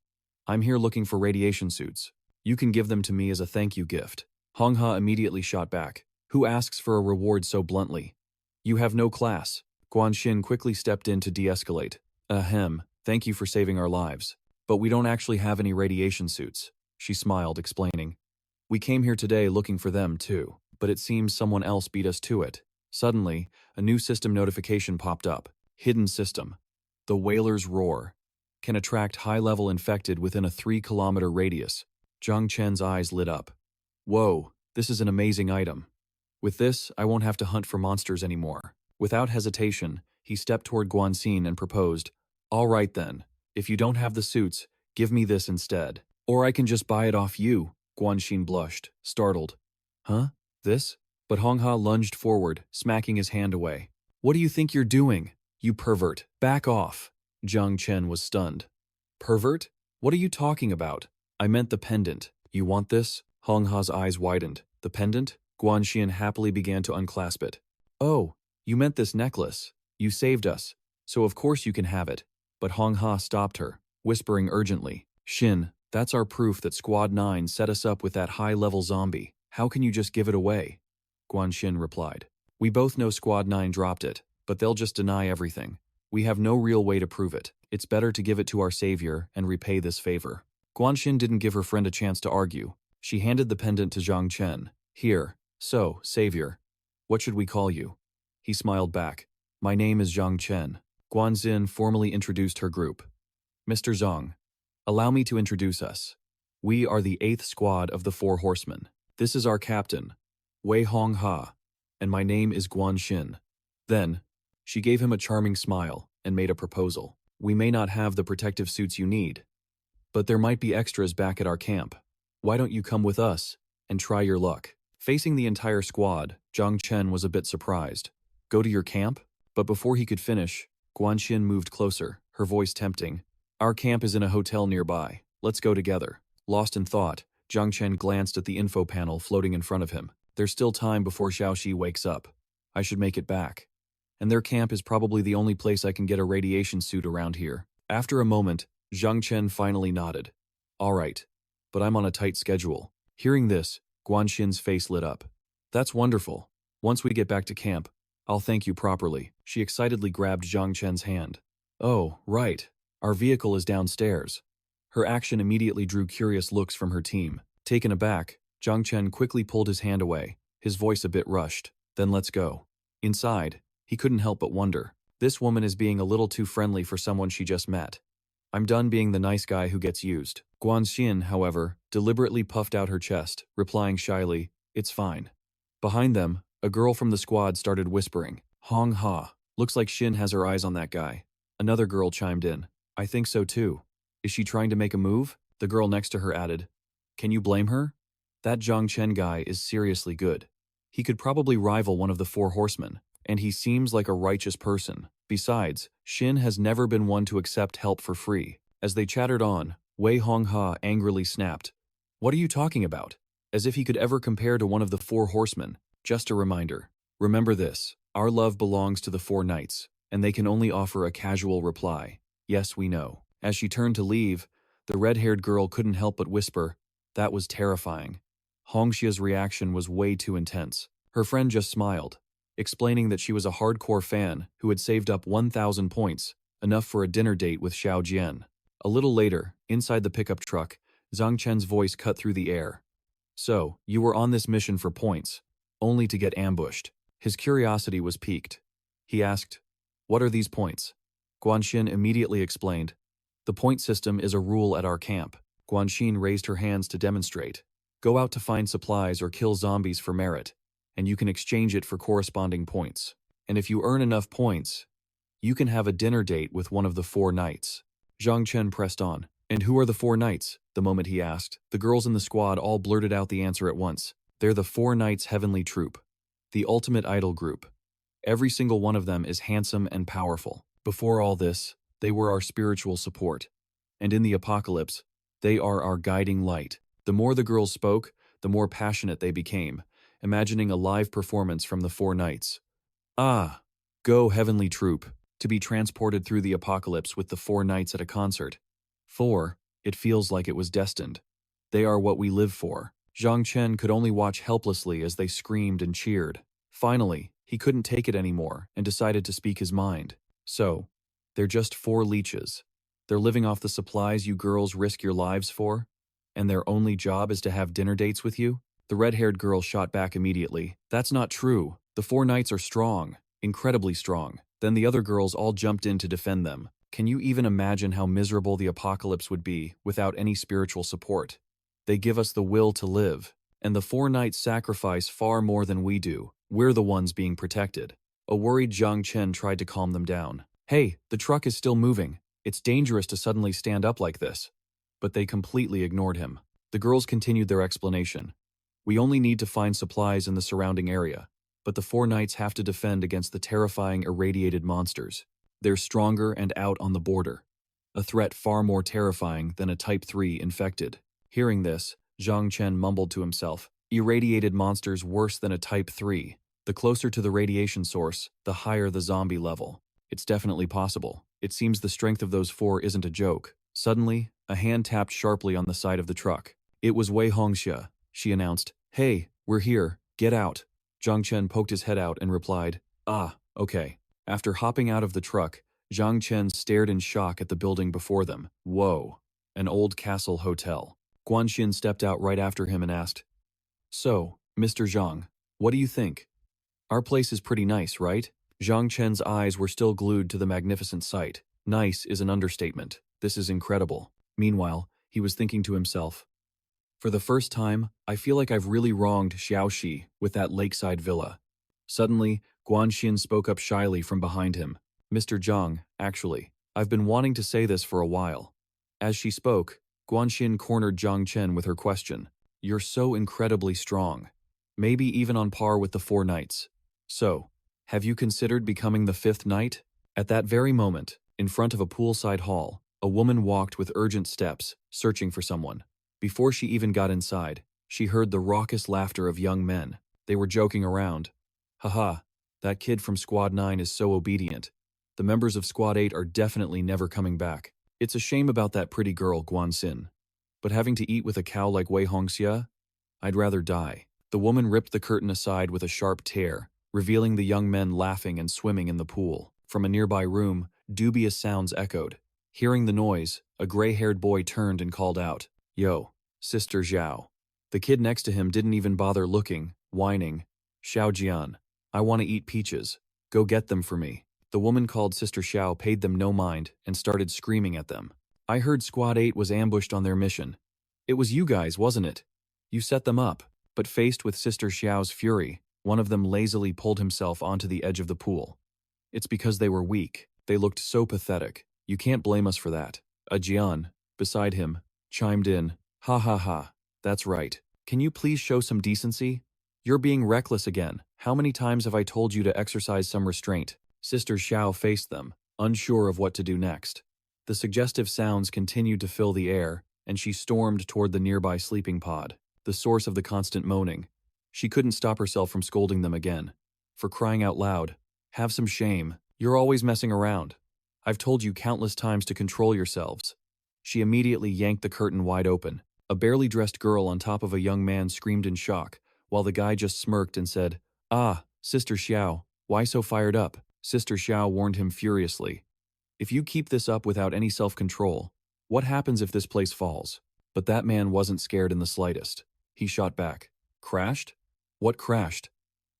I'm here looking for radiation suits. You can give them to me as a thank you gift." Hong Ha immediately shot back. "Who asks for a reward so bluntly? You have no class." Guanxin quickly stepped in to de-escalate. "Ahem, thank you for saving our lives. But we don't actually have any radiation suits." She smiled, explaining. "We came here today looking for them too, but it seems someone else beat us to it." Suddenly, a new system notification popped up. Hidden system. The Whaler's Roar. Can attract high-level infected within a 3-kilometer radius. Zhang Chen's eyes lit up. "Whoa, this is an amazing item. With this, I won't have to hunt for monsters anymore." Without hesitation, he stepped toward Guanxin and proposed, "All right then, if you don't have the suits, give me this instead. Or I can just buy it off you." Guanxin blushed, startled. "Huh? This?" But Hong Ha lunged forward, smacking his hand away. "What do you think you're doing? You pervert. Back off." Zhang Chen was stunned. "Pervert? What are you talking about? I meant the pendant. You want this?" Hong Ha's eyes widened. "The pendant?" Guanxin happily began to unclasp it. "Oh, you meant this necklace. You saved us, so of course you can have it." But Hong Ha stopped her, whispering urgently, "Shin, that's our proof that Squad 9 set us up with that high-level zombie. How can you just give it away?" Guanxin replied. "We both know Squad 9 dropped it, but they'll just deny everything. We have no real way to prove it. It's better to give it to our savior and repay this favor." Guanxin didn't give her friend a chance to argue. She handed the pendant to Zhang Chen. "Here. So, savior. What should we call you?" He smiled back. "My name is Zhang Chen." Guanxin formally introduced her group. "Mr. Zhang, allow me to introduce us. We are the 8th squad of the 4 horsemen. This is our captain, Wei Hong Ha, and my name is Guanxin." Then, she gave him a charming smile and made a proposal. "We may not have the protective suits you need, but there might be extras back at our camp. Why don't you come with us and try your luck?" Facing the entire squad, Zhang Chen was a bit surprised. "Go to your camp?" But before he could finish, Guanxin moved closer, her voice tempting. "Our camp is in a hotel nearby. Let's go together." Lost in thought, Zhang Chen glanced at the info panel floating in front of him. "There's still time before Xiaoxi wakes up. I should make it back. And their camp is probably the only place I can get a radiation suit around here." After a moment, Zhang Chen finally nodded. All right, but I'm on a tight schedule. Hearing this, Guanxin's face lit up. That's wonderful. Once we get back to camp, I'll thank you properly. She excitedly grabbed Zhang Chen's hand. Oh, right. Our vehicle is downstairs. Her action immediately drew curious looks from her team. Taken aback, Zhang Chen quickly pulled his hand away, his voice a bit rushed. Then let's go. Inside, he couldn't help but wonder. This woman is being a little too friendly for someone she just met. I'm done being the nice guy who gets used. Guanxin, however, deliberately puffed out her chest, replying shyly, it's fine. Behind them, a girl from the squad started whispering, Hong Ha, looks like Xin has her eyes on that guy. Another girl chimed in, I think so too. Is she trying to make a move? The girl next to her added, can you blame her? That Zhang Chen guy is seriously good. He could probably rival one of the four horsemen, and he seems like a righteous person. Besides, Xin has never been one to accept help for free. As they chattered on, Wei Hongha angrily snapped, what are you talking about? As if he could ever compare to one of the four horsemen. Just a reminder. Remember this, our love belongs to the four knights, and they can only offer a casual reply. Yes, we know. As she turned to leave, the red-haired girl couldn't help but whisper, that was terrifying. Hongxia's reaction was way too intense. Her friend just smiled, explaining that she was a hardcore fan who had saved up 1,000 points, enough for a dinner date with Xiao Jian. A little later, inside the pickup truck, Zhang Chen's voice cut through the air. So, you were on this mission for points, only to get ambushed. His curiosity was piqued. He asked, what are these points? Guanxin immediately explained, the point system is a rule at our camp. Guanxin raised her hands to demonstrate. Go out to find supplies or kill zombies for merit, and you can exchange it for corresponding points. And if you earn enough points, you can have a dinner date with one of the four knights. Zhang Chen pressed on. And who are the four knights? The moment he asked, the girls in the squad all blurted out the answer at once. They're the four knights' heavenly troop, the ultimate idol group. Every single one of them is handsome and powerful. Before all this, they were our spiritual support. And in the apocalypse, they are our guiding light. The more the girls spoke, the more passionate they became, imagining a live performance from the four knights. Ah, go heavenly troop, to be transported through the apocalypse with the four knights at a concert. 4. It feels like it was destined. They are what we live for. Zhang Chen could only watch helplessly as they screamed and cheered. Finally, he couldn't take it anymore and decided to speak his mind. So, they're just four leeches. They're living off the supplies you girls risk your lives for? And their only job is to have dinner dates with you? The red-haired girl shot back immediately. That's not true. The four knights are strong, incredibly strong. Then the other girls all jumped in to defend them. Can you even imagine how miserable the apocalypse would be without any spiritual support? They give us the will to live, and the four knights sacrifice far more than we do. We're the ones being protected. A worried Zhang Chen tried to calm them down. Hey, the truck is still moving. It's dangerous to suddenly stand up like this. But they completely ignored him. The girls continued their explanation. We only need to find supplies in the surrounding area, but the four knights have to defend against the terrifying irradiated monsters. They're stronger and out on the border. A threat far more terrifying than a Type 3 infected. Hearing this, Zhang Chen mumbled to himself, irradiated monsters worse than a Type 3. The closer to the radiation source, the higher the zombie level. It's definitely possible. It seems the strength of those four isn't a joke. Suddenly, a hand tapped sharply on the side of the truck. It was Wei Hongxia. She announced, Hey, we're here. Get out. Zhang Chen poked his head out and replied, Ah, okay. After hopping out of the truck, Zhang Chen stared in shock at the building before them. Whoa, an old castle hotel. Guanxin stepped out right after him and asked, So, Mr. Zhang, what do you think? Our place is pretty nice, right? Zhang Chen's eyes were still glued to the magnificent sight. Nice is an understatement. This is incredible. Meanwhile, he was thinking to himself, For the first time, I feel like I've really wronged Xiaoxi with that lakeside villa. Suddenly, Guanxin spoke up shyly from behind him. Mr. Zhang, actually, I've been wanting to say this for a while. As she spoke, Guanxin cornered Zhang Chen with her question. You're so incredibly strong. Maybe even on par with the four knights. So, have you considered becoming the fifth knight? At that very moment, in front of a poolside hall, a woman walked with urgent steps, searching for someone. Before she even got inside, she heard the raucous laughter of young men. They were joking around. Haha, that kid from Squad 9 is so obedient. The members of Squad 8 are definitely never coming back. It's a shame about that pretty girl, Guanxin. But having to eat with a cow like Wei Hongxia? I'd rather die. The woman ripped the curtain aside with a sharp tear, revealing the young men laughing and swimming in the pool. From a nearby room, dubious sounds echoed. Hearing the noise, a gray-haired boy turned and called out, "Yo, Sister Zhao." The kid next to him didn't even bother looking, whining, "Xiao Jian, I want to eat peaches. Go get them for me." The woman called Sister Xiao paid them no mind and started screaming at them. "I heard Squad 8 was ambushed on their mission. It was you guys, wasn't it? You set them up." But faced with Sister Xiao's fury, one of them lazily pulled himself onto the edge of the pool. "It's because they were weak. They looked so pathetic. You can't blame us for that." A Jian, beside him, chimed in, "Ha ha ha, that's right. Can you please show some decency? You're being reckless again. How many times have I told you to exercise some restraint?" Sister Xiao faced them, unsure of what to do next. The suggestive sounds continued to fill the air, and she stormed toward the nearby sleeping pod, the source of the constant moaning. She couldn't stop herself from scolding them again. For crying out loud, have some shame. You're always messing around. I've told you countless times to control yourselves. She immediately yanked the curtain wide open. A barely dressed girl on top of a young man screamed in shock, while the guy just smirked and said, "Ah, Sister Xiao, why so fired up?" Sister Xiao warned him furiously, "If you keep this up without any self-control, what happens if this place falls?" But that man wasn't scared in the slightest. He shot back, "Crashed? What crashed?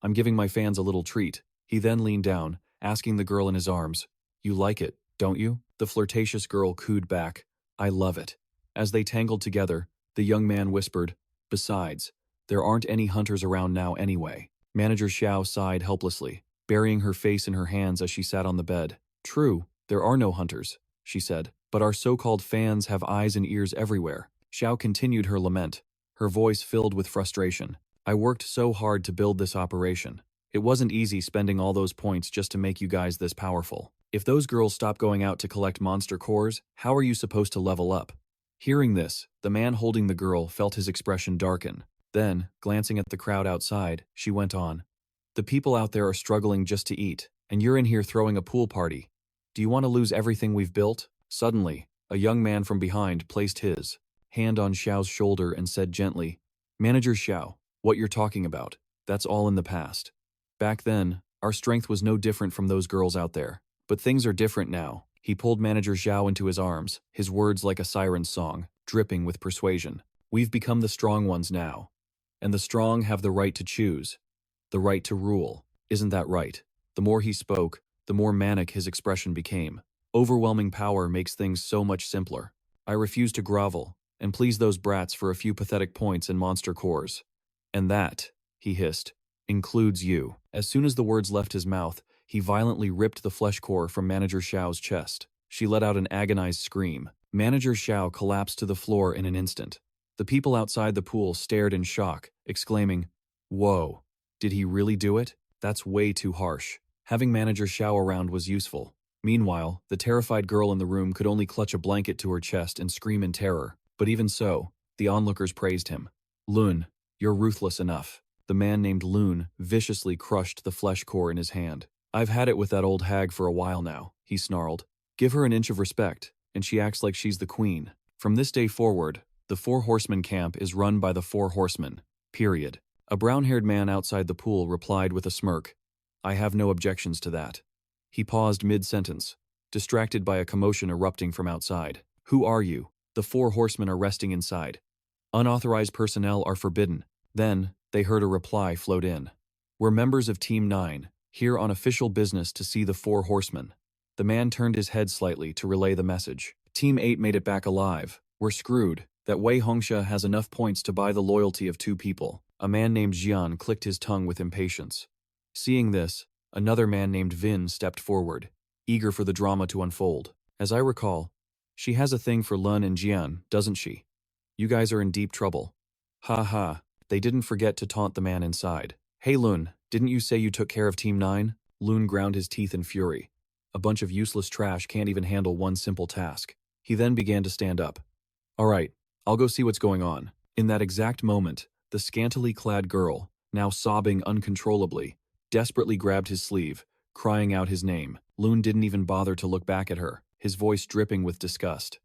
I'm giving my fans a little treat." He then leaned down, asking the girl in his arms, "You like it, don't you?" The flirtatious girl cooed back, "I love it." As they tangled together, the young man whispered, "Besides, there aren't any hunters around now anyway." Manager Xiao sighed helplessly, burying her face in her hands as she sat on the bed. "True, there are no hunters," she said, "but our so-called fans have eyes and ears everywhere." Xiao continued her lament, her voice filled with frustration. "I worked so hard to build this operation. It wasn't easy spending all those points just to make you guys this powerful. If those girls stop going out to collect monster cores, how are you supposed to level up?" Hearing this, the man holding the girl felt his expression darken. Then, glancing at the crowd outside, she went on, "The people out there are struggling just to eat, and you're in here throwing a pool party. Do you want to lose everything we've built?" Suddenly, a young man from behind placed his hand on Xiao's shoulder and said gently, "Manager Xiao, what you're talking about, that's all in the past. Back then, our strength was no different from those girls out there. But things are different now." He pulled Manager Xiao into his arms, his words like a siren's song, dripping with persuasion. "We've become the strong ones now. And the strong have the right to choose. The right to rule. Isn't that right?" The more he spoke, the more manic his expression became. "Overwhelming power makes things so much simpler. I refuse to grovel and please those brats for a few pathetic points and monster cores. And that," he hissed, "includes you." As soon as the words left his mouth, he violently ripped the flesh core from Manager Xiao's chest. She let out an agonized scream. Manager Xiao collapsed to the floor in an instant. The people outside the pool stared in shock, exclaiming, "Whoa, did he really do it? That's way too harsh." Having Manager Xiao around was useful. Meanwhile, the terrified girl in the room could only clutch a blanket to her chest and scream in terror. But even so, the onlookers praised him. "Lun, you're ruthless enough." The man named Lun viciously crushed the flesh core in his hand. "I've had it with that old hag for a while now," he snarled. "Give her an inch of respect, and she acts like she's the queen. From this day forward, the Four Horsemen camp is run by the Four Horsemen. Period." A brown-haired man outside the pool replied with a smirk, "I have no objections to that." He paused mid-sentence, distracted by a commotion erupting from outside. "Who are you?" "The Four Horsemen are resting inside. Unauthorized personnel are forbidden." Then, they heard a reply float in. "We're members of Team 9, here on official business to see the Four Horsemen." The man turned his head slightly to relay the message. "Team 8 made it back alive. We're screwed. That Wei Hongxia has enough points to buy the loyalty of 2 people. A man named Jian clicked his tongue with impatience. Seeing this, another man named Vin stepped forward, eager for the drama to unfold. "As I recall, she has a thing for Lun and Jian, doesn't she? You guys are in deep trouble." Ha ha, they didn't forget to taunt the man inside. "Hey Lun, didn't you say you took care of Team 9? Lun ground his teeth in fury. A bunch of useless trash can't even handle one simple task. He then began to stand up. "All right, I'll go see what's going on." In that exact moment, the scantily clad girl, now sobbing uncontrollably, desperately grabbed his sleeve, crying out his name. Lun didn't even bother to look back at her. his voice dripping with disgust.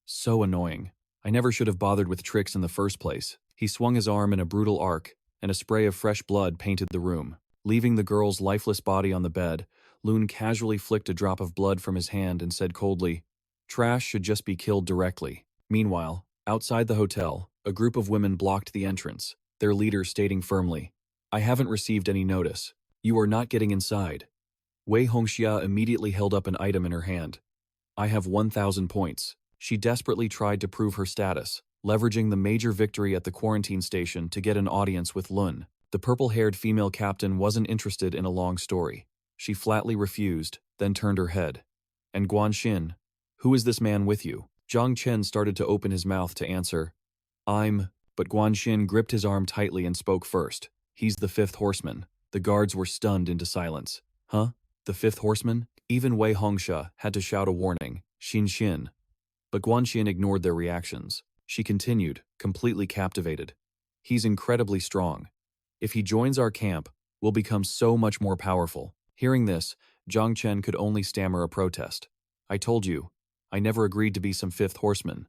So annoying. I never should have bothered with tricks in the first place. He swung his arm in a brutal arc, and a spray of fresh blood painted the room. Leaving the girl's lifeless body on the bed, Loon casually flicked a drop of blood from his hand and said coldly, "Trash should just be killed directly." Meanwhile, outside the hotel, a group of women blocked the entrance, their leader stating firmly, "I haven't received any notice. You are not getting inside." Wei Hongxia immediately held up an item in her hand. "I have 1,000 points." She desperately tried to prove her status, leveraging the major victory at the quarantine station to get an audience with Lun. The purple-haired female captain wasn't interested in a long story. She flatly refused, then turned her head. "And Guanxin, who is this man with you?" Zhang Chen started to open his mouth to answer. But Guanxin gripped his arm tightly and spoke first. "He's the fifth horseman." The guards were stunned into silence. "Huh? The fifth horseman?" Even Wei Hongxia had to shout a warning, "Xin." But Guanxin ignored their reactions. She continued, completely captivated. "He's incredibly strong. If he joins our camp, we'll become so much more powerful." Hearing this, Zhang Chen could only stammer a protest. "I told you, I never agreed to be some fifth horseman."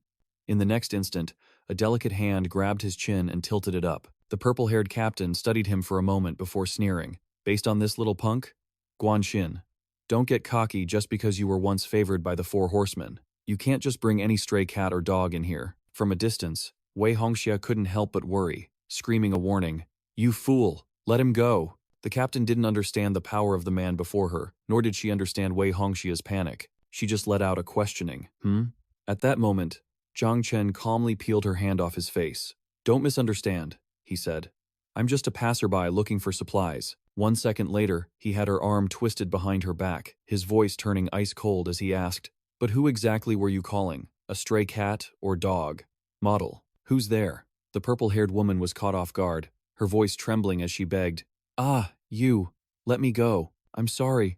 In the next instant, a delicate hand grabbed his chin and tilted it up. The purple-haired captain studied him for a moment before sneering. "Based on this little punk? Guanxin, don't get cocky just because you were once favored by the four horsemen. You can't just bring any stray cat or dog in here." From a distance, Wei Hongxia couldn't help but worry, screaming a warning. "You fool! Let him go!" The captain didn't understand the power of the man before her, nor did she understand Wei Hongxia's panic. She just let out a questioning, At that moment, Zhang Chen calmly peeled her hand off his face. "Don't misunderstand," he said. "I'm just a passerby looking for supplies." 1 second later, he had her arm twisted behind her back, his voice turning ice cold as he asked, "But who exactly were you calling? A stray cat or dog? Model, who's there?" The purple-haired woman was caught off guard, her voice trembling as she begged, "You, let me go. I'm sorry.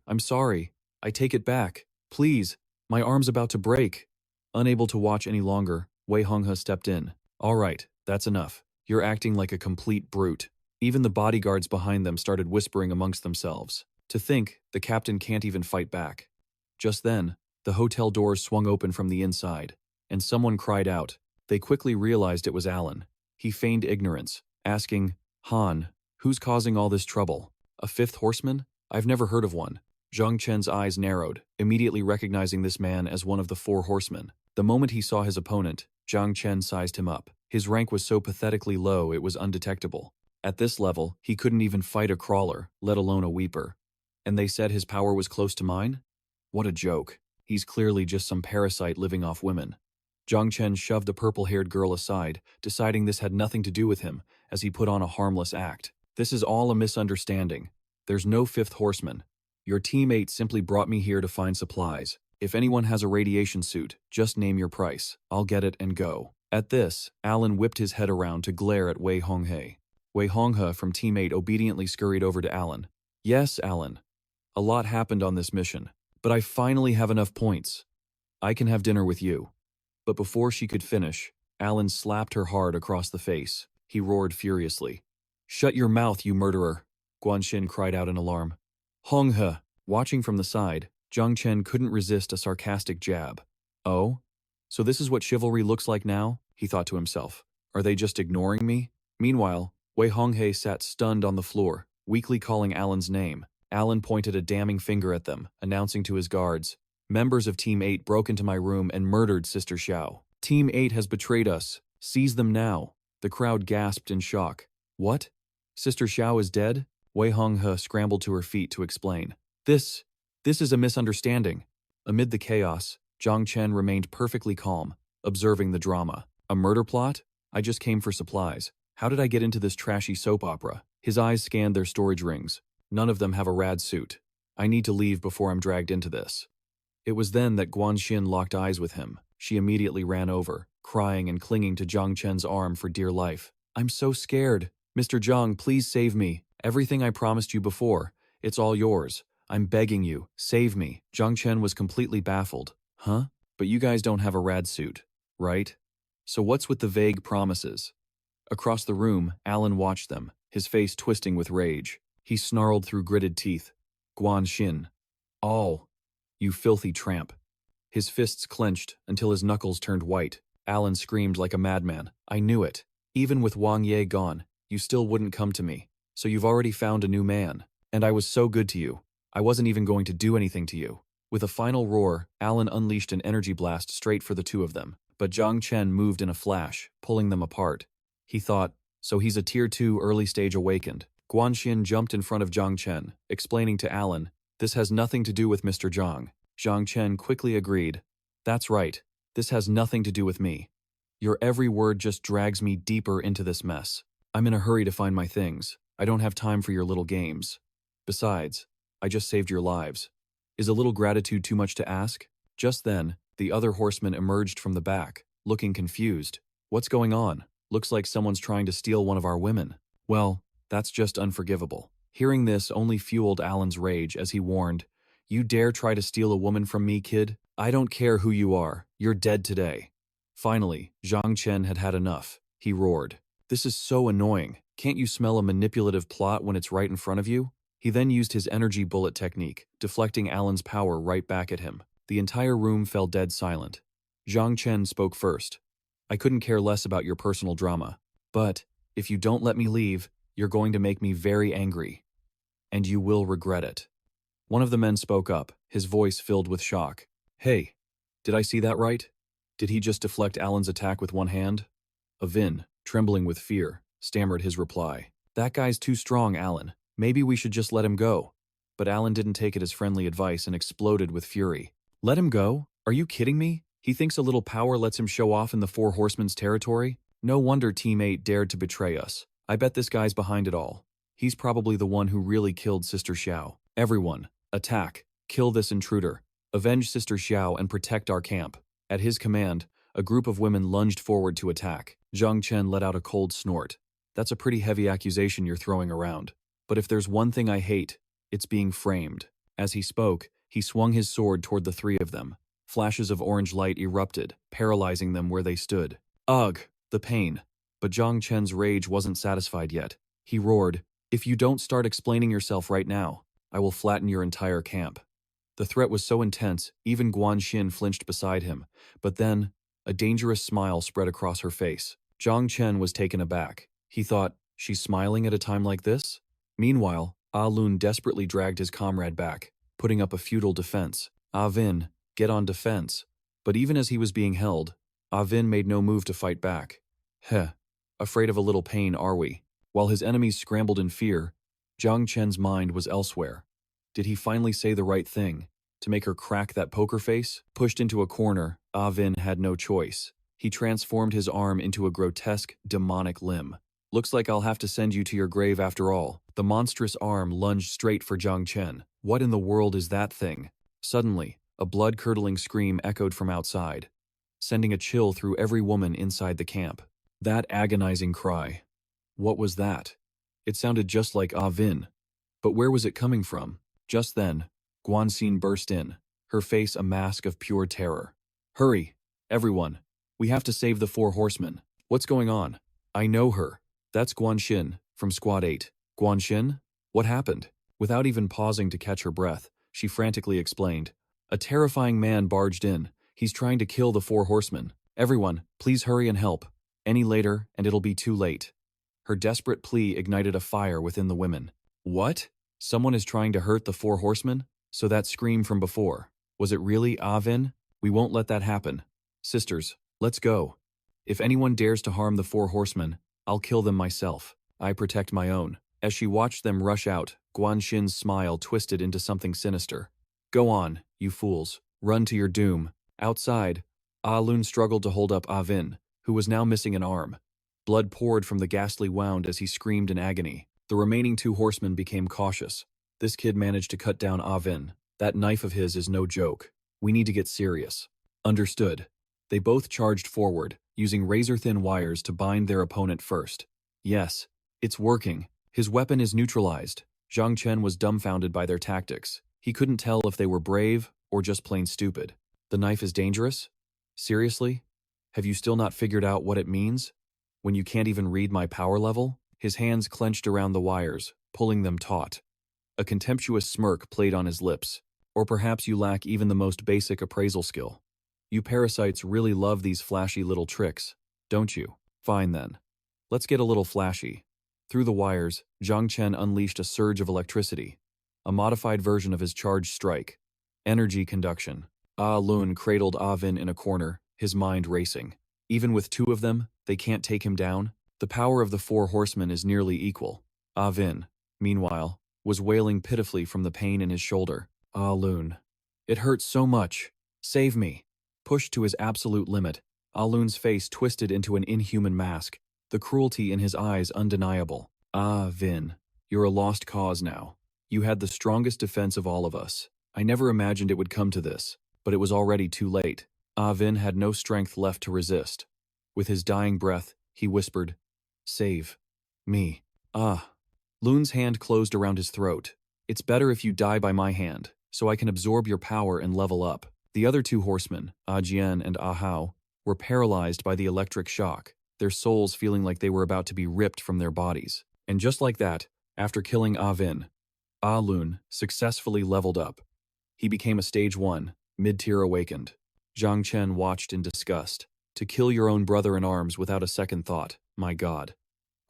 I take it back. Please, my arm's about to break." Unable to watch any longer, Wei Honghe stepped in. "All right, that's enough. You're acting like a complete brute." Even the bodyguards behind them started whispering amongst themselves. To think, the captain can't even fight back. Just then, the hotel doors swung open from the inside, and someone cried out. They quickly realized it was Alan. He feigned ignorance, asking, "Han, who's causing all this trouble? A fifth horseman? I've never heard of one." Zhang Chen's eyes narrowed, immediately recognizing this man as one of the four horsemen. The moment he saw his opponent, Zhang Chen sized him up. His rank was so pathetically low it was undetectable. At this level, he couldn't even fight a crawler, let alone a weeper. And they said his power was close to mine? What a joke. He's clearly just some parasite living off women. Zhang Chen shoved the purple-haired girl aside, deciding this had nothing to do with him, as he put on a harmless act. "This is all a misunderstanding. There's no fifth horseman. Your teammate simply brought me here to find supplies. If anyone has a radiation suit, just name your price. I'll get it and go." At this, Alan whipped his head around to glare at Wei Honghe. Wei Honghe from teammate obediently scurried over to Alan. "Yes, Alan. A lot happened on this mission, but I finally have enough points. I can have dinner with you." But before she could finish, Alan slapped her hard across the face. He roared furiously. "Shut your mouth, you murderer!" Guanxin cried out in alarm. Honghe, watching from the side, Zhang Chen couldn't resist a sarcastic jab. "Oh? So this is what chivalry looks like now?" he thought to himself. "Are they just ignoring me?" Meanwhile, Wei Honghe sat stunned on the floor, weakly calling Alan's name. Alan pointed a damning finger at them, announcing to his guards, "Members of Team 8 broke into my room and murdered Sister Xiao. Team 8 has betrayed us. Seize them now." The crowd gasped in shock. "What? Sister Xiao is dead?" Wei Honghe scrambled to her feet to explain. This is a misunderstanding." Amid the chaos, Zhang Chen remained perfectly calm, observing the drama. "A murder plot? I just came for supplies. How did I get into this trashy soap opera?" His eyes scanned their storage rings. None of them have a rad suit. "I need to leave before I'm dragged into this." It was then that Guanxin locked eyes with him. She immediately ran over, crying and clinging to Zhang Chen's arm for dear life. "I'm so scared. Mr. Zhang, please save me. Everything I promised you before, it's all yours. I'm begging you, save me." Zhang Chen was completely baffled. "Huh? But you guys don't have a rad suit, right? So what's with the vague promises?" Across the room, Alan watched them, his face twisting with rage. He snarled through gritted teeth. "Guanxin. Oh, you filthy tramp." His fists clenched until his knuckles turned white. Alan screamed like a madman. I knew it. Even with Wang Ye gone, you still wouldn't come to me. So you've already found a new man. And I was so good to you. I wasn't even going to do anything to you. With a final roar, Alan unleashed an energy blast straight for the two of them. But Zhang Chen moved in a flash, pulling them apart. He thought, so he's a Tier 2 early stage awakened. Guanxin jumped in front of Zhang Chen, explaining to Alan, this has nothing to do with Mr. Zhang. Zhang Chen quickly agreed. That's right. This has nothing to do with me. Your every word just drags me deeper into this mess. I'm in a hurry to find my things. I don't have time for your little games. Besides, I just saved your lives. Is a little gratitude too much to ask? Just then, the other horseman emerged from the back, looking confused. What's going on? Looks like someone's trying to steal one of our women. Well, that's just unforgivable. Hearing this only fueled Alan's rage as he warned, You dare try to steal a woman from me, kid? I don't care who you are. You're dead today. Finally, Zhang Chen had had enough. He roared. This is so annoying. Can't you smell a manipulative plot when it's right in front of you? He then used his energy bullet technique, deflecting Alan's power right back at him. The entire room fell dead silent. Zhang Chen spoke first. I couldn't care less about your personal drama. But, if you don't let me leave, you're going to make me very angry. And you will regret it. One of the men spoke up, his voice filled with shock. Hey, did I see that right? Did he just deflect Alan's attack with one hand? Avin, trembling with fear, stammered his reply. That guy's too strong, Alan. Maybe we should just let him go. But Alan didn't take it as friendly advice and exploded with fury. Let him go? Are you kidding me? He thinks a little power lets him show off in the Four Horsemen's territory? No wonder Team 8 dared to betray us. I bet this guy's behind it all. He's probably the one who really killed Sister Xiao. Everyone, attack. Kill this intruder. Avenge Sister Xiao and protect our camp. At his command, a group of women lunged forward to attack. Zhang Chen let out a cold snort. That's a pretty heavy accusation you're throwing around. But if there's one thing I hate, it's being framed. As he spoke, he swung his sword toward the three of them. Flashes of orange light erupted, paralyzing them where they stood. Ugh, the pain. But Zhang Chen's rage wasn't satisfied yet. He roared, If you don't start explaining yourself right now, I will flatten your entire camp. The threat was so intense, even Guanxin flinched beside him. But then, a dangerous smile spread across her face. Zhang Chen was taken aback. He thought, she's smiling at a time like this? Meanwhile, Ah Lun desperately dragged his comrade back, putting up a futile defense. Ah Vin, get on defense. But even as he was being held, Ah Vin made no move to fight back. Heh, afraid of a little pain, are we? While his enemies scrambled in fear, Zhang Chen's mind was elsewhere. Did he finally say the right thing? To make her crack that poker face? Pushed into a corner, Ah Vin had no choice. He transformed his arm into a grotesque, demonic limb. Looks like I'll have to send you to your grave after all. The monstrous arm lunged straight for Zhang Chen. What in the world is that thing? Suddenly, a blood-curdling scream echoed from outside, sending a chill through every woman inside the camp. That agonizing cry. What was that? It sounded just like Ah Vin. But where was it coming from? Just then, Guanxin burst in, her face a mask of pure terror. Hurry, everyone. We have to save the Four Horsemen. What's going on? I know her. That's Guanxin, from Squad 8. Guanxin? What happened? Without even pausing to catch her breath, she frantically explained. A terrifying man barged in. He's trying to kill the Four Horsemen. Everyone, please hurry and help. Any later, and it'll be too late. Her desperate plea ignited a fire within the women. What? Someone is trying to hurt the Four Horsemen? So that scream from before. Was it really Ah Vin? We won't let that happen. Sisters, let's go. If anyone dares to harm the Four Horsemen, I'll kill them myself. I protect my own. As she watched them rush out, Guanxin's smile twisted into something sinister. Go on, you fools. Run to your doom. Outside, Ah Lun struggled to hold up Ah Vin, who was now missing an arm. Blood poured from the ghastly wound as he screamed in agony. The remaining two horsemen became cautious. This kid managed to cut down Ah Vin. That knife of his is no joke. We need to get serious. Understood. They both charged forward, using razor-thin wires to bind their opponent first. Yes, it's working. His weapon is neutralized. Zhang Chen was dumbfounded by their tactics. He couldn't tell if they were brave or just plain stupid. The knife is dangerous? Seriously? Have you still not figured out what it means? When you can't even read my power level? His hands clenched around the wires, pulling them taut. A contemptuous smirk played on his lips. Or perhaps you lack even the most basic appraisal skill. You parasites really love these flashy little tricks, don't you? Fine then. Let's get a little flashy. Through the wires, Zhang Chen unleashed a surge of electricity, a modified version of his charged strike. Energy conduction. Ah Lun cradled Ah Vin in a corner, his mind racing. Even with two of them, they can't take him down. The power of the four horsemen is nearly equal. Ah Vin, meanwhile, was wailing pitifully from the pain in his shoulder. Ah Lun. It hurts so much. Save me. Pushed to his absolute limit, Ah Lun's face twisted into an inhuman mask, the cruelty in his eyes undeniable. Ah Vin, you're a lost cause now. You had the strongest defense of all of us. I never imagined it would come to this, but it was already too late. Ah Vin had no strength left to resist. With his dying breath, he whispered, "Save me." Ah. Lun's hand closed around his throat. "It's better if you die by my hand, so I can absorb your power and level up." The other two horsemen, Ah Jian and Ah Hao, were paralyzed by the electric shock, their souls feeling like they were about to be ripped from their bodies. And just like that, after killing Ah Vin, Ah Lun successfully leveled up. He became a Stage 1, mid-tier awakened. Zhang Chen watched in disgust. To kill your own brother in arms without a second thought, my god.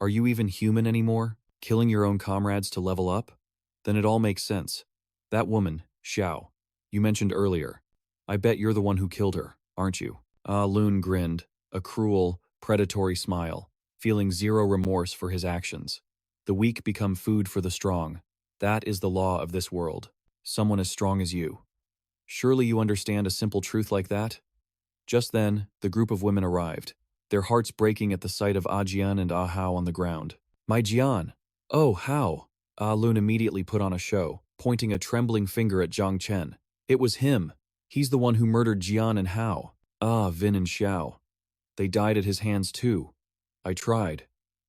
Are you even human anymore? Killing your own comrades to level up? Then it all makes sense. That woman, Xiao, you mentioned earlier. I bet you're the one who killed her, aren't you? Ah Lun grinned, a cruel, predatory smile, feeling zero remorse for his actions. The weak become food for the strong. That is the law of this world. Someone as strong as you. Surely you understand a simple truth like that? Just then, the group of women arrived, their hearts breaking at the sight of Ah Jian and Ah Hao on the ground. My Jian! Oh, how? Ah Lun immediately put on a show, pointing a trembling finger at Zhang Chen. It was him. He's the one who murdered Jian and Hao. Ah, Vin and Xiao. They died at his hands too. I tried,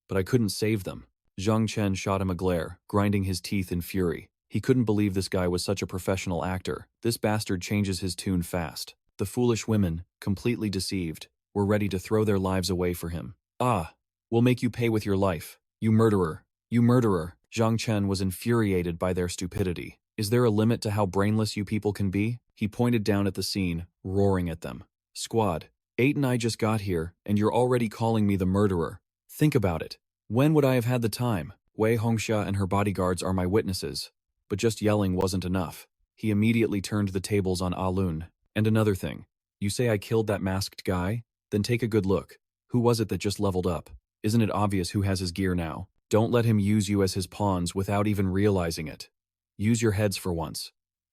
but I couldn't save them. Zhang Chen shot him a glare, grinding his teeth in fury. He couldn't believe this guy was such a professional actor. This bastard changes his tune fast. The foolish women, completely deceived, were ready to throw their lives away for him. Ah, we'll make you pay with your life. You murderer. You murderer. Zhang Chen was infuriated by their stupidity. Is there a limit to how brainless you people can be? He pointed down at the scene, roaring at them. Squad, 8 and I just got here, and you're already calling me the murderer. Think about it. When would I have had the time? Wei Hongxia and her bodyguards are my witnesses. But just yelling wasn't enough. He immediately turned the tables on Ah Lun. And another thing. You say I killed that masked guy? Then take a good look. Who was it that just leveled up? Isn't it obvious who has his gear now? Don't let him use you as his pawns without even realizing it. Use your heads for once.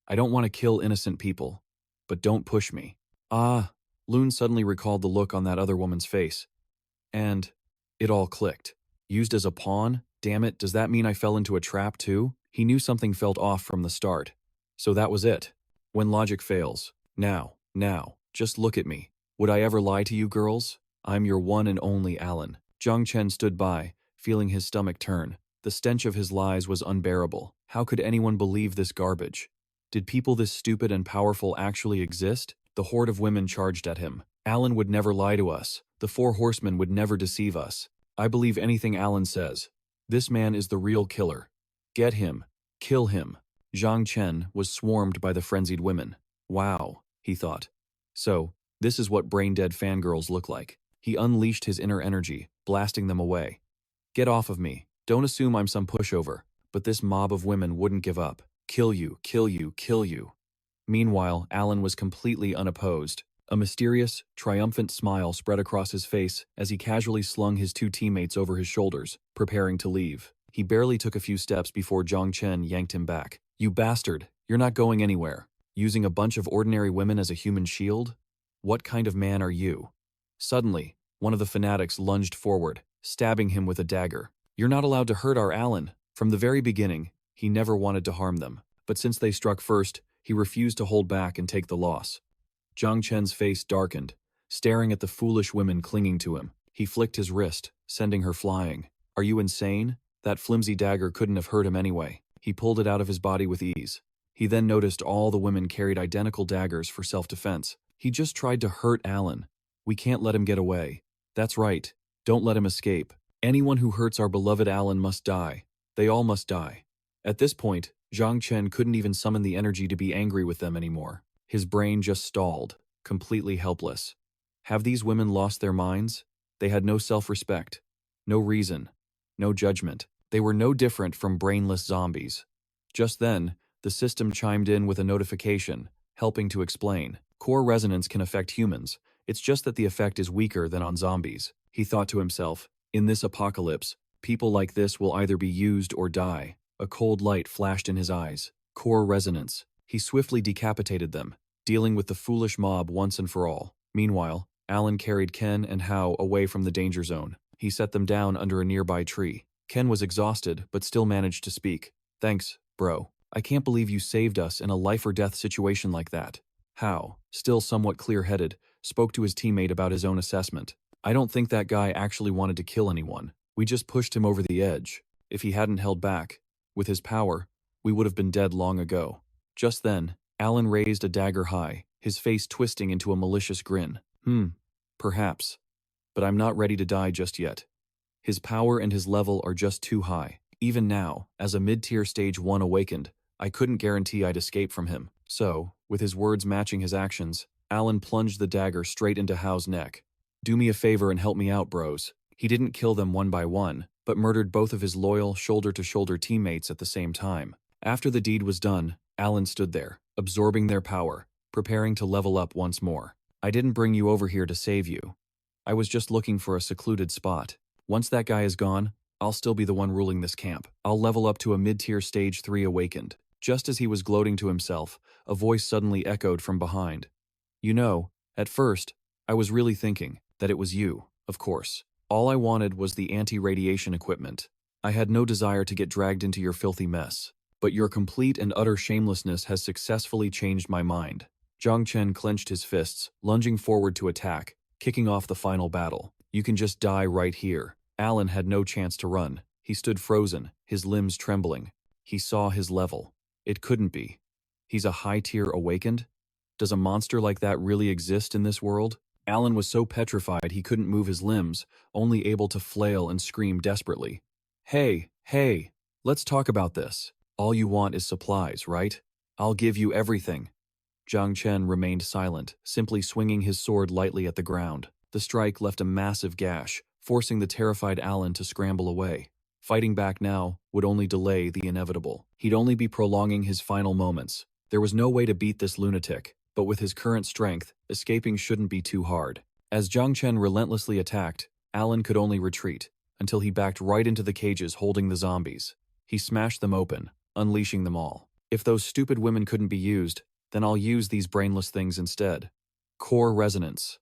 I don't want to kill innocent people. But don't push me. Ah, Lun suddenly recalled the look on that other woman's face. And it all clicked. Used as a pawn? Damn it, does that mean I fell into a trap too? He knew something felt off from the start. So that was it. When logic fails. Now, just look at me. Would I ever lie to you girls? I'm your one and only Alan. Zhang Chen stood by, feeling his stomach turn. The stench of his lies was unbearable. How could anyone believe this garbage? Did people this stupid and powerful actually exist? The horde of women charged at him. Alan would never lie to us. The 4 horsemen would never deceive us. I believe anything Alan says. This man is the real killer. Get him. Kill him. Zhang Chen was swarmed by the frenzied women. Wow, he thought. So, this is what brain-dead fangirls look like. He unleashed his inner energy, blasting them away. Get off of me. Don't assume I'm some pushover. But this mob of women wouldn't give up. Kill you, kill you, kill you. Meanwhile, Alan was completely unopposed. A mysterious, triumphant smile spread across his face as he casually slung his 2 teammates over his shoulders, preparing to leave. He barely took a few steps before Zhang Chen yanked him back. You bastard, you're not going anywhere. Using a bunch of ordinary women as a human shield? What kind of man are you? Suddenly, one of the fanatics lunged forward, stabbing him with a dagger. You're not allowed to hurt our Alan. From the very beginning, he never wanted to harm them. But since they struck first, he refused to hold back and take the loss. Zhang Chen's face darkened, staring at the foolish women clinging to him. He flicked his wrist, sending her flying. Are you insane? That flimsy dagger couldn't have hurt him anyway. He pulled it out of his body with ease. He then noticed all the women carried identical daggers for self-defense. He just tried to hurt Alan. We can't let him get away. That's right. Don't let him escape. Anyone who hurts our beloved Alan must die. They all must die. At this point, Zhang Chen couldn't even summon the energy to be angry with them anymore. His brain just stalled. completely helpless. Have these women lost their minds? They had no self-respect, no reason, no judgment. They were no different from brainless zombies. Just then, the system chimed in with a notification, helping to explain. Core resonance can affect humans. It's just that the effect is weaker than on zombies. He thought to himself, in this apocalypse, people like this will either be used or die. A cold light flashed in his eyes. Core resonance. He swiftly decapitated them, dealing with the foolish mob once and for all. Meanwhile, Alan carried Ken and Hao away from the danger zone. He set them down under a nearby tree. Ken was exhausted, but still managed to speak. Thanks, bro. I can't believe you saved us in a life-or-death situation like that. Hao, still somewhat clear-headed, spoke to his teammate about his own assessment. I don't think that guy actually wanted to kill anyone. We just pushed him over the edge. If he hadn't held back, with his power, we would have been dead long ago. Just then, Alan raised a dagger high, his face twisting into a malicious grin. Perhaps. But I'm not ready to die just yet. His power and his level are just too high. Even now, as a mid-tier stage 1 awakened, I couldn't guarantee I'd escape from him. So, with his words matching his actions, Alan plunged the dagger straight into Hao's neck. Do me a favor and help me out, bros. He didn't kill them one by one, but murdered both of his loyal, shoulder-to-shoulder teammates at the same time. After the deed was done, Alan stood there, absorbing their power, preparing to level up once more. I didn't bring you over here to save you. I was just looking for a secluded spot. Once that guy is gone, I'll still be the one ruling this camp. I'll level up to a mid-tier stage 3 awakened. Just as he was gloating to himself, a voice suddenly echoed from behind. You know, at first, I was really thinking that it was you, of course. All I wanted was the anti-radiation equipment. I had no desire to get dragged into your filthy mess. But your complete and utter shamelessness has successfully changed my mind. Zhang Chen clenched his fists, lunging forward to attack, kicking off the final battle. You can just die right here. Alan had no chance to run. He stood frozen, his limbs trembling. He saw his level. It couldn't be. He's a high-tier awakened? Does a monster like that really exist in this world? Alan was so petrified he couldn't move his limbs, only able to flail and scream desperately. Hey, let's talk about this. All you want is supplies, right? I'll give you everything. Zhang Chen remained silent, simply swinging his sword lightly at the ground. The strike left a massive gash, forcing the terrified Alan to scramble away. Fighting back now would only delay the inevitable. He'd only be prolonging his final moments. There was no way to beat this lunatic, but with his current strength, escaping shouldn't be too hard. As Zhang Chen relentlessly attacked, Alan could only retreat, until he backed right into the cages holding the zombies. He smashed them open, unleashing them all. If those stupid women couldn't be used, then I'll use these brainless things instead. Core resonance.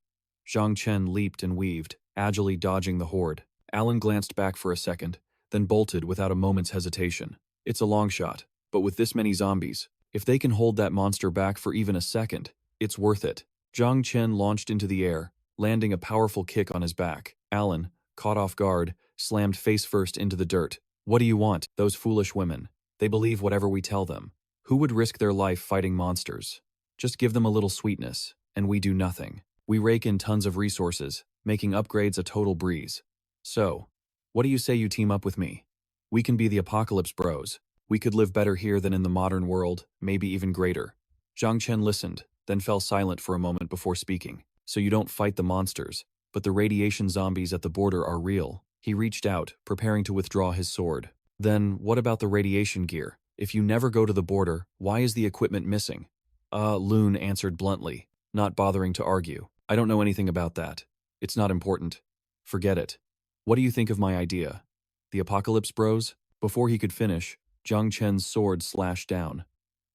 Zhang Chen leaped and weaved, agilely dodging the horde. Alan glanced back for a second, then bolted without a moment's hesitation. It's a long shot, but with this many zombies, if they can hold that monster back for even a second, it's worth it. Zhang Chen launched into the air, landing a powerful kick on his back. Alan, caught off guard, slammed face first into the dirt. What do you want? Those foolish women. They believe whatever we tell them. Who would risk their life fighting monsters? Just give them a little sweetness, and we do nothing. We rake in tons of resources, making upgrades a total breeze. So, what do you say you team up with me? We can be the Apocalypse Bros. We could live better here than in the modern world, maybe even greater. Zhang Chen listened, then fell silent for a moment before speaking. So you don't fight the monsters, but the radiation zombies at the border are real. He reached out, preparing to withdraw his sword. Then, what about the radiation gear? If you never go to the border, why is the equipment missing? Loon answered bluntly, not bothering to argue. I don't know anything about that. It's not important. Forget it. What do you think of my idea? The Apocalypse Bros? Before he could finish, Zhang Chen's sword slashed down.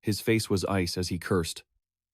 His face was ice as he cursed.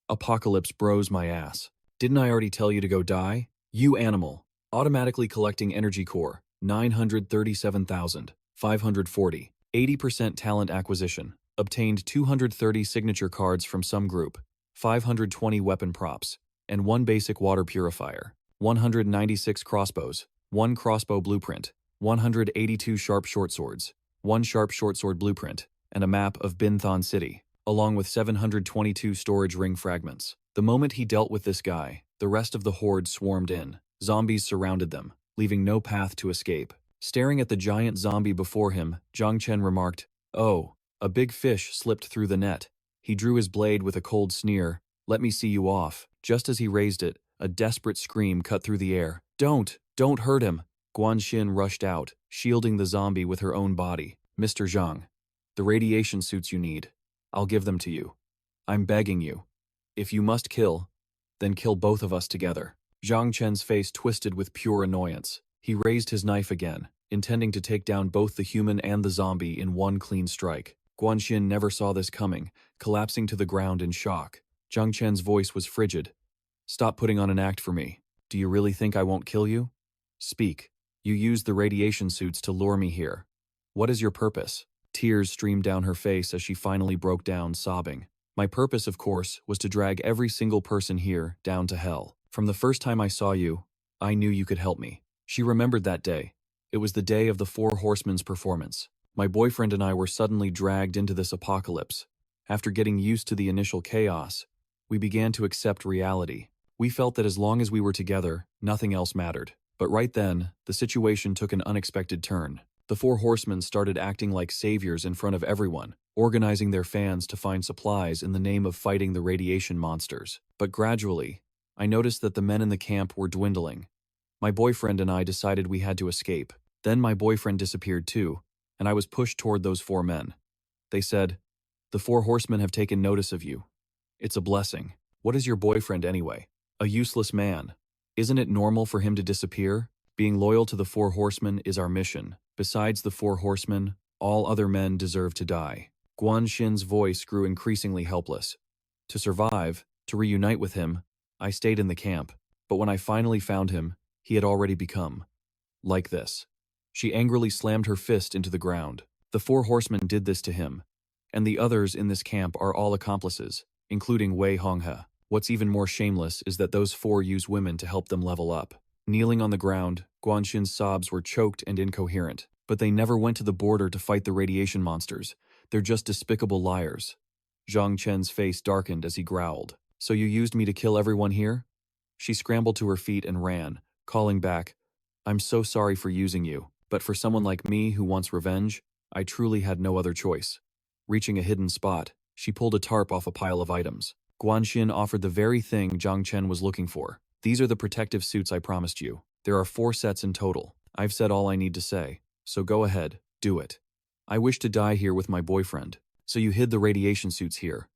Apocalypse Bros my ass. Didn't I already tell you to go die? You animal. Automatically collecting energy core, 937,540. 80% talent acquisition. Obtained 230 signature cards from some group, 520 weapon props, and 1 basic water purifier. 196 crossbows, 1 crossbow blueprint, 182 sharp short swords, 1 sharp short sword blueprint, and a map of Binthon City, along with 722 storage ring fragments. The moment he dealt with this guy, the rest of the horde swarmed in. Zombies surrounded them, leaving no path to escape. Staring at the giant zombie before him, Zhang Chen remarked, "Oh, a big fish slipped through the net." He drew his blade with a cold sneer. "Let me see you off." Just as he raised it, a desperate scream cut through the air. Don't hurt him! Guanxin rushed out, shielding the zombie with her own body. Mr. Zhang, the radiation suits you need. I'll give them to you. I'm begging you. If you must kill, then kill both of us together. Zhang Chen's face twisted with pure annoyance. He raised his knife again, intending to take down both the human and the zombie in one clean strike. Guanxin never saw this coming, collapsing to the ground in shock. Zhang Chen's voice was frigid. Stop putting on an act for me. Do you really think I won't kill you? Speak. You used the radiation suits to lure me here. What is your purpose? Tears streamed down her face as she finally broke down, sobbing. My purpose, of course, was to drag every single person here down to hell. From the first time I saw you, I knew you could help me. She remembered that day. It was the day of the Four Horsemen's performance. My boyfriend and I were suddenly dragged into this apocalypse. After getting used to the initial chaos, we began to accept reality. We felt that as long as we were together, nothing else mattered. But right then, the situation took an unexpected turn. The Four Horsemen started acting like saviors in front of everyone, organizing their fans to find supplies in the name of fighting the radiation monsters. But gradually, I noticed that the men in the camp were dwindling. My boyfriend and I decided we had to escape. Then my boyfriend disappeared too, and I was pushed toward those four men. They said, "The Four Horsemen have taken notice of you. It's a blessing." What is your boyfriend anyway? A useless man. Isn't it normal for him to disappear? Being loyal to the Four Horsemen is our mission. Besides the Four Horsemen, all other men deserve to die. Guanxin's voice grew increasingly helpless. To survive, to reunite with him, I stayed in the camp. But when I finally found him, he had already become like this. She angrily slammed her fist into the ground. The Four Horsemen did this to him, and the others in this camp are all accomplices, including Wei Honghe. What's even more shameless is that those four use women to help them level up. Kneeling on the ground, Guanxin's sobs were choked and incoherent. But they never went to the border to fight the radiation monsters. They're just despicable liars. Zhang Chen's face darkened as he growled. So you used me to kill everyone here? She scrambled to her feet and ran, calling back, I'm so sorry for using you, but for someone like me who wants revenge, I truly had no other choice. Reaching a hidden spot, she pulled a tarp off a pile of items. Guanxin offered the very thing Zhang Chen was looking for. These are the protective suits I promised you. There are 4 sets in total. I've said all I need to say, so go ahead, do it. I wish to die here with my boyfriend, so you hid the radiation suits here.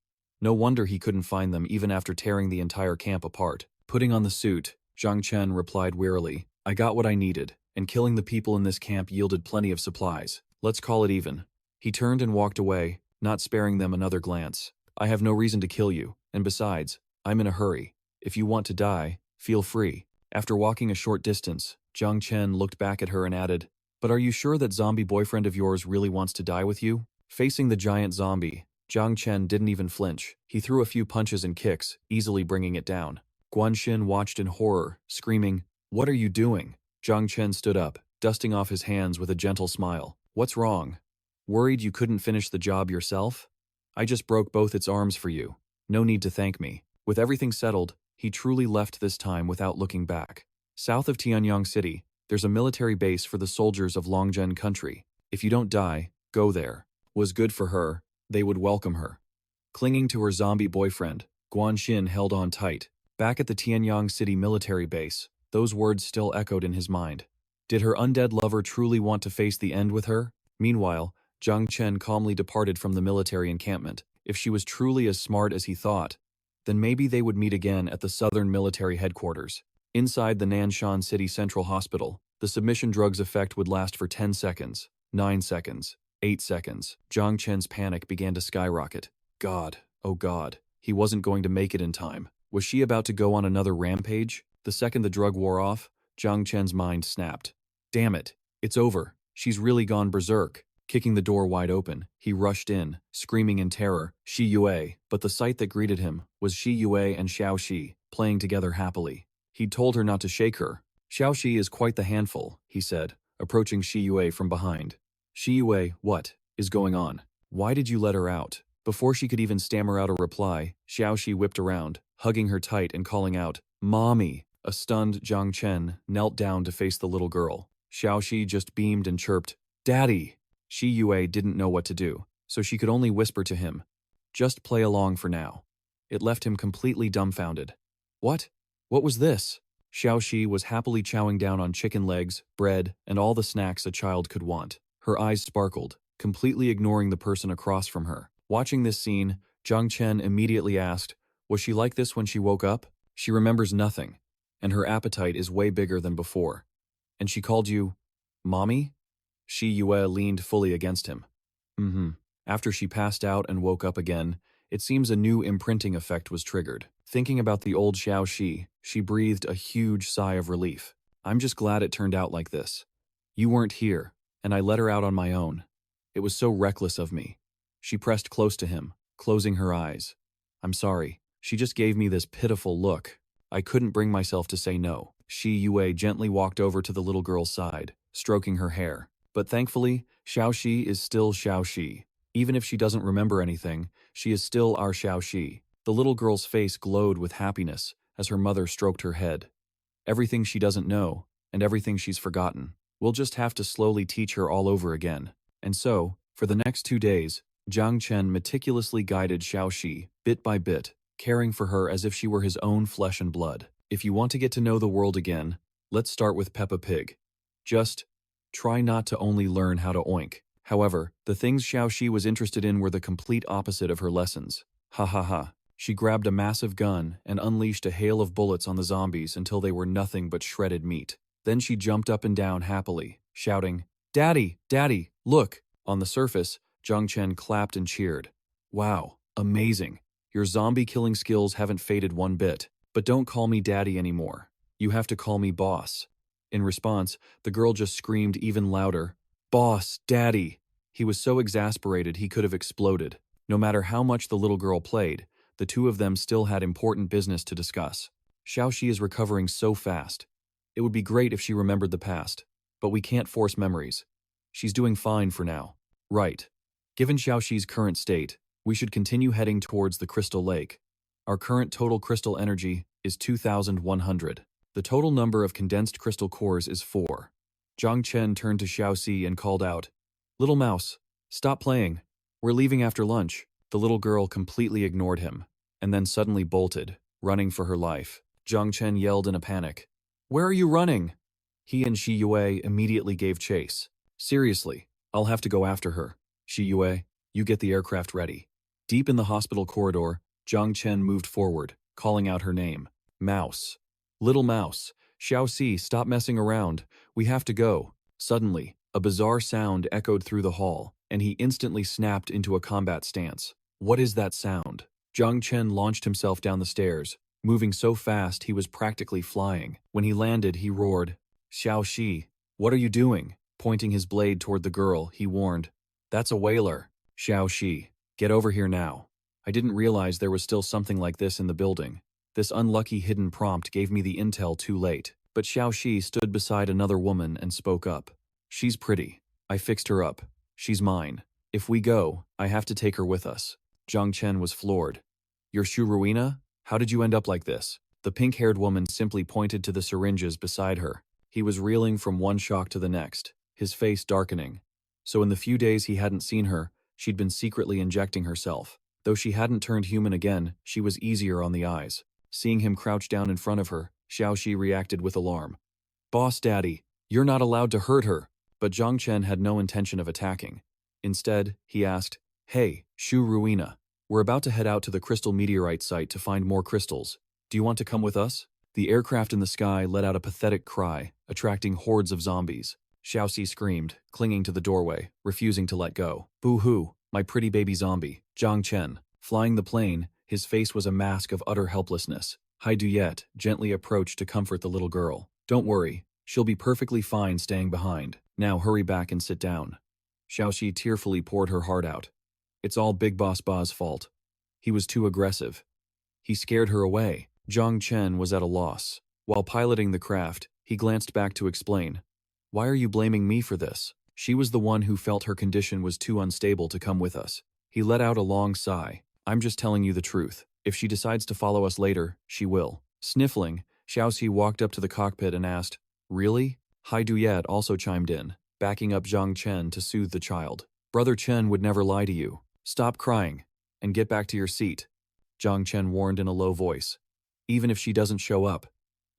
No wonder he couldn't find them even after tearing the entire camp apart. Putting on the suit, Zhang Chen replied wearily, I got what I needed, and killing the people in this camp yielded plenty of supplies. Let's call it even. He turned and walked away, not sparing them another glance. I have no reason to kill you, and besides, I'm in a hurry. If you want to die, feel free. After walking a short distance, Zhang Chen looked back at her and added, But are you sure that zombie boyfriend of yours really wants to die with you? Facing the giant zombie, Zhang Chen didn't even flinch. He threw a few punches and kicks, easily bringing it down. Guanxin watched in horror, screaming, What are you doing? Zhang Chen stood up, dusting off his hands with a gentle smile. What's wrong? Worried you couldn't finish the job yourself? I just broke both its arms for you. No need to thank me. With everything settled, he truly left this time without looking back. South of Tianyang City, there's a military base for the soldiers of Longzhen country. If you don't die, go there. Was good for her, they would welcome her. Clinging to her zombie boyfriend, Guanxin held on tight. Back at the Tianyang City military base, those words still echoed in his mind. Did her undead lover truly want to face the end with her? Meanwhile, Zhang Chen calmly departed from the military encampment. If she was truly as smart as he thought, then maybe they would meet again at the Southern Military Headquarters. Inside the Nanshan City Central Hospital, the submission drug's effect would last for 10 seconds, 9 seconds, 8 seconds. Zhang Chen's panic began to skyrocket. God, oh God, he wasn't going to make it in time. Was she about to go on another rampage? The second the drug wore off, Zhang Chen's mind snapped. Damn it, it's over. She's really gone berserk. Kicking the door wide open, he rushed in, screaming in terror, Shi Yue, but the sight that greeted him was Shi Yue and Xiao Shi, playing together happily. He'd told her not to shake her. Xiao Shi is quite the handful, he said, approaching Shi Yue from behind. Shi Yue, what is going on? Why did you let her out? Before she could even stammer out a reply, Xiao Shi whipped around, hugging her tight and calling out, Mommy! A stunned Zhang Chen knelt down to face the little girl. Xiao Shi just beamed and chirped, Daddy! Shi Yue didn't know what to do, so she could only whisper to him, Just play along for now. It left him completely dumbfounded. What? What was this? Xiao Shi was happily chowing down on chicken legs, bread, and all the snacks a child could want. Her eyes sparkled, completely ignoring the person across from her. Watching this scene, Zhang Chen immediately asked, was she like this when she woke up? She remembers nothing, and her appetite is way bigger than before. And she called you, Mommy? Shi Yue leaned fully against him. After she passed out and woke up again, it seems a new imprinting effect was triggered. Thinking about the old Xiao Shi, she breathed a huge sigh of relief. I'm just glad it turned out like this. You weren't here, and I let her out on my own. It was so reckless of me. She pressed close to him, closing her eyes. I'm sorry. She just gave me this pitiful look. I couldn't bring myself to say no. Shi Yue gently walked over to the little girl's side, stroking her hair. But thankfully, Xiao Shi is still Xiao Shi. Even if she doesn't remember anything, she is still our Xiao Shi. The little girl's face glowed with happiness as her mother stroked her head. Everything she doesn't know, and everything she's forgotten. We'll just have to slowly teach her all over again. And so, for the next 2 days, Zhang Chen meticulously guided Xiao Shi, bit by bit, caring for her as if she were his own flesh and blood. If you want to get to know the world again, let's start with Peppa Pig. Just try not to only learn how to oink. However, the things Xiao Shi was interested in were the complete opposite of her lessons. Ha ha ha. She grabbed a massive gun and unleashed a hail of bullets on the zombies until they were nothing but shredded meat. Then she jumped up and down happily, shouting, Daddy, Daddy, look! On the surface, Zhang Chen clapped and cheered. Wow, amazing. Your zombie-killing skills haven't faded one bit. But don't call me Daddy anymore. You have to call me Boss. In response, the girl just screamed even louder, Boss, Daddy! He was so exasperated he could have exploded. No matter how much the little girl played, the two of them still had important business to discuss. Xiao Shi is recovering so fast. It would be great if she remembered the past, but we can't force memories. She's doing fine for now. Right. Given Xiao Shi's current state, we should continue heading towards the Crystal Lake. Our current total crystal energy is 2,100. The total number of condensed crystal cores is 4. Zhang Chen turned to Xiao Xi and called out, Little mouse, stop playing. We're leaving after lunch. The little girl completely ignored him, and then suddenly bolted, running for her life. Zhang Chen yelled in a panic, Where are you running? He and Shi Yue immediately gave chase. Seriously, I'll have to go after her. Shi Yue, you get the aircraft ready. Deep in the hospital corridor, Zhang Chen moved forward, calling out her name. Mouse. Little mouse. Xiao Xi, stop messing around. We have to go. Suddenly, a bizarre sound echoed through the hall, and he instantly snapped into a combat stance. What is that sound? Zhang Chen launched himself down the stairs, moving so fast he was practically flying. When he landed, he roared, Xiao Xi, what are you doing? Pointing his blade toward the girl, he warned, That's a whaler. Xiao Xi, get over here now. I didn't realize there was still something like this in the building. This unlucky hidden prompt gave me the intel too late. But Xiao Xi stood beside another woman and spoke up. She's pretty. I fixed her up. She's mine. If we go, I have to take her with us. Zhang Chen was floored. You're Shuruina? How did you end up like this? The pink-haired woman simply pointed to the syringes beside her. He was reeling from one shock to the next, his face darkening. So in the few days he hadn't seen her, she'd been secretly injecting herself. Though she hadn't turned human again, she was easier on the eyes. Seeing him crouch down in front of her, Xiao Xi reacted with alarm. Boss Daddy, you're not allowed to hurt her. But Zhang Chen had no intention of attacking. Instead, he asked, Hey, Shu Ruina, we're about to head out to the crystal meteorite site to find more crystals. Do you want to come with us? The aircraft in the sky let out a pathetic cry, attracting hordes of zombies. Xiao Xi screamed, clinging to the doorway, refusing to let go. Boo-hoo, my pretty baby zombie. Zhang Chen, flying the plane, his face was a mask of utter helplessness. Hai Duyet gently approached to comfort the little girl. Don't worry, she'll be perfectly fine staying behind. Now hurry back and sit down. Xiao Xi tearfully poured her heart out. It's all Big Boss Ba's fault. He was too aggressive. He scared her away. Zhang Chen was at a loss. While piloting the craft, he glanced back to explain. Why are you blaming me for this? She was the one who felt her condition was too unstable to come with us. He let out a long sigh. I'm just telling you the truth. If she decides to follow us later, she will. Sniffling, Xiao Xi walked up to the cockpit and asked, Really? Hai Duyet also chimed in, backing up Zhang Chen to soothe the child. Brother Chen would never lie to you. Stop crying, and get back to your seat, Zhang Chen warned in a low voice. Even if she doesn't show up,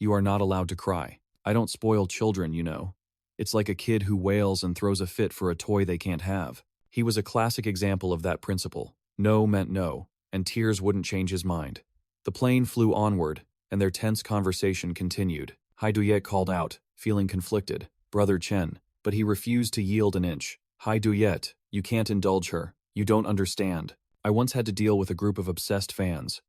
you are not allowed to cry. I don't spoil children, you know. It's like a kid who wails and throws a fit for a toy they can't have. He was a classic example of that principle. No meant no, and tears wouldn't change his mind. The plane flew onward, and their tense conversation continued. Hai Duyet called out, feeling conflicted, Brother Chen, but he refused to yield an inch. Hai Duyet, you can't indulge her. You don't understand. I once had to deal with a group of obsessed fans.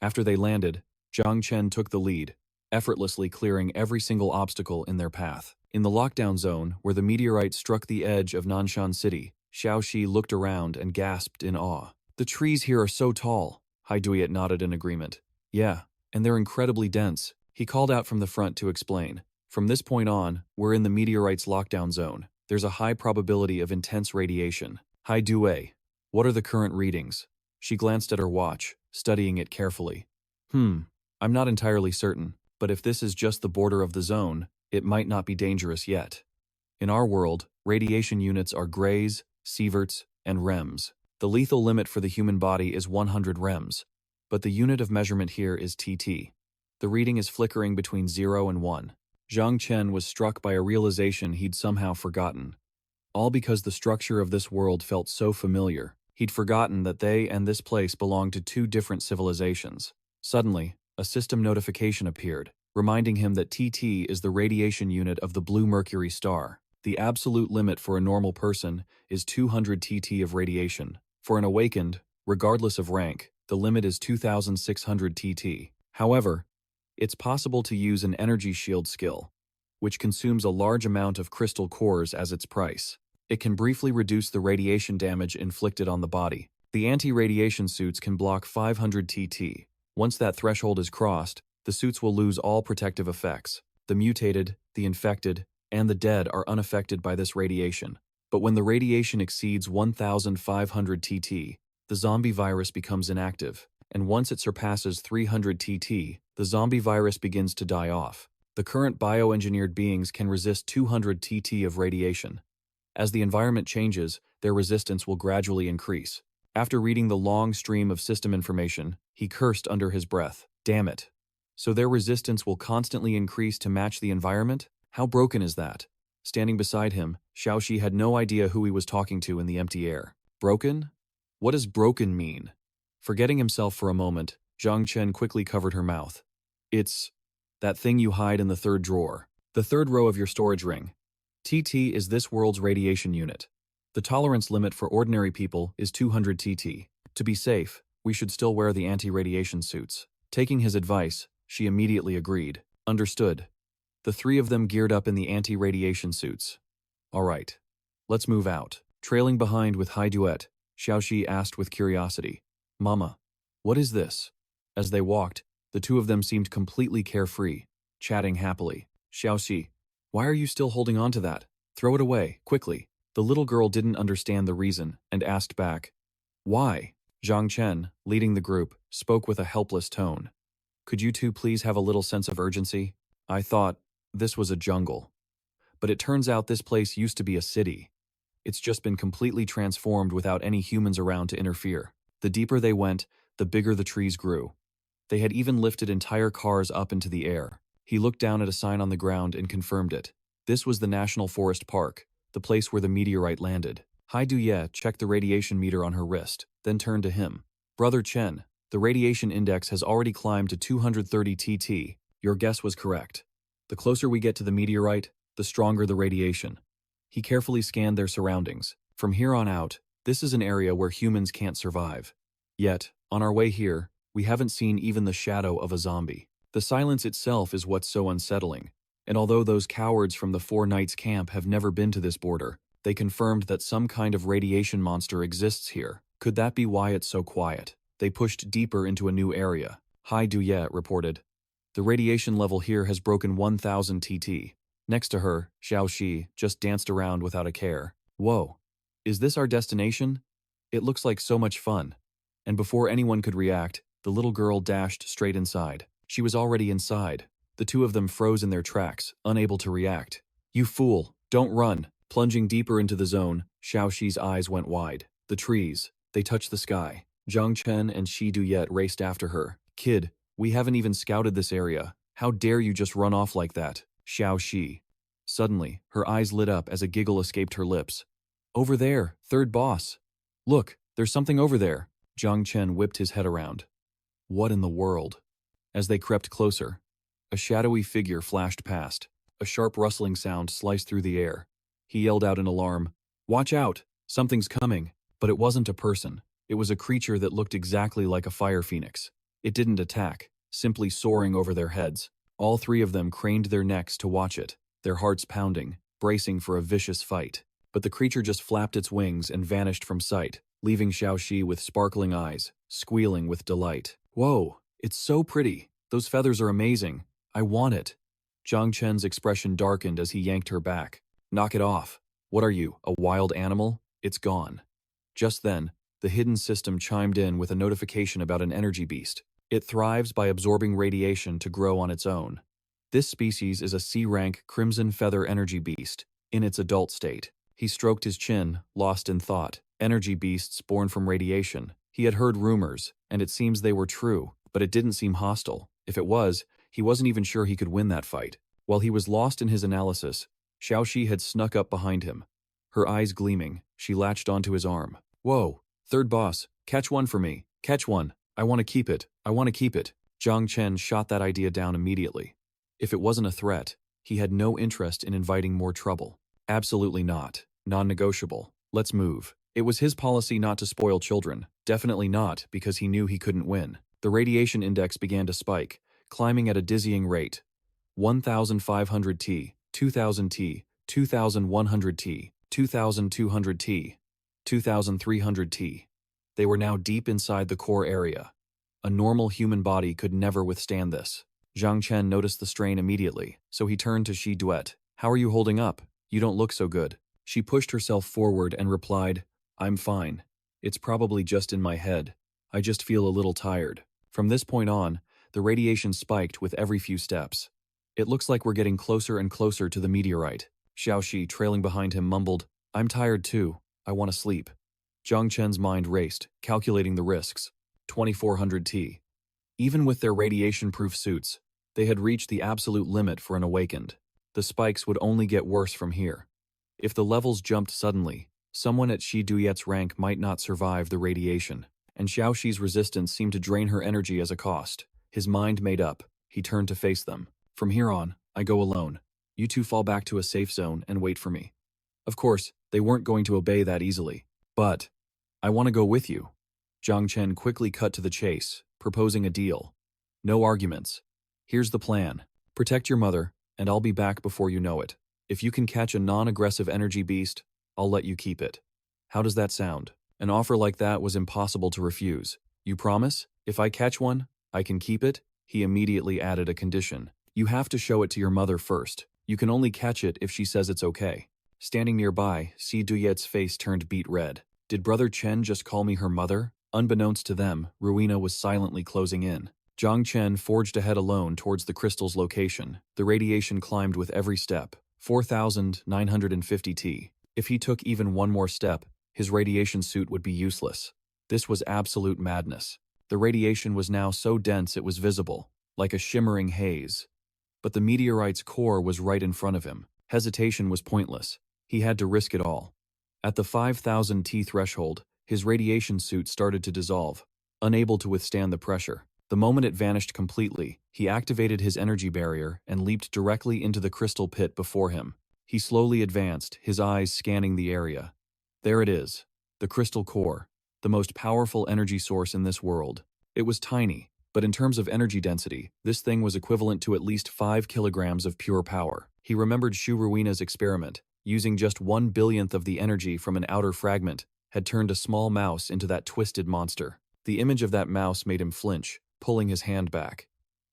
After they landed, Zhang Chen took the lead, effortlessly clearing every single obstacle in their path. In the lockdown zone, where the meteorite struck the edge of Nanshan City, Xiaoxi looked around and gasped in awe. The trees here are so tall. Hai Duyet nodded in agreement. Yeah, and they're incredibly dense. He called out from the front to explain. From this point on, we're in the meteorite's lockdown zone. There's a high probability of intense radiation. Hai Duyet, what are the current readings? She glanced at her watch, studying it carefully. I'm not entirely certain, but if this is just the border of the zone, it might not be dangerous yet. In our world, radiation units are grays, sieverts, and rems. The lethal limit for the human body is 100 rems, but the unit of measurement here is TT. The reading is flickering between 0 and 1. Zhang Chen was struck by a realization he'd somehow forgotten. All because the structure of this world felt so familiar. He'd forgotten that they and this place belonged to two different civilizations. Suddenly, a system notification appeared, reminding him that TT is the radiation unit of the Blue Mercury star. The absolute limit for a normal person is 200 TT of radiation. For an awakened, regardless of rank, the limit is 2600 TT. However, it's possible to use an energy shield skill, which consumes a large amount of crystal cores as its price. It can briefly reduce the radiation damage inflicted on the body. The anti-radiation suits can block 500 TT. Once that threshold is crossed, the suits will lose all protective effects. The mutated, the infected, and the dead are unaffected by this radiation. But when the radiation exceeds 1,500 TT, the zombie virus becomes inactive, and once it surpasses 300 TT, the zombie virus begins to die off. The current bioengineered beings can resist 200 TT of radiation. As the environment changes, their resistance will gradually increase. After reading the long stream of system information, he cursed under his breath. Damn it. So their resistance will constantly increase to match the environment? How broken is that? Standing beside him, Xiaoxi had no idea who he was talking to in the empty air. Broken? What does broken mean? Forgetting himself for a moment, Zhang Chen quickly covered her mouth. It's that thing you hide in the third drawer. The third row of your storage ring. TT is this world's radiation unit. The tolerance limit for ordinary people is 200 TT. To be safe, we should still wear the anti-radiation suits. Taking his advice, she immediately agreed. Understood. The three of them geared up in the anti-radiation suits. All right, let's move out. Trailing behind with Hai Duyet, Xiaoxi asked with curiosity, Mama, what is this? As they walked, the two of them seemed completely carefree, chatting happily. Xiaoxi, why are you still holding on to that? Throw it away, quickly. The little girl didn't understand the reason and asked back, Why? Zhang Chen, leading the group, spoke with a helpless tone. Could you two please have a little sense of urgency? I thought this was a jungle. But it turns out this place used to be a city. It's just been completely transformed without any humans around to interfere. The deeper they went, the bigger the trees grew. They had even lifted entire cars up into the air. He looked down at a sign on the ground and confirmed it. This was the National Forest Park, the place where the meteorite landed. Hai Duyet checked the radiation meter on her wrist, then turned to him. Brother Chen, the radiation index has already climbed to 230 TT. Your guess was correct. The closer we get to the meteorite, the stronger the radiation. He carefully scanned their surroundings. From here on out, this is an area where humans can't survive. Yet, on our way here, we haven't seen even the shadow of a zombie. The silence itself is what's so unsettling. And although those cowards from the Four Knights camp have never been to this border, they confirmed that some kind of radiation monster exists here. Could that be why it's so quiet? They pushed deeper into a new area. Hai Duyet reported. The radiation level here has broken 1000 TT. Next to her, Xiaoxi just danced around without a care. Whoa. Is this our destination? It looks like so much fun. And before anyone could react, the little girl dashed straight inside. She was already inside. The two of them froze in their tracks, unable to react. You fool, don't run. Plunging deeper into the zone, Xiaoxi's eyes went wide. The trees, they touched the sky. Zhang Chen and Shi Duyet raced after her. Kid, We haven't even scouted this area. How dare you just run off like that, Xiao Shi. Suddenly, her eyes lit up as a giggle escaped her lips. Over there, third boss. Look, there's something over there. Zhang Chen whipped his head around. What in the world? As they crept closer, a shadowy figure flashed past. A sharp rustling sound sliced through the air. He yelled out in alarm, "Watch out! Something's coming!" But it wasn't a person. It was a creature that looked exactly like a fire phoenix. It didn't attack, simply soaring over their heads. All three of them craned their necks to watch it, their hearts pounding, bracing for a vicious fight. But the creature just flapped its wings and vanished from sight, leaving Xiaoxi with sparkling eyes, squealing with delight. Whoa, it's so pretty. Those feathers are amazing. I want it. Zhang Chen's expression darkened as he yanked her back. Knock it off. What are you, a wild animal? It's gone. Just then, the hidden system chimed in with a notification about an energy beast. It thrives by absorbing radiation to grow on its own. This species is a C-rank Crimson Feather energy beast, in its adult state. He stroked his chin, lost in thought. Energy beasts born from radiation. He had heard rumors, and it seems they were true, but it didn't seem hostile. If it was, he wasn't even sure he could win that fight. While he was lost in his analysis, Xiaoxi had snuck up behind him. Her eyes gleaming, she latched onto his arm. Whoa, third boss, catch one for me. Catch one. I want to keep it. I want to keep it. Zhang Chen shot that idea down immediately. If it wasn't a threat, he had no interest in inviting more trouble. Absolutely not. Non-negotiable. Let's move. It was his policy not to spoil children. Definitely not, because he knew he couldn't win. The radiation index began to spike, climbing at a dizzying rate. 1,500 T, 2,000 T, 2,100 T, 2,200 T, 2,300 T. They were now deep inside the core area. A normal human body could never withstand this. Zhang Chen noticed the strain immediately, so he turned to Shi Duet. How are you holding up? You don't look so good. She pushed herself forward and replied, I'm fine. It's probably just in my head. I just feel a little tired. From this point on, the radiation spiked with every few steps. It looks like we're getting closer and closer to the meteorite. Xiaoxi, trailing behind him, mumbled, I'm tired too. I want to sleep. Zhang Chen's mind raced, calculating the risks. 2,400 T. Even with their radiation-proof suits, they had reached the absolute limit for an awakened. The spikes would only get worse from here. If the levels jumped suddenly, someone at Shi Duyet's rank might not survive the radiation, and Xiaoxi's resistance seemed to drain her energy as a cost. His mind made up. He turned to face them. From here on, I go alone. You two fall back to a safe zone and wait for me. Of course, they weren't going to obey that easily. But, I want to go with you. Zhang Chen quickly cut to the chase, proposing a deal. No arguments. Here's the plan. Protect your mother, and I'll be back before you know it. If you can catch a non-aggressive energy beast, I'll let you keep it. How does that sound? An offer like that was impossible to refuse. You promise? If I catch one, I can keep it? He immediately added a condition. You have to show it to your mother first. You can only catch it if she says it's okay. Standing nearby, Si Duyet's face turned beet red. Did Brother Chen just call me her mother? Unbeknownst to them, Ruina was silently closing in. Zhang Chen forged ahead alone towards the crystal's location. The radiation climbed with every step. 4,950 T. If he took even one more step, his radiation suit would be useless. This was absolute madness. The radiation was now so dense it was visible, like a shimmering haze. But the meteorite's core was right in front of him. Hesitation was pointless. He had to risk it all. At the 5,000 T threshold, his radiation suit started to dissolve, unable to withstand the pressure. The moment it vanished completely, he activated his energy barrier and leaped directly into the crystal pit before him. He slowly advanced, his eyes scanning the area. There it is, the crystal core, the most powerful energy source in this world. It was tiny, but in terms of energy density, this thing was equivalent to at least 5 kilograms of pure power. He remembered Shu Ruina's experiment. Using just 1/1000th of the energy from an outer fragment, had turned a small mouse into that twisted monster. The image of that mouse made him flinch, pulling his hand back.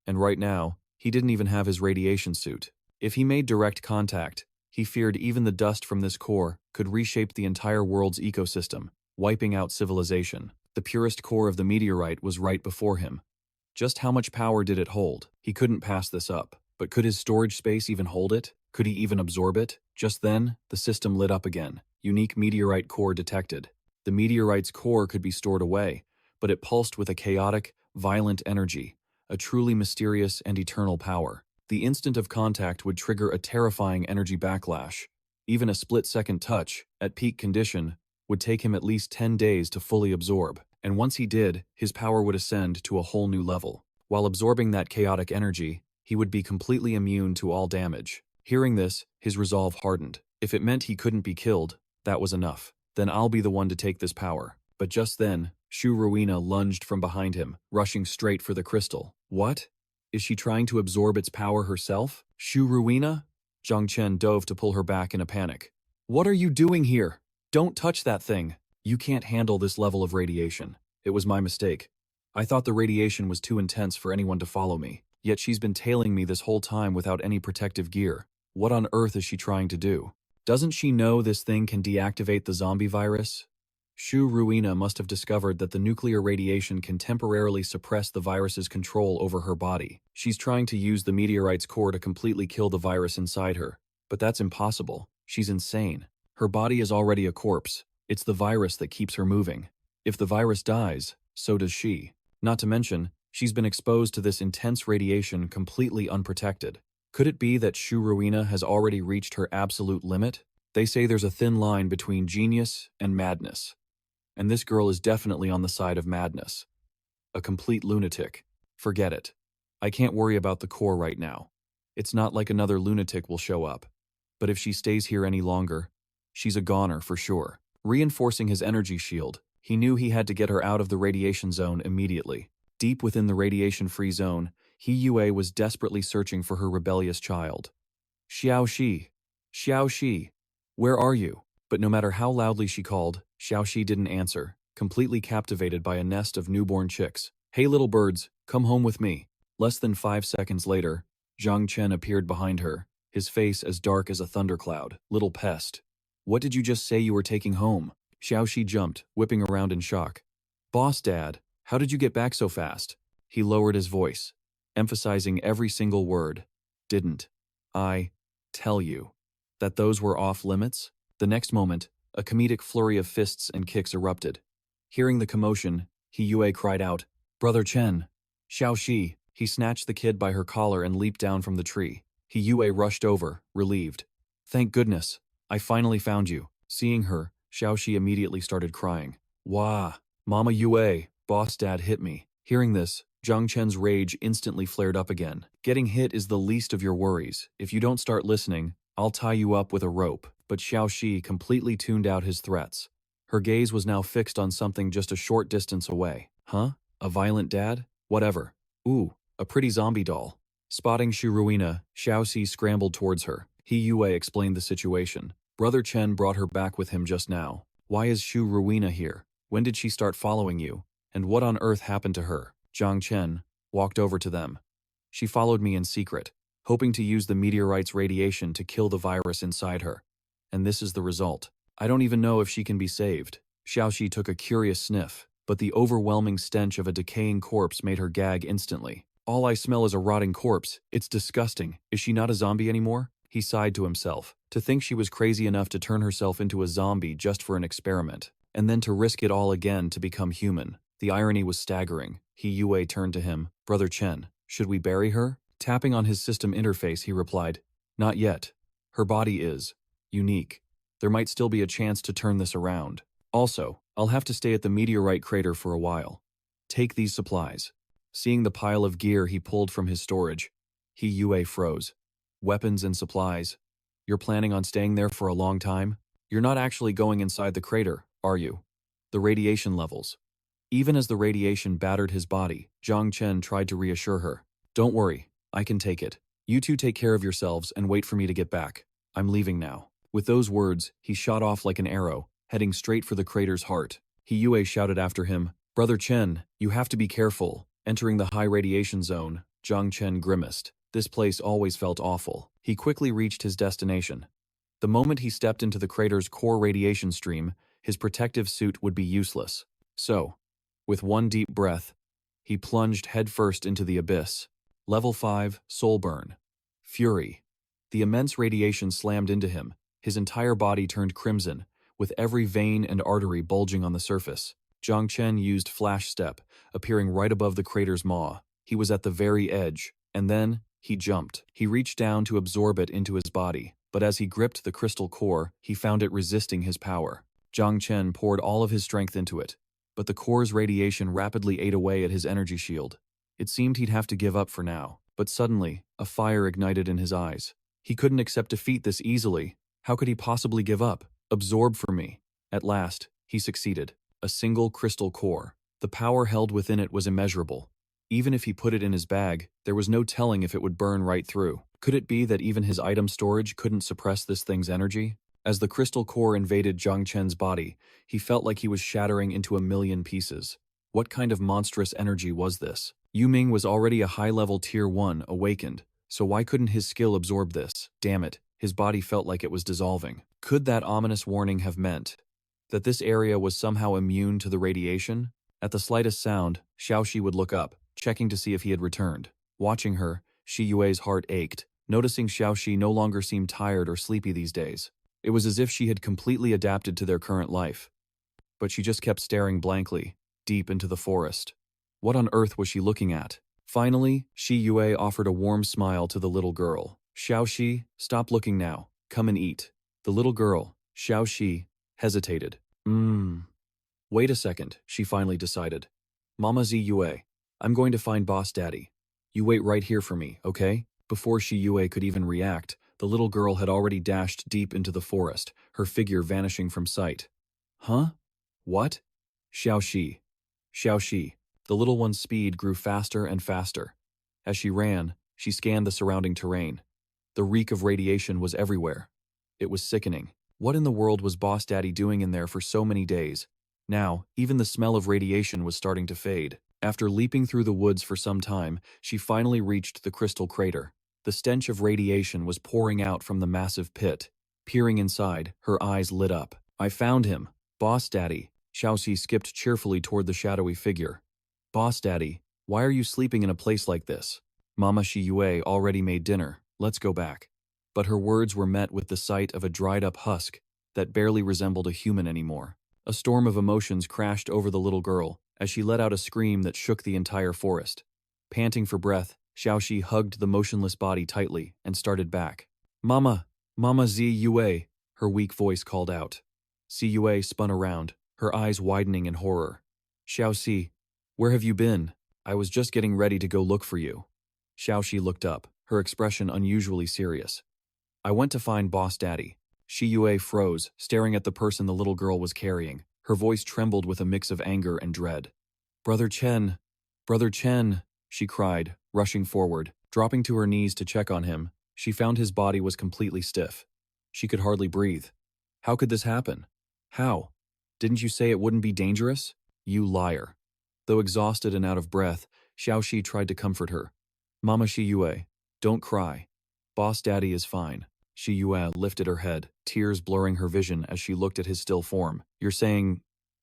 And right now, he didn't even have his radiation suit. If he made direct contact, he feared even the dust from this core could reshape the entire world's ecosystem, wiping out civilization. The purest core of the meteorite was right before him. Just how much power did it hold? He couldn't pass this up. But could his storage space even hold it? Could he even absorb it? Just then, the system lit up again. Unique meteorite core detected. The meteorite's core could be stored away, but it pulsed with a chaotic, violent energy, a truly mysterious and eternal power. The instant of contact would trigger a terrifying energy backlash. Even a split-second touch, at peak condition, would take him at least 10 days to fully absorb, and once he did, his power would ascend to a whole new level. While absorbing that chaotic energy, he would be completely immune to all damage. Hearing this, his resolve hardened. If it meant he couldn't be killed, that was enough. Then I'll be the one to take this power. But just then, Shu Ruina lunged from behind him, rushing straight for the crystal. What? Is she trying to absorb its power herself? Shu Ruina? Zhang Chen dove to pull her back in a panic. What are you doing here? Don't touch that thing. You can't handle this level of radiation. It was my mistake. I thought the radiation was too intense for anyone to follow me. Yet she's been tailing me this whole time without any protective gear. What on earth is she trying to do? Doesn't she know this thing can deactivate the zombie virus? Shu Ruina must have discovered that the nuclear radiation can temporarily suppress the virus's control over her body. She's trying to use the meteorite's core to completely kill the virus inside her. But that's impossible. She's insane. Her body is already a corpse. It's the virus that keeps her moving. If the virus dies, so does she. Not to mention, she's been exposed to this intense radiation completely unprotected. Could it be that Shu Ruina has already reached her absolute limit? They say there's a thin line between genius and madness. And this girl is definitely on the side of madness. A complete lunatic. Forget it. I can't worry about the core right now. It's not like another lunatic will show up. But if she stays here any longer, she's a goner for sure. Reinforcing his energy shield, he knew he had to get her out of the radiation zone immediately. Deep within the radiation-free zone, He Yue was desperately searching for her rebellious child. Xiao Shi! Xiao Shi! Where are you? But no matter how loudly she called, Xiao Shi didn't answer, completely captivated by a nest of newborn chicks. Hey little birds, come home with me. Less than 5 seconds later, Zhang Chen appeared behind her, his face as dark as a thundercloud. Little pest. What did you just say you were taking home? Xiao Shi jumped, whipping around in shock. Boss Dad, how did you get back so fast? He lowered his voice, emphasizing every single word. Didn't I tell you that those were off limits? The next moment, a comedic flurry of fists and kicks erupted. Hearing the commotion, He Yue cried out, Brother Chen! Xiao Shi! He snatched the kid by her collar and leaped down from the tree. He Yue rushed over, relieved. Thank goodness, I finally found you. Seeing her, Xiao Shi immediately started crying. Wah! Mama Yue, Boss Dad hit me. Hearing this, Zhang Chen's rage instantly flared up again. Getting hit is the least of your worries. If you don't start listening, I'll tie you up with a rope. But Xiao Shi completely tuned out his threats. Her gaze was now fixed on something just a short distance away. Huh? A violent dad? Whatever. Ooh, a pretty zombie doll. Spotting Shu Ruina, Xiao Shi scrambled towards her. He Yue explained the situation. Brother Chen brought her back with him just now. Why is Shu Ruina here? When did she start following you? And what on earth happened to her? Zhang Chen walked over to them. She followed me in secret, hoping to use the meteorite's radiation to kill the virus inside her. And this is the result. I don't even know if she can be saved. Xiao Shi took a curious sniff, but the overwhelming stench of a decaying corpse made her gag instantly. All I smell is a rotting corpse. It's disgusting. Is she not a zombie anymore? He sighed to himself. To think she was crazy enough to turn herself into a zombie just for an experiment, and then to risk it all again to become human. The irony was staggering. He Yue turned to him. Brother Chen, should we bury her? Tapping on his system interface, he replied, Not yet. Her body is unique. There might still be a chance to turn this around. Also, I'll have to stay at the meteorite crater for a while. Take these supplies. Seeing the pile of gear he pulled from his storage, He Yue froze. Weapons and supplies. You're planning on staying there for a long time? You're not actually going inside the crater, are you? The radiation levels. Even as the radiation battered his body, Zhang Chen tried to reassure her. Don't worry, I can take it. You two take care of yourselves and wait for me to get back. I'm leaving now. With those words, he shot off like an arrow, heading straight for the crater's heart. He Yue shouted after him, Brother Chen, you have to be careful. Entering the high radiation zone, Zhang Chen grimaced. This place always felt awful. He quickly reached his destination. The moment he stepped into the crater's core radiation stream, his protective suit would be useless. So, with one deep breath, he plunged headfirst into the abyss. Level 5, Soul Burn. Fury. The immense radiation slammed into him. His entire body turned crimson, with every vein and artery bulging on the surface. Zhang Chen used Flash Step, appearing right above the crater's maw. He was at the very edge, and then he jumped. He reached down to absorb it into his body, but as he gripped the crystal core, he found it resisting his power. Zhang Chen poured all of his strength into it, but the core's radiation rapidly ate away at his energy shield. It seemed he'd have to give up for now, but suddenly, a fire ignited in his eyes. He couldn't accept defeat this easily. How could he possibly give up? Absorb for me. At last, he succeeded. A single crystal core. The power held within it was immeasurable. Even if he put it in his bag, there was no telling if it would burn right through. Could it be that even his item storage couldn't suppress this thing's energy? As the crystal core invaded Zhang Chen's body, he felt like he was shattering into a million pieces. What kind of monstrous energy was this? Yu Ming was already a high-level Tier 1 awakened, so why couldn't his skill absorb this? Damn it, his body felt like it was dissolving. Could that ominous warning have meant that this area was somehow immune to the radiation? At the slightest sound, Xiaoxi would look up, checking to see if he had returned. Watching her, Shi Yue's heart ached, noticing Xiaoxi no longer seemed tired or sleepy these days. It was as if she had completely adapted to their current life. But she just kept staring blankly, deep into the forest. What on earth was she looking at? Finally, Shi Yue offered a warm smile to the little girl. Xiaoxi, stop looking now. Come and eat. The little girl, Xiaoxi, hesitated. Wait a second, she finally decided. Mama Ziyue, I'm going to find Boss Daddy. You wait right here for me, okay? Before Shi Yue could even react, the little girl had already dashed deep into the forest, her figure vanishing from sight. Huh? What? Xiaoxi. Xiaoxi. The little one's speed grew faster and faster. As she ran, she scanned the surrounding terrain. The reek of radiation was everywhere. It was sickening. What in the world was Boss Daddy doing in there for so many days? Now, even the smell of radiation was starting to fade. After leaping through the woods for some time, she finally reached the crystal crater. The stench of radiation was pouring out from the massive pit. Peering inside, her eyes lit up. I found him. Boss Daddy. Xiaoxi skipped cheerfully toward the shadowy figure. Boss Daddy, why are you sleeping in a place like this? Mama Shi Yue already made dinner. Let's go back. But her words were met with the sight of a dried-up husk that barely resembled a human anymore. A storm of emotions crashed over the little girl as she let out a scream that shook the entire forest. Panting for breath, Xiaoxi hugged the motionless body tightly and started back. Mama Ziyue, her weak voice called out. Ziyue spun around, her eyes widening in horror. Xiaoxi, where have you been? I was just getting ready to go look for you. Xiaoxi looked up, her expression unusually serious. I went to find Boss Daddy. Shi Yue froze, staring at the person the little girl was carrying. Her voice trembled with a mix of anger and dread. Brother Chen, she cried, rushing forward. Dropping to her knees to check on him, she found his body was completely stiff. She could hardly breathe. How could this happen? How? Didn't you say it wouldn't be dangerous? You liar. Though exhausted and out of breath, Xiaoxi tried to comfort her. Mama Shi Yue, don't cry. Boss Daddy is fine. Shi Yue lifted her head, tears blurring her vision as she looked at his still form. You're saying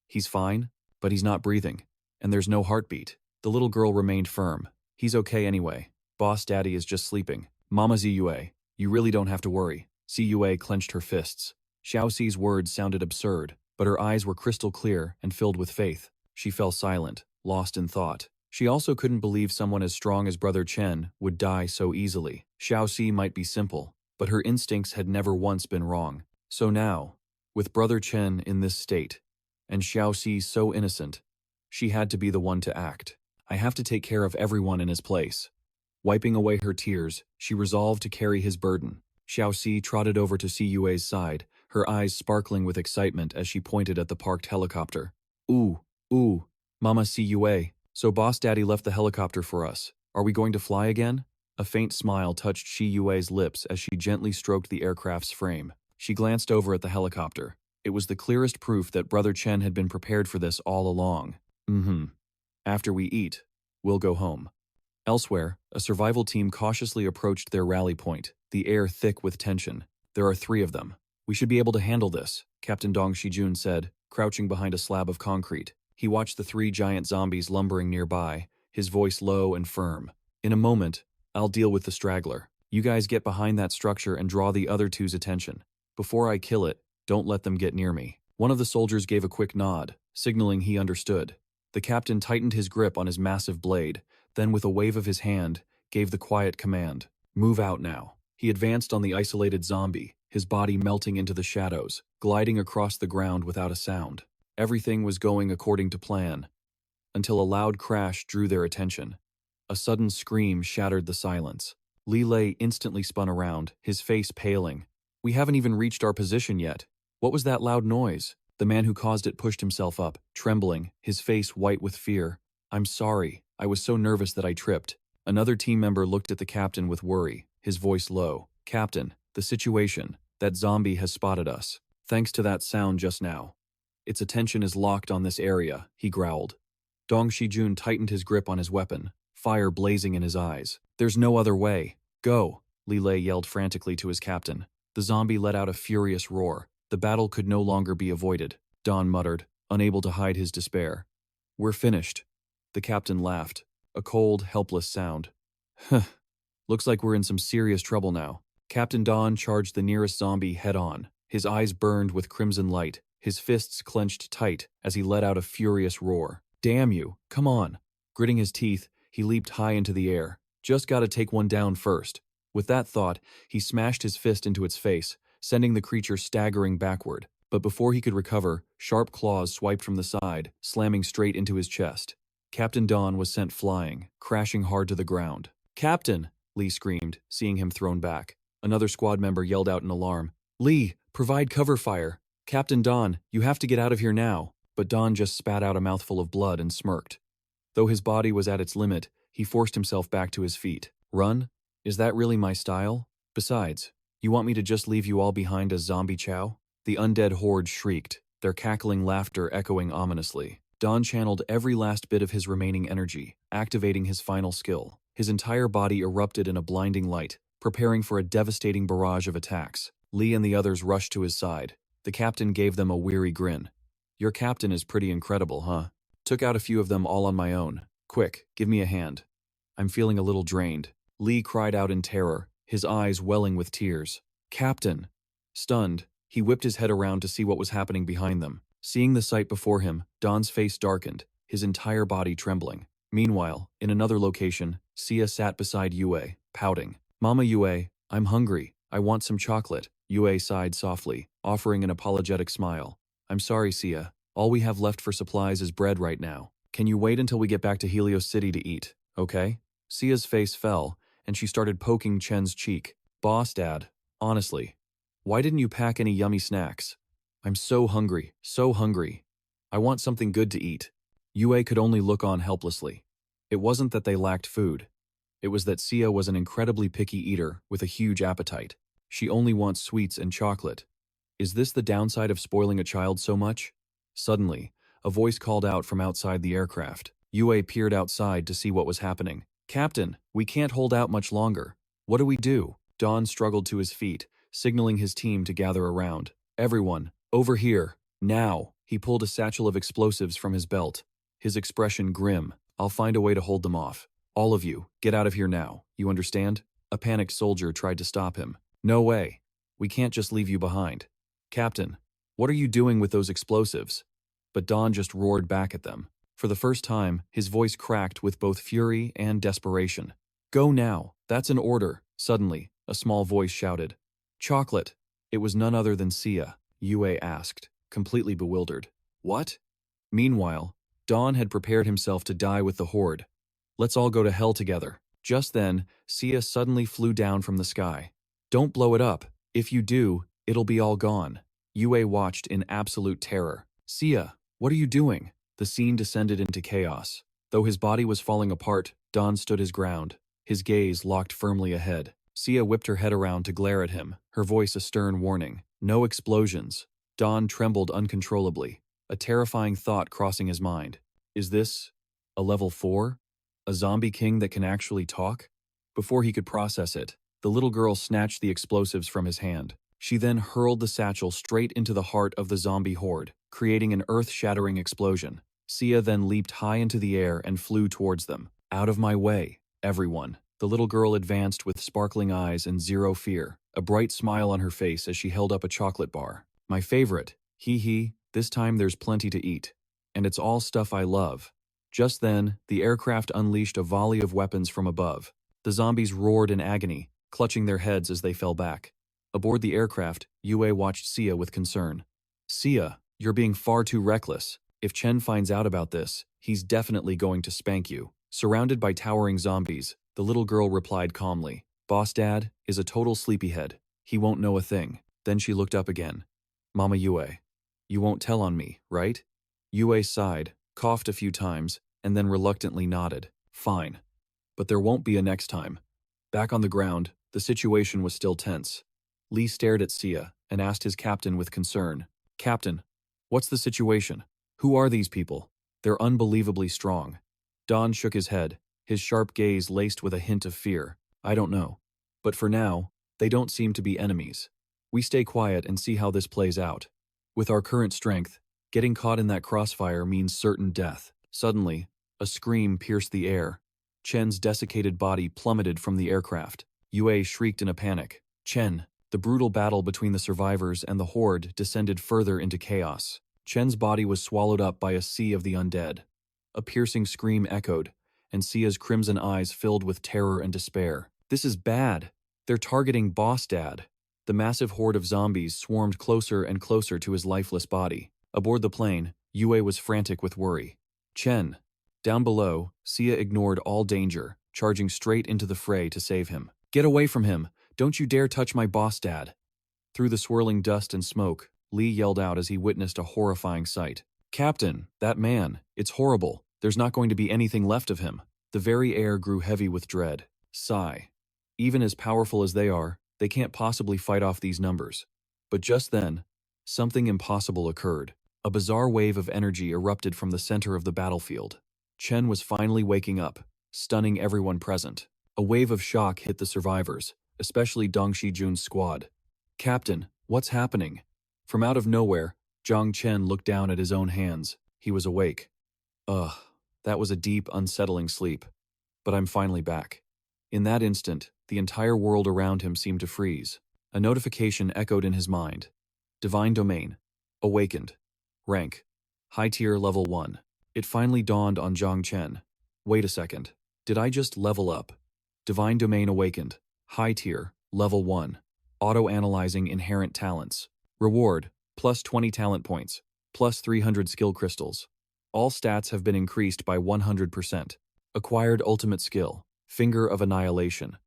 he's fine, but he's not breathing, and there's no heartbeat. The little girl remained firm. He's okay anyway. Boss Daddy is just sleeping. Mama Ziyue, you really don't have to worry. Ziyue clenched her fists. Xiaoxi's words sounded absurd, but her eyes were crystal clear and filled with faith. She fell silent, lost in thought. She also couldn't believe someone as strong as Brother Chen would die so easily. Xiaoxi might be simple, but her instincts had never once been wrong. So now, with Brother Chen in this state, and Xiaoxi so innocent, she had to be the one to act. I have to take care of everyone in his place. Wiping away her tears, she resolved to carry his burden. Xiaoxi trotted over to Si Yue's side, her eyes sparkling with excitement as she pointed at the parked helicopter. Ooh, Mama Si Yue, so Boss Daddy left the helicopter for us. Are we going to fly again? A faint smile touched Shi Yue's lips as she gently stroked the aircraft's frame. She glanced over at the helicopter. It was the clearest proof that Brother Chen had been prepared for this all along. After we eat, we'll go home. Elsewhere, a survival team cautiously approached their rally point, the air thick with tension. There are 3 of them. We should be able to handle this, Captain Dong Shijun said, crouching behind a slab of concrete. He watched the 3 giant zombies lumbering nearby, his voice low and firm. In a moment, I'll deal with the straggler. You guys get behind that structure and draw the other 2's attention. Before I kill it, don't let them get near me. One of the soldiers gave a quick nod, signaling he understood. The captain tightened his grip on his massive blade, then with a wave of his hand, gave the quiet command, "Move out now." He advanced on the isolated zombie, his body melting into the shadows, gliding across the ground without a sound. Everything was going according to plan, until a loud crash drew their attention. A sudden scream shattered the silence. Li Lei instantly spun around, his face paling. "We haven't even reached our position yet. What was that loud noise?" The man who caused it pushed himself up, trembling, his face white with fear. "I'm sorry. I was so nervous that I tripped." Another team member looked at the captain with worry, his voice low. "Captain, the situation. That zombie has spotted us. Thanks to that sound just now. Its attention is locked on this area," he growled. Dong Shijun tightened his grip on his weapon, fire blazing in his eyes. "There's no other way. Go!" Li Lei yelled frantically to his captain. The zombie let out a furious roar. The battle could no longer be avoided. Don muttered, unable to hide his despair. "We're finished." The captain laughed, a cold, helpless sound. "Huh. Looks like we're in some serious trouble now." Captain Don charged the nearest zombie head-on. His eyes burned with crimson light, his fists clenched tight as he let out a furious roar. "Damn you, come on." Gritting his teeth, he leaped high into the air. "Just gotta take one down first." With that thought, he smashed his fist into its face, sending the creature staggering backward. But before he could recover, sharp claws swiped from the side, slamming straight into his chest. Captain Don was sent flying, crashing hard to the ground. "Captain!" Lee screamed, seeing him thrown back. Another squad member yelled out in alarm. "Lee, provide cover fire. Captain Don, you have to get out of here now." But Don just spat out a mouthful of blood and smirked. Though his body was at its limit, he forced himself back to his feet. "Run? Is that really my style? Besides, you want me to just leave you all behind as zombie chow?" The undead horde shrieked, their cackling laughter echoing ominously. Don channeled every last bit of his remaining energy, activating his final skill. His entire body erupted in a blinding light, preparing for a devastating barrage of attacks. Lee and the others rushed to his side. The captain gave them a weary grin. "Your captain is pretty incredible, huh? Took out a few of them all on my own. Quick, give me a hand. I'm feeling a little drained." Lee cried out in terror, his eyes welling with tears. "Captain!" Stunned, he whipped his head around to see what was happening behind them. Seeing the sight before him, Don's face darkened, his entire body trembling. Meanwhile, in another location, Sia sat beside Yue, pouting. "Mama Yue, I'm hungry. I want some chocolate." Yue sighed softly, offering an apologetic smile. "I'm sorry, Sia. All we have left for supplies is bread right now. Can you wait until we get back to Helios City to eat, okay?" Sia's face fell, and she started poking Chen's cheek. "Boss Dad, honestly, why didn't you pack any yummy snacks? I'm so hungry, so hungry. I want something good to eat." Yue could only look on helplessly. It wasn't that they lacked food. It was that Sia was an incredibly picky eater with a huge appetite. She only wants sweets and chocolate. Is this the downside of spoiling a child so much? Suddenly, a voice called out from outside the aircraft. Yue peered outside to see what was happening. "Captain, we can't hold out much longer. What do we do?" Don struggled to his feet, signaling his team to gather around. "Everyone, over here, now." He pulled a satchel of explosives from his belt, his expression grim. "I'll find a way to hold them off. All of you, get out of here now, you understand?" A panicked soldier tried to stop him. "No way. We can't just leave you behind." "Captain, what are you doing with those explosives?" But Don just roared back at them. For the first time, his voice cracked with both fury and desperation. "Go now, that's an order." Suddenly, a small voice shouted. "Chocolate." It was none other than Sia. Yue asked, completely bewildered. "What?" Meanwhile, Don had prepared himself to die with the horde. "Let's all go to hell together." Just then, Sia suddenly flew down from the sky. "Don't blow it up. If you do, it'll be all gone." Yue watched in absolute terror. "Sia, what are you doing?" The scene descended into chaos. Though his body was falling apart, Don stood his ground, his gaze locked firmly ahead. Sia whipped her head around to glare at him, her voice a stern warning. "No explosions." Don trembled uncontrollably, a terrifying thought crossing his mind. Is this a level 4? A zombie king that can actually talk? Before he could process it, the little girl snatched the explosives from his hand. She then hurled the satchel straight into the heart of the zombie horde, creating an earth-shattering explosion. Sia then leaped high into the air and flew towards them. "Out of my way, everyone." The little girl advanced with sparkling eyes and zero fear, a bright smile on her face as she held up a chocolate bar. "My favorite. Hee hee, this time there's plenty to eat. And it's all stuff I love." Just then, the aircraft unleashed a volley of weapons from above. The zombies roared in agony, clutching their heads as they fell back. Aboard the aircraft, Yue watched Sia with concern. Sia, you're being far too reckless. If Chen finds out about this, he's definitely going to spank you. Surrounded by towering zombies, the little girl replied calmly, Boss Dad is a total sleepyhead. He won't know a thing. Then she looked up again. Mama Yue, you won't tell on me, right? Yue sighed, coughed a few times, and then reluctantly nodded. Fine. But there won't be a next time. Back on the ground, the situation was still tense. Lee stared at Sia and asked his captain with concern, Captain, what's the situation? Who are these people? They're unbelievably strong. Don shook his head, his sharp gaze laced with a hint of fear. I don't know. But for now, they don't seem to be enemies. We stay quiet and see how this plays out. With our current strength, getting caught in that crossfire means certain death. Suddenly, a scream pierced the air. Chen's desiccated body plummeted from the aircraft. Yue shrieked in a panic. Chen, the brutal battle between the survivors and the horde descended further into chaos. Chen's body was swallowed up by a sea of the undead. A piercing scream echoed, and Sia's crimson eyes filled with terror and despair. This is bad. They're targeting Boss Dad. The massive horde of zombies swarmed closer and closer to his lifeless body. Aboard the plane, Yue was frantic with worry. Chen. Down below, Sia ignored all danger, charging straight into the fray to save him. Get away from him! Don't you dare touch my Boss Dad! Through the swirling dust and smoke, Lee yelled out as he witnessed a horrifying sight. Captain, that man, it's horrible. There's not going to be anything left of him. The very air grew heavy with dread. Sigh. Even as powerful as they can't possibly fight off these numbers. But just then, something impossible occurred. A bizarre wave of energy erupted from the center of the battlefield. Chen was finally waking up, stunning everyone present. A wave of shock hit the survivors, especially Dong Shijun's squad. Captain, what's happening? From out of nowhere, Zhang Chen looked down at his own hands. He was awake. Ugh, that was a deep, unsettling sleep. But I'm finally back. In that instant, the entire world around him seemed to freeze. A notification echoed in his mind. Divine Domain. Awakened. Rank. High tier level 1. It finally dawned on Zhang Chen. Wait a second. Did I just level up? Divine Domain awakened. High tier, level 1. Auto-analyzing inherent talents. Reward, plus 20 talent points, plus 300 skill crystals. All stats have been increased by 100%. Acquired ultimate skill, Finger of Annihilation.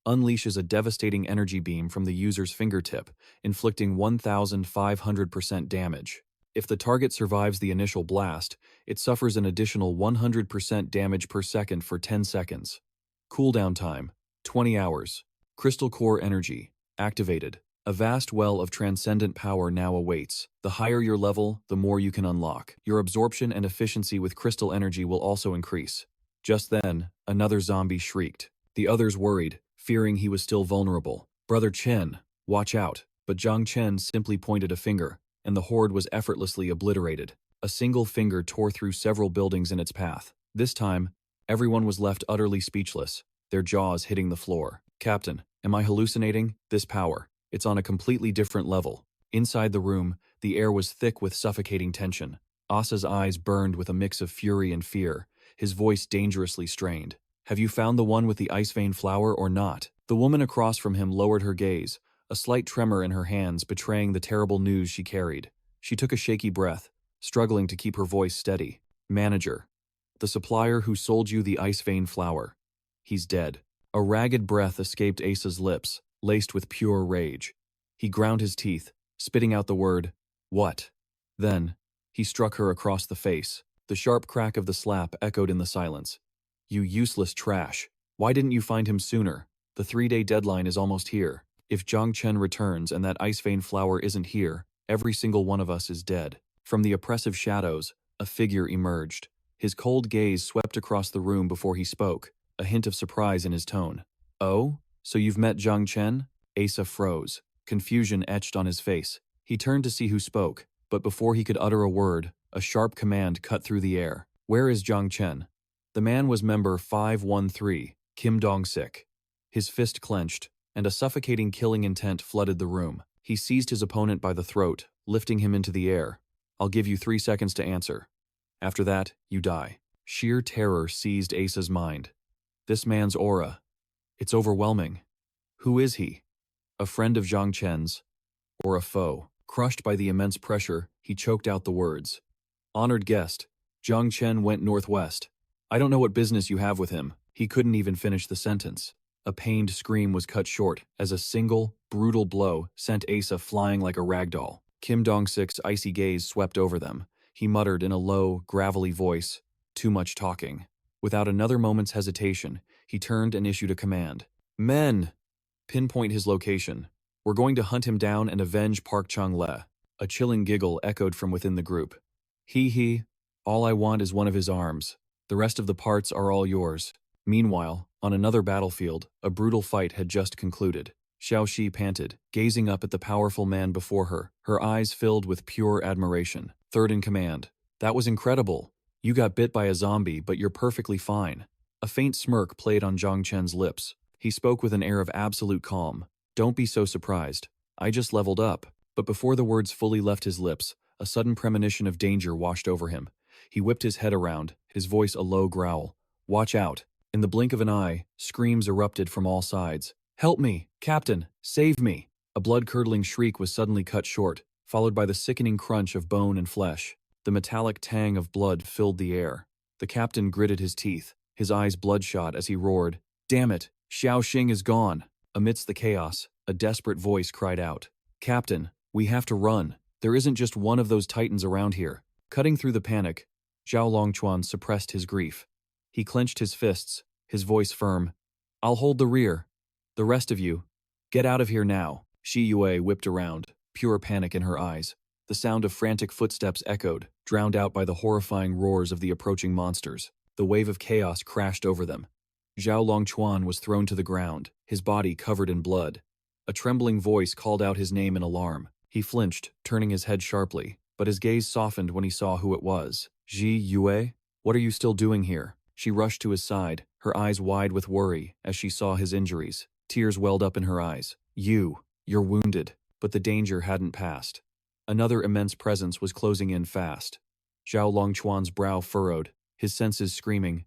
Unleashes a devastating energy beam from the user's fingertip, inflicting 1,500% damage. If the target survives the initial blast, it suffers an additional 100% damage per second for 10 seconds. Cooldown time, 20 hours. Crystal Core Energy, activated. A vast well of transcendent power now awaits. The higher your level, the more you can unlock. Your absorption and efficiency with crystal energy will also increase. Just then, another zombie shrieked. The others worried, fearing he was still vulnerable. Brother Chen, watch out. But Zhang Chen simply pointed a finger, and the horde was effortlessly obliterated. A single finger tore through several buildings in its path. This time, everyone was left utterly speechless, their jaws hitting the floor. Captain, am I hallucinating? This power. It's on a completely different level. Inside the room, the air was thick with suffocating tension. Asa's eyes burned with a mix of fury and fear, his voice dangerously strained. Have you found the one with the ice vein flower or not? The woman across from him lowered her gaze, a slight tremor in her hands betraying the terrible news she carried. She took a shaky breath, struggling to keep her voice steady. Manager. The supplier who sold you the ice vein flower. He's dead. A ragged breath escaped Asa's lips, laced with pure rage. He ground his teeth, spitting out the word, "What?" Then, he struck her across the face. The sharp crack of the slap echoed in the silence. You useless trash. Why didn't you find him sooner? The 3-day deadline is almost here. If Zhang Chen returns and that ice vein flower isn't here, every single one of us is dead. From the oppressive shadows, a figure emerged. His cold gaze swept across the room before he spoke, a hint of surprise in his tone. Oh? So you've met Zhang Chen? Asa froze. Confusion etched on his face. He turned to see who spoke, but before he could utter a word, a sharp command cut through the air. Where is Zhang Chen? The man was member 513, Kim Dong-sik. His fist clenched, and a suffocating killing intent flooded the room. He seized his opponent by the throat, lifting him into the air. I'll give you 3 seconds to answer. After that, you die. Sheer terror seized Asa's mind. This man's aura. It's overwhelming. Who is he? A friend of Zhang Chen's? Or a foe? Crushed by the immense pressure, he choked out the words. Honored guest. Zhang Chen went northwest. I don't know what business you have with him. He couldn't even finish the sentence. A pained scream was cut short as a single, brutal blow sent Asa flying like a ragdoll. Kim Dong-sik's icy gaze swept over them. He muttered in a low, gravelly voice, "Too much talking." Without another moment's hesitation, he turned and issued a command. Men! Pinpoint his location. We're going to hunt him down and avenge Park Chung-le. A chilling giggle echoed from within the group. He. All I want is one of his arms. The rest of the parts are all yours. Meanwhile, on another battlefield, a brutal fight had just concluded. Xiaoxi panted, gazing up at the powerful man before her, her eyes filled with pure admiration. Third in command. That was incredible. You got bit by a zombie, but you're perfectly fine. A faint smirk played on Zhang Chen's lips. He spoke with an air of absolute calm. Don't be so surprised. I just leveled up. But before the words fully left his lips, a sudden premonition of danger washed over him. He whipped his head around, his voice a low growl. Watch out. In the blink of an eye, screams erupted from all sides. Help me! Captain! Save me! A blood-curdling shriek was suddenly cut short, followed by the sickening crunch of bone and flesh. The metallic tang of blood filled the air. The captain gritted his teeth, his eyes bloodshot as he roared, Damn it! Xiaoxing is gone! Amidst the chaos, a desperate voice cried out. Captain, we have to run. There isn't just one of those titans around here. Cutting through the panic, Zhao Longchuan suppressed his grief. He clenched his fists, his voice firm. I'll hold the rear. The rest of you, get out of here now. Shi Yue whipped around, pure panic in her eyes. The sound of frantic footsteps echoed, drowned out by the horrifying roars of the approaching monsters. The wave of chaos crashed over them. Zhao Longchuan was thrown to the ground, his body covered in blood. A trembling voice called out his name in alarm. He flinched, turning his head sharply, but his gaze softened when he saw who it was. Ji Yue? What are you still doing here? She rushed to his side, her eyes wide with worry as she saw his injuries. Tears welled up in her eyes. You're wounded. But the danger hadn't passed. Another immense presence was closing in fast. Zhao Longchuan's brow furrowed, his senses screaming,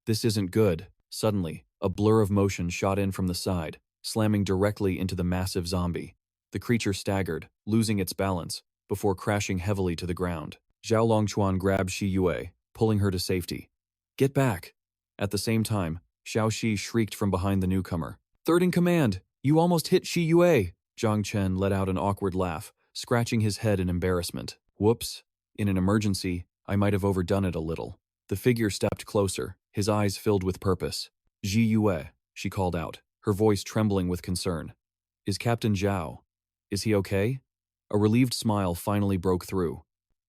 This isn't good. Suddenly, a blur of motion shot in from the side, slamming directly into the massive zombie. The creature staggered, losing its balance, before crashing heavily to the ground. Zhao Longchuan grabbed Shi Yue, pulling her to safety. Get back! At the same time, Xiaoxi shrieked from behind the newcomer. Third in command! You almost hit Shi Yue! Zhang Chen let out an awkward laugh, scratching his head in embarrassment. Whoops. In an emergency, I might have overdone it a little. The figure stepped closer, his eyes filled with purpose. Ji Yue, she called out, her voice trembling with concern. Is Captain Zhao? Is he okay? A relieved smile finally broke through.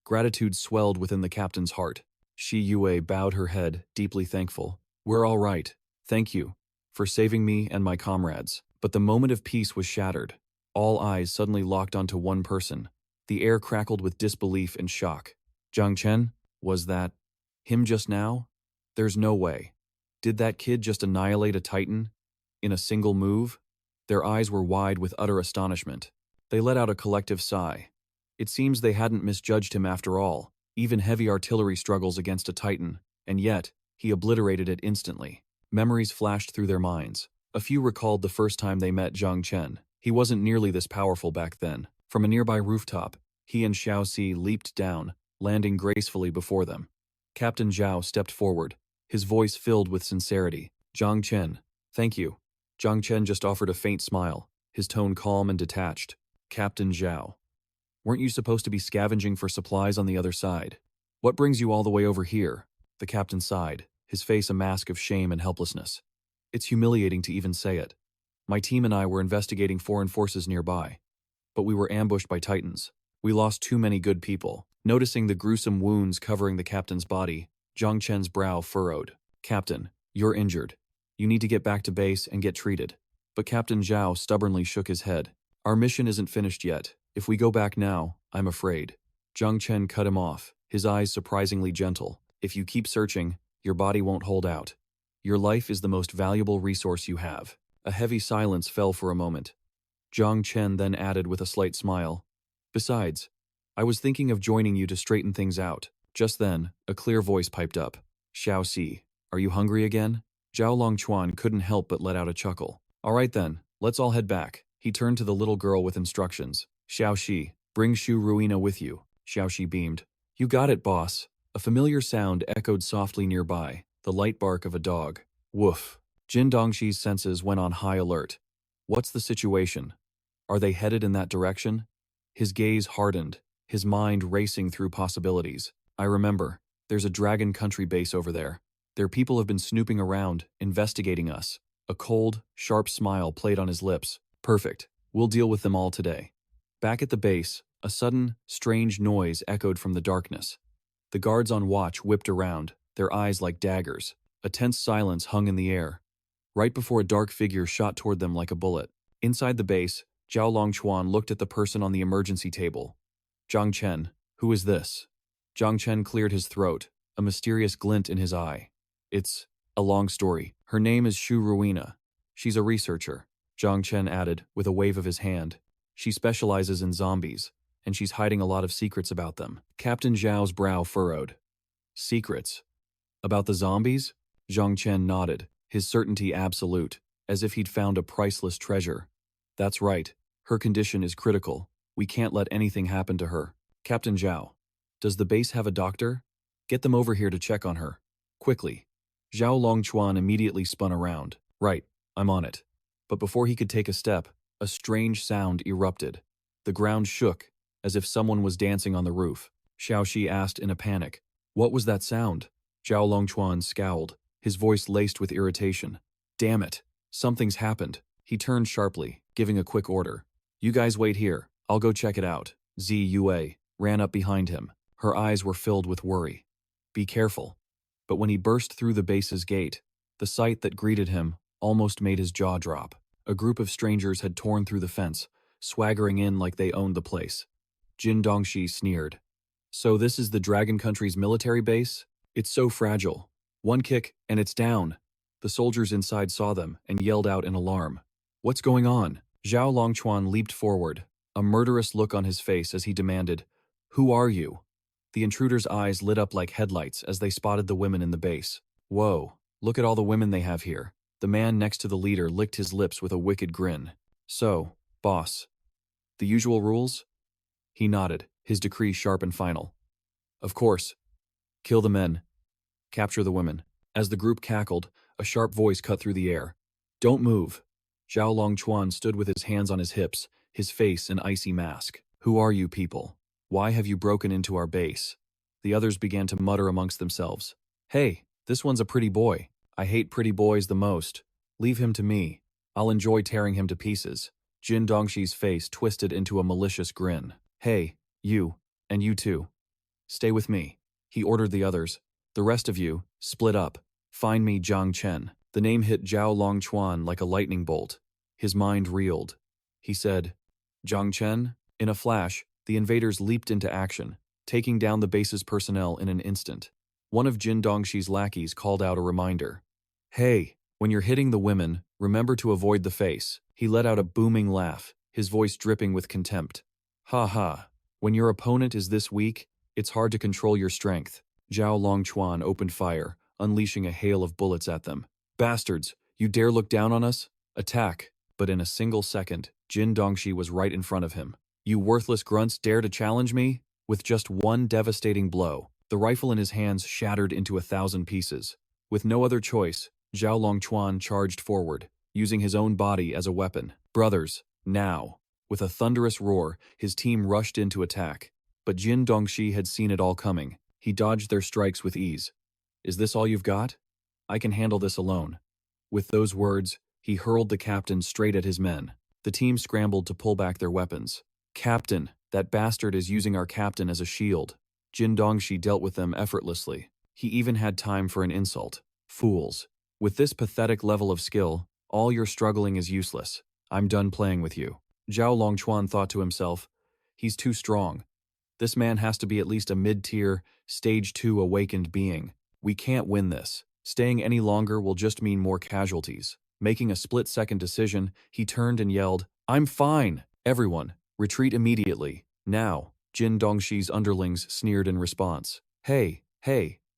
Gratitude swelled within the captain's heart. Shi Yue bowed her head, deeply thankful. We're all right. Thank you for saving me and my comrades. But the moment of peace was shattered. All eyes suddenly locked onto one person. The air crackled with disbelief and shock. Zhang Chen? Was that him just now? There's no way. Did that kid just annihilate a titan? In a single move? Their eyes were wide with utter astonishment. They let out a collective sigh. It seems they hadn't misjudged him after all. Even heavy artillery struggles against a titan, and yet, he obliterated it instantly. Memories flashed through their minds. A few recalled the first time they met Zhang Chen. He wasn't nearly this powerful back then. From a nearby rooftop, he and Xiaoxi leaped down, landing gracefully before them. Captain Zhao stepped forward, his voice filled with sincerity. Zhang Chen, thank you. Zhang Chen just offered a faint smile, his tone calm and detached. Captain Zhao. Weren't you supposed to be scavenging for supplies on the other side? What brings you all the way over here? The captain sighed, his face a mask of shame and helplessness. It's humiliating to even say it. My team and I were investigating foreign forces nearby, but we were ambushed by titans. We lost too many good people. Noticing the gruesome wounds covering the captain's body, Zhang Chen's brow furrowed. Captain, you're injured. You need to get back to base and get treated. But Captain Zhao stubbornly shook his head. Our mission isn't finished yet. If we go back now, I'm afraid. Zhang Chen cut him off, his eyes surprisingly gentle. If you keep searching, your body won't hold out. Your life is the most valuable resource you have. A heavy silence fell for a moment. Zhang Chen then added with a slight smile. Besides, I was thinking of joining you to straighten things out. Just then, a clear voice piped up. Xiao Si, are you hungry again? Zhao Longchuan couldn't help but let out a chuckle. All right then, let's all head back. He turned to the little girl with instructions. Xiao Shi, bring Shu Ruina with you. Xiao Shi beamed. You got it, boss. A familiar sound echoed softly nearby, the light bark of a dog. Woof. Jin Dongshi's senses went on high alert. What's the situation? Are they headed in that direction? His gaze hardened, his mind racing through possibilities. I remember, there's a Dragon Country base over there. Their people have been snooping around, investigating us. A cold, sharp smile played on his lips. Perfect. We'll deal with them all today. Back at the base, a sudden, strange noise echoed from the darkness. The guards on watch whipped around, their eyes like daggers. A tense silence hung in the air. Right before a dark figure shot toward them like a bullet. Inside the base, Zhao Longchuan looked at the person on the emergency table. Zhang Chen, who is this? Zhang Chen cleared his throat, a mysterious glint in his eye. It's a long story. Her name is Shu Ruina. She's a researcher, Zhang Chen added, with a wave of his hand. She specializes in zombies, and she's hiding a lot of secrets about them. Captain Zhao's brow furrowed. Secrets? About the zombies? Zhang Chen nodded, his certainty absolute, as if he'd found a priceless treasure. That's right. Her condition is critical. We can't let anything happen to her. Captain Zhao, does the base have a doctor? Get them over here to check on her. Quickly. Zhao Longchuan immediately spun around. Right, I'm on it. But before he could take a step, a strange sound erupted. The ground shook, as if someone was dancing on the roof. Xiao Shi asked in a panic. What was that sound? Zhao Longchuan scowled, his voice laced with irritation. Damn it, something's happened. He turned sharply, giving a quick order. You guys wait here, I'll go check it out. Zi Yue ran up behind him. Her eyes were filled with worry. Be careful. But when he burst through the base's gate, the sight that greeted him almost made his jaw drop. A group of strangers had torn through the fence, swaggering in like they owned the place. Jin Dongshi sneered. So this is the Dragon Country's military base? It's so fragile. One kick, and it's down. The soldiers inside saw them and yelled out in alarm. What's going on? Zhao Longchuan leaped forward, a murderous look on his face as he demanded, Who are you? The intruder's eyes lit up like headlights as they spotted the women in the base. Whoa, look at all the women they have here. The man next to the leader licked his lips with a wicked grin. So, boss, the usual rules? He nodded, his decree sharp and final. Of course. Kill the men. Capture the women. As the group cackled, a sharp voice cut through the air. Don't move. Zhao Longchuan stood with his hands on his hips, his face an icy mask. Who are you people? Why have you broken into our base? The others began to mutter amongst themselves. Hey, this one's a pretty boy. I hate pretty boys the most. Leave him to me. I'll enjoy tearing him to pieces. Jin Dongshi's face twisted into a malicious grin. Hey, you, and you too. Stay with me. He ordered the others. The rest of you, split up. Find me Zhang Chen. The name hit Zhao Longchuan like a lightning bolt. His mind reeled. He said, Zhang Chen? In a flash, the invaders leaped into action, taking down the base's personnel in an instant. One of Jin Dongshi's lackeys called out a reminder. Hey, when you're hitting the women, remember to avoid the face. He let out a booming laugh, his voice dripping with contempt. Ha ha, when your opponent is this weak, it's hard to control your strength. Zhao Longchuan opened fire, unleashing a hail of bullets at them. Bastards, you dare look down on us? Attack. But in a single second, Jin Dongshi was right in front of him. You worthless grunts dare to challenge me? With just one devastating blow, the rifle in his hands shattered into 1,000 pieces. With no other choice, Zhao Longchuan charged forward, using his own body as a weapon. Brothers, now! With a thunderous roar, his team rushed in to attack. But Jin Dongshi had seen it all coming. He dodged their strikes with ease. Is this all you've got? I can handle this alone. With those words, he hurled the captain straight at his men. The team scrambled to pull back their weapons. Captain, that bastard is using our captain as a shield. Jin Dongshi dealt with them effortlessly. He even had time for an insult. Fools. With this pathetic level of skill, all your struggling is useless. I'm done playing with you. Zhao Longchuan thought to himself, he's too strong. This man has to be at least a mid-tier, stage 2 awakened being. We can't win this. Staying any longer will just mean more casualties. Making a split-second decision, he turned and yelled, I'm fine! Everyone, retreat immediately. Now, Jin Dongshi's underlings sneered in response. Hey,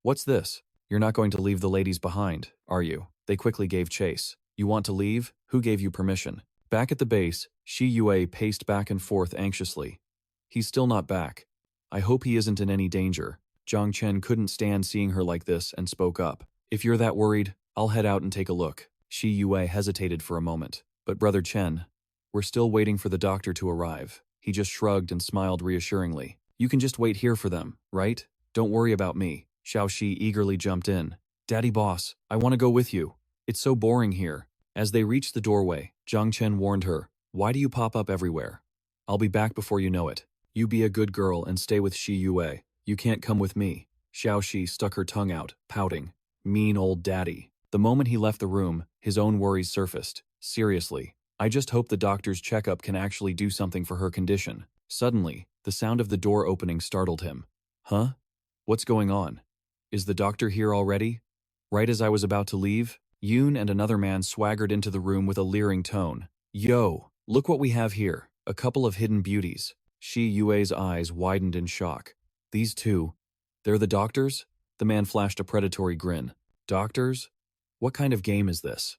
what's this? You're not going to leave the ladies behind, are you? They quickly gave chase. You want to leave? Who gave you permission? Back at the base, Shi Yue paced back and forth anxiously. He's still not back. I hope he isn't in any danger. Zhang Chen couldn't stand seeing her like this and spoke up. If you're that worried, I'll head out and take a look. Shi Yue hesitated for a moment. But Brother Chen, we're still waiting for the doctor to arrive. He just shrugged and smiled reassuringly. You can just wait here for them, right? Don't worry about me. Xiao Shi eagerly jumped in. Daddy boss, I want to go with you. It's so boring here. As they reached the doorway, Zhang Chen warned her, why do you pop up everywhere? I'll be back before you know it. You be a good girl and stay with Shi Yue. You can't come with me. Xiao Shi stuck her tongue out, pouting. Mean old daddy. The moment he left the room, his own worries surfaced. Seriously, I just hope the doctor's checkup can actually do something for her condition. Suddenly, the sound of the door opening startled him. Huh? What's going on? Is the doctor here already? Right as I was about to leave, Yoon and another man swaggered into the room with a leering tone. Yo, look what we have here. A couple of hidden beauties. Shi Yue's eyes widened in shock. These two, they're the doctors? The man flashed a predatory grin. Doctors? What kind of game is this?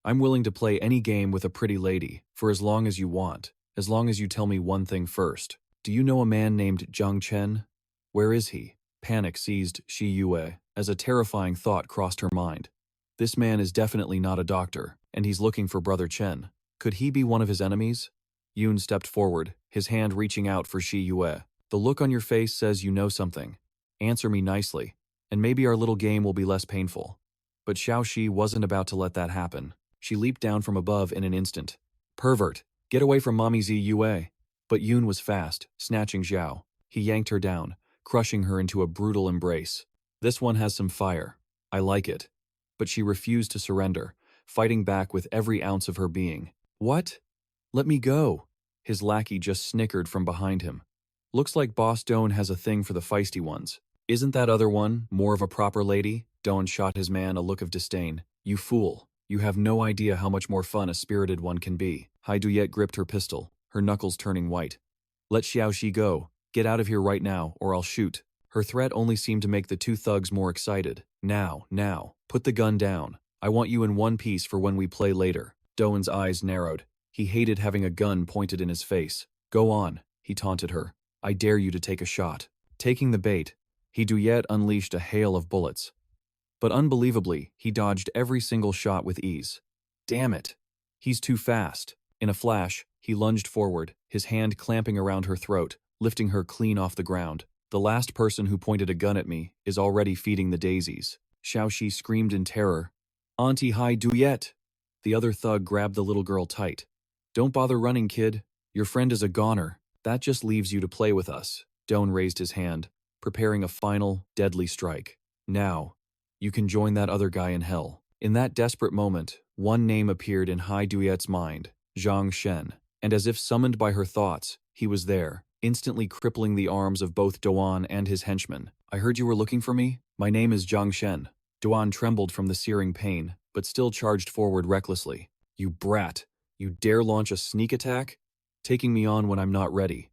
I'm willing to play any game with a pretty lady, for as long as you want, as long as you tell me one thing first. Do you know a man named Zhang Chen? Where is he? Panic seized Shi Yue, as a terrifying thought crossed her mind. This man is definitely not a doctor, and he's looking for Brother Chen. Could he be one of his enemies? Yoon stepped forward, his hand reaching out for Shi Yue. The look on your face says you know something. Answer me nicely, and maybe our little game will be less painful. But Xiao Shi wasn't about to let that happen. She leaped down from above in an instant. Pervert, get away from Mommy Zi Yue. But Yoon was fast, snatching Xiao. He yanked her down, crushing her into a brutal embrace. This one has some fire. I like it. But she refused to surrender, fighting back with every ounce of her being. What? Let me go. His lackey just snickered from behind him. Looks like Boss Doan has a thing for the feisty ones. Isn't that other one more of a proper lady? Doan shot his man a look of disdain. You fool. You have no idea how much more fun a spirited one can be. Hai Duyet gripped her pistol, her knuckles turning white. Let Xiao Shi go. Get out of here right now, or I'll shoot. Her threat only seemed to make the two thugs more excited. Now, put the gun down. I want you in one piece for when we play later. Doan's eyes narrowed. He hated having a gun pointed in his face. Go on, he taunted her. I dare you to take a shot. Taking the bait, Hai Duyet unleashed a hail of bullets. But unbelievably, he dodged every single shot with ease. Damn it. He's too fast. In a flash, he lunged forward, his hand clamping around her throat, lifting her clean off the ground. The last person who pointed a gun at me is already feeding the daisies. Xiao Shi screamed in terror. Auntie Hai Duyet! The other thug grabbed the little girl tight. Don't bother running, kid. Your friend is a goner. That just leaves you to play with us. Doan raised his hand, preparing a final, deadly strike. Now, you can join that other guy in hell. In that desperate moment, one name appeared in Hai Duyet's mind, Zhang Chen, and as if summoned by her thoughts, he was there, instantly crippling the arms of both Doan and his henchmen. I heard you were looking for me? My name is Zhang Shen. Doan trembled from the searing pain, but still charged forward recklessly. You brat! You dare launch a sneak attack? Taking me on when I'm not ready.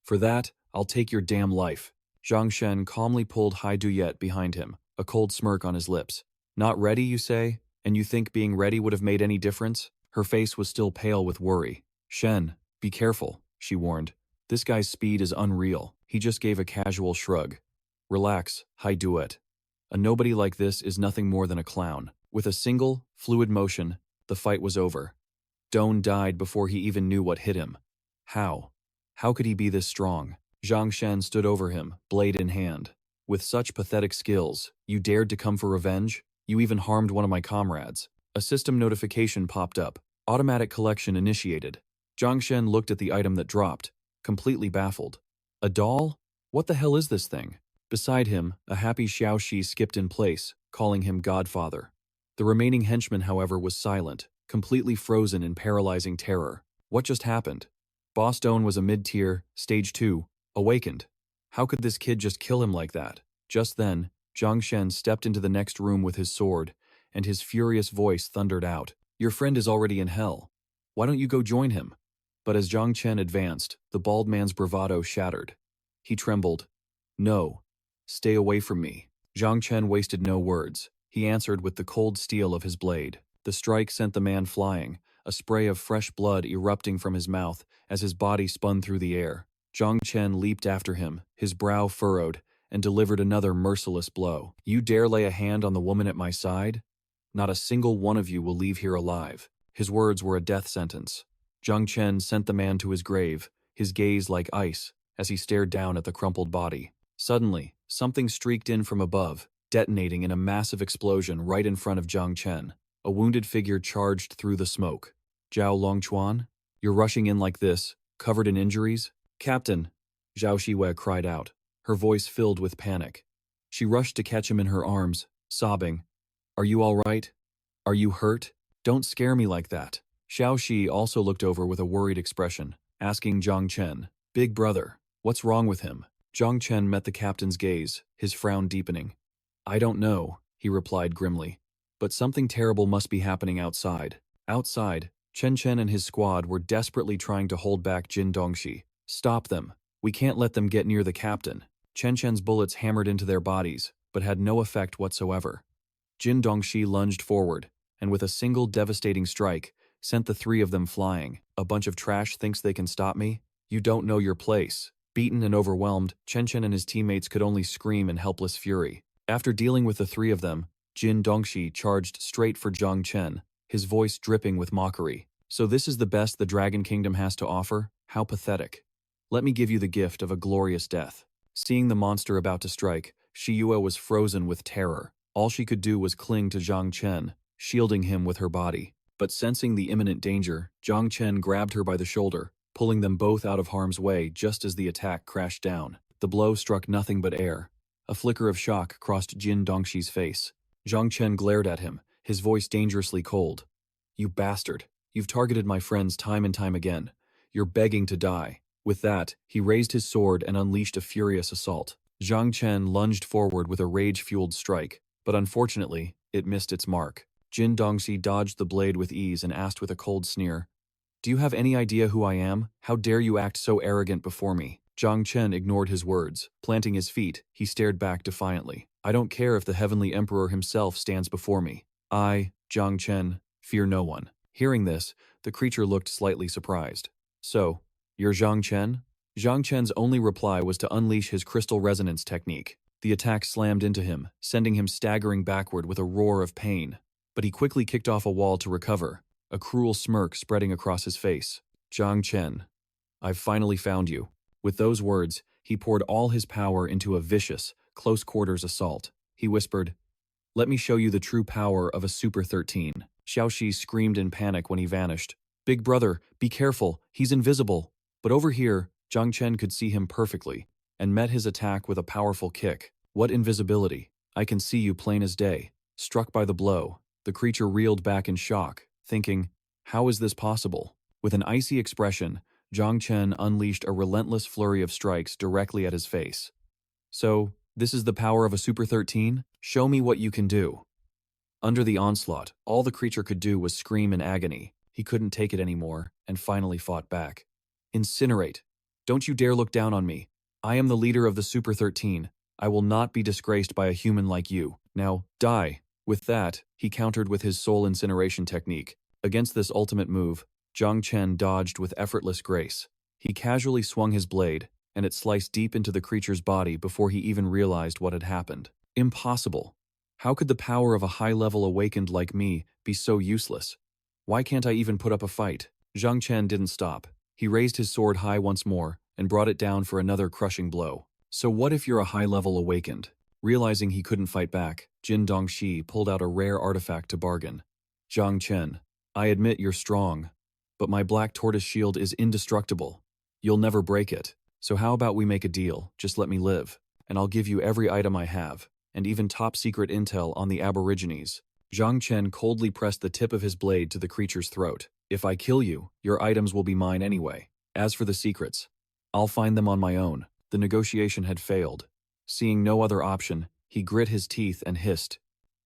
For that, I'll take your damn life. Zhang Shen calmly pulled Hai Duyet behind him, a cold smirk on his lips. Not ready, you say? And you think being ready would have made any difference? Her face was still pale with worry. Shen, be careful, she warned. This guy's speed is unreal. He just gave a casual shrug. Relax, Hai Duyet. A nobody like this is nothing more than a clown. With a single, fluid motion, the fight was over. Doan died before he even knew what hit him. How? How could he be this strong? Zhang Shen stood over him, blade in hand. With such pathetic skills, you dared to come for revenge? You even harmed one of my comrades. A system notification popped up. Automatic collection initiated. Zhang Shen looked at the item that dropped, completely baffled. A doll? What the hell is this thing? Beside him, a happy Xiao Shi skipped in place, calling him Godfather. The remaining henchman, however, was silent, completely frozen in paralyzing terror. What just happened? Boss Doan was a mid-tier, stage 2, awakened. How could this kid just kill him like that? Just then, Zhang Shen stepped into the next room with his sword, and his furious voice thundered out. Your friend is already in hell. Why don't you go join him? But as Zhang Chen advanced, the bald man's bravado shattered. He trembled. No. Stay away from me. Zhang Chen wasted no words. He answered with the cold steel of his blade. The strike sent the man flying, a spray of fresh blood erupting from his mouth as his body spun through the air. Zhang Chen leaped after him, his brow furrowed, and delivered another merciless blow. You dare lay a hand on the woman at my side? Not a single one of you will leave here alive. His words were a death sentence. Zhang Chen sent the man to his grave, his gaze like ice, as he stared down at the crumpled body. Suddenly, something streaked in from above, detonating in a massive explosion right in front of Zhang Chen. A wounded figure charged through the smoke. Zhao Longchuan? You're rushing in like this, covered in injuries? Captain, Zhao Shiwei cried out, her voice filled with panic. She rushed to catch him in her arms, sobbing. Are you all right? Are you hurt? Don't scare me like that. Xiao Shi also looked over with a worried expression, asking Zhang Chen, Big brother, what's wrong with him? Zhang Chen met the captain's gaze, his frown deepening. I don't know, he replied grimly, but something terrible must be happening outside. Outside, Chen Chen and his squad were desperately trying to hold back Jin Dongxi. Stop them. We can't let them get near the captain. Chen Chen's bullets hammered into their bodies, but had no effect whatsoever. Jin Dongxi lunged forward, and with a single devastating strike, sent the three of them flying. A bunch of trash thinks they can stop me? You don't know your place. Beaten and overwhelmed, Chen Chen and his teammates could only scream in helpless fury. After dealing with the three of them, Jin Dongxi charged straight for Zhang Chen, his voice dripping with mockery. So this is the best the Dragon Kingdom has to offer? How pathetic. Let me give you the gift of a glorious death. Seeing the monster about to strike, Shi Yue was frozen with terror. All she could do was cling to Zhang Chen, shielding him with her body. But sensing the imminent danger, Zhang Chen grabbed her by the shoulder, pulling them both out of harm's way just as the attack crashed down. The blow struck nothing but air. A flicker of shock crossed Jin Dongxi's face. Zhang Chen glared at him, his voice dangerously cold. You bastard. You've targeted my friends time and time again. You're begging to die. With that, he raised his sword and unleashed a furious assault. Zhang Chen lunged forward with a rage-fueled strike, but unfortunately, it missed its mark. Jin Dongxi dodged the blade with ease and asked with a cold sneer, Do you have any idea who I am? How dare you act so arrogant before me? Zhang Chen ignored his words. Planting his feet, he stared back defiantly. I don't care if the Heavenly Emperor himself stands before me. I, Zhang Chen, fear no one. Hearing this, the creature looked slightly surprised. So, you're Zhang Chen? Zhang Chen's only reply was to unleash his crystal resonance technique. The attack slammed into him, sending him staggering backward with a roar of pain. But he quickly kicked off a wall to recover, a cruel smirk spreading across his face. Zhang Chen, I've finally found you. With those words, he poured all his power into a vicious, close-quarters assault. He whispered, Let me show you the true power of a Super 13. Xiao Shi screamed in panic when he vanished. Big brother, be careful, he's invisible. But over here, Zhang Chen could see him perfectly, and met his attack with a powerful kick. What invisibility? I can see you plain as day. Struck by the blow, the creature reeled back in shock, thinking, How is this possible? With an icy expression, Zhang Chen unleashed a relentless flurry of strikes directly at his face. So, this is the power of a Super 13? Show me what you can do. Under the onslaught, all the creature could do was scream in agony. He couldn't take it anymore, and finally fought back. Incinerate. Don't you dare look down on me. I am the leader of the Super 13. I will not be disgraced by a human like you. Now, die. With that, he countered with his soul incineration technique. Against this ultimate move, Zhang Chen dodged with effortless grace. He casually swung his blade, and it sliced deep into the creature's body before he even realized what had happened. Impossible. How could the power of a high-level awakened like me be so useless? Why can't I even put up a fight? Zhang Chen didn't stop. He raised his sword high once more and brought it down for another crushing blow. So what if you're a high-level awakened? Realizing he couldn't fight back, Jin Dongxi pulled out a rare artifact to bargain. Zhang Chen, I admit you're strong, but my black tortoise shield is indestructible. You'll never break it. So how about we make a deal? Just let me live, and I'll give you every item I have, and even top-secret intel on the Aborigines. Zhang Chen coldly pressed the tip of his blade to the creature's throat. If I kill you, your items will be mine anyway. As for the secrets, I'll find them on my own. The negotiation had failed. Seeing no other option, he grit his teeth and hissed.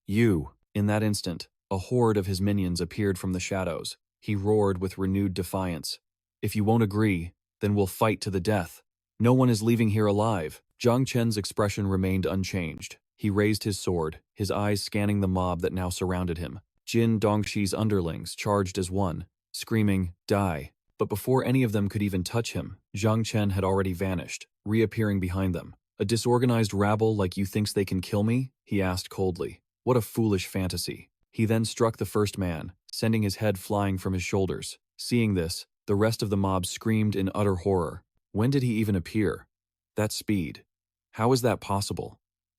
You! In that instant, a horde of his minions appeared from the shadows. He roared with renewed defiance. If you won't agree, then we'll fight to the death. No one is leaving here alive. Zhang Chen's expression remained unchanged. He raised his sword, his eyes scanning the mob that now surrounded him. Jin Dongshi's underlings charged as one, screaming, "Die!" But before any of them could even touch him, Zhang Chen had already vanished, reappearing behind them. "A disorganized rabble like you thinks they can kill me?" he asked coldly. "What a foolish fantasy." He then struck the first man, sending his head flying from his shoulders. Seeing this, the rest of the mob screamed in utter horror. When did he even appear? That speed. How is that possible?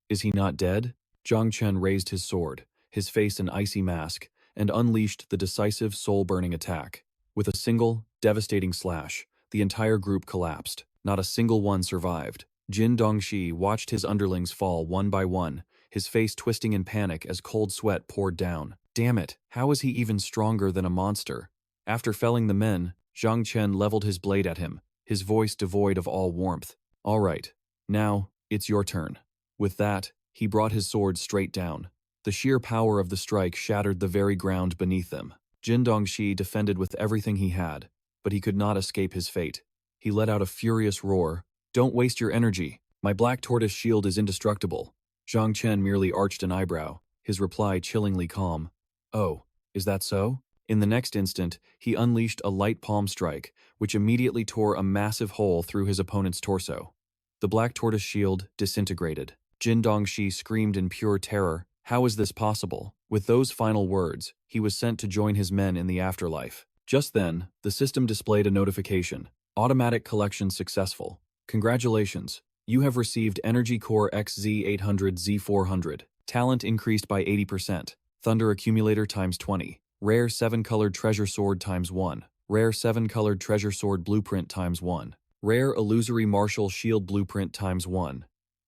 Is he not dead? Zhang Chen raised his sword, his face an icy mask, and unleashed the decisive soul-burning attack. With a single, devastating slash, the entire group collapsed. Not a single one survived. Jin Dongxi watched his underlings fall one by one, his face twisting in panic as cold sweat poured down. Damn it, how is he even stronger than a monster? After felling the men, Zhang Chen leveled his blade at him, his voice devoid of all warmth. "All right, now, it's your turn." With that, he brought his sword straight down. The sheer power of the strike shattered the very ground beneath them. Jin Dongxi defended with everything he had, but he could not escape his fate. He let out a furious roar. "Don't waste your energy. My black tortoise shield is indestructible." Zhang Chen merely arched an eyebrow, his reply chillingly calm. "Oh, is that so?" In the next instant, he unleashed a light palm strike, which immediately tore a massive hole through his opponent's torso. The black tortoise shield disintegrated. Jin Dongxi screamed in pure terror. How is this possible? With those final words, he was sent to join his men in the afterlife. Just then, the system displayed a notification. Automatic collection successful. Congratulations. You have received Energy Core XZ800 Z400. Talent increased by 80%. Thunder Accumulator times 20. Rare 7-colored Treasure Sword times 1. Rare 7-colored Treasure Sword Blueprint times 1. Rare Illusory Martial Shield Blueprint times 1.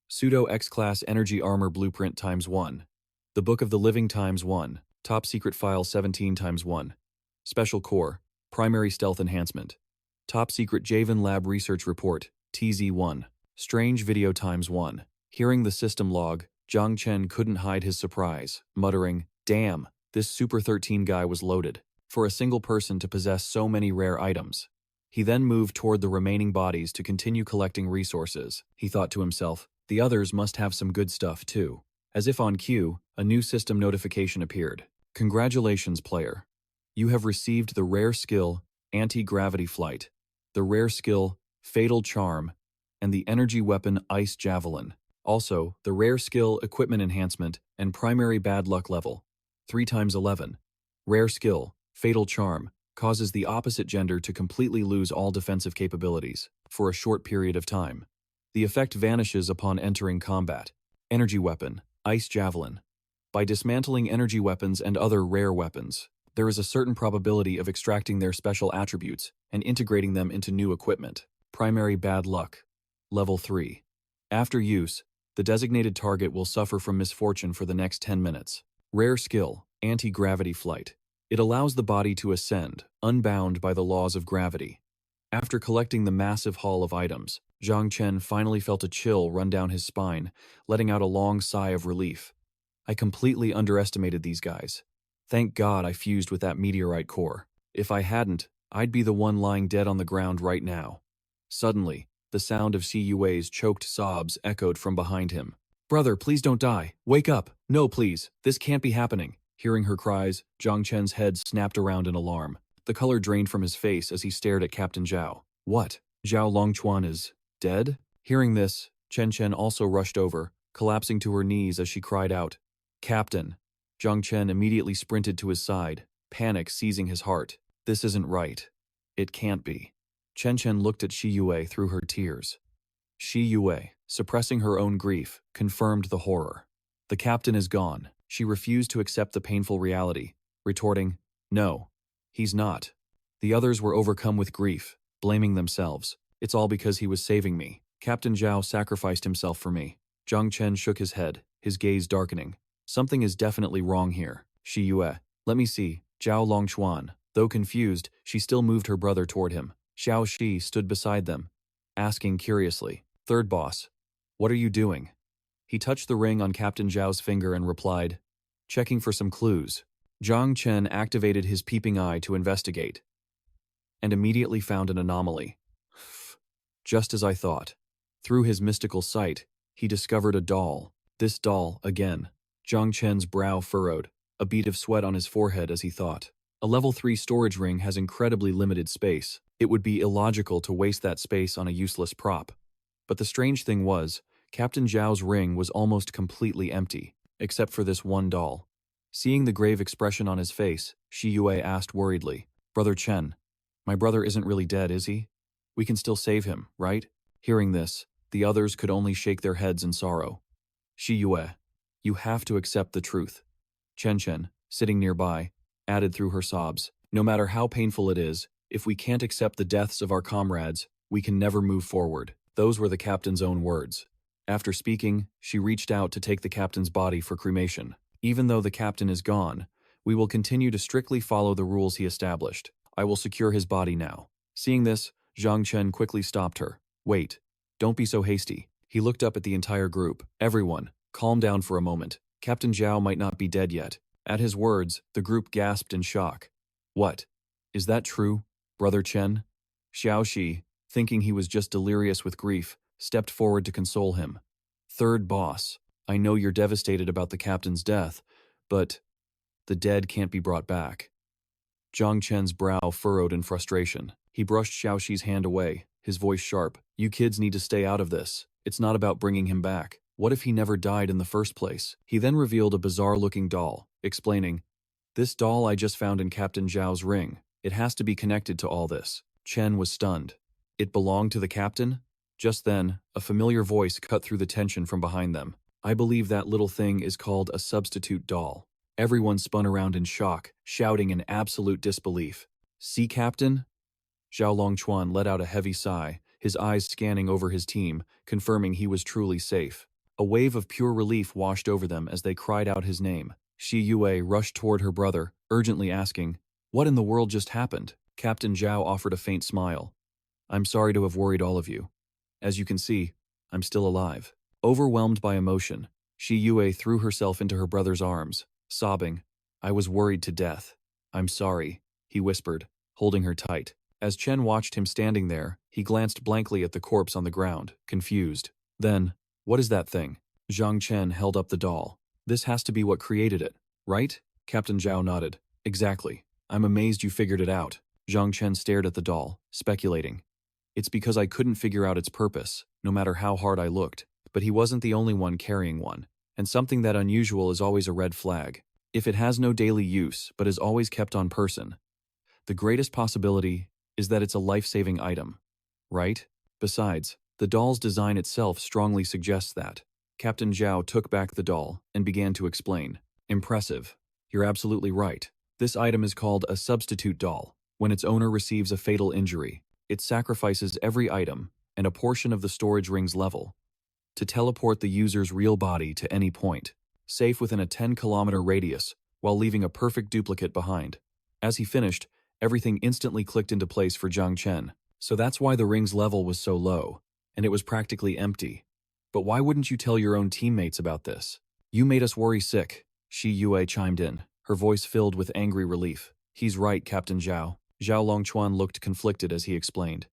Pseudo X-Class Energy Armor Blueprint times 1. The Book of the Living times 1. Top Secret File 17 times 1. Special Core, Primary Stealth Enhancement. Top Secret Javan Lab Research Report, TZ1. Strange Video times 1. Hearing the system log, Zhang Chen couldn't hide his surprise, muttering, "Damn, this Super 13 guy was loaded." For a single person to possess so many rare items. He then moved toward the remaining bodies to continue collecting resources. He thought to himself, the others must have some good stuff too. As if on cue, a new system notification appeared. "Congratulations, player. You have received the rare skill, Anti-Gravity Flight, the rare skill, Fatal Charm, and the energy weapon Ice Javelin. Also, the rare skill, Equipment Enhancement, and Primary Bad Luck Level, 3 times 11. Rare skill, Fatal Charm, causes the opposite gender to completely lose all defensive capabilities, for a short period of time. The effect vanishes upon entering combat. Energy weapon, Ice Javelin. By dismantling energy weapons and other rare weapons, there is a certain probability of extracting their special attributes and integrating them into new equipment. Primary Bad Luck, Level 3. After use, the designated target will suffer from misfortune for the next 10 minutes. Rare skill, Anti-Gravity Flight. It allows the body to ascend, unbound by the laws of gravity. After collecting the massive haul of items, Zhang Chen finally felt a chill run down his spine, letting out a long sigh of relief. I completely underestimated these guys. Thank God I fused with that meteorite core. If I hadn't, I'd be the one lying dead on the ground right now. Suddenly, the sound of Cuyue's choked sobs echoed from behind him. "Brother, please don't die. Wake up. No, please. This can't be happening." Hearing her cries, Zhang Chen's head snapped around in alarm. The color drained from his face as he stared at Captain Zhao. What? Zhao Longchuan is dead? Hearing this, Chen also rushed over, collapsing to her knees as she cried out, "Captain!" Zhang Chen immediately sprinted to his side, panic seizing his heart. This isn't right. It can't be. Chen looked at Shi Yue through her tears. Shi Yue, suppressing her own grief, confirmed the horror. The captain is gone. She refused to accept the painful reality, retorting, "No, he's not." The others were overcome with grief, blaming themselves. "It's all because he was saving me. Captain Zhao sacrificed himself for me." Zhang Chen shook his head, his gaze darkening. "Something is definitely wrong here. Shi Yue, let me see." Zhao Longchuan, though confused, she still moved her brother toward him. Xiao Shi stood beside them, asking curiously, "Third boss, what are you doing?" He touched the ring on Captain Zhao's finger and replied, "Checking for some clues." Zhang Chen activated his peeping eye to investigate, and immediately found an anomaly. Just as I thought. Through his mystical sight, he discovered a doll, This doll, again. Zhang Chen's brow furrowed, a bead of sweat on his forehead as he thought. A level 3 storage ring has incredibly limited space. It would be illogical to waste that space on a useless prop. But the strange thing was, Captain Zhao's ring was almost completely empty, except for this one doll. Seeing the grave expression on his face, Shi Yue asked worriedly, "Brother Chen, my brother isn't really dead, is he? We can still save him, right?" Hearing this, the others could only shake their heads in sorrow. "Shi Yue, you have to accept the truth." Chen, sitting nearby, added through her sobs, "No matter how painful it is, if we can't accept the deaths of our comrades, we can never move forward." Those were the captain's own words. After speaking, she reached out to take the captain's body for cremation. "Even though the captain is gone, we will continue to strictly follow the rules he established. I will secure his body now." Seeing this, Zhang Chen quickly stopped her. "Wait, don't be so hasty." He looked up at the entire group. "Everyone, calm down for a moment. Captain Zhao might not be dead yet." At his words, the group gasped in shock. "What? Is that true, Brother Chen?" Xiao Shi, thinking he was just delirious with grief, stepped forward to console him. "Third boss, I know you're devastated about the captain's death, but the dead can't be brought back." Zhang Chen's brow furrowed in frustration. He brushed Xiao Shi's hand away, his voice sharp. "You kids need to stay out of this. It's not about bringing him back. What if he never died in the first place?" He then revealed a bizarre-looking doll, explaining, "This doll I just found in Captain Zhao's ring. It has to be connected to all this." Chen was stunned. "It belonged to the captain?" Just then, a familiar voice cut through the tension from behind them. "I believe that little thing is called a substitute doll." Everyone spun around in shock, shouting in absolute disbelief. "See, Captain?" Zhao Longchuan let out a heavy sigh, his eyes scanning over his team, confirming he was truly safe. A wave of pure relief washed over them as they cried out his name. Shi Yue rushed toward her brother, urgently asking, "What in the world just happened?" Captain Zhao offered a faint smile. "I'm sorry to have worried all of you. As you can see, I'm still alive." Overwhelmed by emotion, Shi Yue threw herself into her brother's arms, sobbing, "I was worried to death." "I'm sorry," he whispered, holding her tight. As Chen watched him standing there, he glanced blankly at the corpse on the ground, confused. Then, "What is that thing?" Zhang Chen held up the doll. "This has to be what created it, right?" Captain Zhao nodded. "Exactly. I'm amazed you figured it out." Zhang Chen stared at the doll, speculating. "It's because I couldn't figure out its purpose, no matter how hard I looked. But he wasn't the only one carrying one, and something that unusual is always a red flag. If it has no daily use but is always kept on person, the greatest possibility is that it's a life-saving item, right? Besides, the doll's design itself strongly suggests that." Captain Zhao took back the doll and began to explain. "Impressive. You're absolutely right. This item is called a substitute doll. When its owner receives a fatal injury, it sacrifices every item and a portion of the storage ring's level to teleport the user's real body to any point, safe within a 10-kilometer radius, while leaving a perfect duplicate behind." As he finished, everything instantly clicked into place for Zhang Chen. So that's why the ring's level was so low, and it was practically empty. "But why wouldn't you tell your own teammates about this? You made us worry sick," Shi Yue chimed in, her voice filled with angry relief. "He's right, Captain Zhao." Zhao Longchuan looked conflicted as he explained.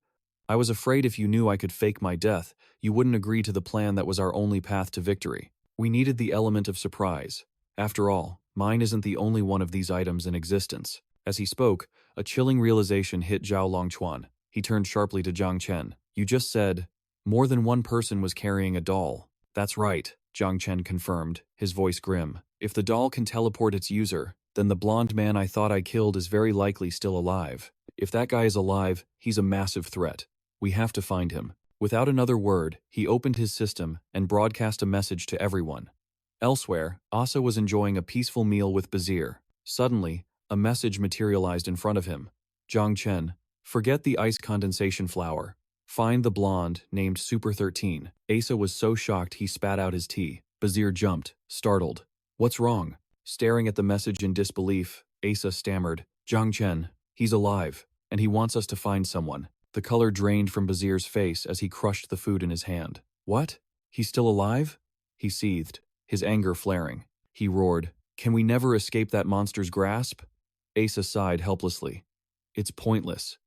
"I was afraid if you knew I could fake my death, you wouldn't agree to the plan that was our only path to victory. We needed the element of surprise. After all, mine isn't the only one of these items in existence." As he spoke, a chilling realization hit Zhao Longchuan. He turned sharply to Zhang Chen. "You just said more than one person was carrying a doll." "That's right," Zhang Chen confirmed, his voice grim. "If the doll can teleport its user, then the blonde man I thought I killed is very likely still alive. If that guy is alive, he's a massive threat. We have to find him." Without another word, he opened his system and broadcast a message to everyone. Elsewhere, Asa was enjoying a peaceful meal with Bazir. Suddenly, a message materialized in front of him. "Zhang Chen, forget the ice condensation flower. Find the blonde named Super 13. Asa was so shocked he spat out his tea. Bazir jumped, startled. "What's wrong?" Staring at the message in disbelief, Asa stammered, "Zhang Chen, he's alive, and he wants us to find someone." The color drained from Bazir's face as he crushed the food in his hand. "What? He's still alive?" He seethed, his anger flaring. He roared, "Can we never escape that monster's grasp?" Asa sighed helplessly. "It's pointless.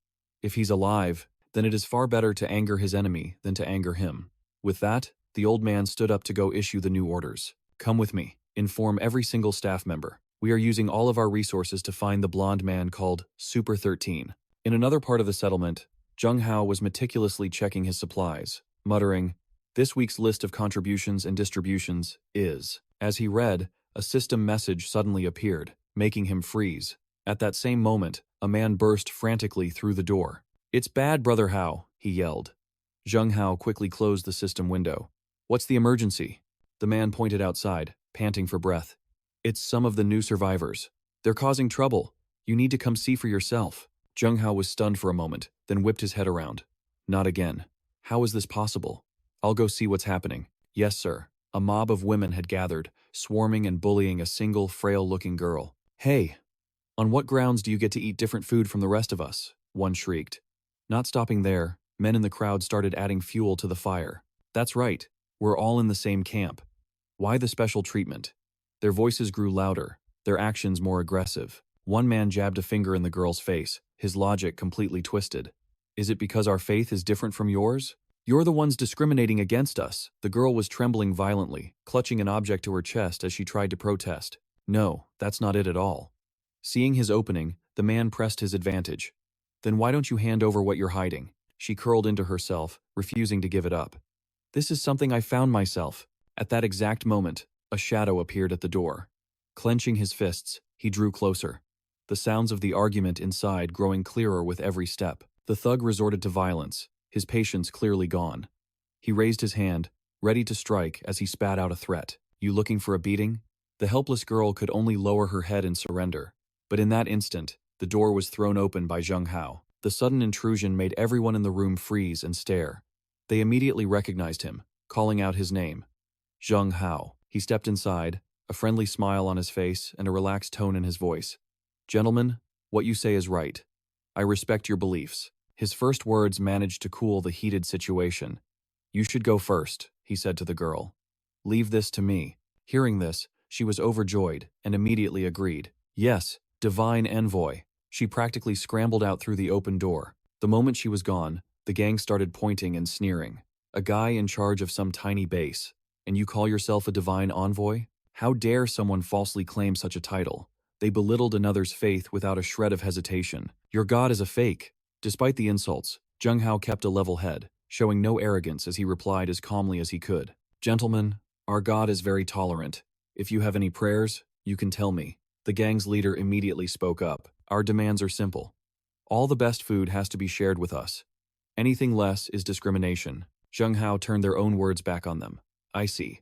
If he's alive, then it is far better to anger his enemy than to anger him." With that, The old man stood up to go issue the new orders. Come with me. Inform every single staff member. We are using all of our resources to find the blonde man called Super 13. In another part of the settlement, Zhang Hao was meticulously checking his supplies, muttering, "This week's list of contributions and distributions is." As he read, a system message suddenly appeared, making him freeze. At that same moment, a man burst frantically through the door. "It's bad, Brother Hao," he yelled. Zhang Hao quickly closed the system window. "What's the emergency?" The man pointed outside, panting for breath. "It's some of the new survivors. They're causing trouble. You need to come see for yourself." Zhang Hao was stunned for a moment, then whipped his head around. "Not again. How is this possible? I'll go see what's happening." "Yes, sir." A mob of women had gathered, swarming and bullying a single, frail-looking girl. "Hey! On what grounds do you get to eat different food from the rest of us?" one shrieked. Not stopping there, men in the crowd started adding fuel to the fire. "That's right. We're all in the same camp. Why the special treatment?" Their voices grew louder, their actions more aggressive. One man jabbed a finger in the girl's face, his logic completely twisted. "Is it because our faith is different from yours? You're the ones discriminating against us." The girl was trembling violently, clutching an object to her chest as she tried to protest. "No, that's not it at all." Seeing his opening, the man pressed his advantage. "Then why don't you hand over what you're hiding?" She curled into herself, refusing to give it up. "This is something I found myself." At that exact moment, a shadow appeared at the door. Clenching his fists, he drew closer. The sounds of the argument inside growing clearer with every step. The thug resorted to violence, his patience clearly gone. He raised his hand, ready to strike as he spat out a threat. "You looking for a beating?" The helpless girl could only lower her head in surrender. But in that instant, the door was thrown open by Zhang Hao. The sudden intrusion made everyone in the room freeze and stare. They immediately recognized him, calling out his name. Zhang Hao. He stepped inside, a friendly smile on his face and a relaxed tone in his voice. "Gentlemen, what you say is right. I respect your beliefs." His first words managed to cool the heated situation. "You should go first," he said to the girl. "Leave this to me." Hearing this, she was overjoyed and immediately agreed. "Yes, divine envoy." She practically scrambled out through the open door. The moment she was gone, the gang started pointing and sneering. "A guy in charge of some tiny base, and you call yourself a divine envoy? How dare someone falsely claim such a title?" They belittled another's faith without a shred of hesitation. "Your god is a fake." Despite the insults, Zhang Hao kept a level head, showing no arrogance as he replied as calmly as he could. "Gentlemen, our god is very tolerant. If you have any prayers, you can tell me." The gang's leader immediately spoke up. "Our demands are simple. All the best food has to be shared with us. Anything less is discrimination." Zhang Hao turned their own words back on them. "I see.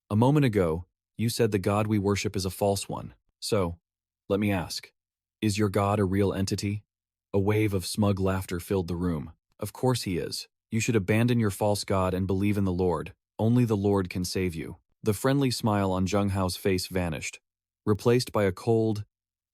A moment ago, you said the god we worship is a false one. So, let me ask, is your god a real entity?" A wave of smug laughter filled the room. "Of course he is. You should abandon your false god and believe in the Lord. Only the Lord can save you." The friendly smile on Zhang Hao's face vanished, replaced by a cold,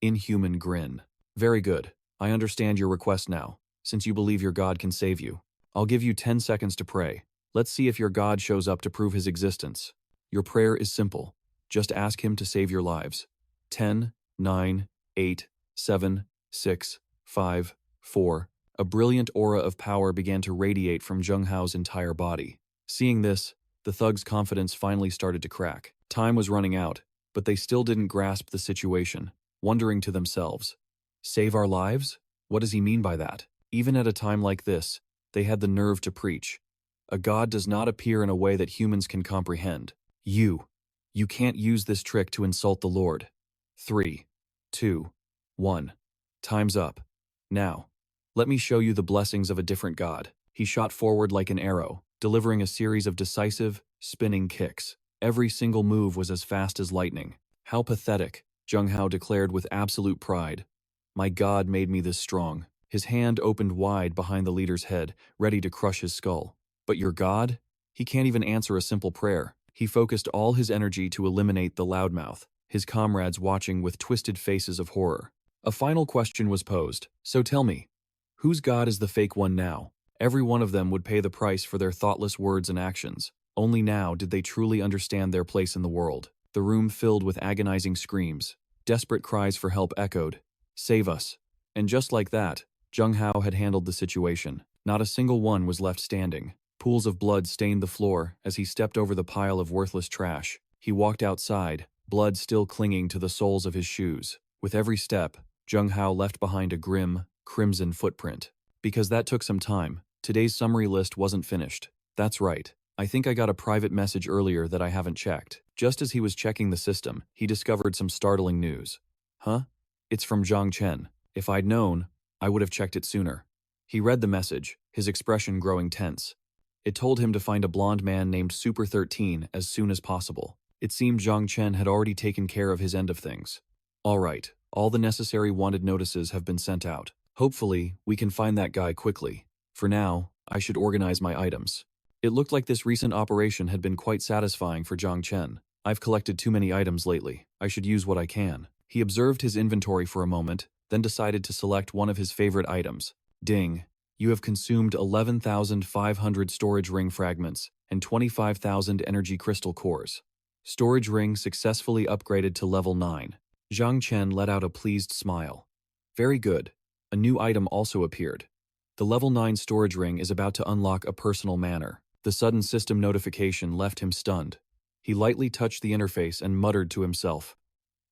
inhuman grin. "Very good. I understand your request now. Since you believe your god can save you, I'll give you 10 seconds to pray. Let's see if your god shows up to prove his existence. Your prayer is simple. Just ask him to save your lives. 10, 9, 8, 7, 6, 5, 4. A brilliant aura of power began to radiate from Zhang Hao's entire body. Seeing this, the thug's confidence finally started to crack. Time was running out, but they still didn't grasp the situation, wondering to themselves, "Save our lives? What does he mean by that?" Even at a time like this, they had the nerve to preach. A god does not appear in a way that humans can comprehend. You can't use this trick to insult the Lord. 3, 2, 1. Time's up. Now, let me show you the blessings of a different god. He shot forward like an arrow, delivering a series of decisive, spinning kicks. Every single move was as fast as lightning. "How pathetic," Zhang Hao declared with absolute pride. "My god made me this strong." His hand opened wide behind the leader's head, ready to crush his skull. "But your god? He can't even answer a simple prayer." He focused all his energy to eliminate the loudmouth, his comrades watching with twisted faces of horror. A final question was posed. "So tell me, whose god is the fake one now?" Every one of them would pay the price for their thoughtless words and actions. Only now did they truly understand their place in the world. The room filled with agonizing screams. Desperate cries for help echoed. "Save us." And just like that, Zhang Hao had handled the situation. Not a single one was left standing. Pools of blood stained the floor as he stepped over the pile of worthless trash. He walked outside, blood still clinging to the soles of his shoes. With every step, Zheng Hao left behind a grim, crimson footprint. Because that took some time, today's summary list wasn't finished. That's right. I think I got a private message earlier that I haven't checked. Just as he was checking the system, he discovered some startling news. Huh? It's from Zhang Chen. If I'd known, I would have checked it sooner. He read the message, his expression growing tense. It told him to find a blonde man named Super 13 as soon as possible. It seemed Zhang Chen had already taken care of his end of things. All right, all the necessary wanted notices have been sent out. Hopefully, we can find that guy quickly. For now, I should organize my items. It looked like this recent operation had been quite satisfying for Zhang Chen. I've collected too many items lately. I should use what I can. He observed his inventory for a moment, then decided to select one of his favorite items. Ding. You have consumed 11,500 storage ring fragments and 25,000 energy crystal cores. Storage ring successfully upgraded to level 9. Zhang Chen let out a pleased smile. Very good. A new item also appeared. The level 9 storage ring is about to unlock a personal manner. The sudden system notification left him stunned. He lightly touched the interface and muttered to himself.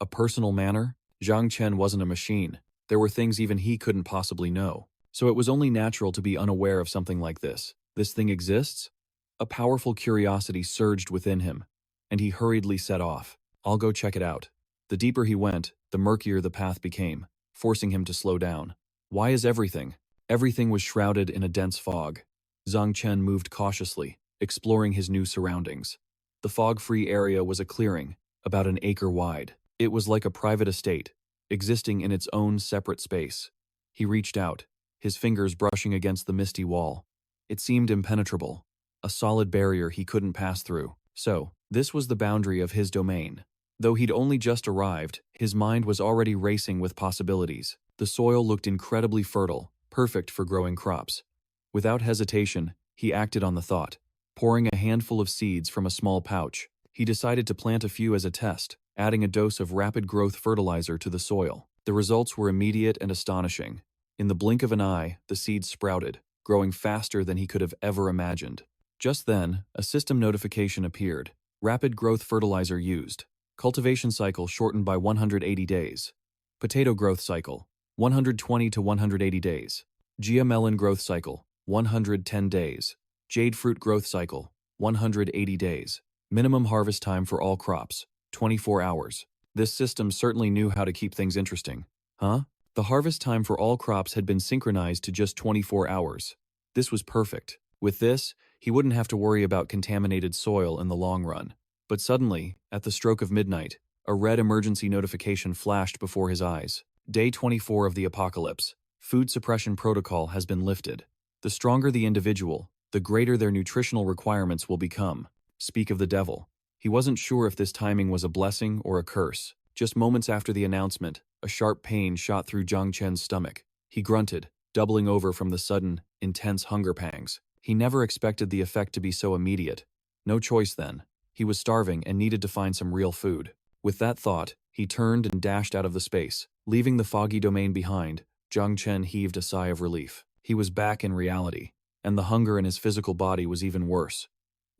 A personal manner? Zhang Chen wasn't a machine. There were things even he couldn't possibly know. So it was only natural to be unaware of something like this. This thing exists? A powerful curiosity surged within him, and he hurriedly set off. I'll go check it out. The deeper he went, the murkier the path became, forcing him to slow down. Why is everything? Everything was shrouded in a dense fog. Zhang Chen moved cautiously, exploring his new surroundings. The fog-free area was a clearing, about an acre wide. It was like a private estate, existing in its own separate space. He reached out, his fingers brushing against the misty wall. It seemed impenetrable, a solid barrier he couldn't pass through. So, this was the boundary of his domain. Though he'd only just arrived, his mind was already racing with possibilities. The soil looked incredibly fertile, perfect for growing crops. Without hesitation, he acted on the thought. Pouring a handful of seeds from a small pouch, he decided to plant a few as a test, adding a dose of rapid growth fertilizer to the soil. The results were immediate and astonishing. In the blink of an eye, the seeds sprouted, growing faster than he could have ever imagined. Just then, a system notification appeared. Rapid growth fertilizer used. Cultivation cycle shortened by 180 days. Potato growth cycle, 120 to 180 days. Gia melon growth cycle, 110 days. Jade fruit growth cycle, 180 days. Minimum harvest time for all crops, 24 hours. This system certainly knew how to keep things interesting. Huh? The harvest time for all crops had been synchronized to just 24 hours. This was perfect. With this, he wouldn't have to worry about contaminated soil in the long run. But suddenly, at the stroke of midnight, a red emergency notification flashed before his eyes. Day 24 of the apocalypse. Food suppression protocol has been lifted. The stronger the individual, the greater their nutritional requirements will become. Speak of the devil. He wasn't sure if this timing was a blessing or a curse. Just moments after the announcement, a sharp pain shot through Zhang Chen's stomach. He grunted, doubling over from the sudden, intense hunger pangs. He never expected the effect to be so immediate. No choice then. He was starving and needed to find some real food. With that thought, he turned and dashed out of the space. Leaving the foggy domain behind, Zhang Chen heaved a sigh of relief. He was back in reality, and the hunger in his physical body was even worse.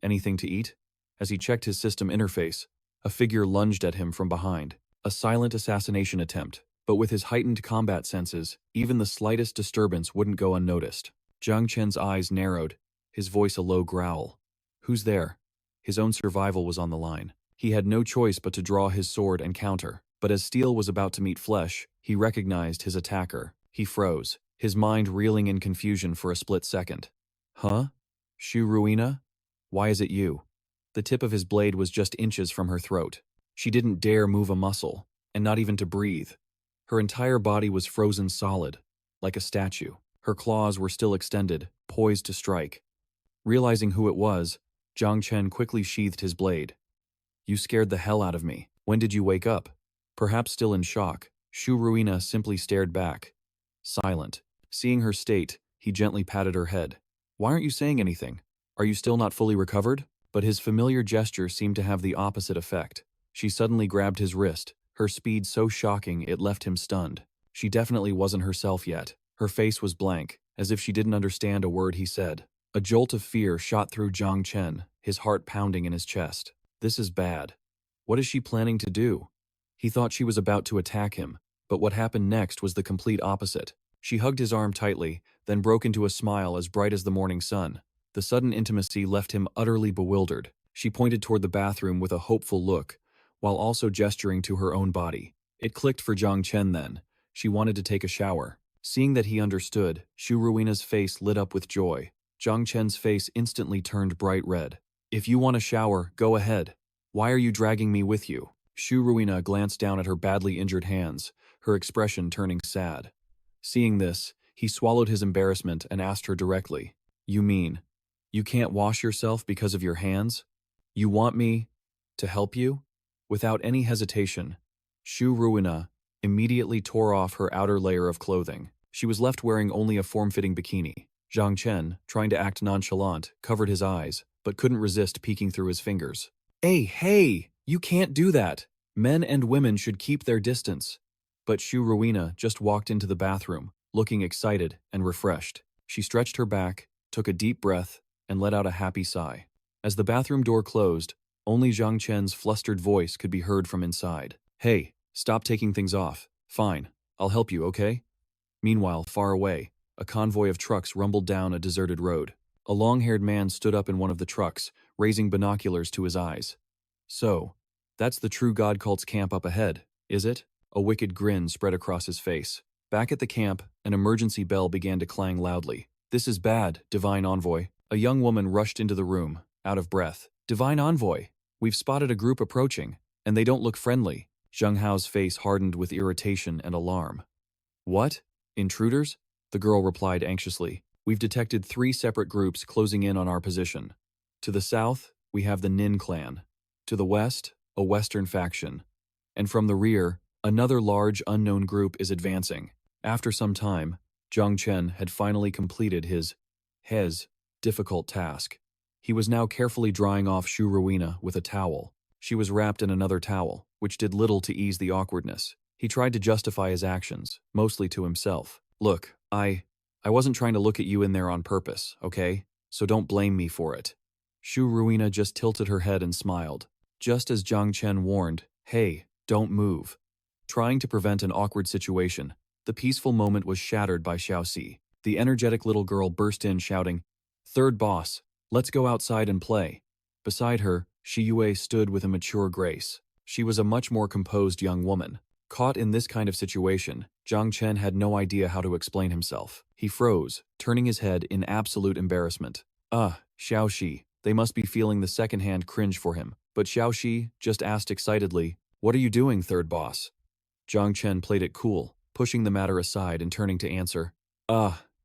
Anything to eat? As he checked his system interface, a figure lunged at him from behind. A silent assassination attempt, but with his heightened combat senses, even the slightest disturbance wouldn't go unnoticed. Zhang Chen's eyes narrowed, his voice a low growl. Who's there? His own survival was on the line. He had no choice but to draw his sword and counter, but as steel was about to meet flesh, he recognized his attacker. He froze, his mind reeling in confusion for a split second. Huh? Shu Ruina? Why is it you? The tip of his blade was just inches from her throat. She didn't dare move a muscle, and not even to breathe. Her entire body was frozen solid, like a statue. Her claws were still extended, poised to strike. Realizing who it was, Zhang Chen quickly sheathed his blade. You scared the hell out of me. When did you wake up? Perhaps still in shock, Shu Ruina simply stared back. Silent. Seeing her state, he gently patted her head. Why aren't you saying anything? Are you still not fully recovered? But his familiar gesture seemed to have the opposite effect. She suddenly grabbed his wrist, her speed so shocking it left him stunned. She definitely wasn't herself yet. Her face was blank, as if she didn't understand a word he said. A jolt of fear shot through Zhang Chen, his heart pounding in his chest. This is bad. What is she planning to do? He thought she was about to attack him, but what happened next was the complete opposite. She hugged his arm tightly, then broke into a smile as bright as the morning sun. The sudden intimacy left him utterly bewildered. She pointed toward the bathroom with a hopeful look, while also gesturing to her own body. It clicked for Zhang Chen then. She wanted to take a shower. Seeing that he understood, Shu Ruina's face lit up with joy. Zhang Chen's face instantly turned bright red. If you want a shower, go ahead. Why are you dragging me with you? Shu Ruina glanced down at her badly injured hands, her expression turning sad. Seeing this, he swallowed his embarrassment and asked her directly, You mean, you can't wash yourself because of your hands? You want me to help you? Without any hesitation, Shu Ruina immediately tore off her outer layer of clothing. She was left wearing only a form-fitting bikini. Zhang Chen, trying to act nonchalant, covered his eyes, but couldn't resist peeking through his fingers. Hey, you can't do that. Men and women should keep their distance. But Shu Ruina just walked into the bathroom, looking excited and refreshed. She stretched her back, took a deep breath, and let out a happy sigh. As the bathroom door closed, only Zhang Chen's flustered voice could be heard from inside. Hey, stop taking things off. Fine, I'll help you, okay? Meanwhile, far away, a convoy of trucks rumbled down a deserted road. A long-haired man stood up in one of the trucks, raising binoculars to his eyes. So, that's the true God cult's camp up ahead, is it? A wicked grin spread across his face. Back at the camp, an emergency bell began to clang loudly. This is bad, Divine Envoy. A young woman rushed into the room, out of breath. Divine Envoy, we've spotted a group approaching, and they don't look friendly. Zheng Hao's face hardened with irritation and alarm. What? Intruders? The girl replied anxiously. We've detected 3 separate groups closing in on our position. To the south, we have the Nin clan. To the west, a western faction. And from the rear, another large unknown group is advancing. After some time, Zhang Chen had finally completed his difficult task. He was now carefully drying off Shu Ruina with a towel. She was wrapped in another towel, which did little to ease the awkwardness. He tried to justify his actions, mostly to himself. Look, I wasn't trying to look at you in there on purpose, okay? So don't blame me for it. Shu Ruina just tilted her head and smiled. Just as Zhang Chen warned, hey, don't move. Trying to prevent an awkward situation, the peaceful moment was shattered by Xiaoxi. The energetic little girl burst in shouting, Third boss, let's go outside and play. Beside her, Shi Yue stood with a mature grace. She was a much more composed young woman. Caught in this kind of situation, Zhang Chen had no idea how to explain himself. He froze, turning his head in absolute embarrassment. Xiaoxi, they must be feeling the second-hand cringe for him. But Xiaoxi just asked excitedly, What are you doing, third boss? Zhang Chen played it cool, pushing the matter aside and turning to answer.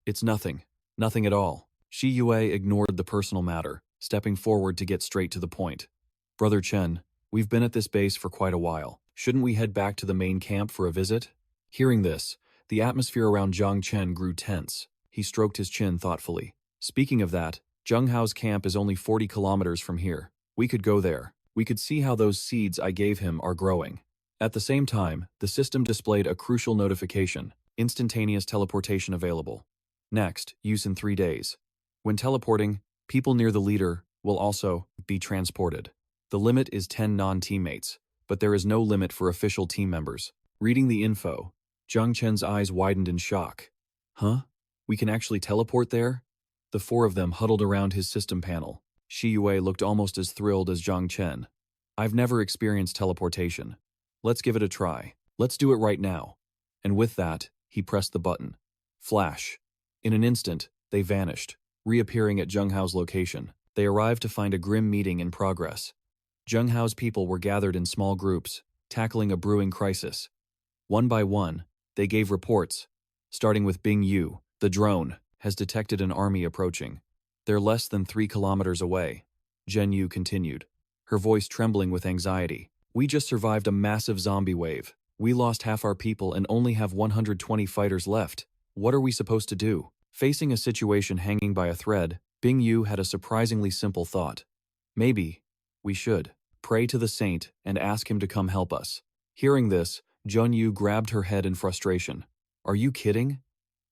It's nothing. Nothing at all. Shi Yue ignored the personal matter, stepping forward to get straight to the point. Brother Chen, we've been at this base for quite a while. Shouldn't we head back to the main camp for a visit? Hearing this, the atmosphere around Zhang Chen grew tense. He stroked his chin thoughtfully. Speaking of that, Zheng Hao's camp is only 40 kilometers from here. We could go there. We could see how those seeds I gave him are growing. At the same time, the system displayed a crucial notification. Instantaneous teleportation available. Next, use in 3 days. When teleporting, people near the leader will also be transported. The limit is 10 non-teammates, but there is no limit for official team members. Reading the info, Zhang Chen's eyes widened in shock. Huh? We can actually teleport there? The 4 of them huddled around his system panel. Shi Yue looked almost as thrilled as Zhang Chen. I've never experienced teleportation. Let's give it a try. Let's do it right now. And with that, he pressed the button. Flash. In an instant, they vanished, reappearing at Zheng Hao's location. They arrived to find a grim meeting in progress. Zheng Hao's people were gathered in small groups, tackling a brewing crisis. One by one, they gave reports, starting with Bing Yu. The drone has detected an army approaching. They're less than 3 kilometers away. Zhen Yu continued, her voice trembling with anxiety. We just survived a massive zombie wave. We lost half our people and only have 120 fighters left. What are we supposed to do? Facing a situation hanging by a thread, Bing Yu had a surprisingly simple thought. Maybe we should pray to the saint and ask him to come help us. Hearing this, Zhen Yu grabbed her head in frustration. Are you kidding?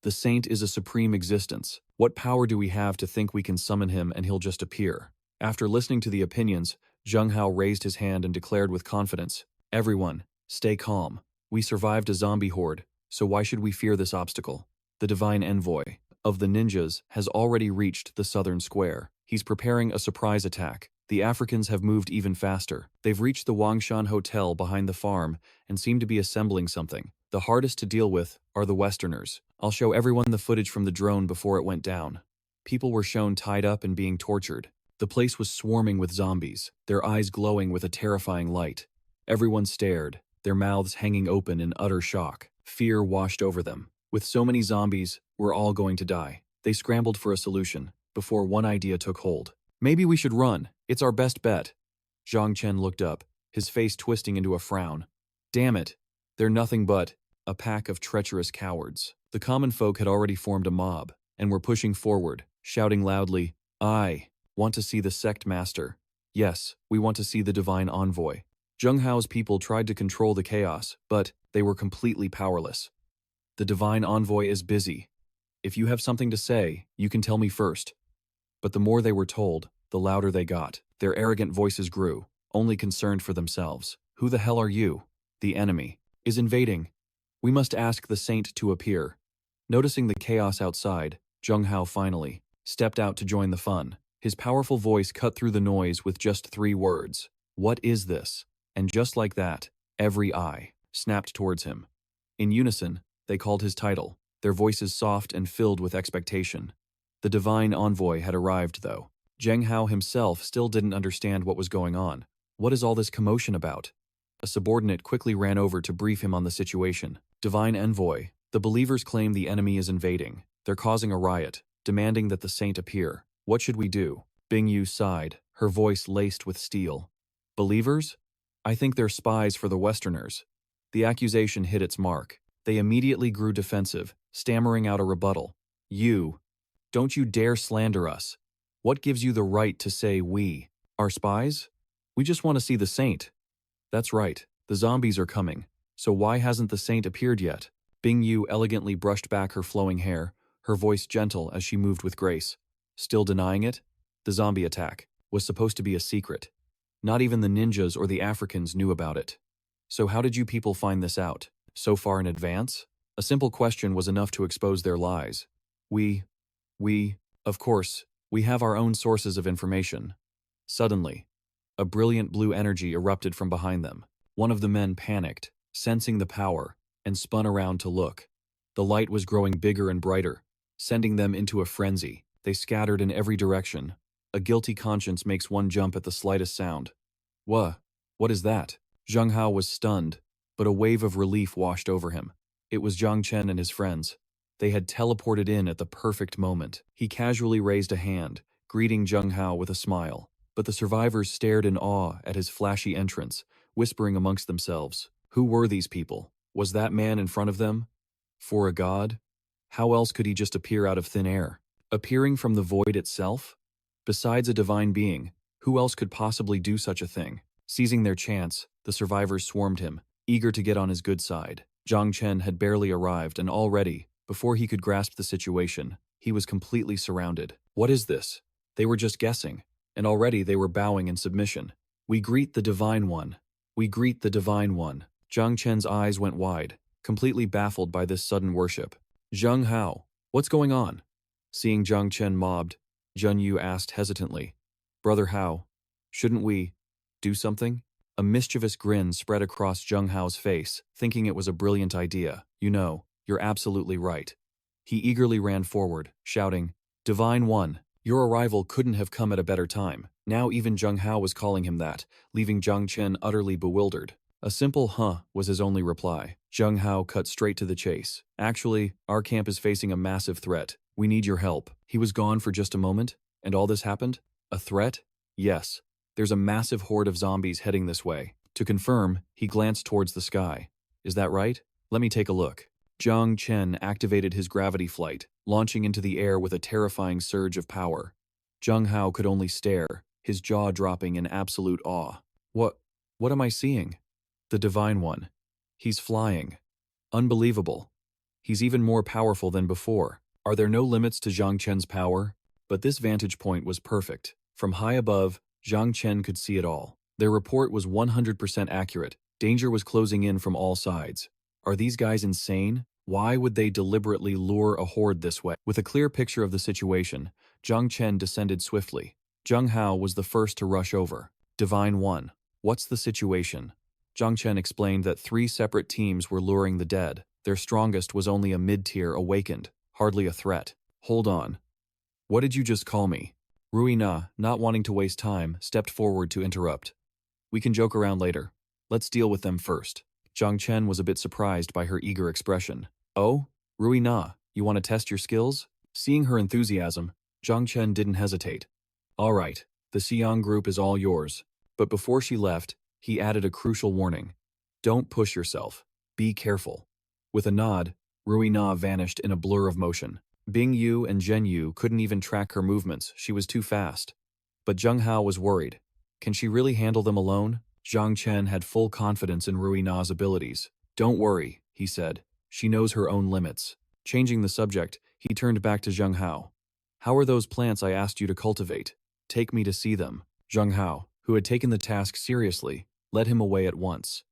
The saint is a supreme existence. What power do we have to think we can summon him and he'll just appear? After listening to the opinions, Zhang Hao raised his hand and declared with confidence, "Everyone, stay calm. We survived a zombie horde, so why should we fear this obstacle? The divine envoy of the ninjas has already reached the southern square. He's preparing a surprise attack. The Africans have moved even faster. They've reached the Wangshan Hotel behind the farm and seem to be assembling something. The hardest to deal with are the Westerners. I'll show everyone the footage from the drone before it went down." People were shown tied up and being tortured. The place was swarming with zombies, their eyes glowing with a terrifying light. Everyone stared, their mouths hanging open in utter shock. Fear washed over them. With so many zombies, we're all going to die. They scrambled for a solution, before one idea took hold. "Maybe we should run. It's our best bet." Zhang Chen looked up, his face twisting into a frown. "Damn it. They're nothing but a pack of treacherous cowards." The common folk had already formed a mob, and were pushing forward, shouting loudly, "I want to see the sect master. Yes, we want to see the divine envoy." Zheng Hao's people tried to control the chaos, but they were completely powerless. "The divine envoy is busy. If you have something to say, you can tell me first." But the more they were told, the louder they got. Their arrogant voices grew, only concerned for themselves. "Who the hell are you? The enemy is invading. We must ask the saint to appear." Noticing the chaos outside, Zheng Hao finally stepped out to join the fun. His powerful voice cut through the noise with just 3 words. "What is this?" And just like that, every eye snapped towards him. In unison, they called his title, their voices soft and filled with expectation. The divine envoy had arrived, though. Zheng Hao himself still didn't understand what was going on. What is all this commotion about? A subordinate quickly ran over to brief him on the situation. "Divine envoy, the believers claim the enemy is invading. They're causing a riot, demanding that the saint appear. What should we do?" Bing Yu sighed, her voice laced with steel. "Believers? I think they're spies for the Westerners." The accusation hit its mark. They immediately grew defensive, stammering out a rebuttal. "You, don't you dare slander us. What gives you the right to say we are spies? We just want to see the saint." "That's right, the zombies are coming. So why hasn't the saint appeared yet?" Bing Yu elegantly brushed back her flowing hair, her voice gentle as she moved with grace. "Still denying it? The zombie attack was supposed to be a secret. Not even the ninjas or the Africans knew about it. So how did you people find this out? So far in advance?" A simple question was enough to expose their lies. We, of course, we have our own sources of information." Suddenly, a brilliant blue energy erupted from behind them. One of the men panicked, sensing the power, and spun around to look. The light was growing bigger and brighter, sending them into a frenzy. They scattered in every direction. A guilty conscience makes one jump at the slightest sound. What is that?" Zheng Hao was stunned, but a wave of relief washed over him. It was Zhang Chen and his friends. They had teleported in at the perfect moment. He casually raised a hand, greeting Zheng Hao with a smile. But the survivors stared in awe at his flashy entrance, whispering amongst themselves. Who were these people? Was that man in front of them? For a god? How else could he just appear out of thin air? Appearing from the void itself? Besides a divine being, who else could possibly do such a thing? Seizing their chance, the survivors swarmed him, eager to get on his good side. Zhang Chen had barely arrived, and already, before he could grasp the situation, he was completely surrounded. What is this? They were just guessing, and already they were bowing in submission. "We greet the Divine One. We greet the Divine One." Zhang Chen's eyes went wide, completely baffled by this sudden worship. "Zheng Hao, what's going on?" Seeing Zhang Chen mobbed, Zheng Yu asked hesitantly, "Brother Hao, shouldn't we do something?" A mischievous grin spread across Zheng Hao's face, thinking it was a brilliant idea. "You know, you're absolutely right." He eagerly ran forward, shouting, "Divine One, your arrival couldn't have come at a better time." Now even Zheng Hao was calling him that, leaving Zhang Chen utterly bewildered. A simple "huh" was his only reply. Zheng Hao cut straight to the chase. "Actually, our camp is facing a massive threat. We need your help." He was gone for just a moment, and all this happened? A threat? Yes. There's a massive horde of zombies heading this way. To confirm, he glanced towards the sky. "Is that right? Let me take a look." Zhang Chen activated his gravity flight, launching into the air with a terrifying surge of power. Zheng Hao could only stare, his jaw dropping in absolute awe. What am I seeing? The Divine One. He's flying. Unbelievable. He's even more powerful than before. Are there no limits to Zhang Chen's power? But this vantage point was perfect. From high above, Zhang Chen could see it all. Their report was 100% accurate. Danger was closing in from all sides. Are these guys insane? Why would they deliberately lure a horde this way? With a clear picture of the situation, Zhang Chen descended swiftly. Zheng Hao was the first to rush over. Divine One, what's the situation? Zhang Chen explained that 3 separate teams were luring the dead. Their strongest was only a mid-tier awakened, hardly a threat. Hold on. What did you just call me? Rui Na, not wanting to waste time, stepped forward to interrupt. We can joke around later. Let's deal with them first. Zhang Chen was a bit surprised by her eager expression. Oh, Rui Na, you want to test your skills? Seeing her enthusiasm, Zhang Chen didn't hesitate. All right, the Xiang group is all yours. But before she left, he added a crucial warning. Don't push yourself. Be careful. With a nod, Rui Na vanished in a blur of motion. Bing Yu and Zhen Yu couldn't even track her movements, she was too fast. But Zheng Hao was worried. Can she really handle them alone? Zhang Chen had full confidence in Rui Na's abilities. Don't worry, he said. She knows her own limits. Changing the subject, he turned back to Zheng Hao. How are those plants I asked you to cultivate? Take me to see them. Zheng Hao, who had taken the task seriously, led him away at once.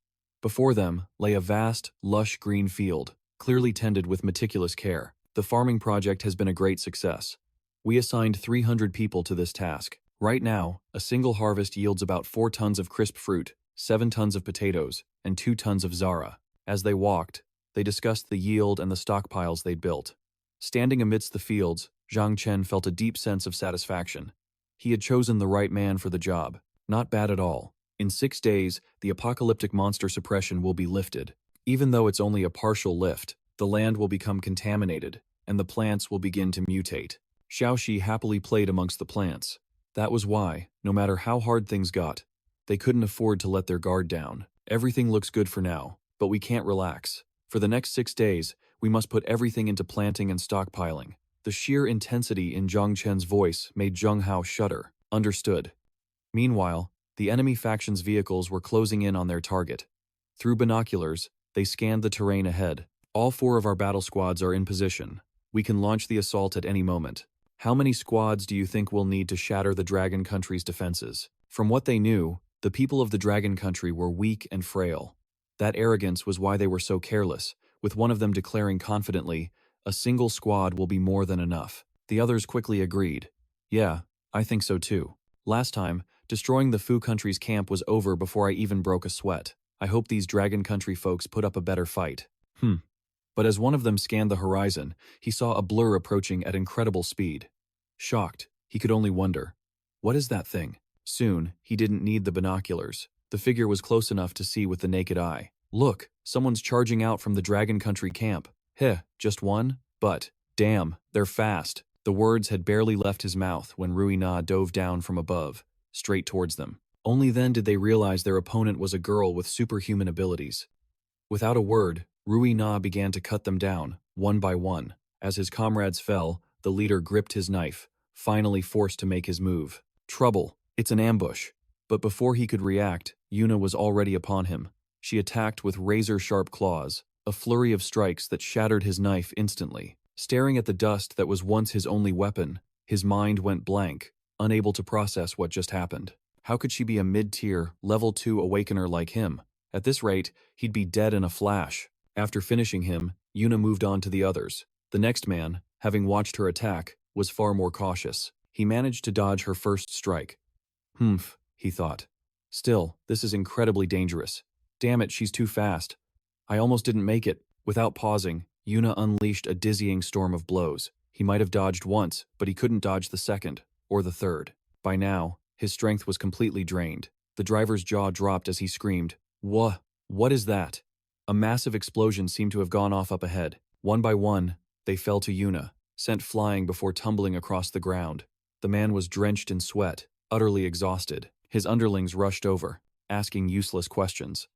Before them lay a vast, lush green field, clearly tended with meticulous care. The farming project has been a great success. We assigned 300 people to this task. Right now, a single harvest yields about 4 tons of crisp fruit, 7 tons of potatoes, and 2 tons of zara. As they walked, they discussed the yield and the stockpiles they'd built. Standing amidst the fields, Zhang Chen felt a deep sense of satisfaction. He had chosen the right man for the job. Not bad at all. In 6 days, the apocalyptic monster suppression will be lifted. Even though it's only a partial lift, the land will become contaminated, and the plants will begin to mutate. Xiaoxi happily played amongst the plants. That was why, no matter how hard things got, they couldn't afford to let their guard down. Everything looks good for now, but we can't relax. For the next 6 days, we must put everything into planting and stockpiling. The sheer intensity in Zhang Chen's voice made Zheng Hao shudder. Understood. Meanwhile, the enemy faction's vehicles were closing in on their target. Through binoculars, they scanned the terrain ahead. All 4 of our battle squads are in position. We can launch the assault at any moment. How many squads do you think we'll need to shatter the Dragon Country's defenses? From what they knew, the people of the Dragon Country were weak and frail. That arrogance was why they were so careless, with one of them declaring confidently, "A single squad will be more than enough." The others quickly agreed. Yeah, I think so too. Last time, destroying the Fu Country's camp was over before I even broke a sweat. I hope these Dragon Country folks put up a better fight. But as one of them scanned the horizon, he saw a blur approaching at incredible speed. Shocked, he could only wonder, what is that thing? Soon, he didn't need the binoculars. The figure was close enough to see with the naked eye. Look, someone's charging out from the Dragon Country camp. Heh, just one? But, damn, they're fast. The words had barely left his mouth when Rui Na dove down from above, straight towards them. Only then did they realize their opponent was a girl with superhuman abilities. Without a word, Rui Na began to cut them down, one by one. As his comrades fell, the leader gripped his knife, finally forced to make his move. Trouble, it's an ambush. But before he could react, Yuna was already upon him. She attacked with razor-sharp claws, a flurry of strikes that shattered his knife instantly. Staring at the dust that was once his only weapon, his mind went blank, unable to process what just happened. How could she be a mid-tier, level 2 awakener like him? At this rate, he'd be dead in a flash. After finishing him, Yuna moved on to the others. The next man, having watched her attack, was far more cautious. He managed to dodge her first strike. He thought. Still, this is incredibly dangerous. Damn it, she's too fast. I almost didn't make it. Without pausing, Yuna unleashed a dizzying storm of blows. He might have dodged once, but he couldn't dodge the second, or the third. By now, his strength was completely drained. The driver's jaw dropped as he screamed, What is that? A massive explosion seemed to have gone off up ahead. One by one, they fell to Yuna, sent flying before tumbling across the ground. The man was drenched in sweat, utterly exhausted. His underlings rushed over, asking useless questions.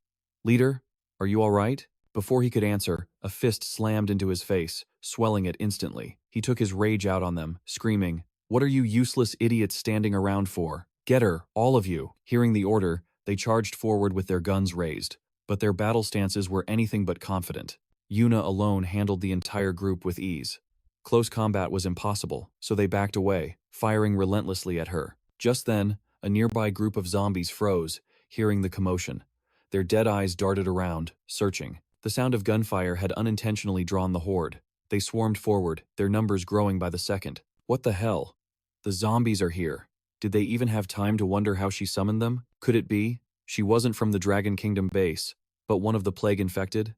Leader, are you all right? Before he could answer, a fist slammed into his face, swelling it instantly. He took his rage out on them, screaming, What are you useless idiots standing around for? Get her, all of you. Hearing the order, they charged forward with their guns raised, but their battle stances were anything but confident. Yuna alone handled the entire group with ease. Close combat was impossible, so they backed away, firing relentlessly at her. Just then, a nearby group of zombies froze, hearing the commotion. Their dead eyes darted around, searching. The sound of gunfire had unintentionally drawn the horde. They swarmed forward, their numbers growing by the second. What the hell? The zombies are here. Did they even have time to wonder how she summoned them? Could it be she wasn't from the Dragon Kingdom base, but one of the plague-infected?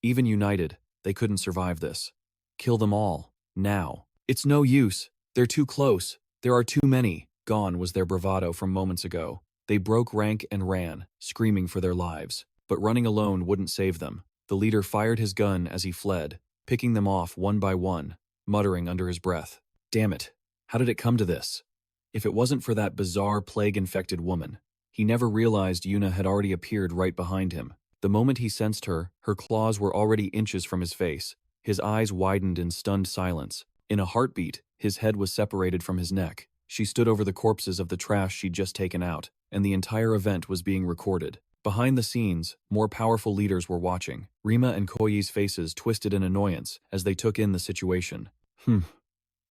Even united, they couldn't survive this. Kill them all. Now. It's no use. They're too close. There are too many. Gone was their bravado from moments ago. They broke rank and ran, screaming for their lives. But running alone wouldn't save them. The leader fired his gun as he fled, picking them off one by one, muttering under his breath. Damn it. How did it come to this? If it wasn't for that bizarre plague-infected woman. He never realized Yuna had already appeared right behind him. The moment he sensed her, her claws were already inches from his face. His eyes widened in stunned silence. In a heartbeat, his head was separated from his neck. She stood over the corpses of the trash she'd just taken out, and the entire event was being recorded. Behind the scenes, more powerful leaders were watching. Rima and Koyi's faces twisted in annoyance as they took in the situation.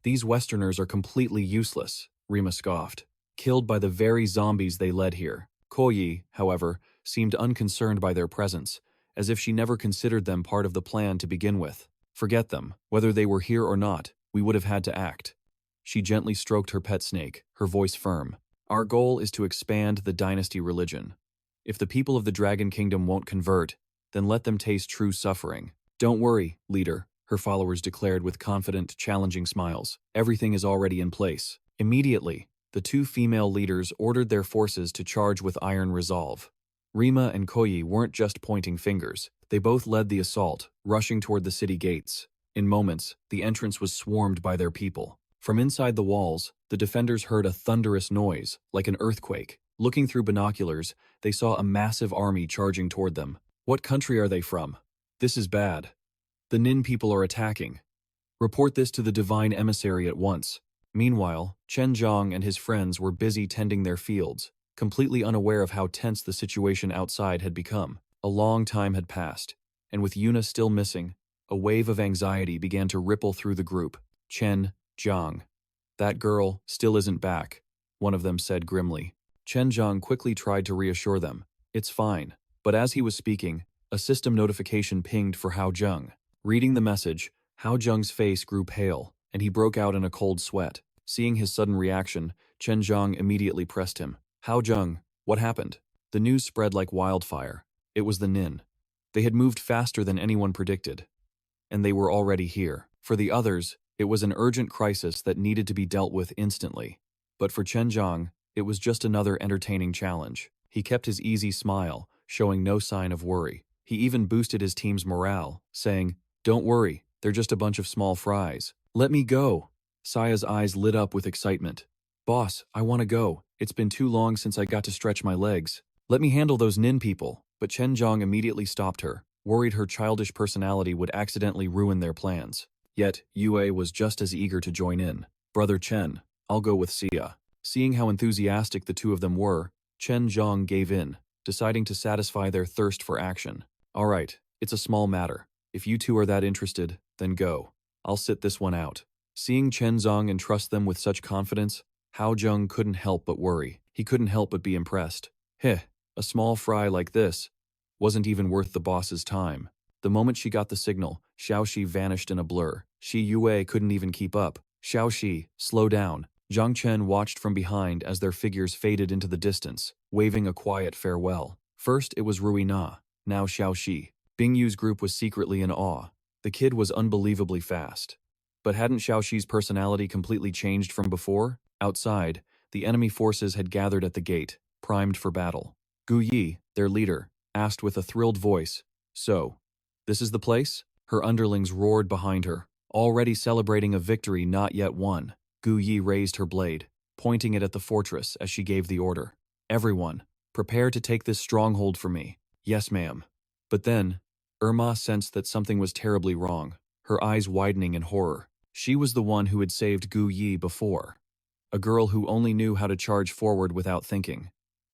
These Westerners are completely useless, Rima scoffed. Killed by the very zombies they led here. Koyi, however, seemed unconcerned by their presence, as if she never considered them part of the plan to begin with. Forget them. Whether they were here or not, we would have had to act. She gently stroked her pet snake, her voice firm. Our goal is to expand the dynasty religion. If the people of the Dragon Kingdom won't convert, then let them taste true suffering. Don't worry, leader, her followers declared with confident, challenging smiles. Everything is already in place. Immediately, the two female leaders ordered their forces to charge with iron resolve. Rima and Koyi weren't just pointing fingers. They both led the assault, rushing toward the city gates. In moments, the entrance was swarmed by their people. From inside the walls, the defenders heard a thunderous noise, like an earthquake. Looking through binoculars, they saw a massive army charging toward them. What country are they from? This is bad. The Nin people are attacking. Report this to the divine emissary at once. Meanwhile, Chen Zhang and his friends were busy tending their fields, completely unaware of how tense the situation outside had become. A long time had passed, and with Yuna still missing, a wave of anxiety began to ripple through the group. Chen Zhang. That girl still isn't back, one of them said grimly. Chen Zhang quickly tried to reassure them. It's fine. But as he was speaking, a system notification pinged for Hao Zheng. Reading the message, Hao Zheng's face grew pale, and he broke out in a cold sweat. Seeing his sudden reaction, Chen Zhang immediately pressed him. Hao Zheng, what happened? The news spread like wildfire. It was the Nin. They had moved faster than anyone predicted. And they were already here. For the others, it was an urgent crisis that needed to be dealt with instantly. But for Chen Zhang, it was just another entertaining challenge. He kept his easy smile, showing no sign of worry. He even boosted his team's morale, saying, Don't worry, they're just a bunch of small fries. Let me go. Saya's eyes lit up with excitement. Boss, I want to go. It's been too long since I got to stretch my legs. Let me handle those Nin people. But Chen Zhang immediately stopped her, worried her childish personality would accidentally ruin their plans. Yet, Yue was just as eager to join in. Brother Chen, I'll go with Sia. Seeing how enthusiastic the two of them were, Chen Zhang gave in, deciding to satisfy their thirst for action. All right, it's a small matter. If you two are that interested, then go. I'll sit this one out. Seeing Chen Zhang entrust them with such confidence, Hao Zheng couldn't help but worry. He couldn't help but be impressed. A small fry like this wasn't even worth the boss's time. The moment she got the signal, Xiaoxi vanished in a blur. Shi Yue couldn't even keep up. Xiaoxi, slow down. Zhang Chen watched from behind as their figures faded into the distance, waving a quiet farewell. First it was Rui Na, now Xiaoxi. Bingyu's group was secretly in awe. The kid was unbelievably fast. But hadn't Xiaoxi's personality completely changed from before? Outside, the enemy forces had gathered at the gate, primed for battle. Gu Yi, their leader, asked with a thrilled voice, So, this is the place? Her underlings roared behind her, already celebrating a victory not yet won. Gu Yi raised her blade, pointing it at the fortress as she gave the order. Everyone, prepare to take this stronghold for me. Yes, ma'am. But then, Irma sensed that something was terribly wrong, her eyes widening in horror. She was the one who had saved Gu Yi before. A girl who only knew how to charge forward without thinking.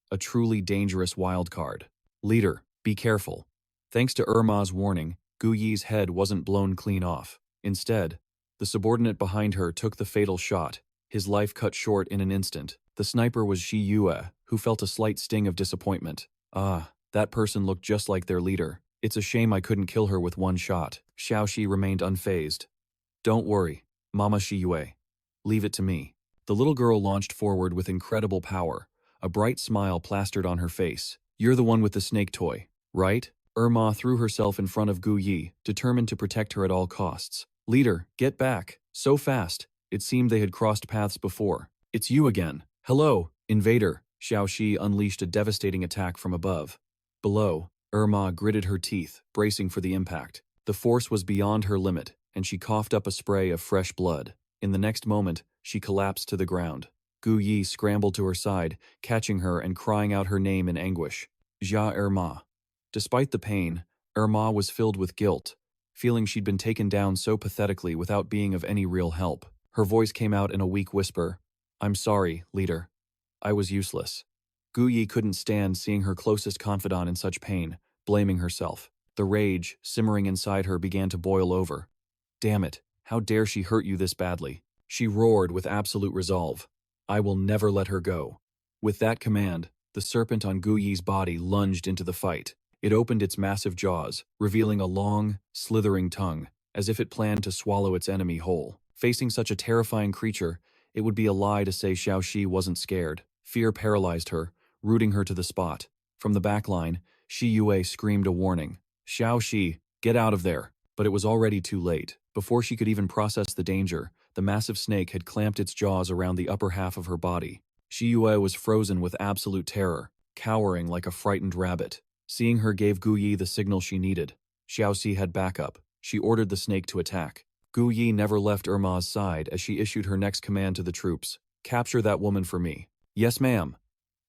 A truly dangerous wild card. Leader, be careful. Thanks to Irma's warning, Gu Yi's head wasn't blown clean off. Instead, the subordinate behind her took the fatal shot, his life cut short in an instant. The sniper was Shi Yue, who felt a slight sting of disappointment. Ah, that person looked just like their leader. It's a shame I couldn't kill her with one shot. Xiaoxi remained unfazed. Don't worry, Mama Shi Yue. Leave it to me. The little girl launched forward with incredible power. A bright smile plastered on her face. You're the one with the snake toy, right? Irma threw herself in front of Gu Yi, determined to protect her at all costs. Leader, get back. So fast. It seemed they had crossed paths before. It's you again. Hello, invader. Xiaoxi unleashed a devastating attack from above. Below, Irma gritted her teeth, bracing for the impact. The force was beyond her limit, and she coughed up a spray of fresh blood. In the next moment, she collapsed to the ground. Gu Yi scrambled to her side, catching her and crying out her name in anguish. Jia Irma. Despite the pain, Irma was filled with guilt, feeling she'd been taken down so pathetically without being of any real help. Her voice came out in a weak whisper. I'm sorry, leader. I was useless. Gu Yi couldn't stand seeing her closest confidant in such pain, blaming herself. The rage, simmering inside her, began to boil over. Damn it, how dare she hurt you this badly? She roared with absolute resolve. I will never let her go. With that command, the serpent on Gu Yi's body lunged into the fight. It opened its massive jaws, revealing a long, slithering tongue, as if it planned to swallow its enemy whole. Facing such a terrifying creature, it would be a lie to say Xiaoxi wasn't scared. Fear paralyzed her, rooting her to the spot. From the back line, Shi Yue screamed a warning. Xiaoxi, get out of there! But it was already too late. Before she could even process the danger, the massive snake had clamped its jaws around the upper half of her body. Shi Yue was frozen with absolute terror, cowering like a frightened rabbit. Seeing her gave Gu Yi the signal she needed. Xiaoxi had backup. She ordered the snake to attack. Gu Yi never left Irma's side as she issued her next command to the troops. Capture that woman for me. Yes, ma'am.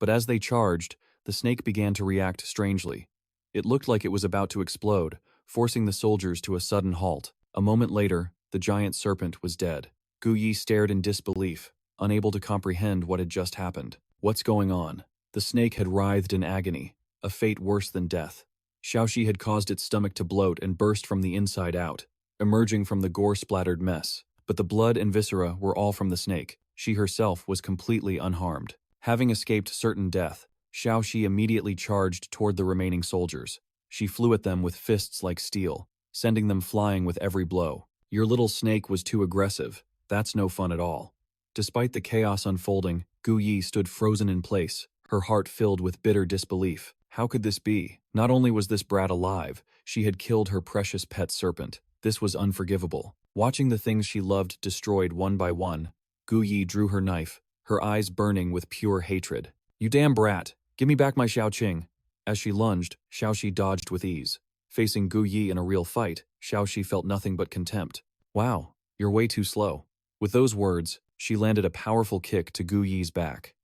But as they charged, the snake began to react strangely. It looked like it was about to explode, forcing the soldiers to a sudden halt. A moment later, the giant serpent was dead. Gu Yi stared in disbelief, unable to comprehend what had just happened. What's going on? The snake had writhed in agony, a fate worse than death. Xiaoxi had caused its stomach to bloat and burst from the inside out, emerging from the gore-splattered mess. But the blood and viscera were all from the snake. She herself was completely unharmed. Having escaped certain death, Xiaoxi immediately charged toward the remaining soldiers. She flew at them with fists like steel, sending them flying with every blow. Your little snake was too aggressive. That's no fun at all. Despite the chaos unfolding, Gu Yi stood frozen in place, her heart filled with bitter disbelief. How could this be? Not only was this brat alive, she had killed her precious pet serpent. This was unforgivable. Watching the things she loved destroyed one by one, Gu Yi drew her knife, her eyes burning with pure hatred. You damn brat! Give me back my Xiaoqing! As she lunged, Xiaoxi dodged with ease. Facing Gu Yi in a real fight, Xiaoxi felt nothing but contempt. Wow, you're way too slow. With those words, she landed a powerful kick to Gu Yi's back.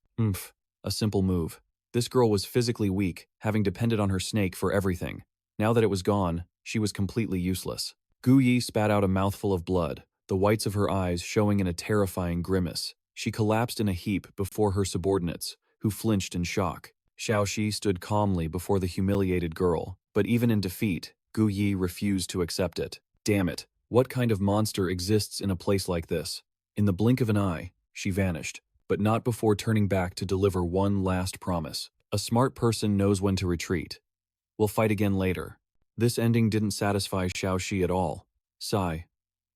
A simple move. This girl was physically weak, having depended on her snake for everything. Now that it was gone, she was completely useless. Gu Yi spat out a mouthful of blood, the whites of her eyes showing in a terrifying grimace. She collapsed in a heap before her subordinates, who flinched in shock. Xiaoxi stood calmly before the humiliated girl, but even in defeat, Gu Yi refused to accept it. Damn it, what kind of monster exists in a place like this? In the blink of an eye, she vanished, but not before turning back to deliver one last promise. A smart person knows when to retreat. We'll fight again later. This ending didn't satisfy Xiaoxi at all. Sigh.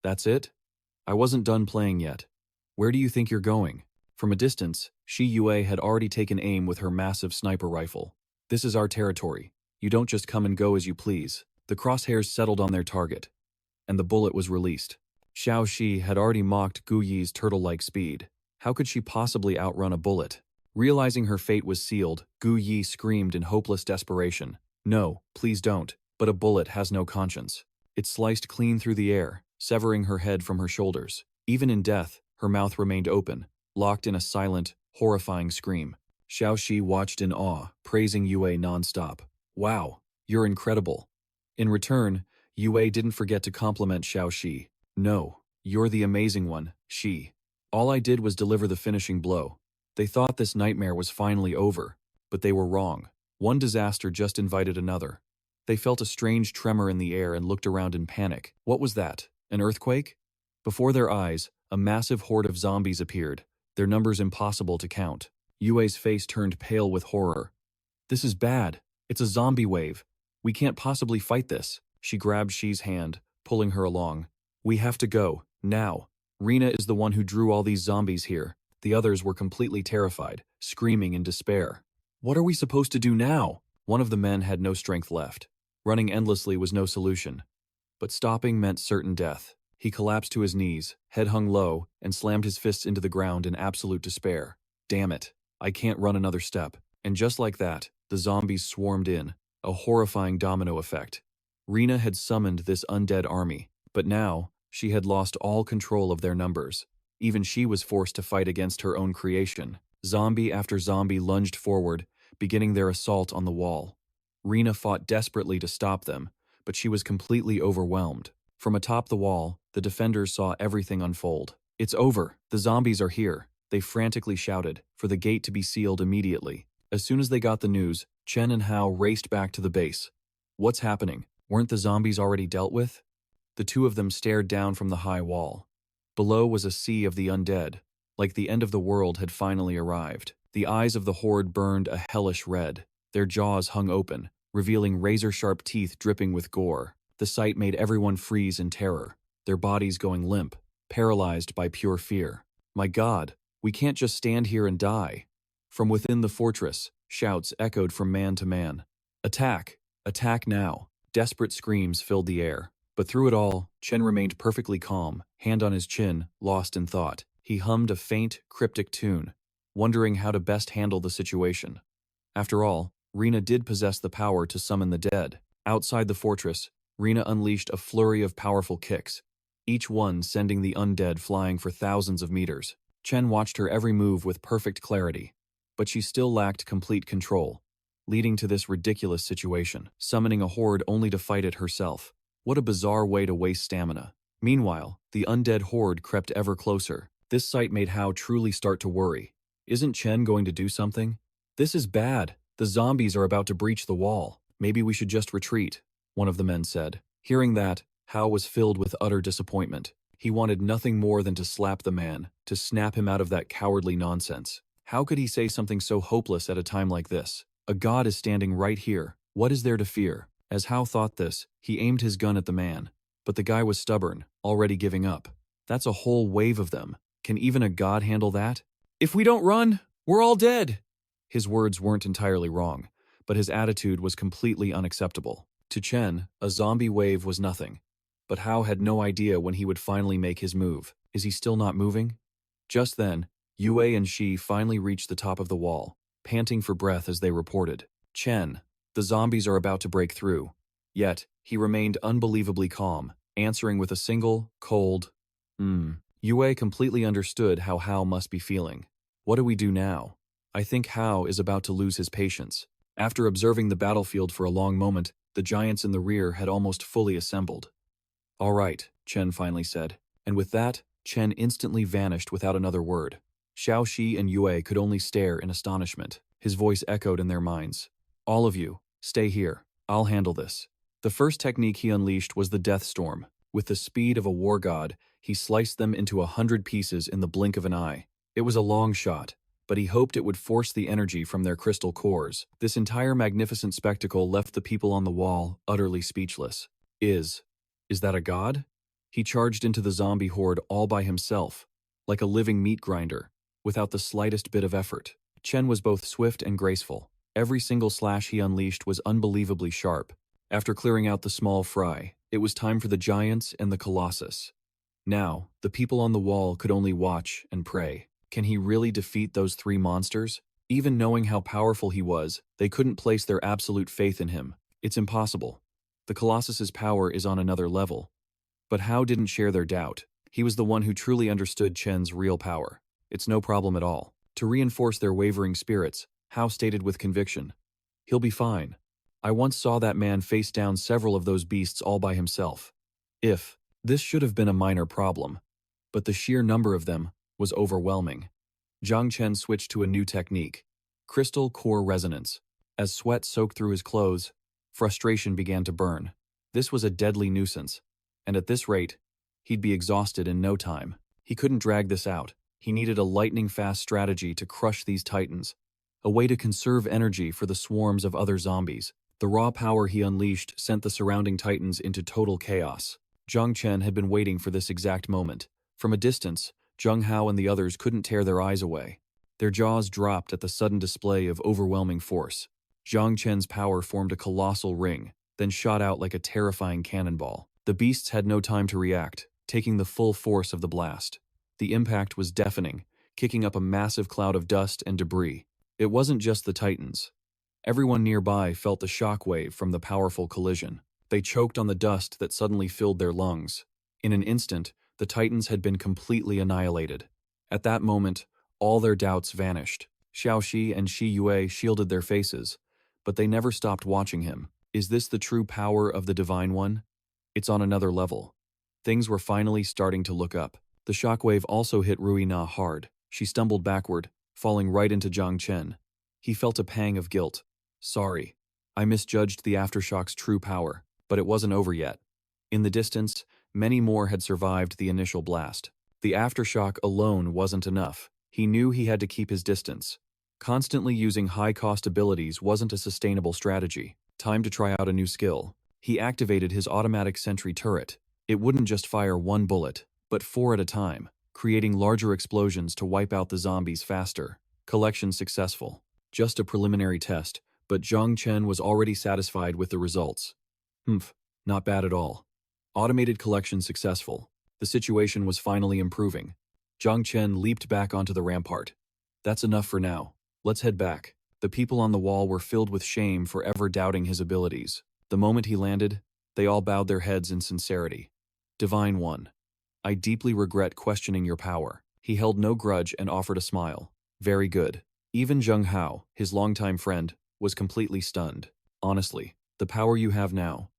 That's it? I wasn't done playing yet. Where do you think you're going? From a distance, Shi Yue had already taken aim with her massive sniper rifle. This is our territory. You don't just come and go as you please. The crosshairs settled on their target, and the bullet was released. Xiaoxi had already mocked Gu Yi's turtle-like speed. How could she possibly outrun a bullet? Realizing her fate was sealed, Gu Yi screamed in hopeless desperation. No, please don't. But a bullet has no conscience. It sliced clean through the air, severing her head from her shoulders. Even in death, her mouth remained open, locked in a silent, horrifying scream. Xiaoxi watched in awe, praising Yue nonstop. Wow, you're incredible. In return, Yue didn't forget to compliment Xiaoxi. No, you're the amazing one, Xi. All I did was deliver the finishing blow. They thought this nightmare was finally over, but they were wrong. One disaster just invited another. They felt a strange tremor in the air and looked around in panic. What was that? An earthquake? Before their eyes, a massive horde of zombies appeared, their numbers impossible to count. Yue's face turned pale with horror. This is bad. It's a zombie wave. We can't possibly fight this. She grabbed Shi's hand, pulling her along. We have to go, now. Rina is the one who drew all these zombies here. The others were completely terrified, screaming in despair. What are we supposed to do now? One of the men had no strength left. Running endlessly was no solution. But stopping meant certain death. He collapsed to his knees, head hung low, and slammed his fists into the ground in absolute despair. Damn it. I can't run another step. And just like that, the zombies swarmed in, a horrifying domino effect. Rina had summoned this undead army, but now, she had lost all control of their numbers. Even she was forced to fight against her own creation. Zombie after zombie lunged forward, beginning their assault on the wall. Rina fought desperately to stop them, but she was completely overwhelmed. From atop the wall, the defenders saw everything unfold. It's over. The zombies are here, they frantically shouted, for the gate to be sealed immediately. As soon as they got the news, Chen and Hao raced back to the base. What's happening? Weren't the zombies already dealt with? The two of them stared down from the high wall. Below was a sea of the undead, like the end of the world had finally arrived. The eyes of the horde burned a hellish red. Their jaws hung open, revealing razor-sharp teeth dripping with gore. The sight made everyone freeze in terror, their bodies going limp, paralyzed by pure fear. My God, we can't just stand here and die. From within the fortress, shouts echoed from man to man. Attack! Attack now! Desperate screams filled the air. But through it all, Chen remained perfectly calm, hand on his chin, lost in thought. He hummed a faint, cryptic tune, wondering how to best handle the situation. After all, Rina did possess the power to summon the dead. Outside the fortress, Rina unleashed a flurry of powerful kicks, each one sending the undead flying for thousands of meters. Chen watched her every move with perfect clarity, but she still lacked complete control, leading to this ridiculous situation, summoning a horde only to fight it herself. What a bizarre way to waste stamina. Meanwhile, the undead horde crept ever closer. This sight made Hao truly start to worry. Isn't Chen going to do something? This is bad. The zombies are about to breach the wall. Maybe we should just retreat, one of the men said. Hearing that, Hao was filled with utter disappointment. He wanted nothing more than to slap the man, to snap him out of that cowardly nonsense. How could he say something so hopeless at a time like this? A god is standing right here. What is there to fear? As Hao thought this, he aimed his gun at the man. But the guy was stubborn, already giving up. That's a whole wave of them. Can even a god handle that? If we don't run, we're all dead. His words weren't entirely wrong, but his attitude was completely unacceptable. To Chen, a zombie wave was nothing. But Hao had no idea when he would finally make his move. Is he still not moving? Just then, Yue and Shi finally reached the top of the wall, panting for breath as they reported. Chen, the zombies are about to break through. Yet, he remained unbelievably calm, answering with a single, cold, Yue completely understood how Hao must be feeling. What do we do now? I think Hao is about to lose his patience. After observing the battlefield for a long moment, the giants in the rear had almost fully assembled. All right, Chen finally said, and with that, Chen instantly vanished without another word. Xiao Shi and Yue could only stare in astonishment. His voice echoed in their minds. All of you, stay here. I'll handle this. The first technique he unleashed was the Death Storm. With the speed of a war god, he sliced them into 100 pieces in the blink of an eye. It was a long shot, but he hoped it would force the energy from their crystal cores. This entire magnificent spectacle left the people on the wall utterly speechless. Is that a god? He charged into the zombie horde all by himself, like a living meat grinder, without the slightest bit of effort. Chen was both swift and graceful. Every single slash he unleashed was unbelievably sharp. After clearing out the small fry, it was time for the giants and the colossus. Now, the people on the wall could only watch and pray. Can he really defeat those three monsters? Even knowing how powerful he was, they couldn't place their absolute faith in him. It's impossible. The Colossus's power is on another level. But Hao didn't share their doubt. He was the one who truly understood Chen's real power. It's no problem at all. To reinforce their wavering spirits, Hao stated with conviction, "He'll be fine. I once saw that man face down several of those beasts all by himself. This should have been a minor problem, but the sheer number of them was overwhelming." Zhang Chen switched to a new technique, crystal core resonance. As sweat soaked through his clothes, Frustration began to burn. This was a deadly nuisance, and at this rate, he'd be exhausted in no time. He couldn't drag this out. He needed a lightning-fast strategy to crush these titans, a way to conserve energy for the swarms of other zombies. The raw power he unleashed sent the surrounding titans into total chaos. Zhang Chen had been waiting for this exact moment. From a distance, Zheng Hao and the others couldn't tear their eyes away. Their jaws dropped at the sudden display of overwhelming force. Zhang Chen's power formed a colossal ring, then shot out like a terrifying cannonball. The beasts had no time to react, taking the full force of the blast. The impact was deafening, kicking up a massive cloud of dust and debris. It wasn't just the titans. Everyone nearby felt the shockwave from the powerful collision. They choked on the dust that suddenly filled their lungs. In an instant, the titans had been completely annihilated. At that moment, all their doubts vanished. Xiaoxi and Shi Yue shielded their faces, but they never stopped watching him. Is this the true power of the Divine One? It's on another level. Things were finally starting to look up. The shockwave also hit Rui Na hard. She stumbled backward, falling right into Zhang Chen. He felt a pang of guilt. Sorry, I misjudged the aftershock's true power, but it wasn't over yet. In the distance, many more had survived the initial blast. The aftershock alone wasn't enough. He knew he had to keep his distance. Constantly using high-cost abilities wasn't a sustainable strategy. Time to try out a new skill. He activated his automatic sentry turret. It wouldn't just fire one bullet, but 4 at a time, creating larger explosions to wipe out the zombies faster. Collection successful. Just a preliminary test, but Zhang Chen was already satisfied with the results. Not bad at all. Automated collection successful. The situation was finally improving. Zhang Chen leaped back onto the rampart. That's enough for now. Let's head back. The people on the wall were filled with shame for ever doubting his abilities. The moment he landed, they all bowed their heads in sincerity. Divine One, I deeply regret questioning your power. He held no grudge and offered a smile. Very good. Even Zheng Hao, his longtime friend, was completely stunned. Honestly, the power you have now,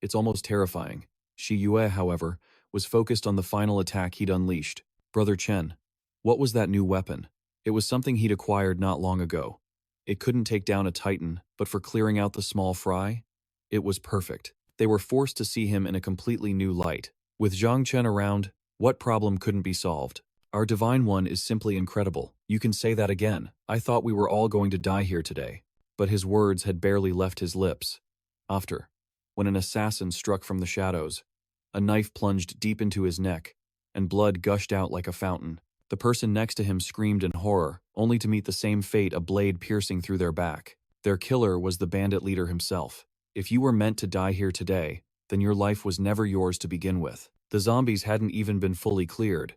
it's almost terrifying. Shi Yue, however, was focused on the final attack he'd unleashed. Brother Chen, what was that new weapon? It was something he'd acquired not long ago. It couldn't take down a titan, but for clearing out the small fry, it was perfect. They were forced to see him in a completely new light. With Zhang Chen around, what problem couldn't be solved? Our Divine One is simply incredible. You can say that again. I thought we were all going to die here today. But his words had barely left his lips. After, when an assassin struck from the shadows, a knife plunged deep into his neck, and blood gushed out like a fountain. The person next to him screamed in horror, only to meet the same fate, a blade piercing through their back. Their killer was the bandit leader himself. If you were meant to die here today, then your life was never yours to begin with. The zombies hadn't even been fully cleared.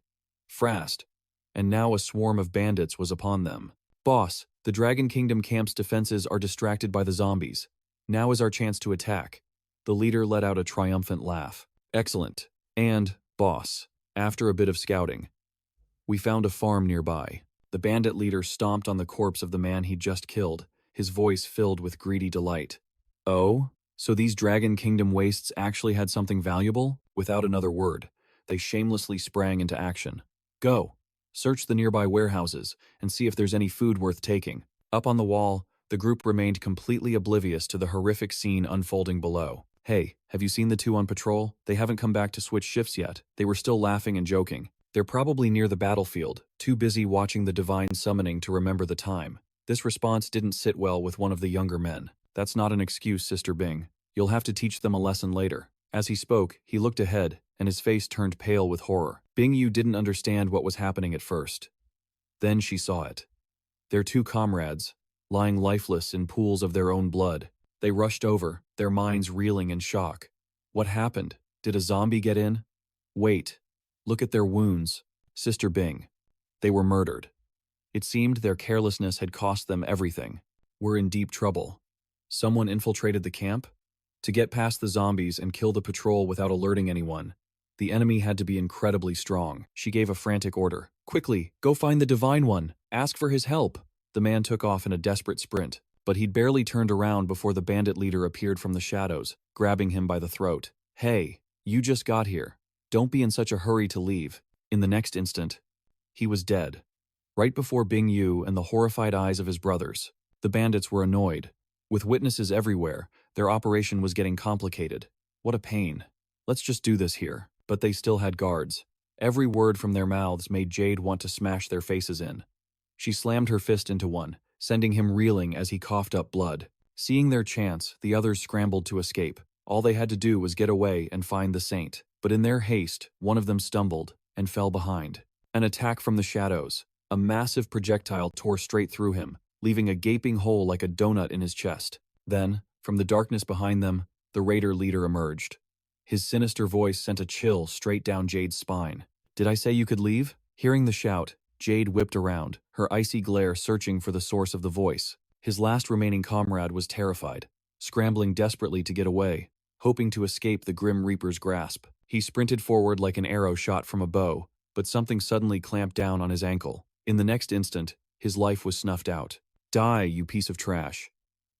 Fast. And now a swarm of bandits was upon them. Boss, the Dragon Kingdom camp's defenses are distracted by the zombies. Now is our chance to attack. The leader let out a triumphant laugh. Excellent. And, boss, after a bit of scouting, we found a farm nearby. The bandit leader stomped on the corpse of the man he'd just killed, his voice filled with greedy delight. Oh? So these Dragon Kingdom wastes actually had something valuable? Without another word, they shamelessly sprang into action. Go. Search the nearby warehouses and see if there's any food worth taking. Up on the wall, the group remained completely oblivious to the horrific scene unfolding below. Hey, have you seen the two on patrol? They haven't come back to switch shifts yet. They were still laughing and joking. They're probably near the battlefield, too busy watching the divine summoning to remember the time. This response didn't sit well with one of the younger men. That's not an excuse, Sister Bing. You'll have to teach them a lesson later. As he spoke, he looked ahead, and his face turned pale with horror. Bing Yu didn't understand what was happening at first. Then she saw it. Their two comrades, lying lifeless in pools of their own blood. They rushed over, their minds reeling in shock. What happened? Did a zombie get in? Wait. Look at their wounds. Sister Bing. They were murdered. It seemed their carelessness had cost them everything. We're in deep trouble. Someone infiltrated the camp? To get past the zombies and kill the patrol without alerting anyone, the enemy had to be incredibly strong. She gave a frantic order. Quickly, go find the Divine One. Ask for his help. The man took off in a desperate sprint, but he'd barely turned around before the bandit leader appeared from the shadows, grabbing him by the throat. Hey, you just got here. Don't be in such a hurry to leave. In the next instant, he was dead. Right before Bing Yu and the horrified eyes of his brothers. The bandits were annoyed. With witnesses everywhere, Their operation was getting complicated. What a pain. Let's just do this here. But they still had guards. Every word from their mouths made Jade want to smash their faces in. She slammed her fist into one, sending him reeling as he coughed up blood. Seeing their chance, the others scrambled to escape. All they had to do was get away and find the saint. But in their haste, one of them stumbled and fell behind. An attack from the shadows. A massive projectile tore straight through him, leaving a gaping hole like a donut in his chest. Then, from the darkness behind them, the raider leader emerged. His sinister voice sent a chill straight down Jade's spine. "Did I say you could leave?" Hearing the shout, Jade whipped around, her icy glare searching for the source of the voice. His last remaining comrade was terrified, scrambling desperately to get away, hoping to escape the Grim Reaper's grasp. He sprinted forward like an arrow shot from a bow, but something suddenly clamped down on his ankle. In the next instant, his life was snuffed out. "Die, you piece of trash."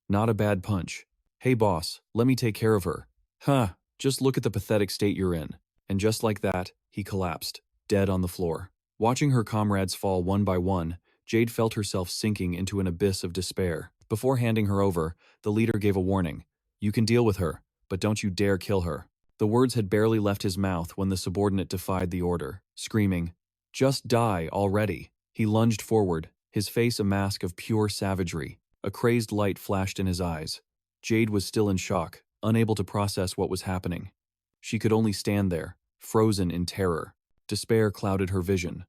Not a bad punch. "Hey boss, let me take care of her." "Huh, just look at the pathetic state you're in." And just like that, he collapsed, dead on the floor. Watching her comrades fall one by one, Jade felt herself sinking into an abyss of despair. Before handing her over, the leader gave a warning. "You can deal with her, but don't you dare kill her." The words had barely left his mouth when the subordinate defied the order, screaming, "Just die already." He lunged forward, his face a mask of pure savagery. A crazed light flashed in his eyes. Jade was still in shock, unable to process what was happening. She could only stand there, frozen in terror. Despair clouded her vision.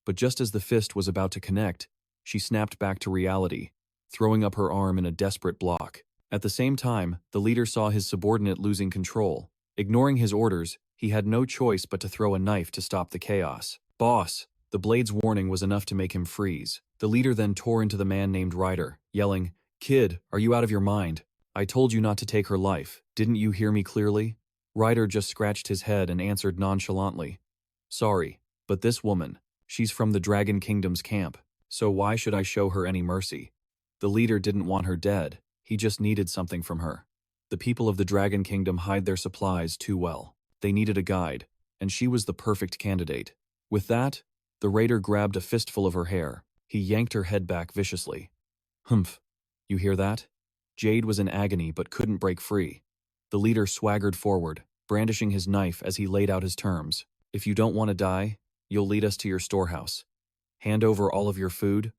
But just as the fist was about to connect, she snapped back to reality, throwing up her arm in a desperate block. At the same time, the leader saw his subordinate losing control. Ignoring his orders, he had no choice but to throw a knife to stop the chaos. "Boss!" The blade's warning was enough to make him freeze. The leader then tore into the man named Ryder, yelling, "Kid, are you out of your mind? I told you not to take her life. Didn't you hear me clearly?" Ryder just scratched his head and answered nonchalantly, "Sorry, but this woman, she's from the Dragon Kingdom's camp, so why should I show her any mercy?" The leader didn't want her dead, he just needed something from her. The people of the Dragon Kingdom hide their supplies too well. They needed a guide, and she was the perfect candidate. With that, the raider grabbed a fistful of her hair. He yanked her head back viciously. "Humph, you hear that?" Jade was in agony but couldn't break free. The leader swaggered forward, brandishing his knife as he laid out his terms. "If you don't want to die, you'll lead us to your storehouse. Hand over all of your food,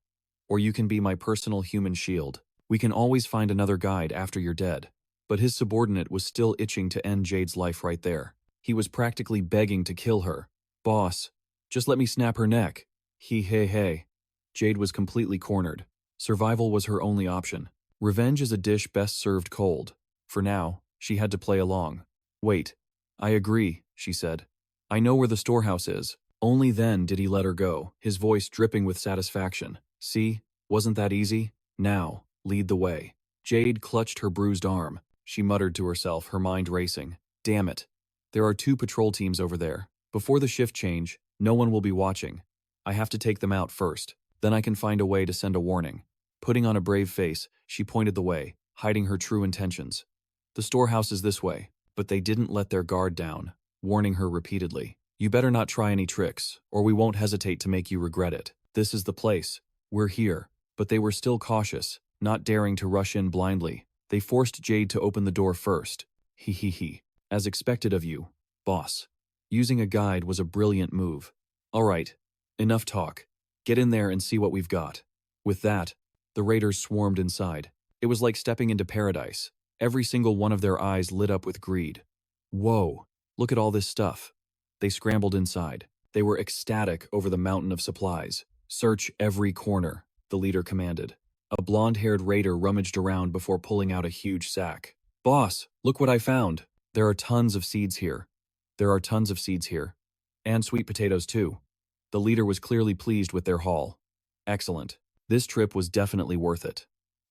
or you can be my personal human shield. We can always find another guide after you're dead." But his subordinate was still itching to end Jade's life right there. He was practically begging to kill her. "Boss, just let me snap her neck." Hey. Jade was completely cornered. Survival was her only option. Revenge is a dish best served cold. For now, she had to play along. "Wait, I agree," she said. "I know where the storehouse is." Only then did he let her go, his voice dripping with satisfaction. "See, wasn't that easy? Now, lead the way." Jade clutched her bruised arm. She muttered to herself, her mind racing. "Damn it. There are 2 patrol teams over there. Before the shift change, no one will be watching. I have to take them out first. Then I can find a way to send a warning." Putting on a brave face, she pointed the way, hiding her true intentions. "The storehouse is this way." But they didn't let their guard down, warning her repeatedly. "You better not try any tricks, or we won't hesitate to make you regret it. This is the place. We're here." But they were still cautious, not daring to rush in blindly. They forced Jade to open the door first. As expected of you, boss. Using a guide was a brilliant move. "All right, enough talk. Get in there and see what we've got." With that, the raiders swarmed inside. It was like stepping into paradise. Every single one of their eyes lit up with greed. "Whoa, look at all this stuff." They scrambled inside. They were ecstatic over the mountain of supplies. "Search every corner," the leader commanded. A blonde-haired raider rummaged around before pulling out a huge sack. "Boss, look what I found. There are tons of seeds here. And sweet potatoes too." The leader was clearly pleased with their haul. "Excellent. This trip was definitely worth it.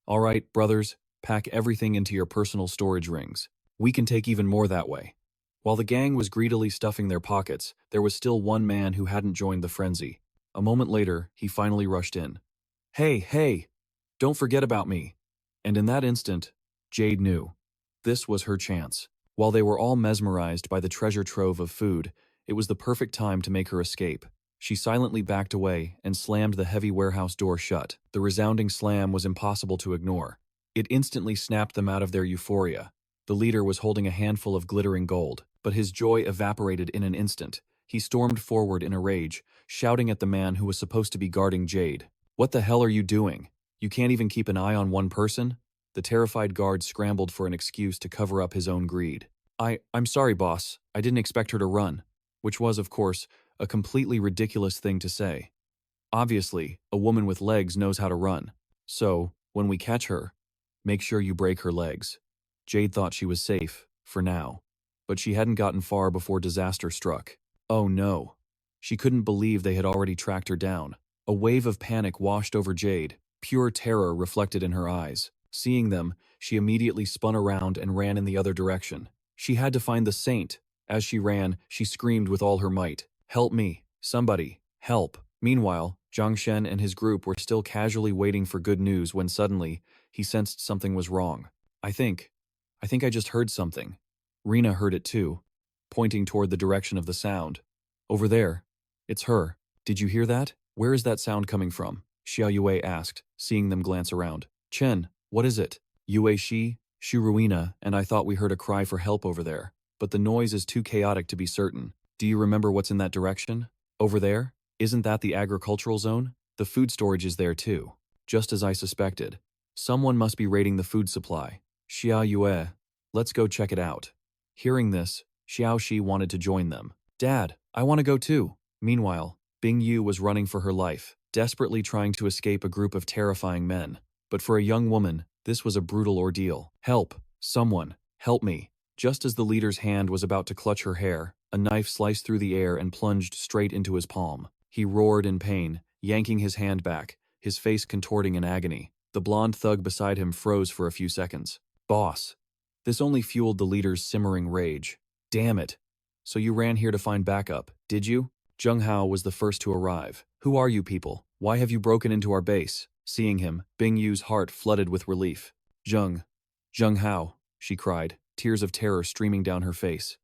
All right, brothers, pack everything into your personal storage rings. We can take even more that way." While the gang was greedily stuffing their pockets, there was still one man who hadn't joined the frenzy. A moment later, he finally rushed in. Hey, don't forget about me." And in that instant, Jade knew. This was her chance. While they were all mesmerized by the treasure trove of food, it was the perfect time to make her escape. She silently backed away and slammed the heavy warehouse door shut. The resounding slam was impossible to ignore. It instantly snapped them out of their euphoria. The leader was holding a handful of glittering gold, but his joy evaporated in an instant. He stormed forward in a rage, shouting at the man who was supposed to be guarding Jade. "What the hell are you doing? You can't even keep an eye on one person?" The terrified guard scrambled for an excuse to cover up his own greed. I'm sorry, boss. I didn't expect her to run." Which was, of course, a completely ridiculous thing to say. Obviously, a woman with legs knows how to run. So, when we catch her, make sure you break her legs. Jade thought she was safe, for now. But she hadn't gotten far before disaster struck. Oh no. She couldn't believe they had already tracked her down. A wave of panic washed over Jade, pure terror reflected in her eyes. Seeing them, she immediately spun around and ran in the other direction. She had to find the saint. As she ran, she screamed with all her might, "Help me! Somebody! Help!" Meanwhile, Zhang Chen and his group were still casually waiting for good news when suddenly, he sensed something was wrong. I think I just heard something." Rena heard it too, pointing toward the direction of the sound. "Over there. It's her. Did you hear that? Where is that sound coming from?" Xiao Yue asked, seeing them glance around. "Chen, what is it?" "Yue Shi, Shuruina, and I thought we heard a cry for help over there. But the noise is too chaotic to be certain. Do you remember what's in that direction? Over there? Isn't that the agricultural zone? The food storage is there too. Just as I suspected. Someone must be raiding the food supply. Xiao Yue, let's go check it out." Hearing this, Xiao Shi wanted to join them. "Dad, I want to go too." Meanwhile, Bing Yu was running for her life, desperately trying to escape a group of terrifying men. But for a young woman, this was a brutal ordeal. "Help! Someone! Help me!" Just as the leader's hand was about to clutch her hair, a knife sliced through the air and plunged straight into his palm. He roared in pain, yanking his hand back, his face contorting in agony. The blonde thug beside him froze for a few seconds. "Boss." This only fueled the leader's simmering rage. "Damn it. So you ran here to find backup, did you?" Zheng Hao was the first to arrive. "Who are you people? Why have you broken into our base?" Seeing him, Bing Yu's heart flooded with relief. Zheng Hao," she cried, tears of terror streaming down her face.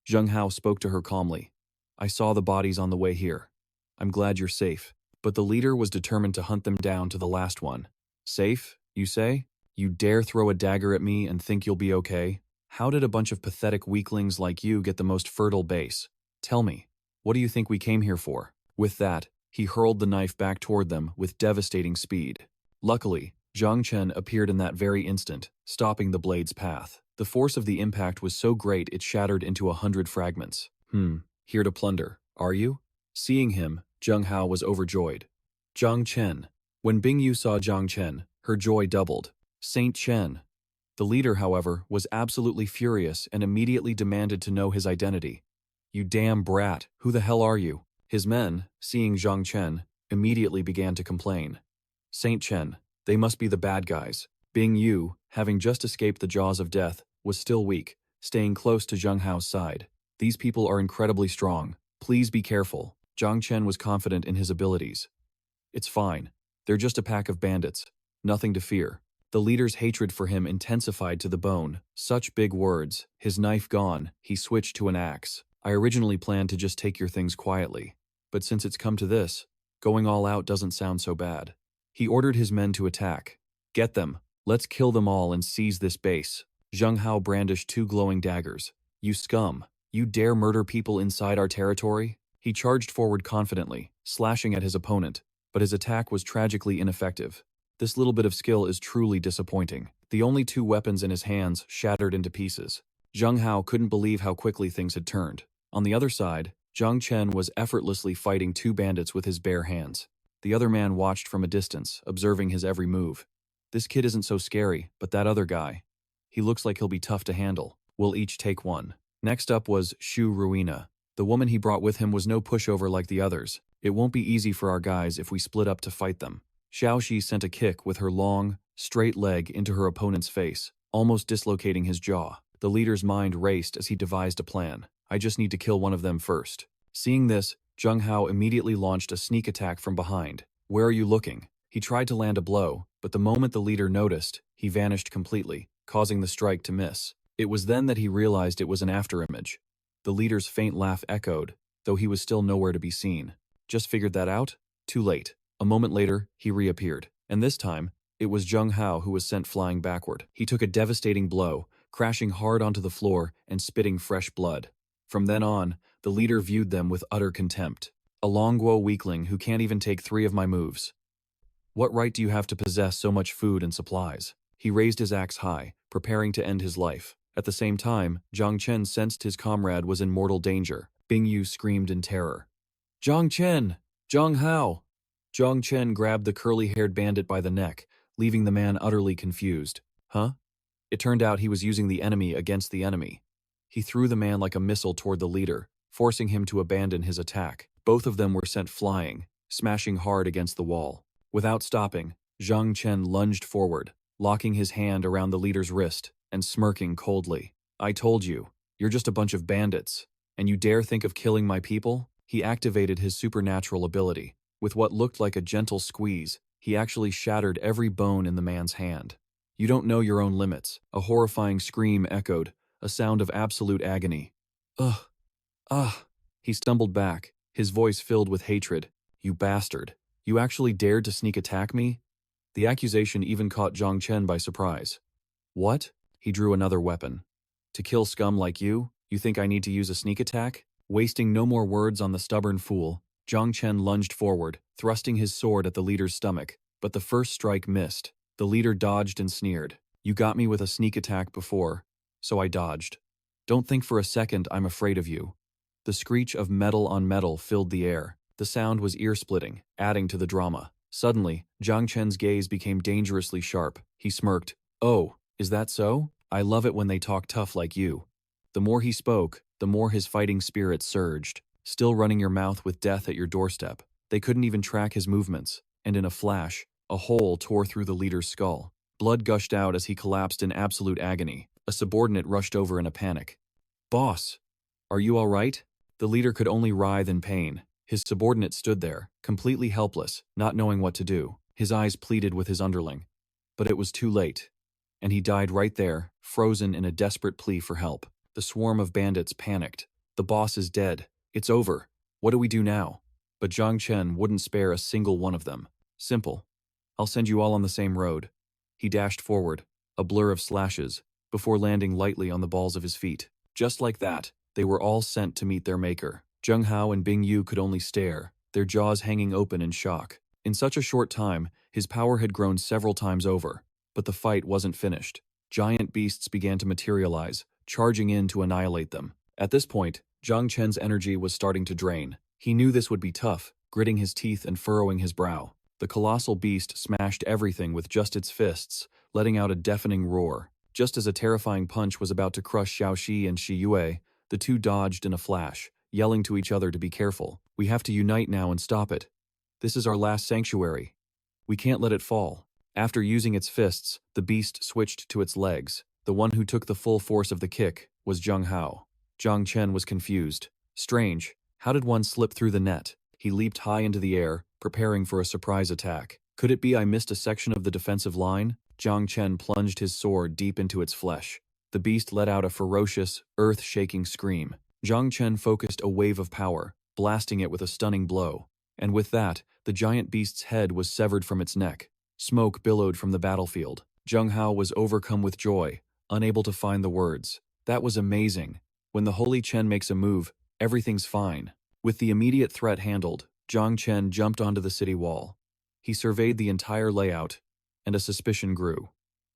Zheng Hao spoke to her calmly. "I saw the bodies on the way here. I'm glad you're safe." But the leader was determined to hunt them down to the last one. "Safe, you say? You dare throw a dagger at me and think you'll be okay? How did a bunch of pathetic weaklings like you get the most fertile base? Tell me, what do you think we came here for?" With that, he hurled the knife back toward them with devastating speed. Luckily, Zhang Chen appeared in that very instant, stopping the blade's path. The force of the impact was so great it shattered into 100 fragments. Here to plunder, are you?" Seeing him, Zheng Hao was overjoyed. "Zhang Chen." When Bing Yu saw Zhang Chen, her joy doubled. "Saint Chen." The leader, however, was absolutely furious and immediately demanded to know his identity. "You damn brat, who the hell are you?" His men, seeing Zhang Chen, immediately began to complain. "Saint Chen, they must be the bad guys." Bing Yu, having just escaped the jaws of death, was still weak, staying close to Zheng Hao's side. "These people are incredibly strong. Please be careful." Zhang Chen was confident in his abilities. "It's fine. They're just a pack of bandits. Nothing to fear." The leader's hatred for him intensified to the bone. Such big words. His knife gone, he switched to an axe. "I originally planned to just take your things quietly. But since it's come to this, going all out doesn't sound so bad." He ordered his men to attack. "Get them. Let's kill them all and seize this base." Zheng Hao brandished 2 glowing daggers. "You scum! You dare murder people inside our territory?" He charged forward confidently, slashing at his opponent, but his attack was tragically ineffective. This little bit of skill is truly disappointing. The only 2 weapons in his hands shattered into pieces. Zheng Hao couldn't believe how quickly things had turned. On the other side, Zhang Chen was effortlessly fighting 2 bandits with his bare hands. The other man watched from a distance, observing his every move. "This kid isn't so scary, but that other guy. He looks like he'll be tough to handle. We'll each take one." Next up was Shu Ruina. The woman he brought with him was no pushover like the others. "It won't be easy for our guys if we split up to fight them." Xiao Shi sent a kick with her long, straight leg into her opponent's face, almost dislocating his jaw. The leader's mind raced as he devised a plan. "I just need to kill one of them first." Seeing this, Zheng Hao immediately launched a sneak attack from behind. "Where are you looking?" He tried to land a blow, but the moment the leader noticed, he vanished completely, causing the strike to miss. It was then that he realized it was an afterimage. The leader's faint laugh echoed, though he was still nowhere to be seen. Just figured that out? Too late. A moment later, he reappeared, and this time, it was Zheng Hao who was sent flying backward. He took a devastating blow, crashing hard onto the floor and spitting fresh blood. From then on, the leader viewed them with utter contempt. A Longguo weakling who can't even take 3 of my moves. What right do you have to possess so much food and supplies? He raised his axe high, preparing to end his life. At the same time, Zhang Chen sensed his comrade was in mortal danger. Bing Yu screamed in terror. Zhang Chen! Zhang Hao! Zhang Chen grabbed the curly-haired bandit by the neck, leaving the man utterly confused. Huh? It turned out he was using the enemy against the enemy. He threw the man like a missile toward the leader, forcing him to abandon his attack. Both of them were sent flying, smashing hard against the wall. Without stopping, Zhang Chen lunged forward, locking his hand around the leader's wrist and smirking coldly. I told you, you're just a bunch of bandits, and you dare think of killing my people? He activated his supernatural ability. With what looked like a gentle squeeze, he actually shattered every bone in the man's hand. You don't know your own limits. A horrifying scream echoed, a sound of absolute agony. Ugh. Ah. He stumbled back, his voice filled with hatred. You bastard. You actually dared to sneak attack me? The accusation even caught Zhang Chen by surprise. What? He drew another weapon. To kill scum like you think I need to use a sneak attack? Wasting no more words on the stubborn fool, Zhang Chen lunged forward, thrusting his sword at the leader's stomach, but the first strike missed. The leader dodged and sneered. You got me with a sneak attack before, so I dodged. Don't think for a second I'm afraid of you. The screech of metal on metal filled the air. The sound was ear-splitting, adding to the drama. Suddenly, Zhang Chen's gaze became dangerously sharp. He smirked. Oh, is that so? I love it when they talk tough like you. The more he spoke, the more his fighting spirit surged, still running your mouth with death at your doorstep. They couldn't even track his movements, and in a flash, a hole tore through the leader's skull. Blood gushed out as he collapsed in absolute agony. A subordinate rushed over in a panic. Boss, are you all right? The leader could only writhe in pain. His subordinate stood there, completely helpless, not knowing what to do. His eyes pleaded with his underling. But it was too late. And he died right there, frozen in a desperate plea for help. The swarm of bandits panicked. The boss is dead. It's over. What do we do now? But Zhang Chen wouldn't spare a single one of them. Simple. I'll send you all on the same road. He dashed forward, a blur of slashes, before landing lightly on the balls of his feet. Just like that, they were all sent to meet their maker. Zheng Hao and Bing Yu could only stare, their jaws hanging open in shock. In such a short time, his power had grown several times over, but the fight wasn't finished. Giant beasts began to materialize, charging in to annihilate them. At this point, Zhang Chen's energy was starting to drain. He knew this would be tough, gritting his teeth and furrowing his brow. The colossal beast smashed everything with just its fists, letting out a deafening roar. Just as a terrifying punch was about to crush Xiaoxi and Shi Yue, the two dodged in a flash, yelling to each other to be careful. We have to unite now and stop it. This is our last sanctuary. We can't let it fall. After using its fists, the beast switched to its legs. The one who took the full force of the kick was Zheng Hao. Zhang Chen was confused. Strange. How did one slip through the net? He leaped high into the air, preparing for a surprise attack. Could it be I missed a section of the defensive line? Zhang Chen plunged his sword deep into its flesh. The beast let out a ferocious, earth-shaking scream. Zhang Chen focused a wave of power, blasting it with a stunning blow. And with that, the giant beast's head was severed from its neck. Smoke billowed from the battlefield. Zheng Hao was overcome with joy, unable to find the words. That was amazing. When the Holy Chen makes a move, everything's fine. With the immediate threat handled, Zhang Chen jumped onto the city wall. He surveyed the entire layout, and a suspicion grew.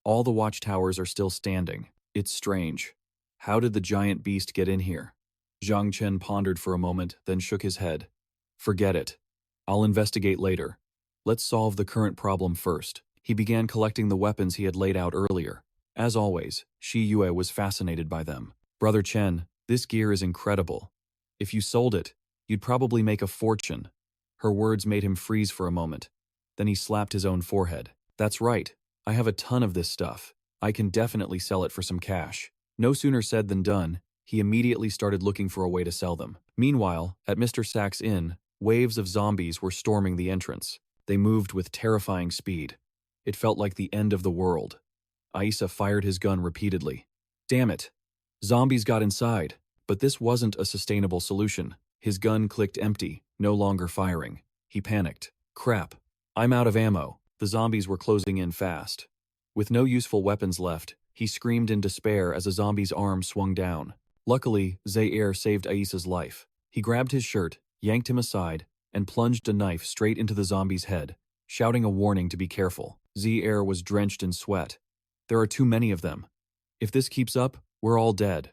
All the watchtowers are still standing. It's strange. How did the giant beast get in here? Zhang Chen pondered for a moment, then shook his head. Forget it. I'll investigate later. Let's solve the current problem first. He began collecting the weapons he had laid out earlier. As always, Shi Yue was fascinated by them. Brother Chen, this gear is incredible. If you sold it, you'd probably make a fortune. Her words made him freeze for a moment. Then he slapped his own forehead. That's right. I have a ton of this stuff. I can definitely sell it for some cash. No sooner said than done, he immediately started looking for a way to sell them. Meanwhile, at Mr. Sack's inn, waves of zombies were storming the entrance. They moved with terrifying speed. It felt like the end of the world. Aisa fired his gun repeatedly. Damn it. Zombies got inside. But this wasn't a sustainable solution. His gun clicked empty, no longer firing. He panicked. Crap. I'm out of ammo. The zombies were closing in fast. With no useful weapons left, He screamed in despair as a zombie's arm swung down. Luckily, Zaire saved Aisa's life. He grabbed his shirt, yanked him aside, and plunged a knife straight into the zombie's head, shouting a warning to be careful. Zaire was drenched in sweat. There are too many of them. If this keeps up, we're all dead.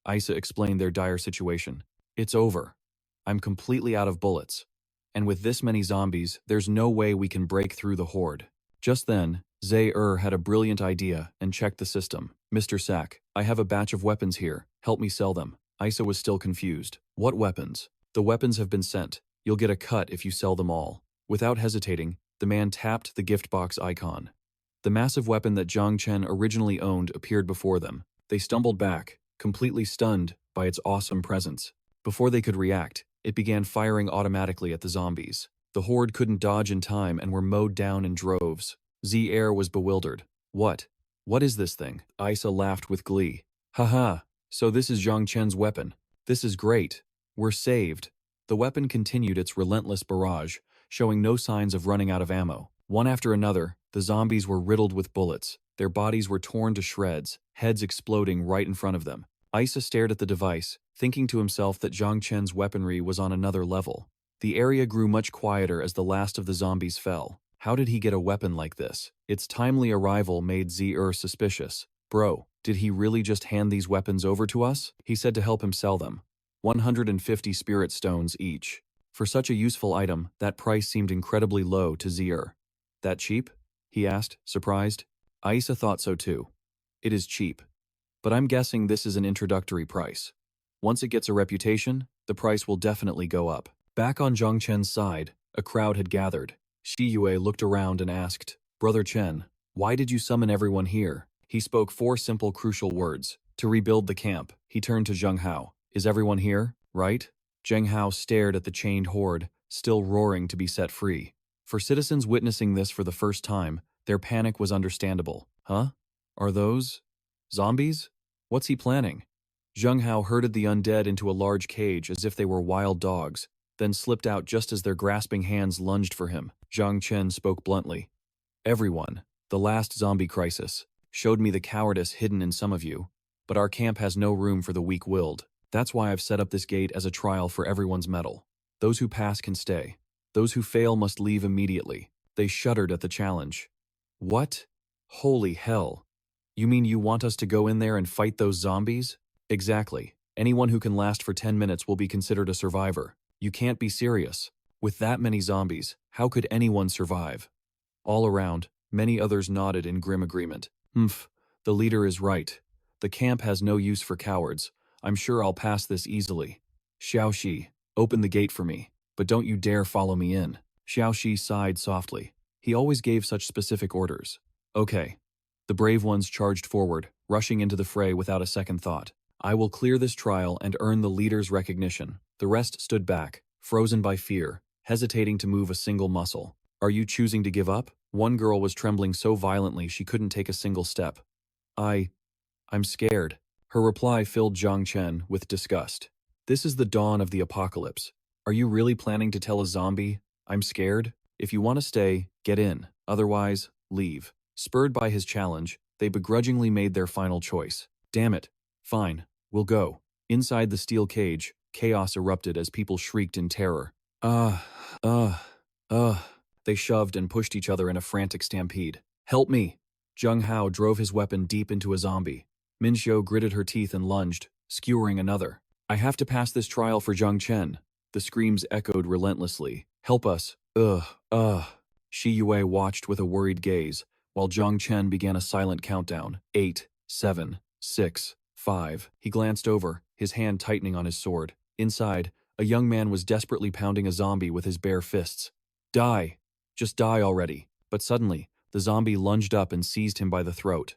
Aisa explained their dire situation. It's over. I'm completely out of bullets. And with this many zombies, there's no way we can break through the horde. Just then, Zaire had a brilliant idea and checked the system. Mr. Sack, I have a batch of weapons here. Help me sell them. Aisa was still confused. What weapons? The weapons have been sent. You'll get a cut if you sell them all. Without hesitating, the man tapped the gift box icon. The massive weapon that Zhang Chen originally owned appeared before them. They stumbled back, completely stunned by its awesome presence. Before they could react, it began firing automatically at the zombies. The horde couldn't dodge in time and were mowed down in droves. Zaire was bewildered. What? What is this thing? Aisa laughed with glee. Haha, so this is Zhang Chen's weapon. This is great. We're saved. The weapon continued its relentless barrage, showing no signs of running out of ammo. One after another, the zombies were riddled with bullets. Their bodies were torn to shreds, heads exploding right in front of them. Aisa stared at the device, thinking to himself that Zhang Chen's weaponry was on another level. The area grew much quieter as the last of the zombies fell. How did he get a weapon like this? Its timely arrival made Zaire suspicious. Bro, did he really just hand these weapons over to us? He said to help him sell them. 150 spirit stones each. For such a useful item, that price seemed incredibly low to Zaire. That cheap? He asked, surprised. Aisa thought so too. It is cheap. But I'm guessing this is an introductory price. Once it gets a reputation, the price will definitely go up. Back on Zhang Chen's side, a crowd had gathered. Shi Yue looked around and asked, Brother Chen, why did you summon everyone here? He spoke 4 simple crucial words. To rebuild the camp. He turned to Zheng Hao. Is everyone here, right? Zheng Hao stared at the chained horde, still roaring to be set free. For citizens witnessing this for the first time, their panic was understandable. Huh? Are those zombies? What's he planning? Zheng Hao herded the undead into a large cage as if they were wild dogs, then slipped out just as their grasping hands lunged for him. Zhang Chen spoke bluntly. Everyone, the last zombie crisis, showed me the cowardice hidden in some of you, but our camp has no room for the weak-willed. That's why I've set up this gate as a trial for everyone's mettle. Those who pass can stay. Those who fail must leave immediately. They shuddered at the challenge. What? Holy hell. You mean you want us to go in there and fight those zombies? Exactly. Anyone who can last for 10 minutes will be considered a survivor. You can't be serious. With that many zombies, how could anyone survive? All around, many others nodded in grim agreement. The leader is right. The camp has no use for cowards. I'm sure I'll pass this easily. Xiaoxi, open the gate for me, but don't you dare follow me in. Xiaoxi sighed softly. He always gave such specific orders. Okay. The brave ones charged forward, rushing into the fray without a second thought. I will clear this trial and earn the leader's recognition. The rest stood back, frozen by fear, hesitating to move a single muscle. Are you choosing to give up? One girl was trembling so violently she couldn't take a single step. I'm scared. Her reply filled Zhang Chen with disgust. This is the dawn of the apocalypse. Are you really planning to tell a zombie, I'm scared? If you want to stay, get in. Otherwise, leave. Spurred by his challenge, they begrudgingly made their final choice. Damn it. Fine, we'll go. Inside the steel cage, chaos erupted as people shrieked in terror. They shoved and pushed each other in a frantic stampede. Help me! Zheng Hao drove his weapon deep into a zombie. Minxiu gritted her teeth and lunged, skewering another. I have to pass this trial for Zhang Chen. The screams echoed relentlessly. Help us. Shi Yue watched with a worried gaze, while Zhang Chen began a silent countdown. 8, 7, 6, 5. He glanced over, his hand tightening on his sword. Inside, a young man was desperately pounding a zombie with his bare fists. Die! Just die already. But suddenly, the zombie lunged up and seized him by the throat.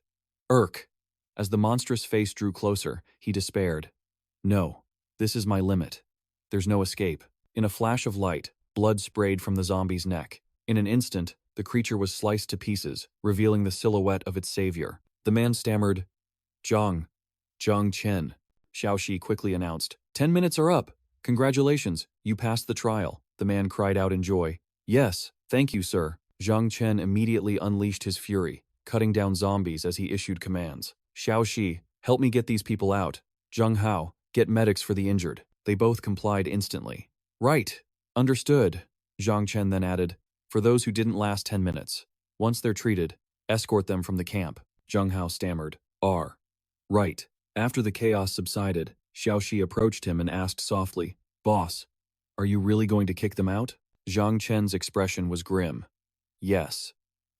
Urk! As the monstrous face drew closer, he despaired. No, this is my limit. There's no escape. In a flash of light, blood sprayed from the zombie's neck. In an instant, the creature was sliced to pieces, revealing the silhouette of its savior. The man stammered, Zhang Chen. Xiaoxi quickly announced, 10 minutes are up. Congratulations, you passed the trial. The man cried out in joy. Yes, thank you, sir. Zhang Chen immediately unleashed his fury, cutting down zombies as he issued commands. Xiaoxi, help me get these people out. Zheng Hao, get medics for the injured. They both complied instantly. Right. Understood. Zhang Chen then added, for those who didn't last 10 minutes. Once they're treated, escort them from the camp. Zheng Hao stammered. Right. After the chaos subsided, Xiaoxi approached him and asked softly, Boss, are you really going to kick them out? Zhang Chen's expression was grim. Yes.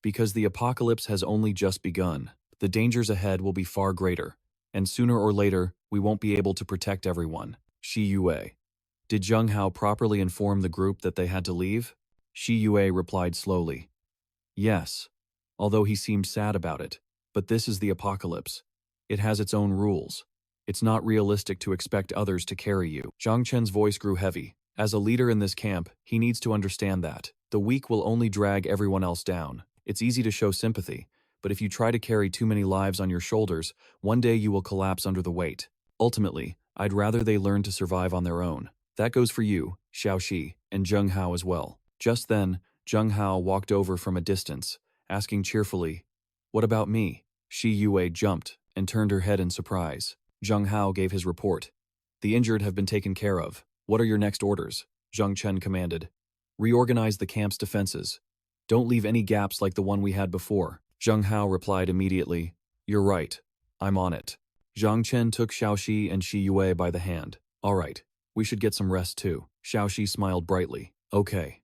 Because the apocalypse has only just begun. The dangers ahead will be far greater, and sooner or later, we won't be able to protect everyone. Shi Yue. Did Zheng Hao properly inform the group that they had to leave? Shi Yue replied slowly. Yes. Although he seemed sad about it. But this is the apocalypse. It has its own rules. It's not realistic to expect others to carry you. Zhang Chen's voice grew heavy. As a leader in this camp, he needs to understand that. The weak will only drag everyone else down. It's easy to show sympathy, but if you try to carry too many lives on your shoulders, one day you will collapse under the weight. Ultimately, I'd rather they learn to survive on their own. That goes for you, Xiaoxi, and Zheng Hao as well. Just then, Zheng Hao walked over from a distance, asking cheerfully, What about me? Shi Yue jumped and turned her head in surprise. Zheng Hao gave his report. The injured have been taken care of. What are your next orders? Zhang Chen commanded. Reorganize the camp's defenses. Don't leave any gaps like the one we had before. Zheng Hao replied immediately, You're right. I'm on it. Zhang Chen took Xiaoxi and Shi Yue by the hand. All right, we should get some rest too. Xiaoxi smiled brightly. Okay.